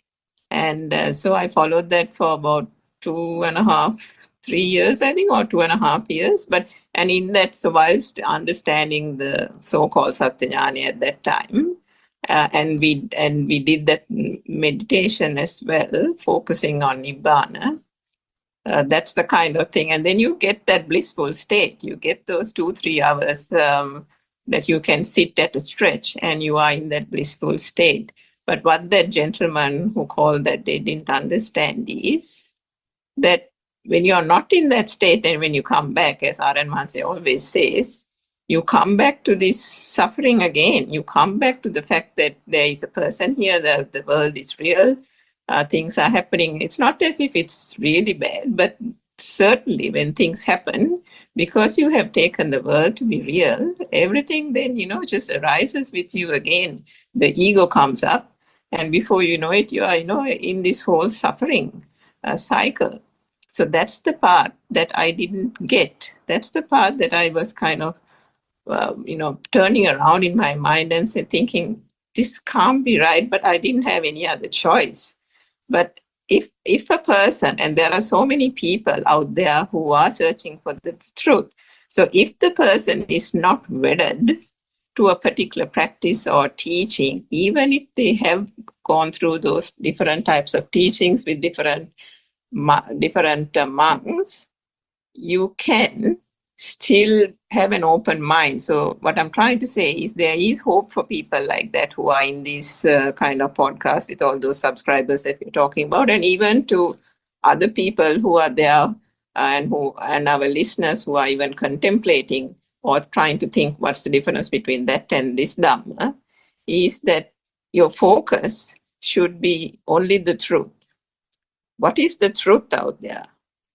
And so I followed that for about 2.5, 3 years, I think, or 2.5 years. And in that, so whilst understanding the so-called Satyajnana at that time, and we did that meditation as well, focusing on Nibbana. That's the kind of thing. And then you get that blissful state. You get those 2-3 hours that you can sit at a stretch, and you are in that blissful state. But what that gentleman who called that they didn't understand is that when you're not in that state, and when you come back, as Aryan Mahanse always says, you come back to this suffering again. You come back to the fact that there is a person here, that the world is real, things are happening. It's not as if it's really bad, but certainly when things happen, because you have taken the world to be real, everything then, just arises with you again. The ego comes up, and before you know it, you are, in this whole suffering cycle. So that's the part that I didn't get. That's the part that I was kind of, turning around in my mind and thinking, this can't be right, but I didn't have any other choice. But if a person, and there are so many people out there who are searching for the truth, so if the person is not wedded to a particular practice or teaching, even if they have gone through those different types of teachings with different monks, you can still have an open mind. So what I'm trying to say is there is hope for people like that who are in this kind of podcast with all those subscribers that we're talking about, and even to other people who are there and our listeners who are even contemplating or trying to think what's the difference between that and this Dhamma, is that your focus should be only the truth. What is the truth out there?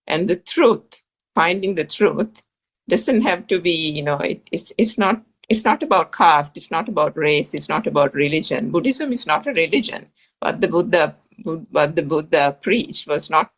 And the truth, finding the truth, doesn't have to be, it's not about caste, it's not about race, it's not about religion. Buddhism is not a religion. What the Buddha preached was not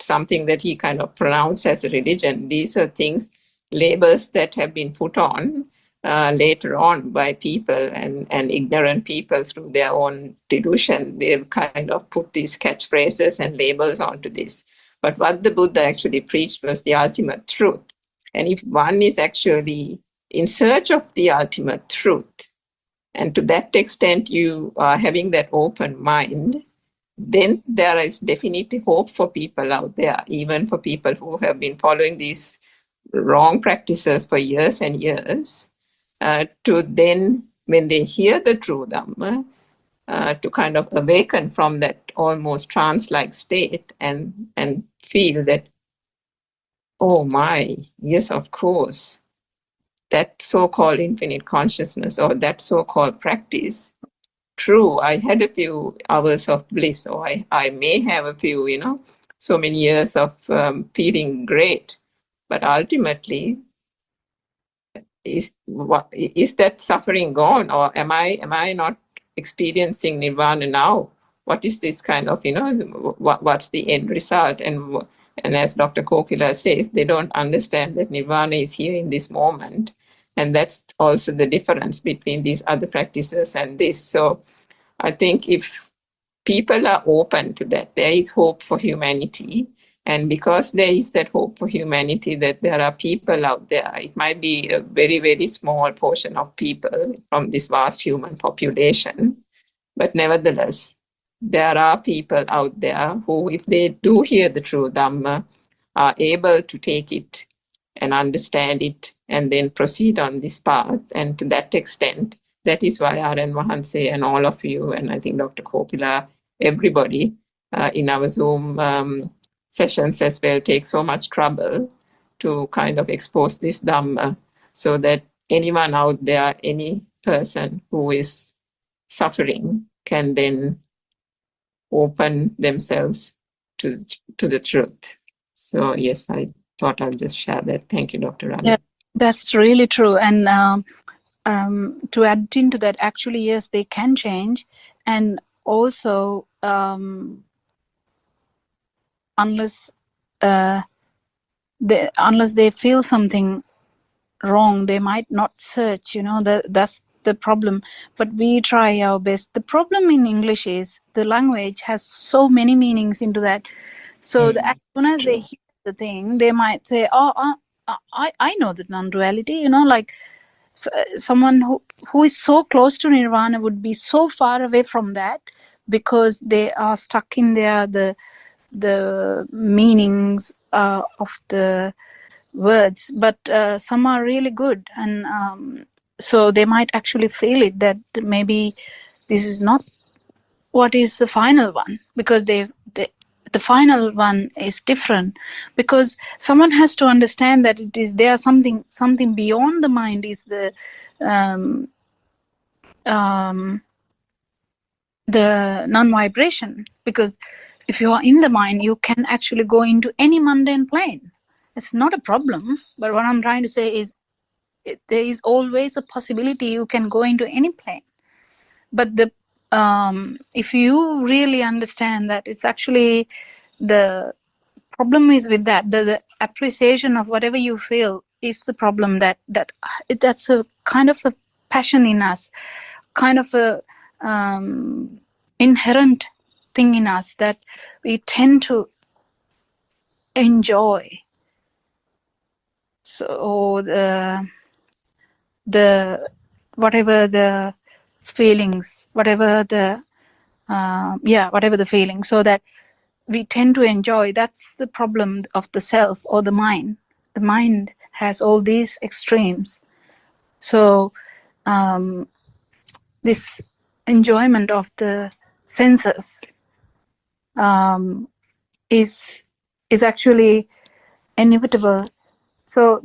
something that he kind of pronounced as a religion. These are things, labels that have been put on later on by people and ignorant people through their own delusion. They've kind of put these catchphrases and labels onto this. But what the Buddha actually preached was the ultimate truth. And if one is actually in search of the ultimate truth, and to that extent you are having that open mind, then there is definitely hope for people out there, even for people who have been following these wrong practices for years and years, to then, when they hear the true Dhamma, to kind of awaken from that almost trance-like state and feel that, oh my, yes, of course, that so-called infinite consciousness or that so-called practice, true, I had a few hours of bliss, or I may have a few, so many years of feeling great, but ultimately, is that suffering gone, or am I not experiencing nirvana now? What is this kind of, what's the end result? And as Dr. Kokila says, they don't understand that nirvana is here in this moment. And that's also the difference between these other practices and this. So I think if people are open to that, there is hope for humanity. And because there is that hope for humanity, that there are people out there, it might be a very, very small portion of people from this vast human population, but nevertheless, there are people out there who, if they do hear the true Dhamma, are able to take it and understand it and then proceed on this path. And to that extent, that is why Aryan Wahanse and all of you, and I think Dr. Kopila, everybody in our Zoom sessions as well, take so much trouble to kind of expose this Dhamma so that anyone out there, any person who is suffering can then open themselves to the truth. So yes, I thought I'll just share that. Thank you, Dr. Ravi. Yeah, that's really true. And to add into that, actually, yes, they can change. And also, unless they feel something wrong, they might not search, that's the problem. But we try our best. The problem in English is the language has so many meanings into that. So as soon as they hear the thing, they might say, oh, I know the non-duality, like someone who is so close to nirvana would be so far away from that because they are stuck in the meanings of the words. But some are really good, and so they might actually feel it, that maybe this is not what is the final one, because the final one is different, because someone has to understand that it is there, something beyond the mind is the non-vibration. Because if you are in the mind, you can actually go into any mundane plane. It's not a problem. But what I'm trying to say is there is always a possibility you can go into any plane. But the if you really understand that it's actually the problem is with that, the appreciation of whatever you feel is the problem, that's a kind of a passion in us, kind of a inherent thing in us that we tend to enjoy. So the whatever the feelings, whatever the feeling, so that we tend to enjoy. That's the problem of the self or the mind. The mind has all these extremes. So this enjoyment of the senses is actually inevitable. So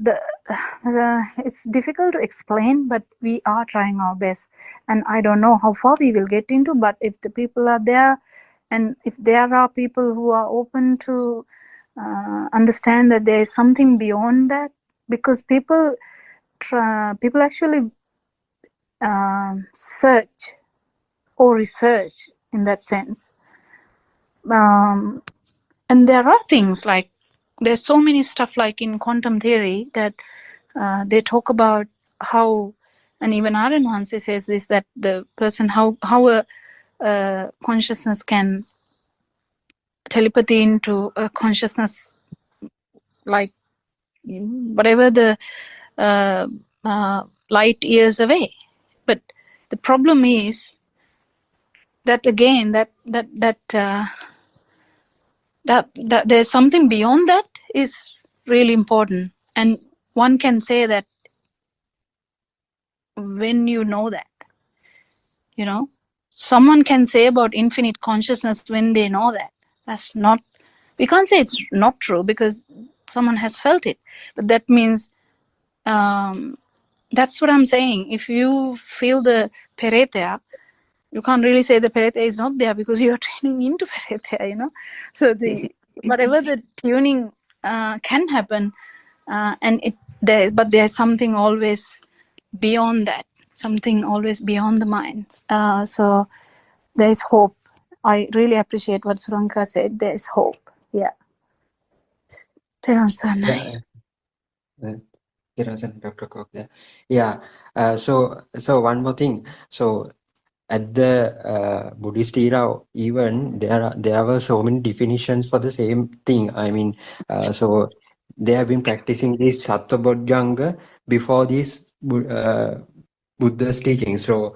it's difficult to explain, but we are trying our best. And I don't know how far we will get into, but if the people are there, and if there are people who are open to understand that there is something beyond that, because people actually search or research in that sense. And there are things like, there's so many stuff like in quantum theory that they talk about how, and even Aryan Wahanse says this, that the person, how a consciousness can telepathy into a consciousness, like whatever the light years away. But the problem is that again, that there's something beyond that is really important. And one can say that when you know that, you know, someone can say about infinite consciousness when they know that. That's not, we can't say it's not true because someone has felt it. But that means, that's what I'm saying. If you feel the peretea, you can't really say the peretea is not there because you're training into peretea, you know. So the whatever the tuning can happen, and it there, but there's something always beyond that, something always beyond the mind. So there is hope. I really appreciate what Suranka said. There is hope. Yeah. Yeah. Dr. Kok, yeah. So one more thing. So at the Buddhist era, even there were so many definitions for the same thing. I mean, so they have been practicing this Sattva before this Buddha's teaching. So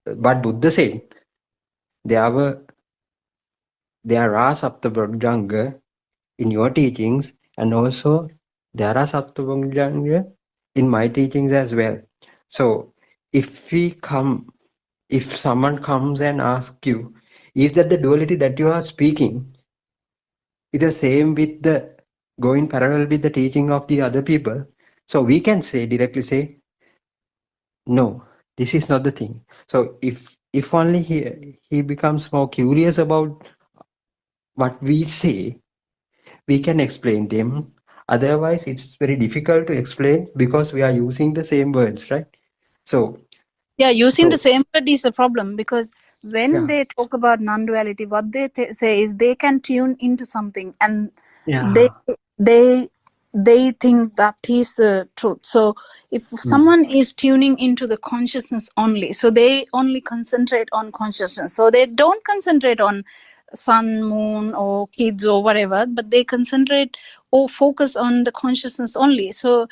but Buddha said there are Sattva in your teachings, and also there are Sattva in my teachings as well. So if someone comes and asks you, is that the duality that you are speaking is the same with the going parallel with the teaching of the other people? So we can directly say, no, this is not the thing. So if only he becomes more curious about what we say, we can explain them. Otherwise, it's very difficult to explain because we are using the same words, right? So yeah, using the same word is the problem, because when yeah. they talk about non-duality, what they say is they can tune into something, and Yeah. they think that is the truth. So if someone is tuning into the consciousness only, so they only concentrate on consciousness, so they don't concentrate on sun, moon, or kids or whatever, but they concentrate or focus on the consciousness only. So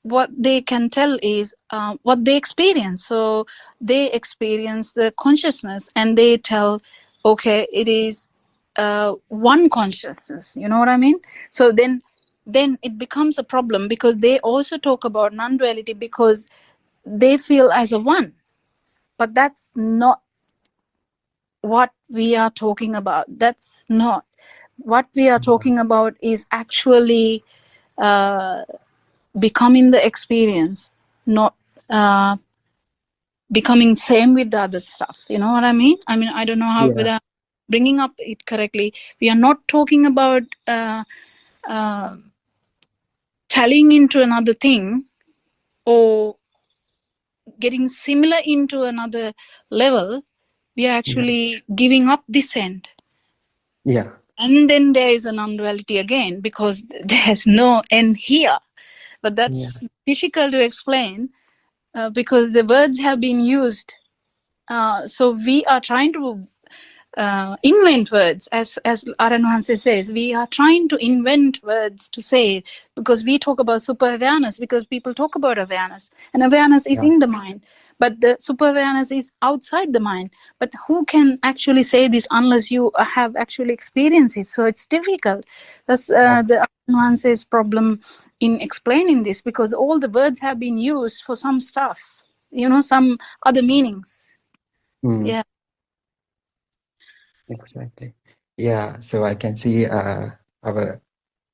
what they can tell is what they experience. So they experience the consciousness and they tell, okay, it is one consciousness, you know what I mean? So then it becomes a problem, because they also talk about non-duality because they feel as a one, but that's not what we are talking about. That's not what we are talking about. Is actually becoming the experience, not becoming same with the other stuff. You know what I mean? I don't know how, whether I'm bringing up it correctly. We are not talking about telling into another thing or getting similar into another level. We are actually giving up this end. Yeah. And then there is a non-duality again, because there's no end here. But that's difficult to explain because the words have been used. So we are trying to invent words, as Aranwanse says. We are trying to invent words to say, because we talk about super awareness, because people talk about awareness, and awareness is in the mind, but the super awareness is outside the mind. But who can actually say this unless you have actually experienced it? So it's difficult. That's the Aranwanse's problem in explaining this, because all the words have been used for some stuff, you know, some other meanings. Yeah. Exactly. Yeah. So I can see our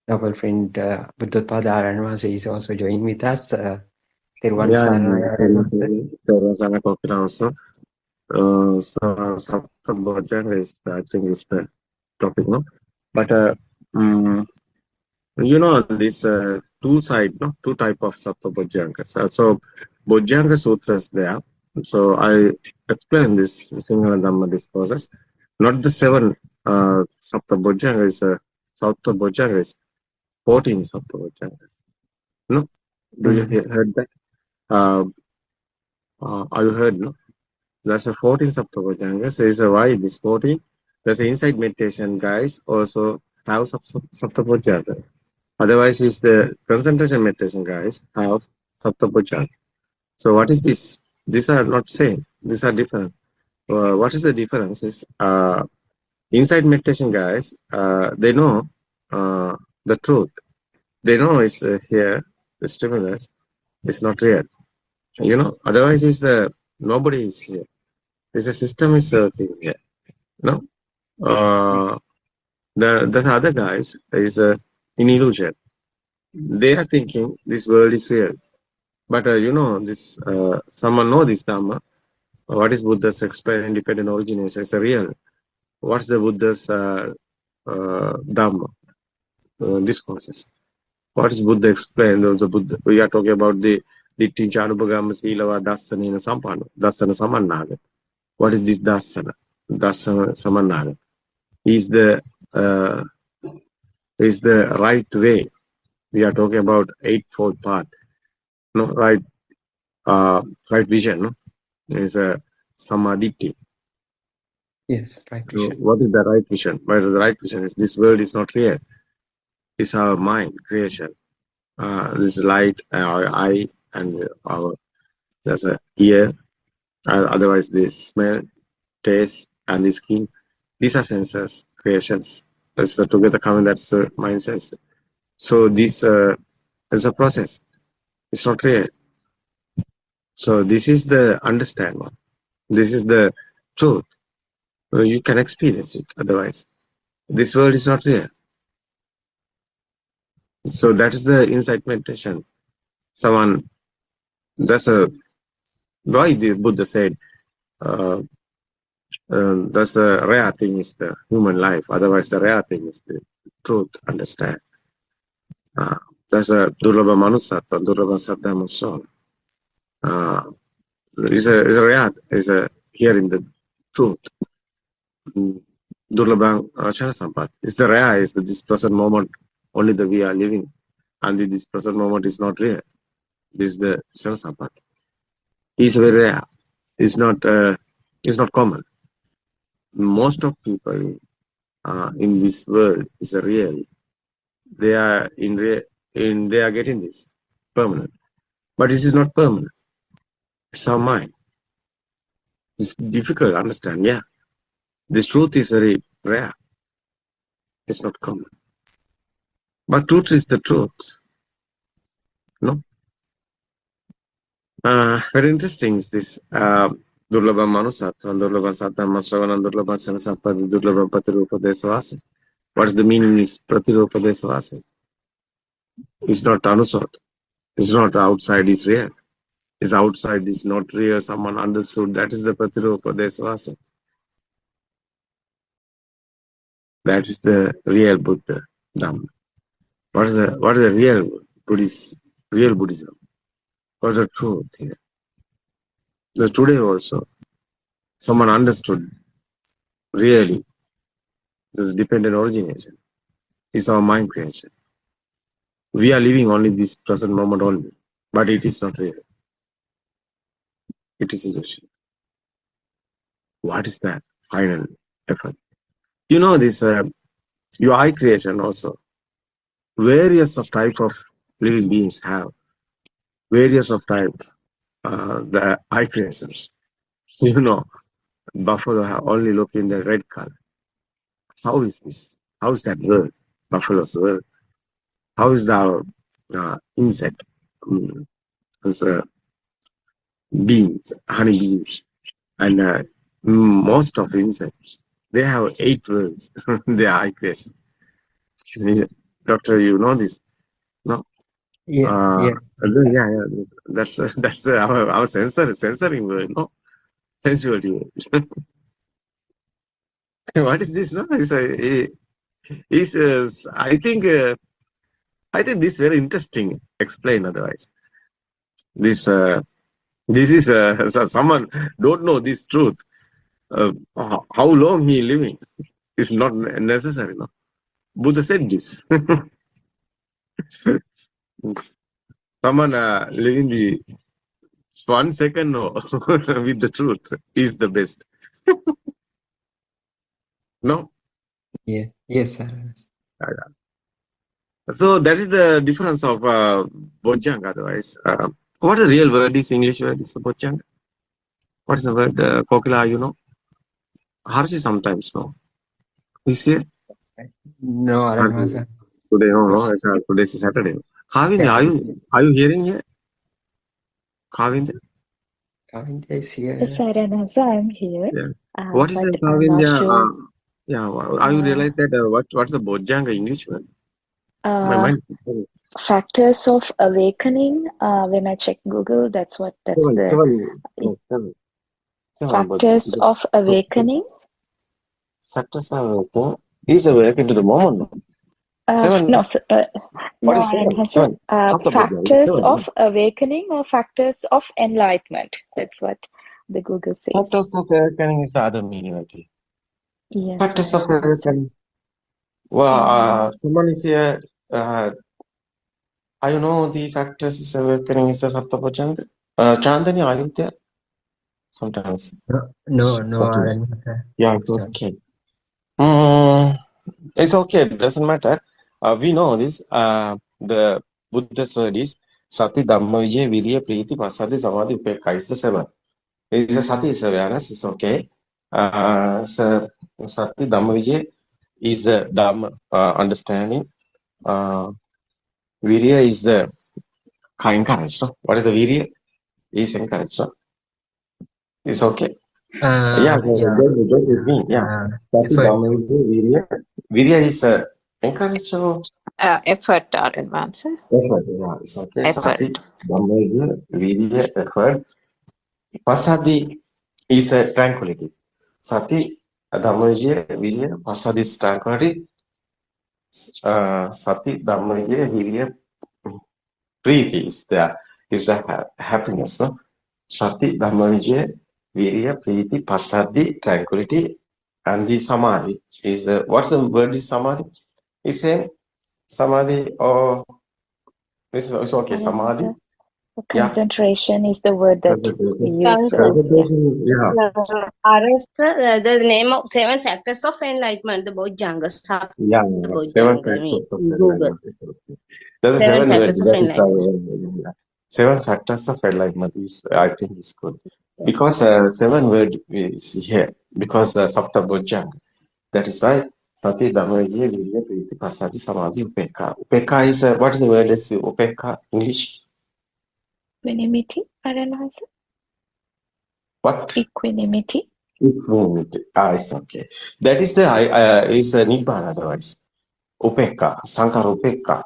noble friend Buddothpado is also joining with us. Yeah, there was an also. So Sattva is, I think, is the topic, no? But you know, this two type of Sattva Bojjhangas. So Bojjhanga Sutras there. So I explain this Sinhala Dhamma discourses. Not the 7 Sattva Bojjhangas. Sattva Bojjhangas, 14 Sattva Bojjhangas. No, do you heard that? Are you heard? No, that's a 14 Sattva Bojjhangas. Is why this 14. There's inside meditation guys also have Sattva Bojjhanga. Otherwise, is the concentration meditation guys have Sattva Bojjhanga. So what is this? These are not same. These are different. what is the difference is inside meditation guys, they know the truth. They know it's here, the stimulus is not real. You know, otherwise is the nobody is here. There's a system is working here. No, the other guys is in illusion. They are thinking this world is real, but you know this. Someone know this Dhamma. What is Buddha's explain independent origination? It's a real. What's the Buddha's Dhamma discourses? What is Buddha explained? The Buddha. We are talking about the Ditti Chanubagama Silava Dasana Sampano Dasana Samanaga. What is this Dasana? Dasana Samanaga is the right way. We are talking about eightfold path. No, right vision. No, is a samadhi. Yes, right So vision. what is the right vision? But the right vision is this world is not real. It's our mind creation. This light, our eye, and our there's a ear. Otherwise, the smell, taste, and the skin. These are senses creations. So together coming, that's mind sense. So this is a process. It's not real. So this is the understanding. This is the truth. You can experience it. Otherwise, this world is not real. So that is the insight meditation. Someone, that's a why the Buddha said that's a rare thing is the human life. Otherwise, the rare thing is the truth. Understand? That's a durlabha manusatva, durlabha saddhamma soul. Is a rare is a hearing the truth. Durlabha chara sampat. It's the rare is that this present moment only that we are living, and this present moment is not real. This is the chara sampat. It's very rare. It's not common. Most of people in this world is a real. They are they are getting this permanent, but this is not permanent. It's our mind. It's difficult to understand. Yeah, this truth is very rare. It's not common, but truth is the truth. No, very interesting is this. Durlabha manusatva, durlabha saddhamma sravana, durlabha sanasampadi, durlabha patirupa desavasa. What's the meaning is pratirupa desavasa? It's not anusat. It's not outside, it's real. It's outside, it's not real. Someone understood. That is the Pratirupa Desavasa. That is the real Buddha Dhamma. What is the real Buddhism? What is the truth here? Because today also, someone understood really this dependent origination is our mind creation. We are living only this present moment only, but it is not real. It is illusion. What is that final effort? You know this your eye creation also. Various of type of living beings have various of type the eye creations. You know, buffalo have only look in the red color. How is this? How is that world? Buffalo's world. How is the insect? Bees, honey bees, and most of insects. They have 8 worlds. They are eye creations. Doctor, you know this? No. Yeah. Yeah. That's our censoring word, no? Sensuality word. What is this? No, I think this is very interesting. Explain otherwise. This is someone don't know this truth. How long he living is not necessary. No, Buddha said this. Someone living the 1 second no with the truth is the best. No. Yeah. Yes, sir. So that is the difference of Bojjhanga. Otherwise, what is the real word? Is English word? Is Bojjhanga? What is the word? Kokila, you know? Harshi sometimes no. Is here? No, I don't Harshi. know, sir. Today no. Today is Saturday. Kavindya, Yeah. are you hearing here? Kavindya? Kavindya is here. Yes, I'm here. Yeah. What is But the I'm not Kavindya? sure. Are you realize that what's the Bojjhanga English word? My mind. Factors of awakening. When I check Google, that's Seven factors of awakening. Factors of awakening. Is awakened to the moment. Seven. No, What is seven? Seven. Factors of awakening or factors of enlightenment. That's what the Google says. Factors of awakening is the other meaning, I think. Yes. Factors of awakening. Well, someone is here. I know the factors of awakening is the Saptabhujanga. Chandani, are you there? Sometimes. No, I don't know, sir. Yeah, it's okay. It's okay. It doesn't matter. We know this. The Buddha's word is Sati Dhamma Vijaya Virya Priti Pasadi Samadhi Upekka is the seven. It's a Sati is awareness. It's okay. So Sati Dhamma Vijaya is the Dhamma understanding. Virya is the encouraged. No? What is the Virya? Is encouraged. No? It's okay. Yeah, go with me. Yeah. Sati Dhamma Vijaya Virya is encouraged. Effort or advance. Effort, yeah, it's okay. Effort. Sati, Dhamma, Virya, effort. Pasadi is tranquility. Sati, Dhamma, Virya, Pasadi is tranquility. Sati, Dhamma, Virya, Preeti is the happiness. No? Sati, Dhamma, Virya, Preeti, Pasadi, tranquility, and the Samadhi is the what's the word is Samadhi? Is same Samadhi or it's okay. Samadhi. Concentration is the word that we use. The name of seven factors of enlightenment, the Bojjhanga. Yeah, seven factors of enlightenment. There's seven factors of enlightenment. Seven factors of enlightenment is, I think, is good because seven word is here because Sapta Bojjhanga. That is why Sati Dhamma Virya Priti Pasadi Samadhi Upekka. Upekka is what is the word is Upekka English? Equanimity, I don't know. What? Equanimity. Equanimity. It's okay. That is the is Nibbana otherwise. Upekka, Sankara Upekka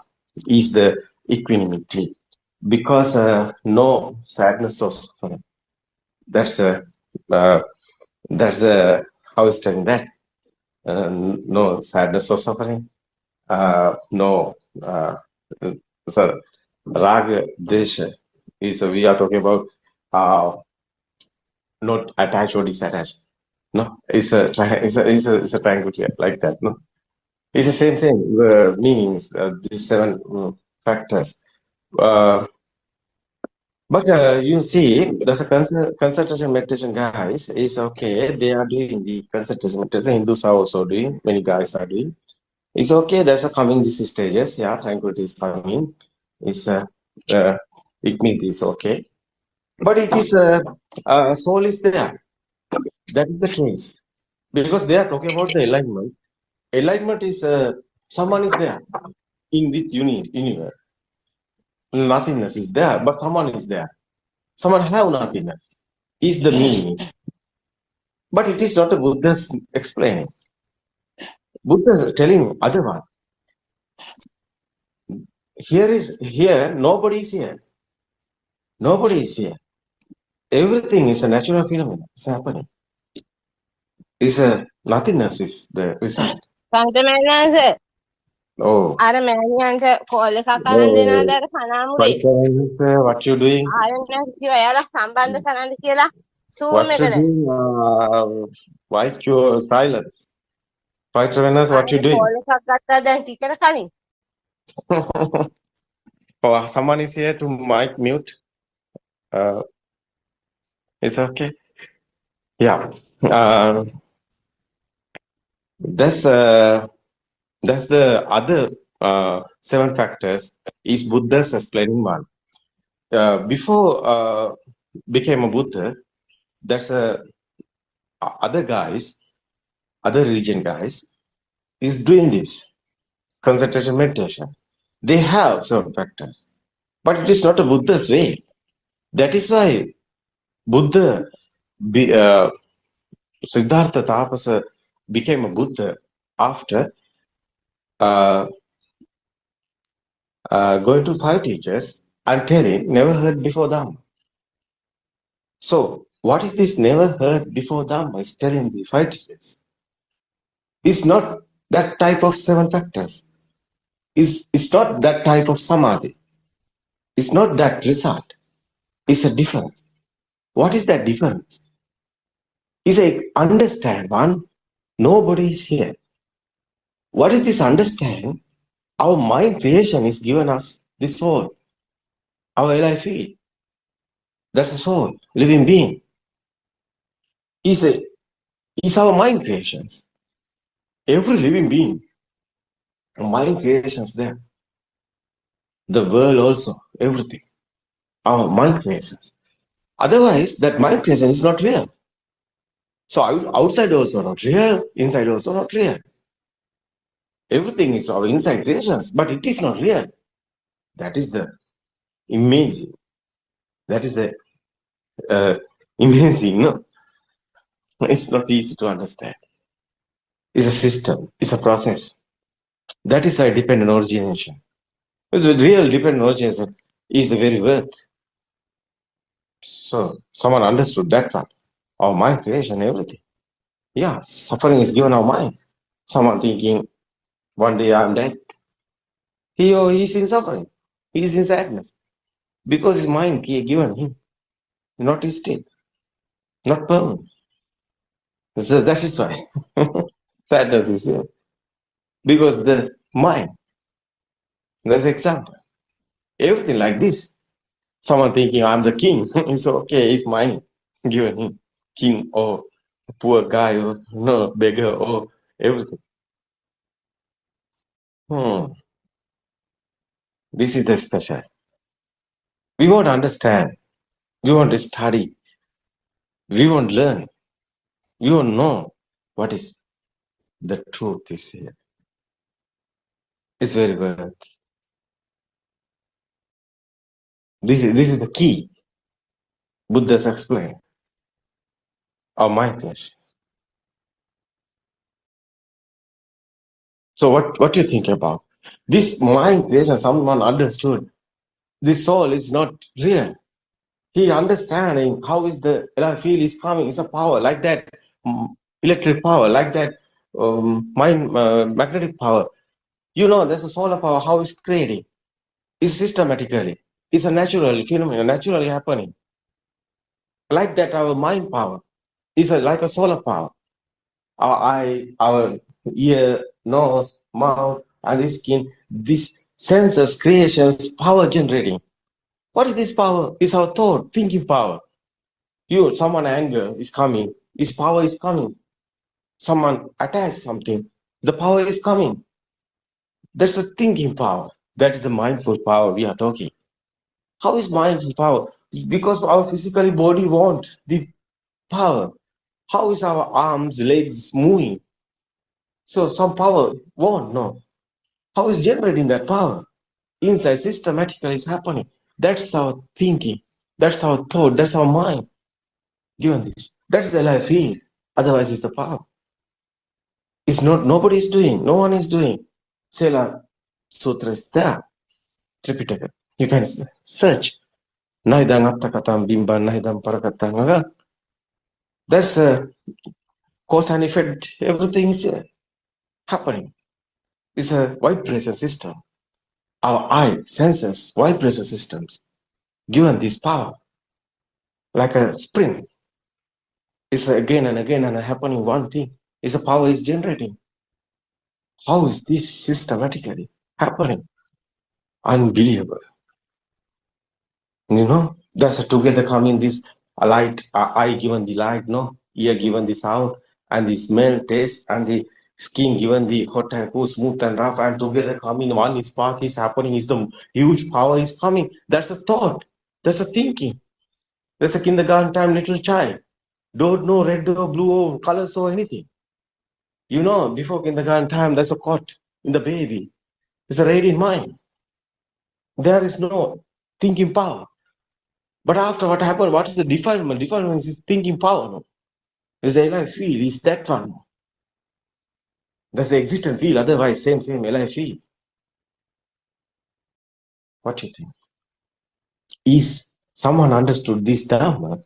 is the equanimity because no sadness or suffering. That's how is telling that. No sadness or suffering. No. So Raga Desha is we are talking about not attached or disattached. No, it's a triangle here like that. No, it's the same meanings. These seven factors. But you see, there's a concentration meditation guys is okay. They are doing the concentration meditation. Hindus are also doing. Many guys are doing. It's okay. There's a coming these stages. Yeah, tranquility is coming. It's it is okay. But it is soul is there. That is the case because they are talking about the enlightenment. Enlightenment is someone is there in with universe. Nothingness is there, but someone is there. Someone have nothingness. Is the meaning. But it is not a Buddha's explaining. Buddha is telling other one. Here, nobody is here. Nobody is here. Everything is a natural phenomenon. It's happening. It's a nothingness is the result. Oh. අර මෑණියන්ට call එකක් අරන් දෙනවද අර කනාමුරේ? What you doing? ආරෙන් කිව්වා එයාලා සම්බන්ධ කරන්න කියලා Zoom What you එකට. doing? Why your silence? Fight awareness, what you doing? Call එකක් ගත්තා දැන් ටිකට කලින්. Oh, someone is here to mic mute. It's okay. Yeah. That's the other seven factors is Buddha's explaining one. Before became a Buddha, there's other guys other religion guys is doing this concentration meditation. They have certain factors, but it is not a Buddha's way. That is why Buddha, Siddhartha Tapasa became a Buddha after uh, going to 5 teachers and telling, never heard before Dhamma. So, what is this never heard before Dhamma is telling the 5 teachers? It's not that type of 7 factors. It's not that type of samadhi. It's not that result. It's a difference. What is that difference? It's a understand one, nobody is here. What is this understand? Our mind creation is given us this soul, our LIF. That's a soul, living being. Is our mind creations. Every living being, mind creations there. The world also, everything. Our mind creations. Otherwise, that mind creation is not real. So outside also not real, inside also not real. Everything is our inside creations, but it is not real. That is the imaging. That is the imaging, no? It's not easy to understand. It's a system, it's a process. That is a dependent origination. The real dependent origination is the very word. So someone understood that one. Our mind creation, everything. Yeah, suffering is given our mind. Someone thinking, one day I'm dead. He or he is in suffering. He is in sadness. Because his mind given him, not his state, not permanent. So that is why sadness is here. Because the mind, that's example. Everything like this. Someone thinking I'm the king. It's okay, it's mine given him. King or poor guy or no beggar or everything. This is the special. We want to understand. We want to study. We want to learn. We want to know what is the truth is here. It's very good. This is the key. Buddha's explained. Our mind questions. So what do you think about this mind creation? Someone understood this soul is not real. He understanding how is the feel is coming. It's a power like that, electric power like that, mind magnetic power. You know, there's a solar power. How it's creating? It's systematically. It's a natural phenomenon, naturally happening. Like that, our mind power is like a solar power. Our eye, our ear, nose, mouth, and the skin, these senses, creations, power generating. What is this power? It's our thought, thinking power. Someone anger is coming, his power is coming. Someone attacks something, the power is coming. That's a thinking power. That is the mindful power we are talking. How is mindful power? Because our physical body wants the power. How is our arms, legs moving? So some power won't know. How is generating that power? Inside systematically is happening. That's our thinking. That's our thought. That's our mind. Given this. That's the life feel. Otherwise it's the power. It's not, nobody is doing. No one is doing. Sela Sutra is there. Tripitaka. You can search. Naidang Attakatam Bimban Naidam Parakatanga. That's a cause and effect. Everything is happening. It's a vibration system. Our eye senses vibration systems given this power like a spring. It's again and again and happening one thing. It's a power is generating. How is this systematically happening? Unbelievable. You know, that's together coming this light, eye given the light, no, ear given the sound, and the smell, taste, and the skin given the hot and cool, smooth and rough, and together coming one spark is happening, is the huge power is coming. That's a thought. That's a thinking. That's a kindergarten time little child. Don't know red or blue or colors or anything. You know, before kindergarten time, there's a cot in the baby. It's a radiant mind. There is no thinking power. But after what happened, what is the defilement? Defilement is thinking power. No? Is the alive feel? Is that one? That's the existent feel. Otherwise, same alive feel. What do you think? Is someone understood this Dharma?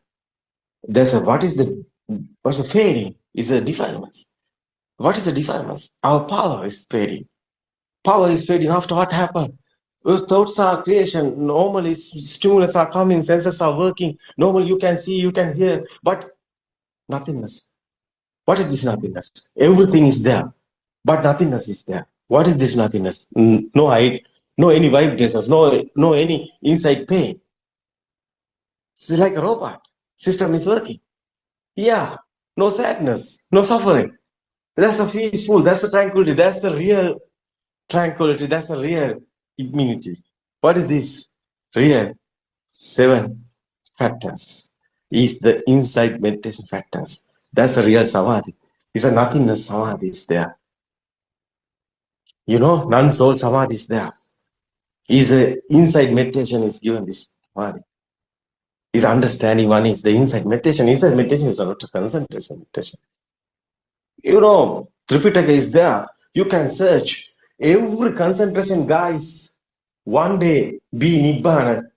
There's a what's the fading? Is the defilements. What is the defilements? Our power is fading. Power is fading after what happened? Those thoughts are creation. Normally, stimulus are coming, senses are working. Normally, you can see, you can hear, but nothingness. What is this nothingness? Everything is there, but nothingness is there. What is this nothingness? No any vibrations, no any inside pain. It's like a robot. System is working. Yeah, no sadness, no suffering. That's the peaceful, that's the tranquility, that's the real tranquility, that's the real immunity. What is this? Real 7 factors is the inside meditation factors. That's a real samadhi. It's a nothingness samadhi is there. You know, non-soul samadhi is there. Is a inside meditation is given this samadhi. Is understanding one is the inside meditation. Inside meditation is not a concentration meditation. You know, Tripitaka is there. You can search every concentration, guys. One day be Nibbana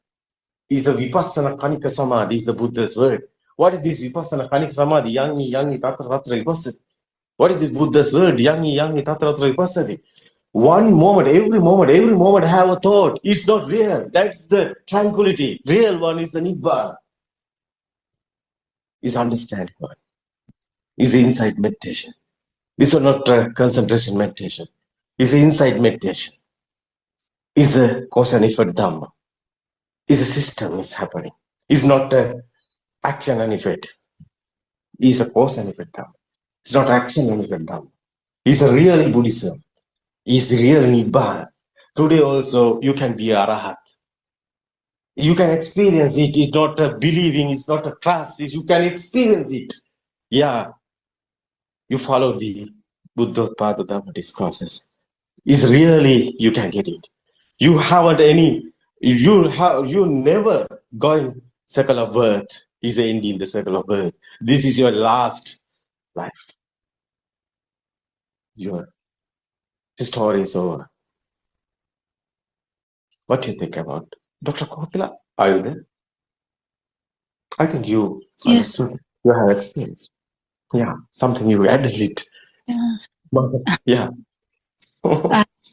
is a Vipassana Kanika Samadhi, is the Buddha's word. What is this Vipassana Kanika Samadhi? Yangi, Tatra Vipassati. What is this Buddha's word? Yangi, Tatra Vipassati. One moment, every moment have a thought. It's not real. That's the tranquility. Real one is the Nibbana. Is understanding one. Is inside meditation. This is not a concentration meditation. It's inside meditation. It's a cause and effect Dhamma. It's a system is happening. It's not a action and effect. It's a cause and effect Dhamma. It's not action and effect Dhamma. It's a real Buddhism. It's real Nibbana. Today also you can be Arahat. You can experience it. It's not a believing. It's not a trust. You can experience it. Yeah. You follow the Buddothpado Dhamma discourses. Is really you can get it. You haven't any. You never going circle of birth. Is ending the circle of birth. This is your last life. Your story is over. What do you think about Dr. Kokila? Are you there? I think you Yes. understood. You have experience. Yeah, something you added it. Yes. Yeah.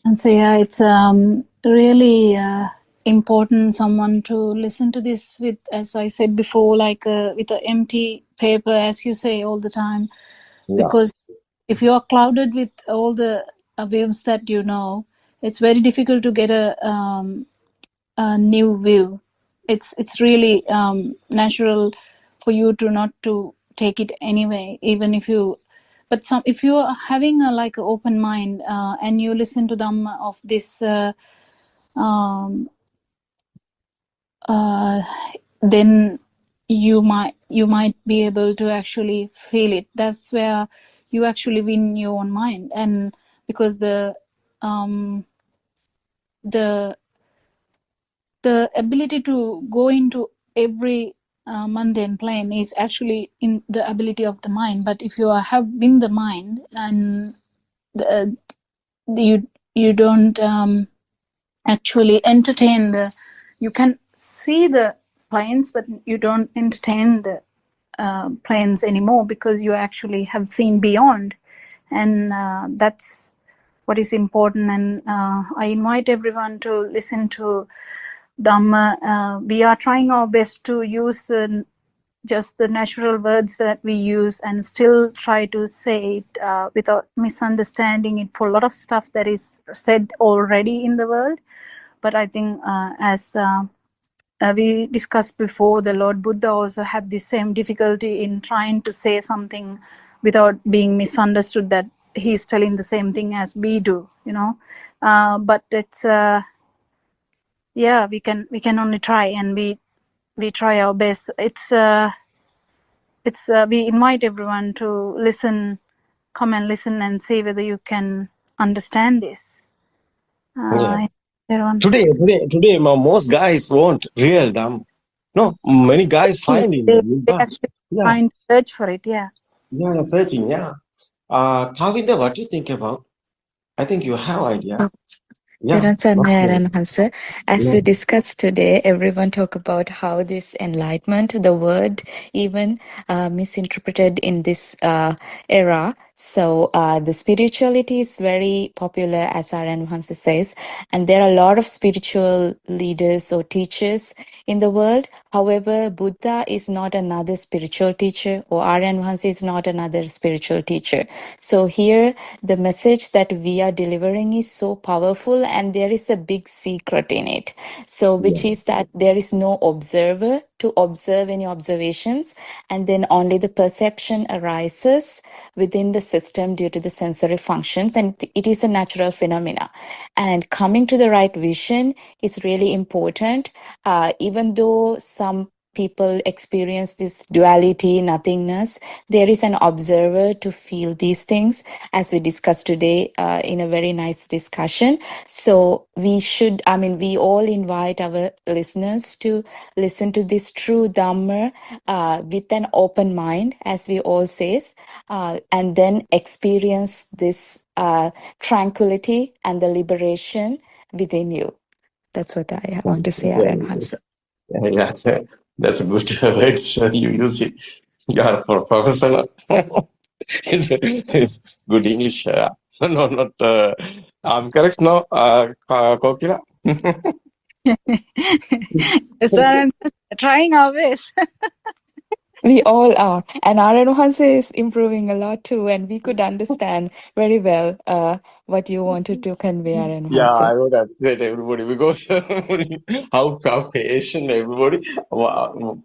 And so yeah, it's really important someone to listen to this with, as I said before, like with an empty paper, as you say all the time, because if you are clouded with all the views that you know, it's very difficult to get a new view. It's really natural for you to not to take it anyway, even if you. But if you are having a like an open mind and you listen to them of this, then you might be able to actually feel it. That's where you actually win your own mind, and because the ability to go into every mundane plane is actually in the ability of the mind. But if you have been the mind and you don't actually entertain you can see the planes, but you don't entertain the planes anymore because you actually have seen beyond, and that's what is important. And I invite everyone to listen to Dhamma. We are trying our best to use just the natural words that we use and still try to say it without misunderstanding it for a lot of stuff that is said already in the world. But I think as we discussed before, the Lord Buddha also had the same difficulty in trying to say something without being misunderstood, that he's telling the same thing as we do, you know. But it's yeah, we can only try, and we try our best. It's we invite everyone to listen come and listen and see whether you can understand this. Yeah. Theron. Today, most guys want real dumb. No, many guys find in They, the they Nibbana. actually Yeah, trying to search for it. Yeah. yeah, searching. Yeah. Kavinda, what do you think about? I think you have idea. Yeah. As Yeah. we discussed today, everyone talk about how this enlightenment, the word even misinterpreted in this era. So the spirituality is very popular, as Aryan Hansa says, and there are a lot of spiritual leaders or teachers in the world. However, Buddha is not another spiritual teacher, or Aryan Hansa is not another spiritual teacher. So here, the message that we are delivering is so powerful, and there is a big secret in it. So, which is that there is no observer to observe any observations, and then only the perception arises within the system due to the sensory functions, and it is a natural phenomena. And coming to the right vision is really important, even though some people experience this duality, nothingness, there is an observer to feel these things, as we discussed today in a very nice discussion. So we all invite our listeners to listen to this true Dhamma with an open mind, as we all says, and then experience this tranquility and the liberation within you. That's what I want to say, Aryan Hansa. Yeah, that's a good words you use it. You are a professional. It's good English. No, not. I'm correct now, Kokila. So I'm just trying our best. We all are. And Aryan Hansa is improving a lot too, and we could understand very well what you wanted to convey, Aryan Yeah, Hansa. I would upset everybody because how patient everybody.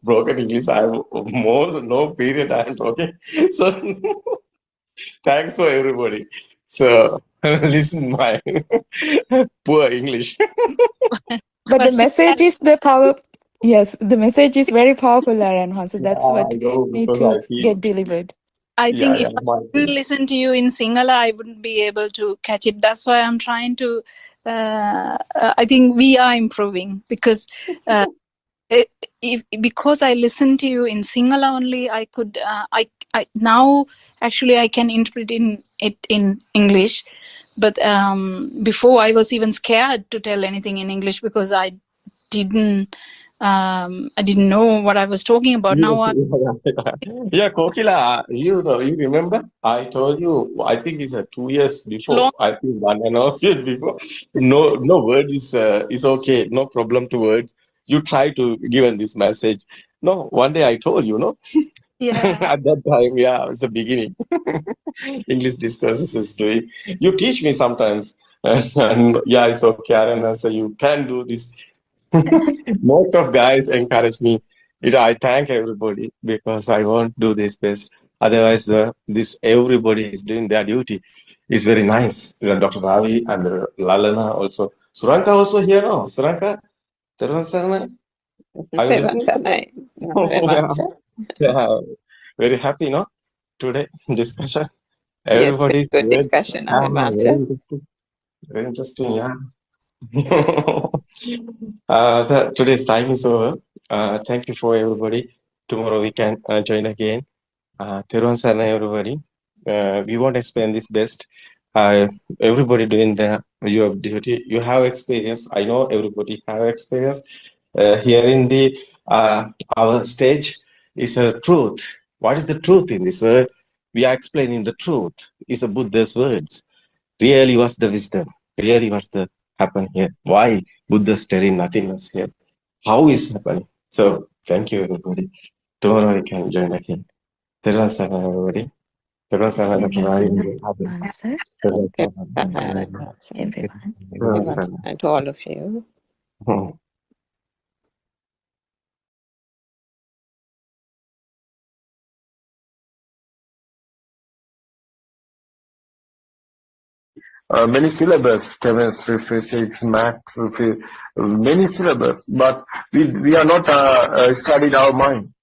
Broken English. I have more no period. I am talking. So thanks for everybody. So listen, my poor English. But the message is the power. Yes, the message is very powerful, Aryan Hansa. That's I what know need because to I feel. get delivered. I think Yeah, if I my didn't listen to you in Sinhala, I wouldn't be able to catch it. That's why I'm trying to. I think we are improving because because I listened to you in Sinhala only, I could. I now actually I can interpret it in English, but before I was even scared to tell anything in English because I didn't know what I was talking about. Now Yeah, Kokila, you know, you remember? I told you, I think it's 2 years before. long I think 1.5 years before. No word is okay. No problem to words. You try to give this message. No, one day I told you, no? yeah. At that time, yeah, it's the beginning. English discusses is doing. You teach me sometimes. And yeah, it's okay, Aaron. So you can do this. Most of guys encourage me. I thank everybody because I won't do this best. Otherwise, this everybody is doing their duty. It's very nice. Dr. Ravi and Lalana also. Suranka also here now. Suranka, Teruvan Sarana, are you Teruvan listening? Saranai. Very Yeah, much. yeah. Very happy, no? Today discussion. Yes, very Everybody's good words. discussion, Ah, very Arimancha. interesting. Very interesting, yeah. Today's time is over. Thank you for everybody. Tomorrow we can join again. Thiruvan Sarana, everybody. We won't explain this best. Everybody doing your duty. You have experience. I know everybody have experience. Here in the our stage is a truth. What is the truth in this word? We are explaining the truth. It's a Buddha's words. Really, what's the wisdom? Really, what's the happen here? Why Buddha's telling nothingness here? How is happening? So thank you, everybody. Tomorrow we can join again. Terima kasih, everybody. Terima kasih, Dr. Ravi. Everyone. Teruvan Saranai to all of you. Many syllabus, chemistry, physics, maths, many syllabus, but we are not studied our mind.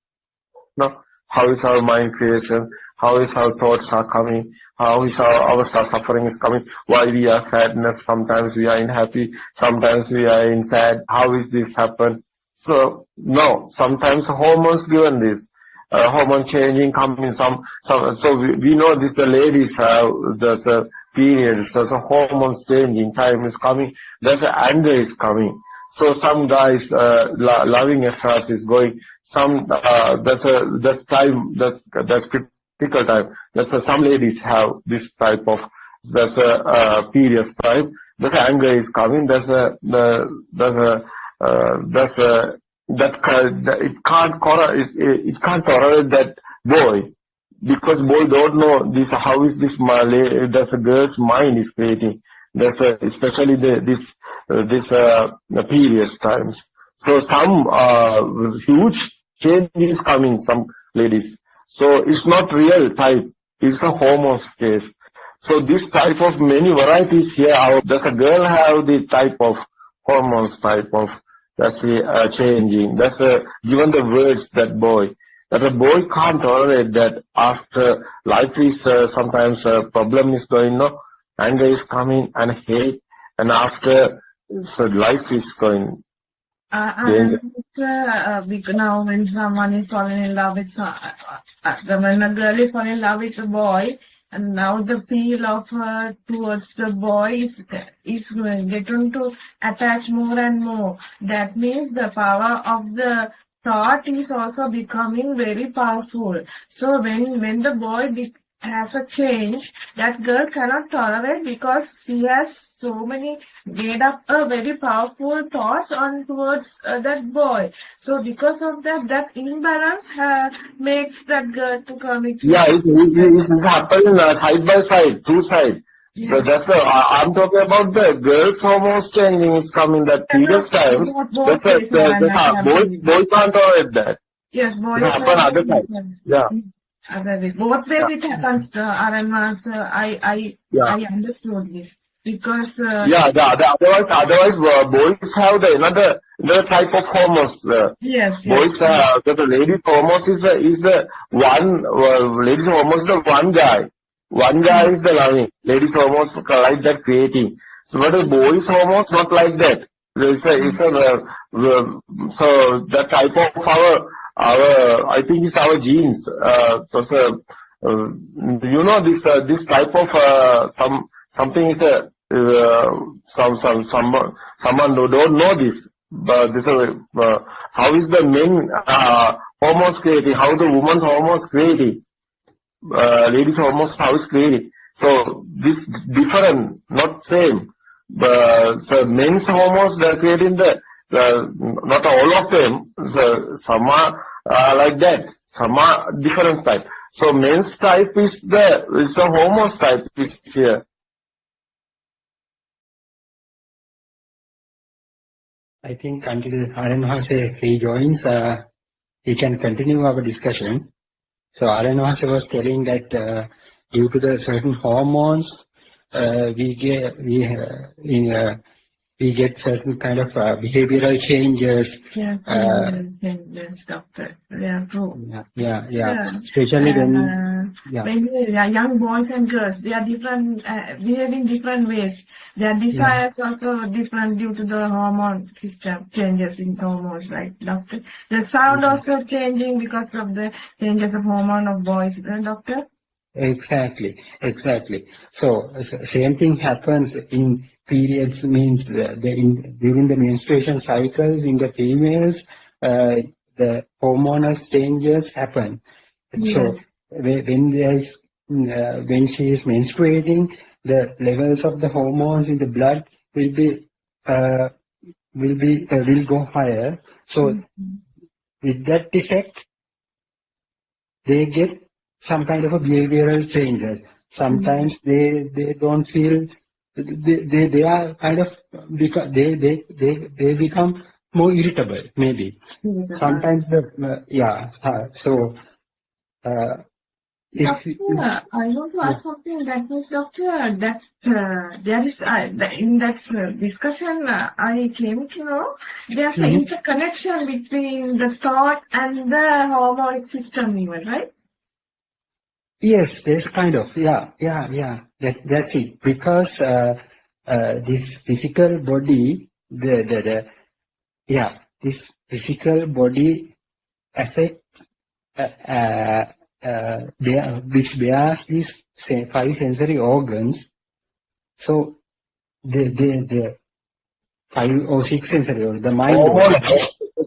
No, how is our mind creation? how is our thoughts are coming, how is our suffering is coming, why we are sadness, sometimes we are in happy, sometimes we are in sad, how is this happen? So, no, sometimes hormones given this. Hormone changing coming, so we know this, the ladies have, there's a period, there's a hormones changing, time is coming, there's a anger is coming. So some guys, loving affairs is going, some, that's time, that's critical time. Some ladies have this type of, there's a period time, there's anger is coming, it can't tolerate that boy, because boy don't know this, how is this there's a girl's mind is creating, especially this period times. So some huge change is coming, some ladies. So it's not real type, it's a hormones case. So this type of many varieties here, does a girl have the type of hormones type of, that's changing. That's given the words that boy. That a boy can't tolerate that after life is sometimes a problem is going on, anger is coming and hate, and after so life is going. Now when someone is falling in love with when a girl is falling in love with a boy, and now the feel of her towards the boy is getting to attach more and more. That means the power of the thought is also becoming very powerful. So when the boy has a change, that girl cannot tolerate, because she has so many made up a very powerful thoughts on towards that boy. So because of that imbalance makes that girl to commit. Yeah, it's happening side by side, two sides. Yeah. So that's I'm talking about the girls' hormones changing is coming that period times. Boy can't tolerate that. Yes, boys. It happens other side. Yeah. Other ways. Both ways it happens, RMS. I understood this. Because otherwise boys have another type of hormones. Yes. Boys the ladies' hormones is the one. Ladies' hormones is the one guy. One guy is the loving. Ladies' hormones like that creating. So but the boys' hormones not like that. So that type of our I think it's our genes. This type of something is someone who don't know this, but this how is the men hormones creating, how the woman's hormones creating, ladies hormones how is creating. So this different, not same. So men's hormones they are creating not all of them. So some are like that, some are different type. So men's type is the hormones type is here. I think until Aranwase rejoins, we can continue our discussion. So Aranwase was telling that due to the certain hormones, we get certain kind of behavioral changes. Yeah, changes, doctor. Yeah, true. Yeah. Especially when young boys and girls, they are different, behaving different ways. Their desires also different due to the hormone system changes in hormones, right, doctor? The sound also changing because of the changes of hormone of boys, doctor? Exactly. So same thing happens in periods, means during the menstruation cycles in the females, the hormonal changes happen. Yeah. So when she is menstruating, the levels of the hormones in the blood will go higher. So with that effect, they get some kind of a behavioral changes. Sometimes they don't feel they are kind of they become more irritable maybe. Sometimes Doctor, I want to ask something. That means, doctor, that there is in that discussion I came to know there's an interconnection between the thought and the hormone system, even, right? Yes, there's kind of, yeah. That's it. Because this physical body, this physical body affects, which bears these 5 sensory organs. So the 5 or 6 sensory organs, the mind.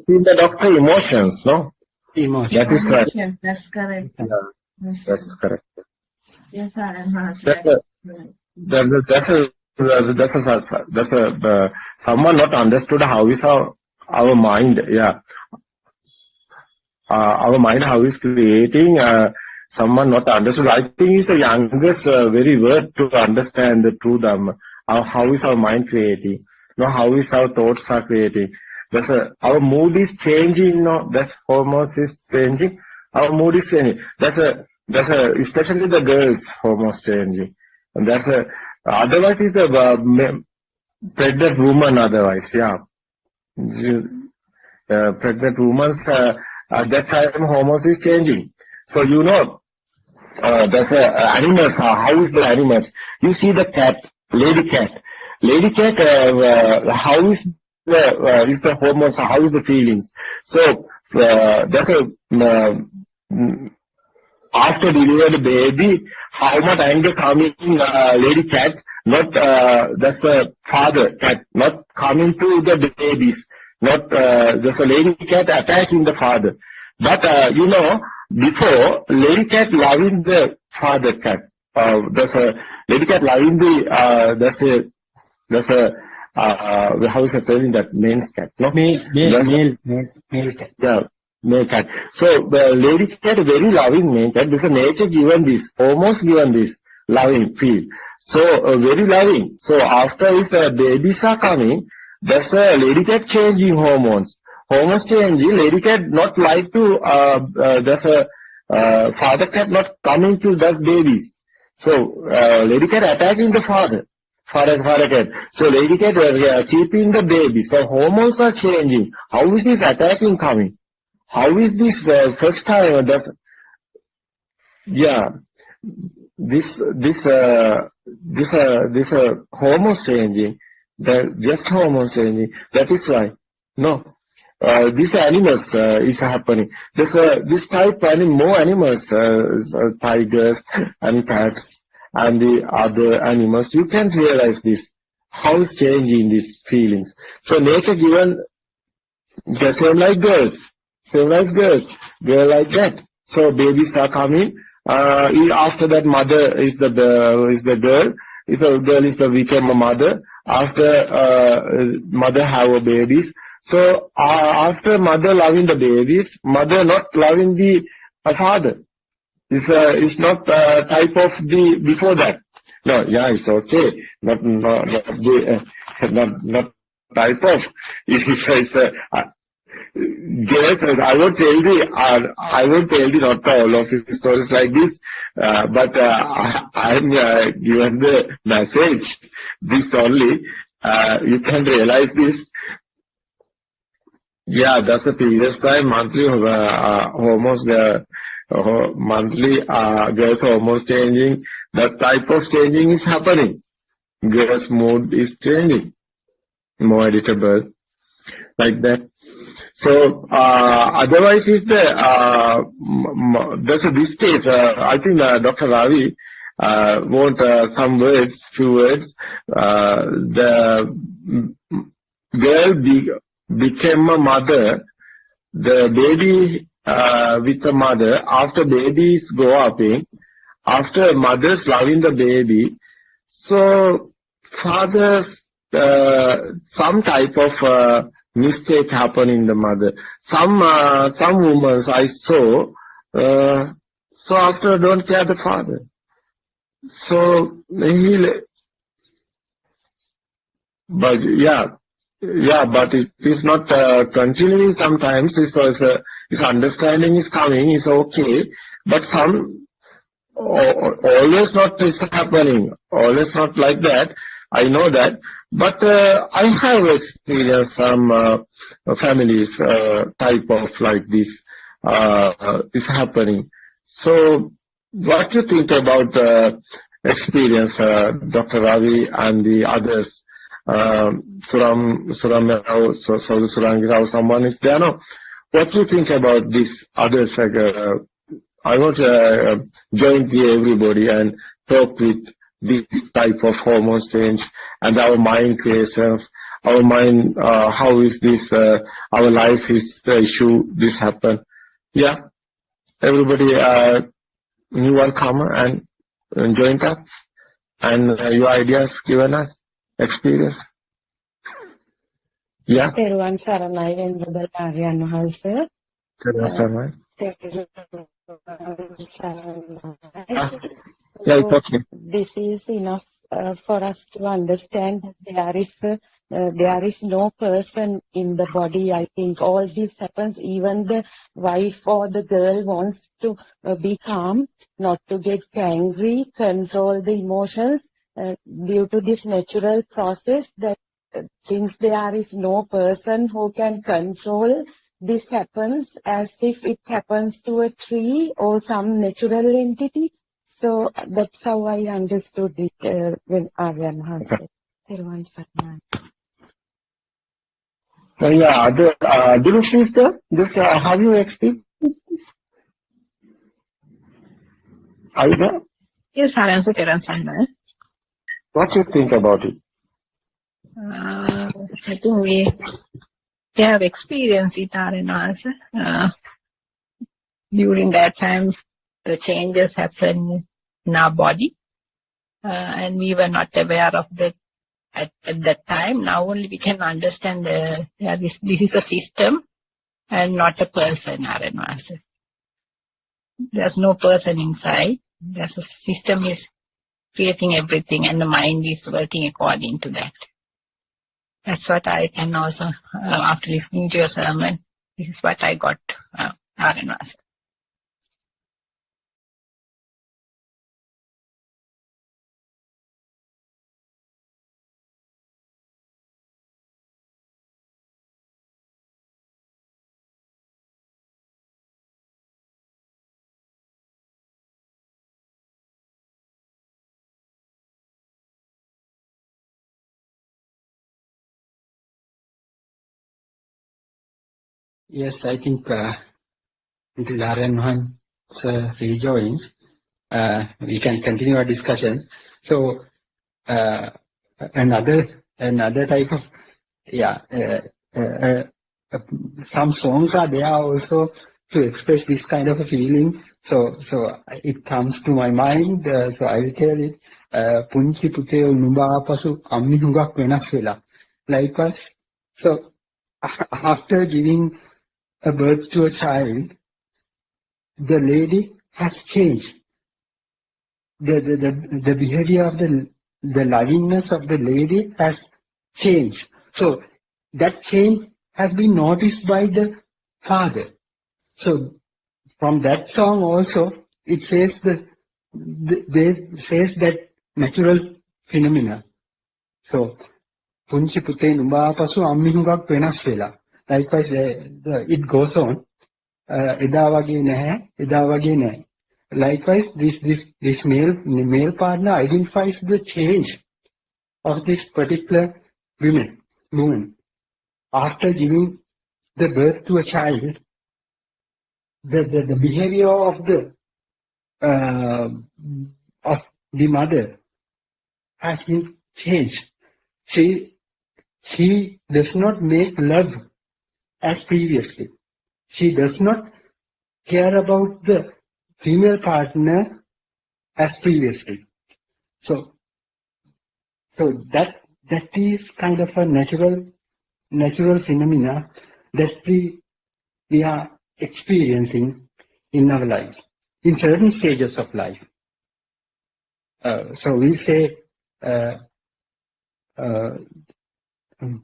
In the doctor, emotions, no? Emotions. That is right. Yes, that's correct. Yeah, that's correct. Yes, I That's a someone not understood how is our mind, our mind how is creating, someone not understood. I think it's the youngest very word to understand the true Dhamma. How is our mind creating? No, how is our thoughts are creating? Our mood is changing, no, that's hormones is changing. Our mood is changing. Especially the girls' hormones changing. And otherwise is the pregnant woman otherwise, pregnant woman's, at that time hormones is changing. So there's animals, how is the animals? You see the cat, lady cat. Lady cat, how is the hormones, how is the feelings? So, after delivered baby, how much anger coming lady cat, not that's a father cat, not coming to the babies, not there's a lady cat attacking the father. But before lady cat loving the father cat, there's a lady cat loving the how is it telling that man's cat? No, male cat. Yeah. Male cat. So the lady cat very loving male cat because nature given this, almost given this loving feel. So very loving. So after his babies are coming, that's a lady cat changing hormones. Hormones changing, lady cat not like to, that's a father cat not coming to those babies. So lady cat attacking the father cat. So lady cat keeping the baby. So hormones are changing. How is this attacking coming? How is this first time? This hormones changing. Just hormones changing. That is why. No. These animals is happening. This type more animals, tigers and cats and the other animals. You can realize this. How is changing these feelings? So nature given the same like girls. Same as girls. Girl like that. So babies are coming. After that mother is the girl. The girl is become a mother. After mother have a babies. So after mother loving the babies, mother not loving the father. It's not type of the before that. No, it's okay. Not type of. It's yes, I won't tell not all of the stories like this, but I'm given the message. This only, you can realize this. Yeah, that's the previous time, monthly hormones, monthly girls hormones changing. That type of changing is happening. Girls' mood is changing. More editable. Like that. So, otherwise is this case, I think Dr. Ravi want few words. The girl became a mother, the baby with the mother, after babies grow up, after mothers loving the baby, so fathers, some type of mistake happen in the mother. Some women I saw, so after don't care the father. So but it is not continuing sometimes. His understanding is coming, is okay, but always not is happening. Always not like that. I know that. But I have experienced some families type of like this is happening. So What do you think about experience, Dr. Ravi and the others? Suram Rao, Surangi Rao, someone is there now. What do you think about these others? Like, I want to join everybody and talk with this type of hormone change and our mind creations, our mind, how is this, our life is the issue, this happen. Yeah, everybody, new one come and join us and your ideas given us, experience. Yeah. තෙරුවන් සරණයි වෙනදා ආර්යයන් වහන්සේ. තෙරුවන් සරණයි. So this is enough for us to understand that there is no person in the body. I think all this happens. Even the wife or the girl wants to be calm, not to get angry, control the emotions due to this natural process that since there is no person who can control, this happens as if it happens to a tree or some natural entity. So that's how I understood it when Aryan had it. Yeah, the sister, have you experienced this? Are you there? Yes, Aryan Saran. What do you think about it? I think we have experienced it, Aryan. During that time, the changes happened in our body, and we were not aware of that at that time. Now only we can understand this is a system and not a person, Aryan. There's no person inside. There's a system is creating everything, and the mind is working according to that. That's what I can also, after listening to your sermon, this is what I got, Aryan. Yes, I think until Aryan rejoins, we can continue our discussion. So another type of some songs are there also to express this kind of a feeling. So it comes to my mind. So I will tell it. Punchi pute nuba pasu ammi hungak venas vela. Likewise, so after giving a birth to a child, the lady has changed. The behavior of the lovingness of the lady has changed. So that change has been noticed by the father. So from that song also, it says that natural phenomena. So punchi pute nuba pasu ammi hungak venas vela. Likewise, it goes on. Eda wage nahe. Likewise, this male partner identifies the change of this particular woman. After giving the birth to a child, the behavior of the mother has been changed. She does not make love as previously. She does not care about the female partner as previously. So that is kind of a natural phenomena that we are experiencing in our lives, in certain stages of life. So we say,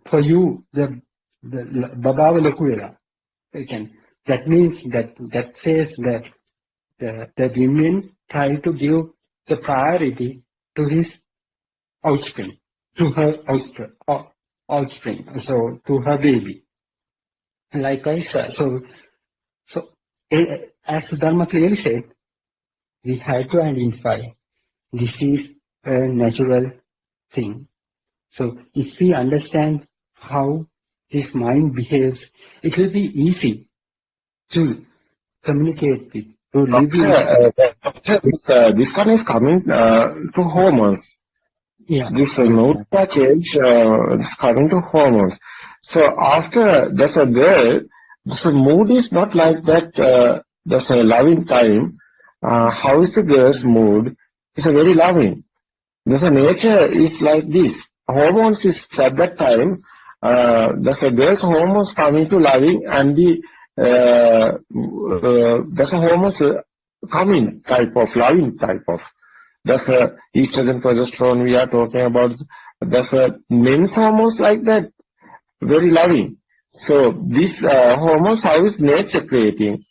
for you, the Babawa Lakuela. That means that says that the women try to give the priority to his offspring, to her offspring, so to her baby. Likewise, so as Dharma clearly said, we have to identify this is a natural thing. So if we understand how this mind behaves, it will be easy to communicate with, to live with. This one is coming to hormones. Yeah. This mood change is coming to hormones. So after there's a girl, the mood is not like that. There's a loving time. How is the girl's mood? It's a very loving. There's a nature is like this. Hormones is at that time. There's a girl's hormones coming to loving, and the there's a hormones coming type of loving type of. That's a estrogen, progesterone we are talking about. That's a men's hormones like that, very loving. So this hormones, how is nature creating?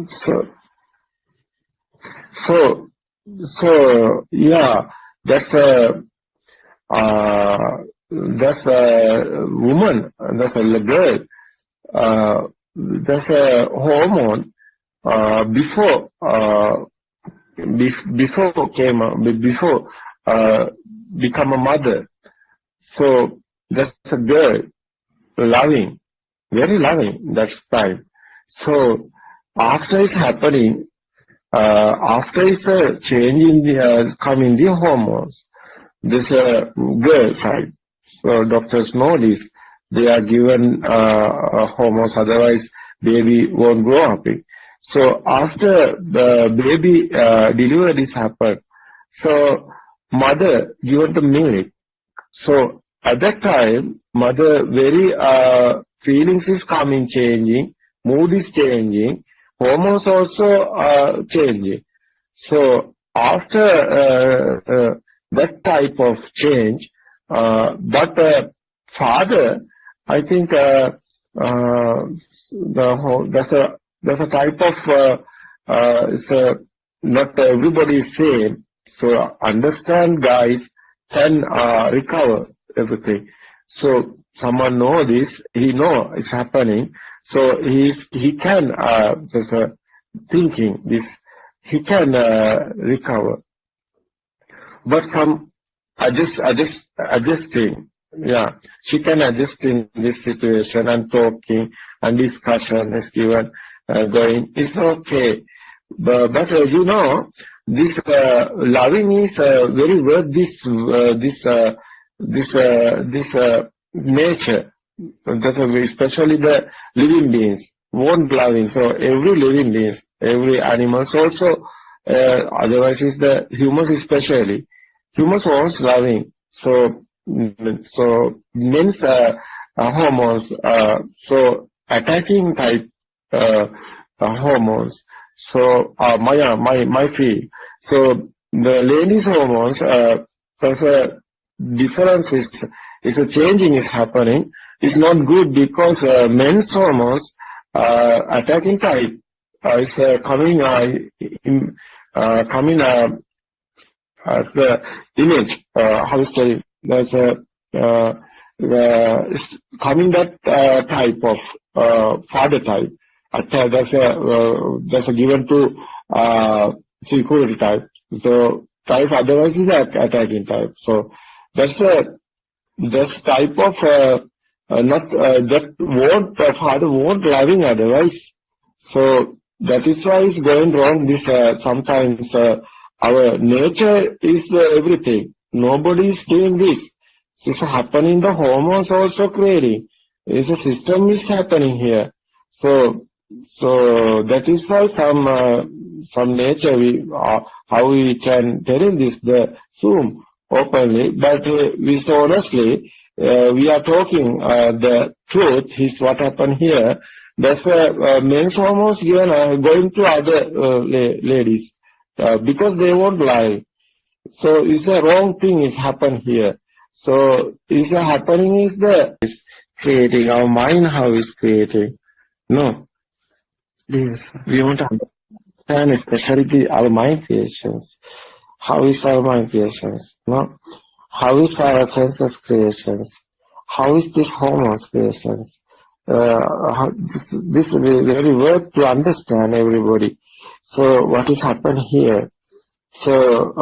So yeah, that's a woman, that's a girl, that's a hormone before become a mother. So that's a girl, loving, very loving, that's time. So after it's happening, after it's a change in the coming the hormones, this girl side. So doctors know this. They are given hormones, otherwise baby won't grow up. So after the baby delivery is happened, so mother given the milk. So at that time, mother very feelings is coming, changing, mood is changing, hormones also changing. So after that type of change, but father, I think there's a type of not everybody is same. So understand, guys, can recover everything. So someone know this, he know it's happening. So he can just thinking this, he can recover. But some adjusting. Yeah, she can adjust in this situation and talking and discussion is given going. It's okay, but you know this loving is very worth this nature. That's especially the living beings won't loving. So every living beings, every animals also. Otherwise, is the humans especially. Humans wants loving. So means hormones. So attacking type hormones. So my feel. So the ladies' hormones. There's a difference is a changing is happening. It's not good because men's hormones attacking type is coming as the image. How is the there's a coming that type of father type. That's a given to security type. So type otherwise is attacking type. So that's type of not that won't father won't loving otherwise. So that is why it's going wrong. This sometimes our nature is everything. Nobody is doing this. This is happening. The hormones also creating. It's a system is happening here. So that is why some nature how we can tell in this the Zoom openly, but we so honestly we are talking the truth is what happened here. That's men's hormones given going to other ladies because they won't lie. So it's a wrong thing is happened here. So is happening is creating our mind how is creating. No. Yes. We want to understand especially our mind creations. How is our mind creations? No. How is our senses creations? How is this hormones creations? This is very worth to understand everybody. So what is happened here? So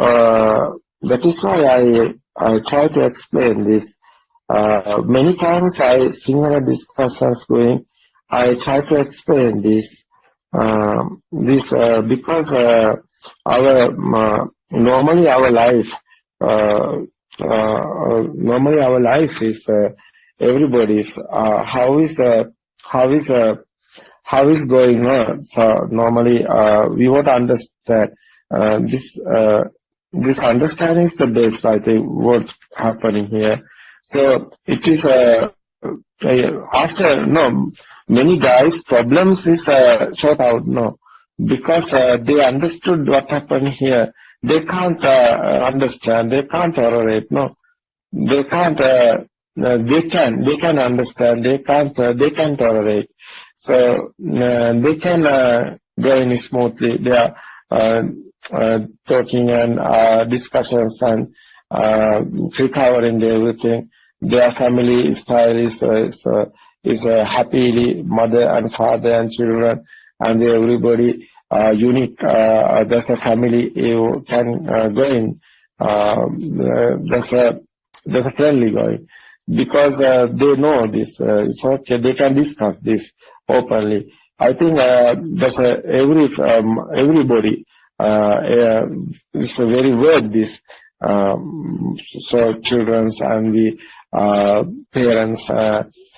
that is why I try to explain this. Many times I similar discussions going. I try to explain this. Because our normally our life is everybody's how is going on. So normally we want to understand this understanding is the best, I think, what's happening here. So it is after many guys problems is sort out because they understood what happened here. They can't understand. They can't tolerate. They can't. They can understand. They can tolerate. So they can go in smoothly. They are talking and discussions and recovering everything. Their family style is happily mother and father and children and everybody unique. There's a family you can go in. There's a friendly going because they know this. It's okay. They can discuss this openly. I think there's everybody is very worth this. So children's and the parents.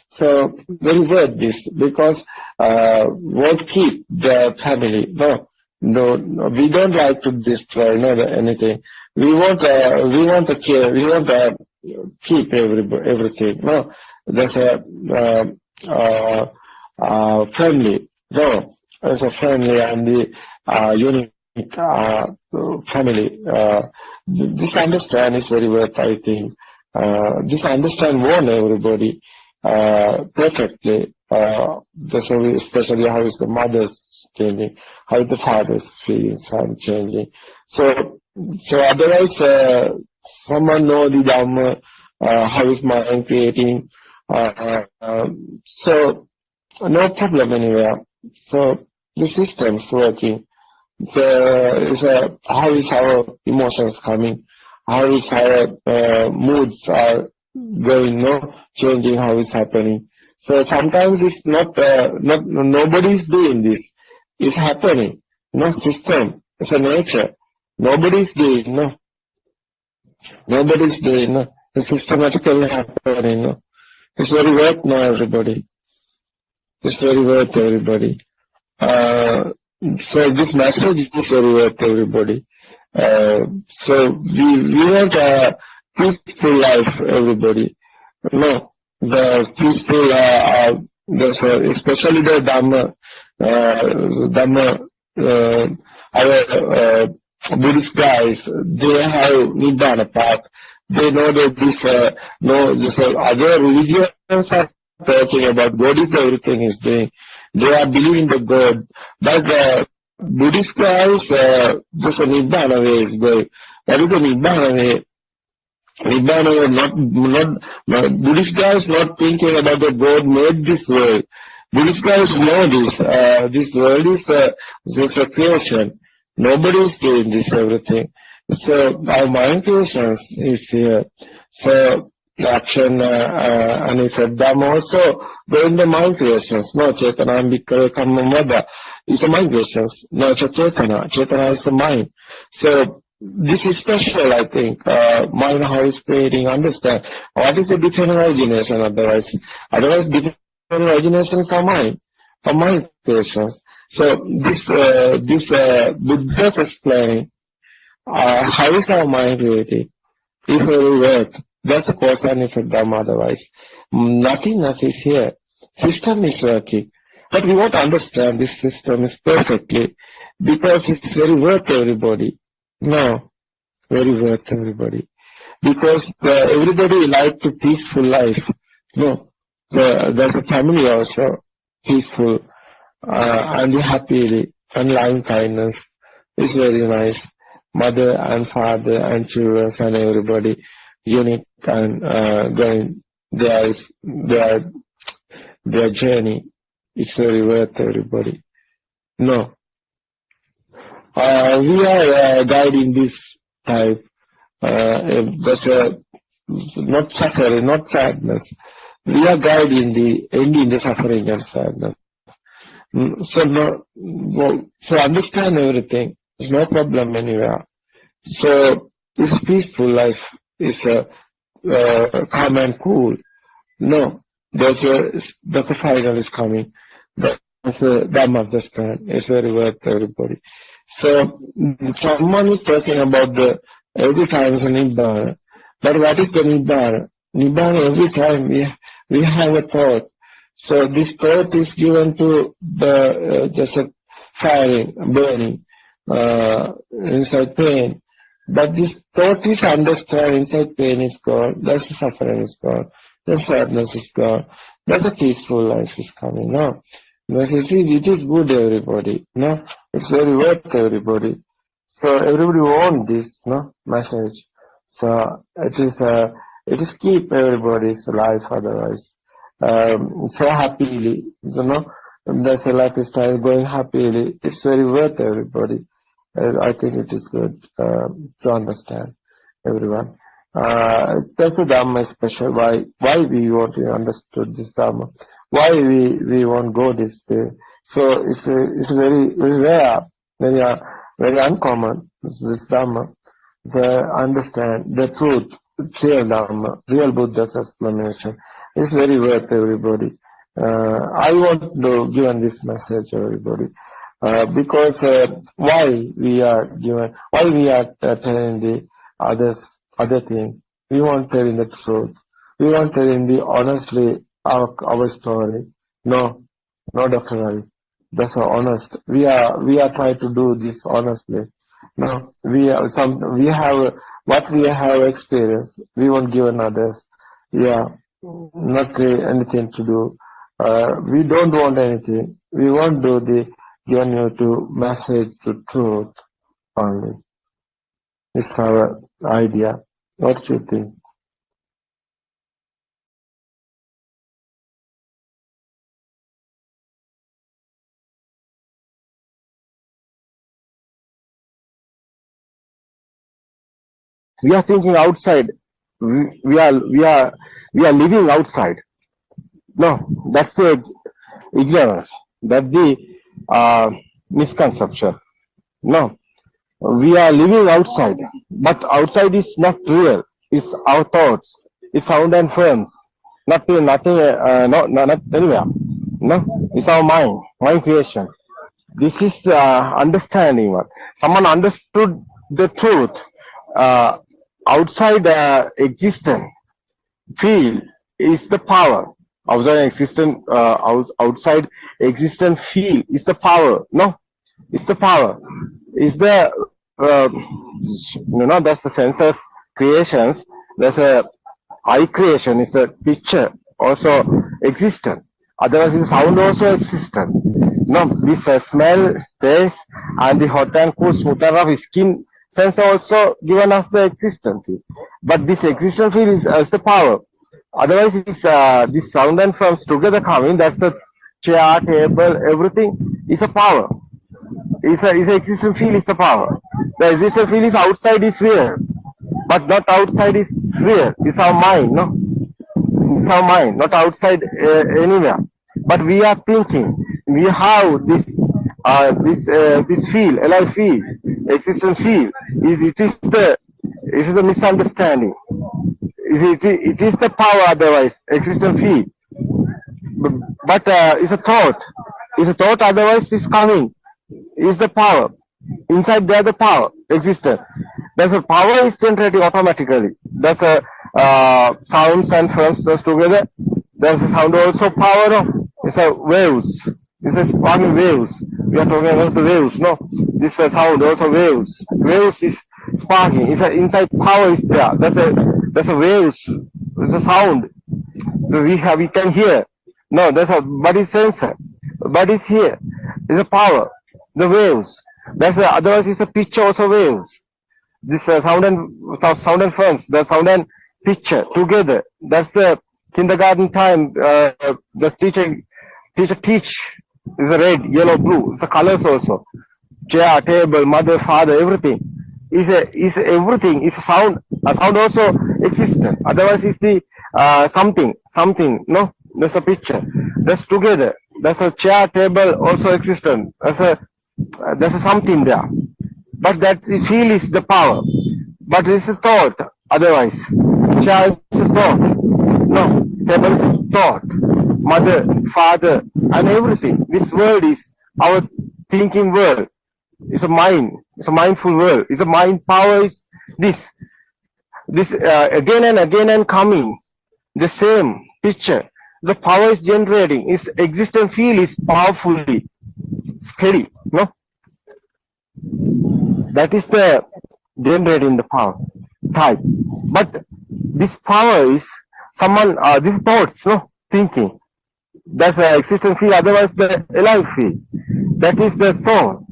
So very worth this because won't keep the family. No, we don't like to destroy anything. We want to care. We want to keep everything. No, there's a friendly. No, there's a friendly and the unique family. This understand is very worth, I think. This understand won everybody perfectly. Especially how is the mother's changing, how is the father's feelings are changing. So otherwise, someone know the Dhamma, how is mind creating. So no problem anywhere. So the system's working. How is our emotions coming? How is our moods are going, changing, how is happening. So sometimes it's not nobody is doing this. It's happening. System. It's a nature. Nobody is doing, Nobody is doing, It's systematically happening, It's very worth now, everybody. It's very worth everybody. So this message is very worth everybody. So we want a peaceful life, everybody. The peaceful, especially the Dhamma, our Buddhist guys, they have Nibbana path. They know that this other religions are talking about God is everything is doing. They are believing the God, but Buddhist guys, just a Nibbana way is going. What is the Nibbana way? Nibbana way, not Buddhist guys not thinking about the God made this world. Buddhist guys know this. This world is just a creation. Nobody is doing this everything. So our mind creation is here. So action and effect Dhamma also go in the mind creations. No, Chetana and Bhikkave Kammamada is a mind creations. No, it's a Chetana. Chetana is the mind. So this is special, I think. Mind how is creating, understand. What is the different origination otherwise? Otherwise, different originations are mind creations. So this Buddha's explaining how is our mind creating? Is very worth. That's the cause and effect Dhamma otherwise. Nothing is here. System is working. But we want to understand this system is perfectly because it's very worth everybody. No, very worth everybody. Because everybody like a peaceful life. No, there's a family also peaceful and happily and loving kindness. It's very nice. Mother and father and children and everybody unique and going their journey is very worth everybody. No, we are guiding this type. That's not suffering, not sadness. We are guiding the ending the suffering and sadness. So understand everything. There's no problem anywhere. So this peaceful life is calm and cool. No, there's a final is coming. That's a Dhamma understand. It's very worth everybody. So someone is talking about the every time is a Nibbana. But what is the Nibbana? Nibbana, every time we have a thought. So this thought is given to the just a firing, burning inside pain. But this thought is understood inside pain is gone. That's the suffering is gone. The sadness is gone. That's a peaceful life is coming. No, but you see, it is good everybody. No, it's very worth everybody. So everybody want this message. So it is keep everybody's life otherwise. So happily, there's a lifestyle going happily. It's very worth everybody. I think it is good to understand everyone. That's the Dhamma special. Why we want to understand this Dhamma? Why we won't go this way? So it's very rare, very uncommon. This Dhamma, to understand the truth, real Dhamma, real Buddha's explanation. It's very worth everybody. I want to give this message to everybody. Because why we are telling the other thing. We want telling the truth. We want telling the honestly our story. No, Dr. Ravi. That's honest. We are trying to do this honestly. No, we have what we have experienced. We won't give others. Yeah, not anything to do. We don't want anything. We won't do the given you to message the truth only. It's our idea. What do you think? We are thinking outside. We are living outside. No, that's the ignorance. That's the misconception. No, we are living outside, but outside is not real. It's our thoughts. It's sound and forms. Nothing, not anywhere. No, it's our mind creation. This is the understanding one. Someone understood the truth. Outside existence, feel is the power. Outside existence, feel is the power. No, it's the power. Is the that's the senses creations. There's a eye creation is the picture also existent. Otherwise, the sound also existent. No, this smell, taste, and the hot and cool, smooth and rough skin sense also given us the existence. But this existence feel is the power. Otherwise, this sound and forms together coming. That's the chair, table, everything is a power. Is existence feel is the power. The existence feel is outside is real, but not outside is real. It's our mind, no? It's our mind, not outside anywhere. But we are thinking. We have this feel, alive feel, existence feel. It is the misunderstanding. It is the power. Otherwise, existence feel. But it's a thought. It's a thought. Otherwise, it's coming. Is the power inside there? The power existence. There's a power is generating automatically. There's a sounds and forms together. There's a sound also power. No? It's a waves. It's a sparking waves. We are talking about the waves. No, this sound also waves. Waves is sparking. It's a inside power is there. There's a waves. It's a sound. So we can hear. No, there's a body sensor. Body's here. It's a power. The waves. Otherwise it's a picture also waves. This sound and forms, the sound and picture together. That's the kindergarten time. The teacher teach is a red, yellow, blue. It's the colors also. chair, table, mother, father, everything. Is everything is a sound. A sound also existent. Otherwise, is the something. No, there's a picture. That's together. There's a chair, table also existent. There's a something there. But that we feel is the power. But it's a thought. Otherwise, chair is a thought. No, table is a thought. Mother, father, and everything. This world is our thinking world. It's a mind. It's a mindful world. It's a mind power. Is this again and again and coming. The same picture. The power is generating. Its existent field is powerfully steady. No, that is the generating the power type. But this power is someone. These thoughts. No, thinking. That's the existent field. Otherwise, the alive field. That is the soul.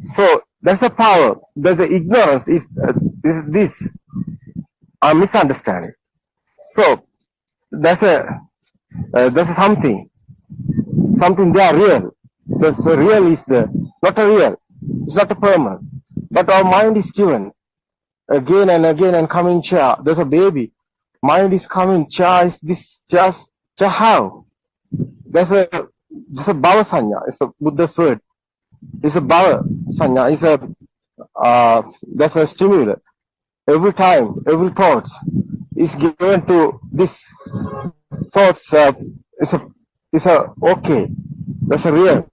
So that's a power. There's a ignorance. Is this a misunderstanding? So that's a something there real. The real is the not a real. It's not a permanent. But our mind is given again and again and coming chair. There's a baby. Mind is coming. Chair is this. Just how? There's a bhava sanya. It's a Buddha's word. It's a bhava sanya. It's that's a stimulus. Every time, every thought is given to this thoughts. It's a okay. That's a real.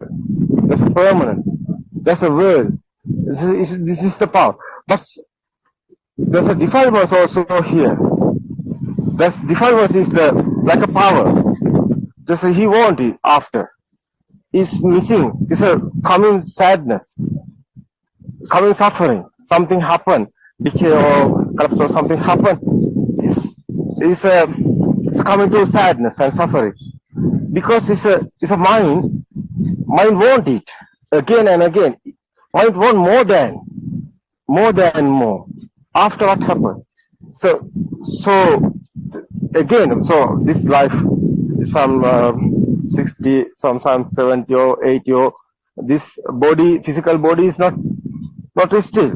That's a permanent. That's a world. This is the power. But there's a defilement also here. That's defilement is like a power. Just he want it after. Is missing. It's a coming sadness, coming suffering. Something happened, decay or collapse or something happened. It's coming to sadness and suffering because it's a mind. Mind want it again and again. Mind want more than more. After what happened, so again. So this life is some 60, sometimes 70 or 80 or this body, physical body is not still.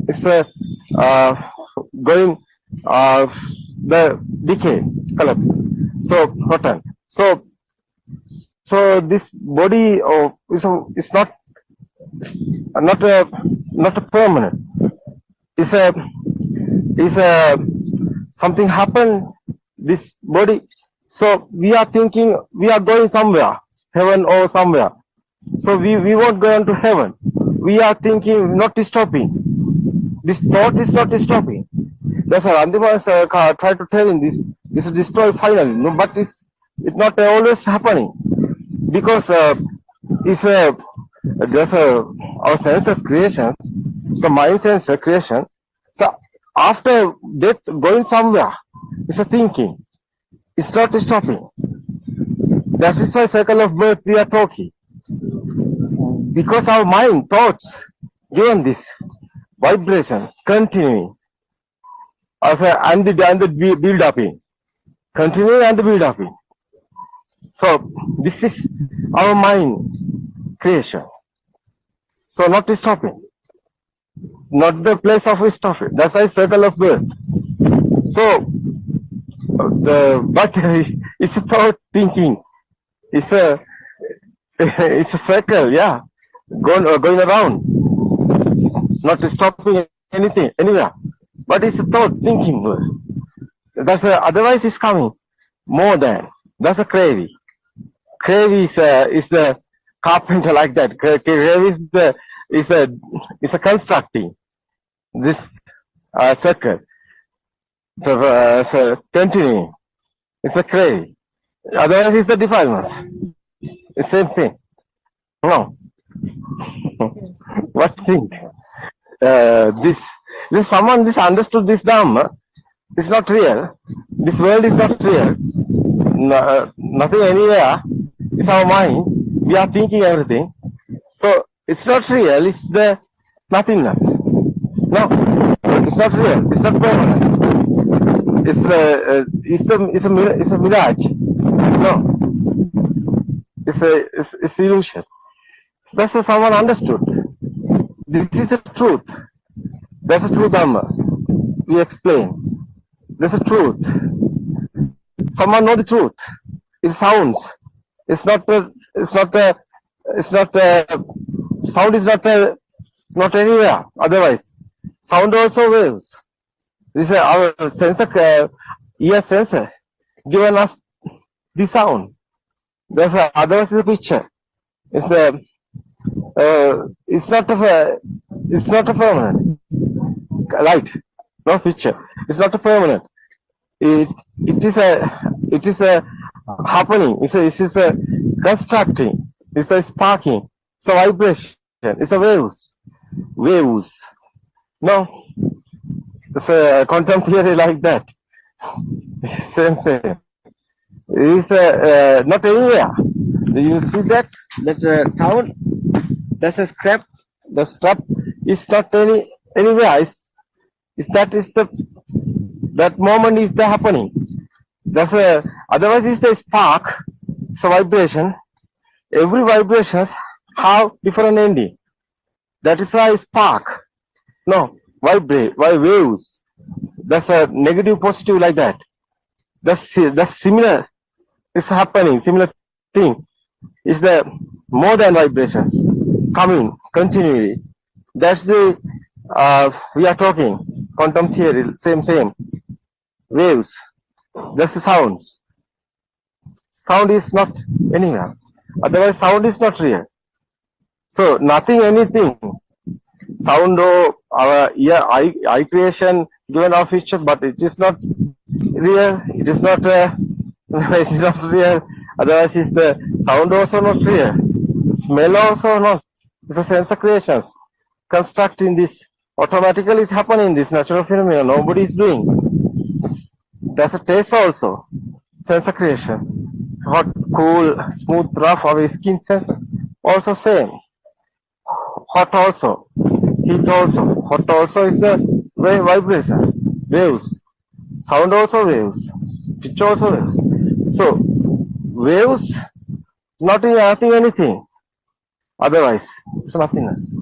It's going the decay, collapse. So rotten. So this body is not a permanent. It's a something happened. This body. So we are thinking we are going somewhere, heaven or somewhere. So we won't go into heaven. We are thinking not stopping. This thought is not stopping. That's why Andimas try to tell him this is destroyed finally. No, but it's not always happening because there's our senses creations. So mind sensor creation. So after death, going somewhere, it's a thinking. It's not stopping. That is why cycle of birth we are talking. Because our mind, thoughts, given this vibration, continuing. And the build up in. Continuing and the build up in. So this is our mind creation. So not stopping. Not the place of stopping. That's why cycle of birth. So but it's a thought thinking. It's a circle, yeah, going around, not stopping anything anywhere. But it's a thought thinking. That's otherwise it's coming more than. That's a craving. Craving is the carpenter like that. Craving is a constructing this circle. So continuing, it's a craving. Otherwise, it's the defilement. It's same thing. No. What think? This someone understood this Dhamma. It's not real. This world is not real. Nothing anywhere. It's our mind. We are thinking everything. So it's not real. It's the nothingness. No, it's not real. It's not permanent. It's a mirage. No, it's illusion. That's what someone understood. This is the truth. That's the true Dhamma. We explain. That's the truth. Someone know the truth. It sounds. It's not. It's not. It's not. Sound is not. Not anywhere. Otherwise, sound also waves. This is our sensor. Ear sensor given us the sound. There's otherwise is a picture. It's the. It's not a. It's not a permanent light. No picture. It's not a permanent. It is a happening. It is a constructing. It's a sparking. It's a vibration. It's a waves. No, it's a quantum theory like that. Same. It's not anywhere. You see that sound. That's a scrap. The strap is not anywhere. That moment is the happening. Otherwise it's the spark. It's a vibration. Every vibration have different ending. That is why spark. No, vibrate, waves. That's a negative, positive like that. That's similar. It's happening. Similar thing. Is the more than vibrations coming continually. That's the we are talking quantum theory. Same. Waves. That's the sounds. Sound is not anywhere. Otherwise, sound is not real. So nothing, anything. Sound or our eye creation given our feature, but it is not real. It is not. It is not real. Otherwise, is the sound also not real. Smell also not. It's a sensor creations. Constructing this automatically is happening. This natural phenomenon. Nobody is doing. That's a taste also. Sensor creation. Hot, cool, smooth, rough. Our skin sensor. Also same. Hot also. Heat also. Hot also is the vibrations. Waves. Sound also waves. Pitch also waves. So waves. Nothing, anything. Otherwise, it's nothingness.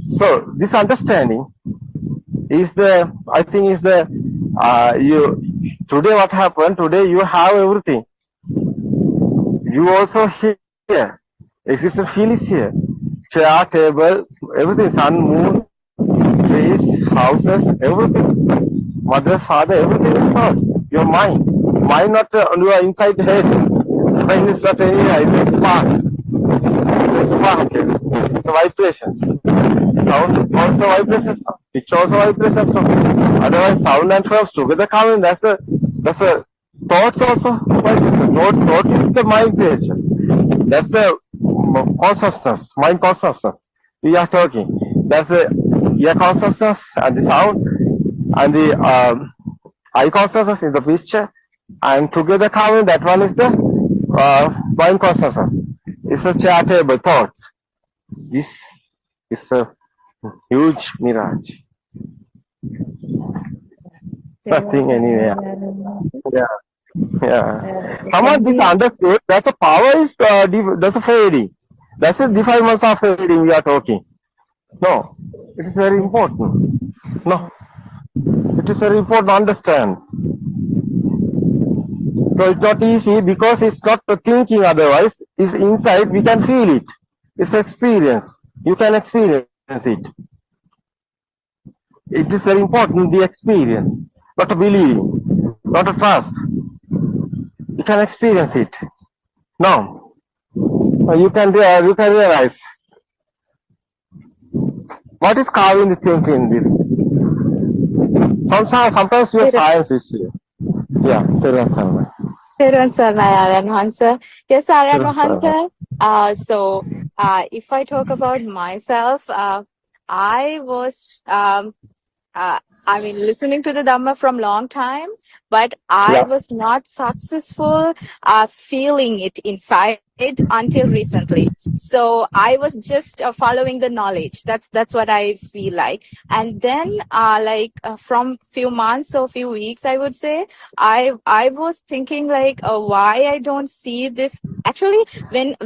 So this understanding is I think is today what happened, today you have everything. You also here. Existence field is here. Chair, table, everything, sun, moon, trees, houses, everything. Mother, father, everything is thoughts. Your mind. Mind not on your inside head. Mind is not anywhere, it's a spark. It's a spark. It's a vibration. Sound also vibrations. Pitch also vibrations. Otherwise, sound and waves together coming. That's a thoughts also vibration. Thought is the mind creation. That's the consciousness, mind consciousness. We are talking. That's the ear consciousness and the sound and the eye consciousness is the picture. And together coming, that one is the mind consciousness. It's a charitable thoughts. This is a huge mirage. Nothing anywhere. Yeah. Someone misunderstood. That's a power is that's a fading. That's a defilements of fading we are talking. No, it is very important. No, it is very important to understand. So it's not easy because it's not the thinking. Otherwise, it's inside. We can feel it. It's experience. You can experience it. It is very important, the experience, not a believing, not a trust. You can experience it. Now, you can realize what is carving the thinking in this. Sometimes your science is here. Yeah, Terasana. Yes, Aryan Hansa. So, if I talk about myself, I was, listening to the Dhamma from long time, but I was not successful feeling it inside until recently. So I was just following the knowledge. That's what I feel like. And then, from few months or few weeks, I would say, I was thinking why I don't see this actually,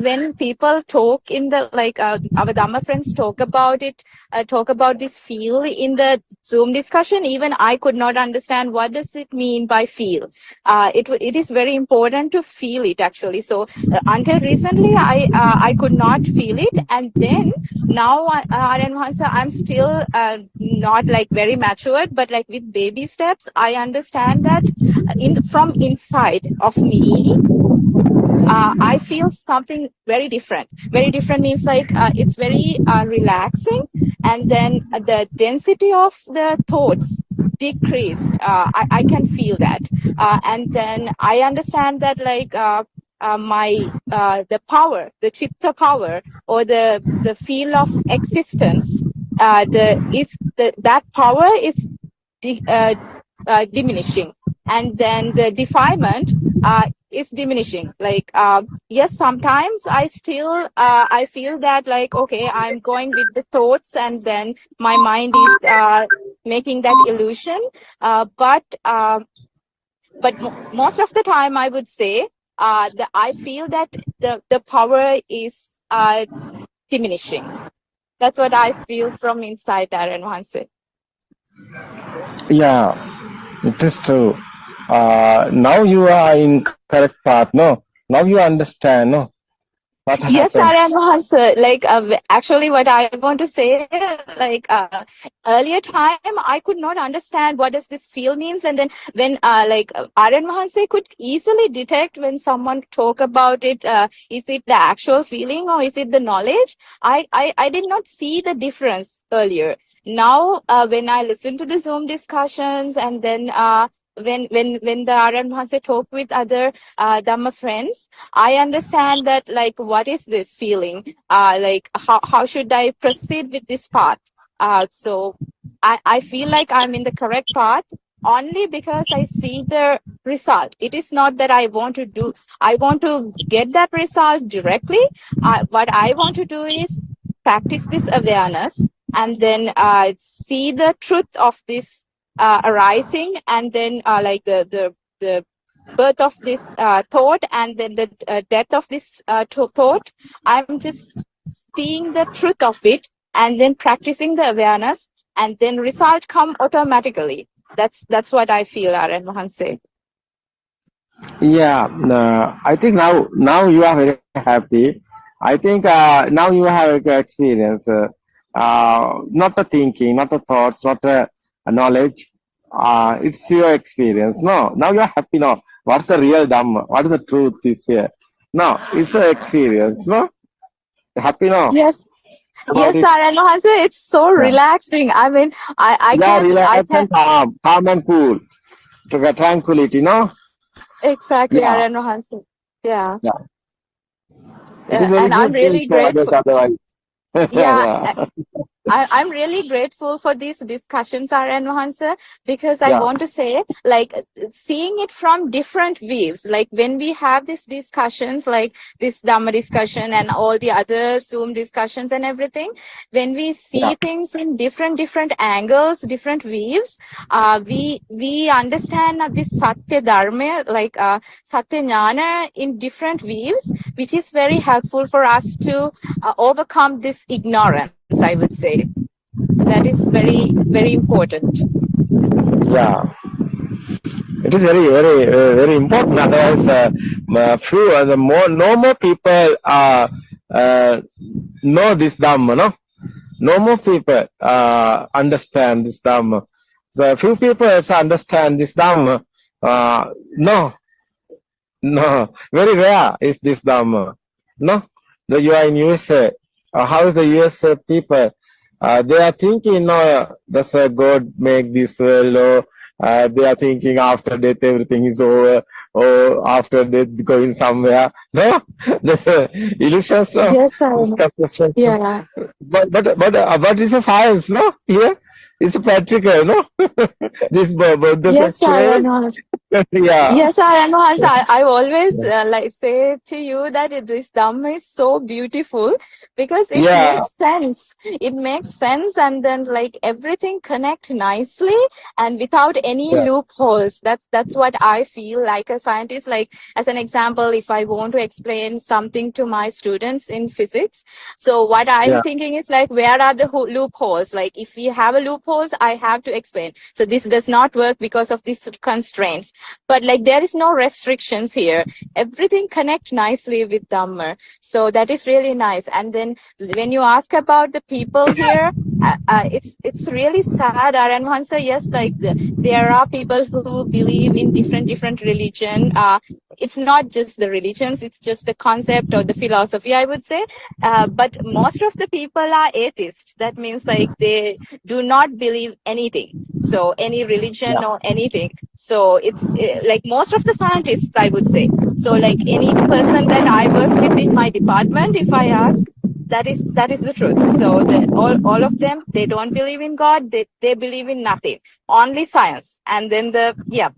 when people talk in the our Dhamma friends talk about it, talk about this feel in the Zoom discussion, even I could not understand what does it mean by feel. It is very important to feel it actually. So until recently, I could not feel it, and then now Aryan Mahansa, I'm still not like very matured, but like with baby steps, I understand that from inside of me, I feel something very different. Very different means like it's very relaxing, and then the density of the thoughts decreased. I can feel that, and then I understand that like the power, the chitta power, or the feel of existence, that power is diminishing, and then the defilement is diminishing. Like yes, sometimes I still I feel that like okay, I'm going with the thoughts, and then my mind is making that illusion. But most of the time, I would say I feel that the power is diminishing. That's what I feel from inside, Aaron Hansen. Yeah, it is true. Now you are in correct path, no? Now you understand, no? What Yes, happened? Aryan Mahansa. Like, actually, what I want to say, like, earlier time, I could not understand what does this feel means. And then when, Aryan Mahansa could easily detect when someone talk about it, is it the actual feeling or is it the knowledge? I did not see the difference earlier. Now, when I listen to the Zoom discussions, and then, when the Aryan Mahansa talk with other Dhamma friends, I understand that like what is this feeling? Like how should I proceed with this path? So I feel like I'm in the correct path only because I see the result. It is not that I want to get that result directly. What I want to do is practice this awareness, and then see the truth of this arising, and then like the birth of this thought, and then the death of this thought. I'm just seeing the truth of it, and then practicing the awareness, and then result come automatically. That's what I feel, Aryan Mahanse. Yeah, I think now you are very happy. I think now you have experience, not a thinking, not a thoughts, not a knowledge. It's your experience. No, now you are happy. No, what's the real Dhamma? What is the truth is here? No, it's an experience. No, happy now. Yes. Yes, Aryan Mahanse, it's so relaxing. I mean, I can calm and cool, tranquility. No. Exactly, Yeah. Aryan Mahanse. Yeah. Yeah. It is very And I'm good really for others grateful. otherwise. Yeah. I'm really grateful for these discussions, Aryan Mahansa, because I want to say, like, seeing it from different views. Like, when we have these discussions, like this Dhamma discussion and all the other Zoom discussions and everything, when we see things in different angles, different views, we understand this Satya Dharma, like Satya Jnana in different views, which is very helpful for us to overcome this ignorance, I would say. That is very, very important. Yeah. It is very important. Otherwise, no more people know this Dhamma, no? No more people understand this Dhamma. So few people understand this Dhamma. No, very rare is this Dhamma. No, you are in USA. How is the USA people? They are thinking, no, does God make this world? Or they are thinking after death everything is over, or after death going somewhere. No, that's illusions. No? Yes, I know. Yeah. But it's a science, no? Here, It's practical, no? This Buddha's Yes, experiment. yeah. Yes, Yeah. I always like say to you that this Dhamma is so beautiful because it Yeah. makes sense. It makes sense, and then like everything connect nicely and without any Yeah. loopholes. That's what I feel like a scientist. Like as an example, if I want to explain something to my students in physics, so what I'm Yeah. thinking is like, where are the loopholes? Like if we have a loopholes, I have to explain. So this does not work because of these constraints. But like there is no restrictions here. Everything connect nicely with Dhamma. So that is really nice. And then when you ask about the people here, it's really sad, Aranwansa. Yes, like there are people who believe in different religion. It's not just the religions, it's just the concept or the philosophy, I would say. But most of the people are atheists. That means like they do not believe anything. So any religion or anything. So it's like most of the scientists, I would say. So like any person that I work with in my department, if I ask, that is the truth. So all of them, they don't believe in God. They believe in nothing, only science. And then Yeah,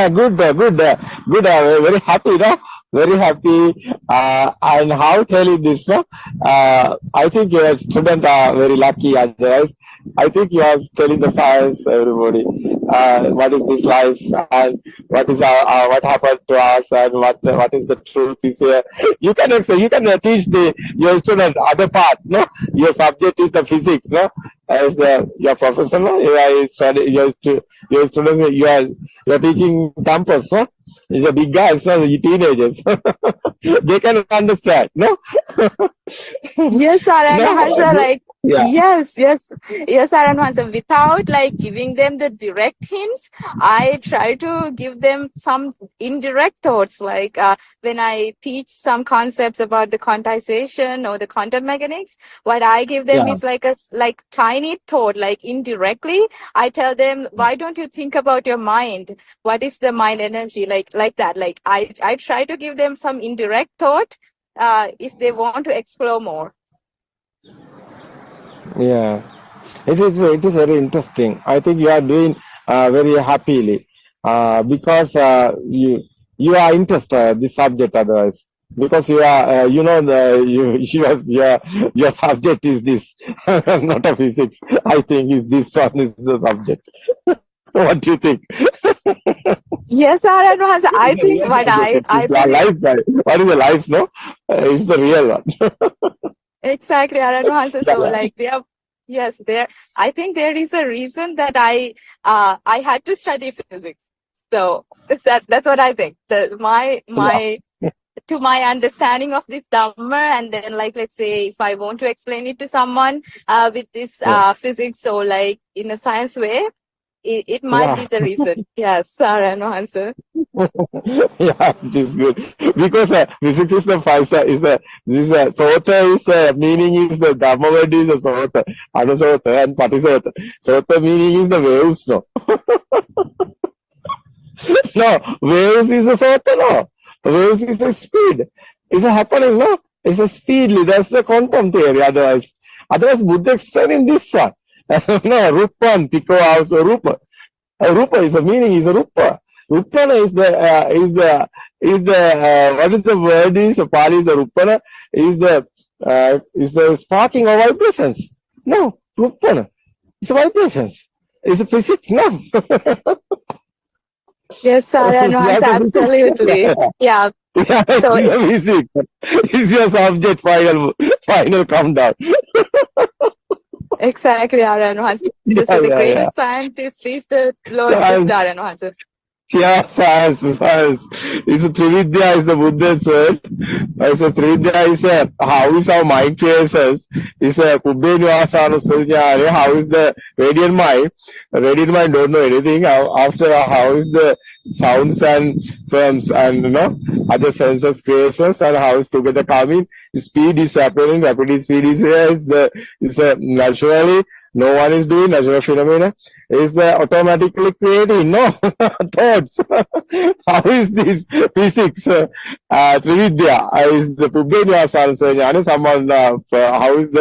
good. Very happy, no? Very happy. And how tell you this, no? I think your students are very lucky. Otherwise, I think you are telling the science, everybody. What is this life, and what is what happened to us, and what is the truth is here. You can teach your student other part, no? Your subject is the physics, no? As your professor, no? Your students, you are teaching campus, no? It's a big guys, no? The teenagers. They can understand, no? yes, Aranwansa, like yeah. yes, Aranwansa. Without like giving them the direct hints, I try to give them some indirect thoughts. Like when I teach some concepts about the quantization or the quantum mechanics, what I give them is like a tiny thought, like indirectly. I tell them, why don't you think about your mind? What is the mind energy? Like that. Like I try to give them some indirect thought. If they want to explore more. Yeah, it is very interesting. I think you are doing very happily because you are interested this subject otherwise, because you are your subject is this not a physics. I think is this one is the subject. What do you think? Yes, Aranwansa. I think what I life. What is the life? No, it's the real one. Exactly, Aranwansa. So like I think there is a reason that I had to study physics. So that's what I think. To my understanding of this Dhamma, and then like let's say if I want to explain it to someone with this physics or like in a science way, it might be the reason. Yes, Aranwansa. Yes, it is good because physics is the sota is meaning is the Dhamma word is the sota, anusota and patisota. Sota meaning is the waves, no. No, waves is the sota, no. Waves is the speed. It's a happening, no. It's a speedly. That's the quantum theory. Otherwise Buddha explaining this one. No, rupa, tiko also rupa. Rupa is the meaning is a rupa. Rupana is the what is the word is Pali is the Rupana is the sparking of vibrations. No, Rupana. It's vibrations. It's a physics, no? Yes, Aranwansa, absolutely. Yeah. So it's physics. It's your subject final countdown. Exactly, Aranwansa. So the greatest scientist is the Lord Aranwansa. Yeah, science. It's a Trividya is the Buddha's word. So Trividya is how is our mind creations. It's a Kubbe Nivasana Sunyare, how is the radiant mind. Radiant mind don't know anything. After how is the sounds and forms and other senses creations and how is together coming. Speed is happening, rapid speed is here, naturally no one is doing natural phenomena, is automatically creating, no, thoughts. How is this physics? Trividya, is the Pubbenya someone, how is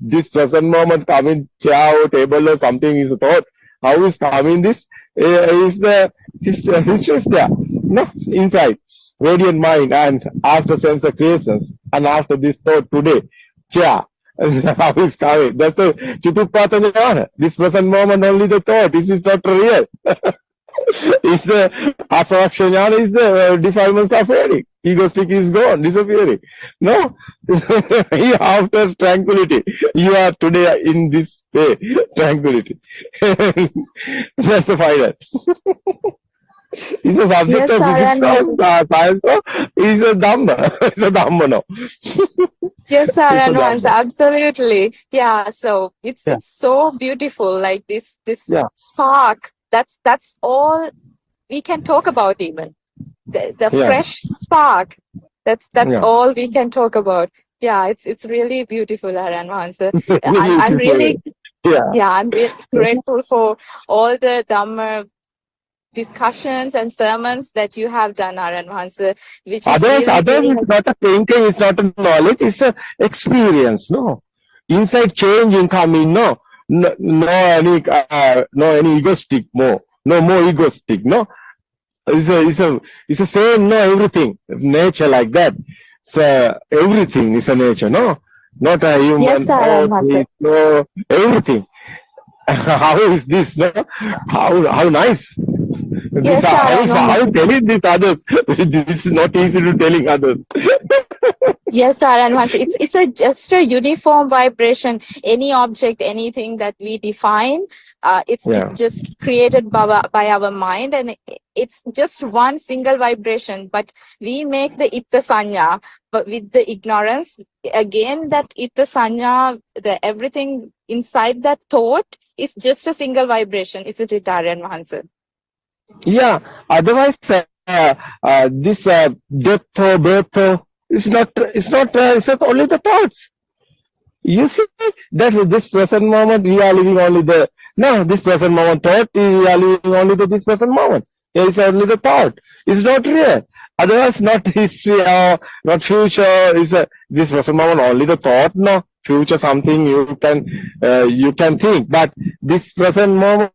this present moment coming, chair or table or something is a thought? How is coming this? Is the history is there, no, inside. Radiant mind and after sense of creations and after this thought today, chair. How is coming? That's the Chitupata Jnana. This present moment only the thought. This is not real. It's the Asavaksha Jnana is the defilements are fading. Egoistic is gone, disappearing. No? After tranquility. You are today in this way. Tranquility. Just the final. It's a subject Yes, of physics or science or is a Dhamma. It's a Dhamma now. Yes, sir, It's a and once, Dhamma. absolutely. Yeah, so it's so beautiful, like this spark. That's all we can talk about even. The fresh spark. That's all we can talk about. Yeah, it's really beautiful, Aran Hansa. I'm really I'm really grateful for all the Dhamma discussions and sermons that you have done, Aran Hansa, which is Others really is not a thinking, it's not a knowledge, it's a experience, no. Inside changing coming, no any egoistic more, no more egoistic, no. It's a same, no, everything, nature like that. So everything is a nature, no, not a human. Yes, Aran Hansa. No, everything. How is this, no? How nice. Yes, How telling this others? This is not easy to telling others. Yes, Aran Hansa. It's just a uniform vibration. Any object, anything that we define, it's just created by our mind, and it's just one single vibration. But we make the itta sanya, but with the ignorance, again that itta sanya, the everything inside that thought is just a single vibration. Isn't it, Aran Hansa? Yeah, otherwise this death or birth it's only the thoughts. You see that this present moment we are living only this present moment thought we are living only this present moment. It's only the thought. It's not real. Otherwise not history or not future. Is this present moment only the thought? No, future something you can think, but this present moment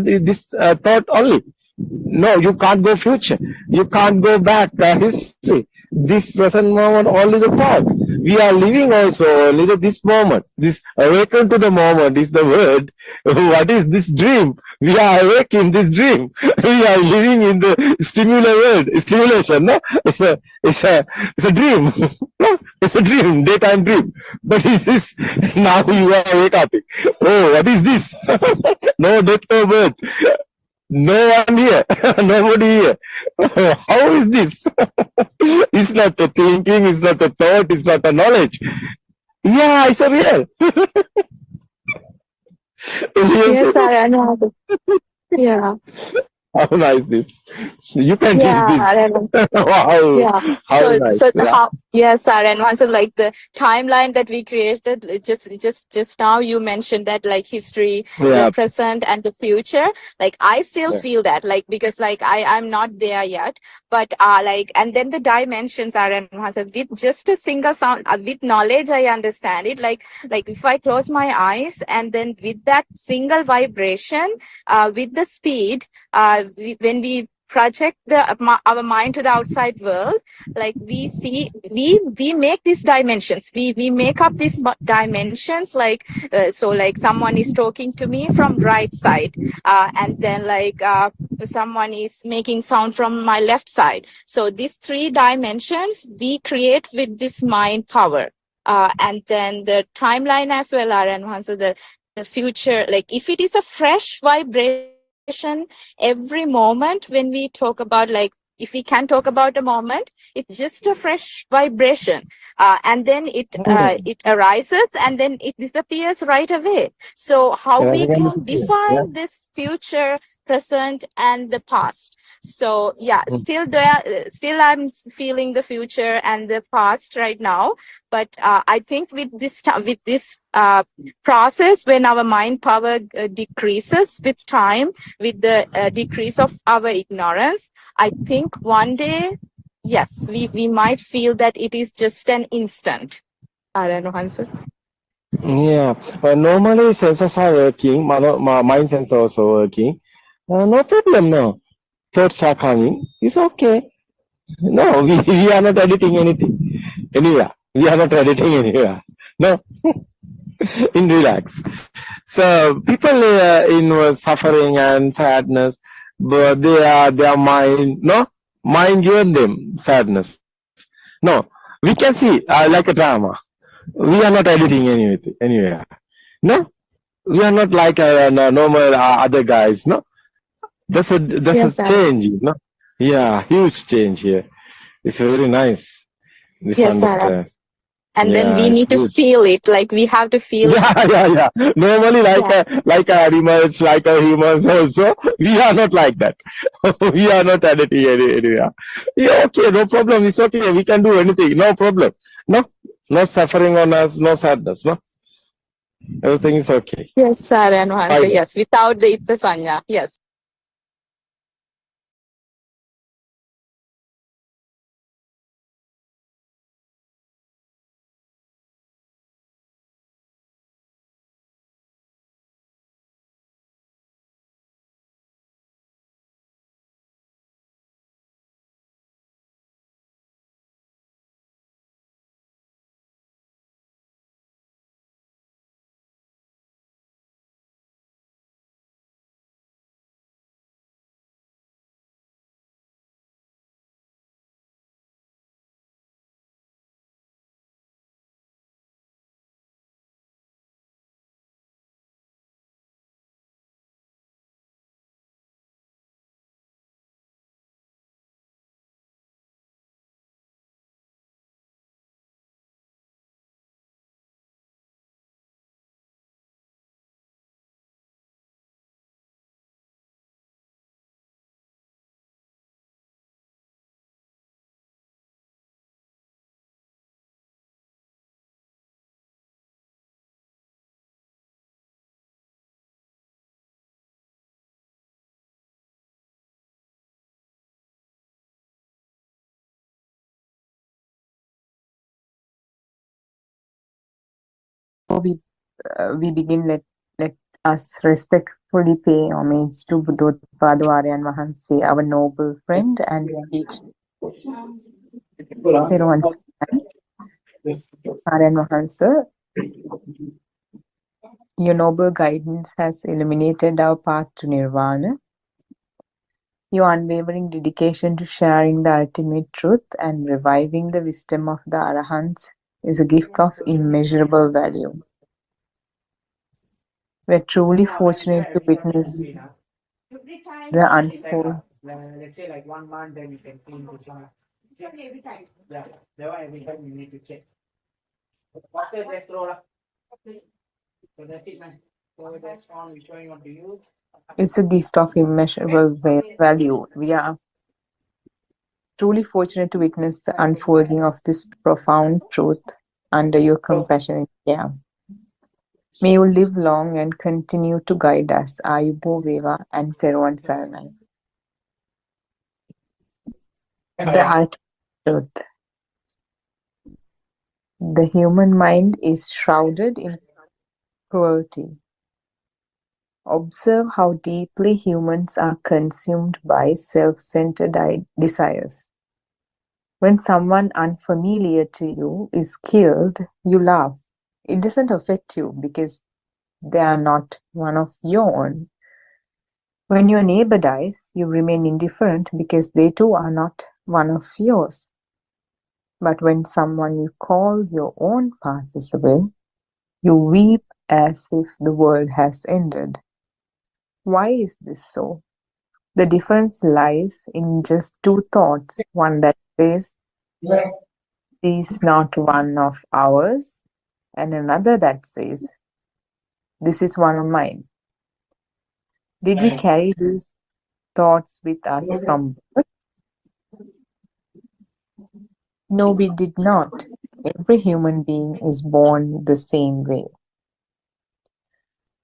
this thought only. No, you can't go future. You can't go back history. This present moment only the thought. We are living also only this moment. This awaken to the moment is the word. What is this dream? We are awake in this dream. We are living in the stimulation. No, it's a dream. No, it's a dream, daytime dream. But is this now you are awake up? Oh, what is this? No death or birth. No one here. Nobody here. How is this? It's not a thinking, it's not a thought, it's not a knowledge. Yeah, it's a real. Yes, I know. Yeah. How nice this. You can teach this. Wow. Yeah. How nice. Yes, Saran. So like the timeline that we created, just now you mentioned that like history, the present and the future. Like I still feel that because I'm not there yet, but and then the dimensions are with just a single sound, with knowledge I understand it. Like if I close my eyes and then with that single vibration, with the speed, when we project our mind to the outside world, like we see, we make these dimensions, we make up these dimensions, so like someone is talking to me from right side, and then someone is making sound from my left side. So these three dimensions we create with this mind power, and then the timeline as well, so the future, like if it is a fresh vibration every moment, when we talk about, like if we can talk about a moment, it's just a fresh vibration, and then it arises and then it disappears right away. So how we can define this future present, and the past. So yeah, still I'm feeling the future and the past right now. But I think with this process, when our mind power decreases with time, with the decrease of our ignorance, I think one day, yes, we might feel that it is just an instant. I don't know, Hansa. Yeah, normally senses are working, mind sense also working. No problem, no. Thoughts are coming. It's okay. No, we are not editing anything. Anywhere. We are not editing anywhere. No. In relax. So people in suffering and sadness, but their mind, no? Mind given them sadness. No. We can see like a drama. We are not editing anything anywhere. No, we are not like normal other guys. No, that's a change. No, yeah, huge change here. It's very nice. This understand. And then we need to feel it, like we have to feel it. Yeah. Normally, like animals, like humans also, we are not like that. We are not editing anywhere. Yeah, okay, no problem. It's okay. We can do anything. No problem. No suffering on us. No sadness. No. Everything is okay. Yes, sir, and Hansa, yes, without the Itta Sanya, yes. We begin, let us respectfully pay homage to Buddothpado Aryan Wahanse, our noble friend and teacher. Aryan Wahanse, your noble guidance has illuminated our path to nirvana. Your unwavering dedication to sharing the ultimate truth and reviving the wisdom of the Arahants is a gift of immeasurable value. We're truly fortunate to witness the unfold. Let's say like 1 month, then you can clean this one. Exactly every time. Yeah, that one every time you need to check. Water just throw up. So that's it, man. So that's all we're showing on to you. It's a gift of immeasurable value. We are truly fortunate to witness the unfolding of this profound truth under your compassionate care. May you live long and continue to guide us, Ayubo Veva and Theruvan Saranai. The ultimate truth. The human mind is shrouded in cruelty. Observe how deeply humans are consumed by self-centered desires. When someone unfamiliar to you is killed, you laugh. It doesn't affect you because they are not one of your own. When your neighbor dies, you remain indifferent because they too are not one of yours. But when someone you call your own passes away, you weep as if the world has ended. Why is this so? The difference lies in just two thoughts. One that says, "This is not one of ours," and another that says, "This is one of mine." Did we carry these thoughts with us from birth? No, we did not. Every human being is born the same way.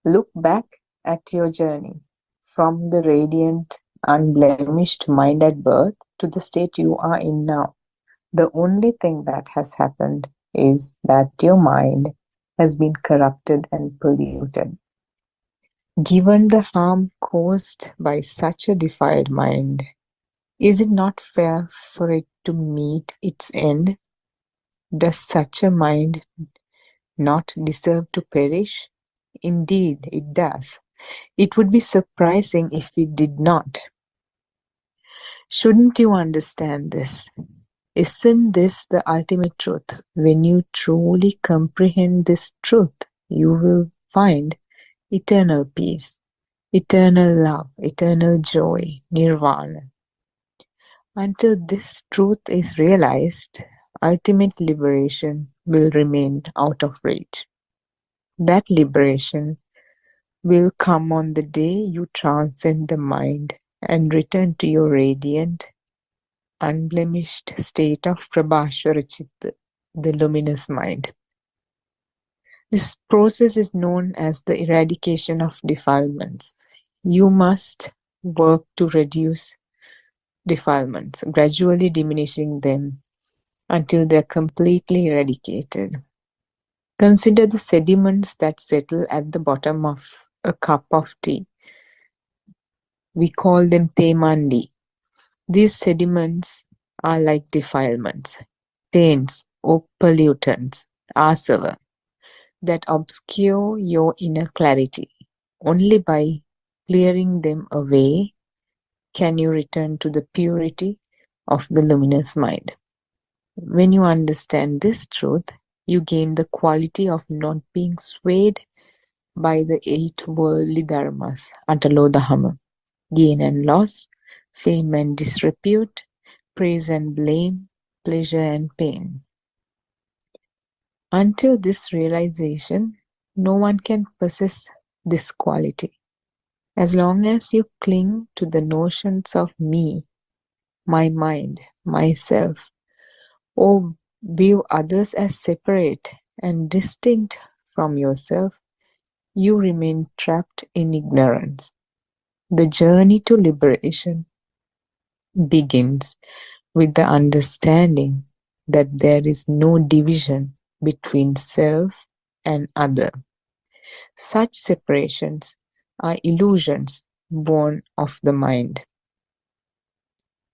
Look back at your journey from the radiant, unblemished mind at birth to the state you are in now. The only thing that has happened is that your mind has been corrupted and polluted. Given the harm caused by such a defiled mind, is it not fair for it to meet its end? Does such a mind not deserve to perish? Indeed, it does. It would be surprising if it did not. Shouldn't you understand this? Isn't this the ultimate truth? When you truly comprehend this truth, you will find eternal peace, eternal love, eternal joy, nirvana. Until this truth is realized, ultimate liberation will remain out of reach. That liberation will come on the day you transcend the mind and return to your radiant, unblemished state of Prabhashwara Chitta, the luminous mind. This process is known as the eradication of defilements. You must work to reduce defilements, gradually diminishing them until they are completely eradicated. Consider the sediments that settle at the bottom of a cup of tea. We call them temandi. These sediments are like defilements, taints or pollutants, asava, that obscure your inner clarity. Only by clearing them away can you return to the purity of the luminous mind. When you understand this truth, you gain the quality of not being swayed by the 8 worldly dharmas, Atalodahama, gain and loss, fame and disrepute, praise and blame, pleasure and pain. Until this realization, no one can possess this quality. As long as you cling to the notions of me, my mind, myself, or view others as separate and distinct from yourself, you remain trapped in ignorance. The journey to liberation begins with the understanding that there is no division between self and other. Such separations are illusions born of the mind.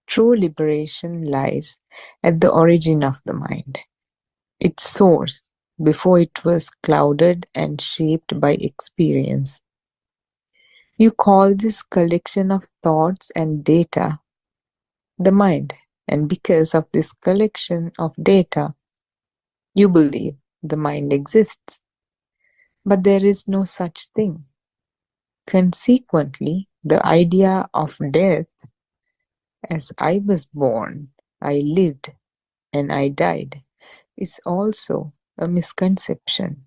True liberation lies at the origin of the mind, its source, before it was clouded and shaped by experience. You call this collection of thoughts and data the mind, and because of this collection of data, you believe the mind exists. But there is no such thing. Consequently, the idea of death, as I was born, I lived, and I died, is also a misconception.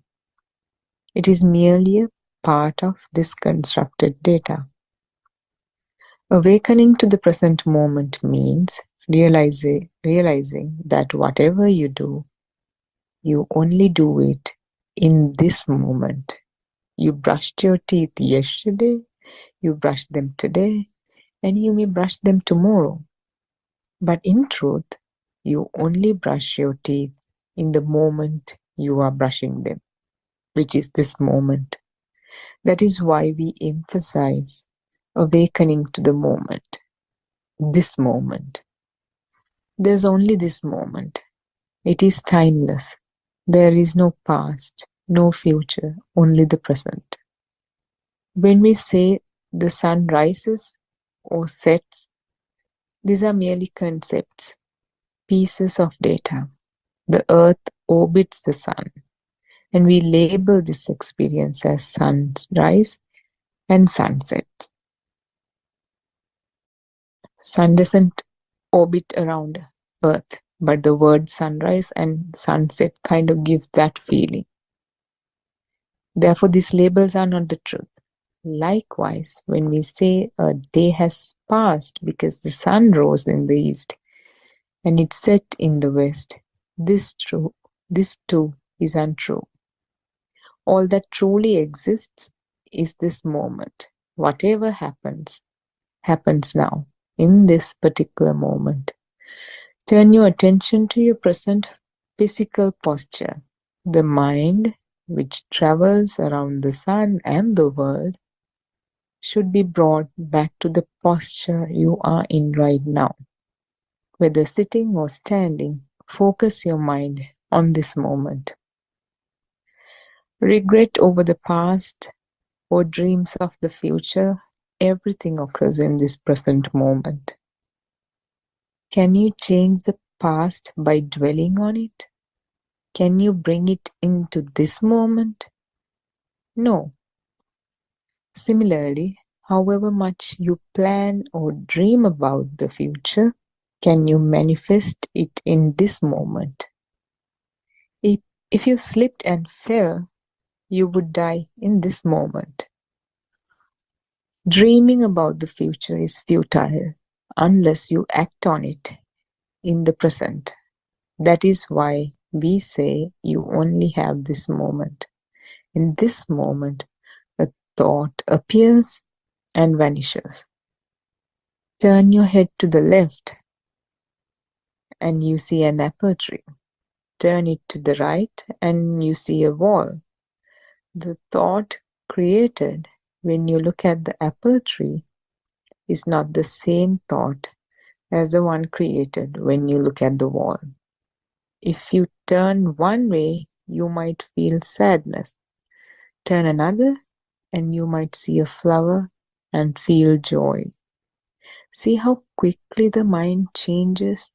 It is merely a part of this constructed data. Awakening to the present moment means realizing that whatever you do, you only do it in this moment. You brushed your teeth yesterday, you brush them today, and you may brush them tomorrow. But in truth, you only brush your teeth in the moment you are brushing them, which is this moment. That is why we emphasize awakening to the moment, this moment. There's only this moment. It is timeless. There is no past, no future, only the present. When we say the sun rises or sets, these are merely concepts, pieces of data. The earth orbits the sun, and we label this experience as sunrise and sunsets. Sun doesn't orbit around earth, but the word sunrise and sunset kind of gives that feeling. Therefore, these labels are not the truth. Likewise, when we say a day has passed because the sun rose in the east and it set in the west, this too is untrue. All that truly exists is this moment. Whatever happens, happens now, in this particular moment. Turn your attention to your present physical posture. The mind, which travels around the sun and the world, should be brought back to the posture you are in right now. Whether sitting or standing, focus your mind on this moment. Regret over the past or dreams of the future, everything occurs in this present moment. Can you change the past by dwelling on it? Can you bring it into this moment? No. Similarly, however much you plan or dream about the future, can you manifest it in this moment? If you slipped and fell, you would die in this moment. Dreaming about the future is futile unless you act on it in the present. That is why we say you only have this moment. In this moment, a thought appears and vanishes. Turn your head to the left and you see an apple tree. Turn it to the right and you see a wall. The thought created when you look at the apple tree is not the same thought as the one created when you look at the wall. If you turn one way, you might feel sadness. Turn another, and you might see a flower and feel joy. See how quickly the mind changes.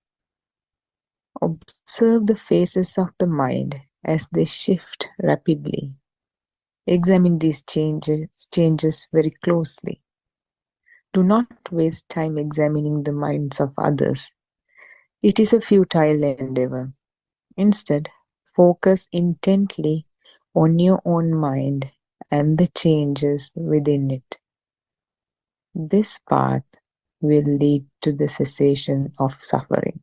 Observe the phases of the mind as they shift rapidly. Examine these changes very closely. Do not waste time examining the minds of others. It is a futile endeavor. Instead, focus intently on your own mind and the changes within it. This path will lead to the cessation of suffering.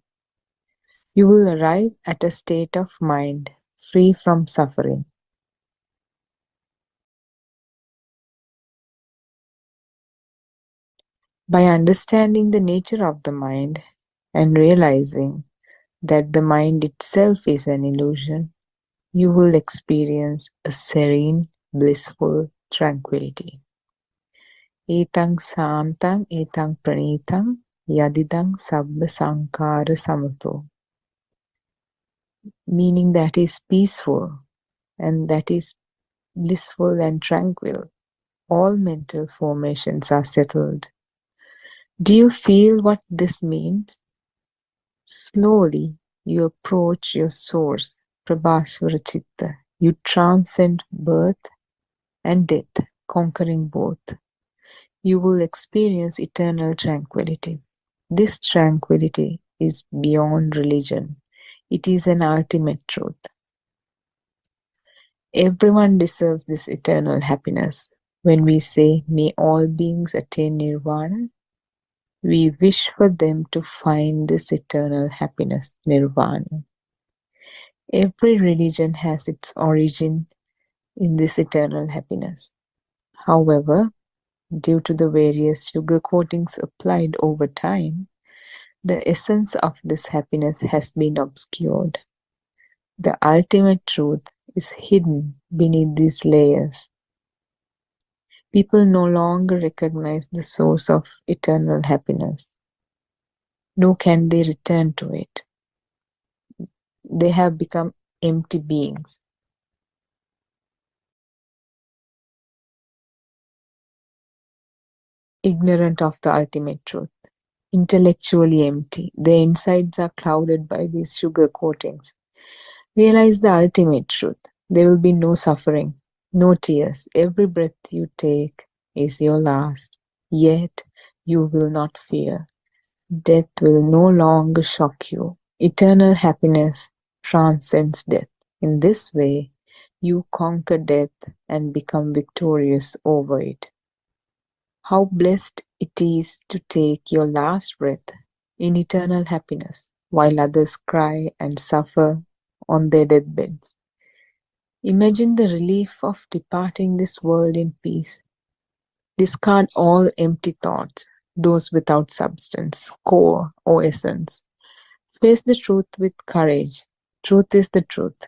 You will arrive at a state of mind free from suffering. By understanding the nature of the mind and realizing that the mind itself is an illusion, you will experience a serene, blissful tranquility. Etang santang etang pranitang yadidang sabba sankara samato. Meaning that is peaceful and that is blissful and tranquil. All mental formations are settled. Do you feel what this means? Slowly, you approach your source, Prabhasvara Chitta. You transcend birth and death, conquering both. You will experience eternal tranquility. This tranquility is beyond religion. It is an ultimate truth. Everyone deserves this eternal happiness. When we say, may all beings attain nirvana, we wish for them to find this eternal happiness, nirvana. Every religion has its origin in this eternal happiness. However, due to the various sugar coatings applied over time, the essence of this happiness has been obscured. The ultimate truth is hidden beneath these layers. People no longer recognize the source of eternal happiness, nor can they return to it. They have become empty beings. Ignorant of the ultimate truth, intellectually empty. Their insides are clouded by these sugar coatings. Realize the ultimate truth. There will be no suffering, no tears. Every breath you take is your last. Yet you will not fear. Death will no longer shock you. Eternal happiness transcends death. In this way, you conquer death and become victorious over it. How blessed it is to take your last breath in eternal happiness while others cry and suffer on their deathbeds. Imagine the relief of departing this world in peace. Discard all empty thoughts, those without substance, core, or essence. Face the truth with courage. Truth is the truth,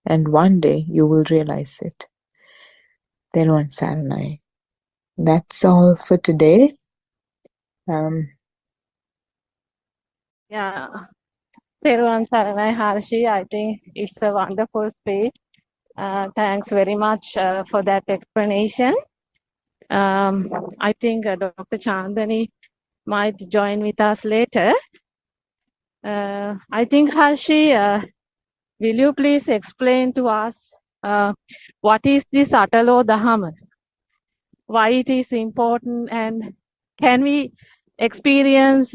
and one day you will realize it. Theruwan Saranai. That's all for today. Yeah, Theruwan Saranai Harshi, I think it's a wonderful speech. Thanks very much for that explanation. I think Dr. Chandani might join with us later. I think Harshi, will you please explain to us what is this Atalo Dahama? Why it is important, and can we experience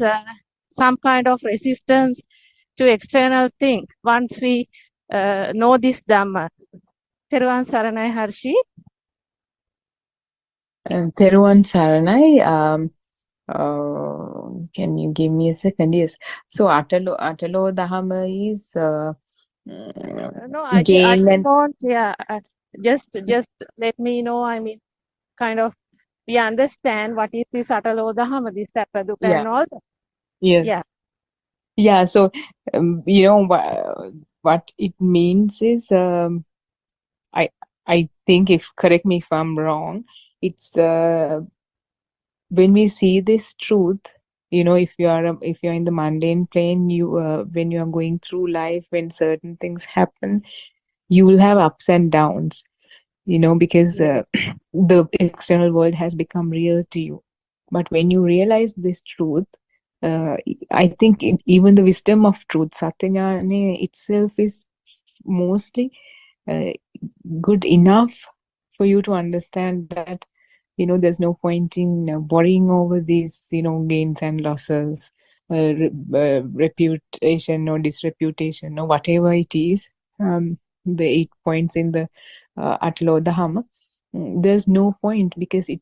some kind of resistance to external thing once we know this Dhamma? Theruwan Saranai Harshi. Theruwan Saranai, can you give me a second? Yes. So Atalo Dahama is No, I gain and don't. Yeah, just let me know. I mean, kind of, we understand what is this Atalo Dahama, this Tapaduka and all. yes. Yeah. Yeah. So what it means is I think, correct me if I'm wrong, it's when we see this truth, if you're in the mundane plane, when you are going through life, when certain things happen, you will have ups and downs, because the external world has become real to you. But when you realize this truth, I think even the wisdom of truth, Satyajnana itself, is mostly good enough for you to understand that there's no point in worrying over these gains and losses, reputation or disreputation or whatever it is, the 8 points in the Atalo Dhamma. There's no point, because it